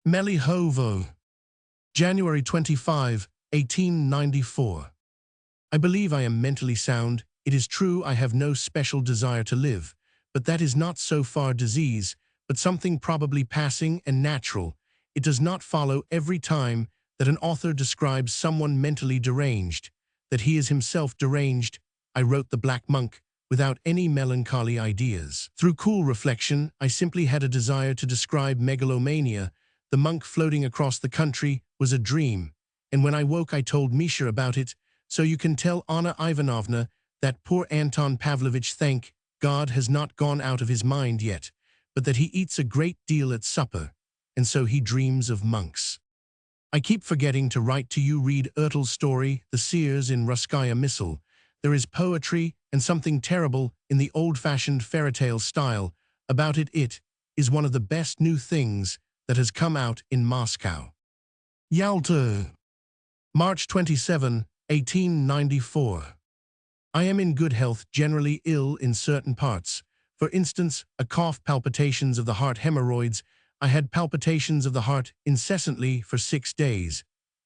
Melihovo. January 25, 1894. I believe I am mentally sound. It is true I have no special desire to live, but that is not so far disease, but something probably passing and natural. It does not follow every time that an author describes someone mentally deranged, that he is himself deranged. I wrote The Black Monk without any melancholy ideas. Through cool reflection, I simply had a desire to describe megalomania. The monk floating across the country was a dream, and when I woke I told Misha about it. So you can tell Anna Ivanovna that poor Anton Pavlovich, thank God, has not gone out of his mind yet, but that he eats a great deal at supper, and so he dreams of monks. I keep forgetting to write to you. Read Ertel's story, The Seers in Russkaya Missal. There is poetry and something terrible in the old-fashioned fairy tale style about it. It is one of the best new things that has come out in Moscow. Yalta, March 27, 1894. I am in good health, generally ill in certain parts. For instance, a cough, palpitations of the heart, hemorrhoids. I had palpitations of the heart incessantly for 6 days,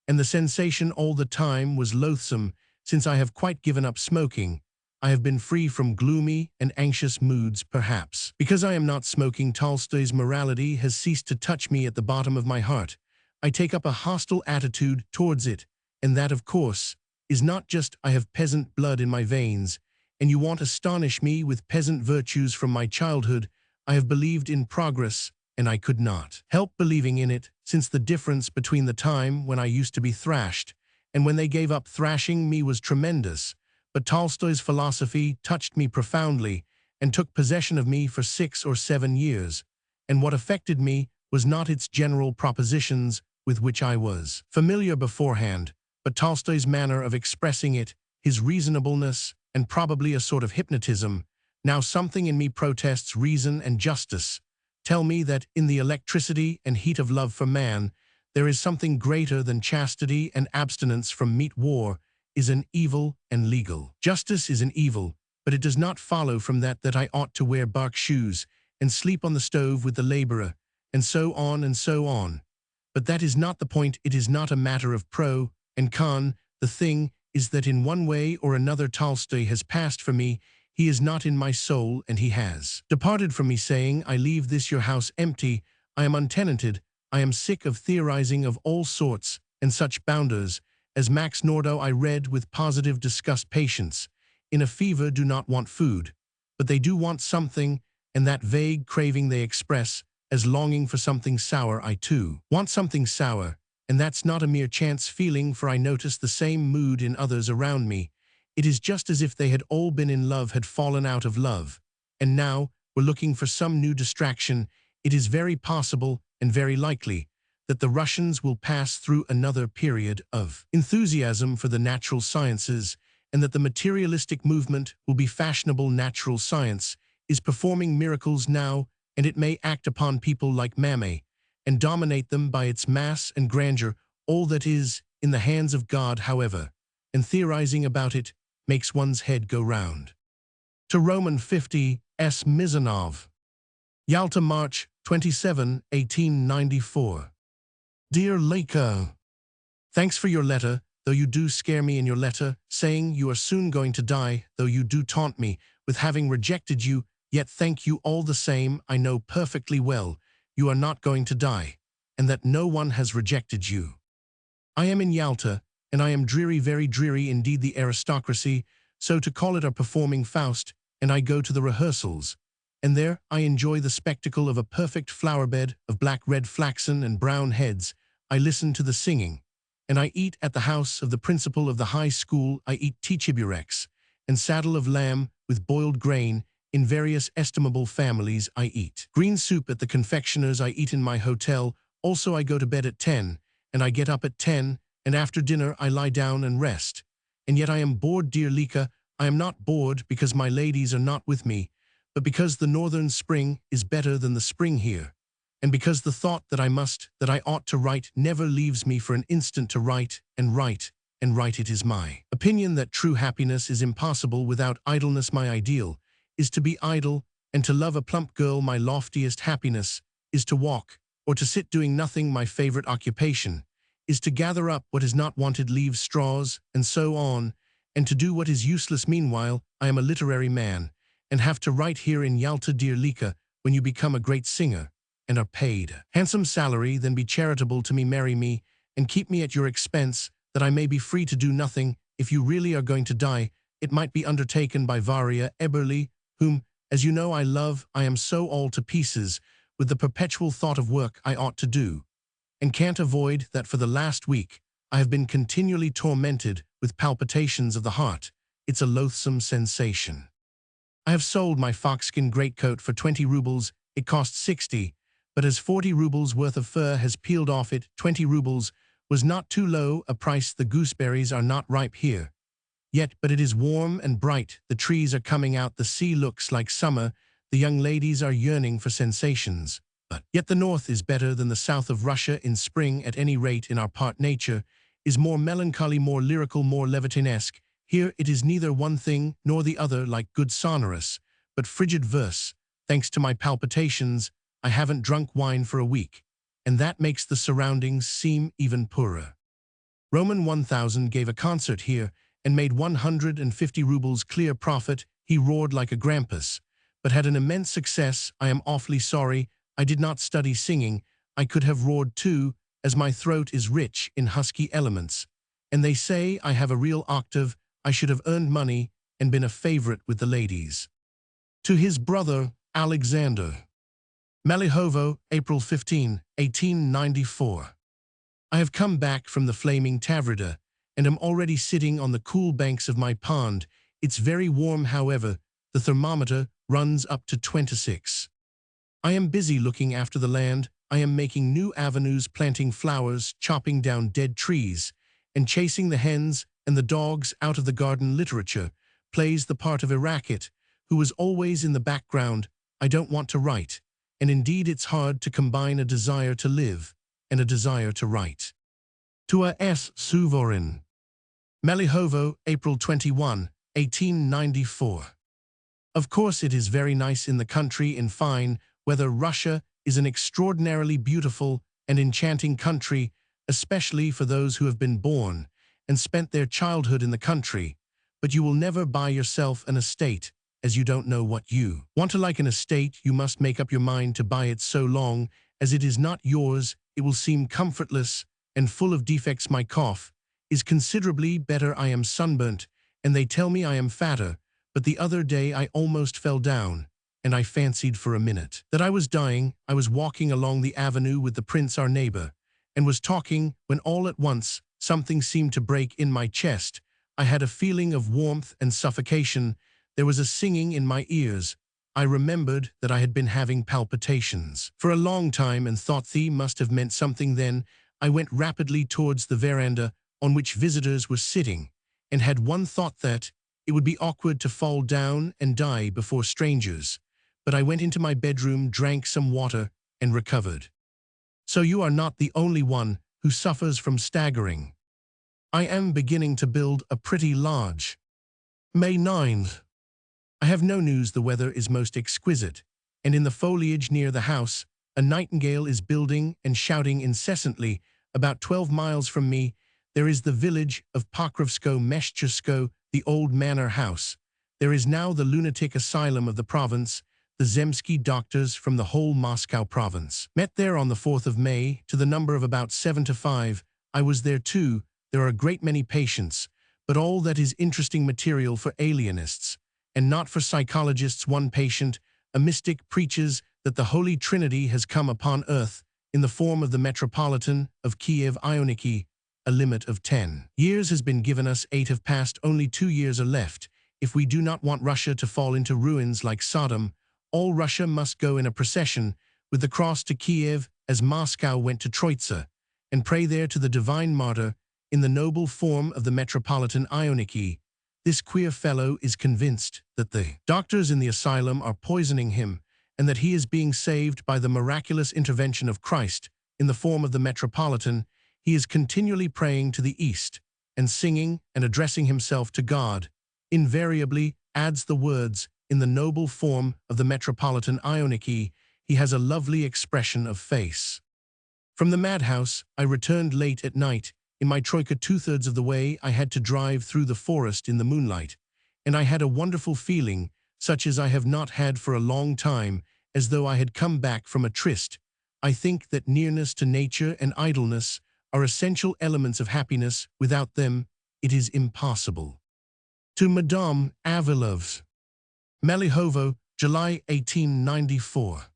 and the sensation all the time was loathsome. Since I have quite given up smoking, I have been free from gloomy and anxious moods, perhaps. Because I am not smoking, Tolstoy's morality has ceased to touch me at the bottom of my heart. I take up a hostile attitude towards it, and that, of course, is not just I have peasant blood in my veins, and you want to astonish me with peasant virtues from my childhood. I have believed in progress, and I could not help believing in it, since the difference between the time when I used to be thrashed and when they gave up thrashing me was tremendous. But Tolstoy's philosophy touched me profoundly and took possession of me for 6 or 7 years, and what affected me was not its general propositions with which I was familiar beforehand, but Tolstoy's manner of expressing it, his reasonableness, and probably a sort of hypnotism. Now something in me protests reason and justice. Tell me that in the electricity and heat of love for man, there is something greater than chastity and abstinence from meat. War is an evil and legal. Justice is an evil, but it does not follow from that that I ought to wear bark shoes and sleep on the stove with the laborer, and so on and so on. But that is not the point. It is not a matter of pro and con. The thing is that in one way or another Tolstoy has passed for me. He is not in my soul, and he has departed from me, saying, I leave this your house empty, I am untenanted, I am sick of theorizing of all sorts, and such bounders. As Max Nordau I read with positive disgust. Patients in a fever do not want food, but they do want something, and that vague craving they express as longing for something sour. I too want something sour, and that's not a mere chance feeling, for I notice the same mood in others around me. It is just as if they had all been in love, had fallen out of love, and now were looking for some new distraction. It is very possible and very likely that the Russians will pass through another period of enthusiasm for the natural sciences, and that the materialistic movement will be fashionable. Natural science is performing miracles now, and it may act upon people like Mamet and dominate them by its mass and grandeur. All that is in the hands of God, however, and theorizing about it makes one's head go round. To Roman 50 S. Mizanov. Yalta, March 27, 1894. Dear Leka, thanks for your letter, though you do scare me in your letter, saying you are soon going to die, though you do taunt me with having rejected you, yet thank you all the same. I know perfectly well you are not going to die, and that no one has rejected you. I am in Yalta, and I am dreary, very dreary indeed. The aristocracy, so to call it, are performing Faust, and I go to the rehearsals, and there I enjoy the spectacle of a perfect flower-bed of black, red, flaxen, and brown heads. I listen to the singing, and I eat at the house of the principal of the high school. I eat chicheburecs and saddle of lamb with boiled grain. In various estimable families I eat green soup at the confectioner's. I eat in my hotel. Also I go to bed at 10, and I get up at 10, and after dinner I lie down and rest. And yet I am bored, dear Leka. I am not bored because my ladies are not with me, but because the northern spring is better than the spring here, and because the thought that I ought to write never leaves me for an instant to write and write and write. It is my opinion that true happiness is impossible without idleness. My ideal is to be idle and to love a plump girl. My loftiest happiness is to walk or to sit doing nothing. My favorite occupation is to gather up what is not wanted, leaves, straws, and so on, and to do what is useless. Meanwhile, I am a literary man, and have to write here in Yalta. Dear Leka, when you become a great singer, and are paid a handsome salary, then be charitable to me, marry me, and keep me at your expense, that I may be free to do nothing. If you really are going to die, it might be undertaken by Varia Eberly, whom, as you know, I love. I am so all to pieces with the perpetual thought of work I ought to do, and can't avoid that for the last week I have been continually tormented with palpitations of the heart. It's a loathsome sensation. I have sold my foxskin greatcoat for 20 rubles. It cost 60, but as 40 rubles worth of fur has peeled off it, 20 rubles was not too low a price. The gooseberries are not ripe here, Yet, but it is warm and bright, the trees are coming out, the sea looks like summer, the young ladies are yearning for sensations. But yet the north is better than the south of Russia in spring, at any rate in our part nature, is more melancholy, more lyrical, more Levitinesque. Here it is neither one thing nor the other, like good sonorous, but frigid verse. Thanks to my palpitations, I haven't drunk wine for a week, and that makes the surroundings seem even poorer. Roman 1000 gave a concert here and made 150 rubles clear profit. He roared like a grampus, but had an immense success. I am awfully sorry I did not study singing. I could have roared too, as my throat is rich in husky elements, and they say I have a real octave. I should have earned money and been a favorite with the ladies. To his brother, Alexander. Melihovo, April 15, 1894. I have come back from the flaming Tavrida, and am already sitting on the cool banks of my pond. It's very warm, however. The thermometer runs up to 26. I am busy looking after the land. I am making new avenues, planting flowers, chopping down dead trees, and chasing the hens and the dogs out of the garden. Literature plays the part of a racket, who is always in the background. I don't want to write, and indeed it's hard to combine a desire to live and a desire to write. To a S. Suvorin. Melihovo, April 21, 1894. Of course it is very nice in the country in fine weather. Russia is an extraordinarily beautiful and enchanting country, especially for those who have been born and spent their childhood in the country, but you will never buy yourself an estate, as you don't know what you want to like an estate. You must make up your mind to buy it. So long as it is not yours, it will seem comfortless and full of defects. My cough is considerably better. I am sunburnt, and they tell me I am fatter, but the other day I almost fell down, and I fancied for a minute that I was dying. I was walking along the avenue with the prince, our neighbor, and was talking, when all at once something seemed to break in my chest. I had a feeling of warmth and suffocation. There was a singing in my ears. I remembered that I had been having palpitations for a long time and thought they must have meant something. Then I went rapidly towards the veranda on which visitors were sitting, and had one thought, that it would be awkward to fall down and die before strangers. But I went into my bedroom, drank some water, and recovered. So you are not the only one who suffers from staggering. I am beginning to build a pretty large. May 9th. I have no news. The weather is most exquisite, and in the foliage near the house, a nightingale is building and shouting incessantly. About 12 miles from me, there is the village of Pokrovsko-Meshchersko, the old manor house. There is now the lunatic asylum of the province. The Zemsky doctors from the whole Moscow province met there on the 4th of May, to the number of about 7 to 5. I was there too. There are a great many patients, but all that is interesting material for alienists, and not for psychologists. One patient, a mystic, preaches that the Holy Trinity has come upon earth in the form of the Metropolitan of Kiev Ioniki. A limit of 10 years has been given us. 8 have passed, only 2 years are left. If we do not want Russia to fall into ruins like Sodom, all Russia must go in a procession with the cross to Kiev, as Moscow went to Troitsa, and pray there to the divine martyr in the noble form of the Metropolitan Ioniki. This queer fellow is convinced that the doctors in the asylum are poisoning him, and that he is being saved by the miraculous intervention of Christ in the form of the Metropolitan. He is continually praying to the east, and singing and addressing himself to God. Invariably adds the words, in the noble form of the Metropolitan Ioniki. He has a lovely expression of face. From the madhouse, I returned late at night. In my troika, 2/3 of the way I had to drive through the forest in the moonlight, and I had a wonderful feeling, such as I have not had for a long time, as though I had come back from a tryst. I think that nearness to nature and idleness are essential elements of happiness. Without them, it is impossible. To Madame Avilov's. Melihovo, July 1894.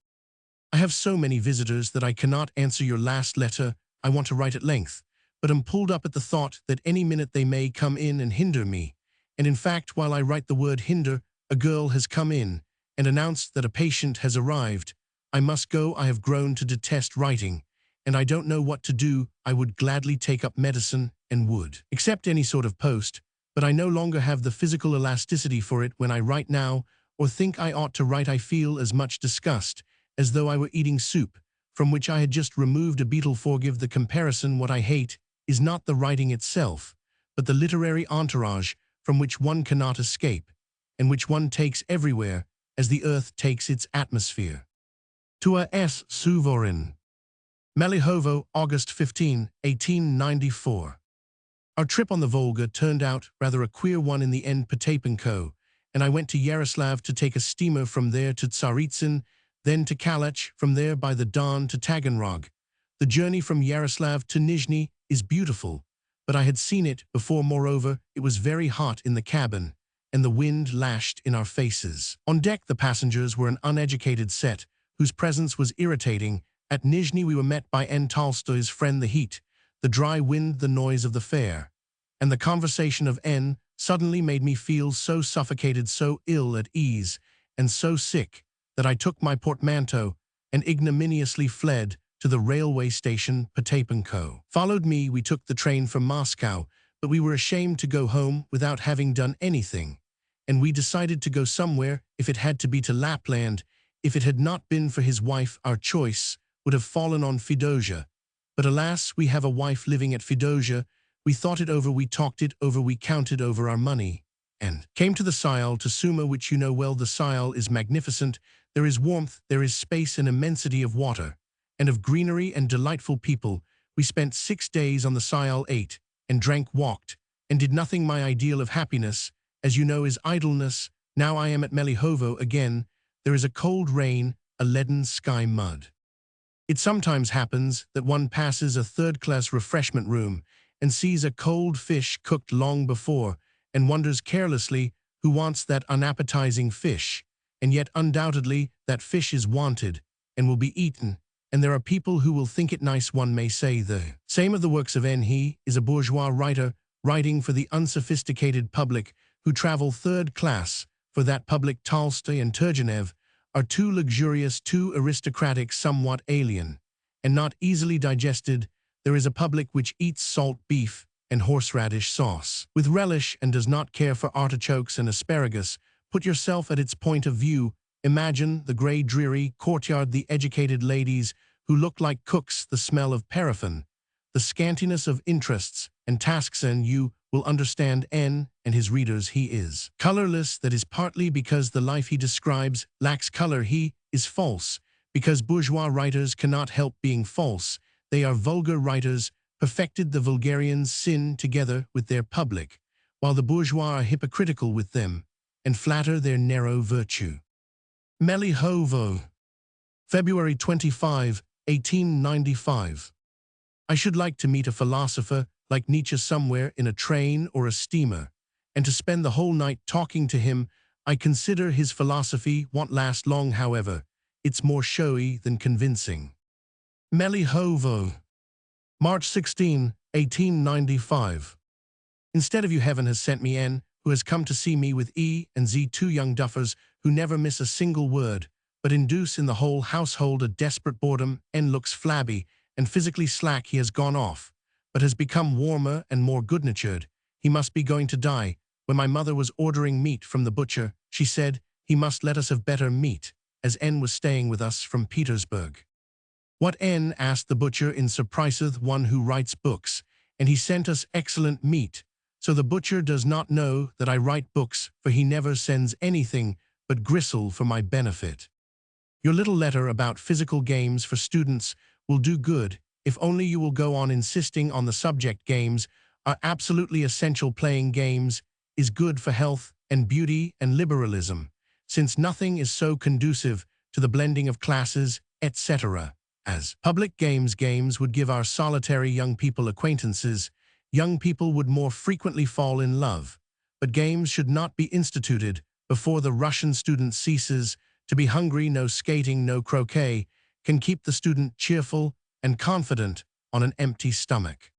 I have so many visitors that I cannot answer your last letter. I want to write at length, but am pulled up at the thought that any minute they may come in and hinder me. And in fact, while I write the word hinder, a girl has come in and announced that a patient has arrived. I must go. I have grown to detest writing, and I don't know what to do. I would gladly take up medicine and would accept any sort of post, but I no longer have the physical elasticity for it when I write now, or think I ought to write. I feel as much disgust, as though I were eating soup, from which I had just removed a beetle. Forgive the comparison. What I hate is not the writing itself, but the literary entourage from which one cannot escape, and which one takes everywhere, as the earth takes its atmosphere. To a S. Suvorin. Melihovo, August 15, 1894. Our trip on the Volga turned out rather a queer one in the end. Potapenko and I went to Yaroslav to take a steamer, from there to Tsaritsyn, then to Kalach, from there by the Don to Taganrog. The journey from Yaroslav to Nizhny is beautiful, but I had seen it before. Moreover, it was very hot in the cabin, and the wind lashed in our faces. On deck the passengers were an uneducated set, whose presence was irritating. At Nizhny we were met by N. Tolstoy's friend. The heat, the dry wind, the noise of the fair, and the conversation of N. suddenly made me feel so suffocated, so ill at ease, and so sick, that I took my portmanteau and ignominiously fled to the railway station. Potapenko followed me. We took the train from Moscow, but we were ashamed to go home without having done anything, and we decided to go somewhere, if it had to be to Lapland. If it had not been for his wife, our choice would have fallen on Fedosia. But alas, we have a wife living at Fedosia. We thought it over, we talked it over, we counted over our money, and came to the Sile, to Suma, which you know well. The Sile is magnificent. There is warmth, there is space, and immensity of water, and of greenery and delightful people. We spent 6 days on the Sile, ate and drank, walked, and did nothing. My ideal of happiness, as you know, is idleness. Now I am at Melihovo again. There is a cold rain, a leaden sky, mud. It sometimes happens that one passes a third-class refreshment room and sees a cold fish cooked long before, and wonders carelessly who wants that unappetizing fish, and yet undoubtedly that fish is wanted and will be eaten, and there are people who will think it nice. One may say the same of the works of N. He is a bourgeois writer, writing for the unsophisticated public who travel third class. For that public, Tolstoy and Turgenev are too luxurious, too aristocratic, somewhat alien, and not easily digested. There is a public which eats salt beef and horseradish sauce with relish, and does not care for artichokes and asparagus. Put yourself at its point of view. Imagine the grey, dreary courtyard, the educated ladies who look like cooks, the smell of paraffin, the scantiness of interests and tasks, and you will understand N. and his readers. He is colorless. That is partly because the life he describes lacks color. He is false because bourgeois writers cannot help being false. They are vulgar writers, perfected. The vulgarians sin together with their public, while the bourgeois are hypocritical with them, and flatter their narrow virtue. Melihovo, February 25, 1895. I should like to meet a philosopher like Nietzsche somewhere in a train or a steamer, and to spend the whole night talking to him. I consider his philosophy won't last long, however. It's more showy than convincing. Melihovo, March 16, 1895. Instead of you, heaven has sent me N, who has come to see me with E and Z, two young duffers who never miss a single word, but induce in the whole household a desperate boredom. N looks flabby and physically slack. He has gone off, but has become warmer and more good-natured. He must be going to die. When my mother was ordering meat from the butcher, she said he must let us have better meat, as N was staying with us from Petersburg. What N? Asked the butcher in surprise. One who writes books, and he sent us excellent meat. So the butcher does not know that I write books, for he never sends anything but gristle for my benefit. Your little letter about physical games for students will do good, if only you will go on insisting on the subject. Games are absolutely essential. Playing games is good for health and beauty and liberalism, since nothing is so conducive to the blending of classes, etc. as public games. Games would give our solitary young people acquaintances. Young people would more frequently fall in love. But games should not be instituted before the Russian student ceases to be hungry. No skating, no croquet can keep the student cheerful and confident on an empty stomach.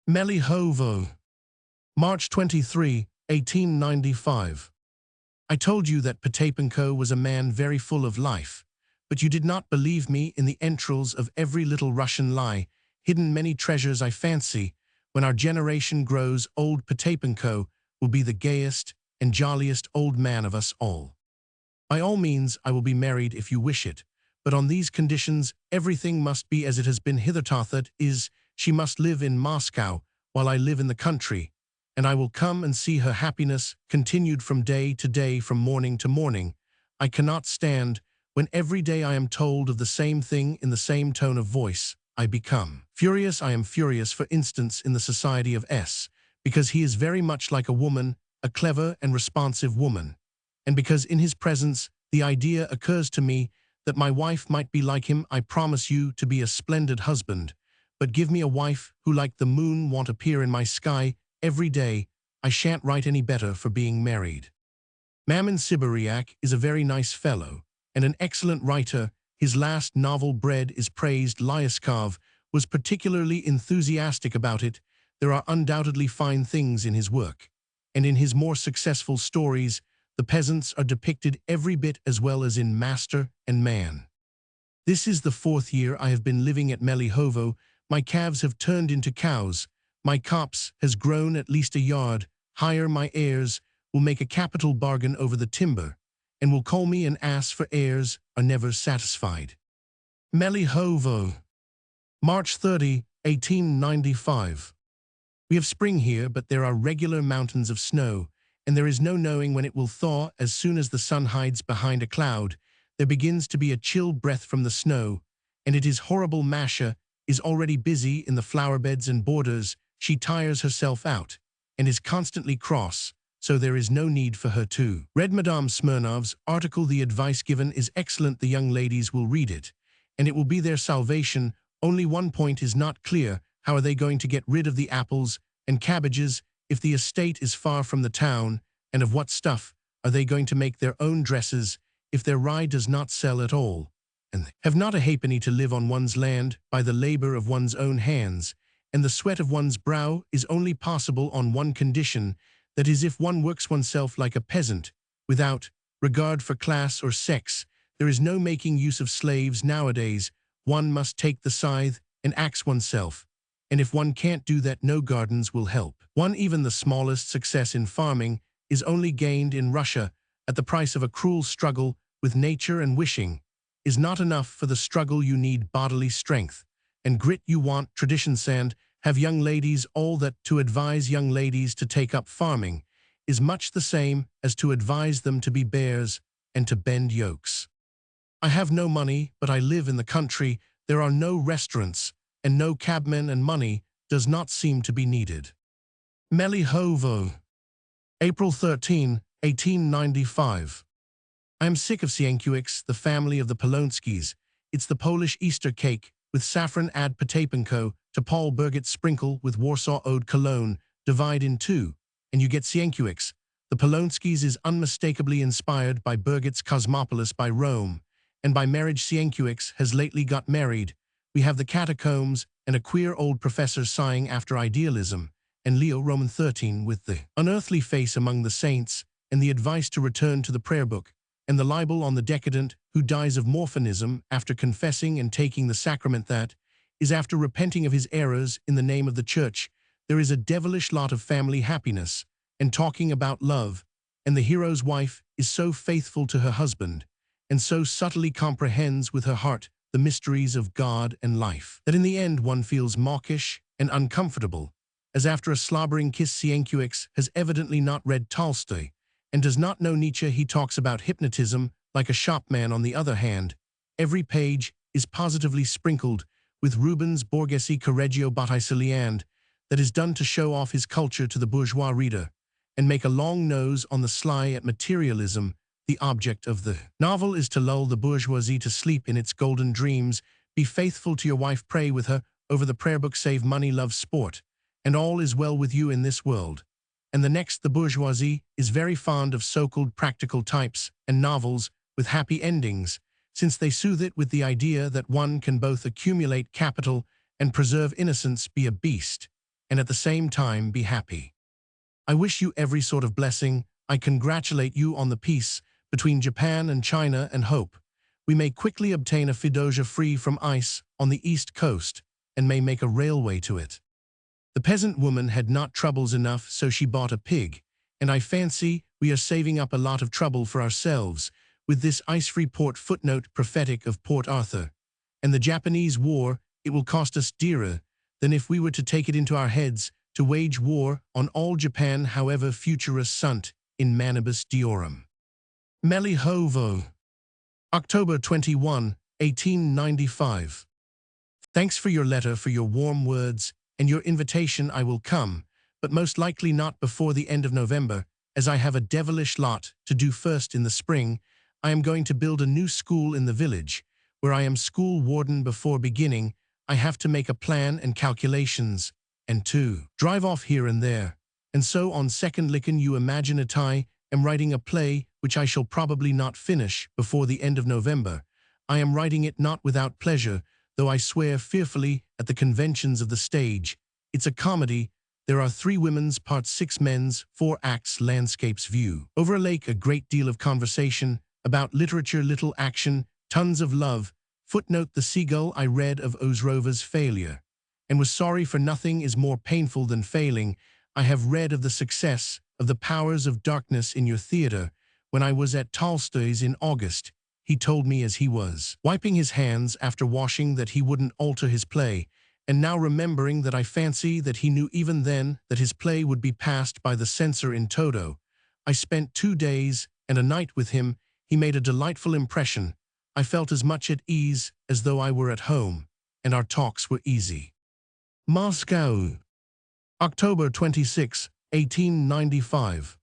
Melihovo, March 23, 1895. I told you that Potapenko was a man very full of life, but you did not believe me. In the entrails of every little Russian lie hidden many treasures. I fancy, when our generation grows old, Potapenko will be the gayest and jolliest old man of us all. By all means, I will be married if you wish it, but on these conditions everything must be as it has been hitherto, that is, she must live in Moscow while I live in the country, and I will come and see her happiness continued from day to day, from morning to morning. I cannot stand when every day I am told of the same thing in the same tone of voice. I become furious. I am furious, for instance, in the society of S, because he is very much like a woman, a clever and responsive woman, and because in his presence the idea occurs to me that my wife might be like him. I promise you to be a splendid husband, but give me a wife who, like the moon, won't appear in my sky every day. I shan't write any better for being married. Mamin Sibiriak is a very nice fellow and an excellent writer. His last novel, Bread is Praised, Lyashkov, was particularly enthusiastic about it. There are undoubtedly fine things in his work, and in his more successful stories, the peasants are depicted every bit as well as in Master and Man. This is the 4th year I have been living at Melihovo. My calves have turned into cows. My copse has grown at least a yard higher. My heirs will make a capital bargain over the timber, and will call me an ass, for heirs are never satisfied. Melihovo, March 30, 1895. We have spring here, but there are regular mountains of snow, and there is no knowing when it will thaw. As soon as the sun hides behind a cloud, there begins to be a chill breath from the snow, and it is horrible. Masha is already busy in the flower beds and borders. She tires herself out, and is constantly cross, so there is no need for her to read Madame Smirnov's article. The advice given is excellent. The young ladies will read it, and it will be their salvation. Only one point is not clear. How are they going to get rid of the apples and cabbages if the estate is far from the town? And of what stuff are they going to make their own dresses if their rye does not sell at all? And they have not a halfpenny to live on one's land by the labor of one's own hands, and the sweat of one's brow is only possible on one condition, that is, if one works oneself like a peasant, without regard for class or sex. There is no making use of slaves nowadays. One must take the scythe and axe oneself, and if one can't do that, no gardens will help one. Even the smallest success in farming is only gained in Russia at the price of a cruel struggle with nature, and wishing is not enough for the struggle. You need bodily strength and grit. You want tradition. Sand have young ladies all that. To advise young ladies to take up farming is much the same as to advise them to be bears and to bend yokes. I have no money, but I live in the country. There are no restaurants and no cabmen, and money does not seem to be needed. Melihovo, April 13, 1895. I am sick of Sienkiewicz, the family of the Polonskis. It's the Polish Easter cake with saffron. Add Potapenko to Paul Birgit. Sprinkle with Warsaw Ode Cologne. Divide in 2, and you get Sienkiewicz. The Polonskis is unmistakably inspired by Birgit's Cosmopolis by Rome, and by marriage. Sienkiewicz has lately got married. We have the catacombs and a queer old professor sighing after idealism, and Leo Roman 13 with the unearthly face among the saints, and the advice to return to the prayer book, and the libel on the decadent who dies of morphinism after confessing and taking the sacrament, that is, after repenting of his errors in the name of the church. There is a devilish lot of family happiness and talking about love, and the hero's wife is so faithful to her husband, and so subtly comprehends with her heart the mysteries of God and life, that in the end one feels mawkish and uncomfortable, as after a slobbering kiss. Sienkiewicz has evidently not read Tolstoy and does not know Nietzsche. He talks about hypnotism like a shopman. On the other hand, every page is positively sprinkled with Rubens' Borghese Correggio Botticelliand, that is done to show off his culture to the bourgeois reader, and make a long nose on the sly at materialism. The object of the novel is to lull the bourgeoisie to sleep in its golden dreams. Be faithful to your wife, pray with her over the prayer book, save money, love sport, and all is well with you in this world and the next. The bourgeoisie is very fond of so-called practical types and novels with happy endings, since they soothe it with the idea that one can both accumulate capital and preserve innocence, be a beast, and at the same time be happy. I wish you every sort of blessing. I congratulate you on the peace between Japan and China, and hope we may quickly obtain a Fedosia free from ice on the east coast, and may make a railway to it. The peasant woman had not troubles enough, so she bought a pig, and I fancy we are saving up a lot of trouble for ourselves with this ice-free port footnote prophetic of Port Arthur. And the Japanese war, it will cost us dearer than if we were to take it into our heads to wage war on all Japan, however futura sunt in manibus deorum. Melihovo. October 21, 1895. Thanks for your letter, for your warm words, and your invitation. I will come, but most likely not before the end of November, as I have a devilish lot to do. First, in the spring, I am going to build a new school in the village, where I am school warden. Before beginning, I have to make a plan and calculations, and to drive off here and there. And so on. Secondly, can you imagine it? I am writing a play which I shall probably not finish before the end of November. I am writing it not without pleasure, though I swear fearfully at the conventions of the stage. It's a comedy. There are 3 women's parts, 6 men's, 4 acts, landscapes, view over a lake, a great deal of conversation about literature, little action, tons of love. Footnote: the seagull. I read of Ozrova's failure, and was sorry, for nothing is more painful than failing. I have read of the success of The Powers of Darkness in your theater. When I was at Tolstoy's in August, he told me as he was wiping his hands after washing that he wouldn't alter his play, and now remembering that I fancy that he knew even then that his play would be passed by the censor in toto. I spent 2 days and a night with him. He made a delightful impression. I felt as much at ease as though I were at home, and our talks were easy. Moscow. October 26, 1895.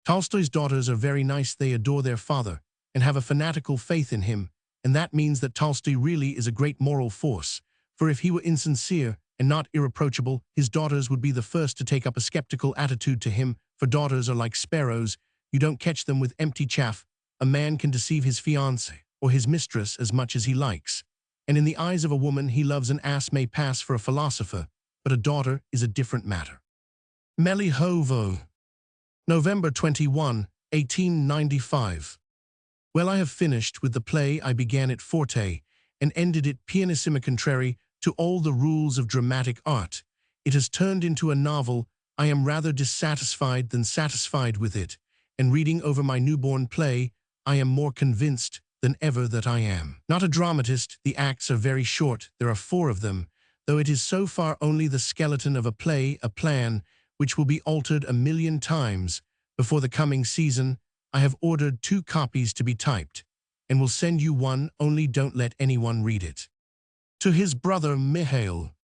Tolstoy's daughters are very nice. They adore their father and have a fanatical faith in him, and that means that Tolstoy really is a great moral force, for if he were insincere and not irreproachable, his daughters would be the first to take up a skeptical attitude to him, for daughters are like sparrows. You don't catch them with empty chaff. A man can deceive his fiancée or his mistress as much as he likes, and in the eyes of a woman he loves, an ass may pass for a philosopher, but a daughter is a different matter. Melihovo. November 21, 1895. Well, I have finished with the play. I began it forte and ended it pianissima, contrary to all the rules of dramatic art. It has turned into a novel. I am rather dissatisfied than satisfied with it, and reading over my newborn play, I am more convinced than ever that I am not a dramatist. The acts are very short. There are 4 of them, though it is so far only the skeleton of a play, a plan which will be altered 1,000,000 times before the coming season. I have ordered 2 copies to be typed, and will send you one, only don't let anyone read it. To his brother Mihail.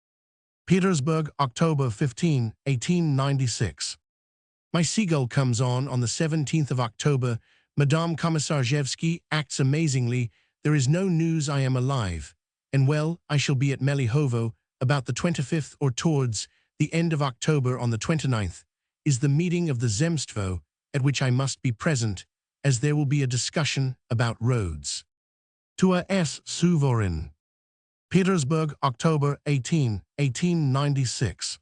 Petersburg, October 15, 1896. My seagull comes on the 17th of October. Madame Komissarzhevsky acts amazingly. There is no news. I am alive and well. I shall be at Melihovo about the 25th, or towards the end of October. On the 29th is the meeting of the Zemstvo, at which I must be present, as there will be a discussion about roads. To a S. Suvorin. Petersburg, October 18, 1896.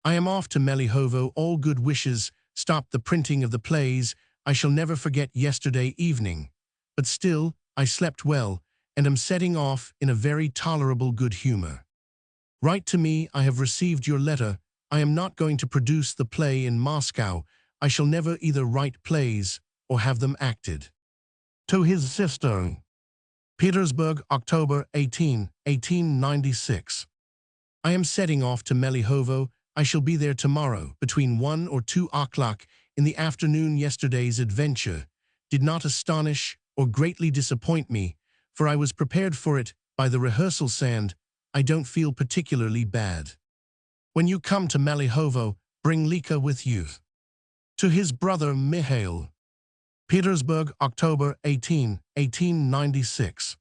I am off to Melihovo. All good wishes. Stop the printing of the plays. I shall never forget yesterday evening. But still, I slept well, and am setting off in a very tolerable good humor. Write to me. I have received your letter. I am not going to produce the play in Moscow. I shall never either write plays or have them acted. To his sister. Petersburg, October 18, 1896. I am setting off to Melihovo. I shall be there tomorrow between 1 or 2 o'clock in the afternoon. Yesterday's adventure did not astonish or greatly disappoint me, for I was prepared for it by the rehearsal sand. I don't feel particularly bad. When you come to Melihovo, bring Lika with you. To his brother Mihail. Petersburg, October 18, 1896.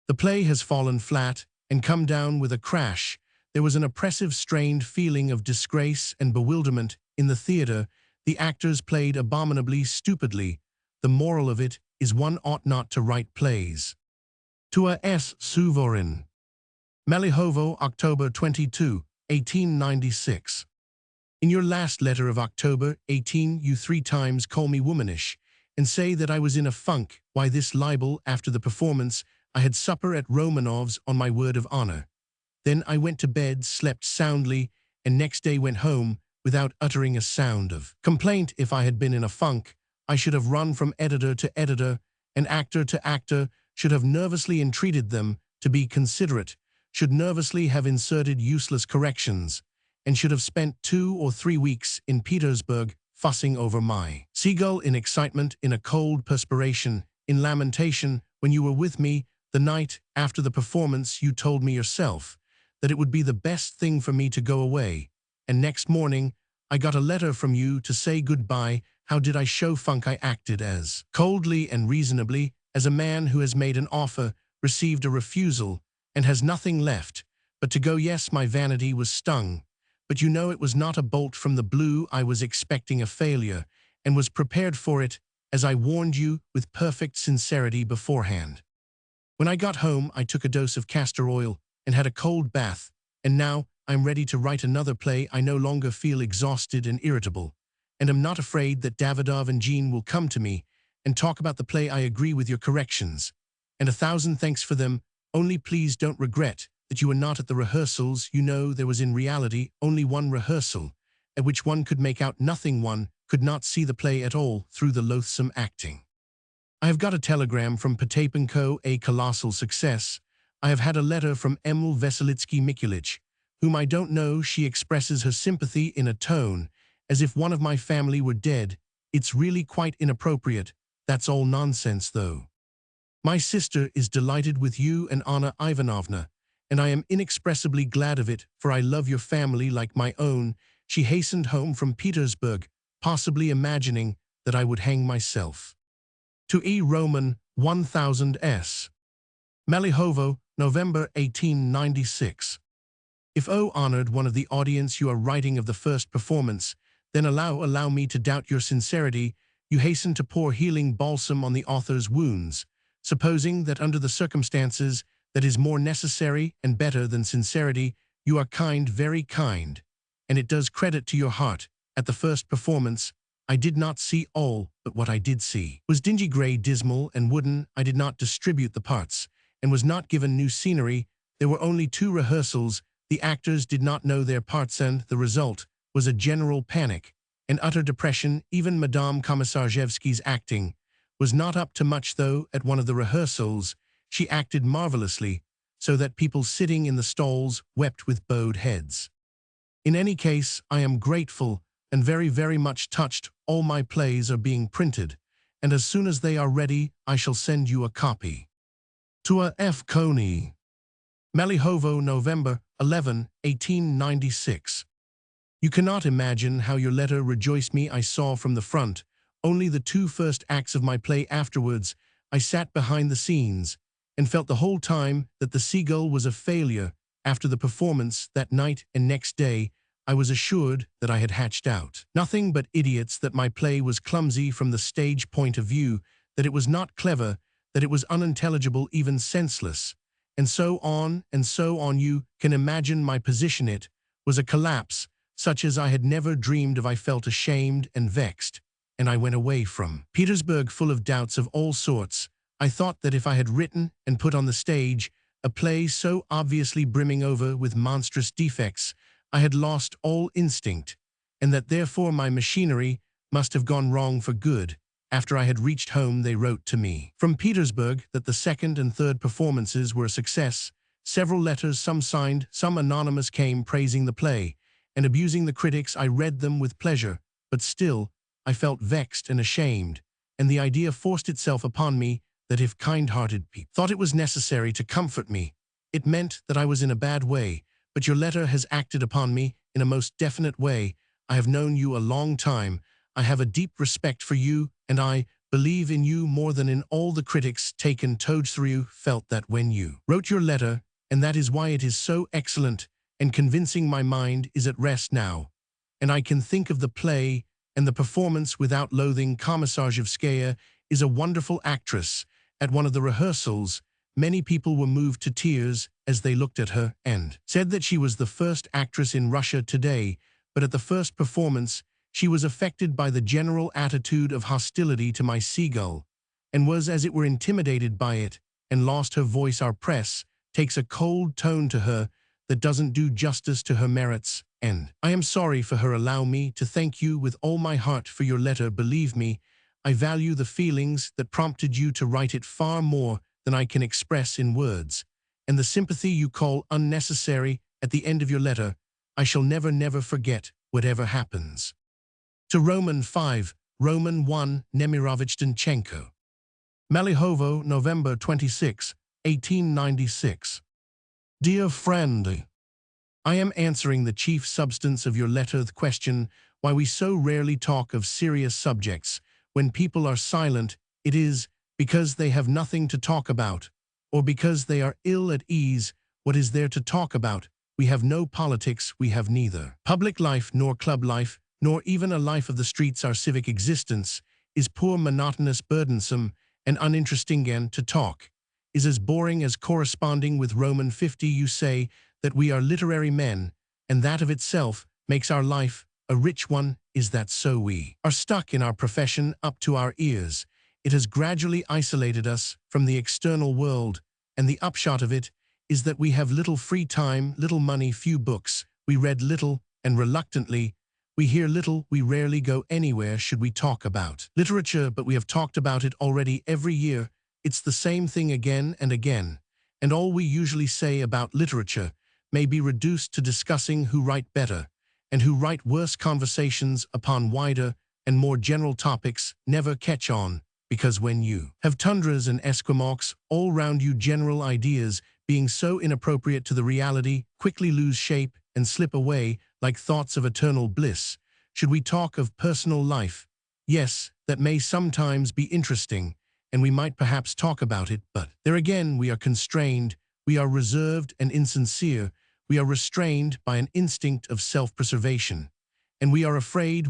The play has fallen flat and come down with a crash. There was an oppressive, strained feeling of disgrace and bewilderment in the theater. The actors played abominably, stupidly. The moral of it is one ought not to write plays. To a S. Suvorin. Melihovo, October 22, 1896. In your last letter of October 18, you 3 times call me womanish, and say that I was in a funk. Why this libel? After the performance, I had supper at Romanov's, on my word of honor. Then I went to bed, slept soundly, and next day went home, without uttering a sound of complaint. If I had been in a funk, I should have run from editor to editor, and actor to actor, should have nervously entreated them to be considerate, should nervously have inserted useless corrections, and should have spent 2 or 3 weeks in Petersburg fussing over my seagull in excitement, in a cold perspiration, in lamentation. When you were with me the night after the performance, you told me yourself that it would be the best thing for me to go away, and next morning I got a letter from you to say goodbye. How did I show funk? I acted as coldly and reasonably as a man who has made an offer, received a refusal, and has nothing left but to go. Yes, my vanity was stung, but you know it was not a bolt from the blue. I was expecting a failure, and was prepared for it, as I warned you with perfect sincerity beforehand. When I got home, I took a dose of castor oil and had a cold bath, and now I'm ready to write another play. I no longer feel exhausted and irritable, and am not afraid that Davidov and Jean will come to me and talk about the play. I agree with your corrections, and 1,000 thanks for them. Only please don't regret that you were not at the rehearsals. You know, there was in reality only one rehearsal, at which one could make out nothing. One could not see the play at all through the loathsome acting. I have got a telegram from Potapenko, a colossal success. I have had a letter from Emil Veselitsky Mikulich, whom I don't know. She expresses her sympathy in a tone as if one of my family were dead. It's really quite inappropriate. That's all nonsense, though. My sister is delighted with you and Anna Ivanovna, and I am inexpressibly glad of it, for I love your family like my own. She hastened home from Petersburg, possibly imagining that I would hang myself. To E. Roman, 1000 S. Melihovo, November 1896. If O honored one of the audience you are writing of the first performance, then allow me to doubt your sincerity. You hasten to pour healing balsam on the author's wounds, supposing that under the circumstances that is more necessary and better than sincerity. You are kind, very kind, and it does credit to your heart. At the first performance, I did not see all, but what I did see was dingy, gray, dismal, and wooden. I did not distribute the parts, and was not given new scenery. There were only 2 rehearsals. The actors did not know their parts, and the result was a general panic and utter depression. Even Madame Komisarjevsky's acting was not up to much, though at one of the rehearsals she acted marvelously, so that people sitting in the stalls wept with bowed heads. In any case, I am grateful and very, very much touched. All my plays are being printed, and as soon as they are ready, I shall send you a copy. To A. F. Coney. Melihovo, November 11, 1896. You cannot imagine how your letter rejoiced me. I saw from the front only the 2 first acts of my play. Afterwards, I sat behind the scenes and felt the whole time that the Seagull was a failure. After the performance that night and next day, I was assured that I had hatched out nothing but idiots, that my play was clumsy from the stage point of view, that it was not clever, that it was unintelligible, even senseless, and so on and so on. You can imagine my position. It was a collapse such as I had never dreamed of. I felt ashamed and vexed, and I went away from Petersburg full of doubts of all sorts. I thought that if I had written and put on the stage a play so obviously brimming over with monstrous defects, I had lost all instinct, and that therefore my machinery must have gone wrong for good. After I had reached home, they wrote to me from Petersburg that the second and third performances were a success. Several letters, some signed, some anonymous, came praising the play and abusing the critics. I read them with pleasure, but still I felt vexed and ashamed, and the idea forced itself upon me that if kind-hearted people thought it was necessary to comfort me, it meant that I was in a bad way. But your letter has acted upon me in a most definite way. I have known you a long time. I have a deep respect for you, and I believe in you more than in all the critics taken toads through. You felt that when you wrote your letter, and that is why it is so excellent and convincing. My mind is at rest now, and I can think of the play and the performance without loathing. Komisarjevskaya is a wonderful actress. At one of the rehearsals, many people were moved to tears as they looked at her and said that she was the first actress in Russia today. But at the first performance, she was affected by the general attitude of hostility to my Seagull, and was as it were intimidated by it, and lost her voice. Our press takes a cold tone to her. that doesn't do justice to her merits, and I am sorry for her. Allow me to thank you with all my heart for your letter. Believe me, I value the feelings that prompted you to write it far more than I can express in words, and the sympathy you call unnecessary at the end of your letter, I shall never forget, whatever happens. To Roman 5, Roman 1, Nemirovich Danchenko. Malihovo, November 26, 1896. Dear friend, I am answering the chief substance of your letter. The question why we so rarely talk of serious subjects when people are silent. It is because they have nothing to talk about, or because they are ill at ease. What is there to talk about? We have no politics. We have neither public life nor club life, nor even a life of the streets. Our civic existence is poor, monotonous, burdensome, and uninteresting, and to talk is as boring as corresponding with Roman 50. You say that we are literary men, and that of itself makes our life a rich one. Is that so? We are stuck in our profession up to our ears. It has gradually isolated us from the external world, and the upshot of it is that we have little free time, little money, few books. We read little, and reluctantly, we hear little. We rarely go anywhere. Should we talk about literature? But we have talked about it already every year. It's the same thing again and again, and all we usually say about literature may be reduced to discussing who write better and who write worse. Conversations upon wider and more general topics never catch on, because when you have tundras and Esquimaux all round you, general ideas, being so inappropriate to the reality, quickly lose shape and slip away like thoughts of eternal bliss. Should we talk of personal life? Yes, that may sometimes be interesting, and we might perhaps talk about it, but there again we are constrained, we are reserved and insincere, we are restrained by an instinct of self-preservation, and we are afraid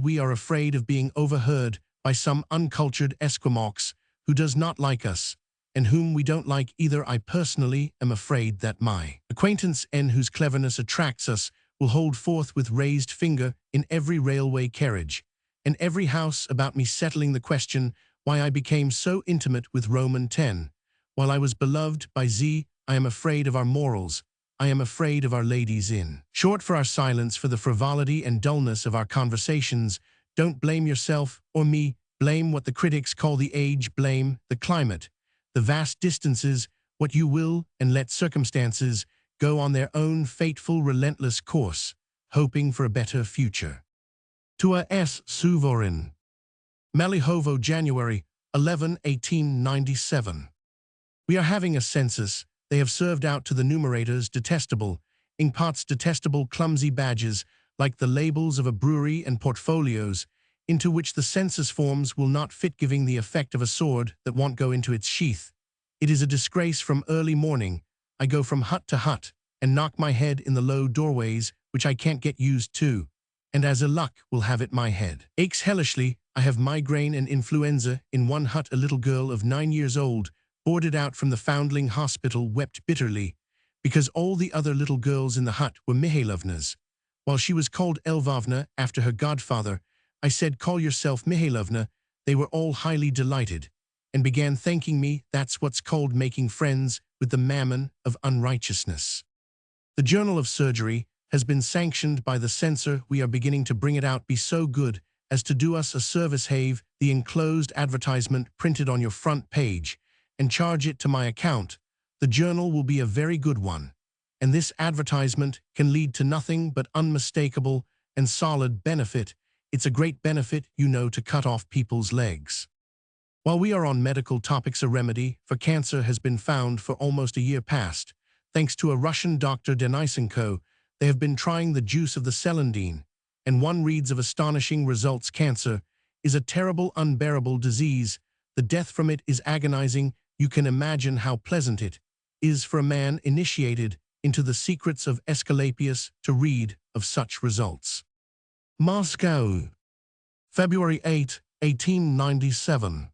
of being overheard by some uncultured Esquimaux who does not like us, and whom we don't like either. I personally am afraid that my acquaintance N, whose cleverness attracts us, will hold forth with raised finger in every railway carriage, and every house about me, settling the question why I became so intimate with Roman 10, while I was beloved by Z. I am afraid of our morals. I am afraid of our ladies. In short, for our silence, for the frivolity and dullness of our conversations. Don't blame yourself or me. Blame what the critics call the age. Blame the climate, the vast distances, what you will, and let circumstances go on their own fateful, relentless course, hoping for a better future. To a S. Suvorin. Malihovo, January 11, 1897. We are having a census. They have served out to the numerators detestable inkpots, detestable clumsy badges, like the labels of a brewery, and portfolios, into which the census forms will not fit, giving the effect of a sword that won't go into its sheath. It is a disgrace. From early morning I go from hut to hut, and knock my head in the low doorways, which I can't get used to, and as a luck will have it, my head aches hellishly. I have migraine and influenza. In one hut a little girl of 9 years old, boarded out from the Foundling Hospital, wept bitterly, because all the other little girls in the hut were Mihailovnas, while she was called Elvovna after her godfather. I said, call yourself Mihailovna. They were all highly delighted, and began thanking me. That's what's called making friends with the mammon of unrighteousness. The Journal of Surgery has been sanctioned by the censor. We are beginning to bring it out. Be so good as to do us a service. Have the enclosed advertisement printed on your front page, and charge it to my account. The journal will be a very good one, and this advertisement can lead to nothing but unmistakable and solid benefit. It's a great benefit, you know, to cut off people's legs. While we are on medical topics, a remedy for cancer has been found for almost a year past. Thanks to a Russian doctor, Denisenko, they have been trying the juice of the celandine, and one reads of astonishing results. Cancer is a terrible, unbearable disease. The death from it is agonizing. You can imagine how pleasant it is for a man initiated into the secrets of Aesculapius to read of such results. Moscow, February 8, 1897.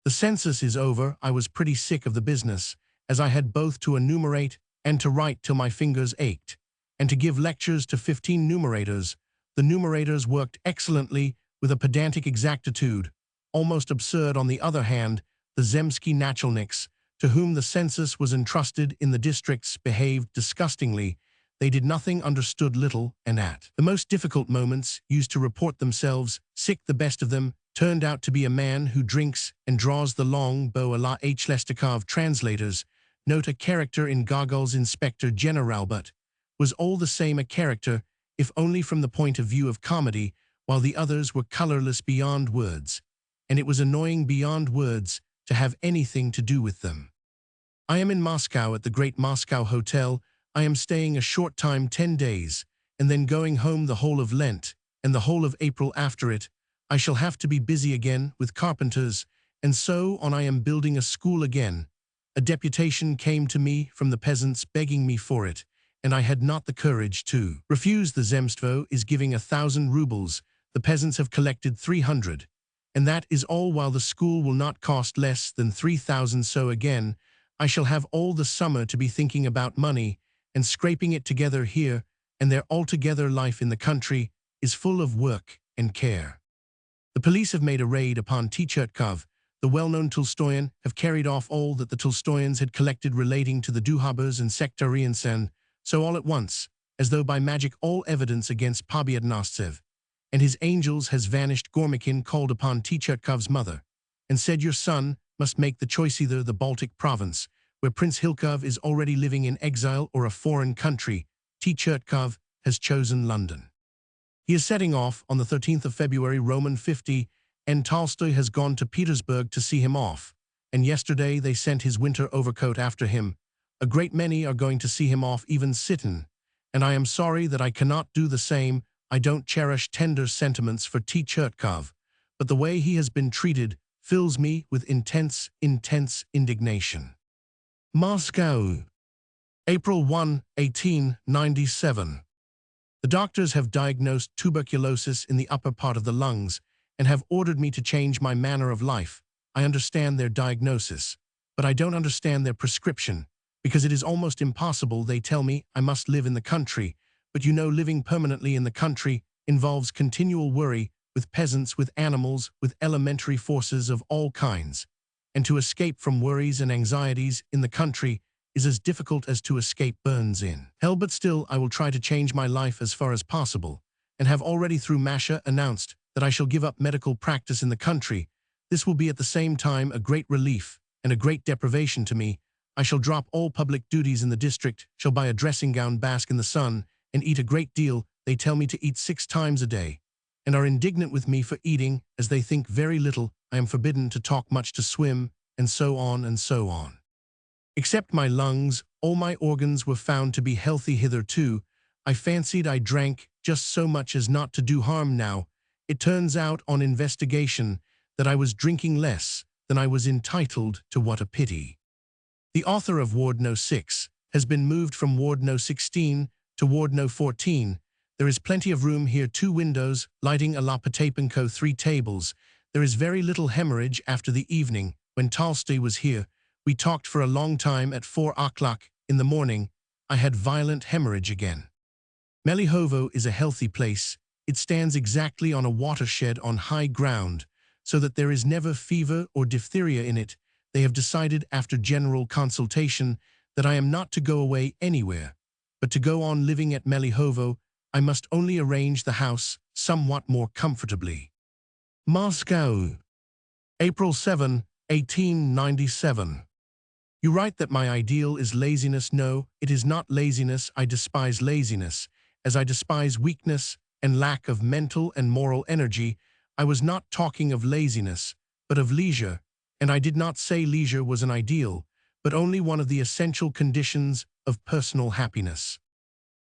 The census is over. I was pretty sick of the business, as I had both to enumerate and to write till my fingers ached, and to give lectures to 15 numerators. The numerators worked excellently with a pedantic exactitude, almost absurd. On the other hand, the Zemsky Nachalniks, to whom the census was entrusted in the districts, behaved disgustingly. They did nothing, understood little, and at the most difficult moments used to report themselves sick. The best of them turned out to be a man who drinks and draws the long bow. A la H. Lestakov. Translators note a character in Gogol's Inspector General, but was all the same a character, if only from the point of view of comedy, while the others were colorless beyond words, and it was annoying beyond words to have anything to do with them. I am in Moscow at the Great Moscow Hotel. I am staying a short time, 10 days, and then going home the whole of Lent, and the whole of April after it. I shall have to be busy again with carpenters, and so on. I am building a school again. A deputation came to me from the peasants begging me for it, and I had not the courage to refuse. The Zemstvo is giving 1,000 rubles. The peasants have collected 300. And that is all, while the school will not cost less than 3,000. So again, I shall have all the summer to be thinking about money and scraping it together here and there. Altogether, life in the country is full of work and care. The police have made a raid upon Chekhov. The well-known Tolstoyan have carried off all that the Tolstoyans had collected relating to the Duhabas and sectarians, and so all at once, as though by magic, all evidence against Pobyednostsev and his angels has vanished. Gormakin called upon Chekhov's mother and said, "Your son must make the choice, either the Baltic province, where Prince Hilkov is already living in exile, or a foreign country." Chekhov has chosen London. He is setting off on the 13th of February, Roman 50, and Tolstoy has gone to Petersburg to see him off, and yesterday they sent his winter overcoat after him. A great many are going to see him off, even Sitten, and I am sorry that I cannot do the same. I don't cherish tender sentiments for Chekhov, but the way he has been treated fills me with intense indignation. Moscow, April 1, 1897. The doctors have diagnosed tuberculosis in the upper part of the lungs and have ordered me to change my manner of life. I understand their diagnosis, but I don't understand their prescription, because it is almost impossible. They tell me I must live in the country, but you know, living permanently in the country involves continual worry with peasants, with animals, with elementary forces of all kinds, and to escape from worries and anxieties in the country is as difficult as to escape burns in hell. But still, I will try to change my life as far as possible, and have already through Masha announced that I shall give up medical practice in the country. This will be at the same time a great relief and a great deprivation to me. I shall drop all public duties in the district, shall buy a dressing gown, bask in the sun, and eat a great deal. They tell me to eat 6 times a day, and are indignant with me for eating, as they think very little. I am forbidden to talk much, to swim, and so on and so on. Except my lungs, all my organs were found to be healthy hitherto. I fancied I drank just so much as not to do harm. Now, it turns out on investigation that I was drinking less than I was entitled to. What a pity. The author of Ward No. 6 has been moved from Ward No. 16 to Ward No. 14. There is plenty of room here, 2 windows, lighting a la Potapenko, 3 tables. There is very little hemorrhage after the evening. When Tolstoy was here, we talked for a long time. At 4 o'clock in the morning, I had violent hemorrhage again. Melihovo is a healthy place. It stands exactly on a watershed on high ground, so that there is never fever or diphtheria in it. They have decided after general consultation that I am not to go away anywhere, but to go on living at Melihovo. I must only arrange the house somewhat more comfortably. Moscow, April 7, 1897. You write that my ideal is laziness. No, it is not laziness. I despise laziness, as I despise weakness and lack of mental and moral energy. I was not talking of laziness, but of leisure, and I did not say leisure was an ideal, but only one of the essential conditions of personal happiness.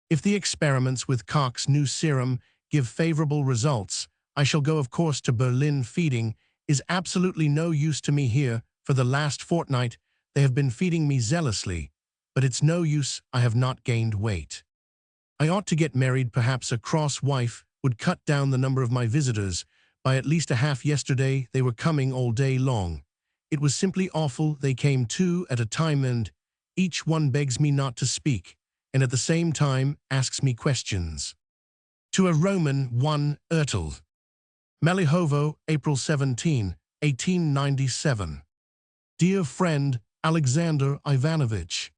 If the experiments with Koch's new serum give favorable results, I shall go, of course, to Berlin. Feeding is absolutely no use to me here. For the last fortnight, they have been feeding me zealously, but it's no use. I have not gained weight. I ought to get married. Perhaps a cross wife would cut down the number of my visitors by at least a half. Yesterday, they were coming all day long. It was simply awful. They came 2 at a time, and each one begs me not to speak, and at the same time asks me questions. To a Roman 1, Ertel. Melihovo, April 17, 1897. Dear friend, Alexander Ivanovich,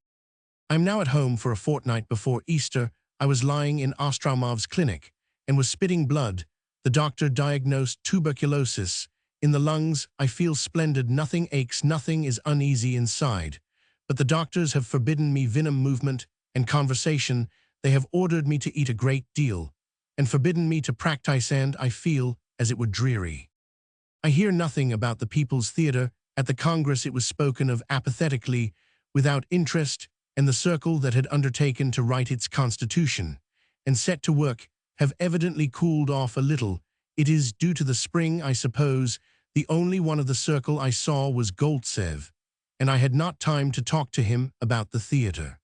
I am now at home for a fortnight before Easter. I was lying in Ostromov's clinic and was spitting blood. The doctor diagnosed tuberculosis. In the lungs, I feel splendid, nothing aches, nothing is uneasy inside. But the doctors have forbidden me venom movement and conversation. They have ordered me to eat a great deal, and forbidden me to practice, and I feel as it were dreary. I hear nothing about the People's Theatre. At the Congress it was spoken of apathetically, without interest, and the circle that had undertaken to write its constitution, and set to work, have evidently cooled off a little. It is due to the spring, I suppose. The only one of the circle I saw was Goltsev, and I had not time to talk to him about the theatre.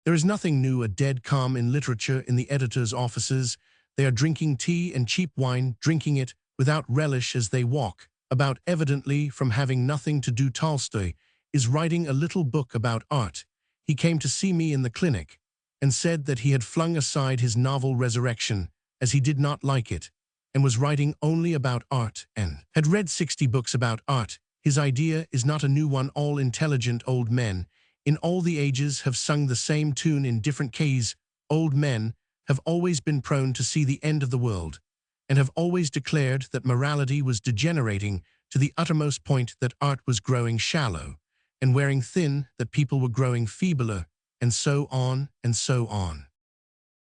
There is nothing new, a dead calm in literature in the editors' offices. They are drinking tea and cheap wine, drinking it without relish as they walk about, evidently from having nothing to do. Tolstoy is writing a little book about art. He came to see me in the clinic and said that he had flung aside his novel Resurrection, as he did not like it, and was writing only about art, and had read 60 books about art. His idea is not a new one. All intelligent old men in all the ages have sung the same tune in different keys. Old men have always been prone to see the end of the world, and have always declared that morality was degenerating to the uttermost point, that art was growing shallow and wearing thin, that people were growing feebler, and so on and so on.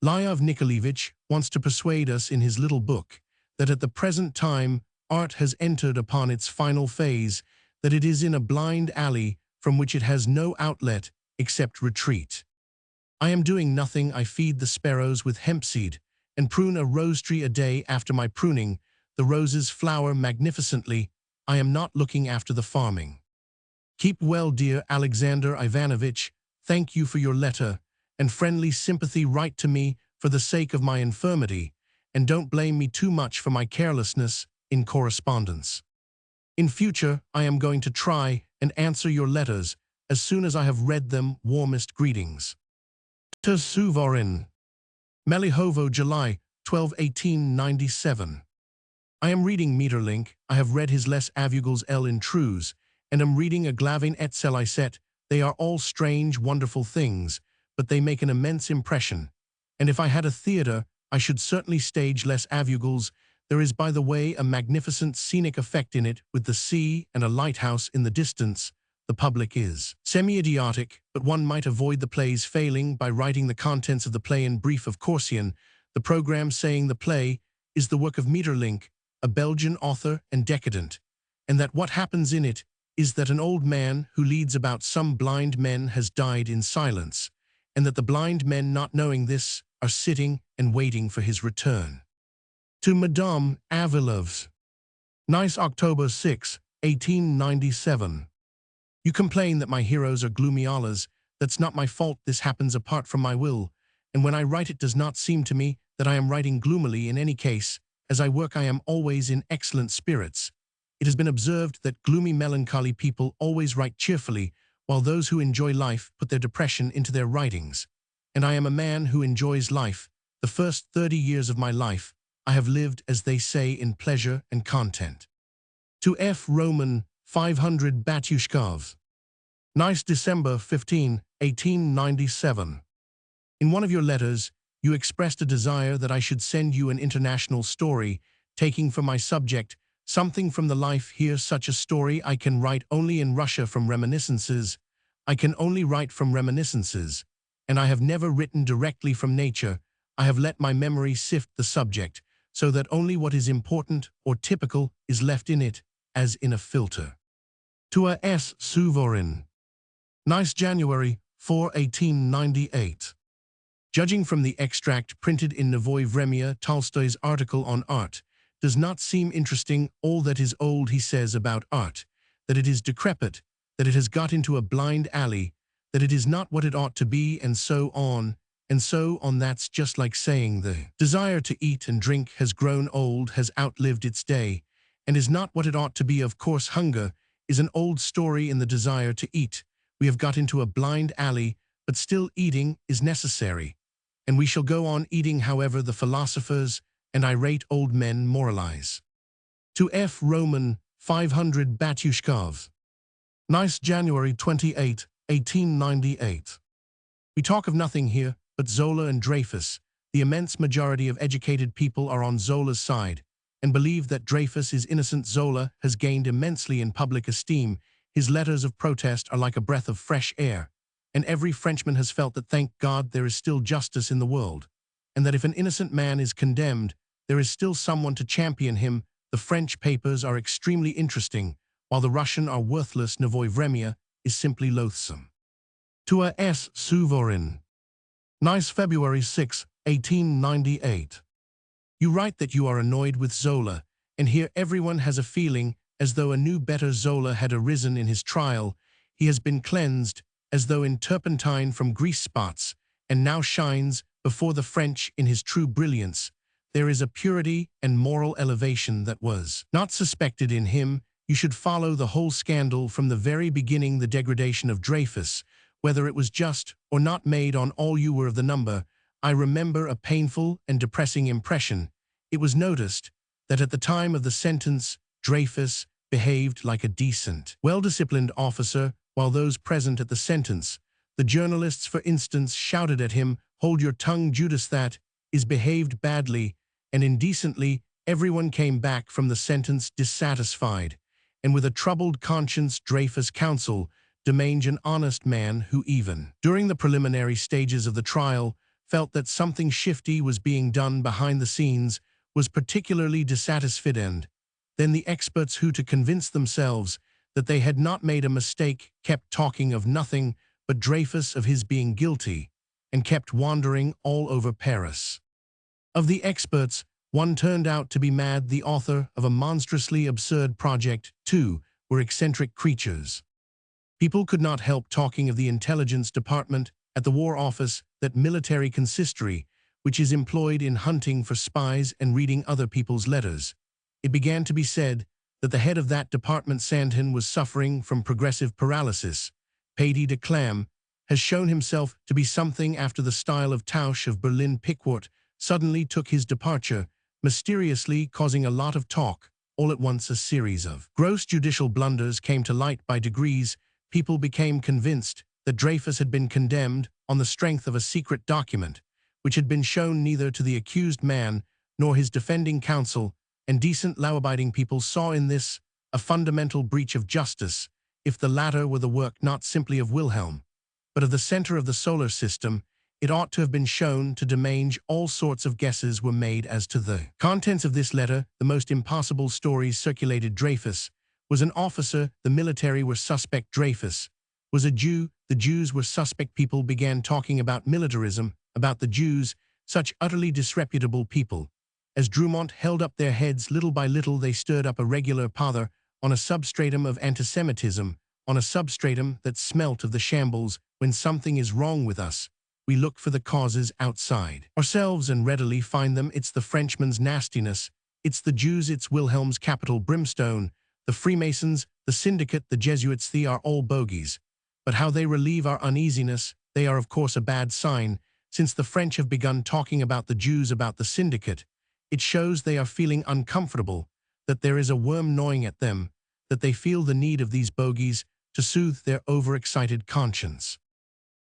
Lyov Nikolaevich wants to persuade us in his little book that at the present time art has entered upon its final phase, that it is in a blind alley from which it has no outlet except retreat. I am doing nothing. I feed the sparrows with hempseed and prune a rose tree a day. After my pruning, the roses flower magnificently. I am not looking after the farming. Keep well, dear Alexander Ivanovich. Thank you for your letter and friendly sympathy. Write to me for the sake of my infirmity, and don't blame me too much for my carelessness in correspondence. In future, I am going to try and answer your letters as soon as I have read them. Warmest greetings. To Suvorin. Melihovo, July 12, 1897. I am reading Maeterlinck. I have read his Les Aveugles l'Intruse, and am reading a Glavin et Celicet. They are all strange, wonderful things, but they make an immense impression. And if I had a theatre, I should certainly stage Les Aveugles. There is, by the way, a magnificent scenic effect in it, with the sea and a lighthouse in the distance. The public is semi-idiotic, but one might avoid the play's failing by writing the contents of the play in brief. Of Corsian, the program saying the play is the work of Maeterlinck, a Belgian author and decadent, and that what happens in it is that an old man who leads about some blind men has died in silence, and that the blind men, not knowing this, are sitting and waiting for his return. To Madame Avilov's. Nice, October 6, 1897. You complain that my heroes are gloomy. Allahs, that's not my fault. This happens apart from my will, and when I write it does not seem to me that I am writing gloomily. In any case, as I work I am always in excellent spirits. It has been observed that gloomy, melancholy people always write cheerfully, while those who enjoy life put their depression into their writings. And I am a man who enjoys life. The first 30 years of my life I have lived, as they say, in pleasure and content. To F. Roman 500 Batyushkov. Nice, December 15, 1897. In one of your letters, you expressed a desire that I should send you an international story, taking for my subject something from the life here. Such a story I can write only in Russia from reminiscences. I can only write from reminiscences, and I have never written directly from nature. I have let my memory sift the subject, so that only what is important or typical is left in it, as in a filter. To A. S. Suvorin. Nice, January 4, 1898. Judging from the extract printed in Novoye Vremya, Tolstoy's article on art does not seem interesting. All that is old, he says about art, that it is decrepit, that it has got into a blind alley, that it is not what it ought to be, and so on, and so on. That's just like saying the desire to eat and drink has grown old, has outlived its day, and is not what it ought to be. Of course, hunger is an old story in the desire to eat. We have got into a blind alley, but still eating is necessary, and we shall go on eating however the philosophers and irate old men moralize. To F. Roman 500 Batyushkov. Nice, January 28, 1898. We talk of nothing here but Zola and Dreyfus. The immense majority of educated people are on Zola's side and believe that Dreyfus is innocent. Zola has gained immensely in public esteem. His letters of protest are like a breath of fresh air, and every Frenchman has felt that, thank God, there is still justice in the world, and that if an innocent man is condemned, there is still someone to champion him. The French papers are extremely interesting, while the Russian are worthless. Novoye Vremya is simply loathsome. To a S. Suvorin. Nice, February 6, 1898. You write that you are annoyed with Zola, and here everyone has a feeling as though a new better Zola had arisen in his trial. He has been cleansed, as though in turpentine from grease spots, and now shines before the French in his true brilliance. There is a purity and moral elevation that was not suspected in him. You should follow the whole scandal from the very beginning. The degradation of Dreyfus, whether it was just or not, made on all. You were of the number. I remember a painful and depressing impression. It was noticed that at the time of the sentence, Dreyfus behaved like a decent, well-disciplined officer, while those present at the sentence, the journalists, for instance, shouted at him, "Hold your tongue, Judas, that is behaved badly and indecently." Everyone came back from the sentence dissatisfied, and with a troubled conscience. Dreyfus' counsel, Demange, an honest man who even during the preliminary stages of the trial felt that something shifty was being done behind the scenes, was particularly dissatisfied, and then the experts who, to convince themselves that they had not made a mistake, kept talking of nothing but Dreyfus, of his being guilty, and kept wandering all over Paris. Of the experts, one turned out to be mad. The author of a monstrously absurd project, two were eccentric creatures. People could not help talking of the intelligence department at the War Office, that military consistory which is employed in hunting for spies and reading other people's letters. It began to be said that the head of that department, Sandhin, was suffering from progressive paralysis. Patey de Clam has shown himself to be something after the style of Tausch of Berlin. Pickford suddenly took his departure, mysteriously causing a lot of talk. All at once a series of gross judicial blunders came to light. By degrees, people became convinced that Dreyfus had been condemned on the strength of a secret document, which had been shown neither to the accused man nor his defending counsel, and decent law-abiding people saw in this a fundamental breach of justice. If the latter were the work not simply of Wilhelm, but of the center of the solar system, it ought to have been shown to Demange. All sorts of guesses were made as to the contents of this letter. The most impossible stories circulated. Dreyfus was an officer. The military were suspect. Dreyfus was a Jew. The Jews were suspect. People began talking about militarism, about the Jews, such utterly disreputable people. As Drumont held up their heads, little by little they stirred up a regular pother on a substratum of antisemitism, on a substratum that smelt of the shambles. When something is wrong with us, we look for the causes outside ourselves and readily find them. It's the Frenchman's nastiness, it's the Jews, it's Wilhelm's capital brimstone, the Freemasons, the syndicate, the Jesuits. They are all bogies. But how they relieve our uneasiness. They are of course a bad sign. Since the French have begun talking about the Jews, about the syndicate, it shows they are feeling uncomfortable, that there is a worm gnawing at them, that they feel the need of these bogies to soothe their overexcited conscience.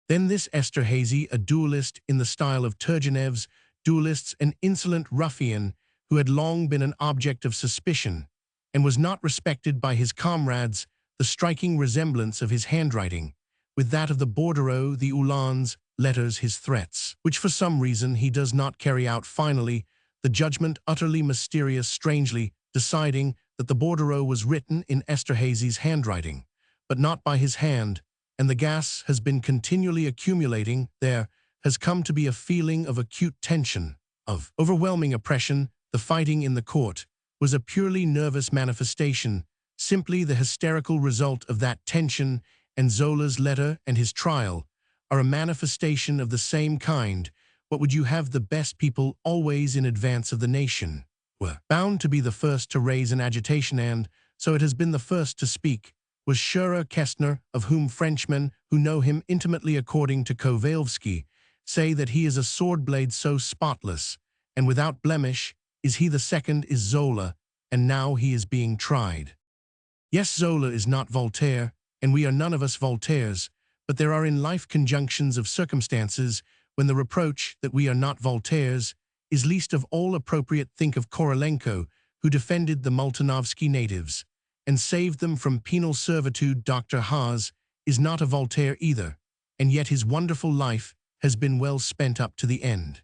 Then this Esterhazy, a duelist in the style of Turgenev's duelists, an insolent ruffian who had long been an object of suspicion and was not respected by his comrades. The striking resemblance of his handwriting with that of the bordereau, the Uhlans, letters, his threats, which for some reason he does not carry out. Finally, the judgment, utterly mysterious, strangely deciding that the bordereau was written in Esterhazy's handwriting, but not by his hand, and the gas has been continually accumulating. There has come to be a feeling of acute tension, of overwhelming oppression. The fighting in the court was a purely nervous manifestation, simply the hysterical result of that tension, and Zola's letter and his trial are a manifestation of the same kind. What would you have? The best people, always in advance of the nation, were bound to be the first to raise an agitation, and so it has been the first to speak. Was Scherer Kästner, of whom Frenchmen who know him intimately, according to Kovalevsky, say that he is a sword blade so spotless and without blemish. Is he? The second is Zola, and now he is being tried. Yes, Zola is not Voltaire, and we are none of us Voltaires, but there are in life conjunctions of circumstances when the reproach that we are not Voltaire's is least of all appropriate, think of Korolenko, who defended the Multanovsky natives and saved them from penal servitude. Dr. Haas is not a Voltaire either, and yet his wonderful life has been well spent up to the end.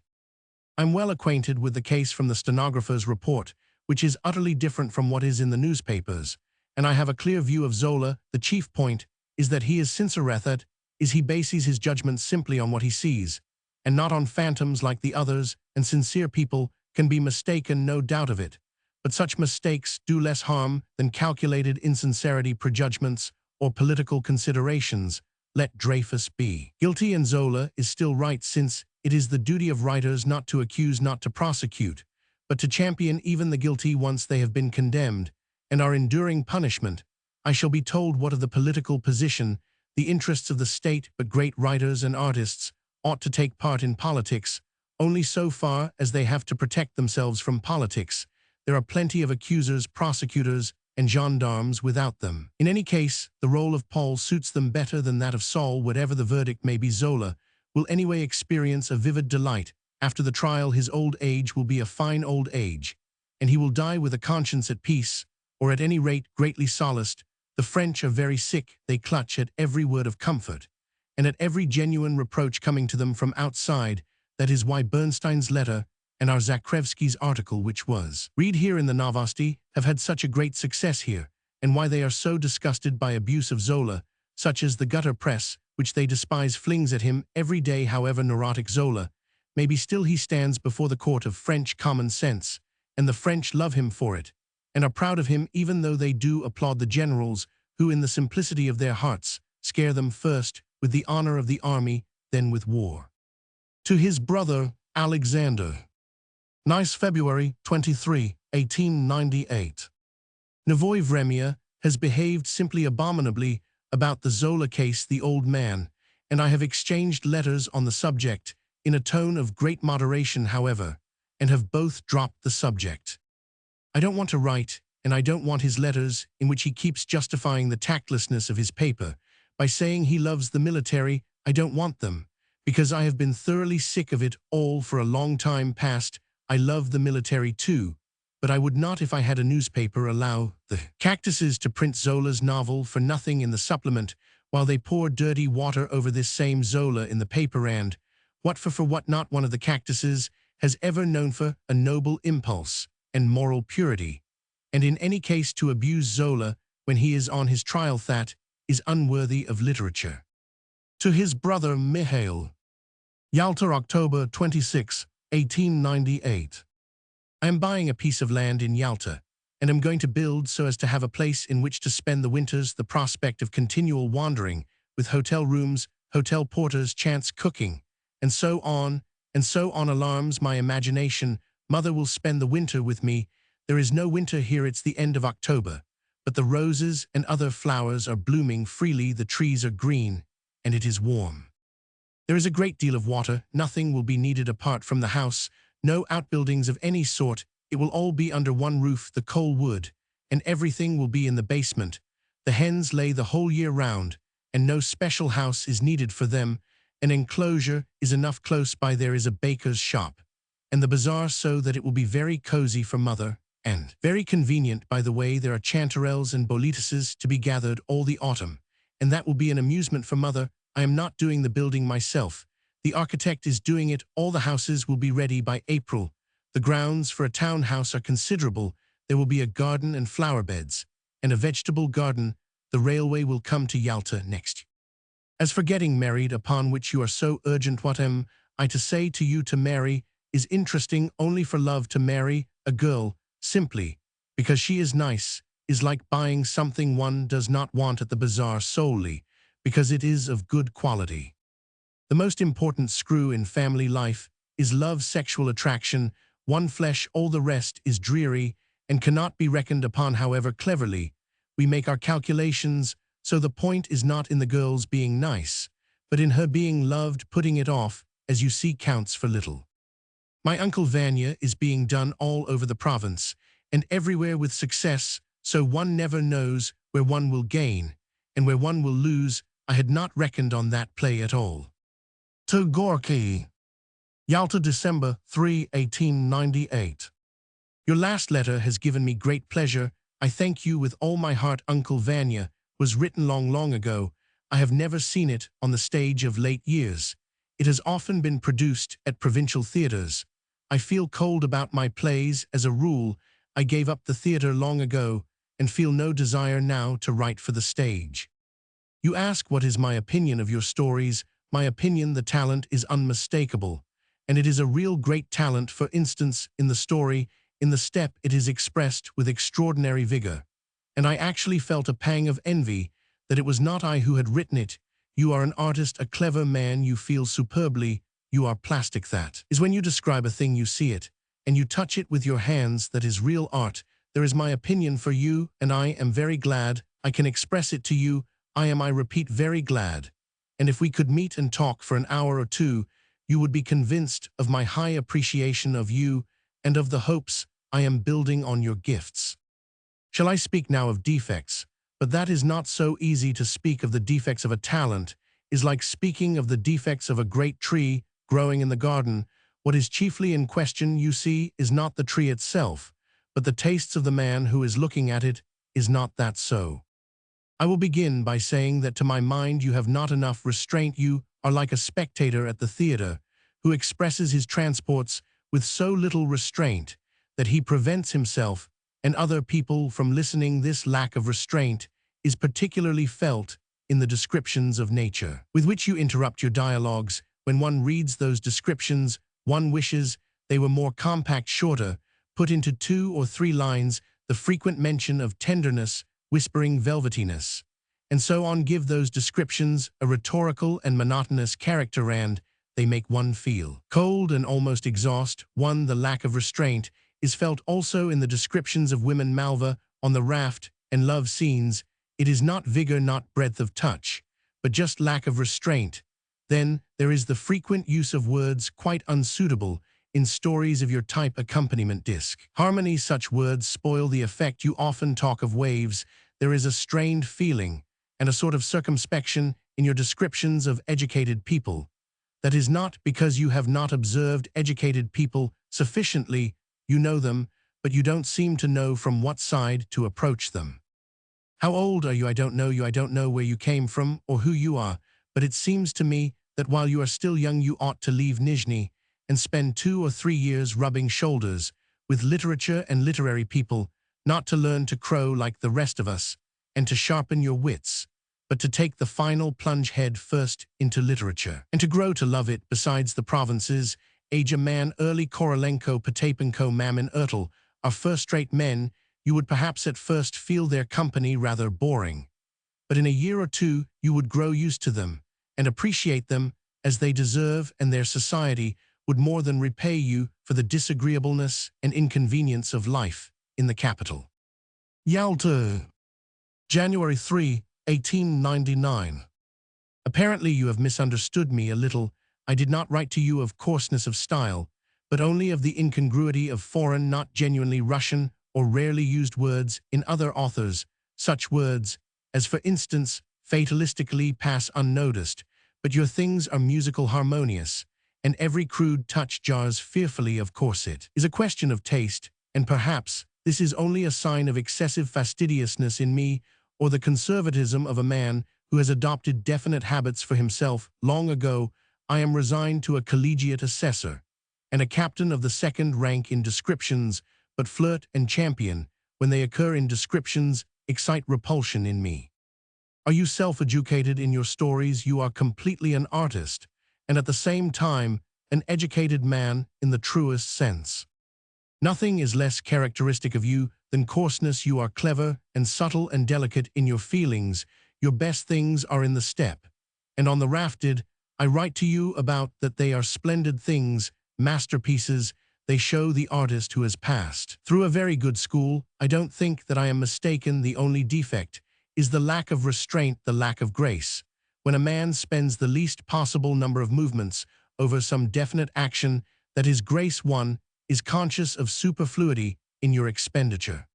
I'm well acquainted with the case from the stenographer's report, which is utterly different from what is in the newspapers, and I have a clear view of Zola. The chief point is that he is sincere, is he bases his judgment simply on what he sees, and not on phantoms like the others, and sincere people can be mistaken, no doubt of it. But such mistakes do less harm than calculated insincerity, prejudgments, or political considerations. Let Dreyfus be guilty and Zola is still right, since it is the duty of writers not to accuse, not to prosecute, but to champion even the guilty once they have been condemned and are enduring punishment. I shall be told what of the political position, the interests of the state, but great writers and artists ought to take part in politics only so far as they have to protect themselves from politics. There are plenty of accusers, prosecutors, and gendarmes without them. In any case, the role of Paul suits them better than that of Saul. Whatever the verdict may be, Zola will anyway experience a vivid delight. After the trial, his old age will be a fine old age, and he will die with a conscience at peace, or at any rate greatly solaced. The French are very sick. They clutch at every word of comfort, and at every genuine reproach coming to them from outside. That is why Bernstein's letter and our Zakrevsky's article, which was read here in the Novosti, have had such a great success here, and why they are so disgusted by abuse of Zola, such as the gutter press, which they despise, flings at him every day. However neurotic Zola may be, still he stands before the court of French common sense, and the French love him for it, and are proud of him, even though they do applaud the generals who, in the simplicity of their hearts, scare them first with the honor of the army, then with war. To his brother, Alexander. Nice, February 23, 1898. Nevoy Vremya has behaved simply abominably about the Zola case, the old man, and I have exchanged letters on the subject in a tone of great moderation, however, and have both dropped the subject. I don't want to write, and I don't want his letters in which he keeps justifying the tactlessness of his paper by saying he loves the military. I don't want them, because I have been thoroughly sick of it all for a long time past. I love the military too, but I would not, if I had a newspaper, allow the cactuses to print Zola's novel for nothing in the supplement, while they pour dirty water over this same Zola in the paper. And what for what not? One of the cactuses has ever known for a noble impulse and moral purity, and in any case to abuse Zola when he is on his trial, that is unworthy of literature. To his brother Mihail. Yalta, October 26, 1898. I am buying a piece of land in Yalta, and am going to build so as to have a place in which to spend the winters. The prospect of continual wandering, with hotel rooms, hotel porters, chance cooking, and so on, alarms my imagination. Mother will spend the winter with me. There is no winter here, it's the end of October, but the roses and other flowers are blooming freely, the trees are green, and it is warm. There is a great deal of water. Nothing will be needed apart from the house, no outbuildings of any sort. It will all be under one roof, the coal wood, and everything will be in the basement. The hens lay the whole year round, and no special house is needed for them. An enclosure is enough. Close by there is a baker's shop, and the bazaar, so that it will be very cozy for mother, and very convenient. By the way, there are chanterelles and boletases to be gathered all the autumn, and that will be an amusement for mother. I am not doing the building myself. The architect is doing it. All the houses will be ready by April. The grounds for a town house are considerable. There will be a garden and flower beds, and a vegetable garden. The railway will come to Yalta next. As for getting married, upon which you are so urgent, what am I to say to you? To marry is interesting only for love. To marry a girl simply because she is nice is like buying something one does not want at the bazaar solely because it is of good quality. The most important screw in family life is love, sexual attraction, one flesh. All the rest is dreary and cannot be reckoned upon, however cleverly we make our calculations. So the point is not in the girl's being nice, but in her being loved. Putting it off, as you see, counts for little. My uncle Vanya is being done all over the province, and everywhere with success, so one never knows where one will gain, and where one will lose. I had not reckoned on that play at all. To Gorky. Yalta, December 3, 1898. Your last letter has given me great pleasure. I thank you with all my heart. Uncle Vanya was written long, long ago. I have never seen it on the stage of late years. It has often been produced at provincial theatres. I feel cold about my plays as a rule. I gave up the theatre long ago and feel no desire now to write for the stage. You ask what is my opinion of your stories. My opinion, the talent is unmistakable, and it is a real great talent. For instance, in the story, in the step, it is expressed with extraordinary vigor, and I actually felt a pang of envy that it was not I who had written it. You are an artist, a clever man, you feel superbly, you are plastic. That is when you describe a thing, you see it, and you touch it with your hands. That is real art. There is my opinion for you, and I am very glad I can express it to you. I repeat, very glad. And if we could meet and talk for an hour or two, you would be convinced of my high appreciation of you and of the hopes I am building on your gifts. Shall I speak now of defects? But that is not so easy. To speak of the defects of a talent is like speaking of the defects of a great tree growing in the garden. What is chiefly in question, you see, is not the tree itself, but the tastes of the man who is looking at it. Is not that so? I will begin by saying that to my mind you have not enough restraint. You are like a spectator at the theatre who expresses his transports with so little restraint that he prevents himself and other people from listening. This lack of restraint is particularly felt in the descriptions of nature, with which you interrupt your dialogues. When one reads those descriptions, one wishes they were more compact, shorter, put into 2 or 3 lines. The frequent mention of tenderness, whispering velvetiness, and so on give those descriptions a rhetorical and monotonous character, and they make one feel cold and almost exhaust. The lack of restraint is felt also in the descriptions of women, Malva on the raft, and love scenes. It is not vigor, not breadth of touch, but just lack of restraint. Then there is the frequent use of words quite unsuitable in stories of your type. Accompaniment, disc, harmony. Such words spoil the effect. You often talk of waves. There is a strained feeling and a sort of circumspection in your descriptions of educated people. That is not because you have not observed educated people sufficiently. You know them, but you don't seem to know from what side to approach them. How old are you? I don't know you. I don't know where you came from or who you are, but it seems to me that while you are still young you ought to leave Nizhny and spend 2 or 3 years rubbing shoulders with literature and literary people, not to learn to crow like the rest of us and to sharpen your wits, but to take the final plunge head first into literature and to grow to love it. Besides the provinces, age a man early. Korolenko, Potapenko, Mamin, Ertel are first-rate men. You would perhaps at first feel their company rather boring, but in a year or two you would grow used to them and appreciate them as they deserve, and their society would more than repay you for the disagreeableness and inconvenience of life in the capital. Yalta, January 3, 1899. Apparently you have misunderstood me a little. I did not write to you of coarseness of style, but only of the incongruity of foreign, not genuinely Russian or rarely used words in other authors. Such words as, for instance, fatalistically pass unnoticed, but your things are musical, harmonious, and every crude touch jars fearfully. Of course it is a question of taste, and perhaps this is only a sign of excessive fastidiousness in me, or the conservatism of a man who has adopted definite habits for himself. Long ago I am resigned to a collegiate assessor and a captain of the second rank in descriptions, but flirt and champion, when they occur in descriptions, excite repulsion in me. Are you self-educated in your stories? You are completely an artist, and at the same time an educated man in the truest sense. Nothing is less characteristic of you than coarseness. You are clever and subtle and delicate in your feelings. Your best things are in the step and on the rafted. I write to you about that. They are splendid things, masterpieces. They show the artist who has passed through a very good school. I don't think that I am mistaken. The only defect is the lack of restraint, the lack of grace. When a man spends the least possible number of movements over some definite action, that is grace. One is conscious of superfluity in your expenditure.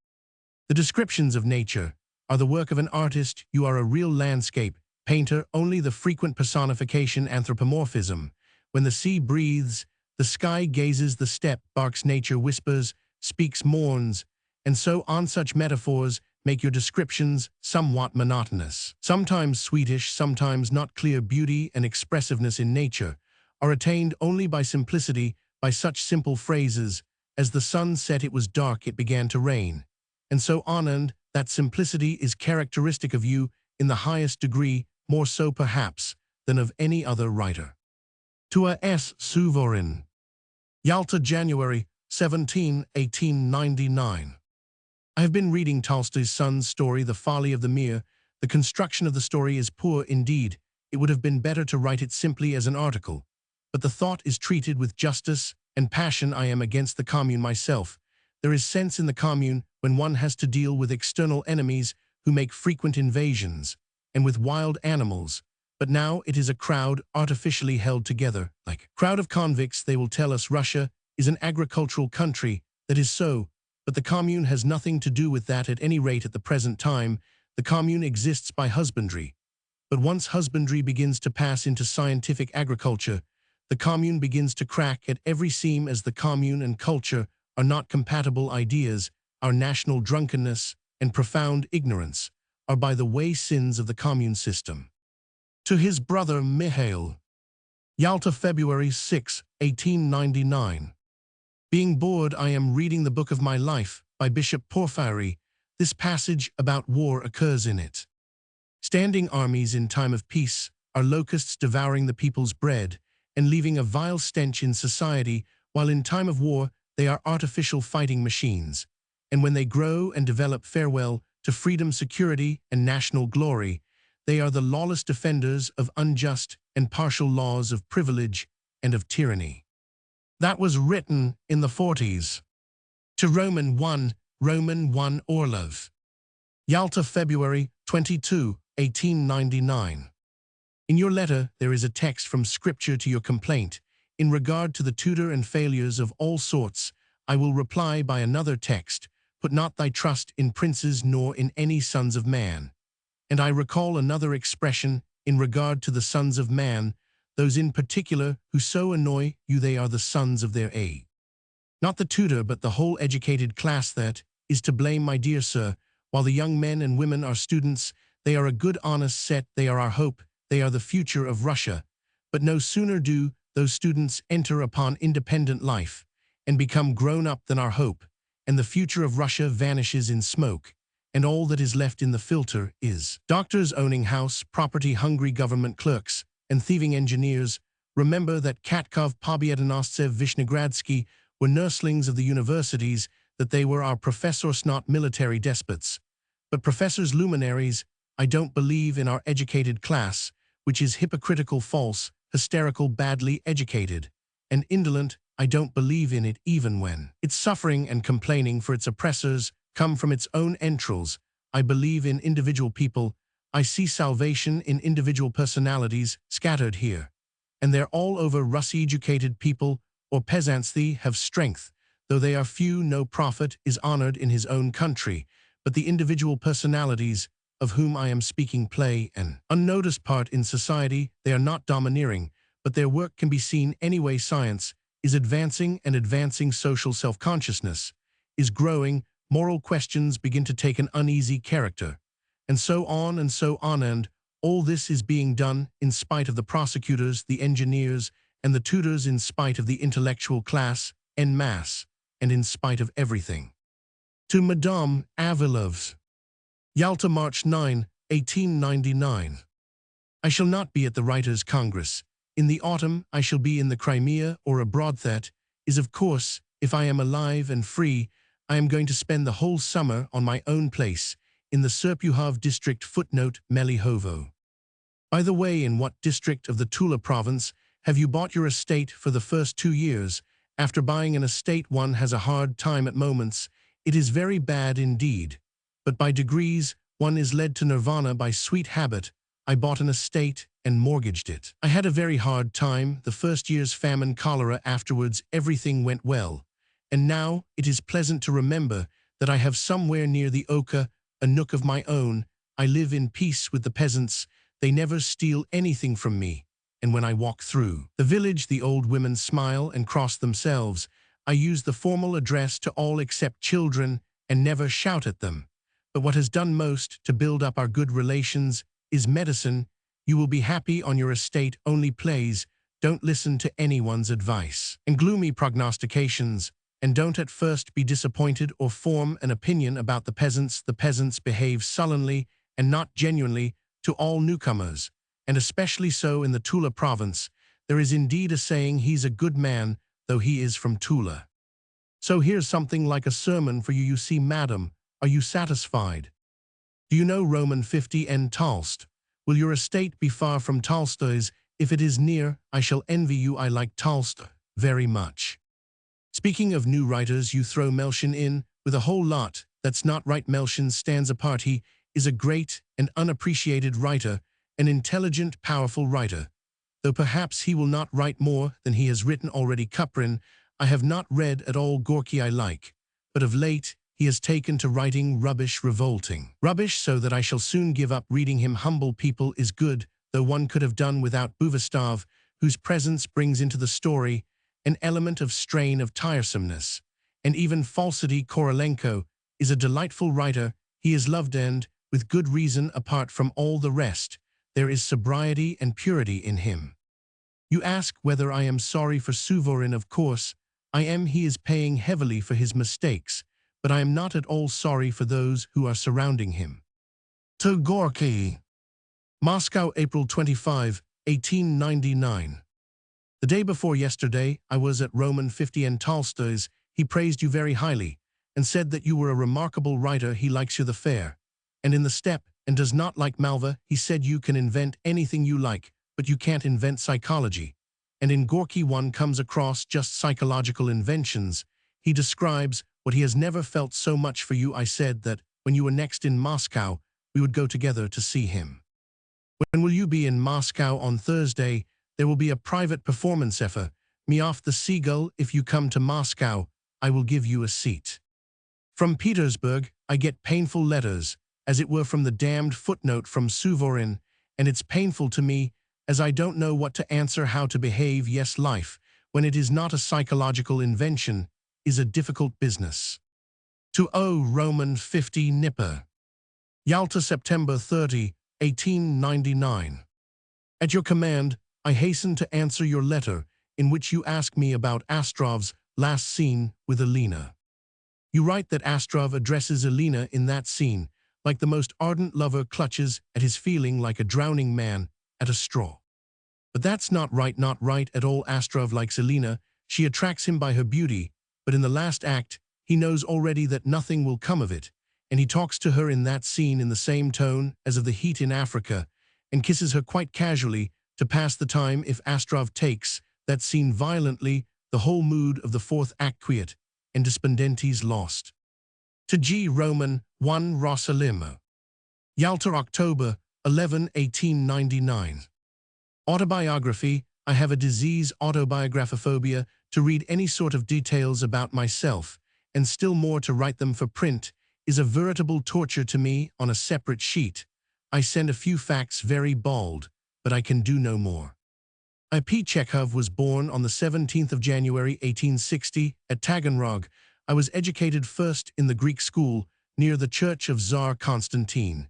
The descriptions of nature are the work of an artist. You are a real landscape painter. Only the frequent personification, anthropomorphism. When the sea breathes, The sky gazes, the steppe barks, nature whispers, speaks, mourns, and so on. Such metaphors make your descriptions somewhat monotonous. Sometimes sweetish, sometimes not. Clear beauty and expressiveness in nature are attained only by simplicity, by such simple phrases as "the sun set, it was dark, it began to rain," and so on. And that simplicity is characteristic of you in the highest degree, more so perhaps than of any other writer. To A. S. Suvorin. Yalta, January 17, 1899. I have been reading Tolstoy's son's story, The Folly of the Mere. The construction of the story is poor indeed. It would have been better to write it simply as an article. But the thought is treated with justice and passion. I am against the commune myself. There is sense in the commune when one has to deal with external enemies who make frequent invasions, and with wild animals. But now it is a crowd artificially held together, like a crowd of convicts. They will tell us Russia is an agricultural country. That is so, but the commune has nothing to do with that. At any rate, at the present time, the commune exists by husbandry. But once husbandry begins to pass into scientific agriculture, the commune begins to crack at every seam. As the commune and culture are not compatible ideas, our national drunkenness and profound ignorance are by the way sins of the commune system. To his brother Mihail. Yalta, February 6, 1899. Being bored, I am reading the Book of My Life by Bishop Porphyry. This passage about war occurs in it. Standing armies in time of peace are locusts devouring the people's bread and leaving a vile stench in society, while in time of war they are artificial fighting machines. And when they grow and develop, farewell to freedom, security, and national glory. They are the lawless defenders of unjust and partial laws, of privilege and of tyranny. That was written in the 40s. To Roman 1 Orlov. Yalta, February 22, 1899. In your letter there is a text from Scripture to your complaint. In regard to the tutor and failures of all sorts, I will reply by another text. Put not thy trust in princes nor in any sons of man. And I recall another expression in regard to the sons of man, those in particular who so annoy you. They are the sons of their age. Not the tutor but the whole educated class that is to blame, my dear sir. While the young men and women are students, they are a good honest set. They are our hope. They are the future of Russia. But no sooner do those students enter upon independent life and become grown up than our hope and the future of Russia vanishes in smoke, and all that is left in the filter is doctors owning house property, hungry government clerks, and thieving engineers. Remember that Chekhov, Pobyedonoscev, Vishnegradsky were nurslings of the universities, that they were our professors, not military despots, but professors, luminaries. I don't believe in our educated class, which is hypocritical, false, hysterical, badly educated, and indolent. I don't believe in it even when its suffering and complaining for its oppressors come from its own entrails. I believe in individual people. I see salvation in individual personalities scattered here, and there all over. Russie-educated people or peasants, they have strength. Though they are few, no prophet is honored in his own country, but the individual personalities of whom I am speaking play an unnoticed part in society. They are not domineering, but their work can be seen anyway. Science is advancing, and advancing social self-consciousness is growing. Moral questions begin to take an uneasy character, and so on and so on. And all this is being done in spite of the prosecutors, the engineers, and the tutors, in spite of the intellectual class en masse, and in spite of everything. To Madame Avilov's. Yalta, March 9, 1899. I shall not be at the Writers' Congress. In the autumn I shall be in the Crimea or abroad. That is, of course, if I am alive and free. I am going to spend the whole summer on my own place, in the Serpukhov district. Footnote, Melihovo. By the way, in what district of the Tula province have you bought your estate? For the first 2 years, after buying an estate, one has a hard time at moments. It is very bad indeed. But by degrees, one is led to nirvana by sweet habit. I bought an estate and mortgaged it. I had a very hard time, the first year's famine, cholera. Afterwards, everything went well. And now it is pleasant to remember that I have somewhere near the Oka a nook of my own. I live in peace with the peasants. They never steal anything from me, and when I walk through the village, the old women smile and cross themselves. I use the formal address to all except children and never shout at them. But what has done most to build up our good relations is medicine. You will be happy on your estate, only plays, don't listen to anyone's advice, and gloomy prognostications, and don't at first be disappointed or form an opinion about the peasants. The peasants behave sullenly and not genuinely to all newcomers, and especially so in the Tula province. There is indeed a saying, he's a good man, though he is from Tula. So here's something like a sermon for you. You see, madam, are you satisfied? Do you know Roman 50 N Talst? Will your estate be far from Tolstoy's? If it is near, I shall envy you. I like Tolstoy very much. Speaking of new writers, you throw Melchin in with a whole lot. That's not right. Melchin stands apart. He is a great and unappreciated writer, an intelligent, powerful writer. Though perhaps he will not write more than he has written already. Kuprin, I have not read at all. Gorky I like, but of late he has taken to writing rubbish, revolting rubbish, so that I shall soon give up reading him. Humble People is good, though one could have done without Buvastov, whose presence brings into the story an element of strain, of tiresomeness, and even falsity. Korolenko is a delightful writer. He is loved, and with good reason. Apart from all the rest, there is sobriety and purity in him. You ask whether I am sorry for Suvorin. Of course I am. He is paying heavily for his mistakes, but I am not at all sorry for those who are surrounding him. To Gorky. Moscow, April 25, 1899. The day before yesterday, I was at Roman 50 N Tolstoy's. He praised you very highly, and said that you were a remarkable writer. He likes you the fair, and in the steppe, and does not like Malva. He said you can invent anything you like, but you can't invent psychology. And in Gorky one comes across just psychological inventions. He describes what he has never felt so much for you. I said that when you were next in Moscow, we would go together to see him. When will you be in Moscow? On Thursday. There will be a private performance. Effa, me off the Seagull. If you come to Moscow, I will give you a seat. From Petersburg, I get painful letters, as it were from the damned footnote from Suvorin, and it's painful to me, as I don't know what to answer, how to behave. Yes, life, when it is not a psychological invention, is a difficult business. To O. Roman 50 Nipper. Yalta, September 30, 1899. At your command, I hasten to answer your letter, in which you ask me about Astrov's last scene with Elena. You write that Astrov addresses Elena in that scene, like the most ardent lover clutches at his feeling, like a drowning man at a straw. But that's not right at all. Astrov likes Elena. She attracts him by her beauty, but in the last act, he knows already that nothing will come of it, and he talks to her in that scene in the same tone as of the heat in Africa, and kisses her quite casually to pass the time. If Astrov takes that scene violently, the whole mood of the fourth act quiet, and despondentes lost. To G. Roman 1 Rosalimo. Yalta, October 11, 1899. Autobiography. I have a disease, autobiographophobia. To read any sort of details about myself, and still more to write them for print, is a veritable torture to me. On a separate sheet, I send a few facts, very bald, but I can do no more. I.P. Chekhov was born on the 17th of January 1860 at Taganrog. I was educated first in the Greek school near the church of Tsar Constantine.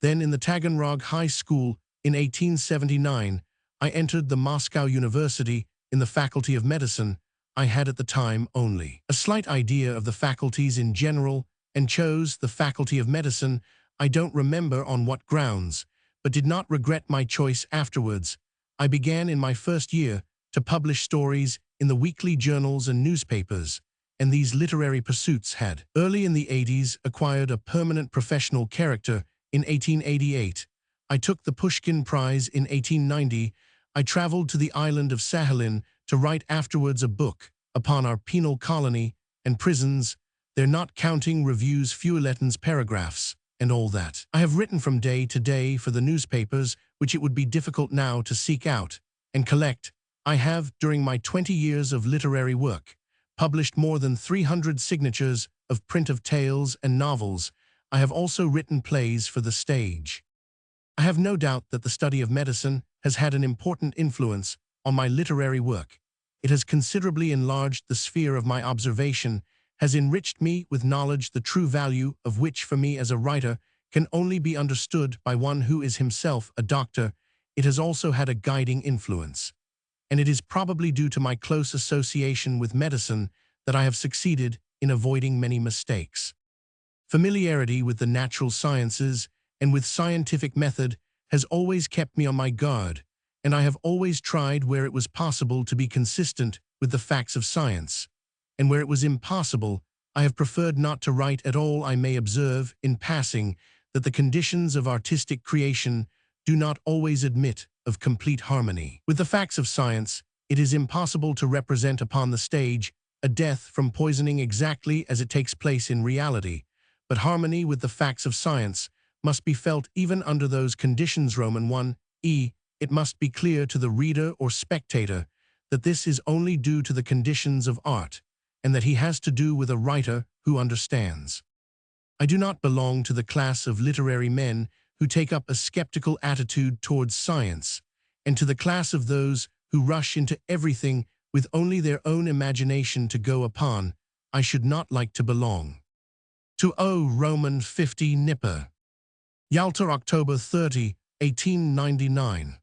Then in the Taganrog High School in 1879, I entered the Moscow University in the Faculty of Medicine. I had at the time only a slight idea of the faculties in general and chose the Faculty of Medicine. I don't remember on what grounds, but did not regret my choice afterwards. I began in my first year to publish stories in the weekly journals and newspapers, and these literary pursuits had, early in the 80s, acquired a permanent professional character. In 1888, I took the Pushkin Prize. In 1890, I traveled to the island of Sakhalin to write afterwards a book upon our penal colony and prisons. They're not counting reviews, feuilletons, paragraphs, and all that. I have written from day to day for the newspapers, which it would be difficult now to seek out and collect. I have, during my 20 years of literary work, published more than 300 signatures of print of tales and novels. I have also written plays for the stage. I have no doubt that the study of medicine has had an important influence on my literary work. It has considerably enlarged the sphere of my observation, has enriched me with knowledge the true value of which for me as a writer can only be understood by one who is himself a doctor. It has also had a guiding influence, and it is probably due to my close association with medicine that I have succeeded in avoiding many mistakes. Familiarity with the natural sciences and with scientific method has always kept me on my guard, and I have always tried where it was possible to be consistent with the facts of science, and where it was impossible, I have preferred not to write at all. I may observe, in passing, that the conditions of artistic creation do not always admit of complete harmony. With the facts of science, it is impossible to represent upon the stage a death from poisoning exactly as it takes place in reality, but harmony with the facts of science must be felt even under those conditions. Roman 1e, it must be clear to the reader or spectator that this is only due to the conditions of art, and that he has to do with a writer who understands. I do not belong to the class of literary men who take up a skeptical attitude towards science, and to the class of those who rush into everything with only their own imagination to go upon. I should not like to belong. To O. Roman 50 Nipper. Yalta, October 30, 1899.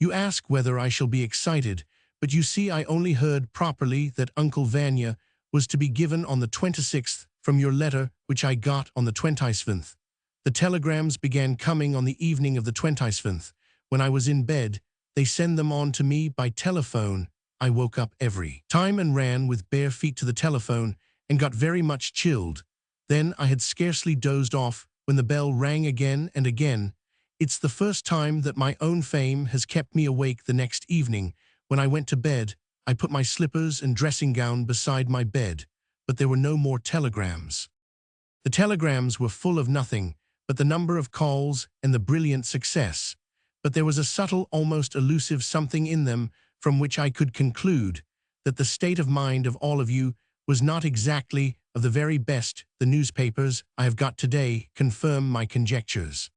You ask whether I shall be excited, but you see I only heard properly that Uncle Vanya was to be given on the 26th from your letter which I got on the 27th. The telegrams began coming on the evening of the 27th. When I was in bed, they send them on to me by telephone. I woke up every time and ran with bare feet to the telephone and got very much chilled. Then I had scarcely dozed off when the bell rang again and again. It's the first time that my own fame has kept me awake the next evening. When I went to bed, I put my slippers and dressing gown beside my bed, but there were no more telegrams. The telegrams were full of nothing but the number of calls and the brilliant success, but there was a subtle, almost elusive something in them from which I could conclude that the state of mind of all of you was not exactly of the very best. The newspapers I have got today confirm my conjectures.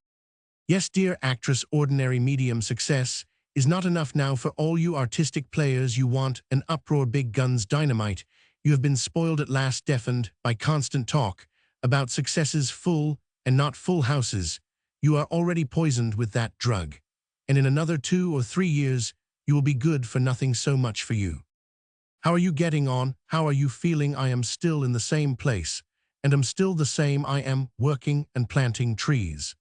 Yes, dear actress, ordinary medium success is not enough now for all you artistic players. You want an uproar, big guns, dynamite. You have been spoiled at last, deafened by constant talk about successes, full and not full houses. You are already poisoned with that drug, and in another 2 or 3 years you will be good for nothing. So much for you. How are you getting on? How are you feeling? I am still in the same place, and am still the same. I am working and planting trees.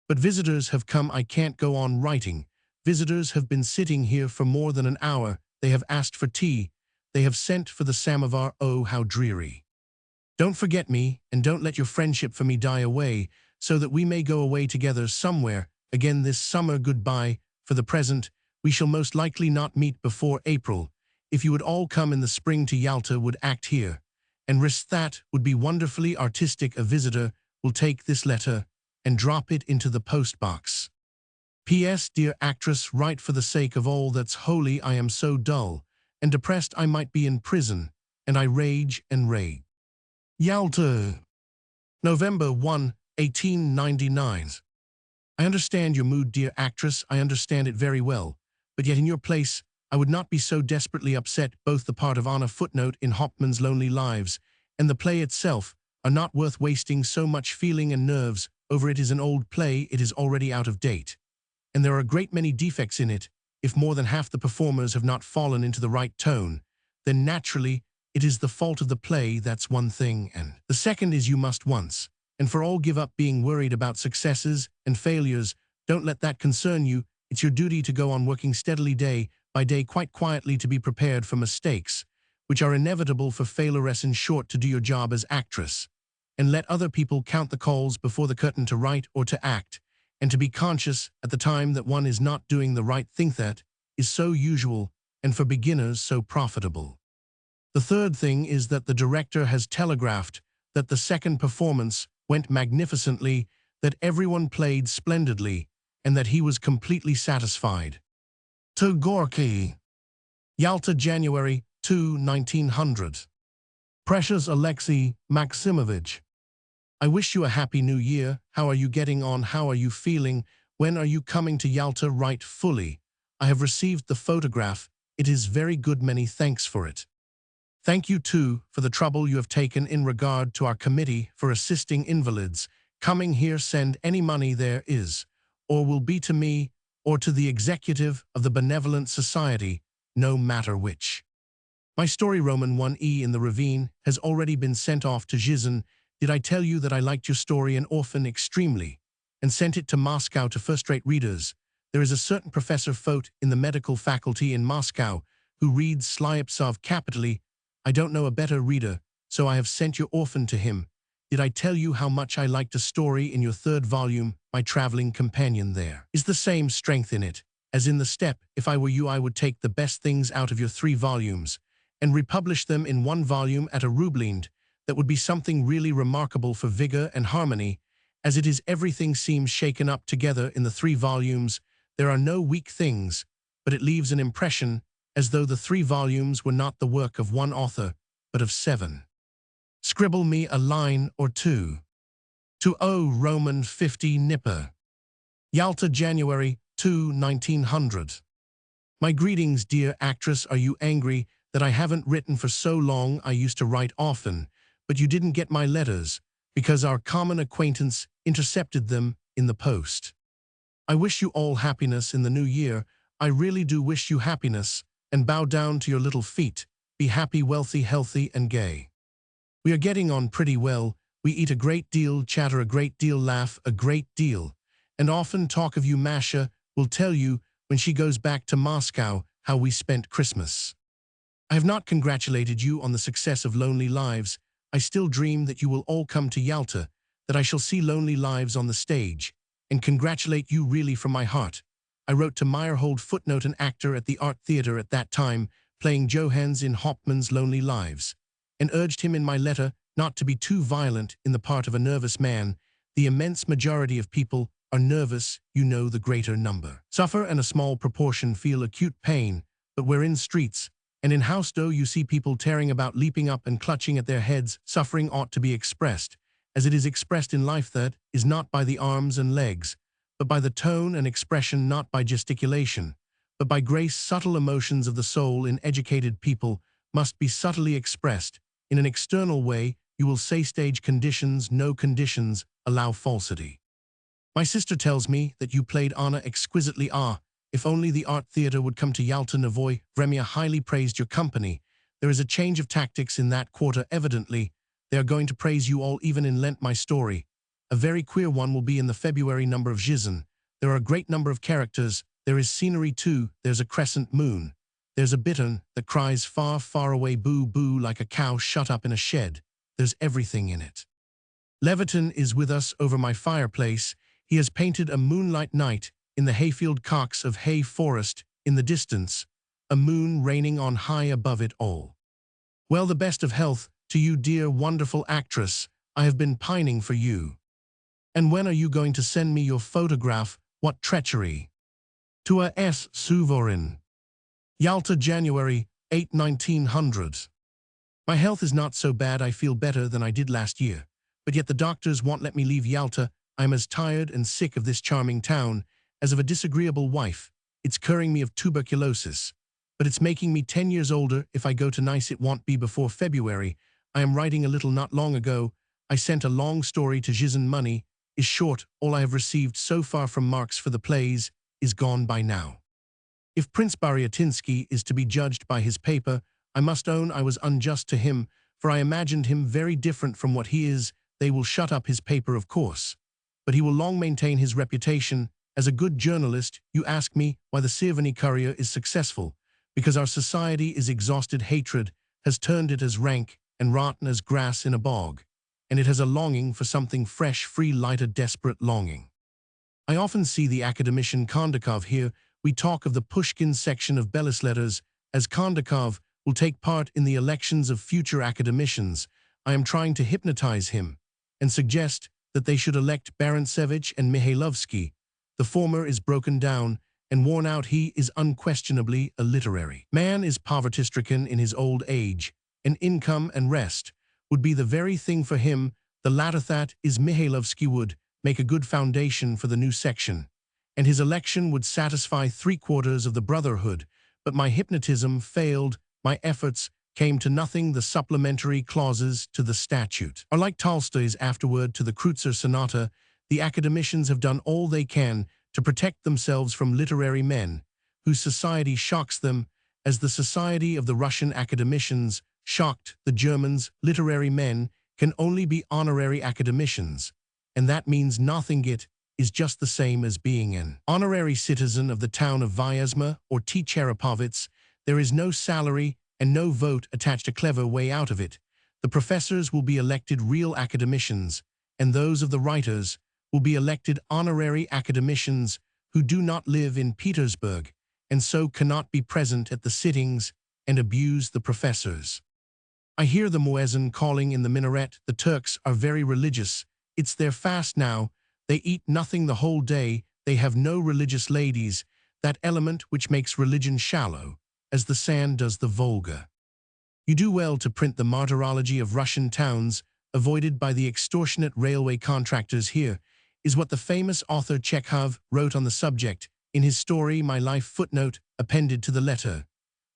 But visitors have come. I can't go on writing. Visitors have been sitting here for more than an hour. They have asked for tea. They have sent for the samovar. Oh, how dreary. Don't forget me, and don't let your friendship for me die away, so that we may go away together somewhere again this summer. Goodbye. For the present, we shall most likely not meet before April. If you would all come in the spring to Yalta, would act here, and risk that would be wonderfully artistic. A visitor will take this letter and drop it into the postbox. P.S. Dear actress, write for the sake of all that's holy. I am so dull and depressed I might be in prison, and I rage and rage. Yalta, November 1, 1899. I understand your mood, dear actress. I understand it very well, but yet in your place I would not be so desperately upset. Both the part of Anna footnote in Hauptmann's Lonely Lives and the play itself are not worth wasting so much feeling and nerves over. It is an old play. It is already out of date, and there are a great many defects in it. If more than half the performers have not fallen into the right tone, then naturally it is the fault of the play. That's one thing, and the second is you must once and for all give up being worried about successes and failures. Don't let that concern you. It's your duty to go on working steadily day by day, quite quietly, to be prepared for mistakes, which are inevitable for failures. In short, to do your job as actress, and let other people count the calls before the curtain to write or to act, and to be conscious at the time that one is not doing the right thing. That is so usual, and for beginners so profitable. The third thing is that the director has telegraphed that the second performance went magnificently, that everyone played splendidly, and that he was completely satisfied. To Gorky. Yalta, January 2, 1900. Precious Alexei Maximovich, I wish you a happy new year. How are you getting on? How are you feeling? When are you coming to Yalta? Write fully. I have received the photograph. It is very good. Many thanks for it. Thank you too for the trouble you have taken in regard to our committee for assisting invalids. Coming here, send any money there is, or will be to me, or to the executive of the Benevolent Society, no matter which. My story Roman 1E in the ravine has already been sent off to Zhizn. Did I tell you that I liked your story An Orphan extremely, and sent it to Moscow to first-rate readers? There is a certain Professor Fote in the medical faculty in Moscow who reads Slyupsov capitally. I don't know a better reader, so I have sent your Orphan to him. Did I tell you how much I liked a story in your third volume, My Traveling Companion? There is the same strength in it as in the Steppe. If I were you, I would take the best things out of your 3 volumes and republish them in 1 volume at a rublind. That would be something really remarkable for vigor and harmony. As it is, everything seems shaken up together in the 3 volumes. There are no weak things, but it leaves an impression as though the 3 volumes were not the work of 1 author, but of 7. Scribble me a line or 2. To O. Roman 50 Nipper. Yalta, January 2, 1900. My greetings, dear actress. Are you angry that I haven't written for so long? I used to write often, but you didn't get my letters because our common acquaintance intercepted them in the post. I wish you all happiness in the new year. I really do wish you happiness, and bow down to your little feet. Be happy, wealthy, healthy, and gay. We are getting on pretty well. We eat a great deal, chatter a great deal, laugh a great deal, and often talk of you. Masha will tell you when she goes back to Moscow how we spent Christmas. I have not congratulated you on the success of Lonely Lives. I still dream that you will all come to Yalta, that I shall see Lonely Lives on the stage, and congratulate you really from my heart. I wrote to Meyerhold, footnote, an actor at the Art Theatre at that time, playing Johannes in Hauptmann's Lonely Lives, and urged him in my letter not to be too violent in the part of a nervous man. The immense majority of people are nervous, you know. The greater number suffer, and a small proportion feel acute pain. But we're in streets, and in house-do you see people tearing about, leaping up and clutching at their heads. Suffering ought to be expressed, as it is expressed in life, that is not by the arms and legs, but by the tone and expression, not by gesticulation, but by grace. Subtle emotions of the soul in educated people must be subtly expressed. In an external way, you will say stage conditions, no conditions allow falsity. My sister tells me that you played Anna exquisitely. Ah, if only the Art Theatre would come to Yalta. Nevoy Vremya highly praised your company. There is a change of tactics in that quarter. Evidently, they are going to praise you all even in Lent. My story, a very queer one, will be in the February number of Zhizn. There are a great number of characters. There is scenery too. There's a crescent moon. There's a bittern that cries far, far away, boo, boo, like a cow shut up in a shed. There's everything in it. Leviton is with us over my fireplace. He has painted a moonlight night in the hayfield cocks of hay forest in the distance, a moon reigning on high above it all. Well, the best of health to you, dear, wonderful actress. I have been pining for you. And when are you going to send me your photograph? What treachery! To a S. Suvorin. Yalta, January 8, 1900. My health is not so bad. I feel better than I did last year, but yet the doctors won't let me leave Yalta. I am as tired and sick of this charming town as of a disagreeable wife. It's curing me of tuberculosis, but it's making me 10 years older. If I go to Nice, it won't be before February. I am writing a little. Not long ago, I sent a long story to Zhizn. Money is short. All I have received so far from marks for the plays is gone by now. If Prince Baryatinsky is to be judged by his paper, I must own I was unjust to him, for I imagined him very different from what he is. They will shut up his paper, of course, but he will long maintain his reputation as a good journalist. You ask me why the Sirvany Courier is successful, because our society is exhausted. Hatred has turned it as rank and rotten as grass in a bog, and it has a longing for something fresh, free, light, a desperate longing. I often see the academician Kondakov here. We talk of the Pushkin section of Belis letters, as Kondakov will take part in the elections of future academicians. I am trying to hypnotize him and suggest that they should elect Barantsevich and Mihailovsky. The former is broken down and worn out. He is unquestionably a literary man, is poverty-stricken in his old age, and income and rest would be the very thing for him. The latter, that is, Mihailovsky, would make a good foundation for the new section, and his election would satisfy three-quarters of the brotherhood, but my hypnotism failed, my efforts came to nothing. The supplementary clauses to the statute are like Tolstoy's afterword to the Kreutzer Sonata. The academicians have done all they can to protect themselves from literary men, whose society shocks them, as the society of the Russian academicians shocked the Germans. Literary men can only be honorary academicians, and that means nothing. It is just the same as being an honorary citizen of the town of Vyazma or T. Cherepovets. There is no salary and no vote attached. A clever way out of it. The professors will be elected real academicians, and those of the writers will be elected honorary academicians who do not live in Petersburg, and so cannot be present at the sittings and abuse the professors. I hear the muezzin calling in the minaret. The Turks are very religious. It's their fast now. They eat nothing the whole day. They have no religious ladies, that element which makes religion shallow, as the sand does the Volga. You do well to print the martyrology of Russian towns, avoided by the extortionate railway contractors. Here is what the famous author Chekhov wrote on the subject in his story My Life. Footnote appended to the letter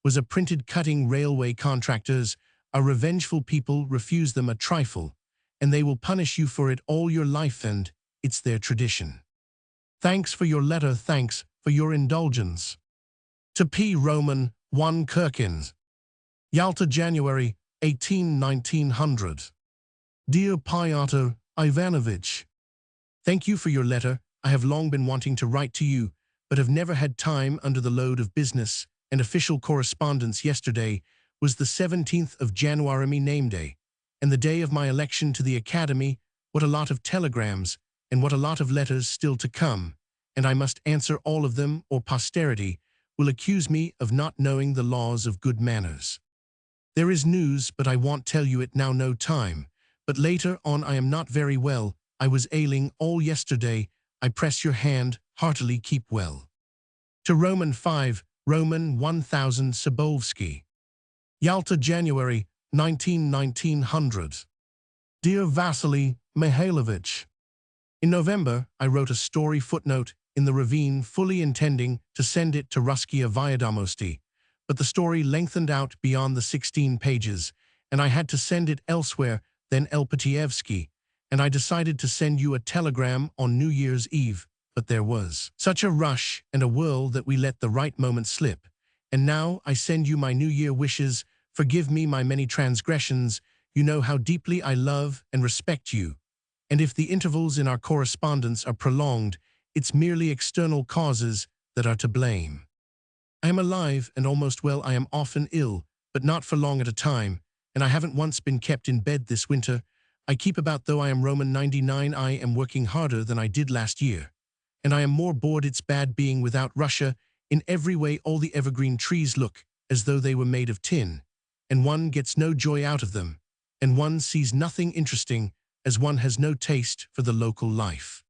was a printed cutting. Railway contractors are revengeful people. Refuse them a trifle, and they will punish you for it all your life, and it's their tradition. Thanks for your letter. Thanks for your indulgence. To P. Roman 1 Kirkins. Yalta, January 18, 1900. Dear Pyotr Ivanovich, thank you for your letter. I have long been wanting to write to you, but have never had time under the load of business and official correspondence. Yesterday was the 17th of January, my name day, and the day of my election to the Academy. What a lot of telegrams, and what a lot of letters still to come, and I must answer all of them, or posterity will accuse me of not knowing the laws of good manners. There is news, but I won't tell you it now. No time, but later on. I am not very well. I was ailing all yesterday. I press your hand heartily. Keep well. To Roman 5, Roman 1000 Sabovsky. Yalta, January 1900. Dear Vasily Mihailovich, in November I wrote a story. Footnote in the ravine, fully intending to send it to Ruskia Vyadomosti, but the story lengthened out beyond the 16 pages, and I had to send it elsewhere than Elpatievsky, and I decided to send you a telegram on New Year's Eve, but there was such a rush and a whirl that we let the right moment slip, and now I send you my New Year wishes. Forgive me my many transgressions. You know how deeply I love and respect you, and if the intervals in our correspondence are prolonged, it's merely external causes that are to blame. I am alive and almost well. I am often ill, but not for long at a time, and I haven't once been kept in bed this winter. I keep about, though I am Roman 99. I am working harder than I did last year, and I am more bored. It's bad being without Russia. In every way all the evergreen trees look as though they were made of tin, and one gets no joy out of them, and one sees nothing interesting, as one has no taste for the local life.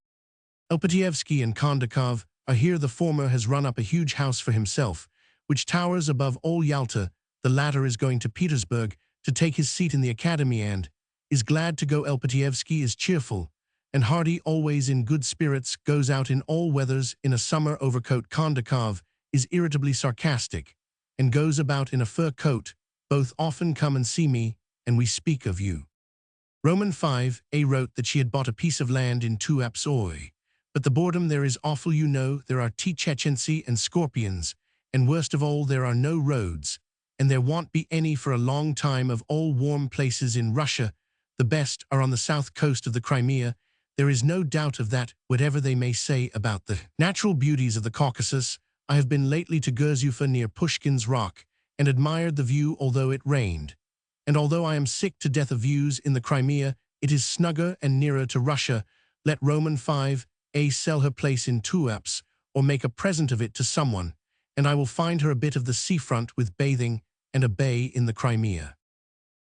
Elpatievsky and Kondakov are here. The former has run up a huge house for himself, which towers above all Yalta. The latter is going to Petersburg to take his seat in the Academy and is glad to go. Elpatievsky is cheerful and hearty, always in good spirits, goes out in all weathers in a summer overcoat. Kondakov is irritably sarcastic and goes about in a fur coat. Both often come and see me, and we speak of you. Roman 5 A wrote that she had bought a piece of land in Tuapsoy, but the boredom there is awful. You know, there are Tchetchency and scorpions, and worst of all, there are no roads, and there won't be any for a long time. Of all warm places in Russia, the best are on the south coast of the Crimea. There is no doubt of that, whatever they may say about the natural beauties of the Caucasus. I have been lately to Gurzuffa near Pushkin's Rock, and admired the view although it rained. And although I am sick to death of views in the Crimea, it is snugger and nearer to Russia. Let Roman 5 A sell her place in Tuapse, or make a present of it to someone, and I will find her a bit of the seafront with bathing and a bay in the Crimea.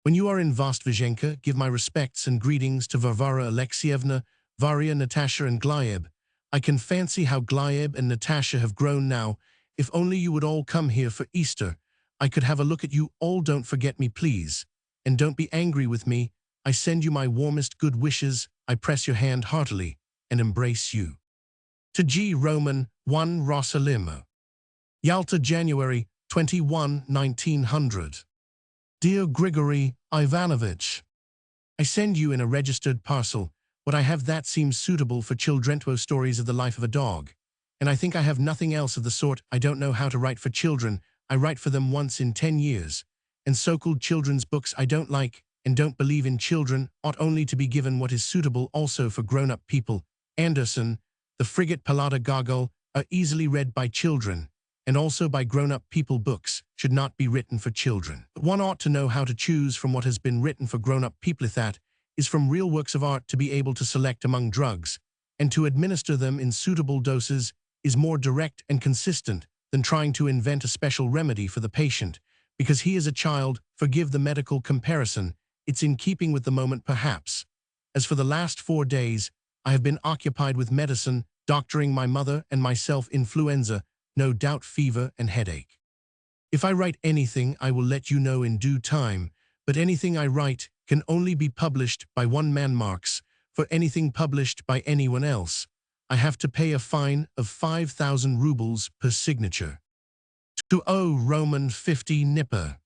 When you are in Vostvizhenka, give my respects and greetings to Varvara Alexievna, Varia, Natasha, and Glyeb. I can fancy how Glyeb and Natasha have grown now. If only you would all come here for Easter, I could have a look at you all. Don't forget me, please, and don't be angry with me. I send you my warmest good wishes. I press your hand heartily and embrace you. To G. Roman 1 Rosalima. Yalta, January 21, 1900. Dear Grigory Ivanovich, I send you in a registered parcel what I have that seems suitable for childrento stories of the life of a dog. And I think I have nothing else of the sort. I don't know how to write for children. I write for them once in 10 years. And so-called children's books I don't like and don't believe in. Children ought only to be given what is suitable also for grown-up people. Anderson, the frigate Palada Gogol are easily read by children, and also by grown-up people. Books should not be written for children. But one ought to know how to choose from what has been written for grown-up people. If that is from real works of art, to be able to select among drugs and to administer them in suitable doses is more direct and consistent than trying to invent a special remedy for the patient because he is a child. Forgive the medical comparison. It's in keeping with the moment, perhaps. As for the last 4 days, I have been occupied with medicine, doctoring my mother and myself. Influenza, no doubt fever and headache. If I write anything, I will let you know in due time, but anything I write can only be published by one man. Marks. For anything published by anyone else, I have to pay a fine of 5,000 rubles per signature. To O. Roman 50 Nipper.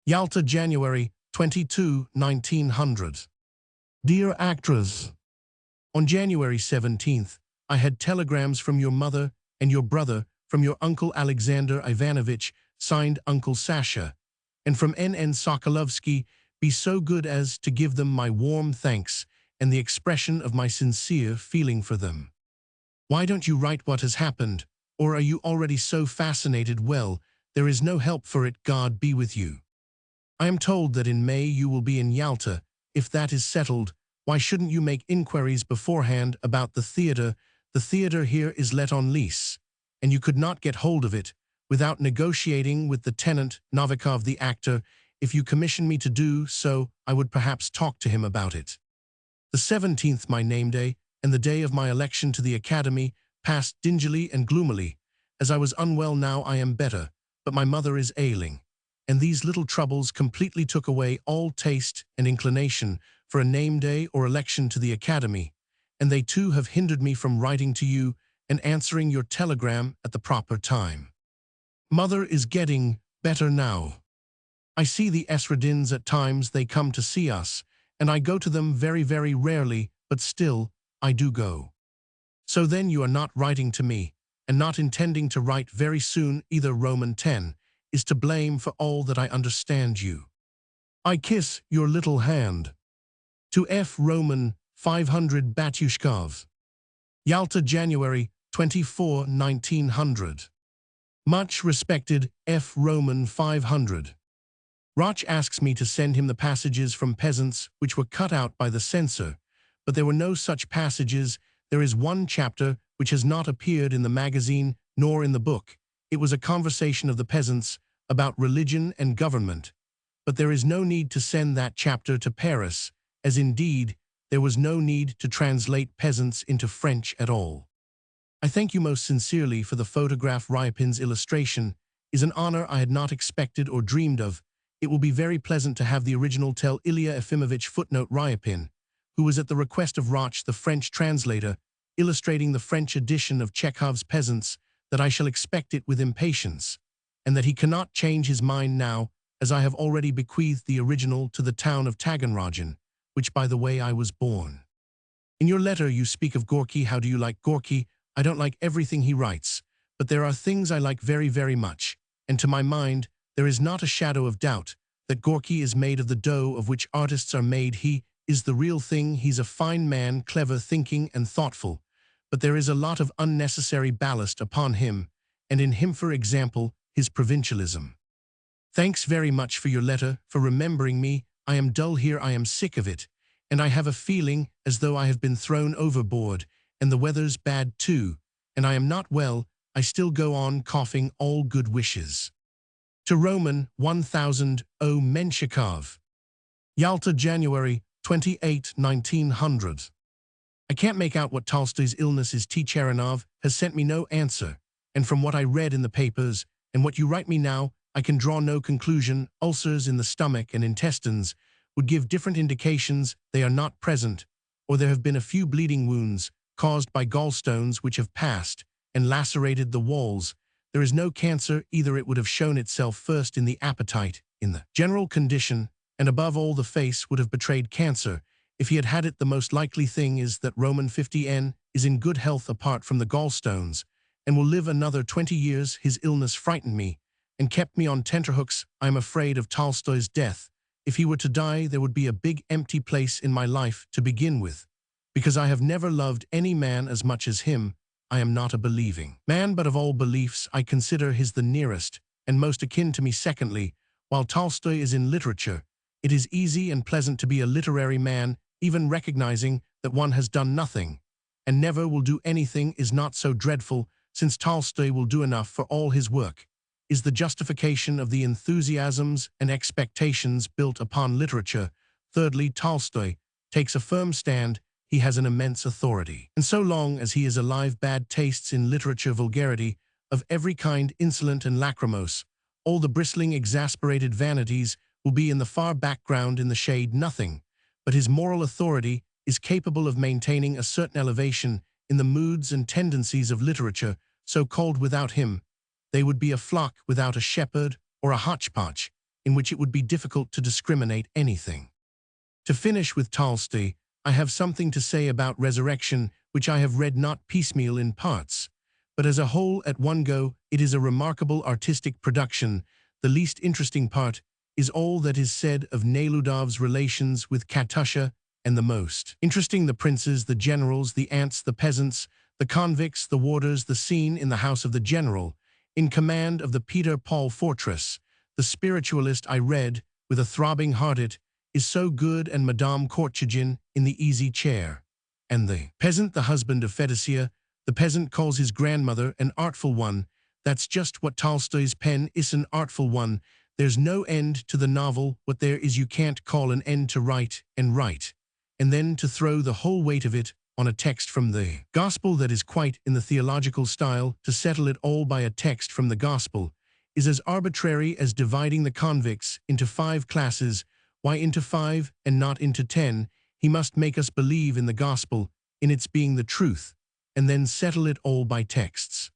Yalta, January 22, 1900. Dear actress, on January 17th, I had telegrams from your mother and your brother, from your uncle Alexander Ivanovich, signed Uncle Sasha, and from N.N. Sokolovsky. Be so good as to give them my warm thanks and the expression of my sincere feeling for them. Why don't you write what has happened, or are you already so fascinated? Well, there is no help for it. God be with you. I am told that in May you will be in Yalta. If that is settled, why shouldn't you make inquiries beforehand about the theater? The theater here is let on lease, and you could not get hold of it without negotiating with the tenant, Novikov the actor. If you commission me to do so, I would perhaps talk to him about it. The 17th, my name day, and the day of my election to the academy, passed dingily and gloomily. As I was unwell, now I am better, but my mother is ailing, and these little troubles completely took away all taste and inclination for a name day or election to the academy, and they too have hindered me from writing to you and answering your telegram at the proper time. Mother is getting better now. I see the Esradins at times. They come to see us, and I go to them very, very rarely, but still, I do go. So then you are not writing to me, and not intending to write very soon either. Roman 10 is to blame for all that. I understand you. I kiss your little hand. To F. Roman 500 Batyushkov. Yalta, January 24, 1900. Much respected F. Roman 500. Roch asks me to send him the passages from Peasants which were cut out by the censor, but there were no such passages. There is one chapter which has not appeared in the magazine nor in the book. It was a conversation of the peasants about religion and government, but there is no need to send that chapter to Paris, as indeed there was no need to translate Peasants into French at all. I thank you most sincerely for the photograph. Ryapin's illustration is an honor I had not expected or dreamed of. It will be very pleasant to have the original. Tell Ilya Efimovich. Footnote: Ryapin, who was at the request of Roch, the French translator, illustrating the French edition of Chekhov's Peasants, that I shall expect it with impatience, and that he cannot change his mind now, as I have already bequeathed the original to the town of Taganrogin, which, by the way, I was born. In your letter you speak of Gorky. How do you like Gorky? I don't like everything he writes, but there are things I like very, very much, and to my mind, there is not a shadow of doubt that Gorky is made of the dough of which artists are made. He is the real thing. He's a fine man, clever, thinking, and thoughtful, but there is a lot of unnecessary ballast upon him, and in him, for example, his provincialism. Thanks very much for your letter, for remembering me. I am dull here. I am sick of it, and I have a feeling as though I have been thrown overboard, and the weather's bad too, and I am not well. I still go on coughing. All good wishes. To Roman 1000 O. Menshikov. Yalta, January 28, 1900. I can't make out what Tolstoy's illness is. T. Cheranov has sent me no answer, and from what I read in the papers and what you write me now, I can draw no conclusion. Ulcers in the stomach and intestines would give different indications. They are not present, or there have been a few bleeding wounds, caused by gallstones which have passed and lacerated the walls. There is no cancer, either it would have shown itself first in the appetite, in the general condition, and above all the face would have betrayed cancer. If he had had it, the most likely thing is that Roman 50N is in good health apart from the gallstones, and will live another 20 years. His illness frightened me, and kept me on tenterhooks. I am afraid of Tolstoy's death. If he were to die, there would be a big empty place in my life to begin with. Because I have never loved any man as much as him, I am not a believing man, but of all beliefs, I consider his the nearest and most akin to me. Secondly, while Tolstoy is in literature, it is easy and pleasant to be a literary man, even recognizing that one has done nothing and never will do anything is not so dreadful, since Tolstoy will do enough for all his work, is the justification of the enthusiasms and expectations built upon literature. Thirdly, Tolstoy takes a firm stand. He has an immense authority. And so long as he is alive, bad tastes in literature, vulgarity of every kind, insolent and lachrymose, all the bristling, exasperated vanities will be in the far background, in the shade, nothing. But his moral authority is capable of maintaining a certain elevation in the moods and tendencies of literature, so called. Without him, they would be a flock without a shepherd, or a hodgepodge, in which it would be difficult to discriminate anything. To finish with Tolstoy, I have something to say about Resurrection, which I have read not piecemeal in parts, but as a whole at one go. It is a remarkable artistic production. The least interesting part is all that is said of Neludov's relations with Katusha, and the most interesting the princes, the generals, the ants, the peasants, the convicts, the warders, the scene in the house of the general, in command of the Peter Paul fortress. The spiritualist I read, with a throbbing heart, it is so good, and Madame Korchagin in the easy chair. And the peasant, the husband of Fedosya, the peasant calls his grandmother an artful one. That's just what Tolstoy's pen is, an artful one. There's no end to the novel. What there is you can't call an end to write, and then to throw the whole weight of it on a text from the Gospel that is quite in the theological style. To settle it all by a text from the Gospel is as arbitrary as dividing the convicts into 5 classes. Why into 5 and not into 10? He must make us believe in the Gospel, in its being the truth, and then settle it all by texts.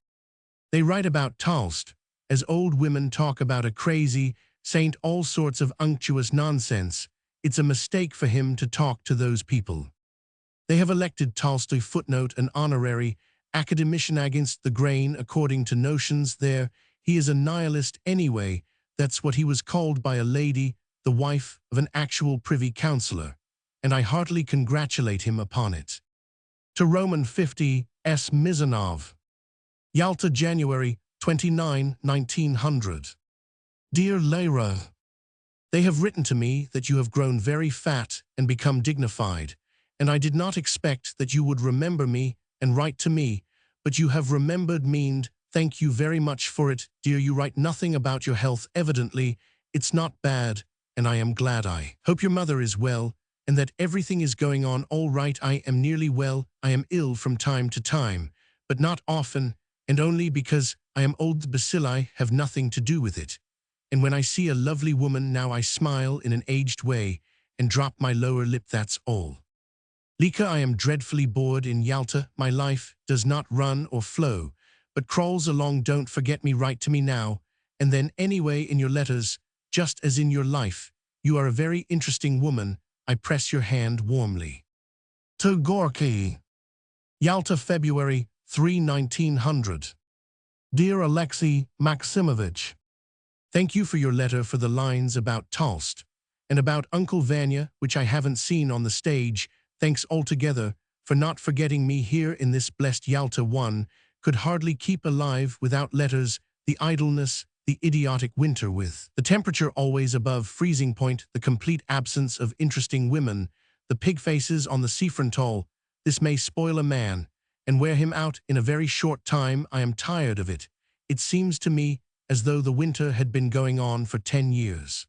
They write about Tolstoy as old women talk about a crazy saint, all sorts of unctuous nonsense. It's a mistake for him to talk to those people. They have elected Tolstoy, footnote, an honorary academician against the grain according to notions there. He is a nihilist anyway. That's what he was called by a lady, the wife of an actual privy councillor, and I heartily congratulate him upon it. To Roman 50 S. Mizanov. Yalta, January 29, 1900. Dear Lyra, they have written to me that you have grown very fat and become dignified, and I did not expect that you would remember me and write to me, but you have remembered me, and thank you very much for it, dear. You write nothing about your health. Evidently, it's not bad, and I am glad. I hope your mother is well, and that everything is going on all right. I am nearly well. I am ill from time to time, but not often, and only because I am old. The bacilli have nothing to do with it. And when I see a lovely woman now, I smile in an aged way and drop my lower lip. That's all. Lika, I am dreadfully bored in Yalta. My life does not run or flow, but crawls along. Don't forget me. Write to me now and then anyway in your letters, just as in your life. You are a very interesting woman. I press your hand warmly. To Gorky. Yalta, February 3, 1900. Dear Alexei Maximovich, thank you for your letter, for the lines about Tolstoy and about Uncle Vanya, which I haven't seen on the stage. Thanks altogether for not forgetting me here in this blessed Yalta. One could hardly keep alive without letters. The idleness, the idiotic winter with the temperature always above freezing point, the complete absence of interesting women, the pig faces on the Seafrontal. This may spoil a man and wear him out in a very short time. I am tired of it. It seems to me as though the winter had been going on for 10 years.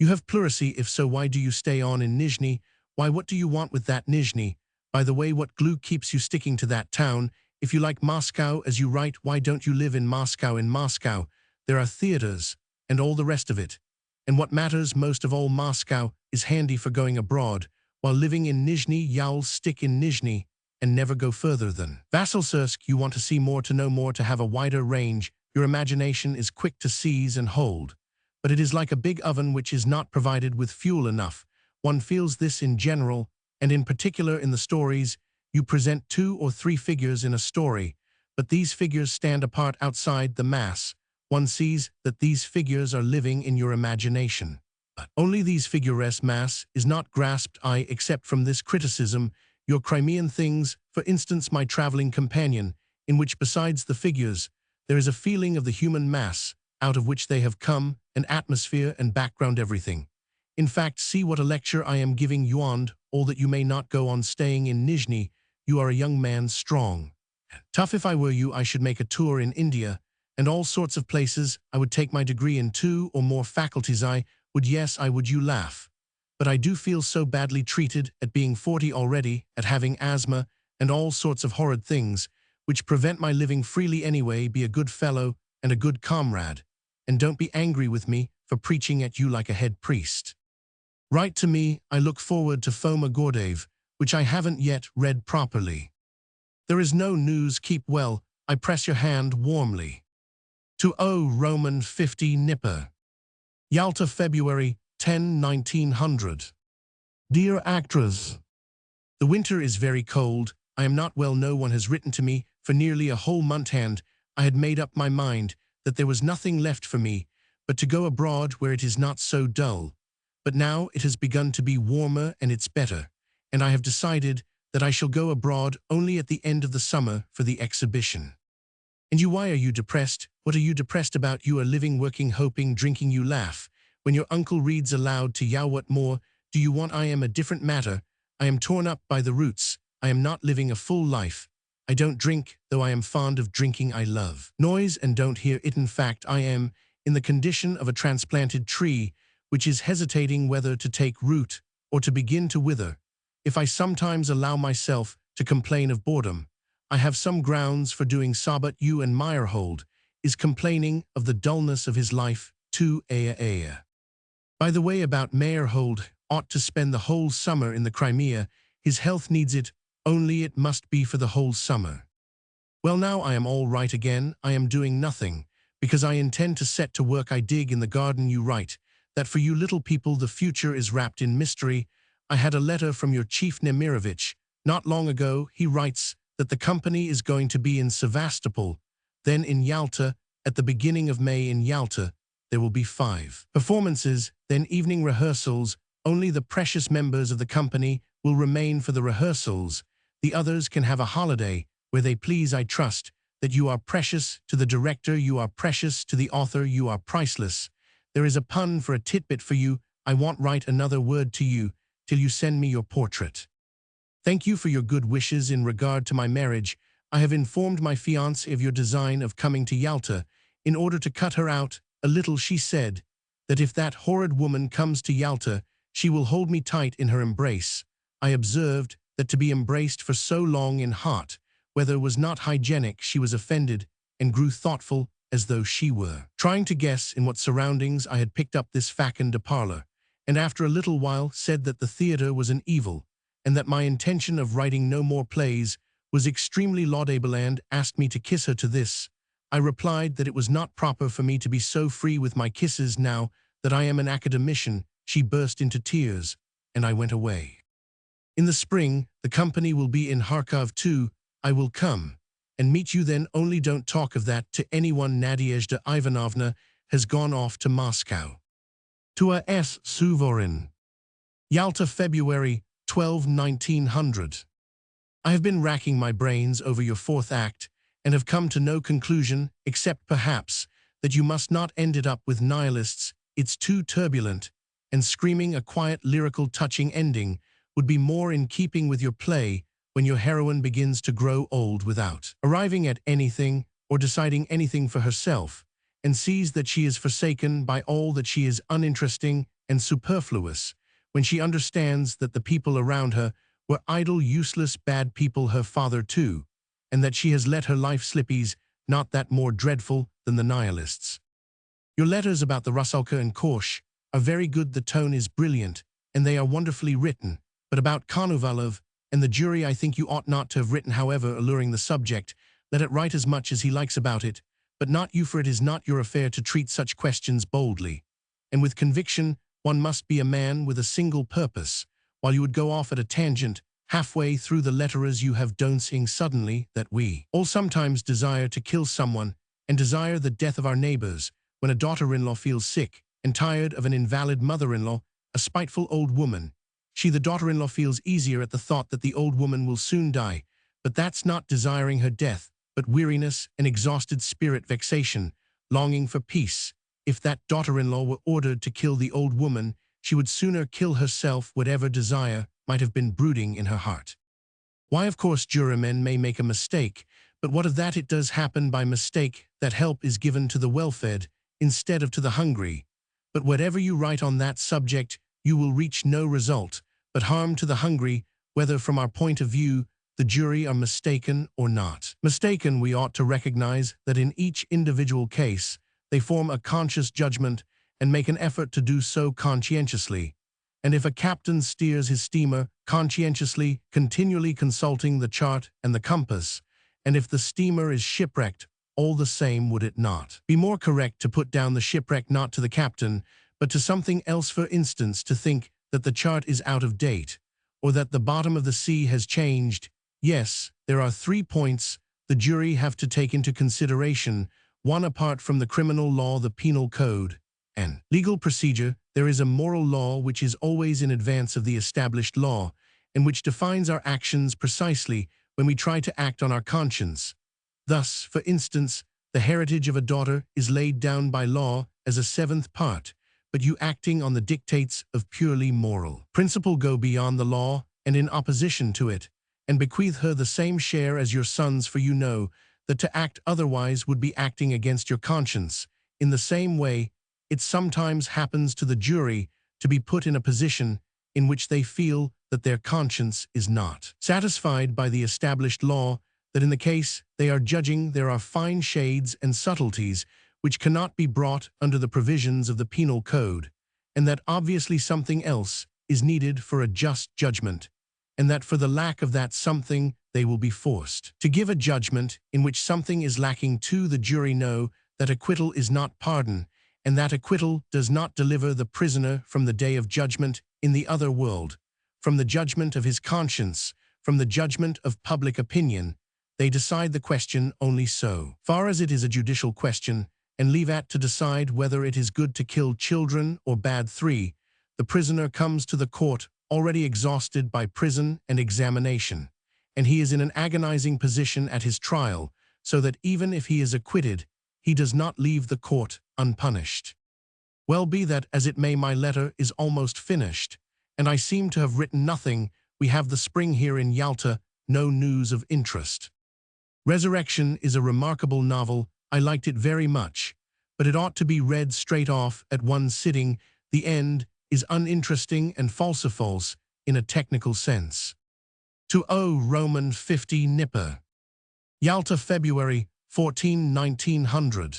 You have pleurisy. If so, why do you stay on in Nizhny? Why, what do you want with that Nizhny? By the way, what glue keeps you sticking to that town? If you like Moscow as you write, why don't you live in Moscow? In Moscow, there are theaters and all the rest of it. And what matters most of all, Moscow is handy for going abroad, while living in Nizhny. You'll stick in Nizhny and never go further than. Vasilsursk, you want to see more, to know more, to have a wider range. Your imagination is quick to seize and hold. But it is like a big oven which is not provided with fuel enough. One feels this in general, and in particular in the stories. You present 2 or 3 figures in a story, but these figures stand apart outside the mass. One sees that these figures are living in your imagination. But only these figures mass is not grasped except from this criticism. Your Crimean things, for instance my traveling companion, in which besides the figures, there is a feeling of the human mass, out of which they have come, an atmosphere and background, everything. In fact, see what a lecture I am giving you on all that you may not go on staying in Nizhny. You are a young man, strong. Tough. If I were you, I should make a tour in India and all sorts of places. I would take my degree in 2 or more faculties. I would, yes, I would. You laugh. But I do feel so badly treated at being 40 already, at having asthma and all sorts of horrid things, which prevent my living freely anyway. Be a good fellow and a good comrade, and don't be angry with me for preaching at you like a head priest. Write to me. I look forward to Foma Gordev, which I haven't yet read properly. There is no news. Keep well. I press your hand warmly. To O. Roman 50 Nipper. Yalta, February 10, 1900. Dear actress, the winter is very cold. I am not well. No one has written to me for nearly a whole month, and I had made up my mind that there was nothing left for me but to go abroad where it is not so dull. But now it has begun to be warmer and it's better, and I have decided that I shall go abroad only at the end of the summer for the exhibition. And you, why are you depressed? What are you depressed about? You are living, working, hoping, drinking. You laugh when your uncle reads aloud to you. What more do you want? I am a different matter. I am torn up by the roots. I am not living a full life. I don't drink, though I am fond of drinking. I love noise and don't hear it. In fact, I am in the condition of a transplanted tree, which is hesitating whether to take root or to begin to wither. If I sometimes allow myself to complain of boredom, I have some grounds for doing so. But you and Meyerhold is complaining of the dullness of his life too. By the way, about Meyerhold, ought to spend the whole summer in the Crimea. His health needs it, only it must be for the whole summer. Well, now I am all right again. I am doing nothing, because I intend to set to work. I dig in the garden. You write that for you little people the future is wrapped in mystery. I had a letter from your chief Nemirovich not long ago. He writes that the company is going to be in Sevastopol, then in Yalta, at the beginning of May. In Yalta there will be 5 performances, then evening rehearsals. Only the precious members of the company will remain for the rehearsals. The others can have a holiday where they please. I trust that you are precious to the director. You are precious to the author. You are priceless. There is a pun for a titbit for you. I won't write another word to you till you send me your portrait. Thank you for your good wishes in regard to my marriage. I have informed my fiancée of your design of coming to Yalta in order to cut her out a little. She said that if that horrid woman comes to Yalta, she will hold me tight in her embrace. I observed that to be embraced for so long in hot weather was not hygienic. She was offended and grew thoughtful, as though she were trying to guess in what surroundings I had picked up this facon de parlor, and after a little while said that the theater was an evil, and that my intention of writing no more plays was extremely laudable, and asked me to kiss her. To this I replied that it was not proper for me to be so free with my kisses now that I am an academician. She burst into tears, and I went away. In the spring, the company will be in Kharkov too. I will come and meet you then, only don't talk of that to anyone. Nadezhda Ivanovna has gone off to Moscow. To a S. Suvorin. Yalta, February 12, 1900. I have been racking my brains over your 4th act and have come to no conclusion, except perhaps that you must not end it up with nihilists. It's too turbulent, and screaming a quiet, lyrical, touching ending would be more in keeping with your play when your heroine begins to grow old without arriving at anything or deciding anything for herself, and sees that she is forsaken by all, that she is uninteresting and superfluous, when she understands that the people around her were idle, useless, bad people, her father too, and that she has let her life slip. Is not that more dreadful than the nihilists? Your letters about the Rusalka and Korsh are very good. The tone is brilliant, and they are wonderfully written. But about Konovalov and the jury I think you ought not to have written, however alluring the subject. Let it write as much as he likes about it, but not you, for it is not your affair to treat such questions boldly. And with conviction, one must be a man with a single purpose, while you would go off at a tangent, halfway through the letter as you have done, seeing suddenly that we all sometimes desire to kill someone, and desire the death of our neighbors, when a daughter-in-law feels sick, and tired of an invalid mother-in-law, a spiteful old woman. She, the daughter-in-law, feels easier at the thought that the old woman will soon die, but that's not desiring her death, but weariness and exhausted spirit, vexation, longing for peace. If that daughter-in-law were ordered to kill the old woman, she would sooner kill herself, whatever desire might have been brooding in her heart. Why, of course, jurymen may make a mistake, but what of that? It does happen by mistake that help is given to the well-fed instead of to the hungry. But whatever you write on that subject, you will reach no result, but harm to the hungry, whether from our point of view the jury are mistaken or not. Mistaken, we ought to recognize that in each individual case, they form a conscious judgment and make an effort to do so conscientiously. And if a captain steers his steamer conscientiously, continually consulting the chart and the compass, and if the steamer is shipwrecked, all the same would it not be more correct to put down the shipwreck not to the captain, but to something else, for instance, to think that the chart is out of date, or that the bottom of the sea has changed? Yes, there are 3 points the jury have to take into consideration, one apart from the criminal law, the penal code, and legal procedure. There is a moral law which is always in advance of the established law, and which defines our actions precisely when we try to act on our conscience. Thus, for instance, the heritage of a daughter is laid down by law as a 7th part, but you, acting on the dictates of purely moral principle, go beyond the law and in opposition to it, and bequeath her the same share as your sons, for you know that to act otherwise would be acting against your conscience. In the same way, it sometimes happens to the jury to be put in a position in which they feel that their conscience is not satisfied by the established law, that in the case they are judging there are fine shades and subtleties which cannot be brought under the provisions of the penal code, and that obviously something else is needed for a just judgment, and that for the lack of that something they will be forced to give a judgment in which something is lacking too. The jury know that acquittal is not pardon, and that acquittal does not deliver the prisoner from the day of judgment in the other world, from the judgment of his conscience, from the judgment of public opinion. They decide the question only so far as it is a judicial question, and leave it to decide whether it is good to kill children or bad. 3. The prisoner comes to the court already exhausted by prison and examination, and he is in an agonizing position at his trial, so that even if he is acquitted, he does not leave the court unpunished. Well, be that as it may, my letter is almost finished, and I seem to have written nothing. We have the spring here in Yalta, no news of interest. Resurrection is a remarkable novel. I liked it very much, but it ought to be read straight off at one sitting. The end is uninteresting and falsifies in a technical sense. To O. Roman 50 Nipper. Yalta, February 14, 1900.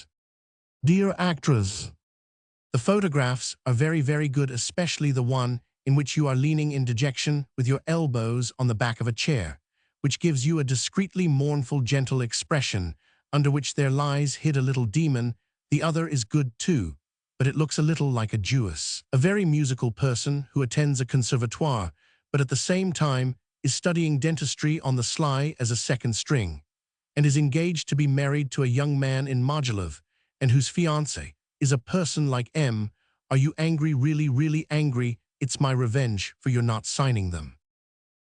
Dear actress, the photographs are very, very good, especially the one in which you are leaning in dejection with your elbows on the back of a chair, which gives you a discreetly mournful, gentle expression, under which there lies hid a little demon. The other is good too, but it looks a little like a Jewess, a very musical person who attends a conservatoire, but at the same time is studying dentistry on the sly as a second string, and is engaged to be married to a young man in Mogilev, and whose fiancé is a person like M. Are you angry, really, really angry? It's my revenge for your not signing them.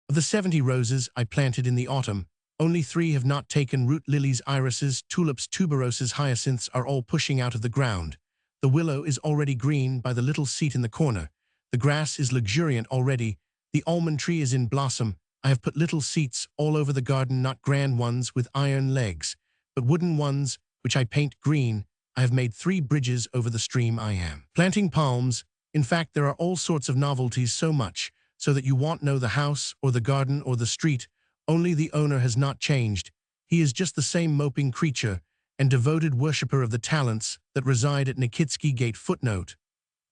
Of the 70 roses I planted in the autumn, only 3 have not taken root. Lilies, irises, tulips, tuberoses, hyacinths are all pushing out of the ground. The willow is already green by the little seat in the corner. The grass is luxuriant already. The almond tree is in blossom. I have put little seats all over the garden, not grand ones with iron legs, but wooden ones, which I paint green. I have made 3 bridges over the stream. I am planting palms. In fact, there are all sorts of novelties, so much so that you won't know the house or the garden or the street. Only the owner has not changed. He is just the same moping creature and devoted worshipper of the talents that reside at Nikitsky Gate. Footnote: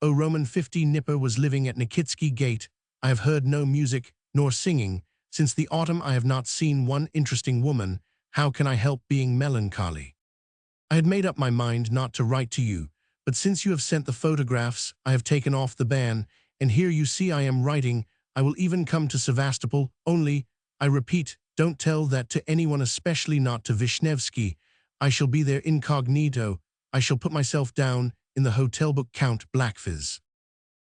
O. Roman 50 Nipper was living at Nikitsky Gate. I have heard no music nor singing. Since the autumn I have not seen one interesting woman. How can I help being melancholy? I had made up my mind not to write to you, but since you have sent the photographs, I have taken off the ban, and here you see I am writing. I will even come to Sevastopol, only, I repeat, don't tell that to anyone, especially not to Vishnevsky. I shall be there incognito. I shall put myself down in the hotel book Count Blackfizz.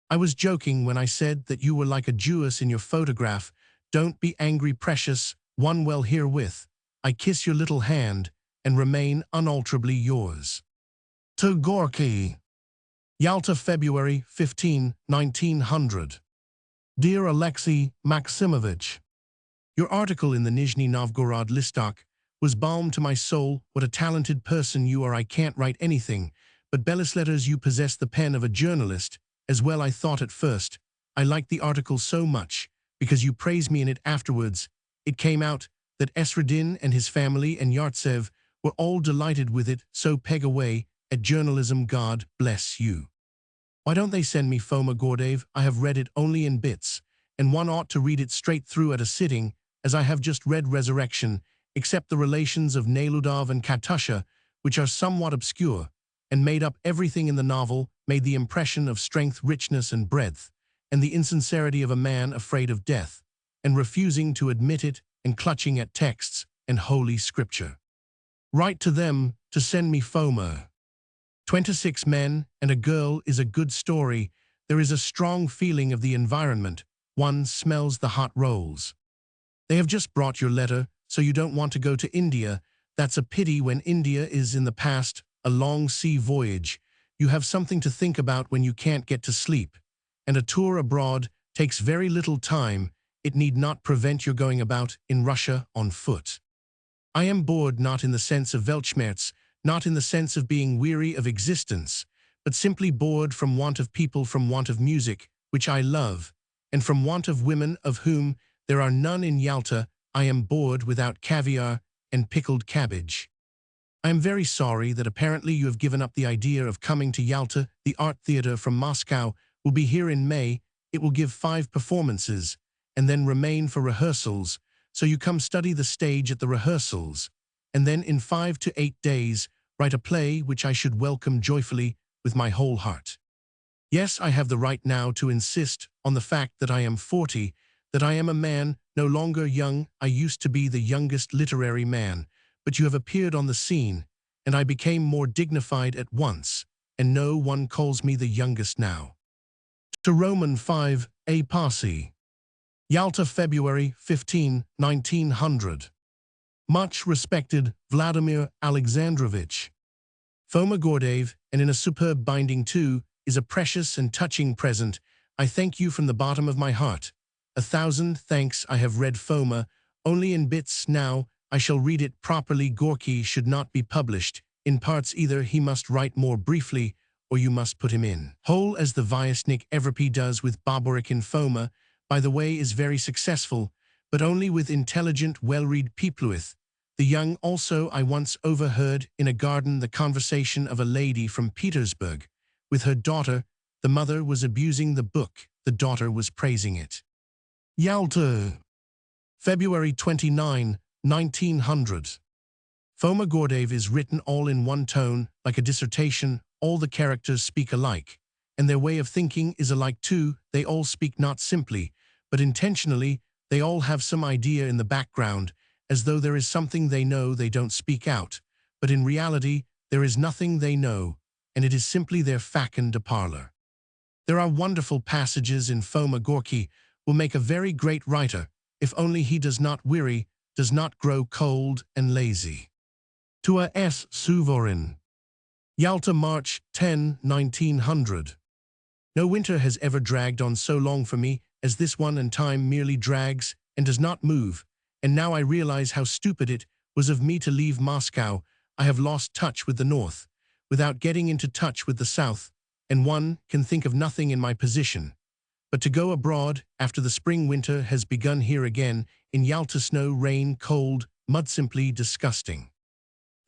I was joking when I said that you were like a Jewess in your photograph. Don't be angry, precious one. Well, herewith, I kiss your little hand and remain unalterably yours. To Gorky. Yalta, February 15, 1900. Dear Alexei Maximovich, your article in the Nizhny Novgorod Listok was balm to my soul. What a talented person you are. I can't write anything but Bellis letters. You possess the pen of a journalist as well. I thought at first. I liked the article so much because you praised me in it afterwards. It came out that Esradin and his family and Yartsev were all delighted with it, so peg away at journalism. God bless you. Why don't they send me Foma Gordeev? I have read it only in bits, and one ought to read it straight through at a sitting, as I have just read Resurrection, except the relations of Neludov and Katusha, which are somewhat obscure, and made up everything in the novel, made the impression of strength, richness, and breadth, and the insincerity of a man afraid of death, and refusing to admit it, and clutching at texts and holy scripture. Write to them to send me Foma. 26 men and a girl is a good story. There is a strong feeling of the environment. One smells the hot rolls. They have just brought your letter, so you don't want to go to India. That's a pity when India is in the past, a long sea voyage. You have something to think about when you can't get to sleep. And a tour abroad takes very little time. It need not prevent your going about in Russia on foot. I am bored, not in the sense of Weltschmerz, not in the sense of being weary of existence, but simply bored from want of people, from want of music, which I love, and from want of women, of whom there are none in Yalta. I am bored without caviar and pickled cabbage. I am very sorry that apparently you have given up the idea of coming to Yalta. The art theater from Moscow will be here in May. It will give 5 performances and then remain for rehearsals, so you come study the stage at the rehearsals, and then in 5 to 8 days write a play which I should welcome joyfully with my whole heart. Yes, I have the right now to insist on the fact that I am 40, that I am a man, no longer young. I used to be the youngest literary man, but you have appeared on the scene, and I became more dignified at once, and no one calls me the youngest now. To Roman 5, A Parsi. Yalta, February 15, 1900. Much respected Vladimir Alexandrovich. Foma Gordeev, and in a superb binding too, is a precious and touching present. I thank you from the bottom of my heart. 1,000 thanks. I have read Foma only in bits now. I shall read it properly. Gorky should not be published in parts either. He must write more briefly, or you must put him in whole, as the Vyasnik Everpy does with Boborik in Foma. By the way, is very successful, but only with intelligent, well-read peoplewith. The young also. I once overheard in a garden the conversation of a lady from Petersburg with her daughter. The mother was abusing the book, the daughter was praising it. Yalta, February 29, 1900. Foma Gordeev is written all in one tone, like a dissertation. All the characters speak alike, and their way of thinking is alike too. They all speak not simply, but intentionally. They all have some idea in the background, as though there is something they know. They don't speak out, but in reality there is nothing they know, and it is simply their facon de parler. There are wonderful passages in Foma. Gorky will make a very great writer, if only he does not weary, does not grow cold and lazy. To a S. Suvorin. Yalta, March 10, 1900. No winter has ever dragged on so long for me as this one, and time merely drags and does not move, and now I realize how stupid it was of me to leave Moscow. I have lost touch with the north, without getting into touch with the south, and one can think of nothing in my position but to go abroad after the spring-winter has begun here again, in Yalta. Snow, rain, cold, mud, simply disgusting.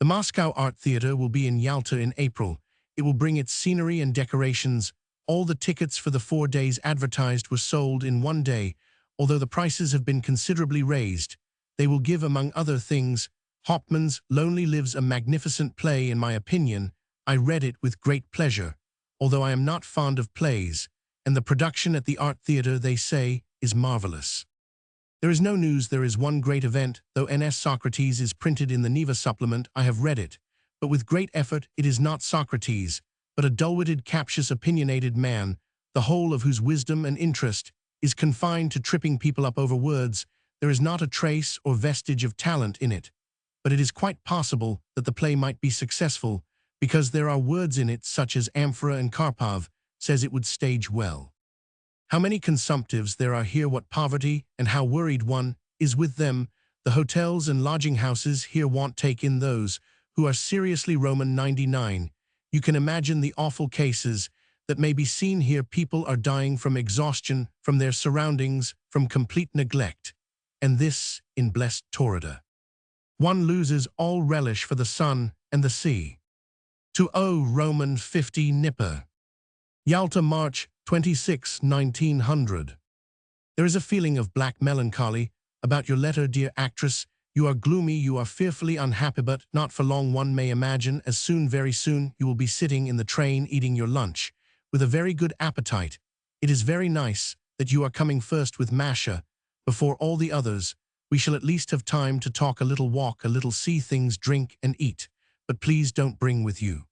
The Moscow Art Theater will be in Yalta in April. It will bring its scenery and decorations. All the tickets for the 4 days advertised were sold in one day. although the prices have been considerably raised. They will give, among other things, Hauptmann's Lonely Lives, a magnificent play in my opinion. I read it with great pleasure, although I am not fond of plays, and the production at the Art Theatre, they say, is marvelous. There is no news. There is one great event, though N.S. Socrates is printed in the Neva supplement. I have read it, but with great effort. It is not Socrates, but a dull-witted, captious, opinionated man, the whole of whose wisdom and interest is confined to tripping people up over words. There is not a trace or vestige of talent in it, but it is quite possible that the play might be successful, because there are words in it such as Amphora, and Karpov says it would stage well. How many consumptives there are here, what poverty, and how worried one is with them. The hotels and lodging houses here won't take in those who are seriously Roman 99. You can imagine the awful cases that may be seen here. People are dying from exhaustion, from their surroundings, from complete neglect. And this in blessed Torrida. One loses all relish for the sun and the sea. To O. Roman 50 Nipper. Yalta, March 26, 1900. There is a feeling of black melancholy about your letter, dear actress. You are gloomy, you are fearfully unhappy, but not for long, one may imagine. As soon, very soon, you will be sitting in the train eating your lunch with a very good appetite. It is very nice that you are coming first with Masha before all the others. We shall at least have time to talk a little, walk a little, see things, drink and eat. But please don't bring with you.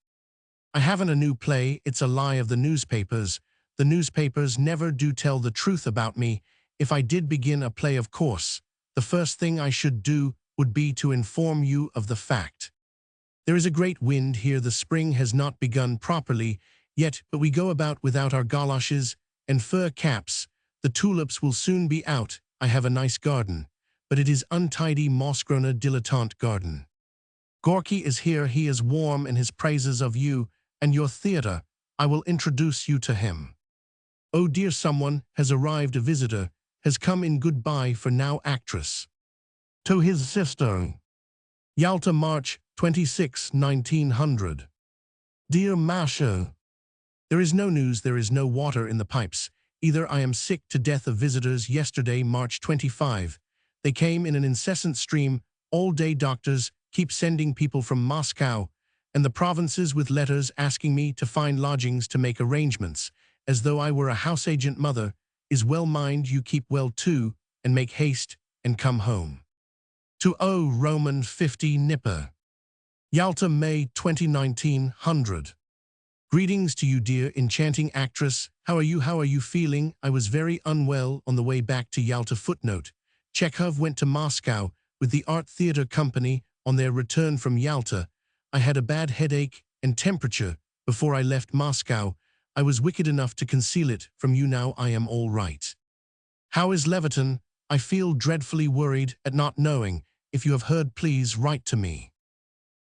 I haven't a new play. It's a lie of the newspapers. The newspapers never do tell the truth about me. If I did begin a play, of course, the first thing I should do would be to inform you of the fact. There is a great wind here. The spring has not begun properly yet, but we go about without our goloshes and fur caps. The tulips will soon be out. I have a nice garden, but it is untidy, moss-grown, dilettante garden. Gorky is here. He is warm in his praises of you and your theater. I will introduce you to him. Oh dear, someone has arrived. A visitor has come in. Goodbye for now, actress. To his sister. Yalta, March 26, 1900. Dear Masha. There is no news. There is no water in the pipes. Either I am sick to death of visitors. Yesterday, March 25. They came in an incessant stream all day. Doctors keep sending people from Moscow and the provinces with letters asking me to find lodgings, to make arrangements, as though I were a house agent. Mother is well. Mind you keep well too, and make haste and come home. To O. Roman 50 Nipper. Yalta, May 20, 1900. Greetings to you, dear enchanting actress. How are you? How are you feeling? I was very unwell on the way back to Yalta. Footnote: Chekhov went to Moscow with the Art Theatre Company. On their return from Yalta, I had a bad headache and temperature. Before I left Moscow, I was wicked enough to conceal it from you. Now I am all right. How is Leviton? I feel dreadfully worried at not knowing. If you have heard, please write to me.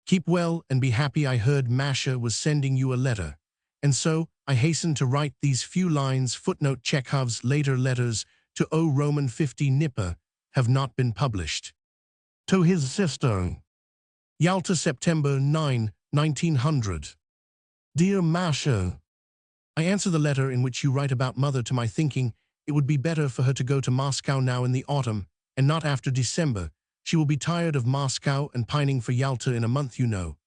Keep well and be happy. I heard Masha was sending you a letter, and so I hasten to write these few lines. Footnote: Chekhov's later letters to O. Roman 50 Nipper have not been published. To his sister. Yalta, September 9, 1900. Dear Masha, I answer the letter in which you write about mother. To my thinking, it would be better for her to go to Moscow now in the autumn, and not after December. She will be tired of Moscow and pining for Yalta in a month, you know.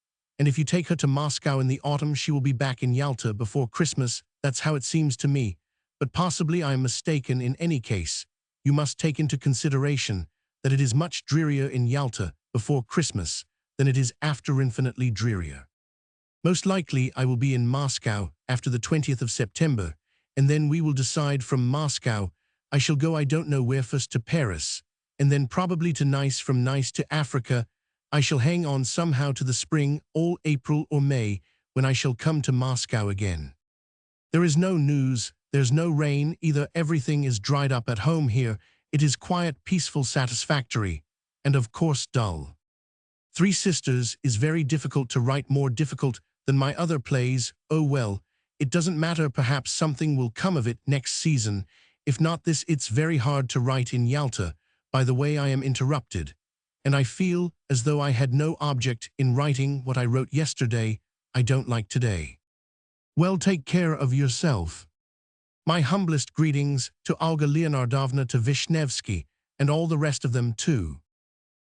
And if you take her to Moscow in the autumn, she will be back in Yalta before Christmas. That's how it seems to me. But possibly I am mistaken. In any case, you must take into consideration that it is much drearier in Yalta before Christmas than it is after. Infinitely drearier. Most likely I will be in Moscow after the 20th of September, and then we will decide from Moscow. I shall go, I don't know where, first to Paris, and then probably to Nice, from Nice to Africa. I shall hang on somehow to the spring, all April or May, when I shall come to Moscow again. There is no news, there's no rain either. Everything is dried up at home here. It is quiet, peaceful, satisfactory, and of course dull. Three Sisters is very difficult to write, more difficult than my other plays. Oh well, it doesn't matter, perhaps something will come of it next season. If not this, it's very hard to write in Yalta. By the way, I am interrupted, and I feel as though I had no object in writing what I wrote yesterday. I don't like today. Well, take care of yourself. My humblest greetings to Olga Leonardovna, to Vishnevsky, and all the rest of them too.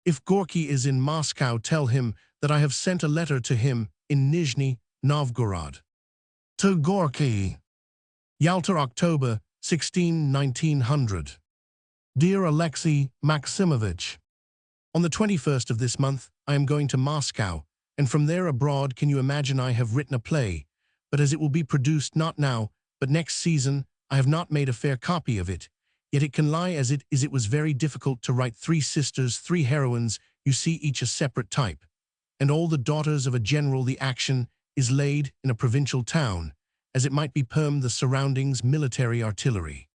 If Gorky is in Moscow, tell him that I have sent a letter to him in Nizhny Novgorod. To Gorky. Yalta, October 16, 1900. Dear Alexei Maximovich, on the 21st of this month, I am going to Moscow, and from there abroad, can you imagine, I have written a play, but as it will be produced not now, but next season, I have not made a fair copy of it. Yet it can lie as it is. It was very difficult to write 3 sisters, 3 heroines, you see, each a separate type, and all the daughters of a general. The action is laid in a provincial town, as it might be permed, the surroundings military artillery.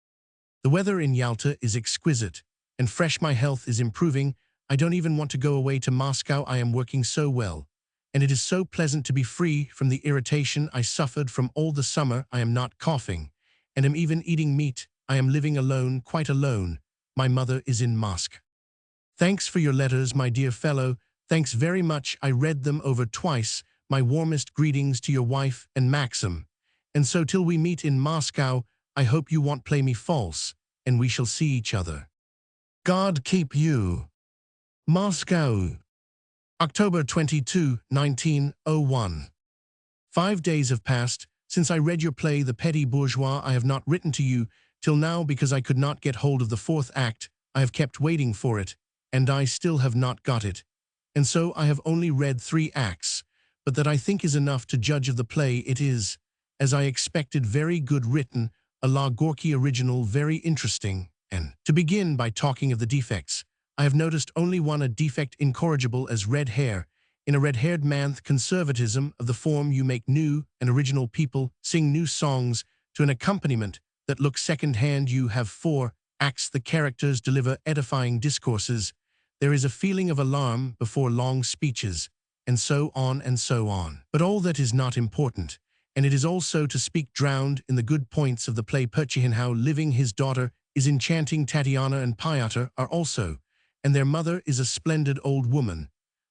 The weather in Yalta is exquisite, and fresh. My health is improving. I don't even want to go away to Moscow. I am working so well, and it is so pleasant to be free from the irritation I suffered from all the summer. I am not coughing, and am even eating meat. I am living alone, quite alone. My mother is in Moscow. Thanks for your letters, my dear fellow. Thanks very much. I read them over twice. My warmest greetings to your wife and Maxim. And so till we meet in Moscow, I hope you won't play me false, and we shall see each other. God keep you. Moscow. October 22, 1901. 5 days have passed since I read your play, The Petty Bourgeois. I have not written to you till now because I could not get hold of the 4th act. I have kept waiting for it, and I still have not got it. And so I have only read 3 acts, but that I think is enough to judge of the play. It is, as I expected, very good written, a la Gorky original, very interesting. And to begin by talking of the defects, I have noticed only one, a defect incorrigible as red hair. In a red-haired man, conservatism of the form. You make new and original people sing new songs to an accompaniment that looks second-hand. You have 4 acts. The characters deliver edifying discourses. There is a feeling of alarm before long speeches, and so on and so on. But all that is not important, and it is also to speak drowned in the good points of the play. Pigeonholes living, his daughter is enchanting. Tatiana and Pyotr are also, and their mother is a splendid old woman.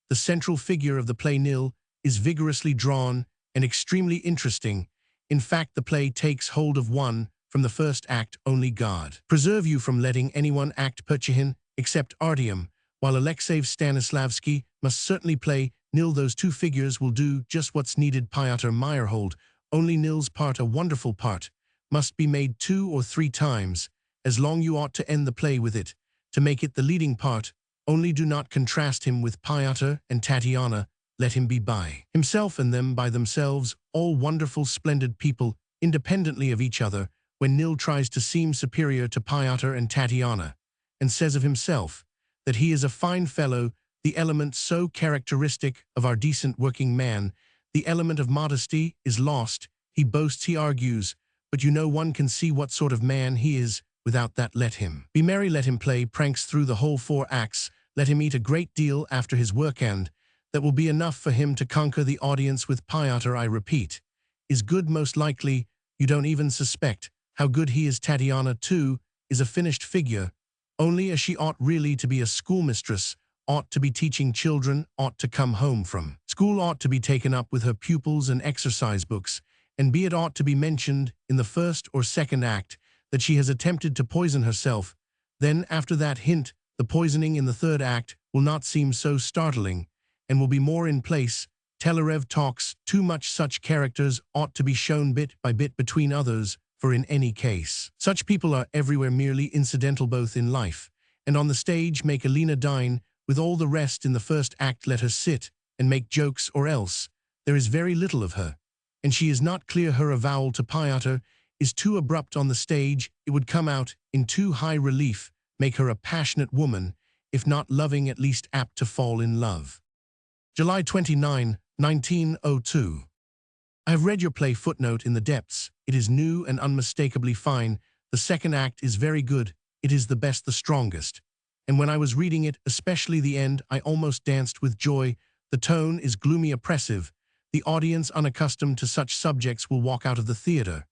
The central figure of the play, Nil, is vigorously drawn and extremely interesting. In fact, the play takes hold of one from the first act. Only God preserve you from letting anyone act Pigeonholes except Artyom, while Alexei Stanislavski must certainly play Nil. Those 2 figures will do just what's needed. Pyotr Meyerhold, only Nil's part, a wonderful part, must be made 2 or 3 times. As long you ought to end the play with it, to make it the leading part. Only do not contrast him with Pyotr and Tatiana. Let him be by himself and them by themselves, all wonderful, splendid people, independently of each other. When Nil tries to seem superior to Pyotr and Tatiana, and says of himself that he is a fine fellow, the element so characteristic of our decent working man, the element of modesty, is lost. He boasts, he argues, but you know one can see what sort of man he is. Without that, let him be merry, let him play pranks through the whole 4 acts, let him eat a great deal after his work, and that will be enough for him to conquer the audience. With Pyotr, I repeat, is good most likely. You don't even suspect how good he is. Tatiana, too, is a finished figure, only as she ought really to be a schoolmistress, ought to be teaching children, ought to come home from school, ought to be taken up with her pupils and exercise books, and be it ought to be mentioned in the 1st or 2nd act that she has attempted to poison herself. Then, after that hint, the poisoning in the 3rd act will not seem so startling, and will be more in place. Telerev talks too much. Such characters ought to be shown bit by bit between others, for in any case, such people are everywhere merely incidental, both in life and on the stage. Make Alina dine with all the rest in the 1st act. Let her sit and make jokes, or else there is very little of her, and she is not clear. Her avowal to Pyotr is too abrupt on the stage. It would come out in too high relief. Make her a passionate woman, if not loving, at least apt to fall in love. July 29, 1902. I have read your play, Footnote in the Depths. It is new and unmistakably fine. The 2nd act is very good. It is the best, the strongest. And when I was reading it, especially the end, I almost danced with joy. The tone is gloomy, oppressive. The audience, unaccustomed to such subjects, will walk out of the theater,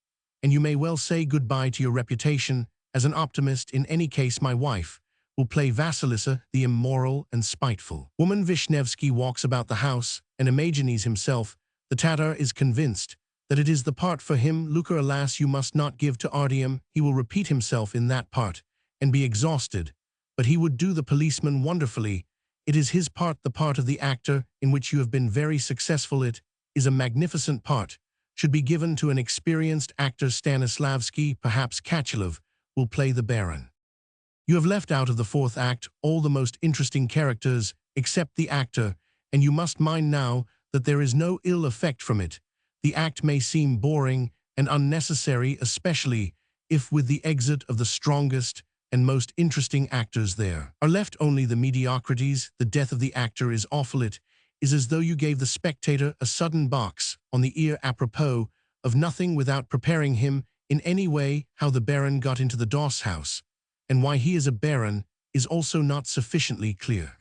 and you may well say goodbye to your reputation as an optimist. In any case, my wife will play Vasilissa, the immoral and spiteful woman. Vishnevsky walks about the house and imagines himself. The Tatar is convinced that it is the part for him, lucre alas you must not give to Artyom, he will repeat himself in that part, and be exhausted, but he would do the policeman wonderfully. It is his part, the part of the actor, in which you have been very successful. It is a magnificent part, should be given to an experienced actor. Stanislavski, perhaps Kachelov, will play the Baron. You have left out of the fourth act all the most interesting characters, except the actor, and you must mind now that there is no ill effect from it. The act may seem boring and unnecessary, especially if with the exit of the strongest and most interesting actors there are left only the mediocrities. The death of the actor is awful. It is as though you gave the spectator a sudden box on the ear apropos of nothing without preparing him in any way. How the Baron got into the Doss house, and why he is a Baron, is also not sufficiently clear.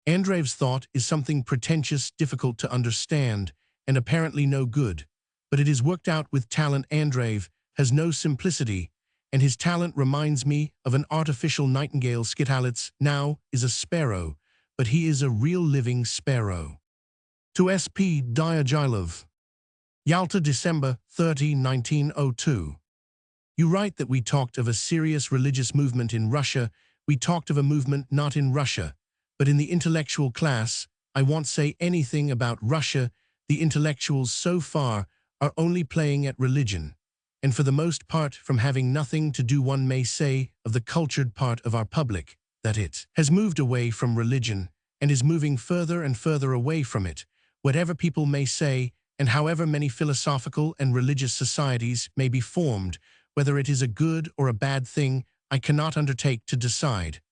Andreev's thought is something pretentious, difficult to understand, and apparently no good, but it is worked out with talent. Andreev has no simplicity, and his talent reminds me of an artificial nightingale. Skitalitz now is a sparrow, but he is a real living sparrow. To S.P. Dyatlov. Yalta, December 30, 1902. You write that we talked of a serious religious movement in Russia. We talked of a movement not in Russia, but in the intellectual class. I won't say anything about Russia. The intellectuals so far are only playing at religion, and for the most part from having nothing to do. One may say of the cultured part of our public that it has moved away from religion and is moving further and further away from it. Whatever people may say, and however many philosophical and religious societies may be formed, whether it is a good or a bad thing, I cannot undertake to decide.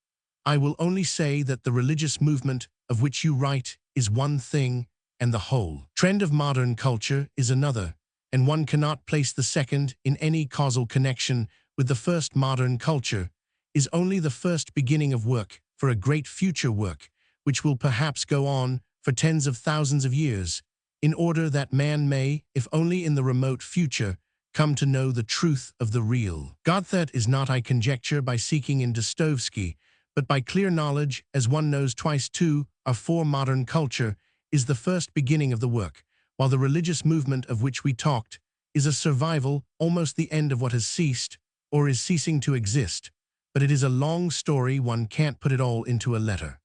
I will only say that the religious movement of which you write is one thing, and the whole trend of modern culture is another, and one cannot place the second in any causal connection with the first. Modern culture is only the first beginning of work for a great future work, which will perhaps go on for tens of thousands of years, in order that man may, if only in the remote future, come to know the truth of the real God. That is not, I conjecture, by seeking in Dostoevsky, but by clear knowledge, as one knows twice two or four. Modern culture is the first beginning of the work, while the religious movement of which we talked is a survival, almost the end of what has ceased or is ceasing to exist. But it is a long story, one can't put it all into a letter.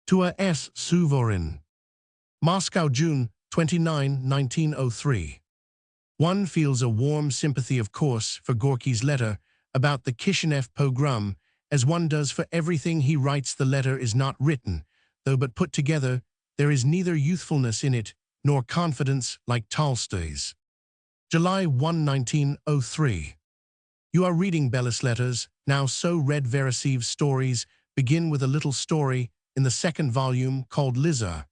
To a S. Suvorin. Moscow, June 29, 1903. One feels a warm sympathy, of course, for Gorky's letter about the Kishinev pogrom, as one does for everything he writes. The letter is not written, though, but put together. There is neither youthfulness in it, nor confidence like Tolstoy's. July 1, 1903. You are reading Bellis letters, now so read. Veresev's stories begin with a little story in the second volume called Liza.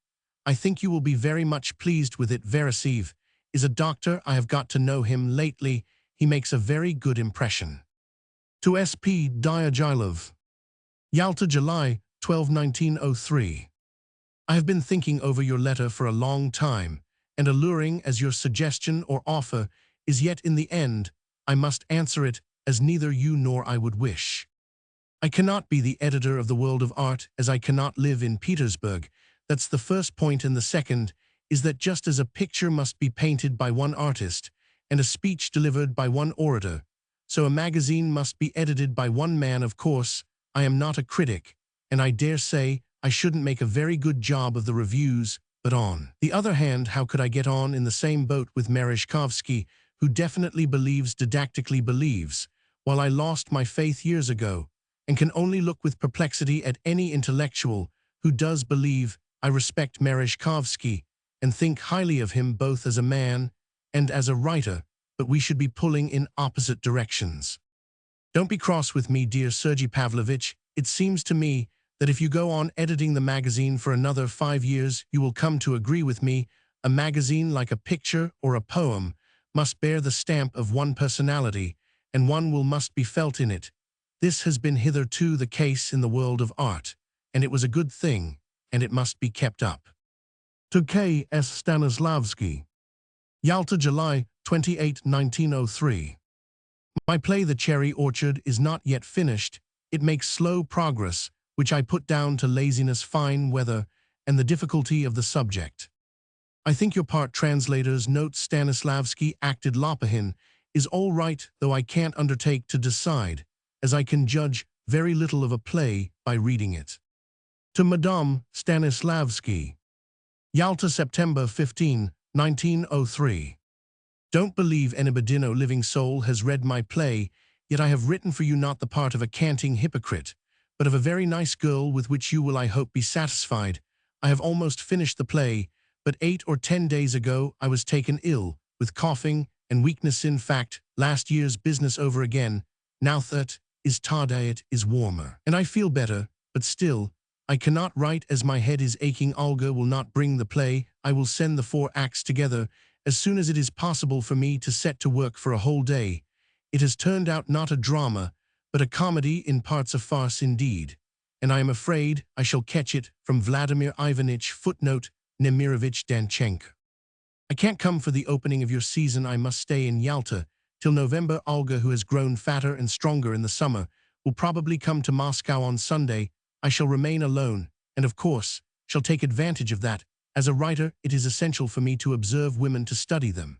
I think you will be very much pleased with it. Veresev is a doctor. I have got to know him lately. He makes a very good impression. To S.P. Dyatlov. Yalta, July 12, 1903. I have been thinking over your letter for a long time, and alluring as your suggestion or offer is, yet in the end I must answer it as neither you nor I would wish. I cannot be the editor of the World of Art, as I cannot live in Petersburg. That's the first point, and the second is that just as a picture must be painted by one artist and a speech delivered by one orator, so a magazine must be edited by one man. Of course, I am not a critic, and I dare say I shouldn't make a very good job of the reviews, but on the other hand, how could I get on in the same boat with Merezhkovsky, who definitely believes, didactically believes, while I lost my faith years ago, and can only look with perplexity at any intellectual who does believe. I respect Merezhkovsky and think highly of him both as a man and as a writer, but we should be pulling in opposite directions. Don't be cross with me, dear Sergei Pavlovich. It seems to me that if you go on editing the magazine for another 5 years, you will come to agree with me. A magazine, like a picture or a poem, must bear the stamp of one personality, and one will must be felt in it. This has been hitherto the case in the world of art, and it was a good thing, and it must be kept up. To K. S. Stanislavski. Yalta, July 28, 1903. My play The Cherry Orchard is not yet finished. It makes slow progress, which I put down to laziness, fine weather, and the difficulty of the subject. I think your part translators note Stanislavski acted Lopahin is all right, though I can't undertake to decide, as I can judge very little of a play by reading it. To Madame Stanislavski. Yalta, September 15, 1903. Don't believe Enibadino living soul has read my play, yet I have written for you not the part of a canting hypocrite, but of a very nice girl with which you will, I hope, be satisfied. I have almost finished the play, but 8 or 10 days ago I was taken ill, with coughing and weakness. In fact, last year's business over again. Now that is diet is warmer, and I feel better, but still, I cannot write as my head is aching. Olga will not bring the play. I will send the 4 acts together as soon as it is possible for me to set to work for a whole day. It has turned out not a drama, but a comedy, in parts a farce indeed, and I am afraid I shall catch it from Vladimir Ivanitch, footnote, Nemirovich Danchenko. I can't come for the opening of your season. I must stay in Yalta till November. Olga, who has grown fatter and stronger in the summer, will probably come to Moscow on Sunday. I shall remain alone, and of course, shall take advantage of that. As a writer, it is essential for me to observe women, to study them.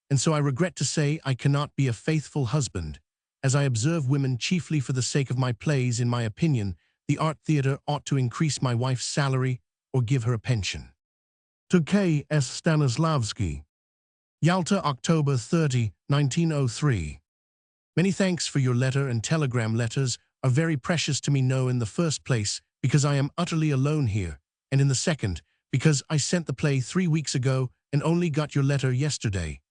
And so I regret to say I cannot be a faithful husband, as I observe women chiefly for the sake of my plays. In my opinion, the art theater ought to increase my wife's salary or give her a pension. To K.S. Stanislavski. Yalta, October 30, 1903. Many thanks for your letter and telegram. Letters are very precious to me. No, in the first place, because I am utterly alone here, and in the second, because I sent the play 3 weeks ago and only got your letter yesterday.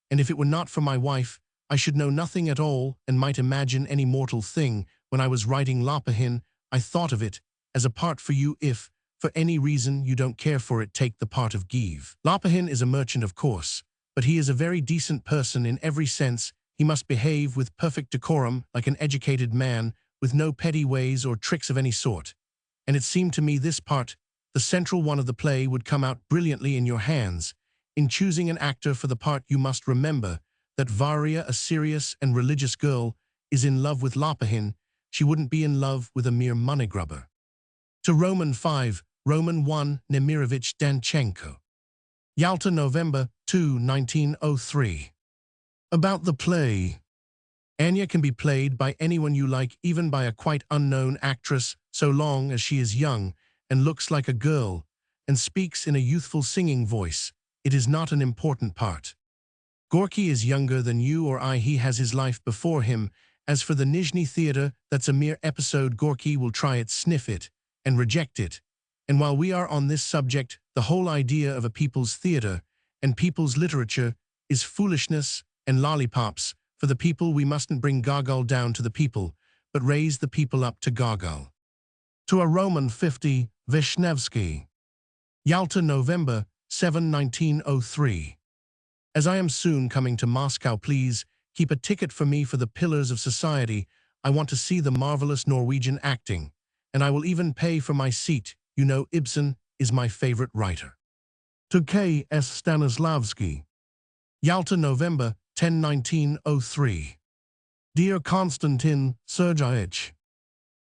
And if it were not for my wife, I should know nothing at all and might imagine any mortal thing. When I was writing Lopahin, I thought of it as a part for you. If, for any reason, you don't care for it, take the part of Give. Lopahin is a merchant, of course, but he is a very decent person in every sense. He must behave with perfect decorum, like an educated man, with no petty ways or tricks of any sort. And it seemed to me this part, the central one of the play, would come out brilliantly in your hands. In choosing an actor for the part, you must remember that Varia, a serious and religious girl, is in love with Lopahin. She wouldn't be in love with a mere moneygrubber. To Roman 5, Roman 1, Nemirovich Danchenko. Yalta, November 2, 1903. About the play. Anya can be played by anyone you like, even by a quite unknown actress, so long as she is young and looks like a girl and speaks in a youthful singing voice. It is not an important part. Gorky is younger than you or I. He has his life before him. As for the Nizhny Theatre, that's a mere episode. Gorky will try it, sniff it, and reject it. And while we are on this subject, the whole idea of a people's theatre and people's literature is foolishness and lollipops. For the people, we mustn't bring Gogol down to the people, but raise the people up to Gogol. To a Roman 50, Vishnevsky. Yalta, November 7, 1903. As I am soon coming to Moscow, please keep a ticket for me for the Pillars of Society. I want to see the marvelous Norwegian acting, and I will even pay for my seat. You know, Ibsen is my favorite writer. To K.S. Stanislavski. Yalta, November 10, 1903. Dear Konstantin Sergeyevich,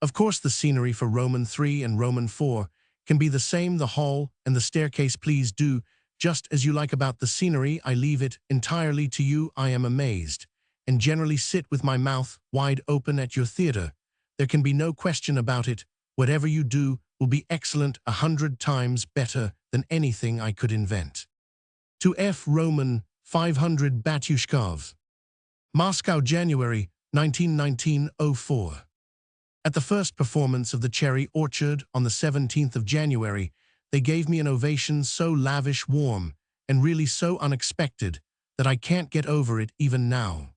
of course the scenery for Roman 3 and Roman 4 can be the same. The hall and the staircase, please do just as you like. About the scenery, I leave it entirely to you. I am amazed and generally sit with my mouth wide open at your theater. There can be no question about it. Whatever you do will be excellent, 100 times better than anything I could invent. To F. Roman 500 Batyushkov. Moscow, January 1904. At the first performance of The Cherry Orchard on the 17th of January, they gave me an ovation so lavish, warm, and really so unexpected that I can't get over it even now.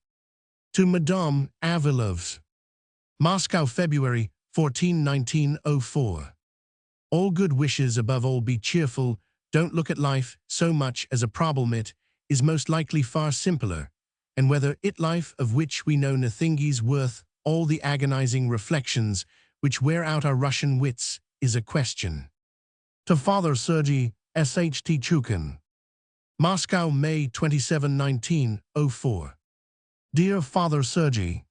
To Madame Avilov's. Moscow, February 14, 1904. All good wishes. Above all, be cheerful. Don't look at life so much as a problem. It is most likely far simpler, and whether it life of which we know nothingi's worth, all the agonizing reflections which wear out our Russian wits, is a question. To Father Sergei S.H.T. Chukin. Moscow, May 27, 1904. Dear Father Sergei,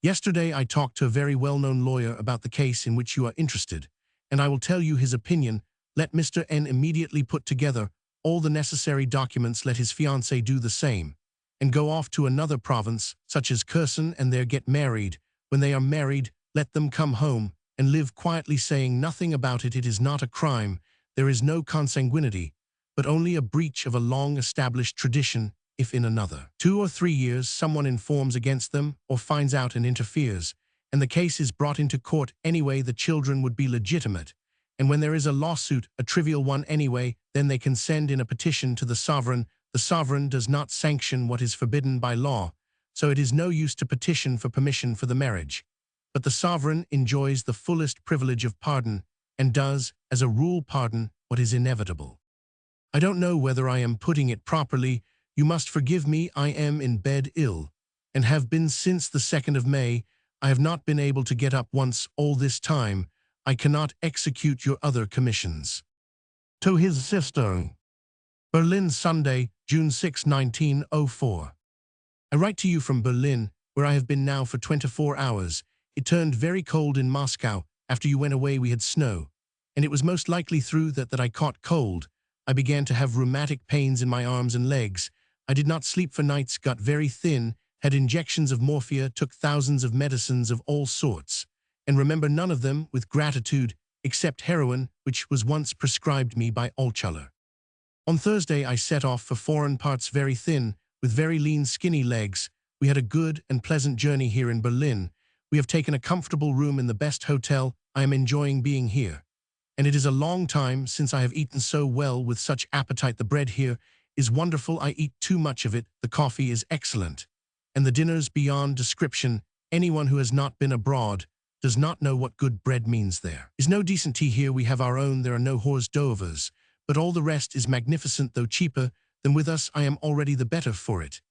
yesterday I talked to a very well-known lawyer about the case in which you are interested, and I will tell you his opinion. Let Mr. N immediately put together all the necessary documents, let his fiancée do the same, and go off to another province, such as Kherson, and there get married. When they are married, let them come home, and live quietly, saying nothing about it. It is not a crime, there is no consanguinity, but only a breach of a long-established tradition. If in another 2 or 3 years someone informs against them or finds out and interferes, and the case is brought into court anyway, the children would be legitimate. And when there is a lawsuit, a trivial one anyway, then they can send in a petition to the sovereign. The sovereign does not sanction what is forbidden by law, so it is no use to petition for permission for the marriage. But the sovereign enjoys the fullest privilege of pardon, and does, as a rule, pardon what is inevitable. I don't know whether I am putting it properly. You must forgive me, I am in bed ill, and have been since the 2nd of May. I have not been able to get up once all this time. I cannot execute your other commissions. To his sister. Berlin, Sunday, June 6, 1904. I write to you from Berlin, where I have been now for 24 hours. It turned very cold in Moscow. After you went away we had snow, and it was most likely through that I caught cold. I began to have rheumatic pains in my arms and legs. I did not sleep for nights, got very thin, had injections of morphia, took thousands of medicines of all sorts, and remember none of them with gratitude, except heroin, which was once prescribed me by Altschuler. On Thursday I set off for foreign parts, very thin, with very lean skinny legs. We had a good and pleasant journey here in Berlin. We have taken a comfortable room in the best hotel. I am enjoying being here, and it is a long time since I have eaten so well with such appetite. The bread here is wonderful. I eat too much of it. The coffee is excellent, and the dinners beyond description. Anyone who has not been abroad does not know what good bread means. There is no decent tea here. We have our own. There are no hors d'oeuvres, but all the rest is magnificent, though cheaper than with us. I am already the better for it.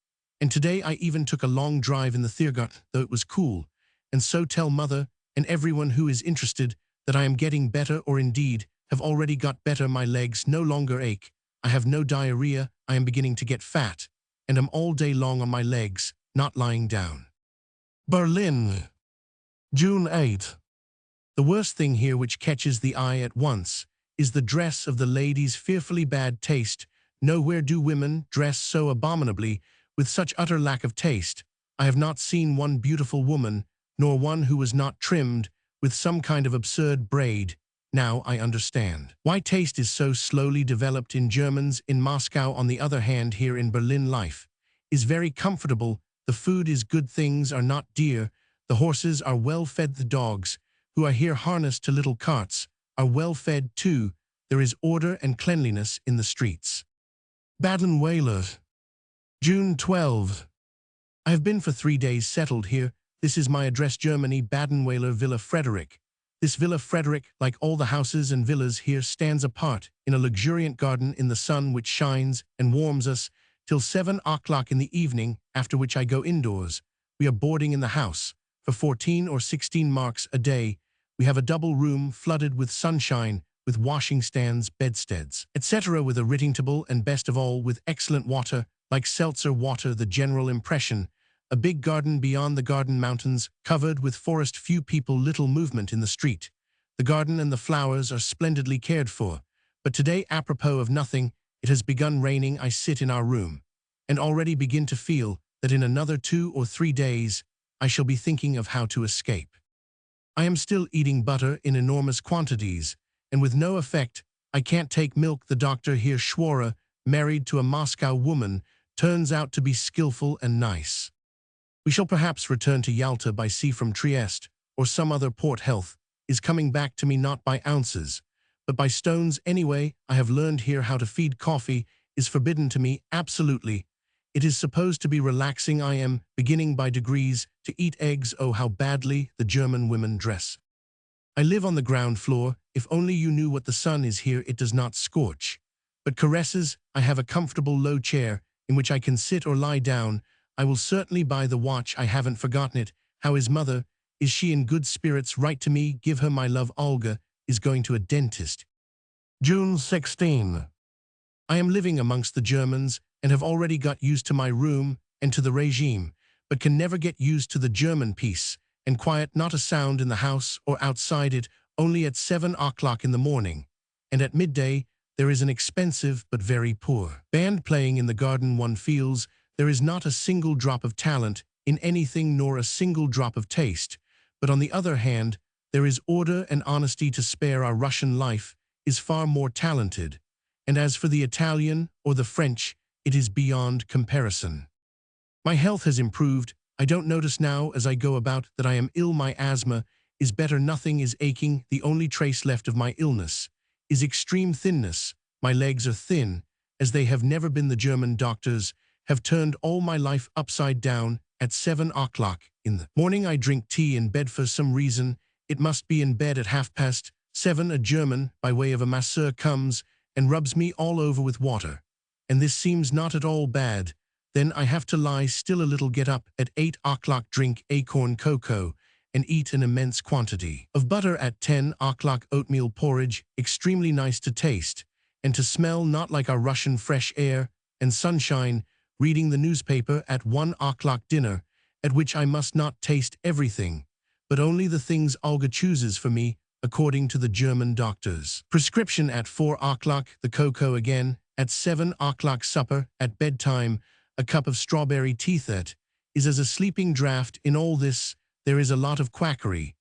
And today I even took a long drive in the Thiergarten, though it was cool, and so tell mother and everyone who is interested that I am getting better, or indeed have already got better. My legs no longer ache. I have no diarrhea. I am beginning to get fat, and am all day long on my legs, not lying down. Berlin, June 8. The worst thing here, which catches the eye at once, is the dress of the ladies. Fearfully bad taste. Nowhere do women dress so abominably, with such utter lack of taste. I have not seen one beautiful woman, nor one who was not trimmed with some kind of absurd braid. Now I understand why taste is so slowly developed in Germans. In Moscow, on the other hand, here in Berlin, life is very comfortable. The food is good, things are not dear, the horses are well fed, the dogs, who are here harnessed to little carts, are well fed too. There is order and cleanliness in the streets. Baden-Weiler, June 12. I have been for 3 days settled here. This is my address, Germany, Baden-Weiler, Villa Frederick. This Villa Frederick, like all the houses and villas here, stands apart in a luxuriant garden in the sun, which shines and warms us till 7 o'clock in the evening, after which I go indoors. We are boarding in the house for 14 or 16 marks a day. We have a double room flooded with sunshine, with washing stands, bedsteads, etc., with a writing table, and best of all, with excellent water, like seltzer water. The general impression: a big garden beyond the garden, mountains covered with forest, few people, little movement in the street. The garden and the flowers are splendidly cared for. But today, apropos of nothing, it has begun raining. I sit in our room, and already begin to feel that in another 2 or 3 days I shall be thinking of how to escape. I am still eating butter in enormous quantities, and with no effect. I can't take milk. The doctor here, Schwora, married to a Moscow woman, turns out to be skillful and nice. We shall perhaps return to Yalta by sea from Trieste, or some other port. Health is coming back to me, not by ounces, but by stones. Anyway, I have learned here how to feed. Coffee is forbidden to me, absolutely. It is supposed to be relaxing. I am beginning by degrees to eat eggs. Oh, how badly the German women dress. I live on the ground floor. If only you knew what the sun is here. It does not scorch, but caresses. I have a comfortable low chair in which I can sit or lie down. I will certainly buy the watch. I haven't forgotten it. How is mother? Is she in good spirits? Write to me. Give her my love. Olga is going to a dentist. June 16. I am living amongst the Germans and have already got used to my room and to the regime, but can never get used to the German peace and quiet. Not a sound in the house or outside it, only at 7 o'clock in the morning, and at midday there is an expensive but very poor. Band playing in the garden one feels there is not a single drop of talent in anything nor a single drop of taste, but on the other hand, there is order and honesty to spare. Our Russian life is far more talented, and as for the Italian or the French, it is beyond comparison. My health has improved. I don't notice now as I go about that I am ill. My asthma is better. Nothing is aching. The only trace left of my illness is extreme thinness. My legs are thin, as they have never been. The German doctors have turned all my life upside down. At 7 o'clock in the morning I drink tea in bed for some reason. It must be in bed at 7:30. A German, by way of a masseur, comes and rubs me all over with water. And this seems not at all bad. Then I have to lie still a little, get up at 8 o'clock, drink acorn cocoa, and eat an immense quantity of butter. At 10 o'clock, oatmeal porridge, extremely nice to taste, and to smell, not like our Russian fresh air and sunshine. Reading the newspaper. At 1 o'clock, dinner, at which I must not taste everything, but only the things Olga chooses for me, according to the German doctors' prescription. At 4 o'clock, the cocoa again. At 7 o'clock, supper. At bedtime, a cup of strawberry tea. That is as a sleeping draught. In all this, there is a lot of quackery,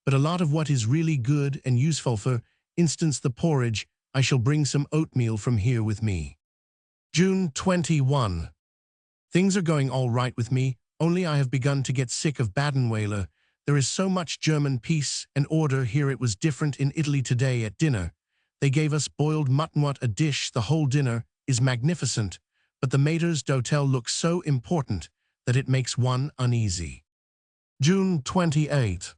but a lot of what is really good and useful. For instance, the porridge. I shall bring some oatmeal from here with me. June 21. Things are going all right with me, only I have begun to get sick of Badenweiler. There is so much German peace and order here. It was different in Italy today at dinner. They gave us boiled mutton. What a dish! The whole dinner is magnificent, but the maîtres d'hôtel look so important that it makes one uneasy. June 28.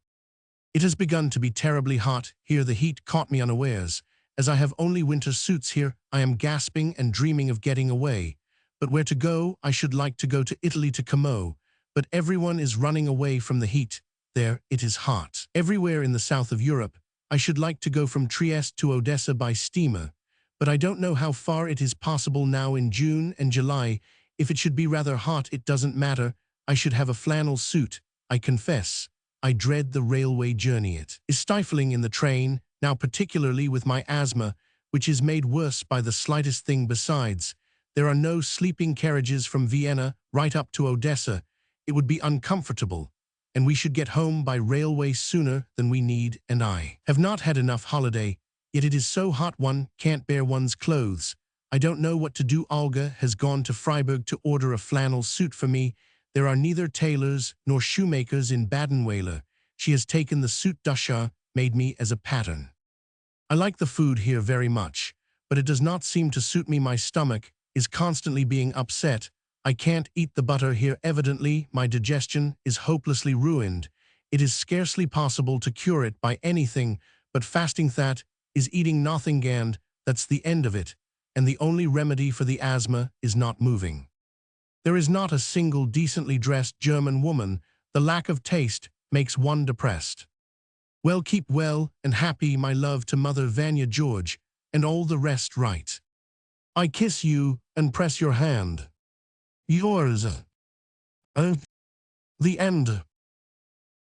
It has begun to be terribly hot here. The heat caught me unawares. As I have only winter suits here, I am gasping and dreaming of getting away. But where to go? I should like to go to Italy, to Como, but everyone is running away from the heat. There, it is hot. Everywhere in the south of Europe. I should like to go from Trieste to Odessa by steamer, but I don't know how far it is possible now in June and July. If it should be rather hot, it doesn't matter. I should have a flannel suit. I confess, I dread the railway journey. It is stifling in the train, now particularly with my asthma, which is made worse by the slightest thing. Besides, there are no sleeping carriages from Vienna right up to Odessa. It would be uncomfortable, and we should get home by railway sooner than we need, and I have not had enough holiday, yet it is so hot one can't bear one's clothes. I don't know what to do. Olga has gone to Freiburg to order a flannel suit for me. There are neither tailors nor shoemakers in Badenweiler. She has taken the suit Dusha made me as a pattern. I like the food here very much, but it does not seem to suit me. My stomach is constantly being upset. I can't eat the butter here. Evidently, my digestion is hopelessly ruined. It is scarcely possible to cure it by anything but fasting. That is eating nothing, and that's the end of it. And the only remedy for the asthma is not moving. There is not a single decently dressed German woman. The lack of taste makes one depressed. Well, keep well and happy, my love, to Mother Vanya, George, and all the rest. Right. I kiss you and press your hand. Yours. The end.